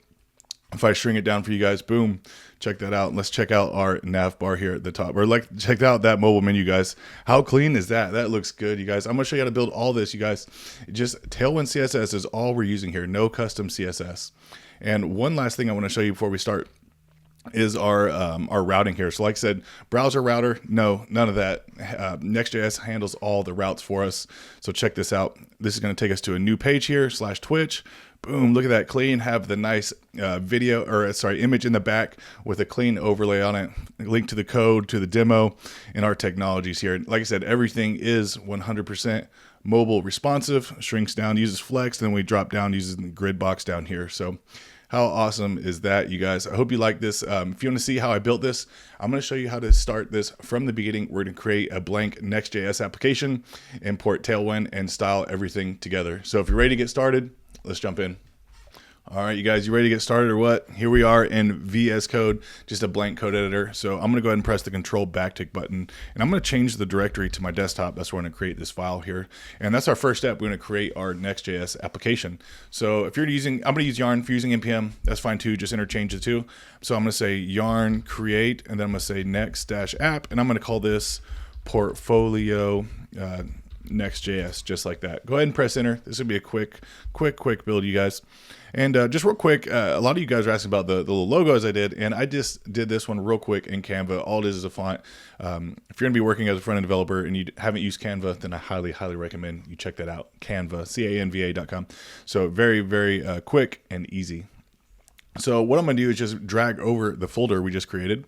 S1: If I shrink it down for you guys, boom, check that out. Let's check out our nav bar here at the top, or check out that mobile menu, guys. How clean is that? That looks good, you guys. I'm gonna show you how to build all this, you guys. Just Tailwind CSS is all we're using here. No custom CSS. And one last thing I want to show you before we start is our routing here. So like I said, browser router, no, none of that. Next.js handles all the routes for us. So check this out. This is going to take us to a new page here, /Twitch. Boom, look at that, clean. Have the nice image in the back with a clean overlay on it. Link to the code, to the demo, and our technologies here. Like I said, everything is 100% mobile responsive. Shrinks down, uses Flex, then we drop down, uses the grid box down here. So how awesome is that, you guys? I hope you like this. If you want to see how I built this, I'm going to show you how to start this from the beginning. We're going to create a blank Next.js application, import Tailwind, and style everything together. So if you're ready to get started, let's jump in. All right, you guys, you ready to get started or what? Here we are in VS Code, just a blank code editor. So I'm going to go ahead and press the Control Backtick button, and I'm going to change the directory to my desktop. That's where I'm going to create this file here. And that's our first step. We're going to create our Next.js application. So if you're using, I'm going to use Yarn. If you're using NPM, that's fine too. Just interchange the two. So I'm going to say Yarn create, and then I'm going to say next-app, and I'm going to call this portfolio Next.js, just like that. Go ahead and press enter. This will be a quick build, you guys. And just real quick, a lot of you guys are asking about the little logos I did, and I just did this one real quick in Canva. All it is a font. If you're going to be working as a front-end developer and you haven't used Canva, then I highly recommend you check that out. Canva, canva.com. So very quick and easy. So what I'm going to do is just drag over the folder we just created.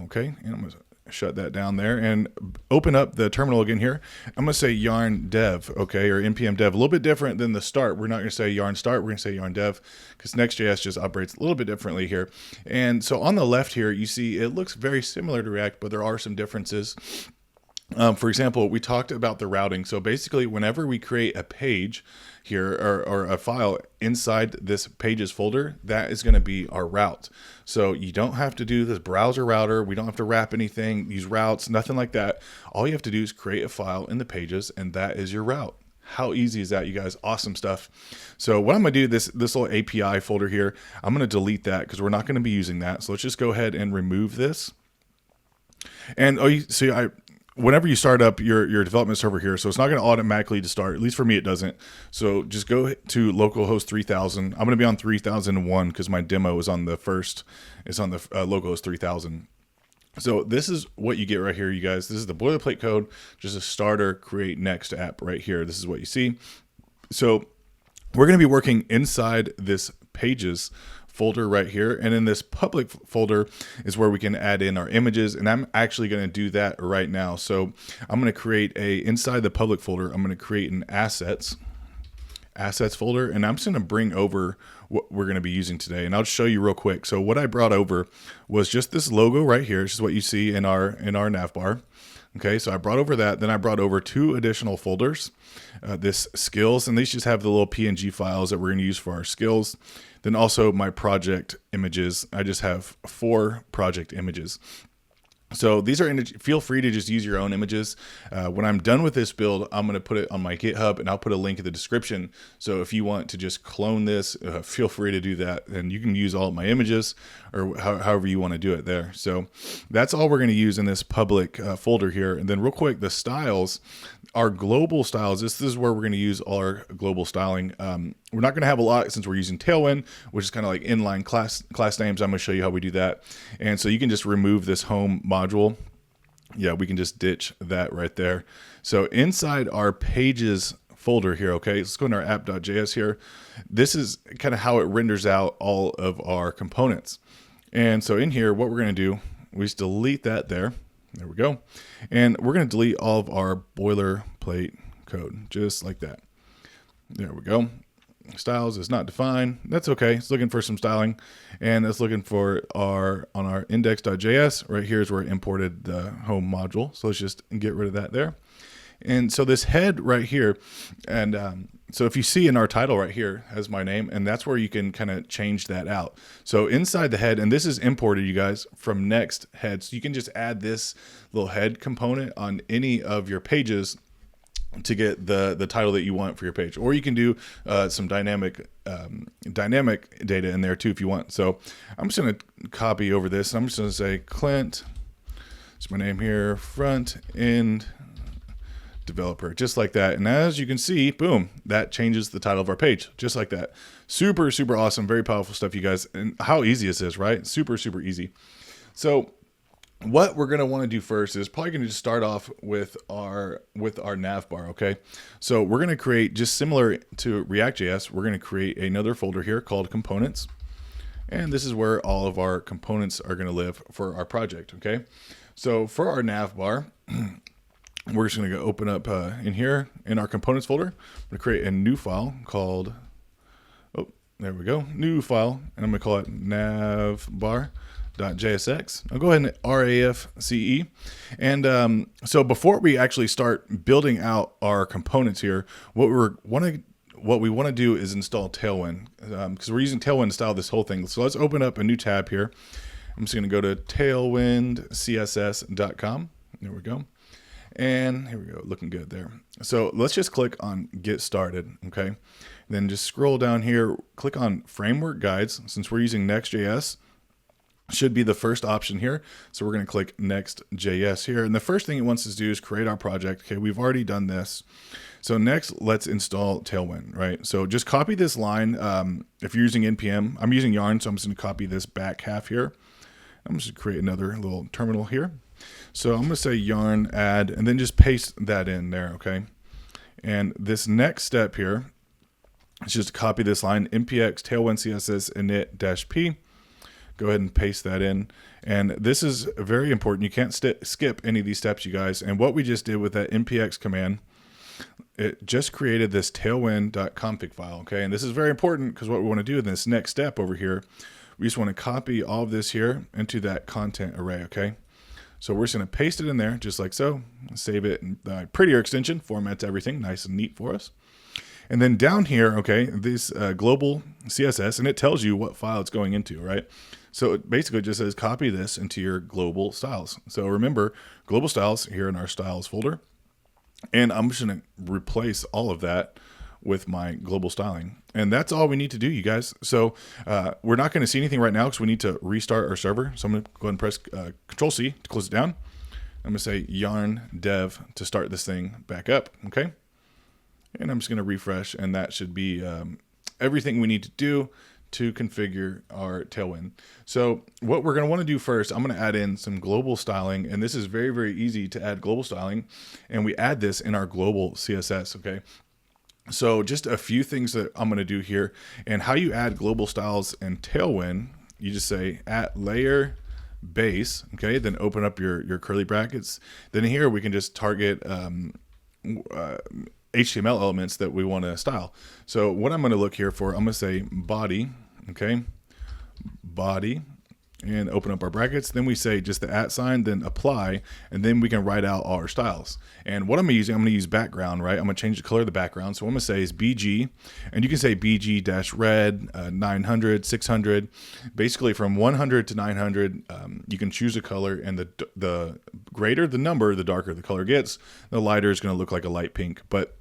S1: Okay, and I'm going to shut that down there and open up the terminal again here. I'm going to say yarn dev, okay, or npm dev. A little bit different than the start. We're not going to say yarn start. We're going to say yarn dev because Next.js just operates a little bit differently here. And so on the left here, you see it looks very similar to React, but there are some differences. For example, we talked about the routing. So basically, whenever we create a page here or a file inside this pages folder, that is going to be our route. So you don't have to do this browser router. We don't have to wrap anything, use routes, nothing like that. All you have to do is create a file in the pages, and that is your route. How easy is that, you guys? Awesome stuff. So what I'm going to do, this little API folder here, I'm going to delete that because we're not going to be using that. So let's just go ahead and remove this. And
S2: whenever you start up your development server here, so it's not going to automatically to start. At least for me, it doesn't. So just go to localhost 3000. I'm going to be on 3001 because my demo is on the first. It's on the localhost 3000. So this is what you get right here, you guys. This is the boilerplate code, just a starter create next app right here. This is what you see. So we're going to be working inside this pages folder right here, and in this public folder is where we can add in our images, and I'm actually going to do that right now. So I'm going to create inside the public folder, I'm going to create an assets folder, and I'm just going to bring over what we're going to be using today, and I'll show you real quick. So what I brought over was just this logo right here. This is what you see in our nav bar. Okay, so I brought over that. Then I brought over 2 additional folders, this skills, and these just have the little PNG files that we're going to use for our skills. Then also my project images. I just have 4 project images. So these are, feel free to just use your own images. When I'm done with this build, I'm going to put it on my GitHub, and I'll put a link in the description. So if you want to just clone this, feel free to do that. And you can use all of my images or however you want to do it there. So that's all we're going to use in this public folder here. And then real quick, the styles, our global styles, this is where we're going to use all our global styling. We're not going to have a lot since we're using Tailwind, which is kind of like inline class names. I'm going to show you how we do that. And so you can just remove this home module. Yeah, we can just ditch that right there. So inside our pages folder here, okay, let's go into our app.js here. This is kind of how it renders out all of our components. And so in here, what we're going to do, we just delete that there. There we go. And we're going to delete all of our boilerplate code, just like that. There we go. Styles is not defined. That's okay. It's looking for some styling, and it's looking for on our index.js. Right here is where it imported the home module. So let's just get rid of that there. And so this head right here, and so if you see in our title right here has my name, and that's where you can kind of change that out. So inside the head, and this is imported, you guys, from Next head. So you can just add this little head component on any of your pages to get the title that you want for your page, or you can do some dynamic data in there too if you want. So I'm just going to copy over this. I'm just going to say Clint. It's my name here, front end developer, just like that. And as you can see, boom, that changes the title of our page, just like that. Super, super awesome, very powerful stuff, you guys. And how easy this is, right? Super, super easy. So what we're going to want to do first is probably going to just start off with our nav bar, okay? So we're going to create, just similar to React.js, we're going to create another folder here called components. And this is where all of our components are going to live for our project, okay? So for our nav bar, we're just going to go open up in here in our components folder. I'm going to create a new file called, oh, there we go, new file, and I'm going to call it navbar.jsx. I'll go ahead and RAFCE. And so before we actually start building out our components here, what we want to do is install Tailwind, because we're using Tailwind to style this whole thing. So let's open up a new tab here. I'm just going to go to tailwindcss.com. There we go. And here we go, looking good there. So let's just click on get started, okay? Then just scroll down here, click on framework guides. Since we're using Next.js, should be the first option here. So we're going to click Next.js here. And the first thing it wants us to do is create our project. Okay, we've already done this. So next, let's install Tailwind, right? So just copy this line. If you're using NPM, I'm using Yarn, so I'm just going to copy this back half here. I'm just going to create another little terminal here. So I'm going to say yarn add, and then just paste that in there, okay? And this next step here is just copy this line, npx tailwind css init-p. Go ahead and paste that in. And this is very important. You can't skip any of these steps, you guys. And what we just did with that npx command, it just created this tailwind.config file, okay? And this is very important because what we want to do in this next step over here, we just want to copy all of this here into that content array, okay? So we're just going to paste it in there just like so, save it in the prettier extension, formats everything nice and neat for us. And then down here, okay, this global CSS, and it tells you what file it's going into, right? So it basically just says copy this into your global styles. So remember, global styles here in our styles folder. And I'm just going to replace all of that with my global styling. And that's all we need to do, you guys. So we're not going to see anything right now because we need to restart our server. So I'm going to go ahead and press Control C to close it down. I'm gonna say yarn dev to start this thing back up, okay? And I'm just gonna refresh, and that should be everything we need to do to configure our Tailwind. So what we're going to want to do first, I'm going to add in some global styling, and this is very, very easy to add global styling, and we add this in our global CSS, okay? So just a few things that I'm going to do here, and how you add global styles in Tailwind, you just say at layer base, okay? Then open up your curly brackets. Then here we can just target HTML elements that we want to style. So what I'm going to look here for, I'm going to say body, okay, body, and open up our brackets. Then we say just the @ sign, then apply, and then we can write out all our styles. And what I'm going to use background, right? I'm going to change the color of the background. So what I'm going to say is BG, and you can say BG-red, 900, 600, basically from 100 to 900. You can choose a color, and the greater the number, the darker the color gets. The lighter is going to look like a light pink, but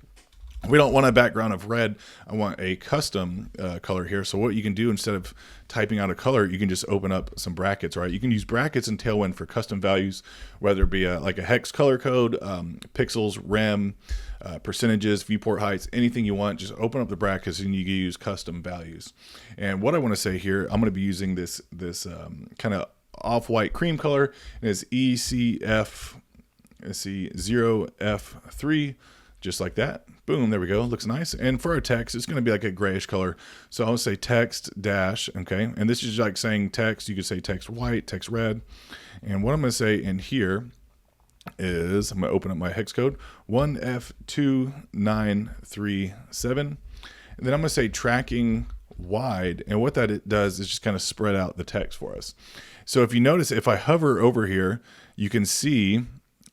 S2: we don't want a background of red. I want a custom color here. So what you can do, instead of typing out a color, you can just open up some brackets, right? You can use brackets in Tailwind for custom values, whether it be like a hex color code, pixels, rem, percentages, viewport heights, anything you want. Just open up the brackets and you can use custom values. And what I want to say here, I'm going to be using this kind of off-white cream color, and it's ECF, let's see, 0F3, just like that. Boom, there we go. Looks nice. And for our text, it's going to be like a grayish color. So I'll say text dash, okay? And this is like saying text. You could say text white, text red. And what I'm going to say in here is, I'm going to open up my hex code, 1F2937. And then I'm going to say tracking wide. And what that does is just kind of spread out the text for us. So if you notice, if I hover over here, you can see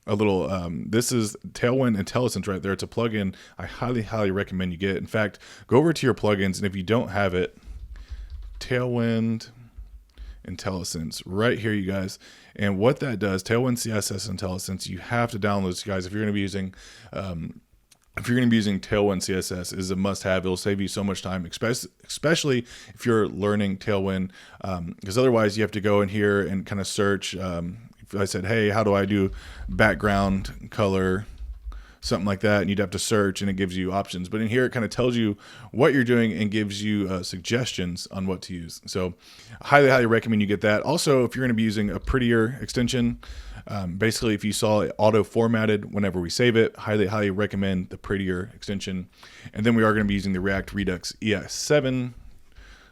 S2: a little, this is Tailwind IntelliSense right there. It's a plugin I highly recommend you get. In fact, go over to your plugins, and if you don't have it, Tailwind IntelliSense right here, you guys. And what that does, Tailwind CSS IntelliSense, you have to download this, guys. If you're going to be using Tailwind CSS, is a must-have. It'll save you so much time, especially if you're learning Tailwind, because otherwise you have to go in here and kind of search. If I said, hey, how do I do background color, something like that, and you'd have to search, and it gives you options. But in here, it kind of tells you what you're doing and gives you suggestions on what to use. So highly recommend you get that. Also, if you're going to be using a prettier extension, basically if you saw it auto formatted whenever we save it, highly recommend the prettier extension. And then we are going to be using the React Redux ES7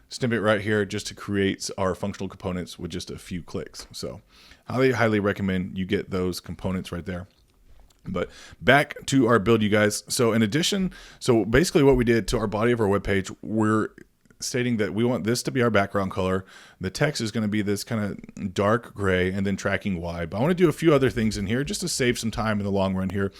S2: snippet right here, just to create our functional components with just a few clicks. So highly recommend you get those components right there. But back to our build, you guys. So in addition, so basically what we did to our body of our web page, we're stating that we want this to be our background color. The text is going to be this kind of dark gray, and then tracking wide. But I want to do a few other things in here just to save some time in the long run here.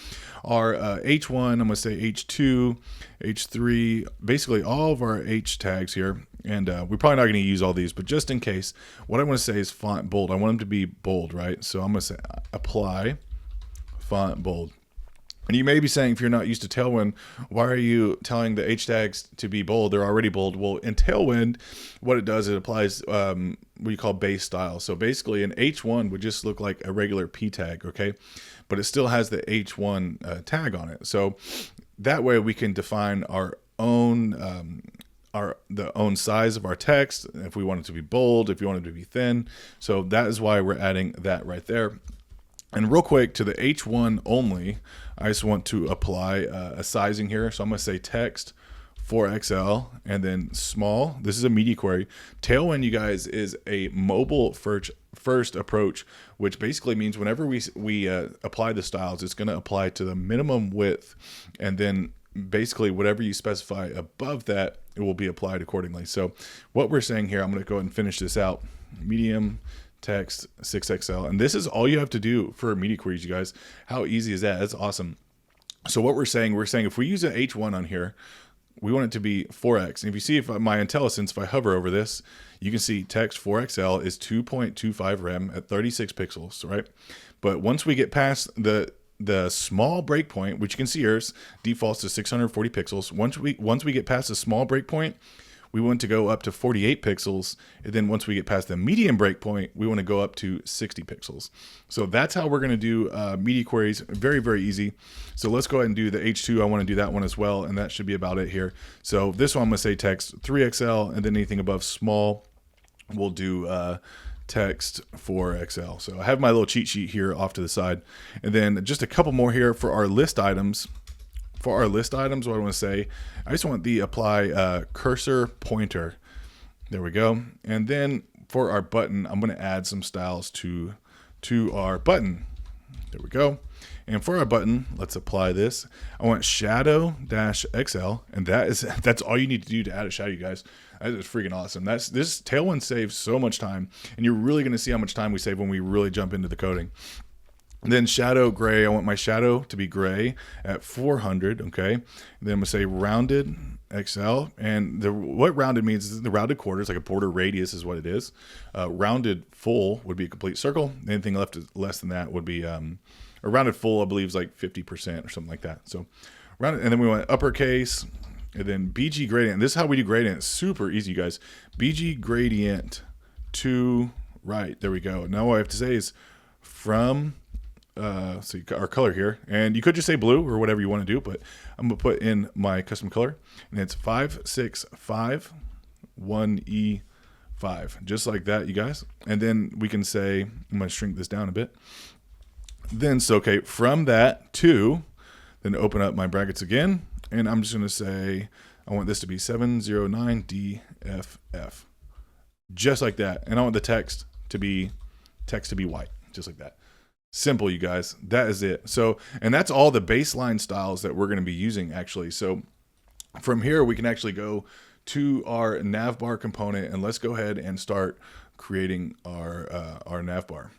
S2: Our H1, I'm going to say H2, H3, basically all of our H tags here. And we're probably not going to use all these, but just in case, what I want to say is font bold. I want them to be bold, right? So I'm going to say apply font bold. And you may be saying, if you're not used to Tailwind, why are you telling the H tags to be bold? They're already bold. Well, in Tailwind, what it does, it applies what you call base style. So basically an H1 would just look like a regular P tag, okay? But it still has the H1 tag on it. So that way we can define our own the own size of our text, if we want it to be bold, if you want it to be thin. So that is why we're adding that right there. And real quick, to the H1 only, I just want to apply a sizing here. So I'm going to say text 4XL and then small. This is a media query. Tailwind, you guys, is a mobile first approach, which basically means whenever we apply the styles, it's going to apply to the minimum width, and then basically whatever you specify above that, it will be applied accordingly. So what we're saying here, I'm going to go ahead and finish this out. Medium text 6XL, and this is all you have to do for media queries, you guys. How easy is that? That's awesome. So what we're saying if we use an H1 on here, we want it to be 4x. And if you see, if my IntelliSense, if I hover over this, you can see text 4XL is 2.25 rem at 36 pixels, right? But once we get past the small breakpoint, which you can see here defaults to 640 pixels. Once we get past the small breakpoint, we want to go up to 48 pixels. And then once we get past the median breakpoint, we want to go up to 60 pixels. So that's how we're going to do media queries. Very, very easy. So let's go ahead and do the H2. I want to do that one as well. And that should be about it here. So this one, I'm going to say text 3XL, and then anything above small, we'll do text 4XL. So I have my little cheat sheet here off to the side. And then just a couple more here for our list items. For our list items, what I want to say, I just want the apply cursor pointer. There we go. And then for our button, I'm going to add some styles to our button. There we go. And for our button, let's apply this. I want shadow-XL, and that's all you need to do to add a shadow, you guys. That is freaking awesome. This Tailwind saves so much time, and you're really going to see how much time we save when we really jump into the coding. Then shadow gray, I want my shadow to be gray at 400, okay? And then I'm gonna say rounded XL, and what rounded means is the rounded quarters, like a border radius is what it is. Rounded full would be a complete circle. Anything less than that would be, a rounded full, I believe, is like 50% or something like that. So rounded, and then we want uppercase, and then BG gradient. This is how we do gradient. It's super easy, you guys. BG gradient to right. There we go. Now what I have to say is from, so our color here, and you could just say blue or whatever you want to do, but I'm gonna put in my custom color, and it's 5651E5, just like that, you guys. And then we can say, I'm gonna shrink this down a bit. Then so okay, from that to, then open up my brackets again, and I'm just gonna say I want this to be 709DFF, just like that. And I want the text to be white, just like that. Simple, you guys. That is it. So, and that's all the baseline styles that we're going to be using actually. So from here, we can actually go to our navbar component, and let's go ahead and start creating our navbar.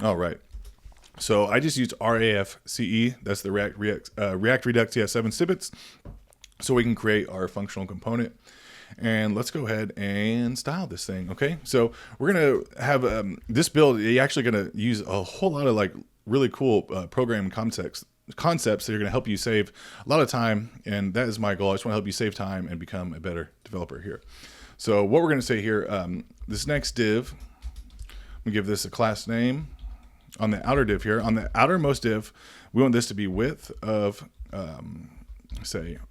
S2: All right. So I just used RAFCE. That's the React Redux TS7 snippets. So we can create our functional component. And let's go ahead and style this thing. Okay, so we're gonna have this build. You're actually gonna use a whole lot of like really cool programming concepts that are gonna help you save a lot of time, and that is my goal. I just want to help you save time and become a better developer here. So what we're gonna say here, this next div, we give this a class name. On the outer div here, on the outermost div, we want this to be width of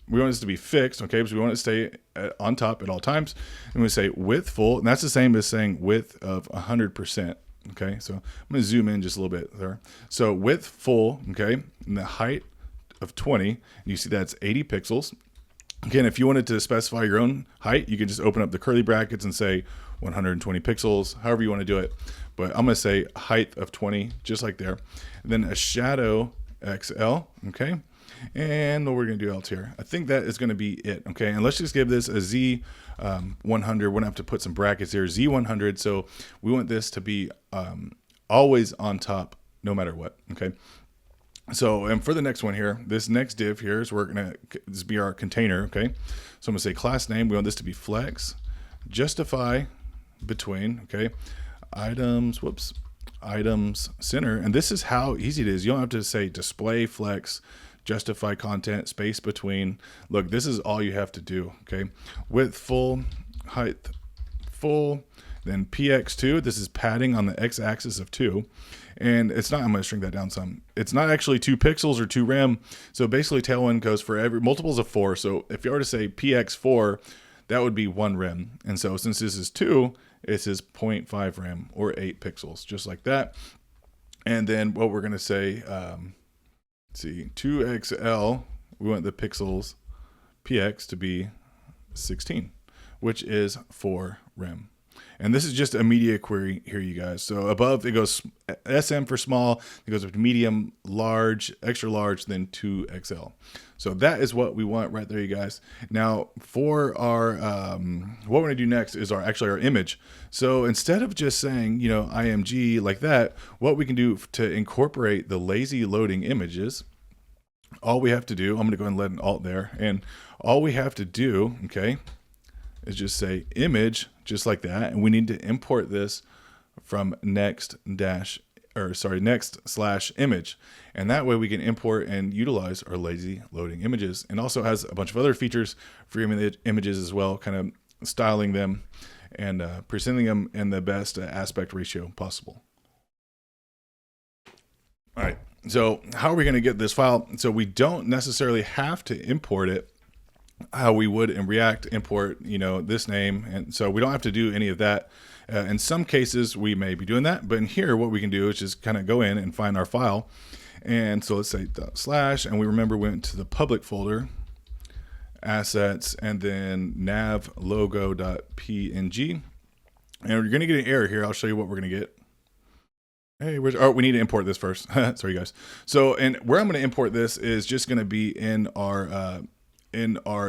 S2: we want this to be fixed, okay, because we want it to stay on top at all times. And we say width full, and that's the same as saying width of 100%, okay? So I'm going to zoom in just a little bit there. So width full, okay, and the height of 20, and you see that's 80 pixels. Again, if you wanted to specify your own height, you can just open up the curly brackets and say 120 pixels, however you want to do it. But I'm going to say height of 20, just like there. And then a shadow XL, okay? And what we're going to do else here, I think that is going to be it, okay? And let's just give this a Z100. We're going to have to put some brackets here, Z100. So we want this to be always on top, no matter what, okay? So, and for the next one here, this next div here is this be our container, okay? So I'm going to say class name. We want this to be flex, justify between, okay? Items center. And this is how easy it is. You don't have to say display flex, justify content, space between. Look, this is all you have to do, okay? Width full, height full, then px2. This is padding on the x-axis of 2. And it's not, I'm going to shrink that down some. It's not actually 2 pixels or 2 rem. So basically Tailwind goes for every multiples of 4. So if you were to say px4, that would be 1 rem. And so since this is 2, this is 0.5 rem or 8 pixels, just like that. And then what we're going to say, see, 2XL, we want the pixels px to be 16, which is 4 rem. And this is just a media query here, you guys. So above it goes SM for small, it goes up to medium, large, extra large, then 2XL. So that is what we want right there, you guys. Now for our, what we're gonna do next is actually our image. So instead of just saying, you know, IMG like that, what we can do to incorporate the lazy loading images, all we have to do, I'm gonna go ahead and let an alt there, and all we have to do, okay, is just say image, just like that, and we need to import this from next/image. And that way we can import and utilize our lazy loading images. And also has a bunch of other features for images as well, kind of styling them and presenting them in the best aspect ratio possible. All right, so how are we going to get this file? So we don't necessarily have to import it how we would in React import, this name. And so we don't have to do any of that. In some cases, we may be doing that. But in here, what we can do is just kind of go in and find our file. And so let's say / and we remember we went to the public folder, assets, and then nav logo.png. And we're going to get an error here. I'll show you what we're going to get. Hey, we need to import this first. Sorry, guys. So, and where I'm going to import this is just going to be in our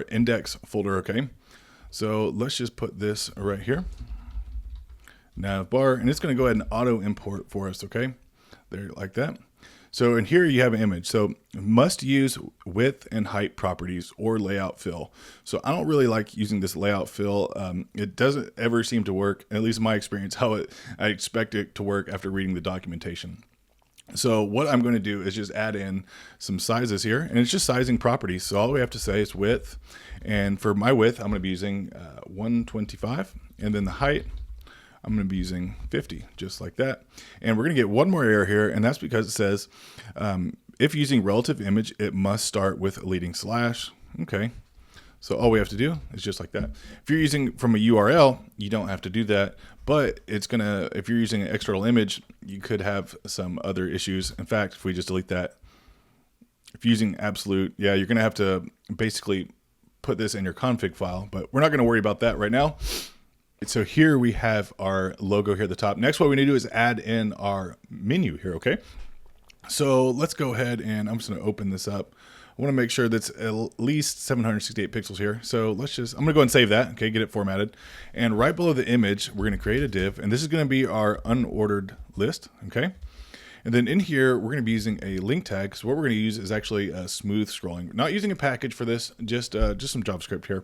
S2: index folder. Okay. So let's just put this right here. Nav bar, and it's going to go ahead and auto import for us. Okay. There, like that. So in here you have an image. So must use width and height properties or layout fill. So I don't really like using this layout fill. It doesn't ever seem to work, at least in my experience, I expect it to work after reading the documentation. So what I'm going to do is just add in some sizes here, and it's just sizing properties. So all we have to say is width. And for my width, I'm going to be using 125, and then the height, I'm going to be using 50, just like that. And we're going to get one more error here, and that's because it says, if using relative image, it must start with a leading slash. Okay. So all we have to do is just like that. If you're using from a URL, you don't have to do that, but it's going to, if you're using an external image, you could have some other issues. In fact, if we just delete that, if you're using absolute, yeah, you're going to have to basically put this in your config file, but we're not going to worry about that right now. So here we have our logo here at the top. Next, what we need to do is add in our menu here, okay? So let's go ahead and I'm just gonna open this up. I wanna make sure that's at least 768 pixels here. So let's just, I'm gonna go ahead and save that, okay, get it formatted. And right below the image, we're gonna create a div, and this is gonna be our unordered list, okay? And then in here, we're gonna be using a link tag. So what we're gonna use is actually smooth scrolling. Not using a package for this, just some JavaScript here.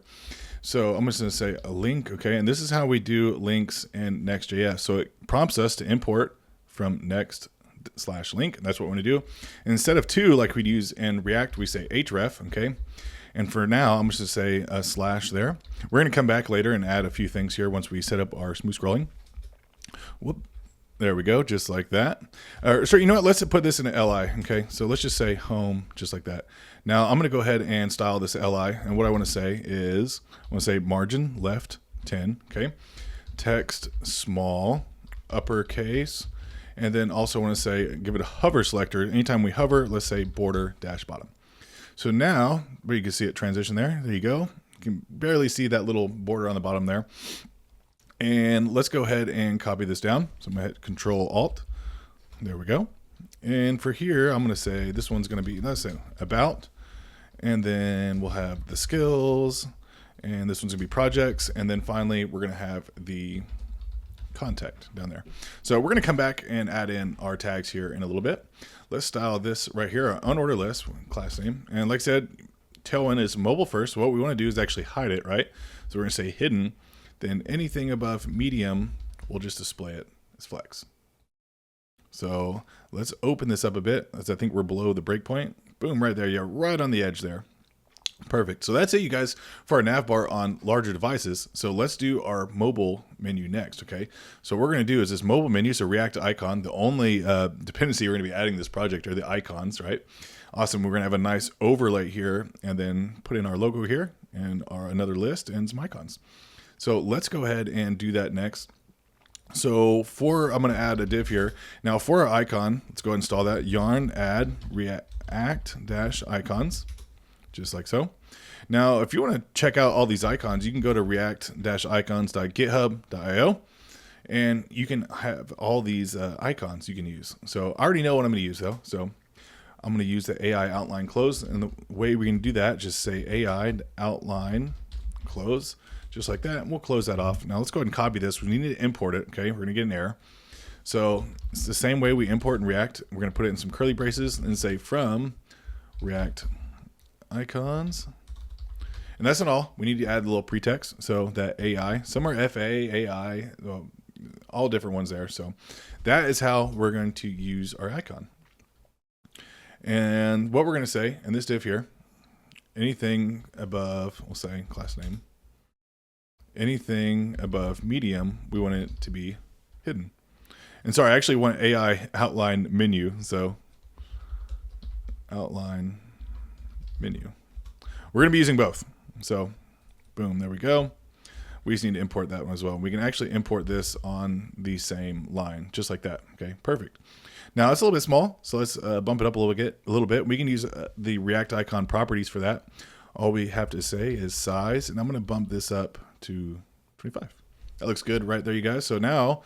S2: So I'm just going to say a link, okay? And this is how we do links in Next.js. So it prompts us to import from next/link. That's what we want to do. And instead of to, like we'd use in React, we say href, okay? And for now, I'm just going to say a slash there. We're going to come back later and add a few things here once we set up our smooth scrolling. Whoop. There we go, just like that. So you know what, let's put this in an li, okay? So let's just say home, just like that. Now I'm gonna go ahead and style this li, and what I wanna say is, I wanna say margin left 10, okay? Text small, uppercase, and then also wanna say, give it a hover selector. Anytime we hover, let's say border dash bottom. So now, you can see it transition there, there you go. You can barely see that little border on the bottom there. And let's go ahead and copy this down. So I'm gonna hit Control Alt. There we go. And for here, I'm gonna say this one's gonna be, let's say about, and then we'll have the skills, and this one's gonna be projects, and then finally we're gonna have the contact down there. So we're gonna come back and add in our tags here in a little bit. Let's style this right here, our unordered list, class name. And like I said, Tailwind is mobile first. So what we wanna do is actually hide it, right? So we're gonna say hidden. Then anything above medium, we'll just display it as flex. So let's open this up a bit, as I think we're below the breakpoint. Boom, right there, yeah, right on the edge there. Perfect. So that's it, you guys, for our nav bar on larger devices. So let's do our mobile menu next, okay? So what we're going to do is this mobile menu, so React icon, the only dependency we're going to be adding to this project are the icons, right? Awesome. We're going to have a nice overlay here, and then put in our logo here, and our another list, and some icons. So let's go ahead and do that next. So I'm going to add a div here. Now for our icon, let's go ahead and install that. Yarn add react-icons, just like so. Now, if you want to check out all these icons, you can go to react-icons.github.io, and you can have all these icons you can use. So I already know what I'm going to use though. So I'm going to use the AI outline close. And the way we can do that, just say AI outline close. Just like that, and we'll close that off. Now let's go ahead and copy this. We need to import it, okay? We're gonna get an error. So it's the same way we import in React. We're gonna put it in some curly braces and say from React icons. And that's not all. We need to add a little pretext. So that AI, some are FA, AI, well, all different ones there. So that is how we're going to use our icon. And what we're going to say in this div here, anything above, we'll say class name, anything above medium, we want it to be hidden. And sorry, I actually want AI outline menu. So outline menu. We're going to be using both. So boom, there we go. We just need to import that one as well. We can actually import this on the same line, just like that. Okay, perfect. Now it's a little bit small, so let's bump it up a little bit. We can use the React icon properties for that. All we have to say is size, and I'm going to bump this up to 25. That looks good right there, you guys. So now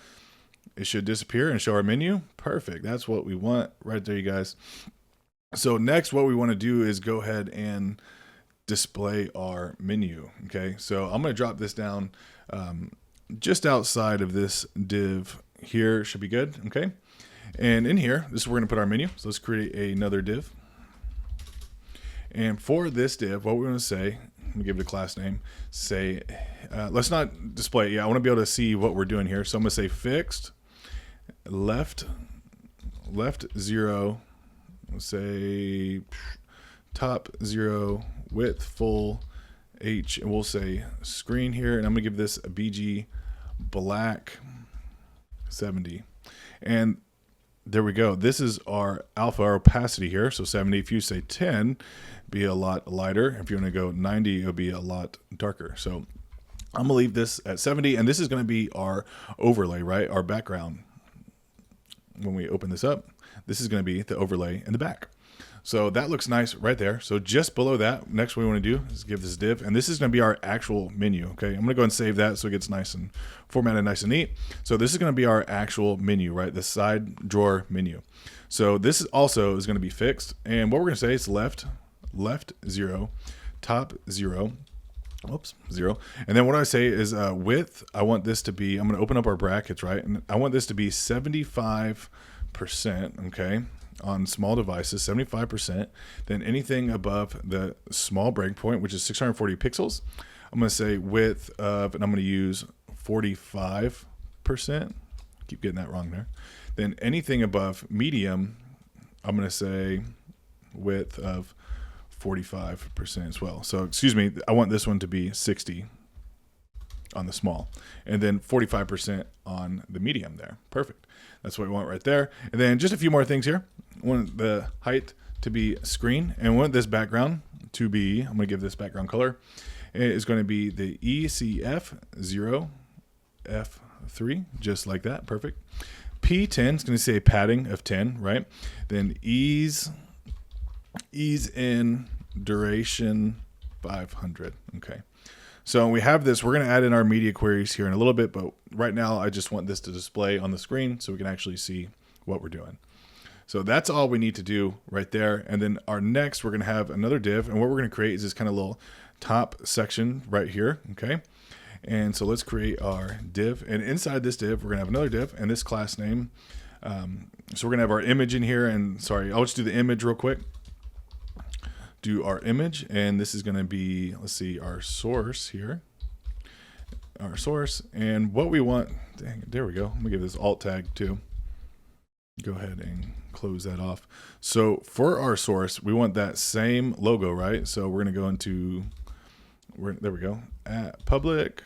S2: it should disappear and show our menu. Perfect. That's what we want right there, you guys. So next, what we want to do is go ahead and display our menu. Okay, so I'm going to drop this down just outside of this div here. Should be good. Okay, and in here, this is where we're going to put our menu. So let's create another div. And for this div, what we're going to say, let me give it a class name. Say, let's not display it. Yeah, I want to be able to see what we're doing here. So I'm going to say fixed left 0. Let's say top 0, width full H, and we'll say screen here, and I'm gonna give this a BG black 70. And there we go. This is our alpha, our opacity here. So 70. If you say 10, be a lot lighter. If you want to go 90, it'll be a lot darker. So I'm gonna leave this at 70, and this is gonna be our overlay, right? Our background. When we open this up, this is going to be the overlay in the back. So that looks nice right there. So just below that, next what we want to do is give this div, and this is going to be our actual menu. Okay, I'm going to go and save that so it gets nice and formatted nice and neat. So this is going to be our actual menu, right? The side drawer menu. So this also is going to be fixed, and what we're going to say is left 0, top 0. Oops, 0. And then what I say is width, I want this to be, I'm going to open up our brackets, right? And I want this to be 75%, okay, on small devices, 75%. Then anything above the small breakpoint, which is 640 pixels, I'm going to say width of, and I'm going to use 45%. Keep getting that wrong there. Then anything above medium, I'm going to say width of 45% as well. So excuse me, I want this one to be 60 on the small, and then 45% on the medium there. Perfect. That's what we want right there. And then just a few more things here. I want the height to be screen, and I want this background to be, I'm going to give this background color. It is going to be the ECF0F3, just like that. Perfect. P10 is going to say padding of 10, right? Then ease in duration 500. Okay, so we have this. We're going to add in our media queries here in a little bit, but right now I just want this to display on the screen so we can actually see what we're doing. So that's all we need to do right there. And then our next, we're going to have another div, and what we're going to create is this kind of little top section right here. Okay, and so let's create our div, and inside this div we're going to have another div, and this class name. So we're going to have our image in here, and sorry, I'll just do the image real quick. Do our image, and this is going to be, let's see, our source here, our source, and what we want, dang it, there we go. I'm gonna give this alt tag too. Go ahead and close that off. So for our source, we want that same logo, right? So we're gonna go into, there we go, at public,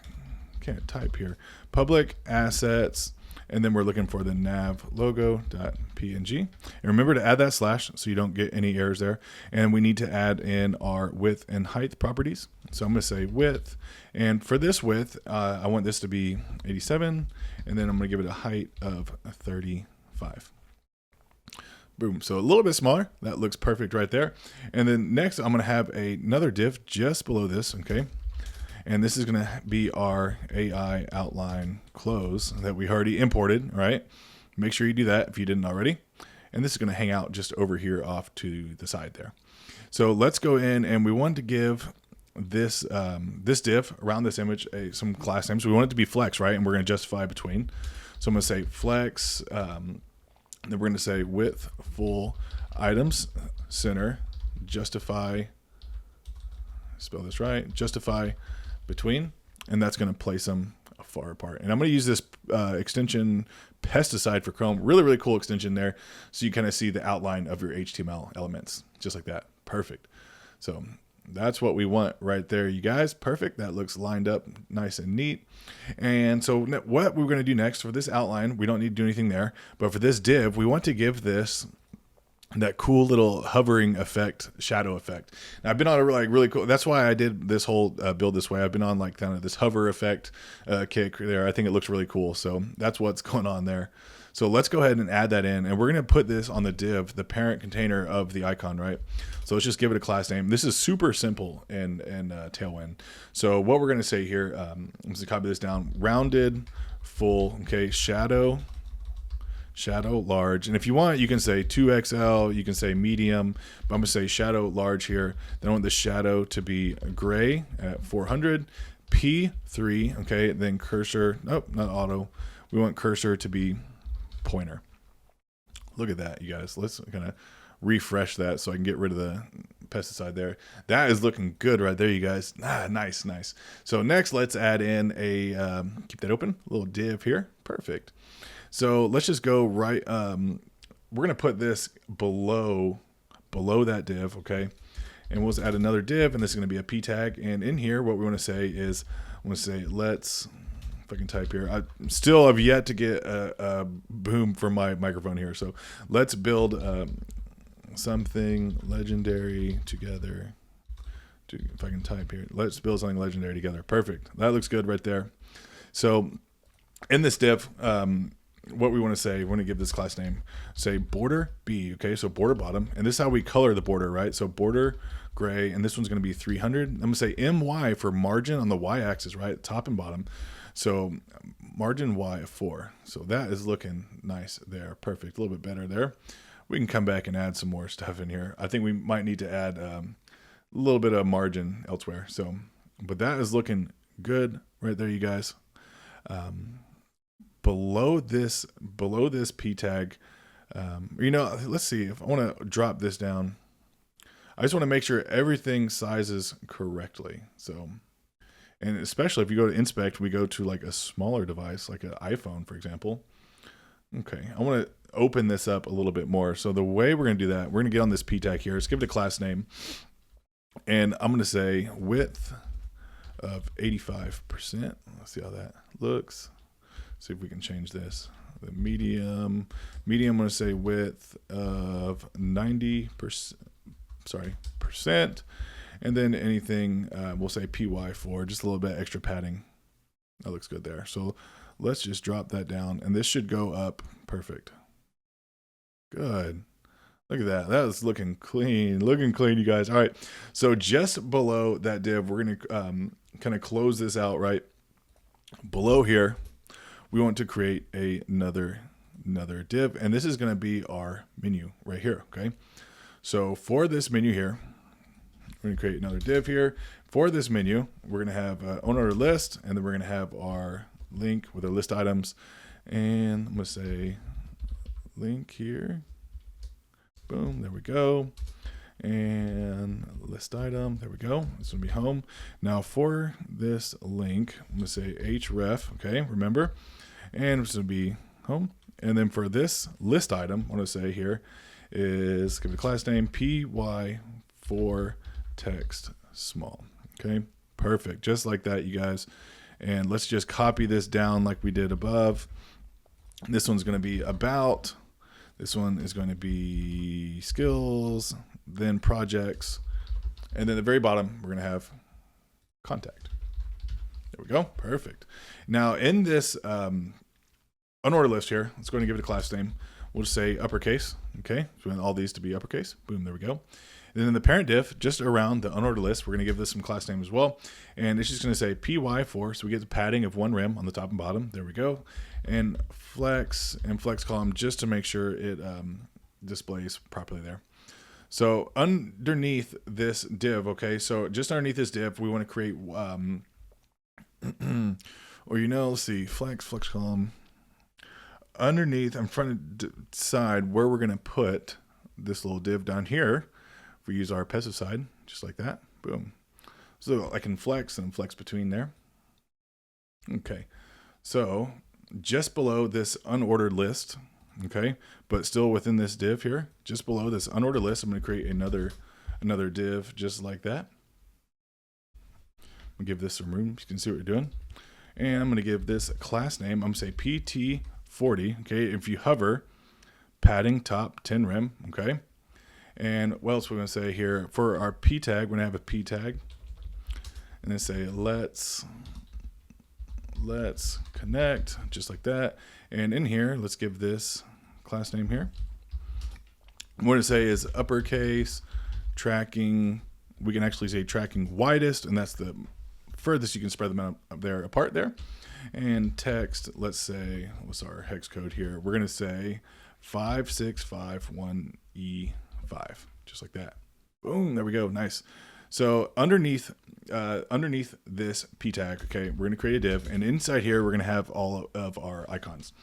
S2: can't type here, public assets, and then we're looking for the nav logo.png. And remember to add that slash so you don't get any errors there. And we need to add in our width and height properties. So I'm going to say width. And for this width, I want this to be 87. And then I'm going to give it a height of 35. Boom. So a little bit smaller. That looks perfect right there. And then next, I'm going to have another div just below this. Okay. And this is going to be our AI outline close that we already imported, right? Make sure you do that if you didn't already. And this is going to hang out just over here off to the side there. So let's go in, and we want to give this this div around this image some class names. We want it to be flex, right? And we're going to justify between. So I'm going to say flex, then we're going to say width full items center, justify, spell this right, justify between, and that's going to place them far apart. And I'm going to use this extension pesticide for Chrome. Really, really cool extension there. So you kind of see the outline of your HTML elements, just like that. Perfect. So that's what we want right there, you guys. Perfect. That looks lined up nice and neat. And so what we're going to do next for this outline, we don't need to do anything there. But for this div, we want to give this that cool little hovering effect, shadow effect. Now, I've been on a really cool, that's why I did this whole build this way. I've been on like kind of this hover effect kick there. I think it looks really cool. So that's what's going on there. So let's go ahead and add that in, and we're going to put this on the div, the parent container of the icon, right? So let's just give it a class name. This is super simple in Tailwind. So what we're going to say here, let's copy this down, rounded full, okay, shadow large. And if you want, you can say 2XL, you can say medium, but I'm gonna say shadow large here. Then I want the shadow to be gray at 400, P3, okay, then cursor, nope, not auto. We want cursor to be pointer. Look at that, you guys. Let's kind of refresh that so I can get rid of the pesticide there. That is looking good right there, you guys. Nice. So next, let's add in a, keep that open, a little div here. Perfect. So let's just go right, we're going to put this below that div, okay? And we'll add another div, and this is going to be a p tag. And in here, what we want to say is, I want to say, let's, if I can type here, I still have yet to get a boom from my microphone here. So let's build something legendary together. If I can type here, let's build something legendary together. Perfect. That looks good right there. So in this div, what we want to say, we want to give this class name, say border B, okay? So border bottom, and this is how we color the border, right? So border gray, and this one's going to be 300. I'm going to say MY for margin on the Y-axis, right? Top and bottom. So margin Y of 4. So that is looking nice there. Perfect. A little bit better there. We can come back and add some more stuff in here. I think we might need to add a little bit of margin elsewhere. So, but that is looking good right there, you guys. Below this p tag, let's see if I want to drop this down. I just want to make sure everything sizes correctly. So, and especially if you go to inspect, we go to like a smaller device, like an iPhone, for example. Okay, I want to open this up a little bit more. So the way we're going to do that, we're going to get on this p tag here. Let's give it a class name, and I'm going to say width of 85%. Let's see how that looks. See if we can change this. The medium, I'm going to say width of 90%, percent. And then anything, we'll say PY4, just a little bit extra padding. That looks good there. So let's just drop that down, and this should go up. Perfect. Good. Look at that. That is looking clean, you guys. All right. So just below that div, we're going to kind of close this out right below here. We want to create another div, and this is going to be our menu right here, okay? So for this menu here, we're going to create another div here. For this menu, we're going to have owner list, and then we're going to have our link with our list items, and I'm going to say link here. Boom, there we go. And list item, there we go. This will be home. Now for this link, I'm going to say href, okay, remember? And this will be home. And then for this list item, I want to say here is give it a class name py4 text small. Okay, perfect. Just like that, you guys. And let's just copy this down like we did above. This one's going to be about. This one is going to be skills, then projects, and then the very bottom, we're going to have contact. There we go. Perfect. Now in this unordered list here, let's go ahead and give it a class name. We'll just say uppercase. Okay. So we want all these to be uppercase. Boom. There we go. And then in the parent div, just around the unordered list, we're going to give this some class name as well. And it's just going to say py4. So we get the padding of one rim on the top and bottom. There we go. And flex column just to make sure it displays properly there. So underneath this div, okay, so just underneath this div, we want to create, let's see, flex column. Underneath, I'm trying to decide where we're going to put this little div down here. If we use our pesticide, just like that, boom. So I can flex and flex between there. Okay, So just below this unordered list, okay, but still within this div here, just below this unordered list, I'm going to create another div just like that. I'll give this some room. You can see what we're doing. And I'm going to give this a class name. I'm going to say PT40. Okay. If you hover, padding top 10 rem. Okay. And what else we're going to say here for our P tag? We're going to have a P tag and then say, let's connect just like that. And in here, let's give this class name here. What I'm going to say is uppercase tracking. We can actually say tracking widest, and that's the furthest you can spread them out there apart there. And text, let's say, what's our hex code here? We're going to say 5651E5, just like that. Boom, there we go. Nice. So underneath this P tag, okay, we're going to create a div, and inside here, we're going to have all of our icons.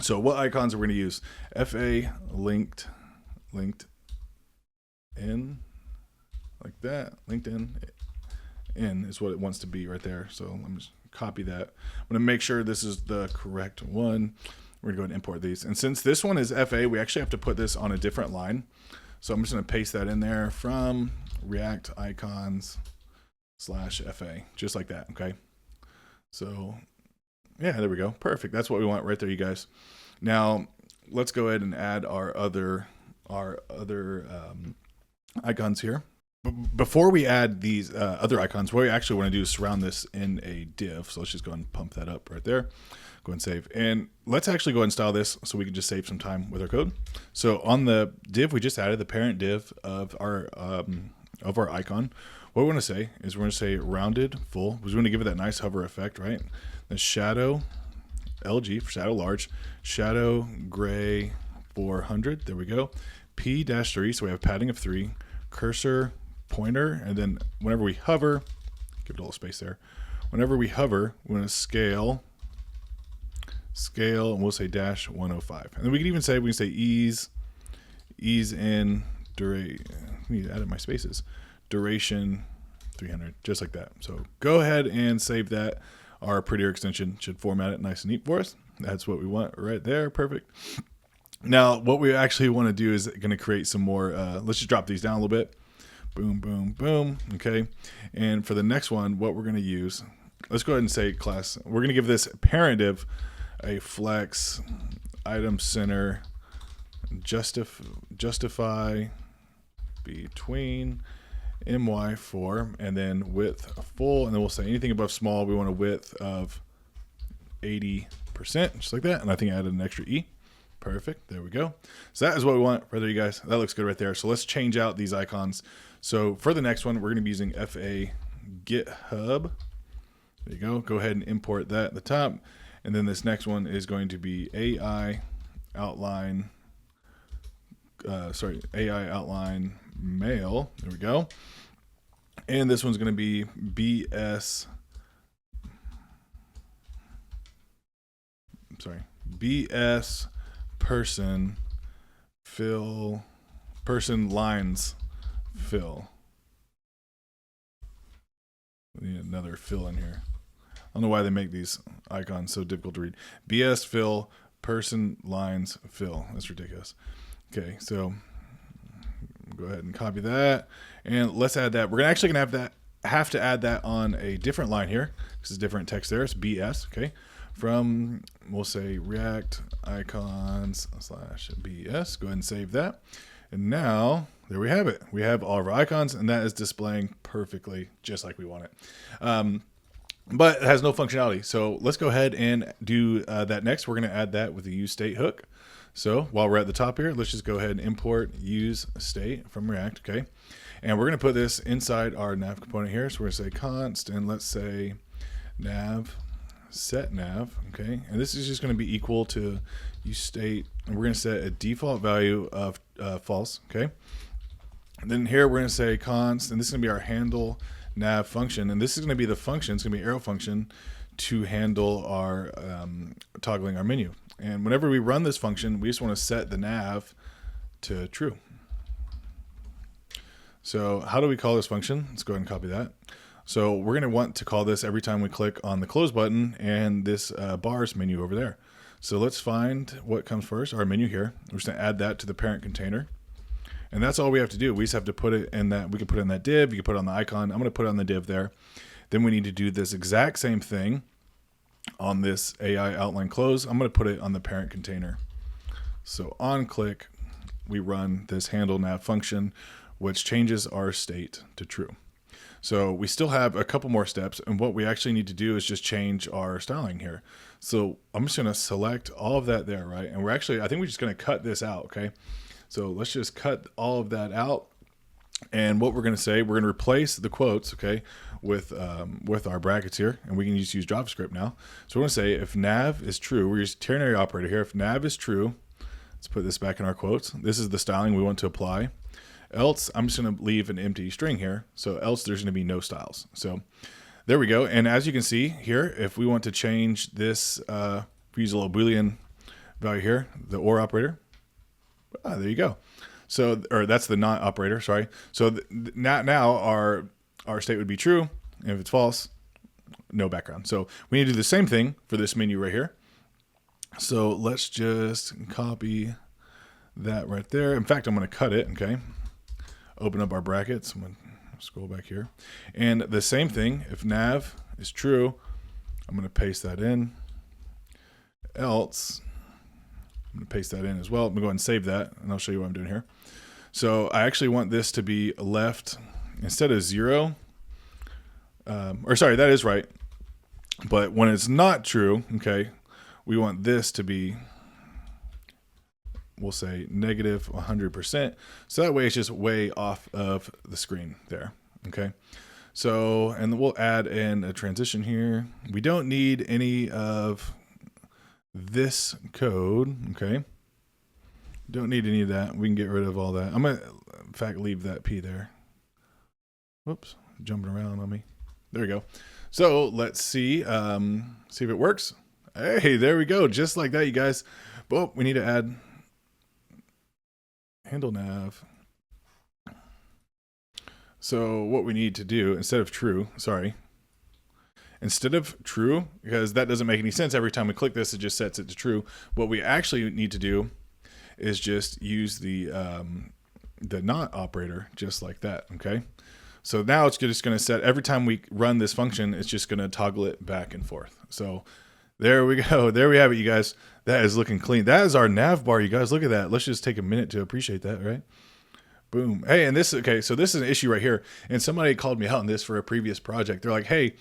S2: So what icons are we going to use? FA linked in, like that, LinkedIn in is what it wants to be right there. So let me just copy that. I'm going to make sure this is the correct one. We're going to go ahead and import these. And since this one is FA, we actually have to put this on a different line. So I'm just going to paste that in there from React icons /FA, just like that. Okay. So yeah, there we go. Perfect. That's what we want right there, you guys. Now let's go ahead and add our other icons here. Before we add these other icons, what we actually want to do is surround this in a div. So let's just go and pump that up right there. Go ahead and save. And let's actually go ahead and style this so we can just save some time with our code. So on the div we just added, the parent div of our icon, what we want to say is we're going to say rounded full, because we want to give it that nice hover effect, right? The shadow LG for shadow large, shadow gray 400. There we go. P-3, so we have padding of 3, cursor pointer, and then whenever we hover, give it a little space there. Whenever we hover, we want to scale, and we'll say -105. And then we can even say, we can say ease in duration. I need to add in my spaces. Duration 300, just like that. So go ahead and save that. Our prettier extension should format it nice and neat for us. That's what we want right there. Perfect. Now, what we actually want to do is going to create some more. Let's just drop these down a little bit. Boom, boom, boom. Okay. And for the next one, what we're going to use, let's go ahead and say class. We're going to give this parent div a flex item center justify between my4 and then width full, and then we'll say anything above small we want a width of 80%, just like that. And I think I added an extra E. Perfect. There we go. So that is what we want right there, you guys. That looks good right there. So let's change out these icons. So for the next one, we're going to be using FA GitHub. There you go. Go ahead and import that at the top. And then this next one is going to be AI outline mail. There we go. And this one's going to be BS person lines fill. We need another fill in here. I don't know why they make these icons so difficult to read. BS fill person lines fill. That's ridiculous. Okay, so go ahead and copy that, and let's add that. We're actually gonna have to add that on a different line here because it's different text there. It's BS. Okay, from we'll say React icons /BS. Go ahead and save that, and now there we have it. We have all of our icons, and that is displaying perfectly just like we want it. But it has no functionality. So let's go ahead and do that next. We're going to add that with the use state hook. So while we're at the top here, let's just go ahead and import use state from React. Okay. And we're going to put this inside our nav component here. So we're going to say const, and let's say nav set nav. Okay. And this is just going to be equal to use state. And we're going to set a default value of false. Okay. And then here we're going to say const, and this is going to be our handle nav function, and this is going to be the function. It's going to be arrow function to handle our toggling our menu. And whenever we run this function, we just want to set the nav to true. So how do we call this function? Let's go ahead and copy that. So we're going to want to call this every time we click on the close button and this bars menu over there. So let's find what comes first, our menu here. We're just going to add that to the parent container. And that's all we have to do. We just have to put it in that. We can put it in that div. You can put it on the icon. I'm going to put it on the div there. Then we need to do this exact same thing on this AI outline close. I'm going to put it on the parent container. So on click, we run this handle nav function, which changes our state to true. So we still have a couple more steps, and what we actually need to do is just change our styling here. So I'm just going to select all of that there, right? And I think we're just going to cut this out, okay? So let's just cut all of that out. And what we're going to say, we're going to replace the quotes, okay, with our brackets here, and we can just use JavaScript now. So we're going to say if nav is true, we're using ternary operator here. If nav is true, let's put this back in our quotes. This is the styling we want to apply. Else, I'm just going to leave an empty string here. So else there's going to be no styles. So there we go. And as you can see here, if we want to change this, we use a little Boolean value here, the or operator. There you go. So, or that's the not operator, sorry. So now our state would be true. And if it's false, no background. So we need to do the same thing for this menu right here. So let's just copy that right there. In fact, I'm going to cut it, okay? Open up our brackets. I'm going to scroll back here. And the same thing, if nav is true, I'm going to paste that in. Else, I'm going to paste that in as well. I'm going to go ahead and save that, and I'll show you what I'm doing here. So I actually want this to be left instead of 0. Or sorry, that is right. But when it's not true, okay, we want this to be, we'll say negative 100%. So that way it's just way off of the screen there. Okay. So, and we'll add in a transition here. We don't need any of this code. Okay. Don't need any of that. We can get rid of all that. I'm going to, in fact, leave that P there. Whoops. Jumping around on me. There we go. So let's see if it works. Hey, there we go. Just like that, you guys. But we need to add handle nav. So what we need to do instead of true, because that doesn't make any sense. Every time we click this, it just sets it to true. What we actually need to do is just use the not operator just like that. Okay. So now it's just going to set every time we run this function, it's just going to toggle it back and forth. So there we go. There we have it, you guys. That is looking clean. That is our nav bar, you guys. Look at that. Let's just take a minute to appreciate that, right? Boom. Hey, and this, okay, so this is an issue right here. And somebody called me out on this for a previous project. They're like, hey,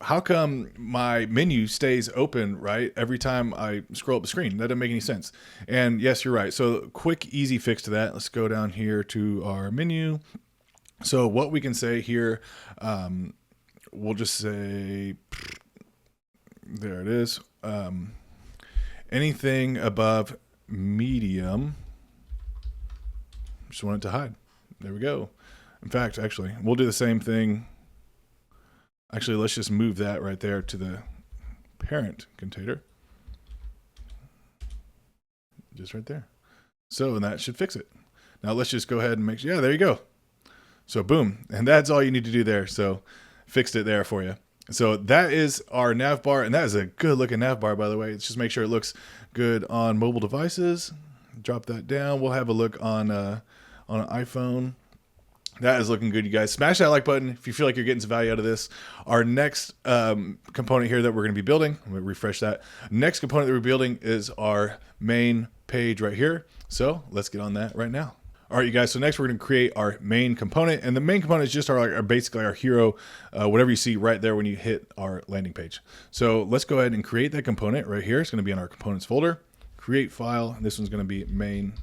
S2: how come my menu stays open, right, every time I scroll up the screen? That doesn't make any sense. And yes, you're right. So quick, easy fix to that. Let's go down here to our menu. So what we can say here, we'll just say, there it is. Anything above medium, just want it to hide. There we go. In fact, actually, we'll do the same thing. Actually, let's just move that right there to the parent container. Just right there. So, and that should fix it. Now let's just go ahead and make sure, yeah, there you go. So boom, and that's all you need to do there. So fixed it there for you. So that is our nav bar, and that is a good looking nav bar, by the way. Let's just make sure it looks good on mobile devices. Drop that down. We'll have a look on an iPhone. That is looking good, you guys. Smash that like button if you feel like you're getting some value out of this. Our next component here that we're going to be building, I'm going to refresh that. Next component that we're building is our main page right here. So let's get on that right now. All right, you guys, so next we're going to create our main component, and the main component is just our basically our hero, whatever you see right there when you hit our landing page. So let's go ahead and create that component right here. It's going to be in our components folder, create file, and this one's going to be main.jsx.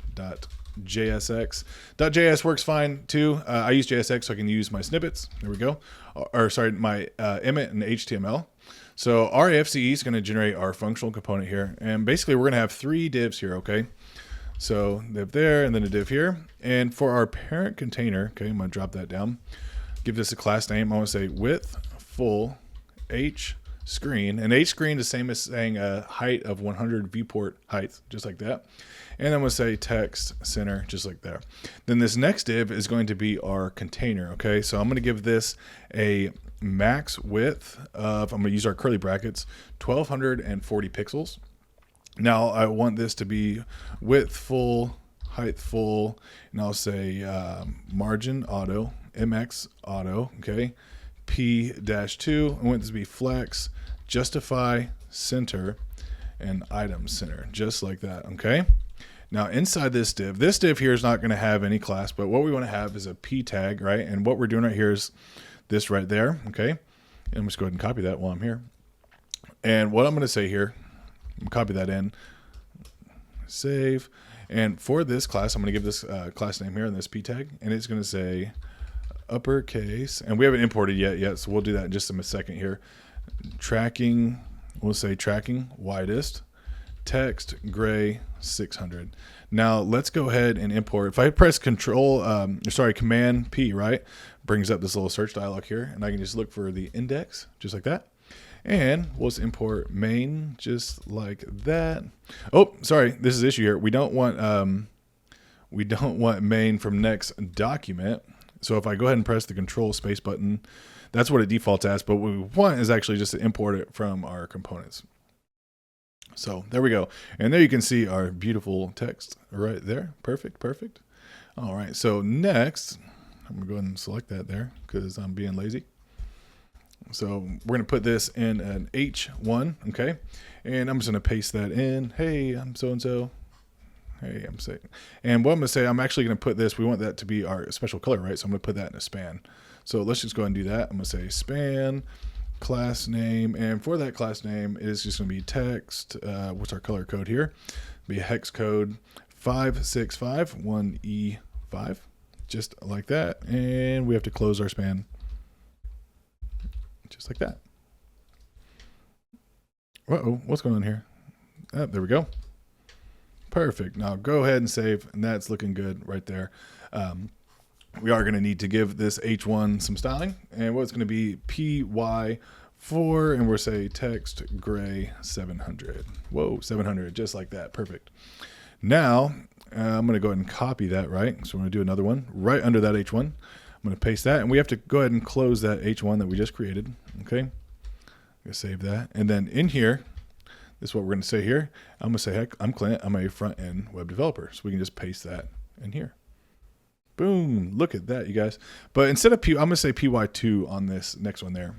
S2: .js works fine too. I use JSX so I can use my snippets. There we go. Or sorry, my emit and HTML. So our AFCE is going to generate our functional component here, and basically we're going to have 3 divs here, okay? So div there, and then a div here. And for our parent container, okay, I'm going to drop that down. Give this a class name. I want to say width full h screen, and H screen is the same as saying a height of 100 viewport height, just like that. And then we'll say text center, just like that. Then this next div is going to be our container. Okay, so I'm going to give this a max width of, I'm going to use our curly brackets, 1240 pixels. Now I want this to be width full, height full, and I'll say margin auto, MX auto, okay, P-2. I want this to be flex, justify, center, and item center, just like that, okay? Now inside this div here is not going to have any class, but what we want to have is a P tag, right? And what we're doing right here is this right there, okay? And I'm just go ahead and copy that while I'm here. And what I'm going to say here, I'm copy that in, save. And for this class, I'm going to give this class name here in this P tag, and it's going to say uppercase, and we haven't imported yet, so we'll do that in just a second here. Tracking, we'll say tracking widest, text gray 600. Now let's go ahead and import. If I press Command P, right, brings up this little search dialog here, and I can just look for the index, just like that. And we'll just import main, just like that. Oh, sorry, this is the issue here. We don't want main from next document. So if I go ahead and press the Control space button, that's what it defaults as. But what we want is actually just to import it from our components. So there we go. And there you can see our beautiful text right there. Perfect, perfect. All right, so next, I'm gonna go ahead and select that there because I'm being lazy. So we're gonna put this in an H1, okay? And I'm just gonna paste that in. Hey, I'm so-and-so. Hey, I'm saying. And what I'm gonna say, I'm actually gonna put this, we want that to be our special color, right? So I'm gonna put that in a span. So let's just go ahead and do that. I'm gonna say span, class name, and for that class name, it is just gonna be text, what's our color code here? Be a hex code 5651E5, just like that. And we have to close our span, just like that. Uh-oh, what's going on here? Oh, there we go. Perfect. Now go ahead and save, and that's looking good right there. We are going to need to give this H1 some styling, and what's going to be PY4, and we'll say text gray 700. Whoa, 700, just like that. Perfect. Now I'm going to go ahead and copy that, right? So we're going to do another one right under that H1. I'm going to paste that, and we have to go ahead and close that H1 that we just created. Okay, I'm going to save that, and then in here, this is what we're going to say here. I'm going to say, heck, I'm Clint. I'm a front-end web developer. So we can just paste that in here. Boom. Look at that, you guys. But instead of P, I'm going to say PY2 on this next one there.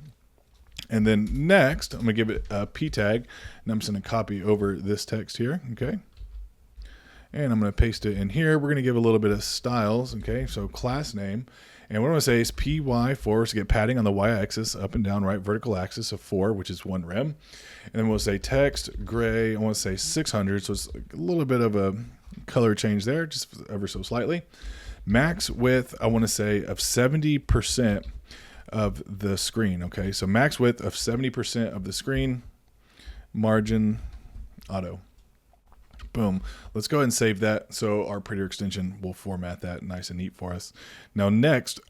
S2: And then next, I'm going to give it a P tag. And I'm just going to copy over this text here. Okay. And I'm going to paste it in here. We're going to give a little bit of styles. Okay. So class name. And what I'm going to say is PY4 is to get padding on the y-axis, up and down, right vertical axis of 4, which is 1 rem. And then we'll say text gray. I want to say 600, so it's a little bit of a color change there, just ever so slightly. Max width, I want to say of 70% of the screen. Okay, so max width of 70% of the screen. Margin auto. Boom. Let's go ahead and save that. So our prettier extension will format that nice and neat for us. Now next,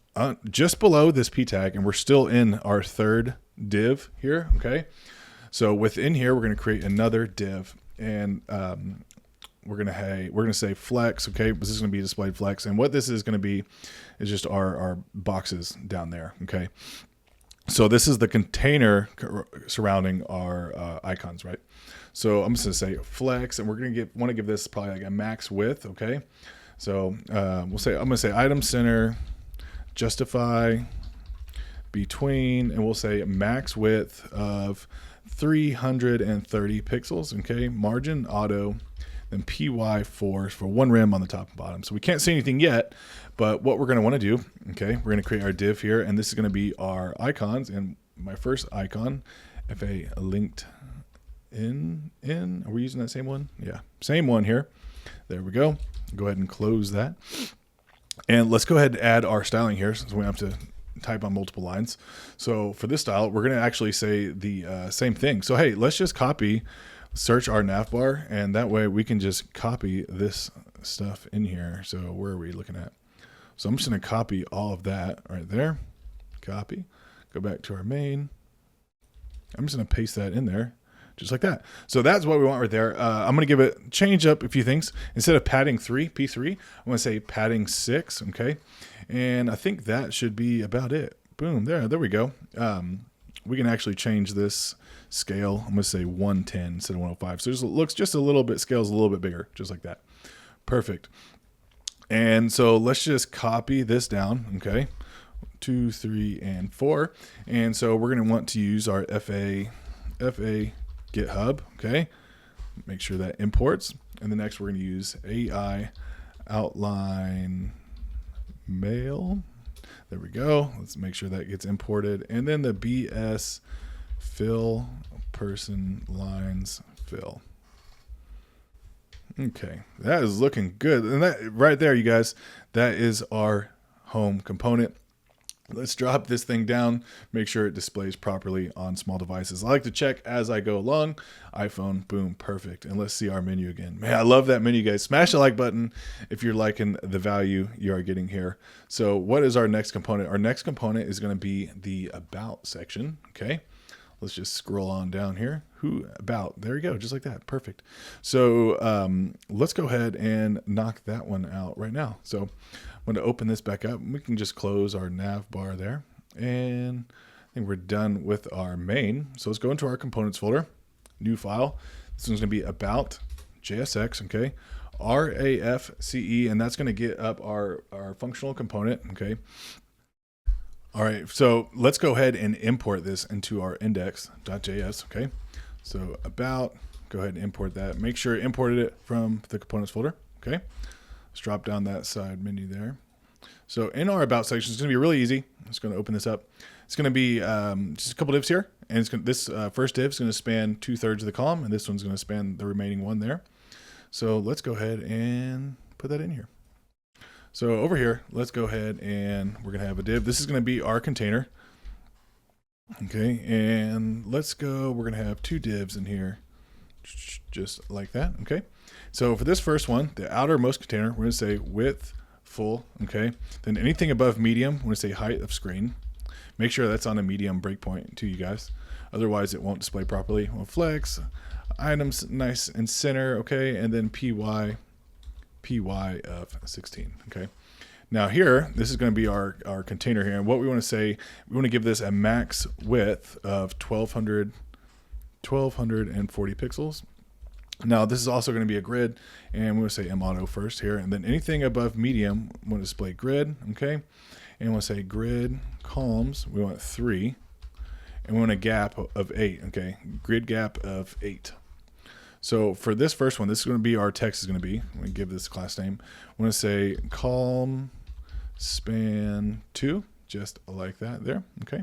S2: just below this P tag, and we're still in our third div here. Okay. So within here, we're going to create another div, and we're going to say flex. Okay. This is going to be displayed flex. And what this is going to be is just our boxes down there. Okay. So this is the container surrounding our icons, right? So I'm just gonna say flex, and we're gonna want to give this probably like a max width, okay? So I'm gonna say item center, justify, between, and we'll say max width of 330 pixels, okay? Margin auto, then PY4 for 1 rem on the top and bottom. So we can't see anything yet, but what we're gonna want to do, okay, we're gonna create our div here, and this is gonna be our icons. And my first icon, if a linked in, are we using that same one? Yeah, same one here. There we go. Go ahead and close that. And let's go ahead and add our styling here, since we have to type on multiple lines. So for this style, we're gonna actually say the same thing. So hey, let's just copy, search our navbar, and that way we can just copy this stuff in here. So where are we looking at? So I'm just gonna copy all of that right there. Copy, go back to our main, I'm just going to paste that in there just like that. So that's what we want right there. I'm going to give it, change up a few things. Instead of padding 3, P3, I'm going to say padding 6, okay? And I think that should be about it. Boom, there we go. We can actually change this scale. I'm going to say 110 instead of 105. So it looks just a little bit, scales a little bit bigger, just like that. Perfect. And so let's just copy this down, okay? 2, 3, and 4. And so we're going to want to use our FA GitHub, okay? Make sure that imports. And the next we're going to use AI outline mail. There we go. Let's make sure that gets imported. And then the BS fill person lines fill. Okay, that is looking good. And that right there, you guys, that is our home component. Let's drop this thing down, make sure it displays properly on small devices. I like to check as I go along. iPhone, boom, perfect. And let's see our menu again. Man, I love that menu, guys. Smash the like button if you're liking the value you are getting here. So what is our next component? Our next component is going to be the About section, okay? Let's just scroll on down here. Who about? There you go, just like that. Perfect. So let's go ahead and knock that one out right now. So I'm going to open this back up. We can just close our nav bar there. And I think we're done with our main. So let's go into our components folder, new file. This one's going to be about JSX, okay? RAFCE, and that's going to get up our functional component, okay? All right, so let's go ahead and import this into our index.js, okay? So about, go ahead and import that. Make sure you imported it from the components folder, okay? Let's drop down that side menu there. So in our about section, it's gonna be really easy. I'm just gonna open this up. It's gonna be just a couple divs here. And it's gonna, this first div is gonna span 2/3 of the column, and this one's gonna span the remaining one there. So let's go ahead and put that in here. So over here, let's go ahead and we're going to have a div. This is going to be our container. Okay, and let's go. We're going to have 2 divs in here, just like that. Okay, so for this first one, the outermost container, we're going to say width full. Okay, then anything above medium, we're going to say height of screen. Make sure that's on a medium breakpoint too, you guys. Otherwise, it won't display properly. We'll flex items nice and center. Okay, and then py of 16, okay? Now here, this is going to be our container here, and what we want to say, we want to give this a max width of 1240 pixels. Now this is also going to be a grid, and we want to say mauto first here, and then anything above medium, we want to display grid, okay? And we want to say grid columns, we want 3, and we want a gap of 8, okay? Grid gap of 8. So for this first one, this is going to be our text is going to be, I'm going to give this class name. I'm going to say column span 2, just like that there, okay?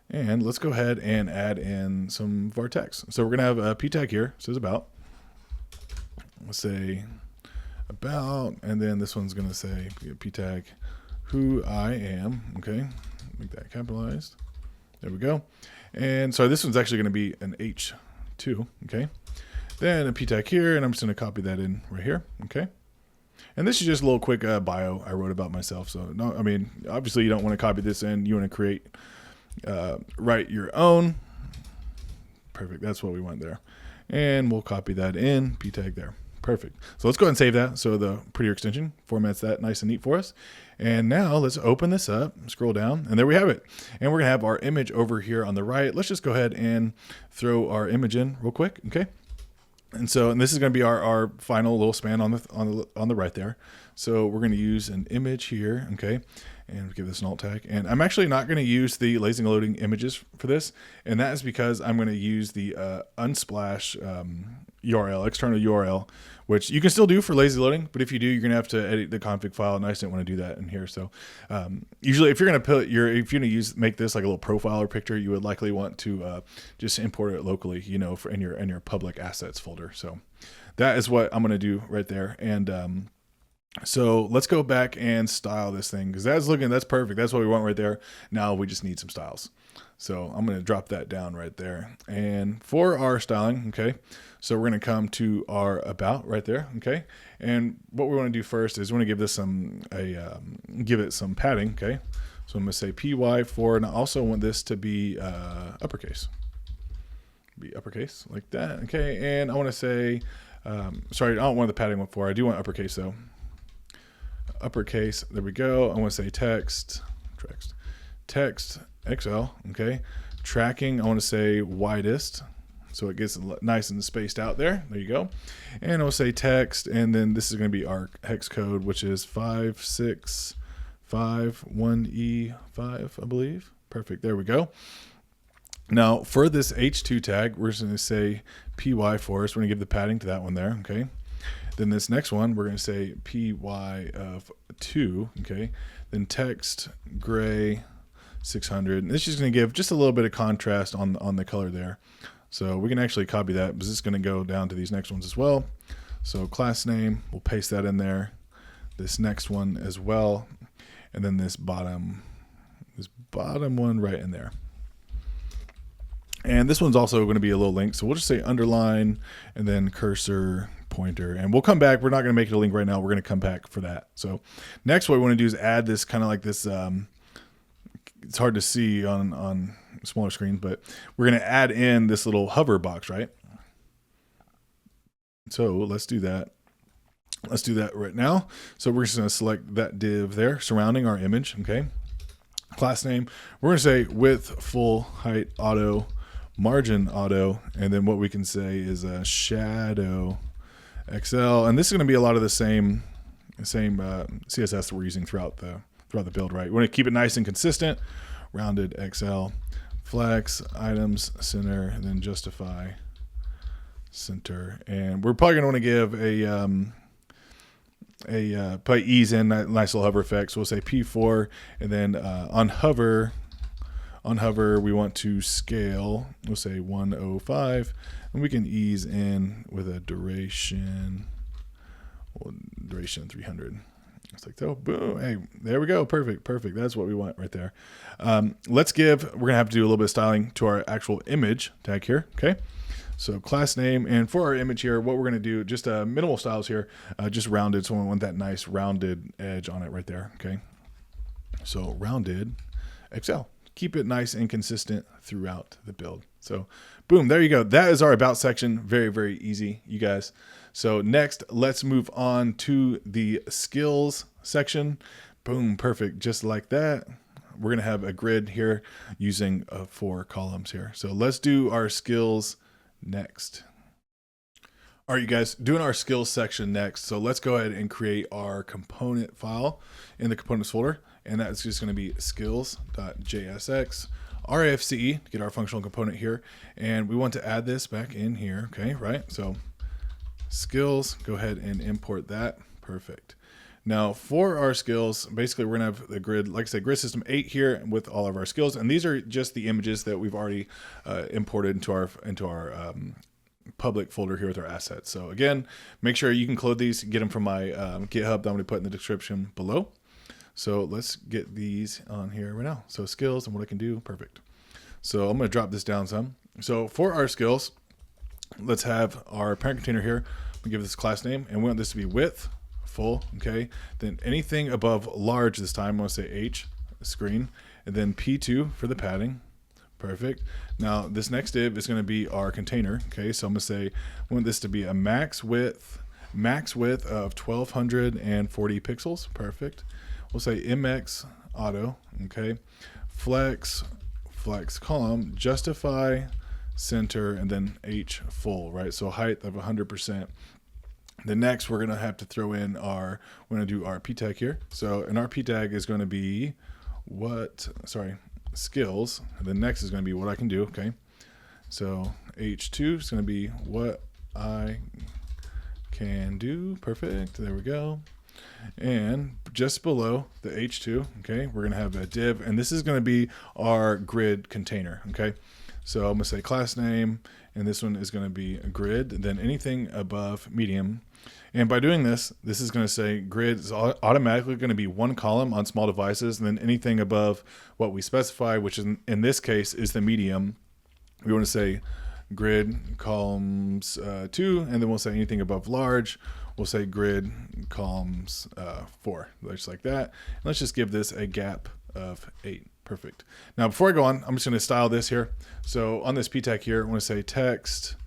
S2: And let's go ahead and add in some of our text. So we're going to have a p tag here, says about. Let's say about, and then this one's going to say p tag who I am, okay? Make that capitalized. There we go. And so this one's actually going to be an H2, okay? Then a p tag here, and I'm just going to copy that in right here, okay? And this is just a little quick bio I wrote about myself. So, no, I mean, obviously you don't want to copy this in. You want to create, write your own. Perfect. That's what we want there. And we'll copy that in, p tag there. Perfect. So let's go ahead and save that. So the prettier extension formats that nice and neat for us. And now let's open this up, scroll down, and there we have it. And we're going to have our image over here on the right. Let's just go ahead and throw our image in real quick, okay? And so, and this is going to be our final little span on the right there. So we're going to use an image here, okay, and give this an alt tag. And I'm actually not going to use the lazy loading images for this, and that is because I'm going to use the Unsplash URL, external URL, which you can still do for lazy loading, but if you do, you're going to have to edit the config file, and I just didn't want to do that in here. So usually, if you're going to put if you're going to make this like a little profile or picture, you would likely want to just import it locally, you know, in your public assets folder. So that is what I'm going to do right there. And so let's go back and style this thing, because that's perfect. That's what we want right there. Now we just need some styles. So I'm going to drop that down right there. And for our styling, okay, so we're going to come to our about right there, okay. And what we want to do first is we want to give this give it some padding, okay. So I'm going to say py4, and I also want this to be uppercase. be uppercase like that. Okay, and I want to say, sorry, I don't want the padding one for. I do want uppercase though. Uppercase. There we go. I want to say text XL. Okay, tracking. I want to say widest, so it gets nice and spaced out there. There you go. And I'll say text, and then this is going to be our hex code, which is 5651E5, I believe. Perfect. There we go. Now for this H2 tag, we're just going to say PY for us. We're going to give the padding to that one there. Okay. Then this next one, we're going to say PY of 2. Okay. Then text gray 600. And this is going to give just a little bit of contrast on the color there. So we can actually copy that, because this is going to go down to these next ones as well. So class name, we'll paste that in there. This next one as well. And then this bottom one right in there. And this one's also going to be a little link. So we'll just say underline and then cursor pointer. And we'll come back. We're not going to make it a link right now. We're going to come back for that. So next what we want to do is add this kind of like this, it's hard to see on smaller screens, but we're going to add in this little hover box, right? So let's do that. Let's do that right now. So we're just going to select that div there surrounding our image. Okay. Class name. We're going to say width, full, height, auto, margin, auto. And then what we can say is a shadow XL. And this is going to be a lot of the same CSS that we're using throughout the build, right? We want to keep it nice and consistent. Rounded XL, flex, items, center, and then justify, center. And we're probably going to want to give probably ease in that nice little hover effect. So we'll say P4, and then on hover we want to scale. We'll say 105, and we can ease in with a duration 300. It's like, oh, boom, hey, there we go, perfect. That's what we want right there. We're gonna have to do a little bit of styling to our actual image tag here. Okay. So class name, and for our image here, what we're going to do, just minimal styles here, just rounded. So we want that nice rounded edge on it right there. Okay. So rounded XL, keep it nice and consistent throughout the build. So boom, there you go. That is our about section. Very, very easy, you guys. So next, let's move on to the skills section. Boom, perfect. Just like that. We're going to have a grid here using 4 columns here. So let's do our skills next. All right, you guys, doing our skills section next. So let's go ahead and create our component file in the components folder. And that's just going to be skills.jsx RFCE to get our functional component here. And we want to add this back in here. Okay, right? So skills, go ahead and import that. Perfect. Now for our skills, basically we're gonna have the grid, like I said, grid system 8 here with all of our skills, and these are just the images that we've already imported into our public folder here with our assets. So again, make sure you can clone these, get them from my GitHub that I'm gonna put in the description below. So let's get these on here right now. So skills and what I can do, perfect. So I'm gonna drop this down some. So for our skills, let's have our parent container here. We give this class name, and we want this to be width, full. Okay. Then anything above large this time, I want to say H screen, and then P2 for the padding. Perfect. Now this next div is going to be our container. Okay. So I'm going to say, I want this to be a max width of 1240 pixels. Perfect. We'll say MX auto. Okay. Flex column, justify, center, and then H full, right? So height of 100%. The next we're going to have to throw in we're going to do our P tag here. So an RP tag is going to be skills. And the next is going to be what I can do. Okay. So H2 is going to be what I can do. Perfect. There we go. And just below the H2, okay, we're going to have a div, and this is going to be our grid container. Okay. So I'm going to say class name, and this one is going to be a grid, then anything above medium. And by doing this, this is going to say grid is automatically going to be 1 column on small devices, and then anything above what we specify, which in this case is the medium, we want to say grid columns 2, and then we'll say anything above large, we'll say grid columns 4, just like that. And let's just give this a gap of 8. Perfect. Now, before I go on, I'm just going to style this here. So on this p tag here, I want to say text,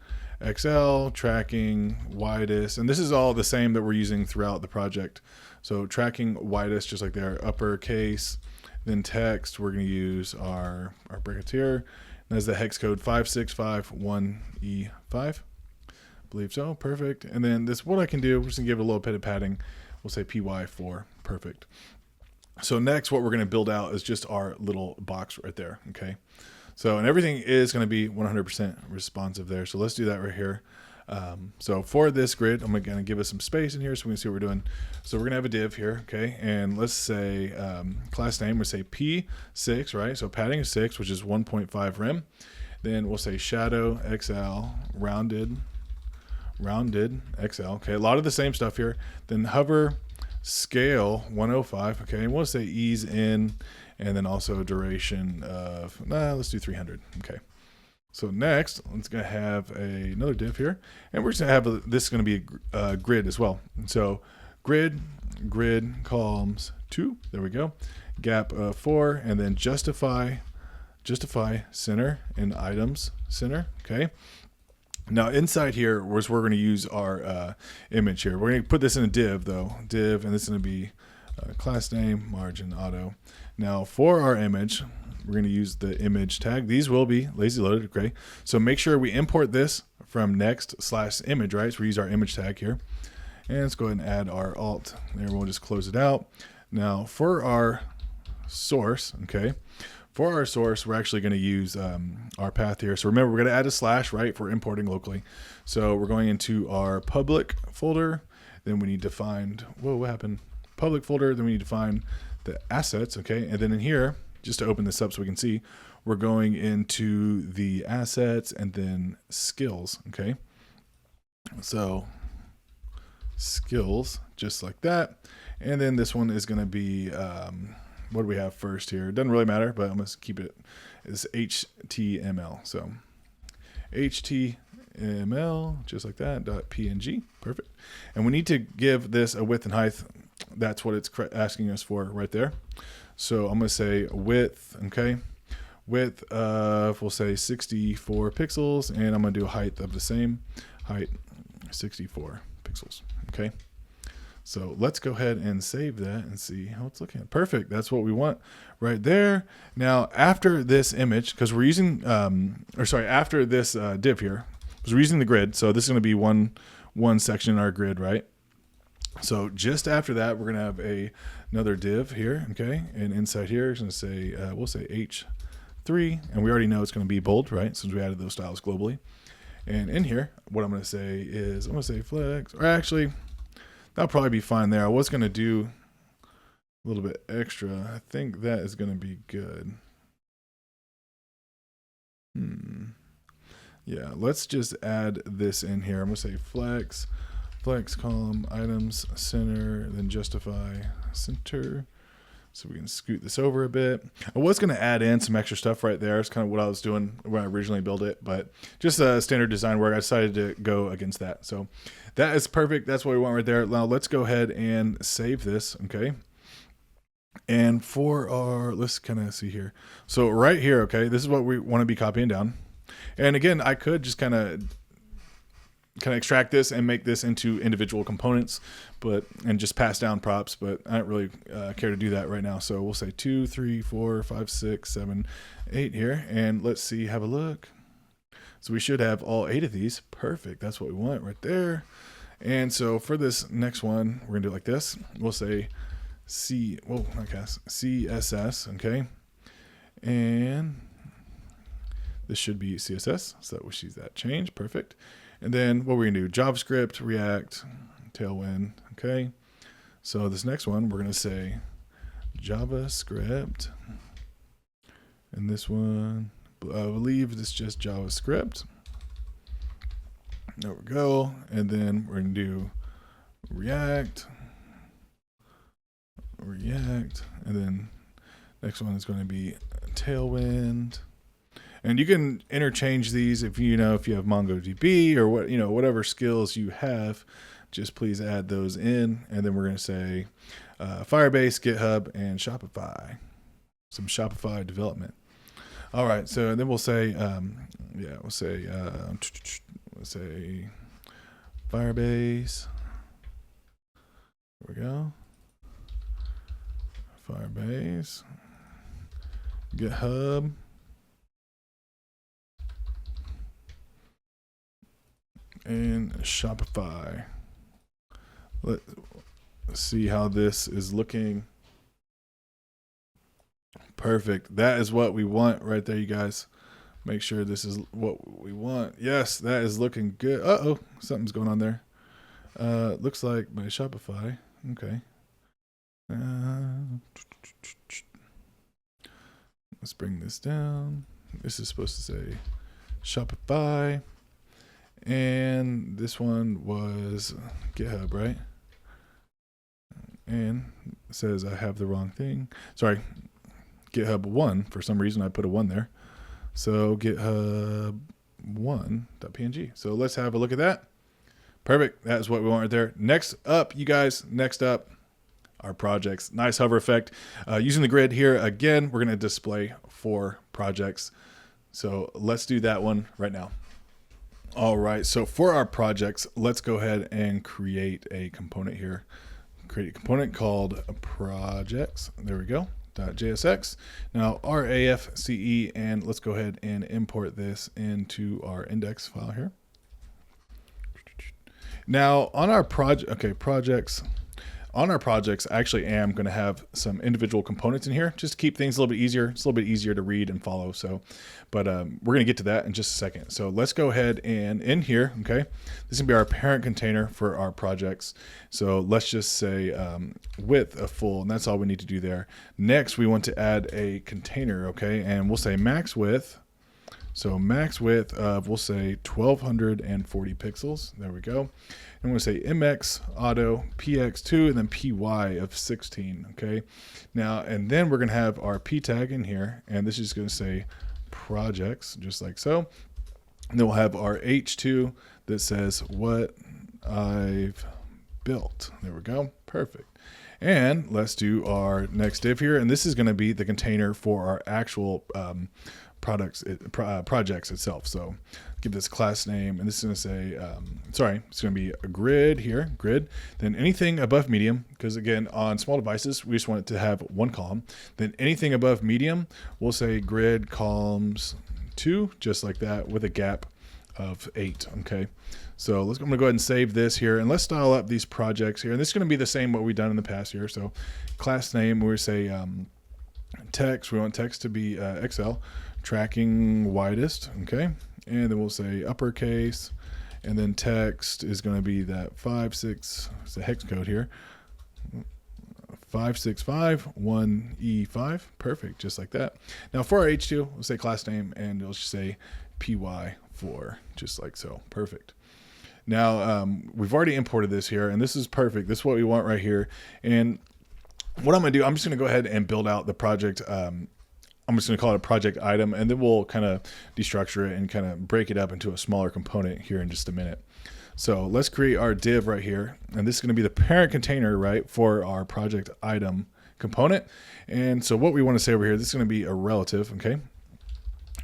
S2: XL, tracking, widest. And this is all the same that we're using throughout the project. So tracking widest, just like there, uppercase, then text, we're going to use our brackets here. That's the hex code 5651E5. I believe so. Perfect. And then this, what I can do, we're just going to give it a little bit of padding. We'll say PY4. Perfect. So next, what we're going to build out is just our little box right there. Okay. So, and everything is going to be 100% responsive there. So let's do that right here. So for this grid, I'm going to give us some space in here so we can see what we're doing. So we're going to have a div here. Okay. And let's say, class name, we'll say P6, right? So padding is 6, which is 1.5 rem. Then we'll say shadow XL, rounded XL. Okay. A lot of the same stuff here. Then hover scale 105. Okay. And we'll say ease in, and then also duration of, let's do 300. Okay. So next, let's go have another div here, and we're just gonna have this is gonna be a grid as well. So grid columns 2. There we go. Gap 4, and then justify center and items center. Okay. Now inside here was we're going to use our image here. We're going to put this in a div though, and this is going to be class name, margin, auto. Now for our image, we're going to use the image tag. These will be lazy loaded. Okay. So make sure we import this from next/image, right? So we use our image tag here, and let's go ahead and add our alt there. We'll just close it out. Now for our source, okay. For our source, we're actually going to use our path here. So remember, we're going to add a slash, right, for importing locally. So we're going into our public folder. Then we need to find, whoa, what happened? Public folder. Then we need to find the assets, okay? And then in here, just to open this up so we can see, we're going into the assets and then skills, okay? So skills, just like that. And then this one is going to be... what do we have first here? It doesn't really matter, but I'm going to keep it as HTML. So HTML, just like that, .png, perfect. And we need to give this a width and height. That's what it's asking us for right there. So I'm going to say width, okay? Width of, we'll say 64 pixels, and I'm going to do a height of the same, height 64 pixels, okay? So let's go ahead and save that and see how it's looking. Perfect. That's what we want right there. Now, after this image, because we're using, after this div here, because we're using the grid. So this is going to be one section in our grid, right? So just after that, we're going to have another div here, okay? And inside here, it's going to say, we'll say H3, and we already know it's going to be bold, right? Since we added those styles globally. And in here, what I'm going to say is, I'm going to say flex, or actually, that'll probably be fine there. I was going to do a little bit extra. I think that is going to be good. Yeah, let's just add this in here. I'm going to say flex column, items, center, then justify center. So we can scoot this over a bit. I was going to add in some extra stuff right there. It's kind of what I was doing when I originally built it, but just a standard design work. I decided to go against that. So that is perfect. That's what we want right there. Now let's go ahead and save this. Okay. And for our, let's kind of see here. So right here, okay, this is what we want to be copying down. And again, I could just kind of extract this and make this into individual components, and just pass down props, but I don't really care to do that right now. So we'll say 2, 3, 4, 5, 6, 7, 8 here, and let's see, have a look. So we should have all 8 of these. Perfect. That's what we want right there. And so for this next one, we're gonna do it like this. We'll say CSS, okay, and this should be CSS, so we see that change. Perfect. And then what we're going to do, JavaScript, React, Tailwind, okay? So this next one, we're going to say JavaScript. And this one, I believe it's just JavaScript. There we go. And then we're going to do React. And then next one is going to be Tailwind. And you can interchange these if you have MongoDB or whatever skills you have, just please add those in. And then we're going to say Firebase, GitHub, and Shopify. some Shopify development. All right, so then we'll say, we'll say Firebase. There we go. Firebase, GitHub, and Shopify. Let's see how this is looking. Perfect. That is what we want right there, you guys. Make sure this is what we want. Yes, that is looking good. Uh-oh, something's going on there. Looks like my Shopify. Okay. Let's bring this down. This is supposed to say Shopify. And this one was GitHub, right? And it says I have the wrong thing. Sorry, GitHub 1. For some reason, I put a 1 there. So GitHub 1.png. So let's have a look at that. Perfect. That's what we want right there. Next up, you guys, our projects. Nice hover effect. Using the grid here, again, we're going to display 4 projects. So let's do that one right now. All right, so for our projects, let's go ahead and create a component here. Create a component called projects. There we go. .jsx. Now RAFCE, and let's go ahead and import this into our index file here. Now on our projects. On our projects, I actually am going to have some individual components in here just to keep things a little bit easier. It's a little bit easier to read and follow. So, but we're going to get to that in just a second. So let's go ahead and in here, okay, this is going to be our parent container for our projects. So let's just say width of full, and that's all we need to do there. Next, we want to add a container, okay, and we'll say max width. So max width of, we'll say 1240 pixels. There we go. And we'll say MX auto PX2 and then PY of 16. Okay. Now, and then we're going to have our P tag in here, and this is going to say projects, just like so. And then we'll have our H2 that says what I've built. There we go. Perfect. And let's do our next div here. And this is going to be the container for our actual projects itself. So give this class name, and this is going to say, it's going to be a grid here, grid. Then anything above medium, because again, on small devices, we just want it to have one column. Then anything above medium, we'll say grid columns 2, just like that, with a gap of 8. Okay. So I'm going to go ahead and save this here, and let's style up these projects here. And this is going to be the same what we've done in the past here. So class name, we say text. We want text to be XL, tracking widest. Okay. And then we'll say uppercase, and then text is going to be that 56, it's a hex code here, 5651E5. Perfect. Just like that. Now for our H2, we'll say class name, and it'll just say PY4, just like so. Perfect. Now, we've already imported this here, and this is perfect. This is what we want right here. And what I'm going to do, I'm just going to go ahead and build out the project. I'm just going to call it a project item, and then we'll kind of destructure it and kind of break it up into a smaller component here in just a minute. So let's create our div right here. And this is going to be the parent container, right, for our project item component. And so what we want to say over here, this is going to be a relative, okay?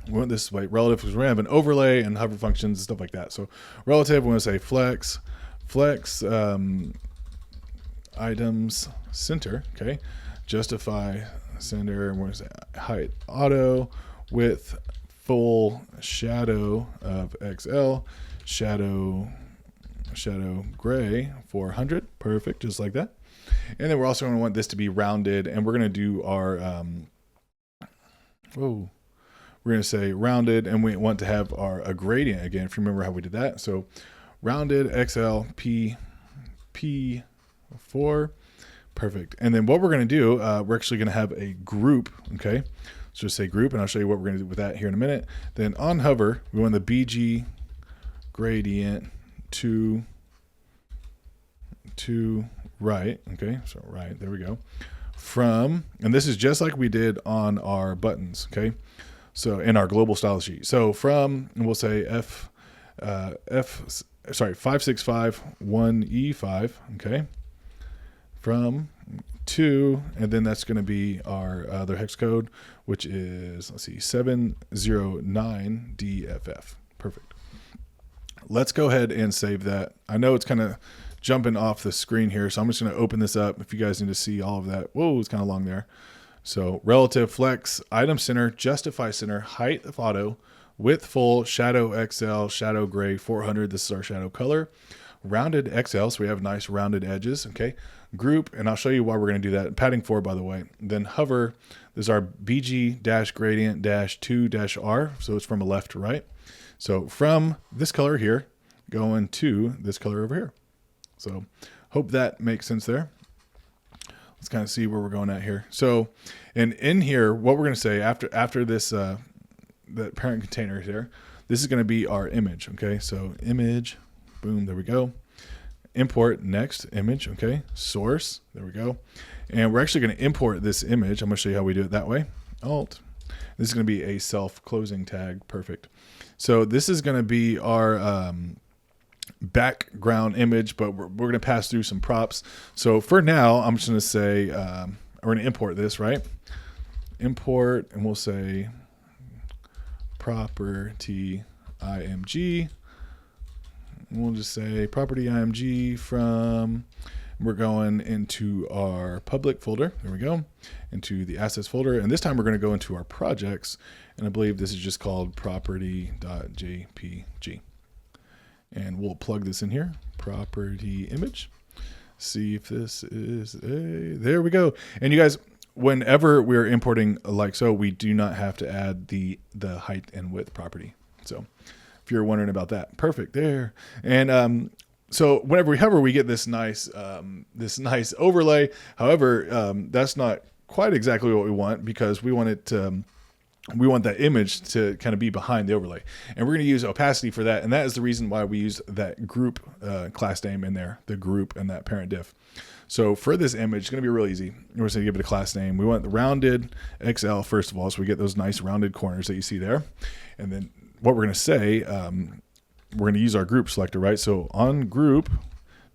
S2: We want this like relative because we're going to have an overlay and hover functions and stuff like that. So relative, we want to say flex items center, okay? Justify center, and we're going to say height auto, width full shadow of XL, shadow gray 400. Perfect, just like that. And then we're also going to want this to be rounded, and we're going to do our we're going to say rounded, and we want to have a gradient again, if you remember how we did that. So rounded XL P4. Perfect. And then what we're going to do, we're actually going to have a group. Okay. So just say group, and I'll show you what we're going to do with that here in a minute. Then on hover, we want the BG gradient to right. Okay. So right, there we go. From, and this is just like we did on our buttons. Okay. So in our global style sheet. So from, and we'll say 5651E5. Okay. From 2, and then that's going to be our other hex code, which is, let's see, 709DFF. Perfect. Let's go ahead and save that. I know it's kind of jumping off the screen here, so I'm just going to open this up if you guys need to see all of that. Whoa, it's kind of long there. So relative, flex, item center, justify center, height of auto, width full, shadow XL, shadow gray 400. This is our shadow color. Rounded XL, so we have nice rounded edges. Okay. Group, and I'll show you why we're going to do that. Padding 4, by the way. Then hover, this is our BG gradient 2 R, so it's from a left to right. So from this color here, going to this color over here. So hope that makes sense there. Let's kind of see where we're going at here. So, and in here, what we're going to say after this, the parent container here, this is going to be our image. Okay. So image, boom, there we go. Import next image. Okay. Source, there we go. And we're actually going to import this image. I'm going to show you how we do it that way. Alt. This is going to be a self-closing tag. Perfect. So this is going to be our background image, but we're going to pass through some props. So for now, I'm just going to say, we're going to import this, right? Import, and we'll say property img. We'll just say property img from, we're going into our public folder. There we go. Into the assets folder. And this time we're going to go into our projects. And I believe this is just called property.jpg. And we'll plug this in here. Property image. See if this is there we go. And you guys, whenever we're importing like so, we do not have to add the height and width property. So if you're wondering about that, perfect there. And so whenever we hover, we get this nice overlay. However, that's not quite exactly what we want, because we want it we want that image to kind of be behind the overlay, and we're going to use opacity for that. And that is the reason why we use that group class name in there, the group and that parent diff. So for this image, it's going to be real easy. We're just going to give it a class name. We want the rounded XL first of all, so we get those nice rounded corners that you see there. And then what we're going to say, we're going to use our group selector, right? So on group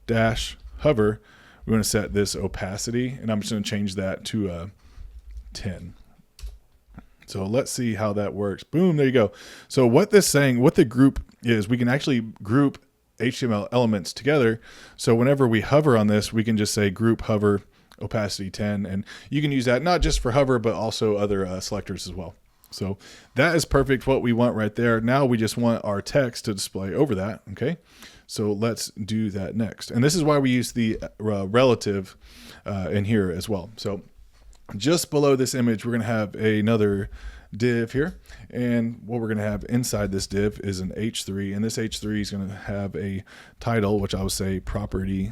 S2: dash hover, we want to set this opacity, and I'm just going to change that to 10. So let's see how that works. Boom, there you go. So what the group is, we can actually group HTML elements together. So whenever we hover on this, we can just say group hover opacity 10, and you can use that not just for hover, but also other selectors as well. So that is perfect, what we want right there. Now we just want our text to display over that. Okay, so let's do that next. And this is why we use the relative in here as well. So just below this image, we're going to have another div here. And what we're going to have inside this div is an H3. And this H3 is going to have a title, which I would say property.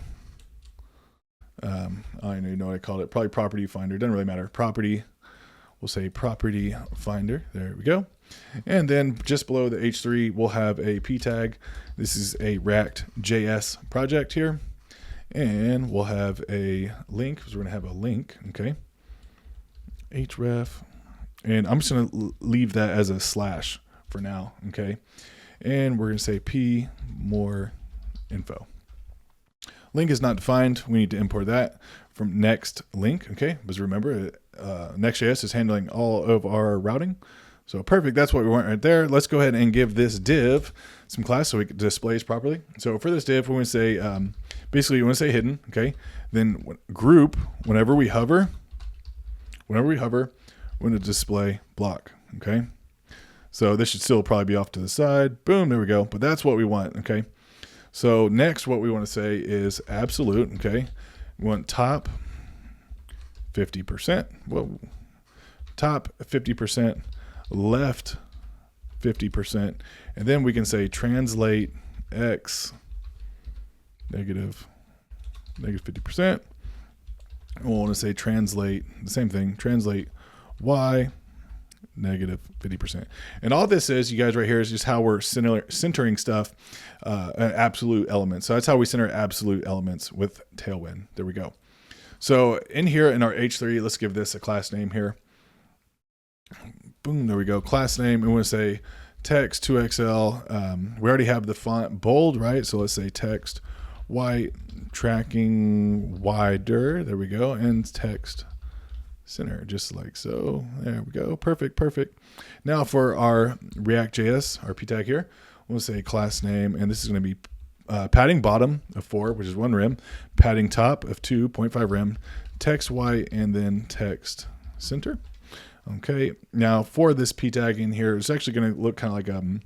S2: I don't even know what I called it. Probably property finder. Doesn't really matter. Property. We'll say property finder. There we go. And then just below the H3, we'll have a p tag. This is a React.js project here. And we'll have a link, because we're going to have a link. Okay. href, and I'm just going to leave that as a slash for now. Okay. And we're going to say p more info. Link is not defined. We need to import that from next link. Okay. Because remember, Next.js is handling all of our routing. So perfect. That's what we want right there. Let's go ahead and give this div some class so it displays properly. So for this div, we want to say, basically you want to say hidden. Okay. Then group, whenever we hover, we're going to display block. Okay. So this should still probably be off to the side. Boom. There we go. But that's what we want. Okay. So next, what we want to say is absolute. Okay. We want top 50%. Whoa. Top 50%, left 50%. And then we can say translate X negative 50%. We'll want to say translate the same thing, translate Y negative 50%. And all this is, you guys right here, is just how we're centering stuff, absolute elements. So that's how we center absolute elements with Tailwind. There we go. So in here in our H3, let's give this a class name here. Boom, there we go. Class name. We want to say text 2XL. We already have the font bold, right? So let's say text white, tracking wider. There we go. And text center, just like so. There we go. Perfect, perfect. Now for our React.js, our p tag here, we'll say class name, and this is going to be padding bottom of 4, which is 1 rem, padding top of 2.5 rem, text white, and then text center. Okay, now for this p tag in here, it's actually going to look kind of like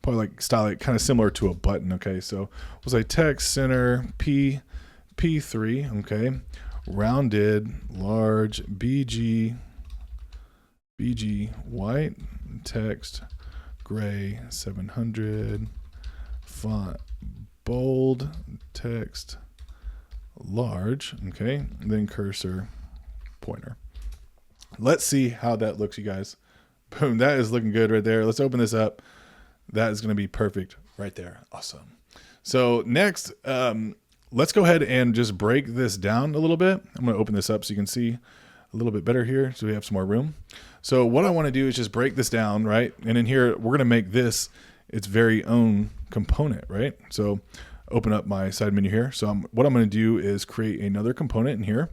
S2: probably like style it kind of similar to a button. Okay, so we'll say text center p3. Okay, rounded large bg white, text gray 700, font bold, text large. Okay, and then cursor pointer. Let's see how that looks, you guys. Boom, that is looking good right there. Let's open this up. That is going to be perfect right there. Awesome. So next, let's go ahead and just break this down a little bit. I'm going to open this up so you can see a little bit better here, so we have some more room. So what I want to do is just break this down, right? And in here, we're going to make this its very own component, right? So open up my side menu here. So what I'm going to do is create another component in here,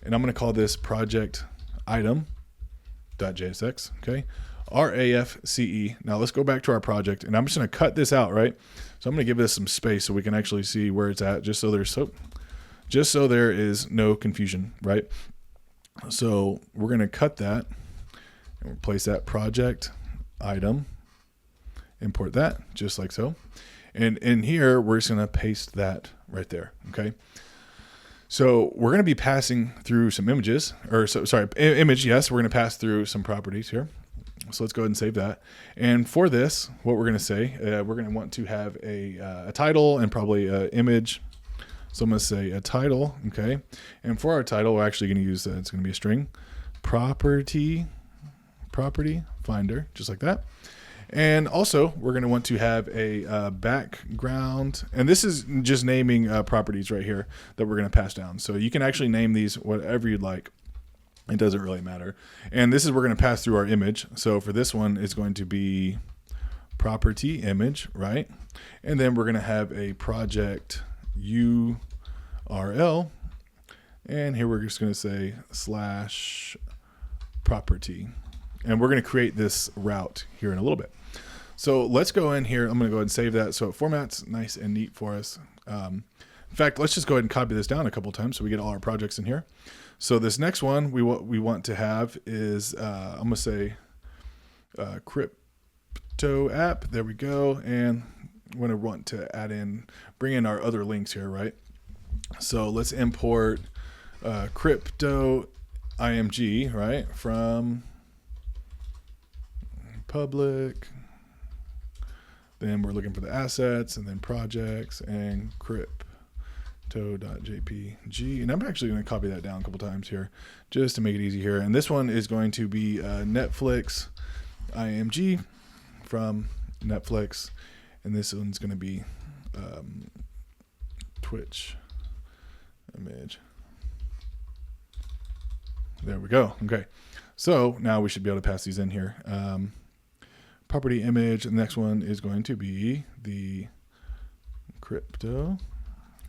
S2: and I'm going to call this project item.jsx, okay? RAFCE. Now let's go back to our project, and I'm just going to cut this out, right? So I'm going to give this some space so we can actually see where it's at, just so there is no confusion, right? So we're going to cut that and replace that project item, import that just like so. And in here, we're just going to paste that right there, okay? So we're going to be passing through some images, image, yes, we're going to pass through some properties here. So let's go ahead and save that. And for this, what we're going to say, we're going to want to have a title and probably an image. So I'm going to say a title, okay? And for our title, we're actually going to use, it's going to be a string, property finder, just like that. And also, we're going to want to have a background, and this is just naming properties right here that we're going to pass down. So you can actually name these whatever you'd like. It doesn't really matter. And this is, we're going to pass through our image. So for this one, it's going to be property image, right? And then we're going to have a project URL. And here we're just going to say /property. And we're going to create this route here in a little bit. So let's go in here. I'm going to go ahead and save that so it formats nice and neat for us. In fact, let's just go ahead and copy this down a couple times so we get all our projects in here. So this next one we want to have is, I'm going to say crypto app. There we go. And we're going to want to bring in our other links here, right? So let's import crypto img, right, from public. Then we're looking for the assets and then projects and crypto.jpg. And I'm actually going to copy that down a couple times here just to make it easy here. And this one is going to be Netflix img from Netflix. And this one's going to be Twitch image. There we go. Okay. So now we should be able to pass these in here. Property image. The next one is going to be the crypto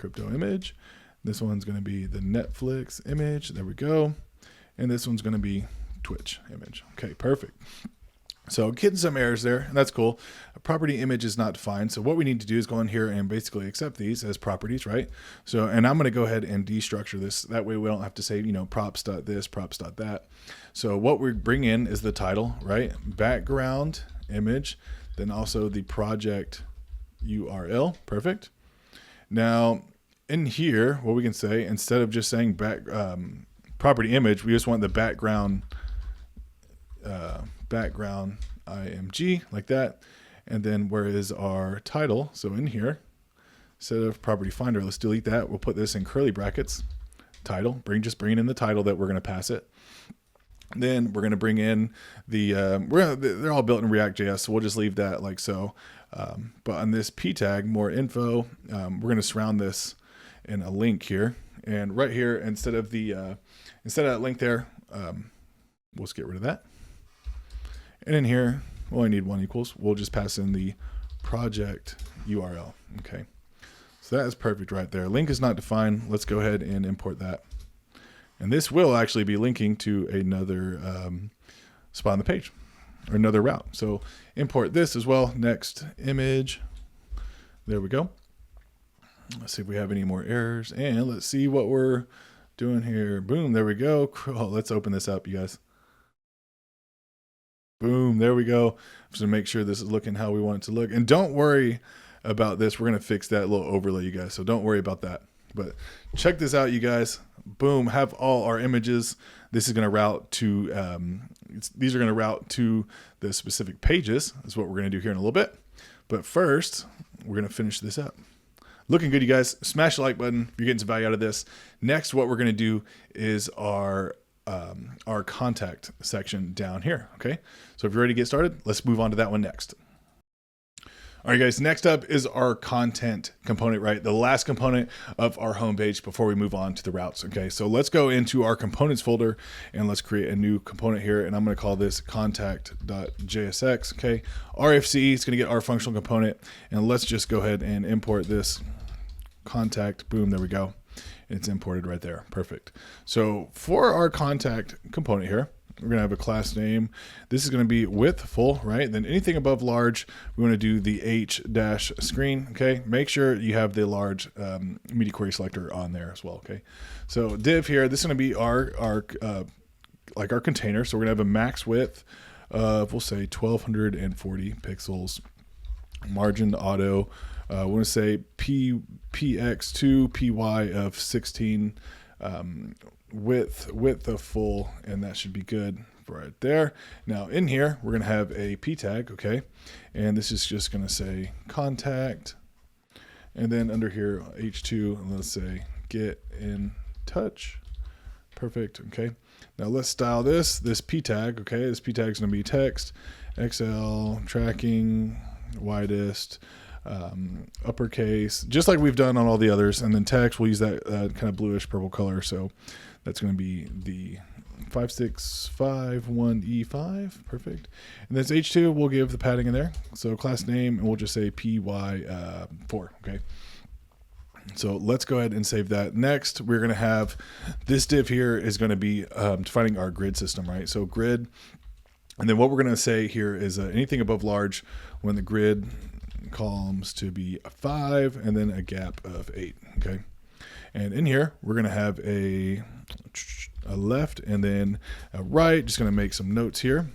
S2: image. This one's going to be the Netflix image. There we go. And this one's going to be Twitch image. Okay, perfect. So getting some errors there, and that's cool. A property image is not defined. So what we need to do is go in here and basically accept these as properties, right? So, and I'm going to go ahead and destructure this. That way we don't have to say, props.this, props.that. So what we bring in is the title, right? Background image, then also the project URL. Perfect. Now in here, what we can say, instead of just saying property image, we just want the background img like that. And then where is our title? So in here, instead of property finder, let's delete that. We'll put this in curly brackets, title, just bring in the title that we're going to pass it. Then we're going to bring in they're all built in React.js, so we'll just leave that like so. But on this p tag, more info, we're going to surround this in a link here. And right here, instead of that link there, we'll just get rid of that. And in here, we only need one equals. We'll just pass in the project URL. Okay. So that is perfect right there. Link is not defined. Let's go ahead and import that. And this will actually be linking to another spot on the page or another route. So import this as well. Next image. There we go. Let's see if we have any more errors. And let's see what we're doing here. Boom. There we go. Oh, let's open this up, you guys. Boom. There we go. Just to make sure this is looking how we want it to look. And don't worry about this. We're going to fix that little overlay, you guys. So don't worry about that. But check this out, you guys. Boom. Have all our images. This is going to route to, these are going to route to the specific pages. That's what we're going to do here in a little bit. But first, we're going to finish this up. Looking good, you guys. Smash the like button if you're getting some value out of this. Next, what we're going to do is our contact section down here. Okay. So if you're ready to get started, let's move on to that one next. All right, guys, next up is our content component, right? The last component of our homepage before we move on to the routes. Okay, so let's go into our components folder and let's create a new component here. And I'm going to call this contact.jsx. Okay, RFC is going to get our functional component. And let's just go ahead and import this contact. Boom, there we go. It's imported right there. Perfect. So for our contact component here, we're going to have a class name. This is going to be width full, right? Then anything above large, we want to do the H-screen, okay? Make sure you have the large media query selector on there as well, okay? So div here, this is going to be our container. So we're going to have a max width of, we'll say 1240 pixels, margin auto. We want to say px2, py of 16, width of full, and that should be good right there. Now in here, we're going to have a p tag, okay? And this is just going to say contact. And then under here, H2, and let's say get in touch. Perfect, okay? Now let's style this p tag, okay? This p tag is going to be text, XL, tracking, widest, uppercase, just like we've done on all the others. And then text, we'll use that kind of bluish purple color. So that's going to be the 5651E5. Perfect. And this H2, we'll give the padding in there. So class name, and we'll just say PY4. Okay. So let's go ahead and save that. Next, we're going to have this div here is going to be defining our grid system, right? So grid. And then what we're going to say here is anything above large when the grid columns to be a 5 and then a gap of 8. Okay. And in here, we're going to have a left and then a right. Just going to make some notes here.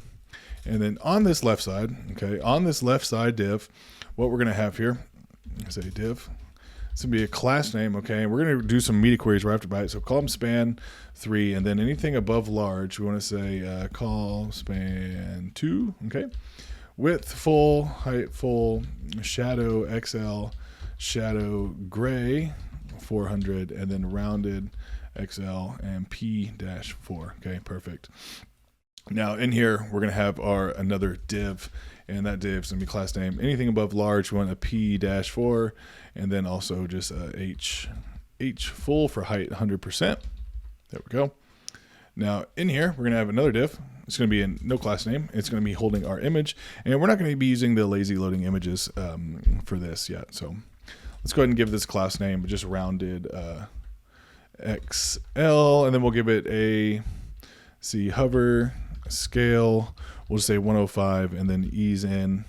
S2: And then on this left side, okay, on this left side div, what we're going to have here is a div. It's going to be a class name, okay? And we're going to do some media queries right after byte. So column span 3, and then anything above large, we want to say col span 2, okay? Width full, height full, shadow XL, shadow gray 400, and then rounded XL and P-4. Okay, perfect. Now in here, we're going to have another div, and that div is going to be class name. Anything above large, we want a P-4, and then also just a H full for height 100%. There we go. Now in here, we're going to have another div. It's going to be in no class name. It's going to be holding our image, and we're not going to be using the lazy loading images for this yet. So let's go ahead and give this class name, just rounded XL, and then we'll give it a hover scale. We'll just say 105, and then ease in,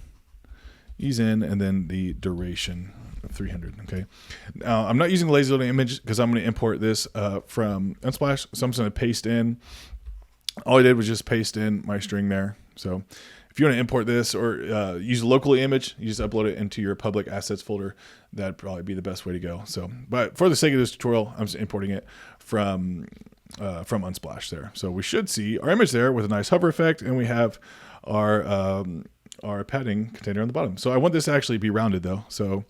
S2: and then the duration of 300. Okay. Now I'm not using the lazy loading image because I'm going to import this from Unsplash. So I'm just going to paste in. All I did was just paste in my string there. So if you want to import this or use a local image, you just upload it into your public assets folder. That'd probably be the best way to go. So, but for the sake of this tutorial, I'm just importing it from Unsplash there. So we should see our image there with a nice hover effect, and we have our padding container on the bottom. So I want this to actually be rounded though. So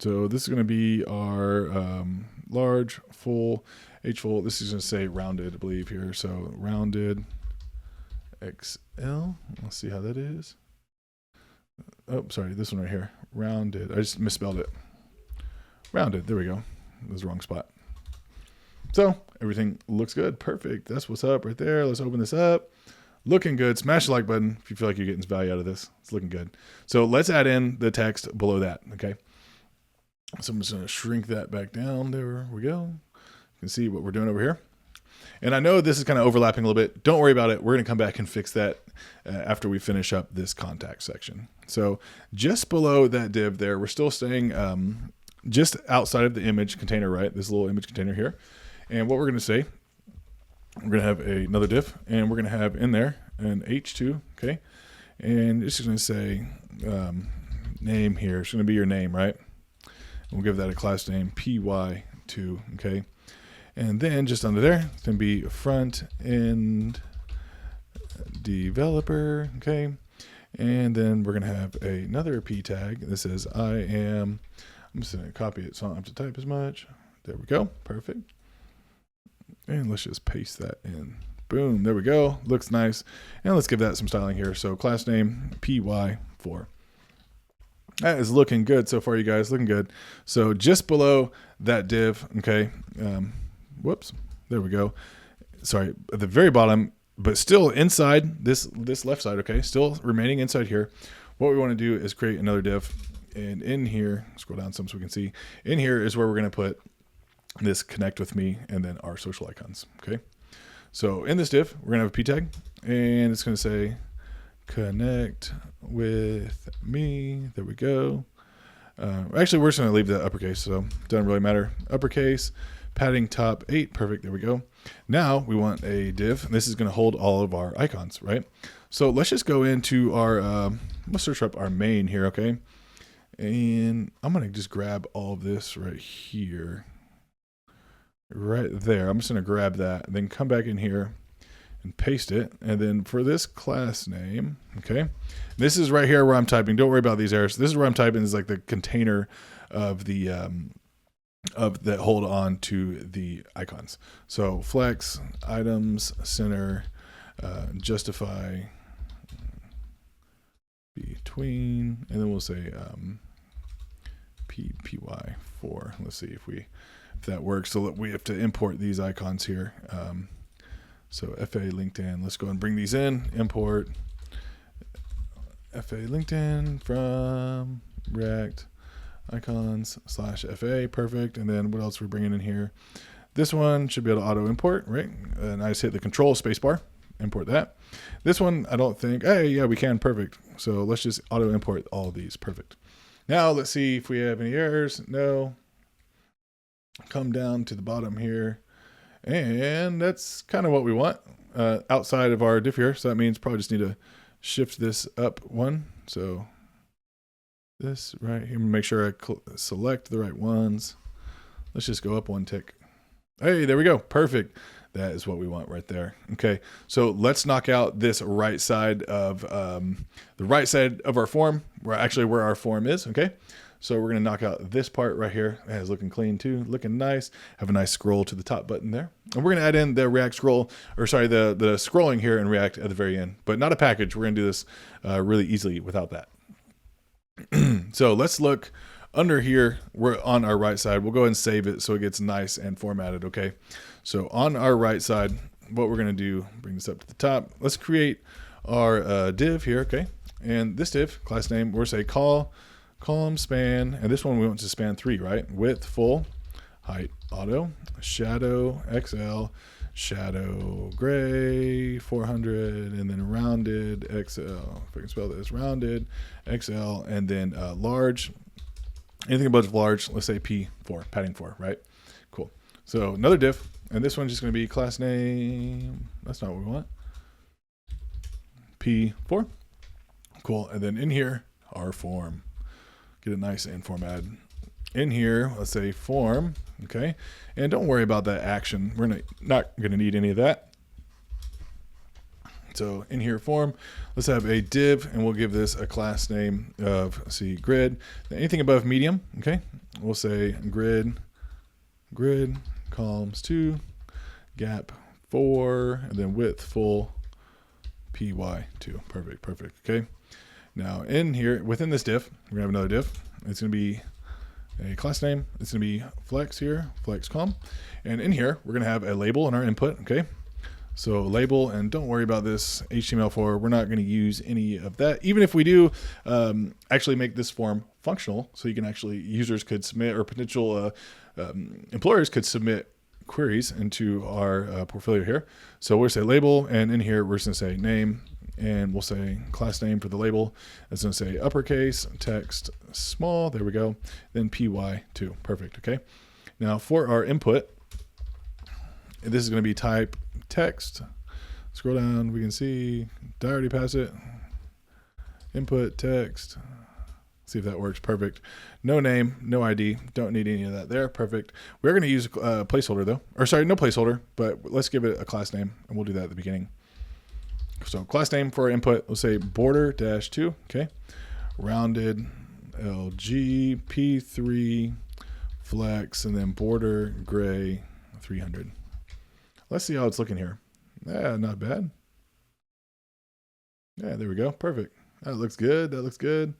S2: this is going to be our large, full, H full. This is going to say rounded, I believe here. So rounded XL. Let's see how that is. Oh, sorry, this one right here. Rounded. I just misspelled it. Rounded. There we go. That was the wrong spot. So everything looks good. Perfect. That's what's up right there. Let's open this up. Looking good. Smash the like button if you feel like you're getting some value out of this. It's looking good. So let's add in the text below that. Okay. So I'm just going to shrink that back down. There we go. You can see what we're doing over here. And I know this is kind of overlapping a little bit. Don't worry about it. We're going to come back and fix that after we finish up this contact section. So just below that div there, we're still staying just outside of the image container, right? This little image container here. And what we're going to say, we're going to have another div, and we're going to have in there an H2, okay? And it's just going to say name here. It's going to be your name, right? We'll give that a class name py2, okay? And then just under there, it's going to be front end developer, okay? And then we're going to have another p tag that says I'm just going to copy it so I don't have to type as much. There we go. Perfect. And let's just paste that in. Boom. There we go. Looks nice. And let's give that some styling here. So class name py4. That is looking good so far, you guys. Looking good. So just below that div, okay, whoops, there we go. Sorry, at the very bottom, but still inside this left side, okay, still remaining inside here. What we want to do is create another div. And in here, scroll down some so we can see, in here is where we're going to put this connect with me and then our social icons, okay? So in this div, we're going to have a p tag, and it's going to say connect with me. There we go. Actually, we're just going to leave the uppercase, so it doesn't really matter. Uppercase, padding top 8. Perfect. There we go. Now we want a div. This is going to hold all of our icons, right? So let's just go into our, let's search up our main here, okay? And I'm going to just grab all of this right here. Right there. I'm just going to grab that and then come back in here and paste it. And then for this class name, okay, this is right here where I'm typing. Don't worry about these errors. This is where I'm typing is like the container of the that hold on to the icons. So flex, items, center, justify, between, and then we'll say py4. Let's see if that works. So we have to import these icons here. So FA LinkedIn, let's go and bring these in. Import FA LinkedIn from React icons /FA. Perfect. And then what else we're bringing in here? This one should be able to auto import, right? And I just hit the control spacebar, import that. This one, I don't think, hey, yeah, we can. Perfect. So let's just auto import all of these. Perfect. Now let's see if we have any errors. No. Come down to the bottom here. And that's kind of what we want outside of our diff here. So that means probably just need to shift this up one. So this right here, make sure I select the right ones. Let's just go up one tick. Hey, there we go. Perfect. That is what we want right there. Okay, so let's knock out this right side of our form, where our form is. Okay, so we're gonna knock out this part right here. That is looking clean too, looking nice. Have a nice scroll to the top button there, and we're gonna add in the React scroll, or sorry, the scrolling here in React at the very end, but not a package. We're gonna do this really easily without that. So let's look under here. We're on our right side. We'll go ahead and save it so it gets nice and formatted. Okay. So on our right side, what we're going to do, bring this up to the top. Let's create our div here. Okay. And this div class name, we're say column span. And this one we want to span 3, right? Width full, height auto, shadow XL, shadow gray 400, and then rounded XL. If I can spell this, rounded XL, and then large. Anything above large, let's say P4, padding 4, right? Cool. So another div, and this one's just going to be class name. That's not what we want. P4. Cool. And then in here, our form. Get it nice and formatted. In here, let's say form. Okay. And don't worry about that action. We're not going to need any of that. So in here form, let's have a div, and we'll give this a class name of grid. Now, anything above medium, okay, we'll say grid columns 2, gap 4, and then width full py2. Perfect. Okay. Now in here within this div, we're gonna have another div. It's gonna be a class name. It's gonna be flex here, flex com, and in here we're gonna have a label in our input. Okay. So label, and don't worry about this HTML4. We're not going to use any of that. Even if we do actually make this form functional, so you can actually, users could submit, or potential employers could submit queries into our portfolio here. So we'll say label, and in here we're just going to say name, and we'll say class name for the label. It's going to say uppercase, text, small. There we go. Then py2. Perfect. Okay. Now for our input, this is going to be type text. Scroll down, we can see, did I already pass it? Input text. See if that works. Perfect. No name, no ID. Don't need any of that there. Perfect. We're going to use a placeholder though. Or sorry, no placeholder, but let's give it a class name, and we'll do that at the beginning. So class name for our input, we'll say border -2. Okay. Rounded LG P3 flex, and then border gray 300. Let's see how it's looking here. Yeah, not bad. Yeah, there we go. Perfect. That looks good. That looks good.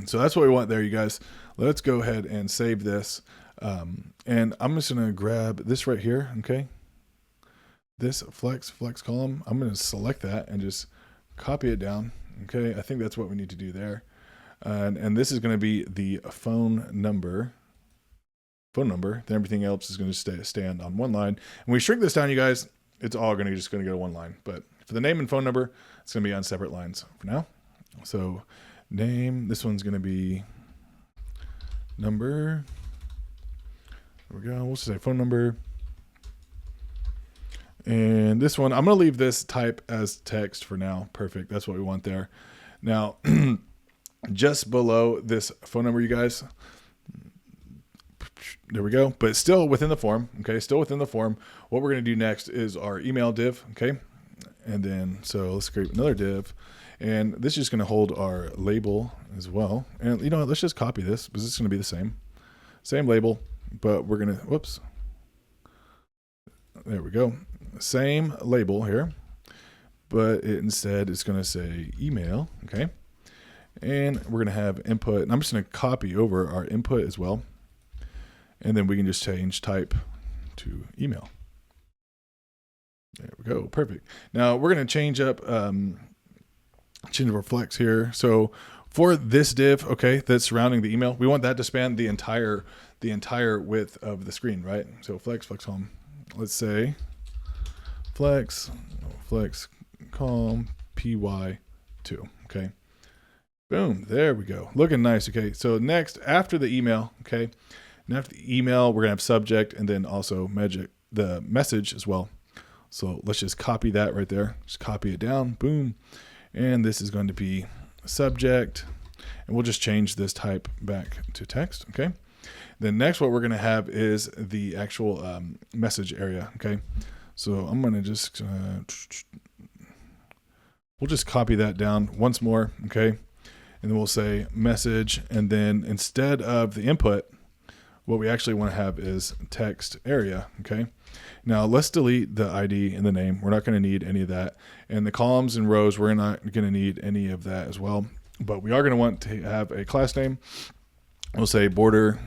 S2: So that's what we want there, you guys. Let's go ahead and save this. And I'm just going to grab this right here. Okay. This flex column. I'm going to select that and just copy it down. Okay. I think that's what we need to do there. And this is going to be the phone number, then everything else is going to stand on one line. And we shrink this down, you guys, it's all going to just going to go to one line. But for the name and phone number, it's going to be on separate lines for now. So name, this one's going to be number. There we go. We'll just say phone number. And this one, I'm going to leave this type as text for now. Perfect. That's what we want there. Now, just below this phone number, you guys, there we go. But it's still within the form. Okay. Still within the form. What we're going to do next is our email div. Okay. And then, so let's create another div. And this is just going to hold our label as well. And you know what? Let's just copy this because it's going to be the same label, but we're going to, whoops. There we go. Same label here, but instead it's going to say email. Okay. And we're going to have input, and I'm just going to copy over our input as well. And then we can just change type to email. There we go. Perfect. Now we're going to change up our flex here. So for this div, okay, that's surrounding the email, we want that to span the entire width of the screen, right? So flex home. Let's say flex column py2. Okay. Boom. There we go. Looking nice. Okay. So next, after the email, okay. And after the email, we're gonna have subject and then also the message as well. So let's just copy that right there. Just copy it down. Boom. And this is going to be subject, and we'll just change this type back to text. Okay. Then next, what we're going to have is the actual message area. Okay. So I'm going to just, we'll just copy that down once more. Okay. And then we'll say message. And then instead of the input, what we actually want to have is text area. Okay. Now let's delete the ID and the name. We're not going to need any of that. And the columns and rows, we're not going to need any of that as well. But we are going to want to have a class name. We'll say border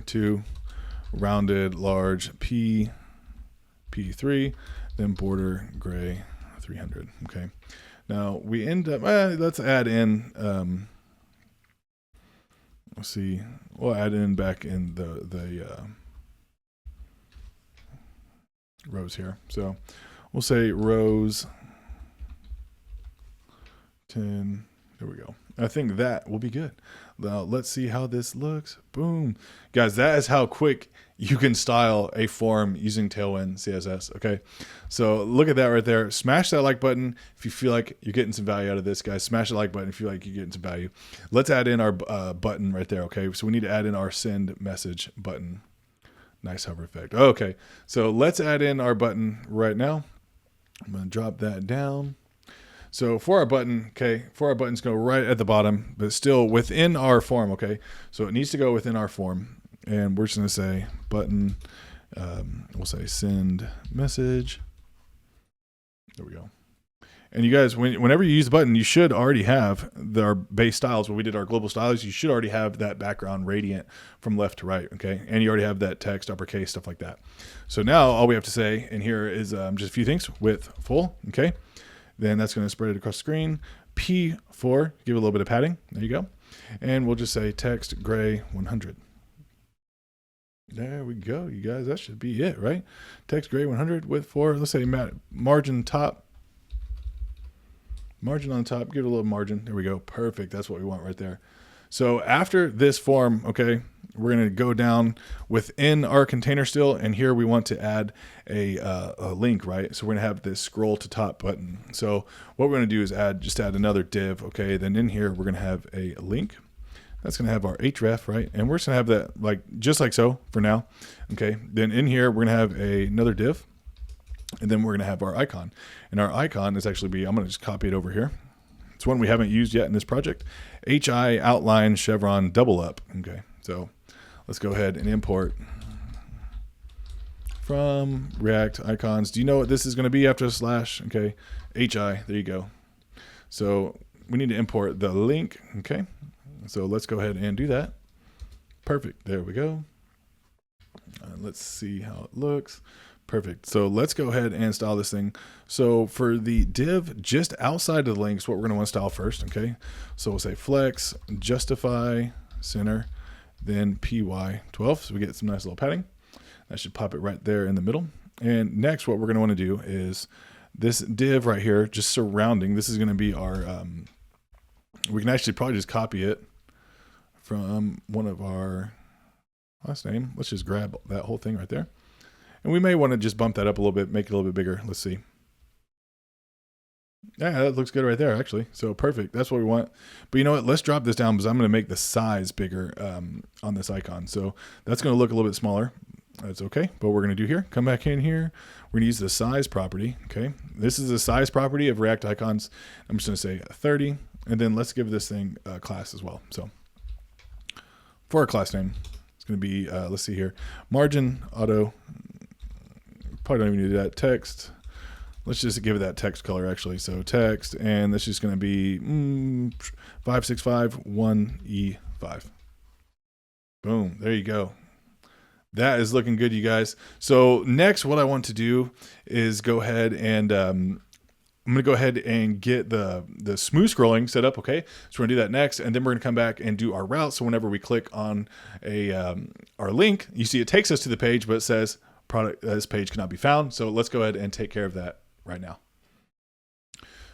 S2: to rounded large P3, then border gray 300. Okay. Now we end up, let's add in, let's see, we'll add in back in the rows here. So we'll say rows 10. There we go. I think that will be good. Now let's see how this looks. Boom. Guys, that is how quick you can style a form using Tailwind CSS. Okay. So look at that right there. Smash that like button if you feel like you're getting some value out of this, guys. Smash the like button if you feel like you're getting some value. Let's add in our button right there. Okay. So we need to add in our send message button. Nice hover effect. Okay. So let's add in our button right now. I'm going to drop that down. So for our button, okay, buttons go right at the bottom, but still within our form, okay? So it needs to go within our form. And we're just going to say button, we'll say send message. There we go. And you guys, whenever you use the button, you should already have our base styles. When we did our global styles, you should already have that background radiant from left to right, okay? And you already have that text, uppercase, stuff like that. So now all we have to say in here is just a few things. Width, full, okay? Then that's going to spread it across the screen. P4, give it a little bit of padding. There you go. And we'll just say text gray 100. There we go, you guys. That should be it, right? Text gray 100, width 4. Let's say margin top. Margin on top, give it a little margin. There we go. Perfect. That's what we want right there. So after this form, okay, we're going to go down within our container still, and here we want to add a link, right? So we're going to have this scroll to top button. So what we're going to do is just add another div, okay? Then in here, we're going to have a link. That's going to have our href, right? And we're just going to have that just like so for now, okay? Then in here, we're going to have another div. And then we're going to have our icon. And our icon is actually I'm going to just copy it over here. It's one we haven't used yet in this project. HI outline chevron double up. Okay, so let's go ahead and import from React icons. Do you know what this is going to be after a slash? Okay, HI, there you go. So we need to import the link. Okay, so let's go ahead and do that. Perfect, there we go. Let's see how it looks. Perfect. So let's go ahead and style this thing. So for the div just outside of the links, what we're going to want to style first, okay? So we'll say flex, justify, center, then py12. So we get some nice little padding. That should pop it right there in the middle. And next, what we're going to want to do is this div right here, just surrounding. This is going to be our, we can actually probably just copy it from one of our last name. Let's just grab that whole thing right there. And we may want to just bump that up a little bit, make it a little bit bigger. Let's see. Yeah, that looks good right there, actually. So perfect. That's what we want. But you know what? Let's drop this down because I'm going to make the size bigger on this icon. So that's going to look a little bit smaller. That's okay. But what we're going to do here, come back in here. We're going to use the size property. Okay. This is the size property of React icons. I'm just going to say 30. And then let's give this thing a class as well. So for our class name, it's going to be, let's see here, margin auto. Probably don't even need that text. Let's just give it that text color actually. So text, and that's just going to be 5651E5. Boom. There you go. That is looking good, you guys. So next, what I want to do is go ahead and I'm going to go ahead and get the smooth scrolling set up. Okay, so we're gonna do that next, and then we're gonna come back and do our route. So whenever we click on our link, you see it takes us to the page, but it says this page cannot be found. So let's go ahead and take care of that right now.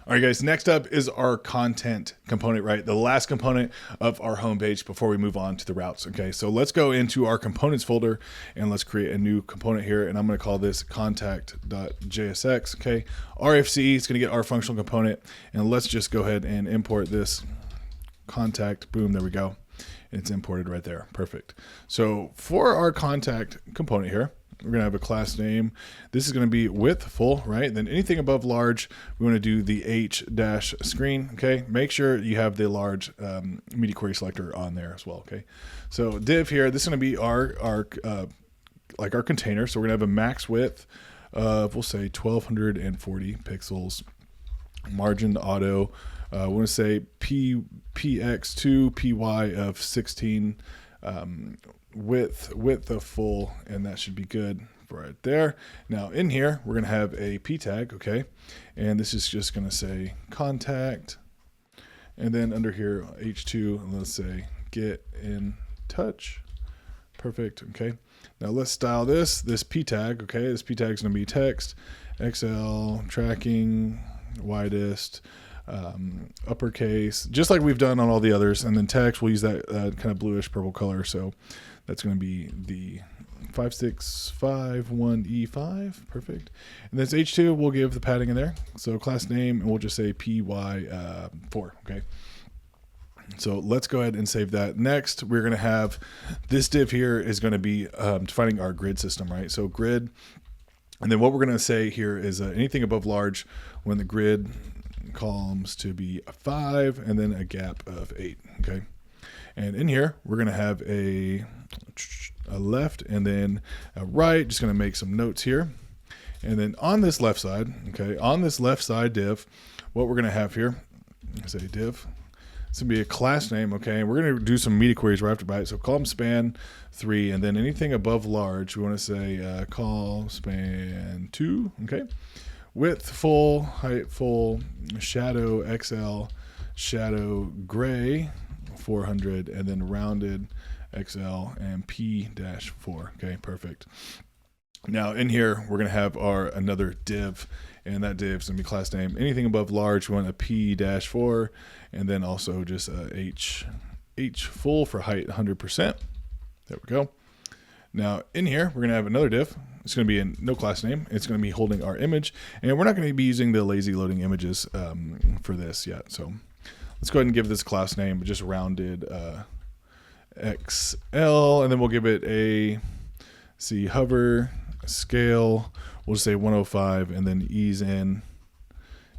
S2: All right, guys, next up is our content component, right? The last component of our homepage before we move on to the routes. Okay, so let's go into our components folder and let's create a new component here. And I'm going to call this contact.jsx. Okay, RFC is going to get our functional component. And let's just go ahead and import this contact. Boom, there we go. And it's imported right there. Perfect. So for our contact component here, we're going to have a class name. This is going to be width full, right? Then anything above large, we want to do the h-screen, okay? Make sure you have the large media query selector on there as well, okay? So div here, this is going to be our container. So we're going to have a max width of, we'll say 1240 pixels. Margin auto, we want to say px2 py of 16. Width of full, and that should be good right there. Now in here, we're going to have a p tag, okay? And this is just going to say contact. And then under here, h2, let's say get in touch. Perfect, okay? Now let's style this p tag, okay? This p tag is going to be text, XL, tracking, widest, uppercase, just like we've done on all the others. And then text, we'll use that kind of bluish purple color. So that's going to be the 5651E5. Perfect. And then H2, we'll give the padding in there. So class name, and we'll just say PY4. Okay. So let's go ahead and save that. Next, we're going to have this div here is going to be defining our grid system, right? So grid. And then what we're going to say here is anything above large when the grid columns to be a 5 and then a gap of 8. Okay. And in here, we're going to have a left and then a right. Just going to make some notes here. And then on this left side, okay, on this left side div, what we're going to have here, say div, it's going to be a class name, okay, and we're going to do some media queries right after by it. So column span 3, and then anything above large, we want to say call span 2, okay, width full, height full, shadow XL, shadow gray 400, and then rounded XL and P-4, okay, perfect. Now in here, we're going to have another div, and that div is going to be class name. Anything above large, we want a P-4, and then also just a H full for height 100%. There we go. Now in here, we're going to have another div. It's going to be no class name. It's going to be holding our image, and we're not going to be using the lazy loading images for this yet. So let's go ahead and give this class name just rounded XL, and then we'll give it a hover scale. We'll just say 105, and then ease in,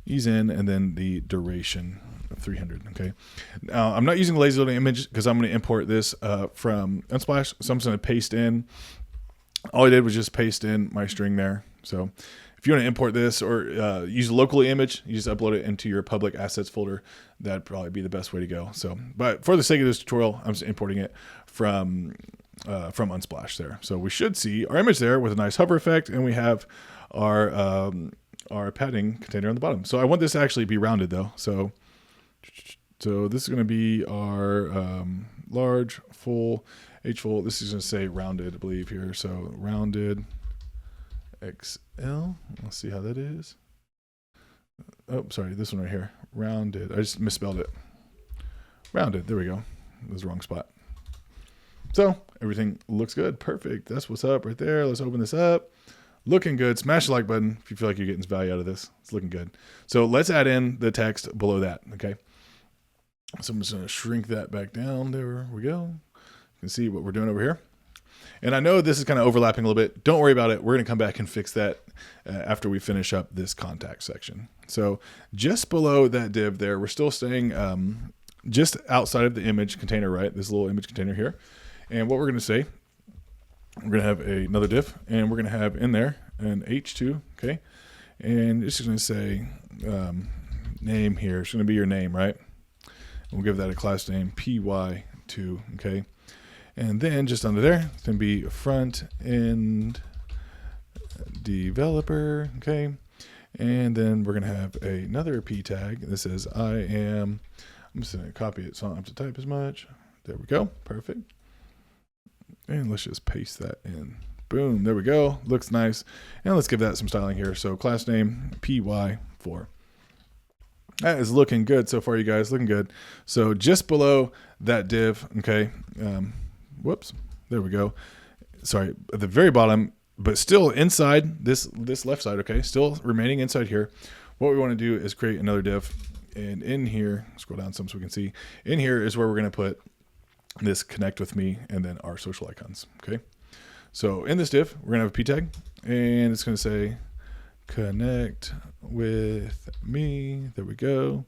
S2: and then the duration of 300. Okay. Now I'm not using the lazy loading image because I'm going to import this from Unsplash. So I'm just going to paste in. All I did was just paste in my string there. So if you want to import this or use a locally image, you just upload it into your public assets folder. That'd probably be the best way to go. So, but for the sake of this tutorial, I'm just importing it from Unsplash there. So we should see our image there with a nice hover effect, and we have our padding container on the bottom. So I want this to actually be rounded though. So this is going to be our large, full, H full. This is going to say rounded, I believe here. So rounded XL. Let's see how that is. Oh, sorry, this one right here. Rounded. I just misspelled it. Rounded. There we go. It was the wrong spot. So everything looks good. Perfect. That's what's up right there. Let's open this up. Looking good. Smash the like button if you feel like you're getting value out of this. It's looking good. So let's add in the text below that. Okay. So I'm just going to shrink that back down. There we go. You can see what we're doing over here. And I know this is kind of overlapping a little bit. Don't worry about it. We're going to come back and fix that after we finish up this contact section. So just below that div there, we're still staying just outside of the image container, right? This little image container here. And what we're going to say, we're going to have another div, and we're going to have in there an H2, okay? And it's just going to say name here. It's going to be your name, right? We'll give that a class name, PY2, okay? And then just under there, it's going to be front end developer, okay? And then we're going to have another P tag that says I'm just going to copy it so I don't have to type as much. There we go. Perfect. And let's just paste that in. Boom. There we go. Looks nice. And let's give that some styling here. So class name PY4. That is looking good so far, you guys. Looking good. So just below that div, okay. Whoops. There we go. Sorry. At the very bottom, but still inside this left side, okay. Still remaining inside here. What we want to do is create another div. And in here, scroll down some so we can see. In here is where we're going to put this connect with me and then our social icons, okay? So in this div, we're going to have a P tag, and it's going to say connect with me. There we go.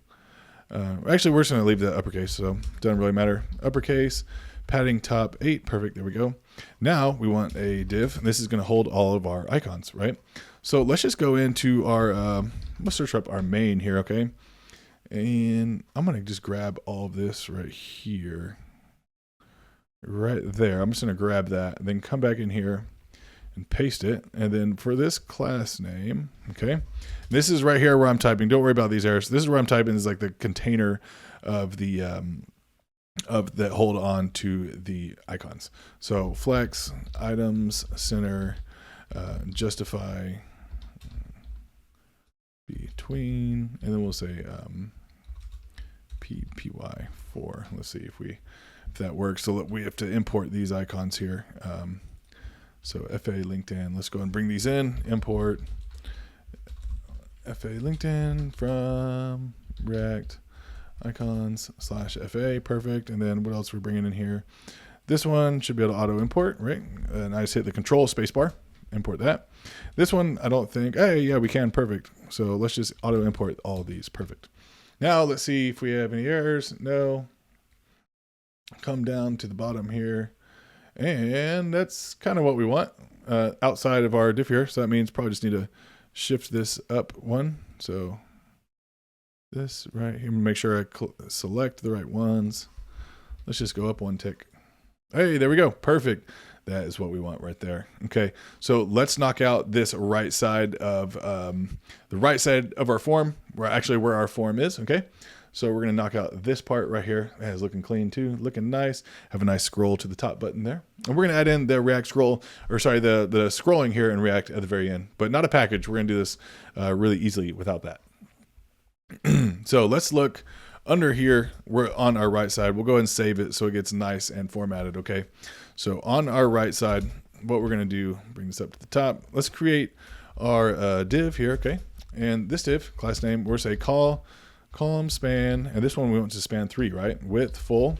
S2: Actually, we're just going to leave the uppercase, so it doesn't really matter. Uppercase, padding top 8. Perfect. There we go. Now we want a div, and this is going to hold all of our icons, right? So let's just go into our, let's search up our main here, okay? And I'm going to just grab all of this right here. Right there. I'm just going to grab that and then come back in here and paste it. And then for this class name, okay, this is right here where I'm typing. Don't worry about these errors. This is where I'm typing is like the container of the that hold on to the icons. So flex, items, center, justify, between, and then we'll say PY4. Let's see if that works. So we have to import these icons here. So FA LinkedIn, let's go and bring these in. Import FA LinkedIn from React icons /FA. Perfect. And then what else we're bringing in here? This one should be able to auto import, right? And I just hit the control spacebar, import that. This one, I don't think, hey, yeah, we can. Perfect. So let's just auto import all of these. Perfect. Now let's see if we have any errors. No. Come down to the bottom here, and that's kind of what we want. outside of our div here. So that means probably just need to shift this up one. So this right here, make sure I select the right ones. Let's just go up one tick. Hey, there we go. Perfect. That is what we want right there. Okay, so let's knock out this right side of our form, where our form is. Okay, so we're gonna knock out this part right here. That is looking clean too, looking nice. Have a nice scroll to the top button there, and we're gonna add in the React scroll, or sorry, the scrolling here in React at the very end, but not a package. We're gonna do this really easily without that. So let's look under here. We're on our right side. We'll go ahead and save it so it gets nice and formatted. Okay, so on our right side, what we're going to do, bring this up to the top. Let's create our div here. Okay, and this div class name, we're say column span, and this one we want to span 3, right? Width full,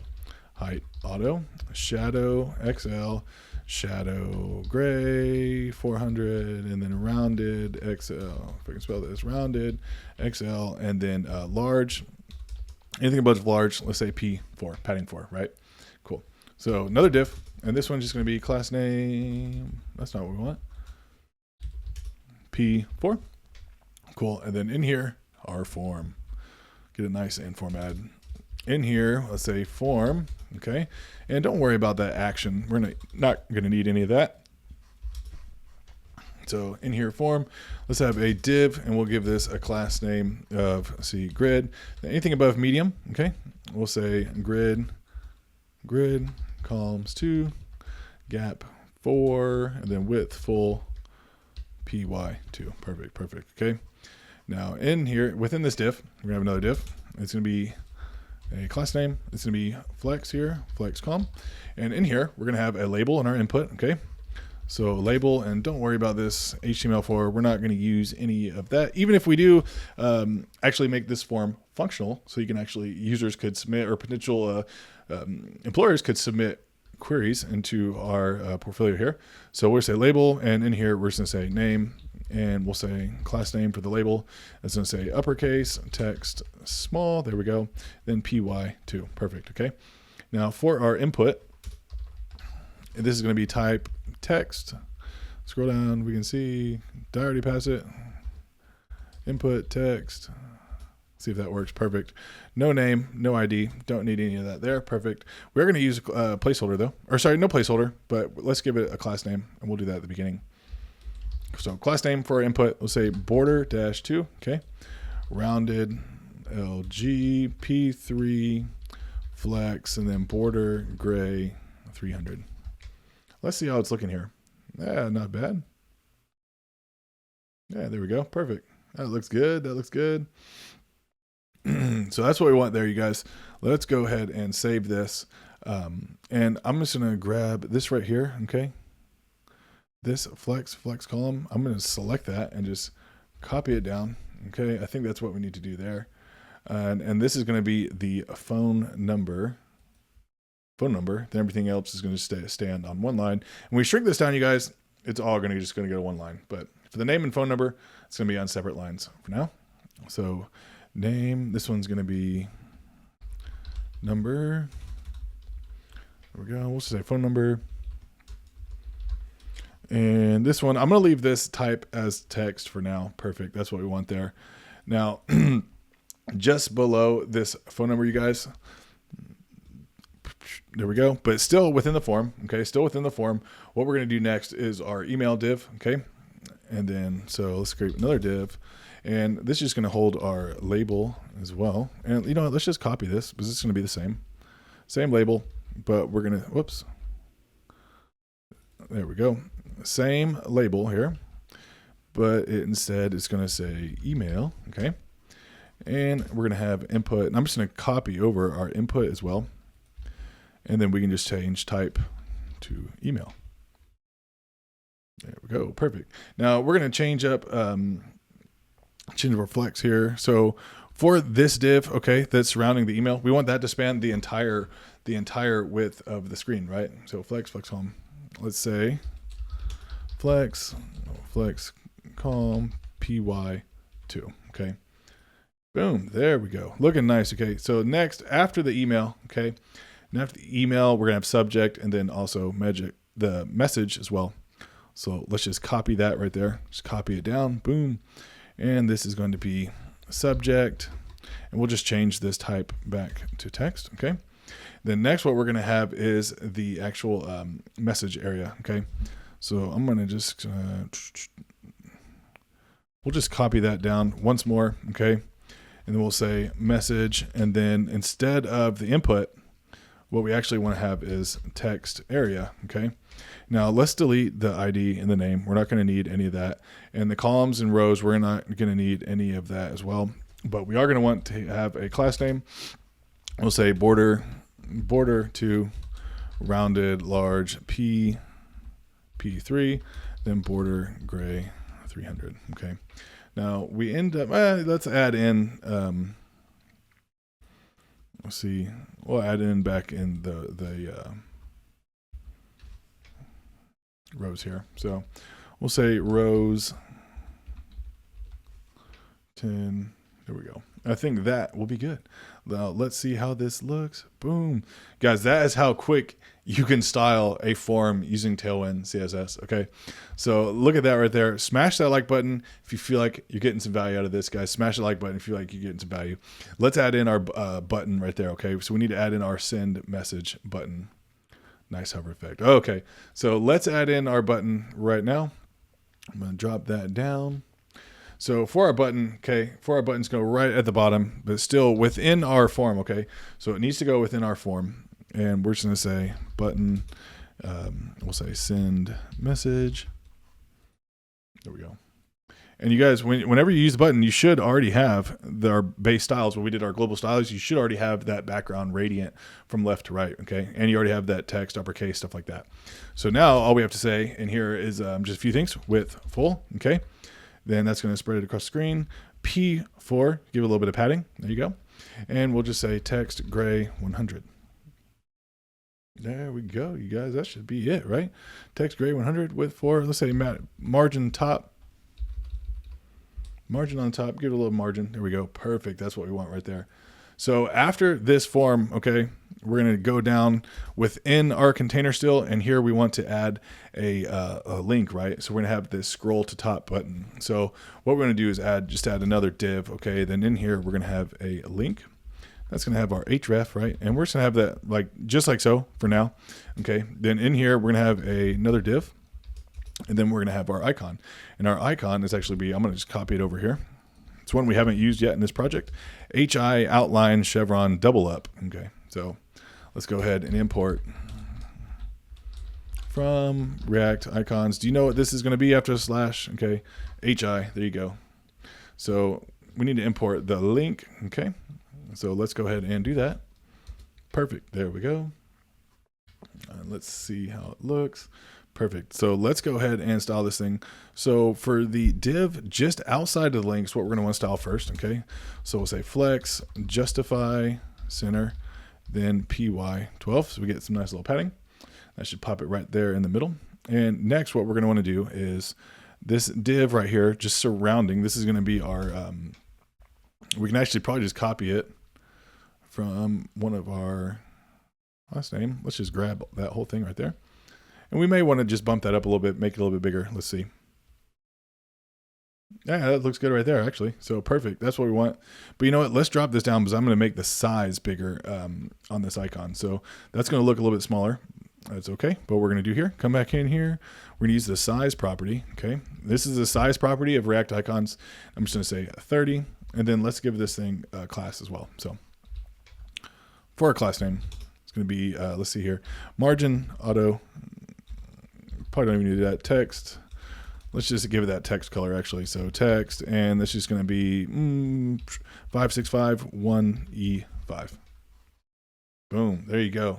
S2: height auto, shadow XL, shadow gray 400, and then rounded XL, if I can spell this, rounded XL, and then large, anything above large, let's say P4, padding 4, right? Cool. So another div, and this one's just going to be class name, that's not what we want, P4. Cool. And then in here, our form, get it nice and formatted. In here, let's say form, okay? And don't worry about that action. We're not going to need any of that. So in here, form, let's have a div, and we'll give this a class name of, grid. Anything above medium, okay? We'll say grid, columns 2, gap 4, and then width full, py2. Perfect, okay? Now in here, within this div, we're going to have another div. It's going to be a class name. It's going to be flex here, flex com. And in here, we're going to have a label in our input, okay? So label, and don't worry about this HTML4. We're not going to use any of that. Even if we do actually make this form functional, so you can actually, users could submit, or potential employers could submit queries into our portfolio here. So we'll say label, and in here, we're just going to say name, and we'll say class name for the label. It's going to say uppercase, text, small, there we go. Then py2, perfect, okay? Now for our input, this is going to be type text. Scroll down, we can see, did I already pass it? Input text, see if that works, perfect. No name, no ID, don't need any of that there, perfect. We're going to use a placeholder though, or sorry, no placeholder, but let's give it a class name, and we'll do that at the beginning. So class name for our input, let's say border -2, okay? Rounded, LG, P3, flex, and then border gray 300. Let's see how it's looking here. Yeah, not bad. Yeah, there we go. Perfect. That looks good. That looks good. So that's what we want there, you guys. Let's go ahead and save this. And I'm just going to grab this right here, okay? This flex column. I'm going to select that and just copy it down, okay? I think that's what we need to do there. And this is going to be the phone number, then everything else is going to stand on one line. And we shrink this down, you guys, it's all going to just going to go to one line. But for the name and phone number, it's going to be on separate lines for now. So name, this one's going to be number. There we go. We'll say phone number. And this one, I'm going to leave this type as text for now. Perfect. That's what we want there. Now, just below this phone number, you guys, there we go. But still within the form, okay? Still within the form. What we're going to do next is our email div, okay? And then, so let's create another div. And this is just going to hold our label as well. And you know what? Let's just copy this because it's going to be the same. Same label, but we're going to, whoops. There we go. Same label here, but instead it's going to say email, okay? And we're going to have input. And I'm just going to copy over our input as well. And then we can just change type to email. There we go. Perfect. Now we're going to change up our flex here. So for this div, okay, that's surrounding the email, we want that to span the entire width of the screen, right? So flex home. Let's say flex com py2, okay? Boom, there we go. Looking nice, okay? So next, after the email, okay? And after the email, we're gonna have subject and then also the message as well. So let's just copy that right there. Just copy it down, boom. And this is going to be subject, and we'll just change this type back to text, okay? Then next what we're gonna have is the actual message area, okay? So I'm gonna just, we'll just copy that down once more, okay? And then we'll say message, and then instead of the input, what we actually want to have is text area, okay? Now let's delete the ID and the name. We're not going to need any of that. And the columns and rows, we're not going to need any of that as well. But we are going to want to have a class name. We'll say border to rounded large P3, then border gray 300, okay? Now we end up, let's add in, let's see, we'll add in back in the rows here. So we'll say rows 10, there we go. I think that will be good. Now let's see how this looks. Boom. Guys, that is how quick you can style a form using Tailwind CSS, okay? So look at that right there. Smash that like button if you feel like you're getting some value out of this, guys. Smash the like button if you feel like you're getting some value. Let's add in our button right there, okay? So we need to add in our send message button. Nice hover effect. Okay, so let's add in our button right now. I'm gonna drop that down. So for our button, okay, for our buttons go right at the bottom, but still within our form, okay? So it needs to go within our form. And we're just gonna say button, we'll say send message. There we go. And you guys, whenever you use the button, you should already have our base styles. When we did our global styles, you should already have that background radiant from left to right, okay? And you already have that text, uppercase, stuff like that. So now all we have to say in here is just a few things. Width full, okay? Then that's gonna spread it across the screen. P4, give it a little bit of padding. There you go. And we'll just say text gray 100. There we go, you guys. That should be it, right? Text gray 100 with 4. Let's say margin top. Margin on top. Give it a little margin. There we go. Perfect. That's what we want right there. So after this form, okay, we're going to go down within our container still, and here we want to add a link, right? So we're going to have this scroll to top button. So what we're going to do is just add another div, okay? Then in here we're going to have a link. That's going to have our href, right? And we're just going to have that just like so for now, okay? Then in here we're going to have another div, and then we're going to have our icon. And our icon is actually I'm going to just copy it over here. It's one we haven't used yet in this project. HI outline chevron double up. Okay, so let's go ahead and import from React icons. Do you know what this is going to be after a slash? Okay, HI, there you go. So we need to import the link. Okay, so let's go ahead and do that. Perfect, there we go. Let's see how it looks. Perfect. So let's go ahead and style this thing. So for the div just outside of the links, what we're going to want to style first, okay? So we'll say flex, justify, center, then py12. So we get some nice little padding. That should pop it right there in the middle. And next, what we're going to want to do is this div right here, just surrounding. This is going to be our, we can actually probably just copy it from one of our last name. Let's just grab that whole thing right there. And we may want to just bump that up a little bit, make it a little bit bigger. Let's see. Yeah, that looks good right there, actually. So perfect. That's what we want. But you know what? Let's drop this down because I'm going to make the size bigger on this icon. So that's going to look a little bit smaller. That's okay. But what we're going to do here, come back in here. We're going to use the size property. Okay. This is the size property of React icons. I'm just going to say 30. And then let's give this thing a class as well. So for our class name, it's going to be, let's see here, margin auto. Probably don't even need that text. Let's just give it that text color actually. So text, and that's just going to be 5651E5. Boom. There you go.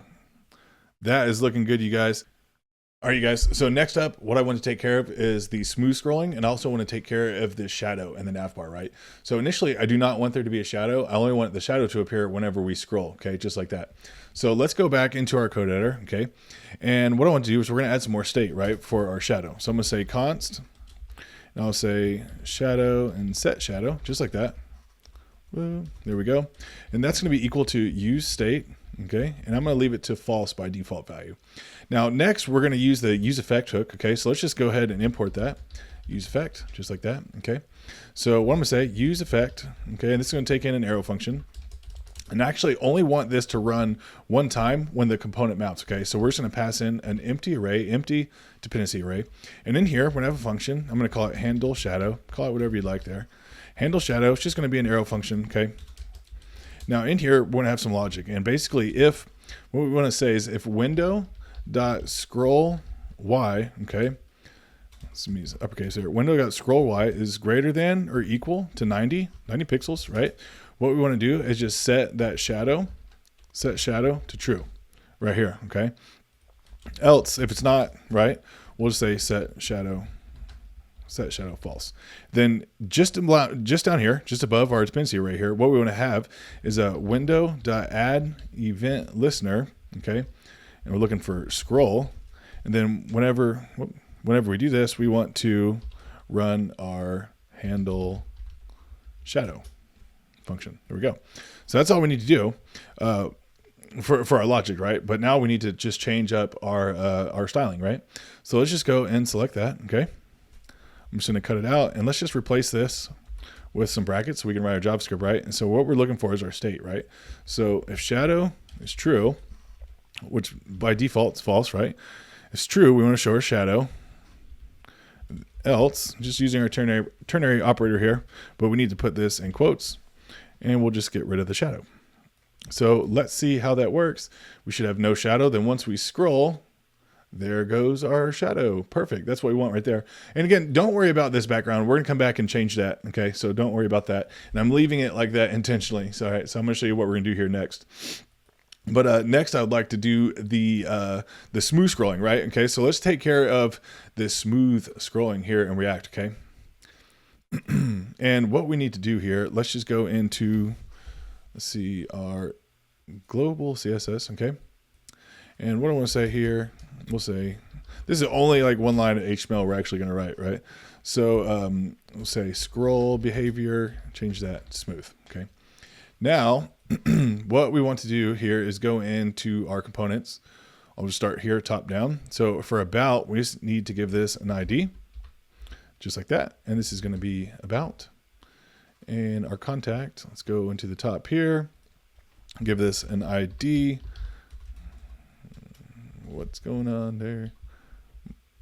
S2: That is looking good, you guys. All right, you guys. So next up, what I want to take care of is the smooth scrolling, and I also want to take care of the shadow and the nav bar, right? So initially, I do not want there to be a shadow. I only want the shadow to appear whenever we scroll, okay? Just like that. So let's go back into our code editor, okay? And what I want to do is we're going to add some more state, right, for our shadow. So I'm going to say const, and I'll say shadow and set shadow, just like that. There we go. And that's going to be equal to use state. Okay. And I'm going to leave it to false by default value. Now, next we're going to use the use effect hook. Okay. So let's just go ahead and import that use effect just like that. Okay. So what I'm going to say use effect. Okay. And this is going to take in an arrow function. And I actually only want this to run one time when the component mounts. Okay, so we're just going to pass in an empty array, empty dependency array. And in here, we're going to have a function. I'm going to call it handle shadow. Call it whatever you'd like there. Handle shadow, it's just going to be an arrow function. Okay. Now in here, we're going to have some logic. And basically, if what we want to say is if window dot scroll y, okay, let's use uppercase here. Window dot scroll y is greater than or equal to 90 pixels, right? What we want to do is just set shadow to true right here. Okay. Else, if it's not right, we'll just say set shadow false. Then just down here, just above our dependency array here, what we want to have is a window.add event listener. Okay. And we're looking for scroll. And then whenever we do this, we want to run our handle shadow function. There we go. So that's all we need to do for our logic, right? But now we need to just change up our styling, right? So let's just go and select that. Okay. I'm just going to cut it out and let's just replace this with some brackets so we can write our JavaScript, right? And so what we're looking for is our state, right? So if shadow is true, which by default is false, right? If it's true, we want to show our shadow. Else, just using our ternary operator here, but we need to put this in quotes. And we'll just get rid of the shadow. So let's see how that works. We should have no shadow. Then once we scroll, there goes our shadow. Perfect. That's what we want right there. And again, don't worry about this background. We're going to come back and change that. Okay. So don't worry about that. And I'm leaving it like that intentionally. So, all right, so I'm going to show you what we're going to do here next. But next I would like to do the smooth scrolling, right? Okay. So let's take care of this smooth scrolling here in React. Okay. And what we need to do here, let's just go into, let's see, our global CSS, okay? And what I want to say here, we'll say, this is only like one line of HTML we're actually going to write, right? So we'll say scroll behavior, change that to smooth, okay? Now, what we want to do here is go into our components. I'll just start here, top down. So for about, we just need to give this an ID. Just like that. And this is going to be about. And our contact, let's go into the top here. Give this an ID. What's going on there?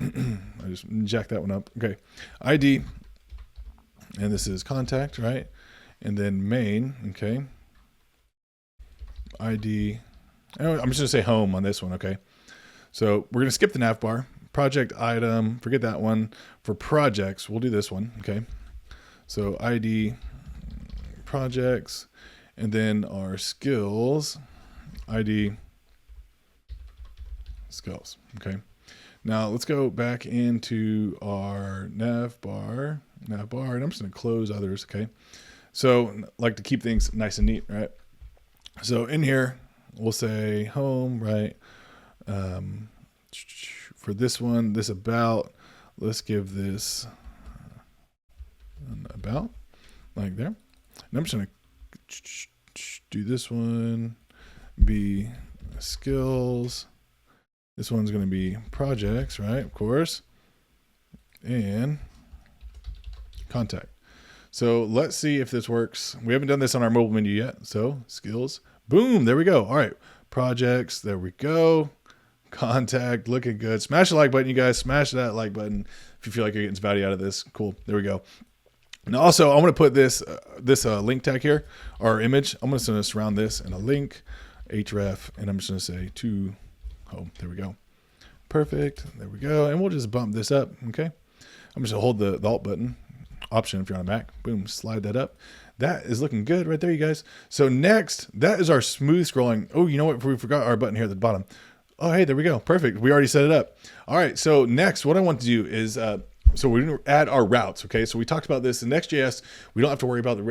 S2: I just jacked that one up. Okay. ID. And this is contact, right? And then main, okay. ID. I'm just going to say home on this one, okay. So we're going to skip the nav bar. Project item, forget that one. For projects, we'll do this one, okay? So ID, projects, and then our skills, ID, skills, okay? Now let's go back into our nav bar, and I'm just gonna close others, okay? So like to keep things nice and neat, right? So in here, we'll say home, right? For this one, this about, let's give this an about, like there. And I'm just going to do this one, be skills. This one's going to be projects, right? Of course. And contact. So let's see if this works. We haven't done this on our mobile menu yet. So skills, boom, there we go. All right, projects, there we go. Contact, looking good. Smash the like button, you guys. Smash that like button if you feel like you're getting some value out of this. Cool. There we go. Now also, I'm going to put this link tag here, our image. I'm just going to surround this in a link, href, and I'm just going to say to home. There we go. Perfect. There we go. And we'll just bump this up. Okay. I'm just going to hold the Alt button, Option if you're on a Mac. Boom, slide that up. That is looking good right there, you guys. So next, that is our smooth scrolling. Oh, you know what? We forgot our button here at the bottom. Oh, hey, there we go. Perfect. We already set it up. All right. So next, what I want to do is, so we're going to add our routes. Okay. So we talked about this in Next.js. We don't have to worry about the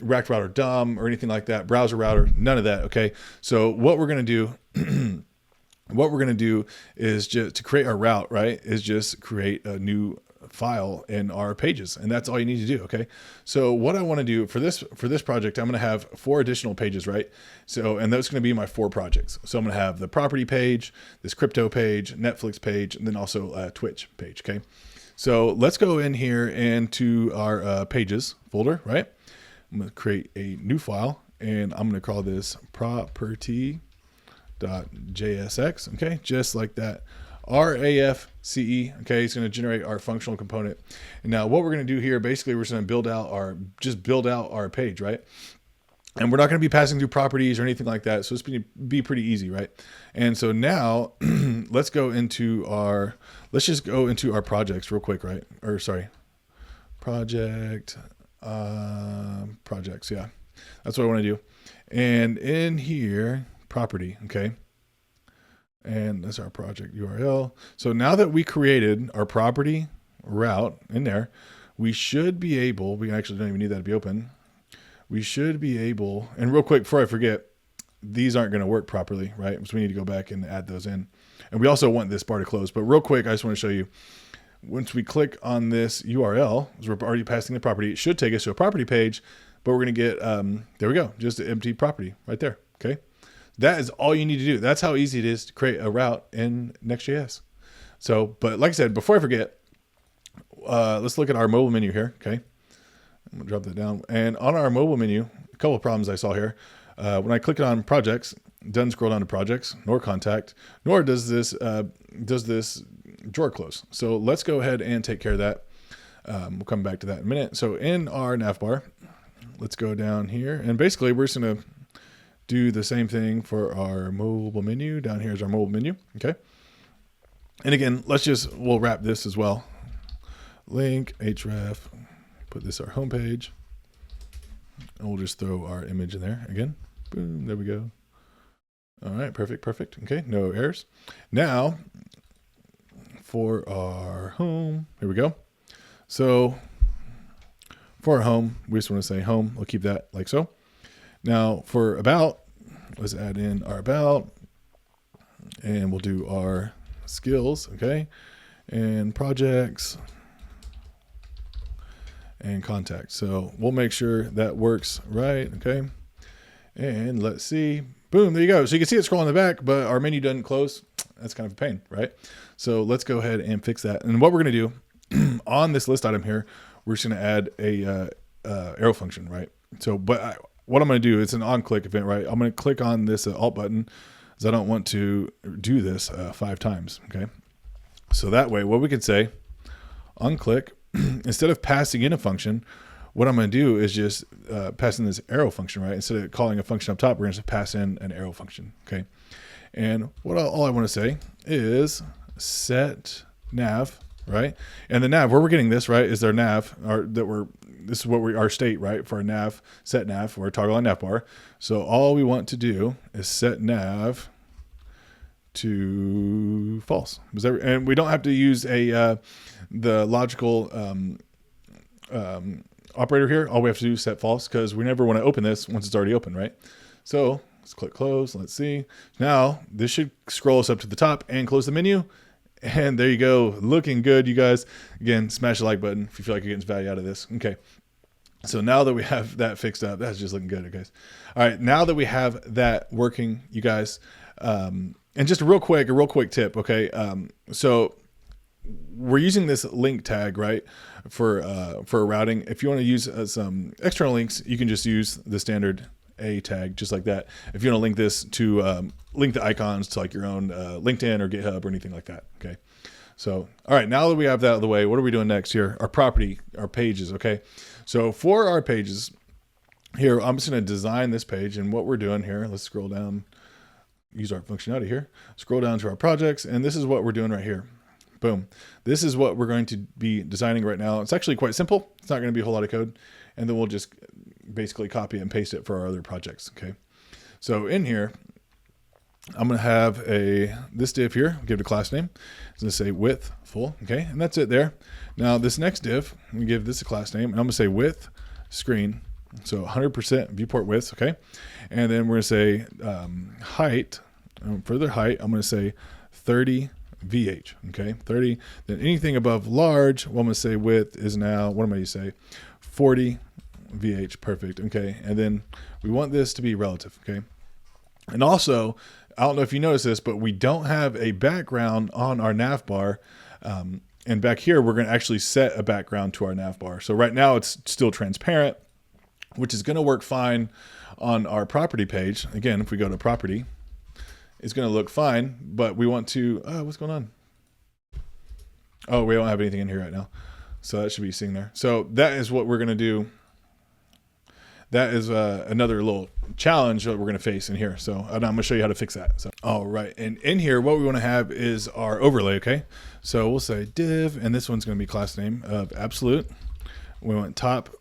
S2: React router DOM or anything like that. Browser router, none of that. Okay. So what we're going to do, is just to create our route, right? Is just create a new file in our pages, and that's all you need to do. Okay. So what I want to do for this project, I'm going to have 4 additional pages, right? So, and those going to be my 4 projects. So I'm going to have the property page, this crypto page, Netflix page, and then also a Twitch page. Okay. So let's go in here into our pages folder, right? I'm going to create a new file, and I'm going to call this property.jsx. Okay. Just like that. RAFCE, okay, it's going to generate our functional component. And now what we're going to do here, basically we're just going to build out our page, right? And we're not going to be passing through properties or anything like that. So it's going to be pretty easy, right? And so now let's just go into our projects real quick, right? Or sorry, projects. Yeah, that's what I want to do. And in here, property, okay. And that's our project URL. So now that we created our property route in there, we should be able, we actually don't even need that to be open. We should be able, and real quick before I forget, these aren't going to work properly, right? So we need to go back and add those in. And we also want this bar to close. But real quick, I just want to show you, once we click on this URL, as we're already passing the property, it should take us to a property page, but we're going to get, there we go, just an empty property right there, okay? That is all you need to do. That's how easy it is to create a route in Next.js. So, but like I said, before I forget, let's look at our mobile menu here. Okay. I'm gonna drop that down. And on our mobile menu, a couple of problems I saw here. When I click on projects, it doesn't scroll down to projects, nor contact, nor does this drawer close. So let's go ahead and take care of that. We'll come back to that in a minute. So in our navbar, let's go down here, and basically we're just gonna do the same thing for our mobile menu. Down here is our mobile menu. Okay. And again, we'll wrap this as well. Link, href, put this our home page. And we'll just throw our image in there again. Boom, there we go. All right, perfect. Okay, no errors. Now, for our home, here we go. So for our home, we just want to say home. We'll keep that like so. Now for about, let's add in our about, and we'll do our skills, okay, and projects and contact. So we'll make sure that works right, okay, and let's see, boom, there you go. So you can see it scroll in the back, but our menu doesn't close. That's kind of a pain, right? So let's go ahead and fix that. And what we're going to do on this list item here, we're just going to add a arrow function, right? So, what I'm going to do, it's an on-click event, right? I'm going to click on this Alt button because I don't want to do this 5 times, okay? So that way, what we could say, on-click, instead of passing in a function, what I'm going to do is just pass in this arrow function, right? Instead of calling a function up top, we're going to pass in an arrow function, okay? And all I want to say is set nav, right? And the nav, where we're getting this, right, is our nav, this is what our state, right, for our nav, set nav, or toggle on nav bar. So all we want to do is set nav to false. And we don't have to use the logical operator here. All we have to do is set false, because we never want to open this once it's already open, right? So let's click close. Let's see. Now this should scroll us up to the top and close the menu. And there you go. Looking good, you guys. Again, smash the like button if you feel like you're getting some value out of this. Okay. So now that we have that fixed up, that's just looking good, guys. All right. Now that we have that working, you guys, and just a real quick tip. Okay. So we're using this link tag, right, for routing. If you want to use some external links, you can just use the standard a tag, just like that. If you want to link this to link the icons to like your own LinkedIn or GitHub or anything like that. Okay. So, all right, now that we have that out of the way, what are we doing next here? Our property, our pages. Okay. So for our pages here, I'm just going to design this page, and what we're doing here, let's scroll down, use our functionality here, scroll down to our projects. And this is what we're doing right here. Boom. This is what we're going to be designing right now. It's actually quite simple. It's not going to be a whole lot of code. And then we'll just basically copy and paste it for our other projects. Okay. So in here, I'm going to have this div here, give it a class name. It's going to say width full. Okay. And that's it there. Now this next div, I'm going to give this a class name, and I'm going to say width screen. So 100% viewport width. Okay. And then we're going to say height. For their height, I'm going to say 30 VH, okay, 30. Then anything above large, well, I'm going to say width is now, what am I going to say, 40 VH, perfect, okay. And then we want this to be relative, okay. And also, I don't know if you notice this, but we don't have a background on our nav bar. And back here, we're going to actually set a background to our nav bar. So right now it's still transparent, which is going to work fine on our property page. Again, if we go to property, it's going to look fine, but we want to, what's going on? Oh, we don't have anything in here right now. So that should be seen there. So that is what we're going to do. That is another little challenge that we're going to face in here. So I'm going to show you how to fix that. So, all right. And in here, what we want to have is our overlay. Okay. So we'll say div, and this one's going to be class name of absolute. We want top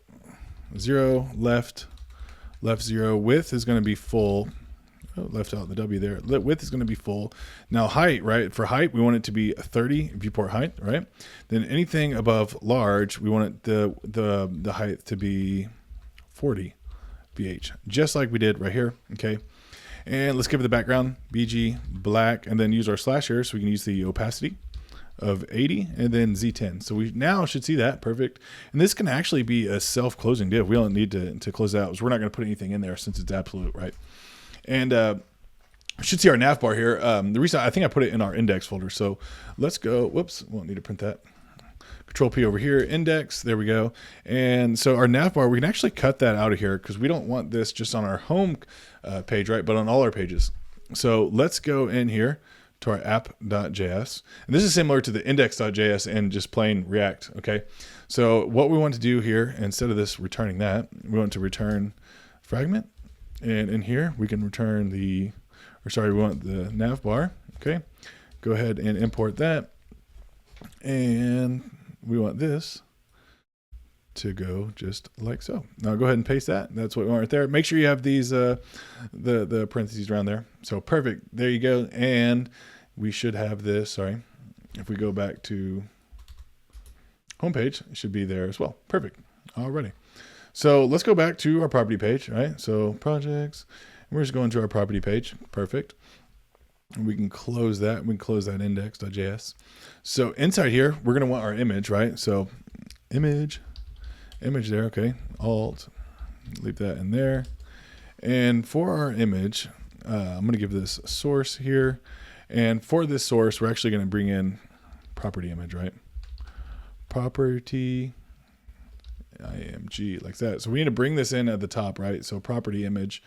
S2: 0, left 0. Width is going to be full. Oh, left out the W there. Width is going to be full. Now height, right? For height, we want it to be 30 viewport height, right? Then anything above large, we want it the height to be 40 VH, just like we did right here. Okay. And let's give it the background BG black, and then use our slash here so we can use the opacity of 80 and then Z10. So we now should see that perfect. And this can actually be a self-closing div. We don't need to close it out, so we're not going to put anything in there since it's absolute, right? And we should see our nav bar here. The reason I think I put it in our index folder. So let's go. Whoops, won't need to print that. Control P over here, index, there we go. And so our nav bar, we can actually cut that out of here because we don't want this just on our home page, right? But on all our pages. So let's go in here to our app.js. And this is similar to the index.js and just plain React, okay? So what we want to do here, instead of this returning that, we want to return fragment. And in here, we can return we want the nav bar, okay? Go ahead and import that. And we want this to go just like so. Now go ahead and paste that. That's what we want right there. Make sure you have these the parentheses around there. So perfect. There you go. And we should have this. Sorry, if we go back to homepage, it should be there as well. Perfect. Alrighty. So let's go back to our property page. Right. So projects. And we're just going to our property page. Perfect. And we can close that. We can close that index.js. So inside here, we're going to want our image, right? So image there. Okay. Alt, leave that in there. And for our image, I'm going to give this a source here. And for this source, we're actually going to bring in property image, right? Property img like that. So we need to bring this in at the top, right? So property image,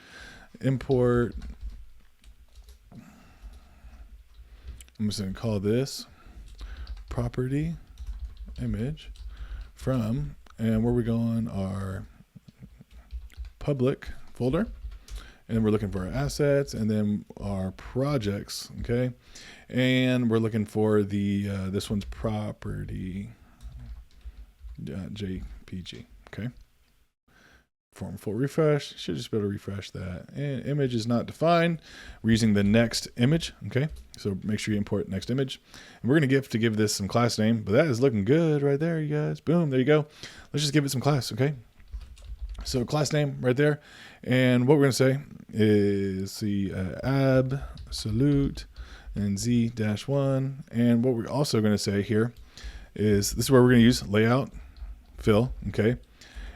S2: import. I'm just going to call this property image from, and where we going, our public folder. And we're looking for our assets and then our projects, okay? And we're looking for the, this one's property JPG, okay? Form full refresh, should just be able to refresh that. And image is not defined. We're using the next image, okay? So make sure you import next image. And we're gonna give this some class name, but that is looking good right there, you guys. Boom, there you go. Let's just give it some class, okay? So class name right there. And what we're gonna say is the absolute and Z-1. And what we're also gonna say here is, this is where we're gonna use layout, fill, okay?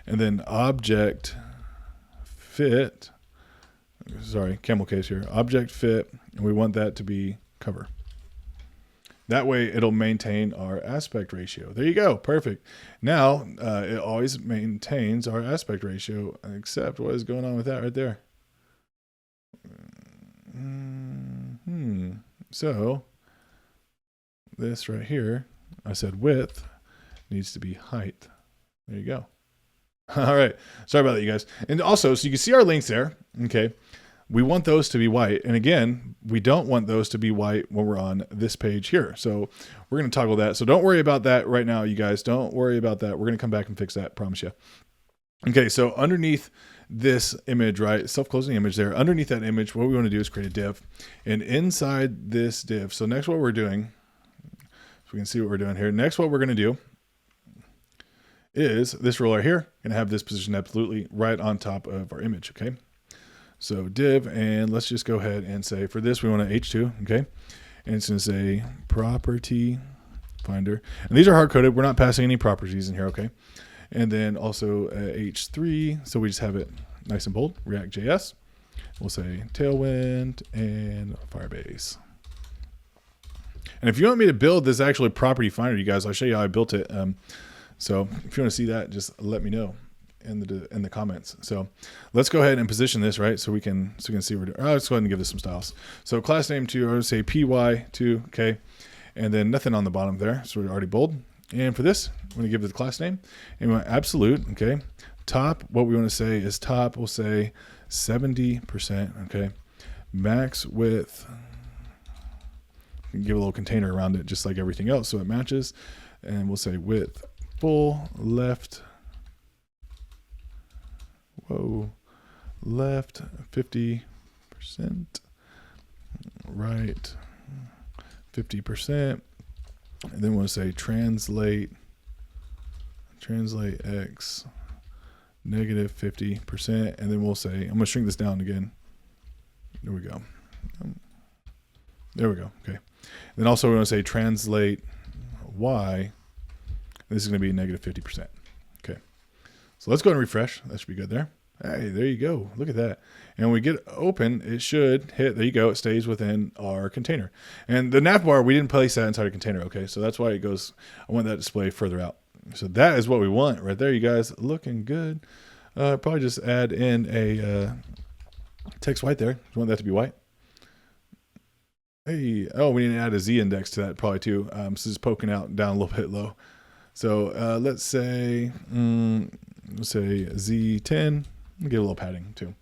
S2: And then object fit, sorry, camel case here, object fit, and we want that to be cover. That way it'll maintain our aspect ratio. There you go, perfect. Now it always maintains our aspect ratio, except what is going on with that right there? So this right here, I said width needs to be height. There you go. All right. Sorry about that, you guys. And also, so you can see our links there. Okay. We want those to be white. And again, we don't want those to be white when we're on this page here. So we're going to toggle that. So don't worry about that right now, you guys. Don't worry about that. We're going to come back and fix that. Promise you. Okay. So underneath this image, right? Self-closing image there. Underneath that image, what we want to do is create a div. And inside this div, so next what we're doing, so we can see what we're doing here. Next, what we're going to do is this row right here, going to have this position absolutely right on top of our image, okay? So div, and let's just go ahead and say for this, we want an H2, okay? and it's going to say property finder. And these are hard coded. We're not passing any properties in here. Okay. And then also H3. So we just have it nice and bold. React.js. We'll say Tailwind and Firebase. And if you want me to build this actually property finder, you guys, I'll show you how I built it. So if you want to see that, just let me know in the comments. So let's go ahead and position this, right? So we can see what we're doing. Let's go ahead and give this some styles. So class name to, I would say py2, okay. And then nothing on the bottom there. So we're already bold. And for this, we're going to give it the class name. And we want absolute, okay. Top, what we want to say is top, we'll say 70%, okay. Max width, give a little container around it just like everything else so it matches. And we'll say width full left, left 50%, right 50%, and then we'll say translate x negative 50%, and then we'll say, I'm gonna shrink this down again. There we go. There we go. Okay. And then also we're gonna say translate y. This is gonna be negative 50%. Okay. So let's go and refresh. That should be good there. Hey, there you go. Look at that. And when we get open, it should hit, there you go. It stays within our container. And the nav bar, we didn't place that inside a container. Okay. So that's why it goes, I want that display further out. So that is what we want right there, you guys. Looking good. Probably just add in a text white there. You want that to be white. Hey, oh, we need to add a Z index to that probably too. So it's poking out down a little bit low. So let's say Z10. Get a little padding too.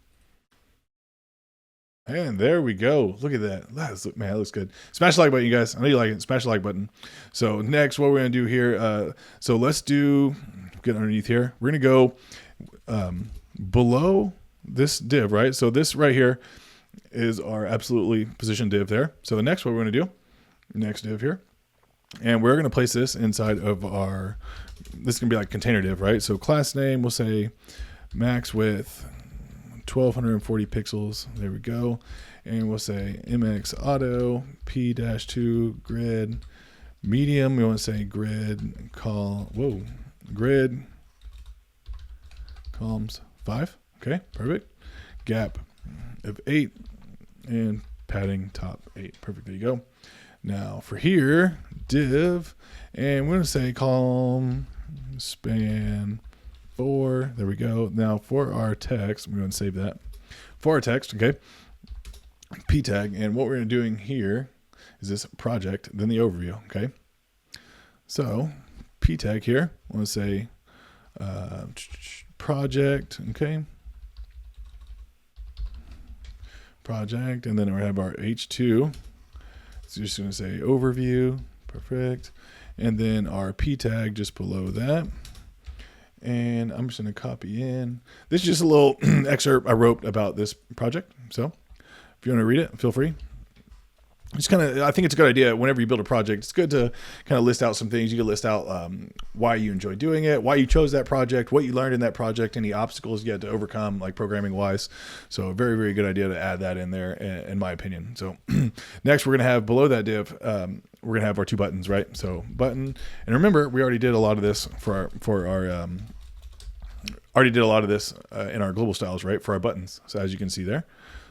S2: And there we go. Look at that. Man, that looks good. Smash the like button, you guys. I know you like it. Smash the like button. So next, what we're going to do here. So let's get underneath here. We're going to go below this div, right? So this right here is our absolutely position div there. So the next, what we're going to do, next div here. And we're going to place this inside of this is going to be like container div, right? So class name, we'll say max width 1240 pixels. There we go. And we'll say mx auto p-2 grid medium. We want to say grid grid columns 5. Okay, perfect. Gap of 8 and padding top 8. Perfect. There you go. Now for here, div, and we're going to say column span 4. There we go. Now for our text, we're going to save that. For our text, okay, p tag, and what we're going to doing here is this project, then the overview, okay. So p tag here, I want to say project, okay, project, and then we have our h2. So just going to say overview, perfect, and then our p tag just below that. And I'm just going to copy in. This is just a little excerpt I wrote about this project. So if you want to read it, feel free. Just I think it's a good idea whenever you build a project, it's good to kind of list out some things. You can list out why you enjoy doing it, why you chose that project, what you learned in that project, any obstacles you had to overcome, like programming wise. So a very, very good idea to add that in there, in my opinion. So next, we're going to have below that div, we're going to have our 2 buttons, right? So button, and remember, we already did a lot of this in our global styles, right? For our buttons. So as you can see there.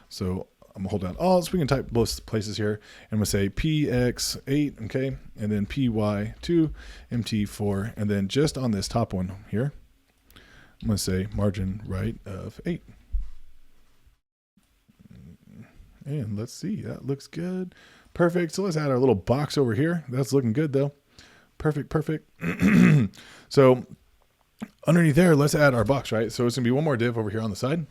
S2: So I'm gonna hold down Alt, so we can type both places here. And I'm gonna say PX8, okay, and then PY2, MT4, and then just on this top one here, I'm gonna say margin right of 8. And let's see, that looks good. Perfect. So let's add our little box over here. That's looking good though. Perfect, perfect. So underneath there, let's add our box, right? So it's gonna be one more div over here on the side.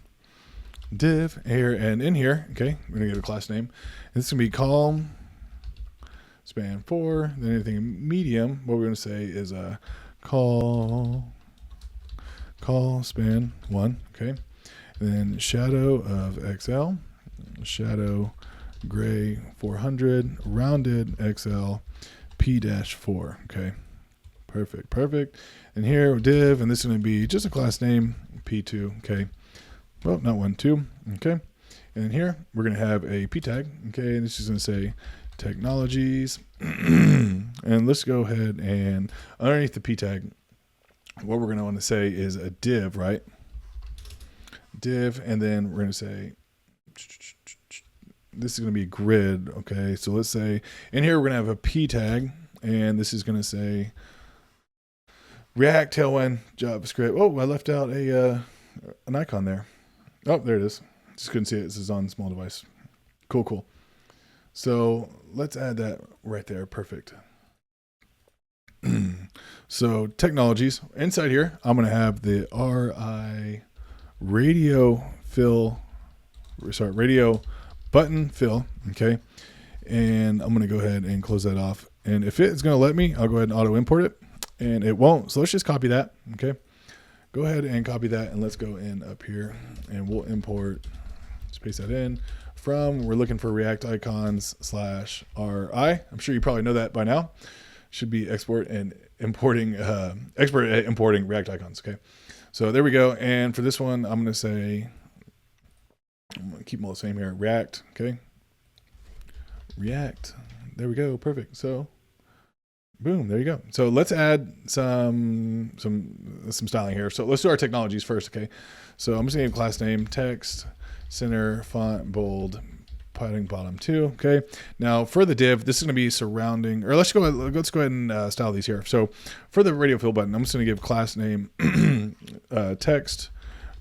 S2: Div here, and in here, okay, we're gonna give it a class name. And this is gonna be column span 4. Then anything medium, what we're gonna say is a call span 1, okay. And then shadow of XL, shadow gray 400, rounded XL P-4, okay. Perfect, perfect. And here div, and this is gonna be just a class name P2, okay. Well, not 1, 2, okay. And then here we're gonna have a p tag, okay, and this is gonna say technologies. And let's go ahead and underneath the p tag, what we're going to want to say is a div, right? Div, and then we're going to say this is going to be grid. Okay, so let's say in here we're going to have a p tag, and this is going to say React, Tailwind, JavaScript. Oh, I left out an icon there. Oh, there it is. Just couldn't see it. This is on small device. Cool. So let's add that right there. Perfect. So technologies inside here, I'm going to have the radio button fill. Okay. And I'm going to go ahead and close that off. And if it's going to let me, I'll go ahead and auto import it, and it won't. So let's just copy that. Okay. Go ahead and copy that, and let's go in up here, and we'll import, just paste that in from, we're looking for React icons /RI. I'm sure you probably know that by now. Should be expert at importing React icons. Okay. So there we go. And for this one, I'm going to say, I'm going to keep them all the same here. React. Okay. React. There we go. Perfect. So boom, there you go. So let's add some styling here. So let's do our technologies first. Okay. So I'm just gonna give class name, text, center, font, bold, padding bottom 2. Okay. Now for the div, this is gonna be surrounding, or let's go ahead and style these here. So for the radio fill button, I'm just gonna give class name text,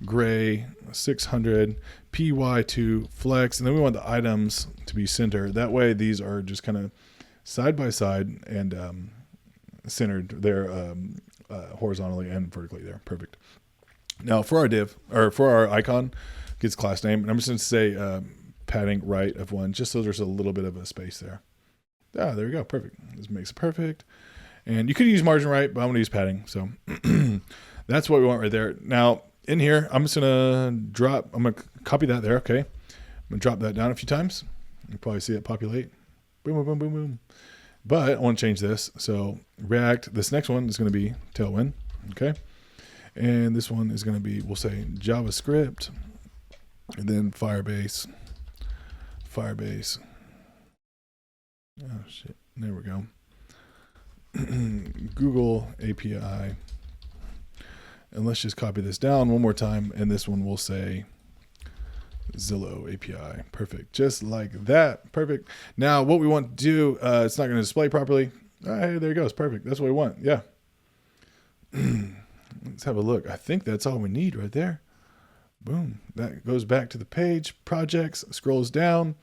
S2: gray, 600, py2 flex, and then we want the items to be center. That way these are just kind of side by side and centered there horizontally and vertically there. Perfect. Now for our div, or for our icon, gets class name, and I'm just going to say padding right of 1, just so there's a little bit of a space there. Ah, there we go. Perfect. This makes it perfect. And you could use margin right, but I'm going to use padding. So that's what we want right there. Now in here, I'm just going to copy that there. Okay. I'm going to drop that down a few times. You probably see it populate. Boom, boom, boom, boom, boom. But I want to change this. So React, this next one is going to be Tailwind. Okay. And this one is going to be, we'll say JavaScript, and then Firebase. Oh shit. There we go. Google API. And let's just copy this down one more time. And this one will say Zillow API. Perfect. Just like that. Perfect. Now what we want to do, it's not going to display properly. Hey, there it goes. Perfect. That's what we want. Yeah. Let's have a look. I think that's all we need right there. Boom. That goes back to the page, projects, scrolls down.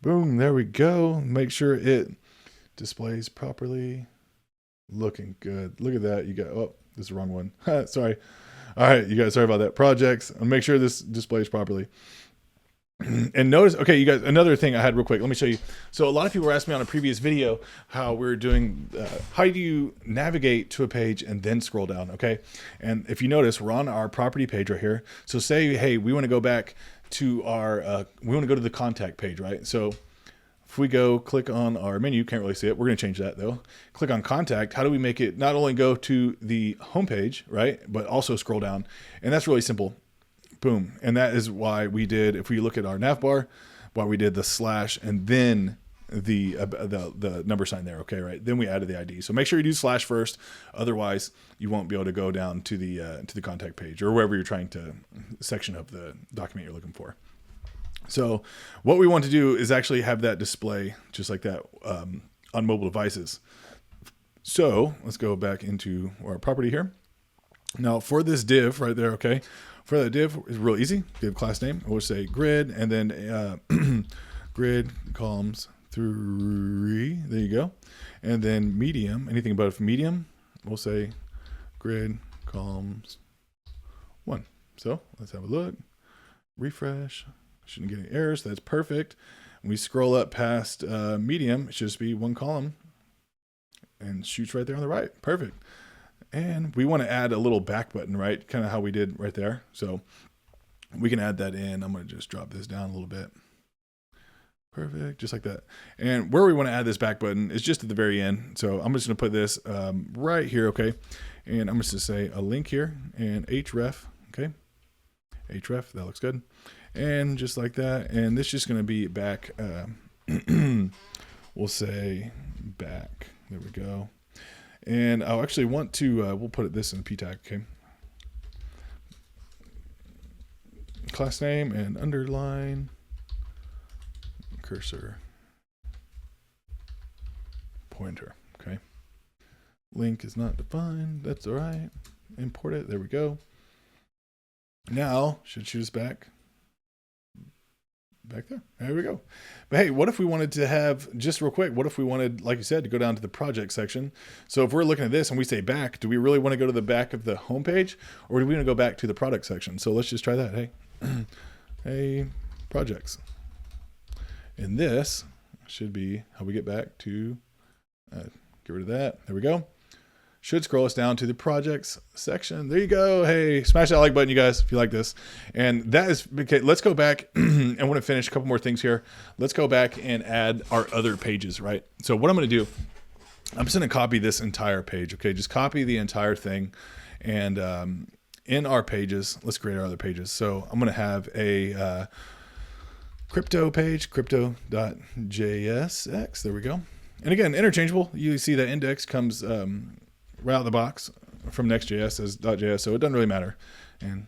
S2: Boom. There we go. Make sure it displays properly. Looking good. Look at that. You got, oh, this is the wrong one. Sorry. All right, you guys, sorry about that. Projects, and make sure this displays properly. And notice, okay, you guys, another thing I had real quick, let me show you. So a lot of people were asking me on a previous video how we're doing, how do you navigate to a page and then scroll down, okay? And if you notice, we're on our property page right here. So say, hey, we want to go back to our, we want to go to the contact page, right? So if we go click on our menu, can't really see it. We're going to change that though. Click on contact. How do we make it not only go to the home page, right, but also scroll down? And that's really simple. Boom. And that is why we did, if we look at our nav bar, why we did the slash and then the number sign there. Okay. Right. Then we added the ID. So make sure you do slash first. Otherwise you won't be able to go down to the contact page or wherever you're trying to section of the document you're looking for. So what we want to do is actually have that display just like that on mobile devices. So let's go back into our property here. Now for this div right there, okay, for that div is real easy. Div class name, we'll say grid, and then grid columns 3. There you go. And then medium, anything above medium, we'll say grid columns 1. So let's have a look. Refresh. Shouldn't get any errors. That's perfect. When we scroll up past medium, it should just be 1 column and shoots right there on the right. Perfect. And we want to add a little back button, right? Kind of how we did right there. So we can add that in. I'm going to just drop this down a little bit. Perfect. Just like that. And where we want to add this back button is just at the very end. So I'm just going to put this right here. Okay. And I'm just going to say a link here and href. Okay. Href. That looks good. And just like that. And this is just going to be back we'll say back. There we go. And I'll actually want to, we'll put this in the p tag, okay? Class name and underline cursor pointer, okay? Link is not defined. That's all right. Import it. There we go. Now, should shoot us back there. There we go. But hey, what if we wanted to have, just real quick, what if we wanted, like you said, to go down to the project section? So if we're looking at this and we say back, do we really want to go to the back of the homepage, or do we want to go back to the product section? So let's just try that. Hey, hey, projects. And this should be how we get back to, get rid of that. There we go. Should scroll us down to the projects section. There you go. Hey, smash that like button, you guys, if you like this. And that is, okay, let's go back. I want to finish a couple more things here. Let's go back and add our other pages, right? So what I'm going to do, I'm just going to copy this entire page, okay? Just copy the entire thing. And in our pages, let's create our other pages. So I'm going to have a crypto page, crypto.jsx. There we go. And again, interchangeable. You see that index comes right out of the box from Next.js as .js, so it doesn't really matter. And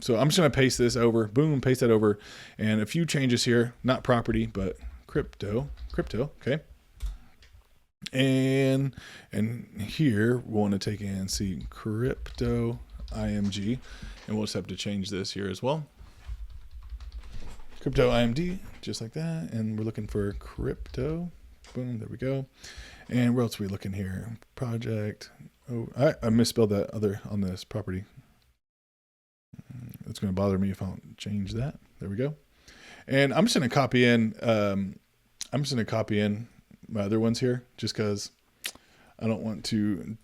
S2: so I'm just going to paste this over, boom, paste that over, and a few changes here, not property, but crypto, okay. And here we want to take and see crypto img, and we'll just have to change this here as well. Crypto imd, just like that, and we're looking for crypto. Boom, there we go. And where else are we looking here? Project. Oh, I misspelled that other on this property. It's going to bother me if I don't change that. There we go. And I'm just going to copy in. My other ones here, just because I don't want to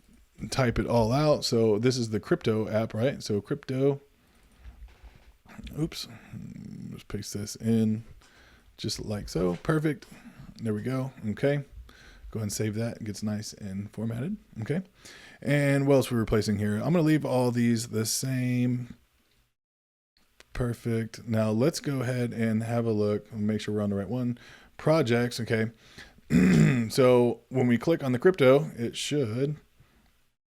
S2: type it all out. So this is the crypto app, right? So crypto. Oops. Let's paste this in, just like so. Perfect. There we go. Okay. Go ahead and save that. It gets nice and formatted. Okay. And what else are we replacing here? I'm going to leave all these the same. Perfect. Now let's go ahead and have a look and make sure we're on the right one. Projects. Okay. So when we click on the crypto, it should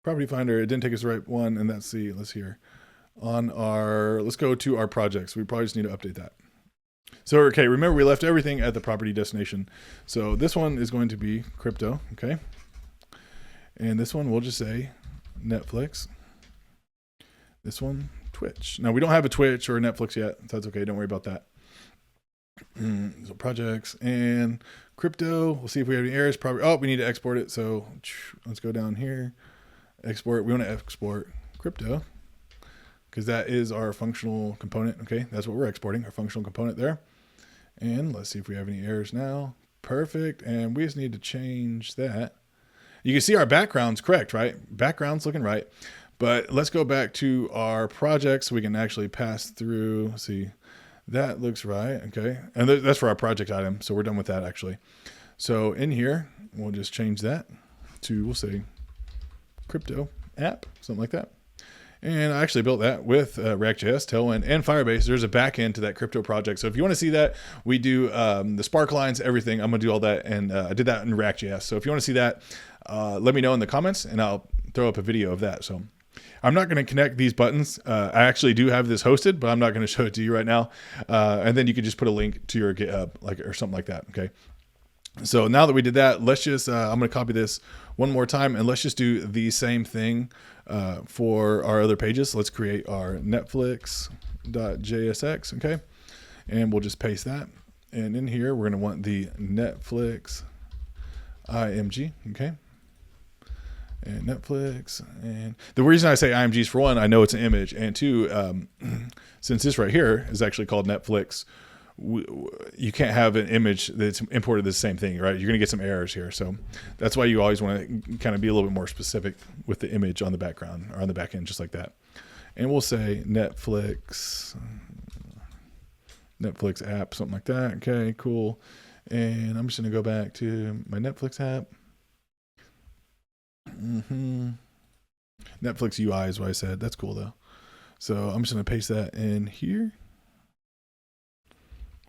S2: property finder. It didn't take us the right one. And let's see, let's go to our projects. We probably just need to update that. So, okay, remember we left everything at the property destination. So this one is going to be crypto, okay? And this one we'll just say Netflix. This one, Twitch. Now we don't have a Twitch or a Netflix yet. That's okay, don't worry about that. So projects and crypto. We'll see if we have any errors. Probably, oh, we need to export it. So let's go down here. Export, we want to export crypto, because that is our functional component. Okay, that's what we're exporting, our functional component there. And let's see if we have any errors now. Perfect. And we just need to change that. You can see our background's correct, right? Background's looking right. But let's go back to our project so we can actually pass through. See, that looks right. Okay. And that's for our project item. So we're done with that actually. So in here, we'll just change that to, we'll say crypto app, something like that. And I actually built that with React.js, Tailwind, and Firebase. There's a backend to that crypto project. So if you want to see that, we do the spark lines, everything. I'm going to do all that. And I did that in React.js. So if you want to see that, let me know in the comments and I'll throw up a video of that. So I'm not going to connect these buttons. I actually do have this hosted, but I'm not going to show it to you right now. And then you can just put a link to your GitHub or something like that. Okay. So now that we did that, let's just, I'm going to copy this one more time and let's just do the same thing for our other pages. Let's create our Netflix.jsx, okay? And we'll just paste that. And in here, we're going to want the Netflix img, okay? And Netflix. And the reason I say img is, for one, I know it's an image. And two, since this right here is actually called Netflix, you can't have an image that's imported the same thing, right? You're going to get some errors here. So that's why you always want to kind of be a little bit more specific with the image on the background or on the back end, just like that. And we'll say Netflix app, something like that. Okay, cool. And I'm just going to go back to my Netflix app. Netflix UI is what I said. That's cool though. So I'm just going to paste that in here.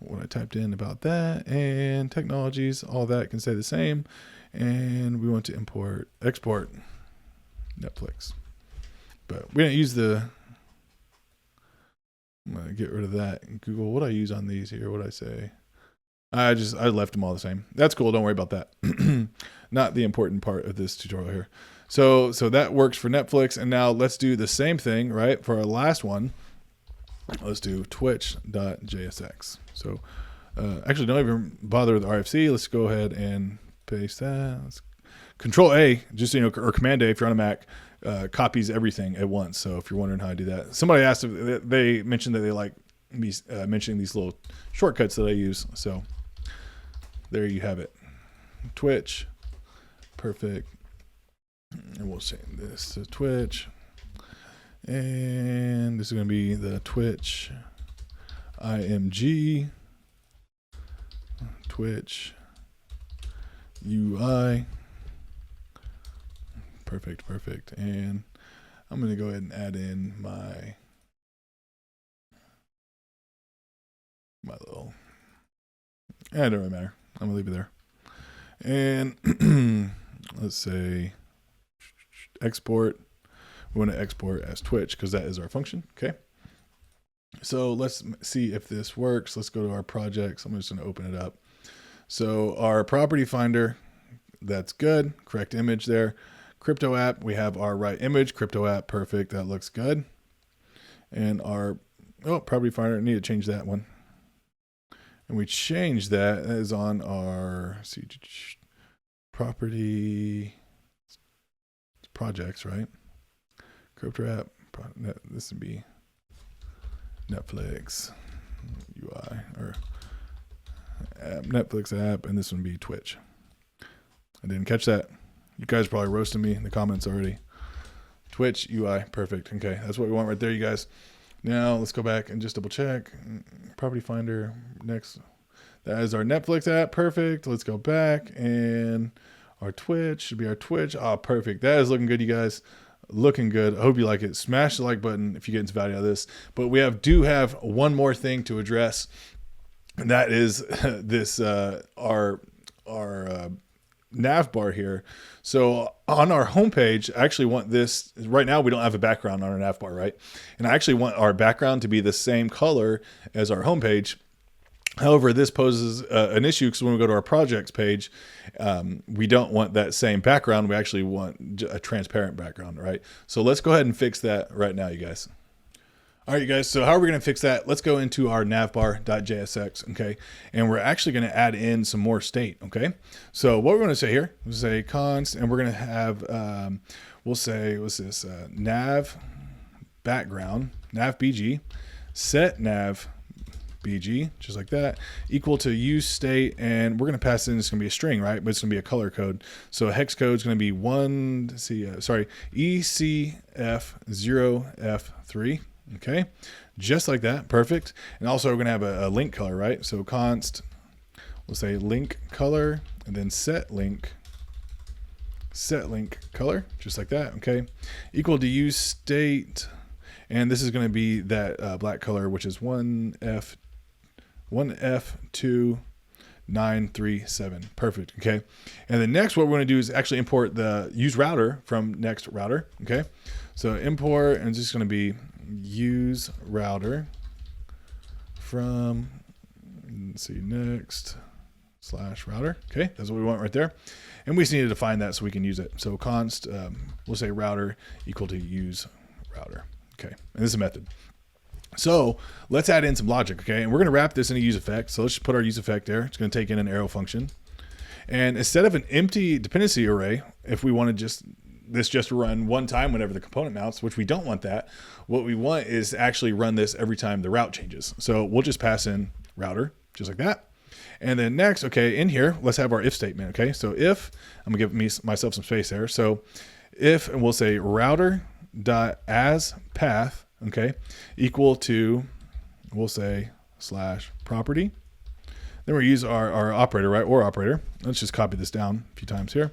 S2: what I typed in about that, and technologies, all that can stay the same. And we want to export Netflix. But we didn't use I'm going to get rid of that in Google. What do I use on these here? What do I say? I left them all the same. That's cool. Don't worry about that. Not the important part of this tutorial here. So that works for Netflix. And now let's do the same thing, right? For our last one, let's do twitch.jsx. So actually don't even bother with RFC. Let's go ahead and paste that. Let's Control A, just, or Command A if you're on a Mac, copies everything at once. So if you're wondering how I do that, somebody asked if they mentioned that they like me mentioning these little shortcuts that I use. So there you have it. Twitch, perfect. And we'll change this to Twitch. And this is going to be the Twitch IMG, Twitch UI. Perfect. And I'm going to go ahead and add in my little, it don't really matter. I'm going to leave it there. And let's say export. We want to export as Twitch because that is our function. Okay. So let's see if this works. Let's go to our projects. I'm just going to open it up. So our property finder, that's good. Correct image there. Crypto app, we have our right image. Crypto app, perfect. That looks good. And our property finder, I need to change that one. And we change that as on our property projects, right? Crypto app, this would be Netflix UI or app, Netflix app, and this one would be Twitch. I didn't catch that. You guys are probably roasting me in the comments already. Twitch UI, perfect. Okay, that's what we want right there, you guys. Now let's go back and just double check. Property finder, next. That is our Netflix app, perfect. Let's go back and our Twitch should be our Twitch. Oh, perfect. That is looking good, you guys. Looking good. I hope you like it. Smash the like button if you get some value out of this. But we do have one more thing to address, and that is this our nav bar here. So on our homepage, I actually want this. Right now, we don't have a background on our nav bar, right? And I actually want our background to be the same color as our homepage. However, this poses an issue because when we go to our projects page, we don't want that same background. We actually want a transparent background, right? So let's go ahead and fix that right now, you guys. All right, you guys, so how are we going to fix that? Let's go into our navbar.jsx, okay? And we're actually going to add in some more state, okay? So what we're going to say here, we'll say const, and we're going to have, we'll say, what's this? Nav background, nav bg, set nav bg, just like that, equal to use state, and we're going to pass in, it's going to be a string, right? But it's going to be a color code. So a hex code is going to be ECF0F3, okay? Just like that, perfect. And also we're going to have a link color, right? So const, we'll say link color, and then set link color, just like that, okay? Equal to use state, and this is going to be that black color, which is 1F2937. Perfect. Okay. And then next, what we're going to do is actually import the use router from next router. Okay. So import, and it's just going to be use router from, let's see, next / router. Okay. That's what we want right there. And we just need to define that so we can use it. So const, we'll say router equal to use router. Okay. And this is a method. So let's add in some logic, okay? And we're going to wrap this in a use effect. So let's just put our use effect there. It's going to take in an arrow function. And instead of an empty dependency array, if we wanted just to run one time whenever the component mounts, which we don't want that, what we want is actually run this every time the route changes. So we'll just pass in router, just like that. And then next, okay, in here, let's have our if statement, okay? So if, I'm going to give myself some space there. So if, and we'll say router.asPath, okay, equal to, we'll say / property. Then we'll use our operator, right, or operator. Let's just copy this down a few times here.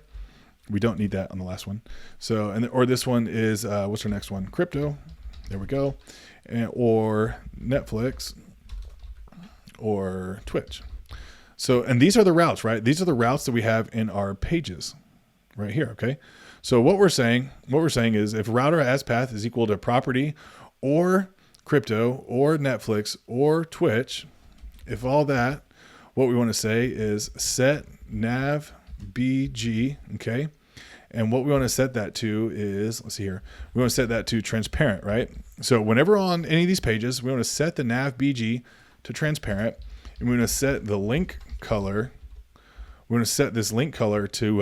S2: We don't need that on the last one. So, or this one is, what's our next one? Crypto. There we go. And, or Netflix. or Twitch. So, and these are the routes, right? These are the routes that we have in our pages right here. Okay. So what we're saying is if router as path is equal to property or crypto or Netflix or Twitch, if all that, what we want to say is set nav bg. Okay. And what we want to set that to is, let's see here, we want to set that to transparent, right? So whenever on any of these pages, we want to set the nav bg to transparent, and we want to set the link color. We're going to set this link color to,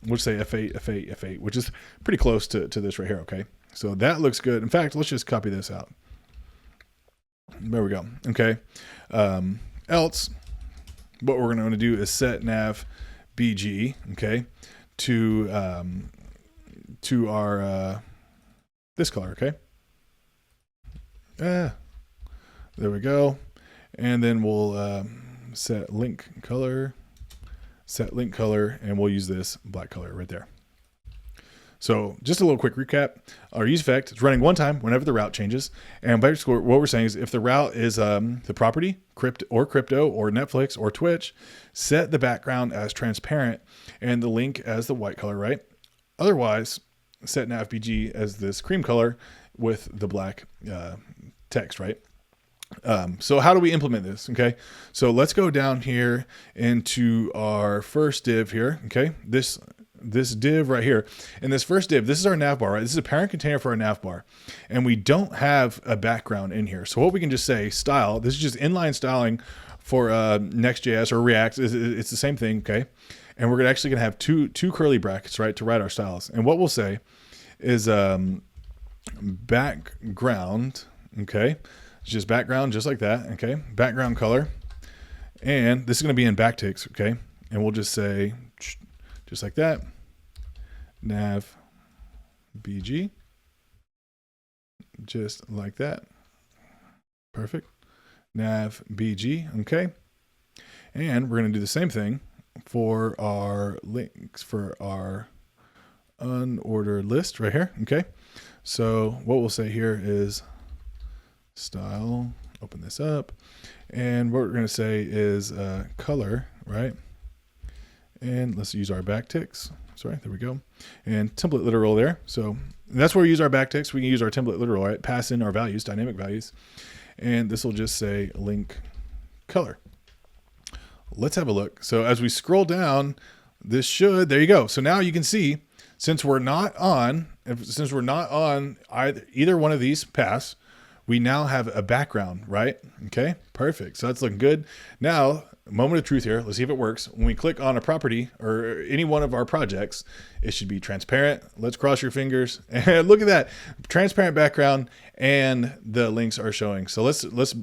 S2: we'll say F8, F8, F8, which is pretty close to this right here. Okay. So that looks good. In fact, let's just copy this out. There we go. Okay. Else, what we're going to do is set nav bg, okay, to our this color. Okay. There we go. And then we'll set link color, and we'll use this black color right there. So just a little quick recap. Our use effect is running one time whenever the route changes. And basically what we're saying is if the route is the property, crypto or Netflix or Twitch, set the background as transparent and the link as the white color, right? Otherwise, set navbg as this cream color with the black text, right? So how do we implement this? Okay. So let's go down here into our first div here. Okay. This div right here. In this first div, this is our nav bar, right? This is a parent container for our nav bar. And we don't have a background in here. So what we can just say style, this is just inline styling for Next.js or React. It's the same thing. Okay. And we're actually going to have two curly brackets, right, to write our styles. And what we'll say is background. Okay. It's just background, just like that. Okay. Background color. And this is going to be in backticks. Okay. And we'll just say, just like that, nav bg, just like that. Perfect. Nav bg. Okay. And we're going to do the same thing for our links for our unordered list right here. Okay. So what we'll say here is style, open this up. And what we're going to say is color, right? And let's use our backticks. Sorry, there we go. And template literal there. So that's where we use our backticks. We can use our template literal, right? Pass in our values, dynamic values. And this will just say link color. Let's have a look. So as we scroll down, there you go. So now you can see, since we're not on either one of these paths, we now have a background, right? Okay, perfect. So that's looking good. Now, moment of truth here. Let's see if it works. When we click on a property or any one of our projects, it should be transparent. Let's cross your fingers. And look at that. Transparent background and the links are showing. So let's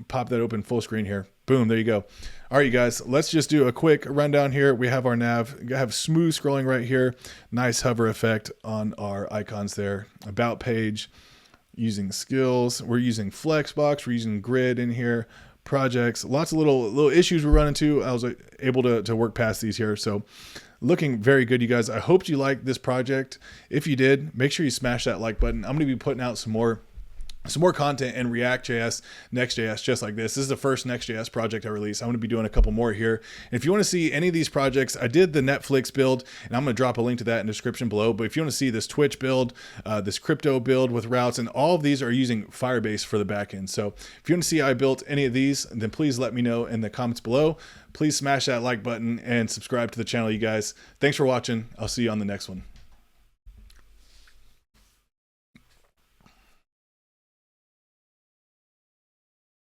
S2: pop that open full screen here. Boom, there you go. All right, you guys, let's just do a quick rundown here. We have our nav, we have smooth scrolling right here. Nice hover effect on our icons there. About page. Using skills, we're using Flexbox, we're using grid in here, projects, lots of little issues we run into. I was able to work past these here. So looking very good, you guys. I hope you liked this project. If you did, make sure you smash that like button. I'm going to be putting out some more content in React.js, Next.js, just like this. This is the first Next.js project I released. I'm going to be doing a couple more here. And if you want to see any of these projects, I did the Netflix build, and I'm going to drop a link to that in the description below. But if you want to see this Twitch build, this crypto build with routes, and all of these are using Firebase for the backend. So if you want to see how I built any of these, then please let me know in the comments below. Please smash that like button and subscribe to the channel, you guys. Thanks for watching. I'll see you on the next one.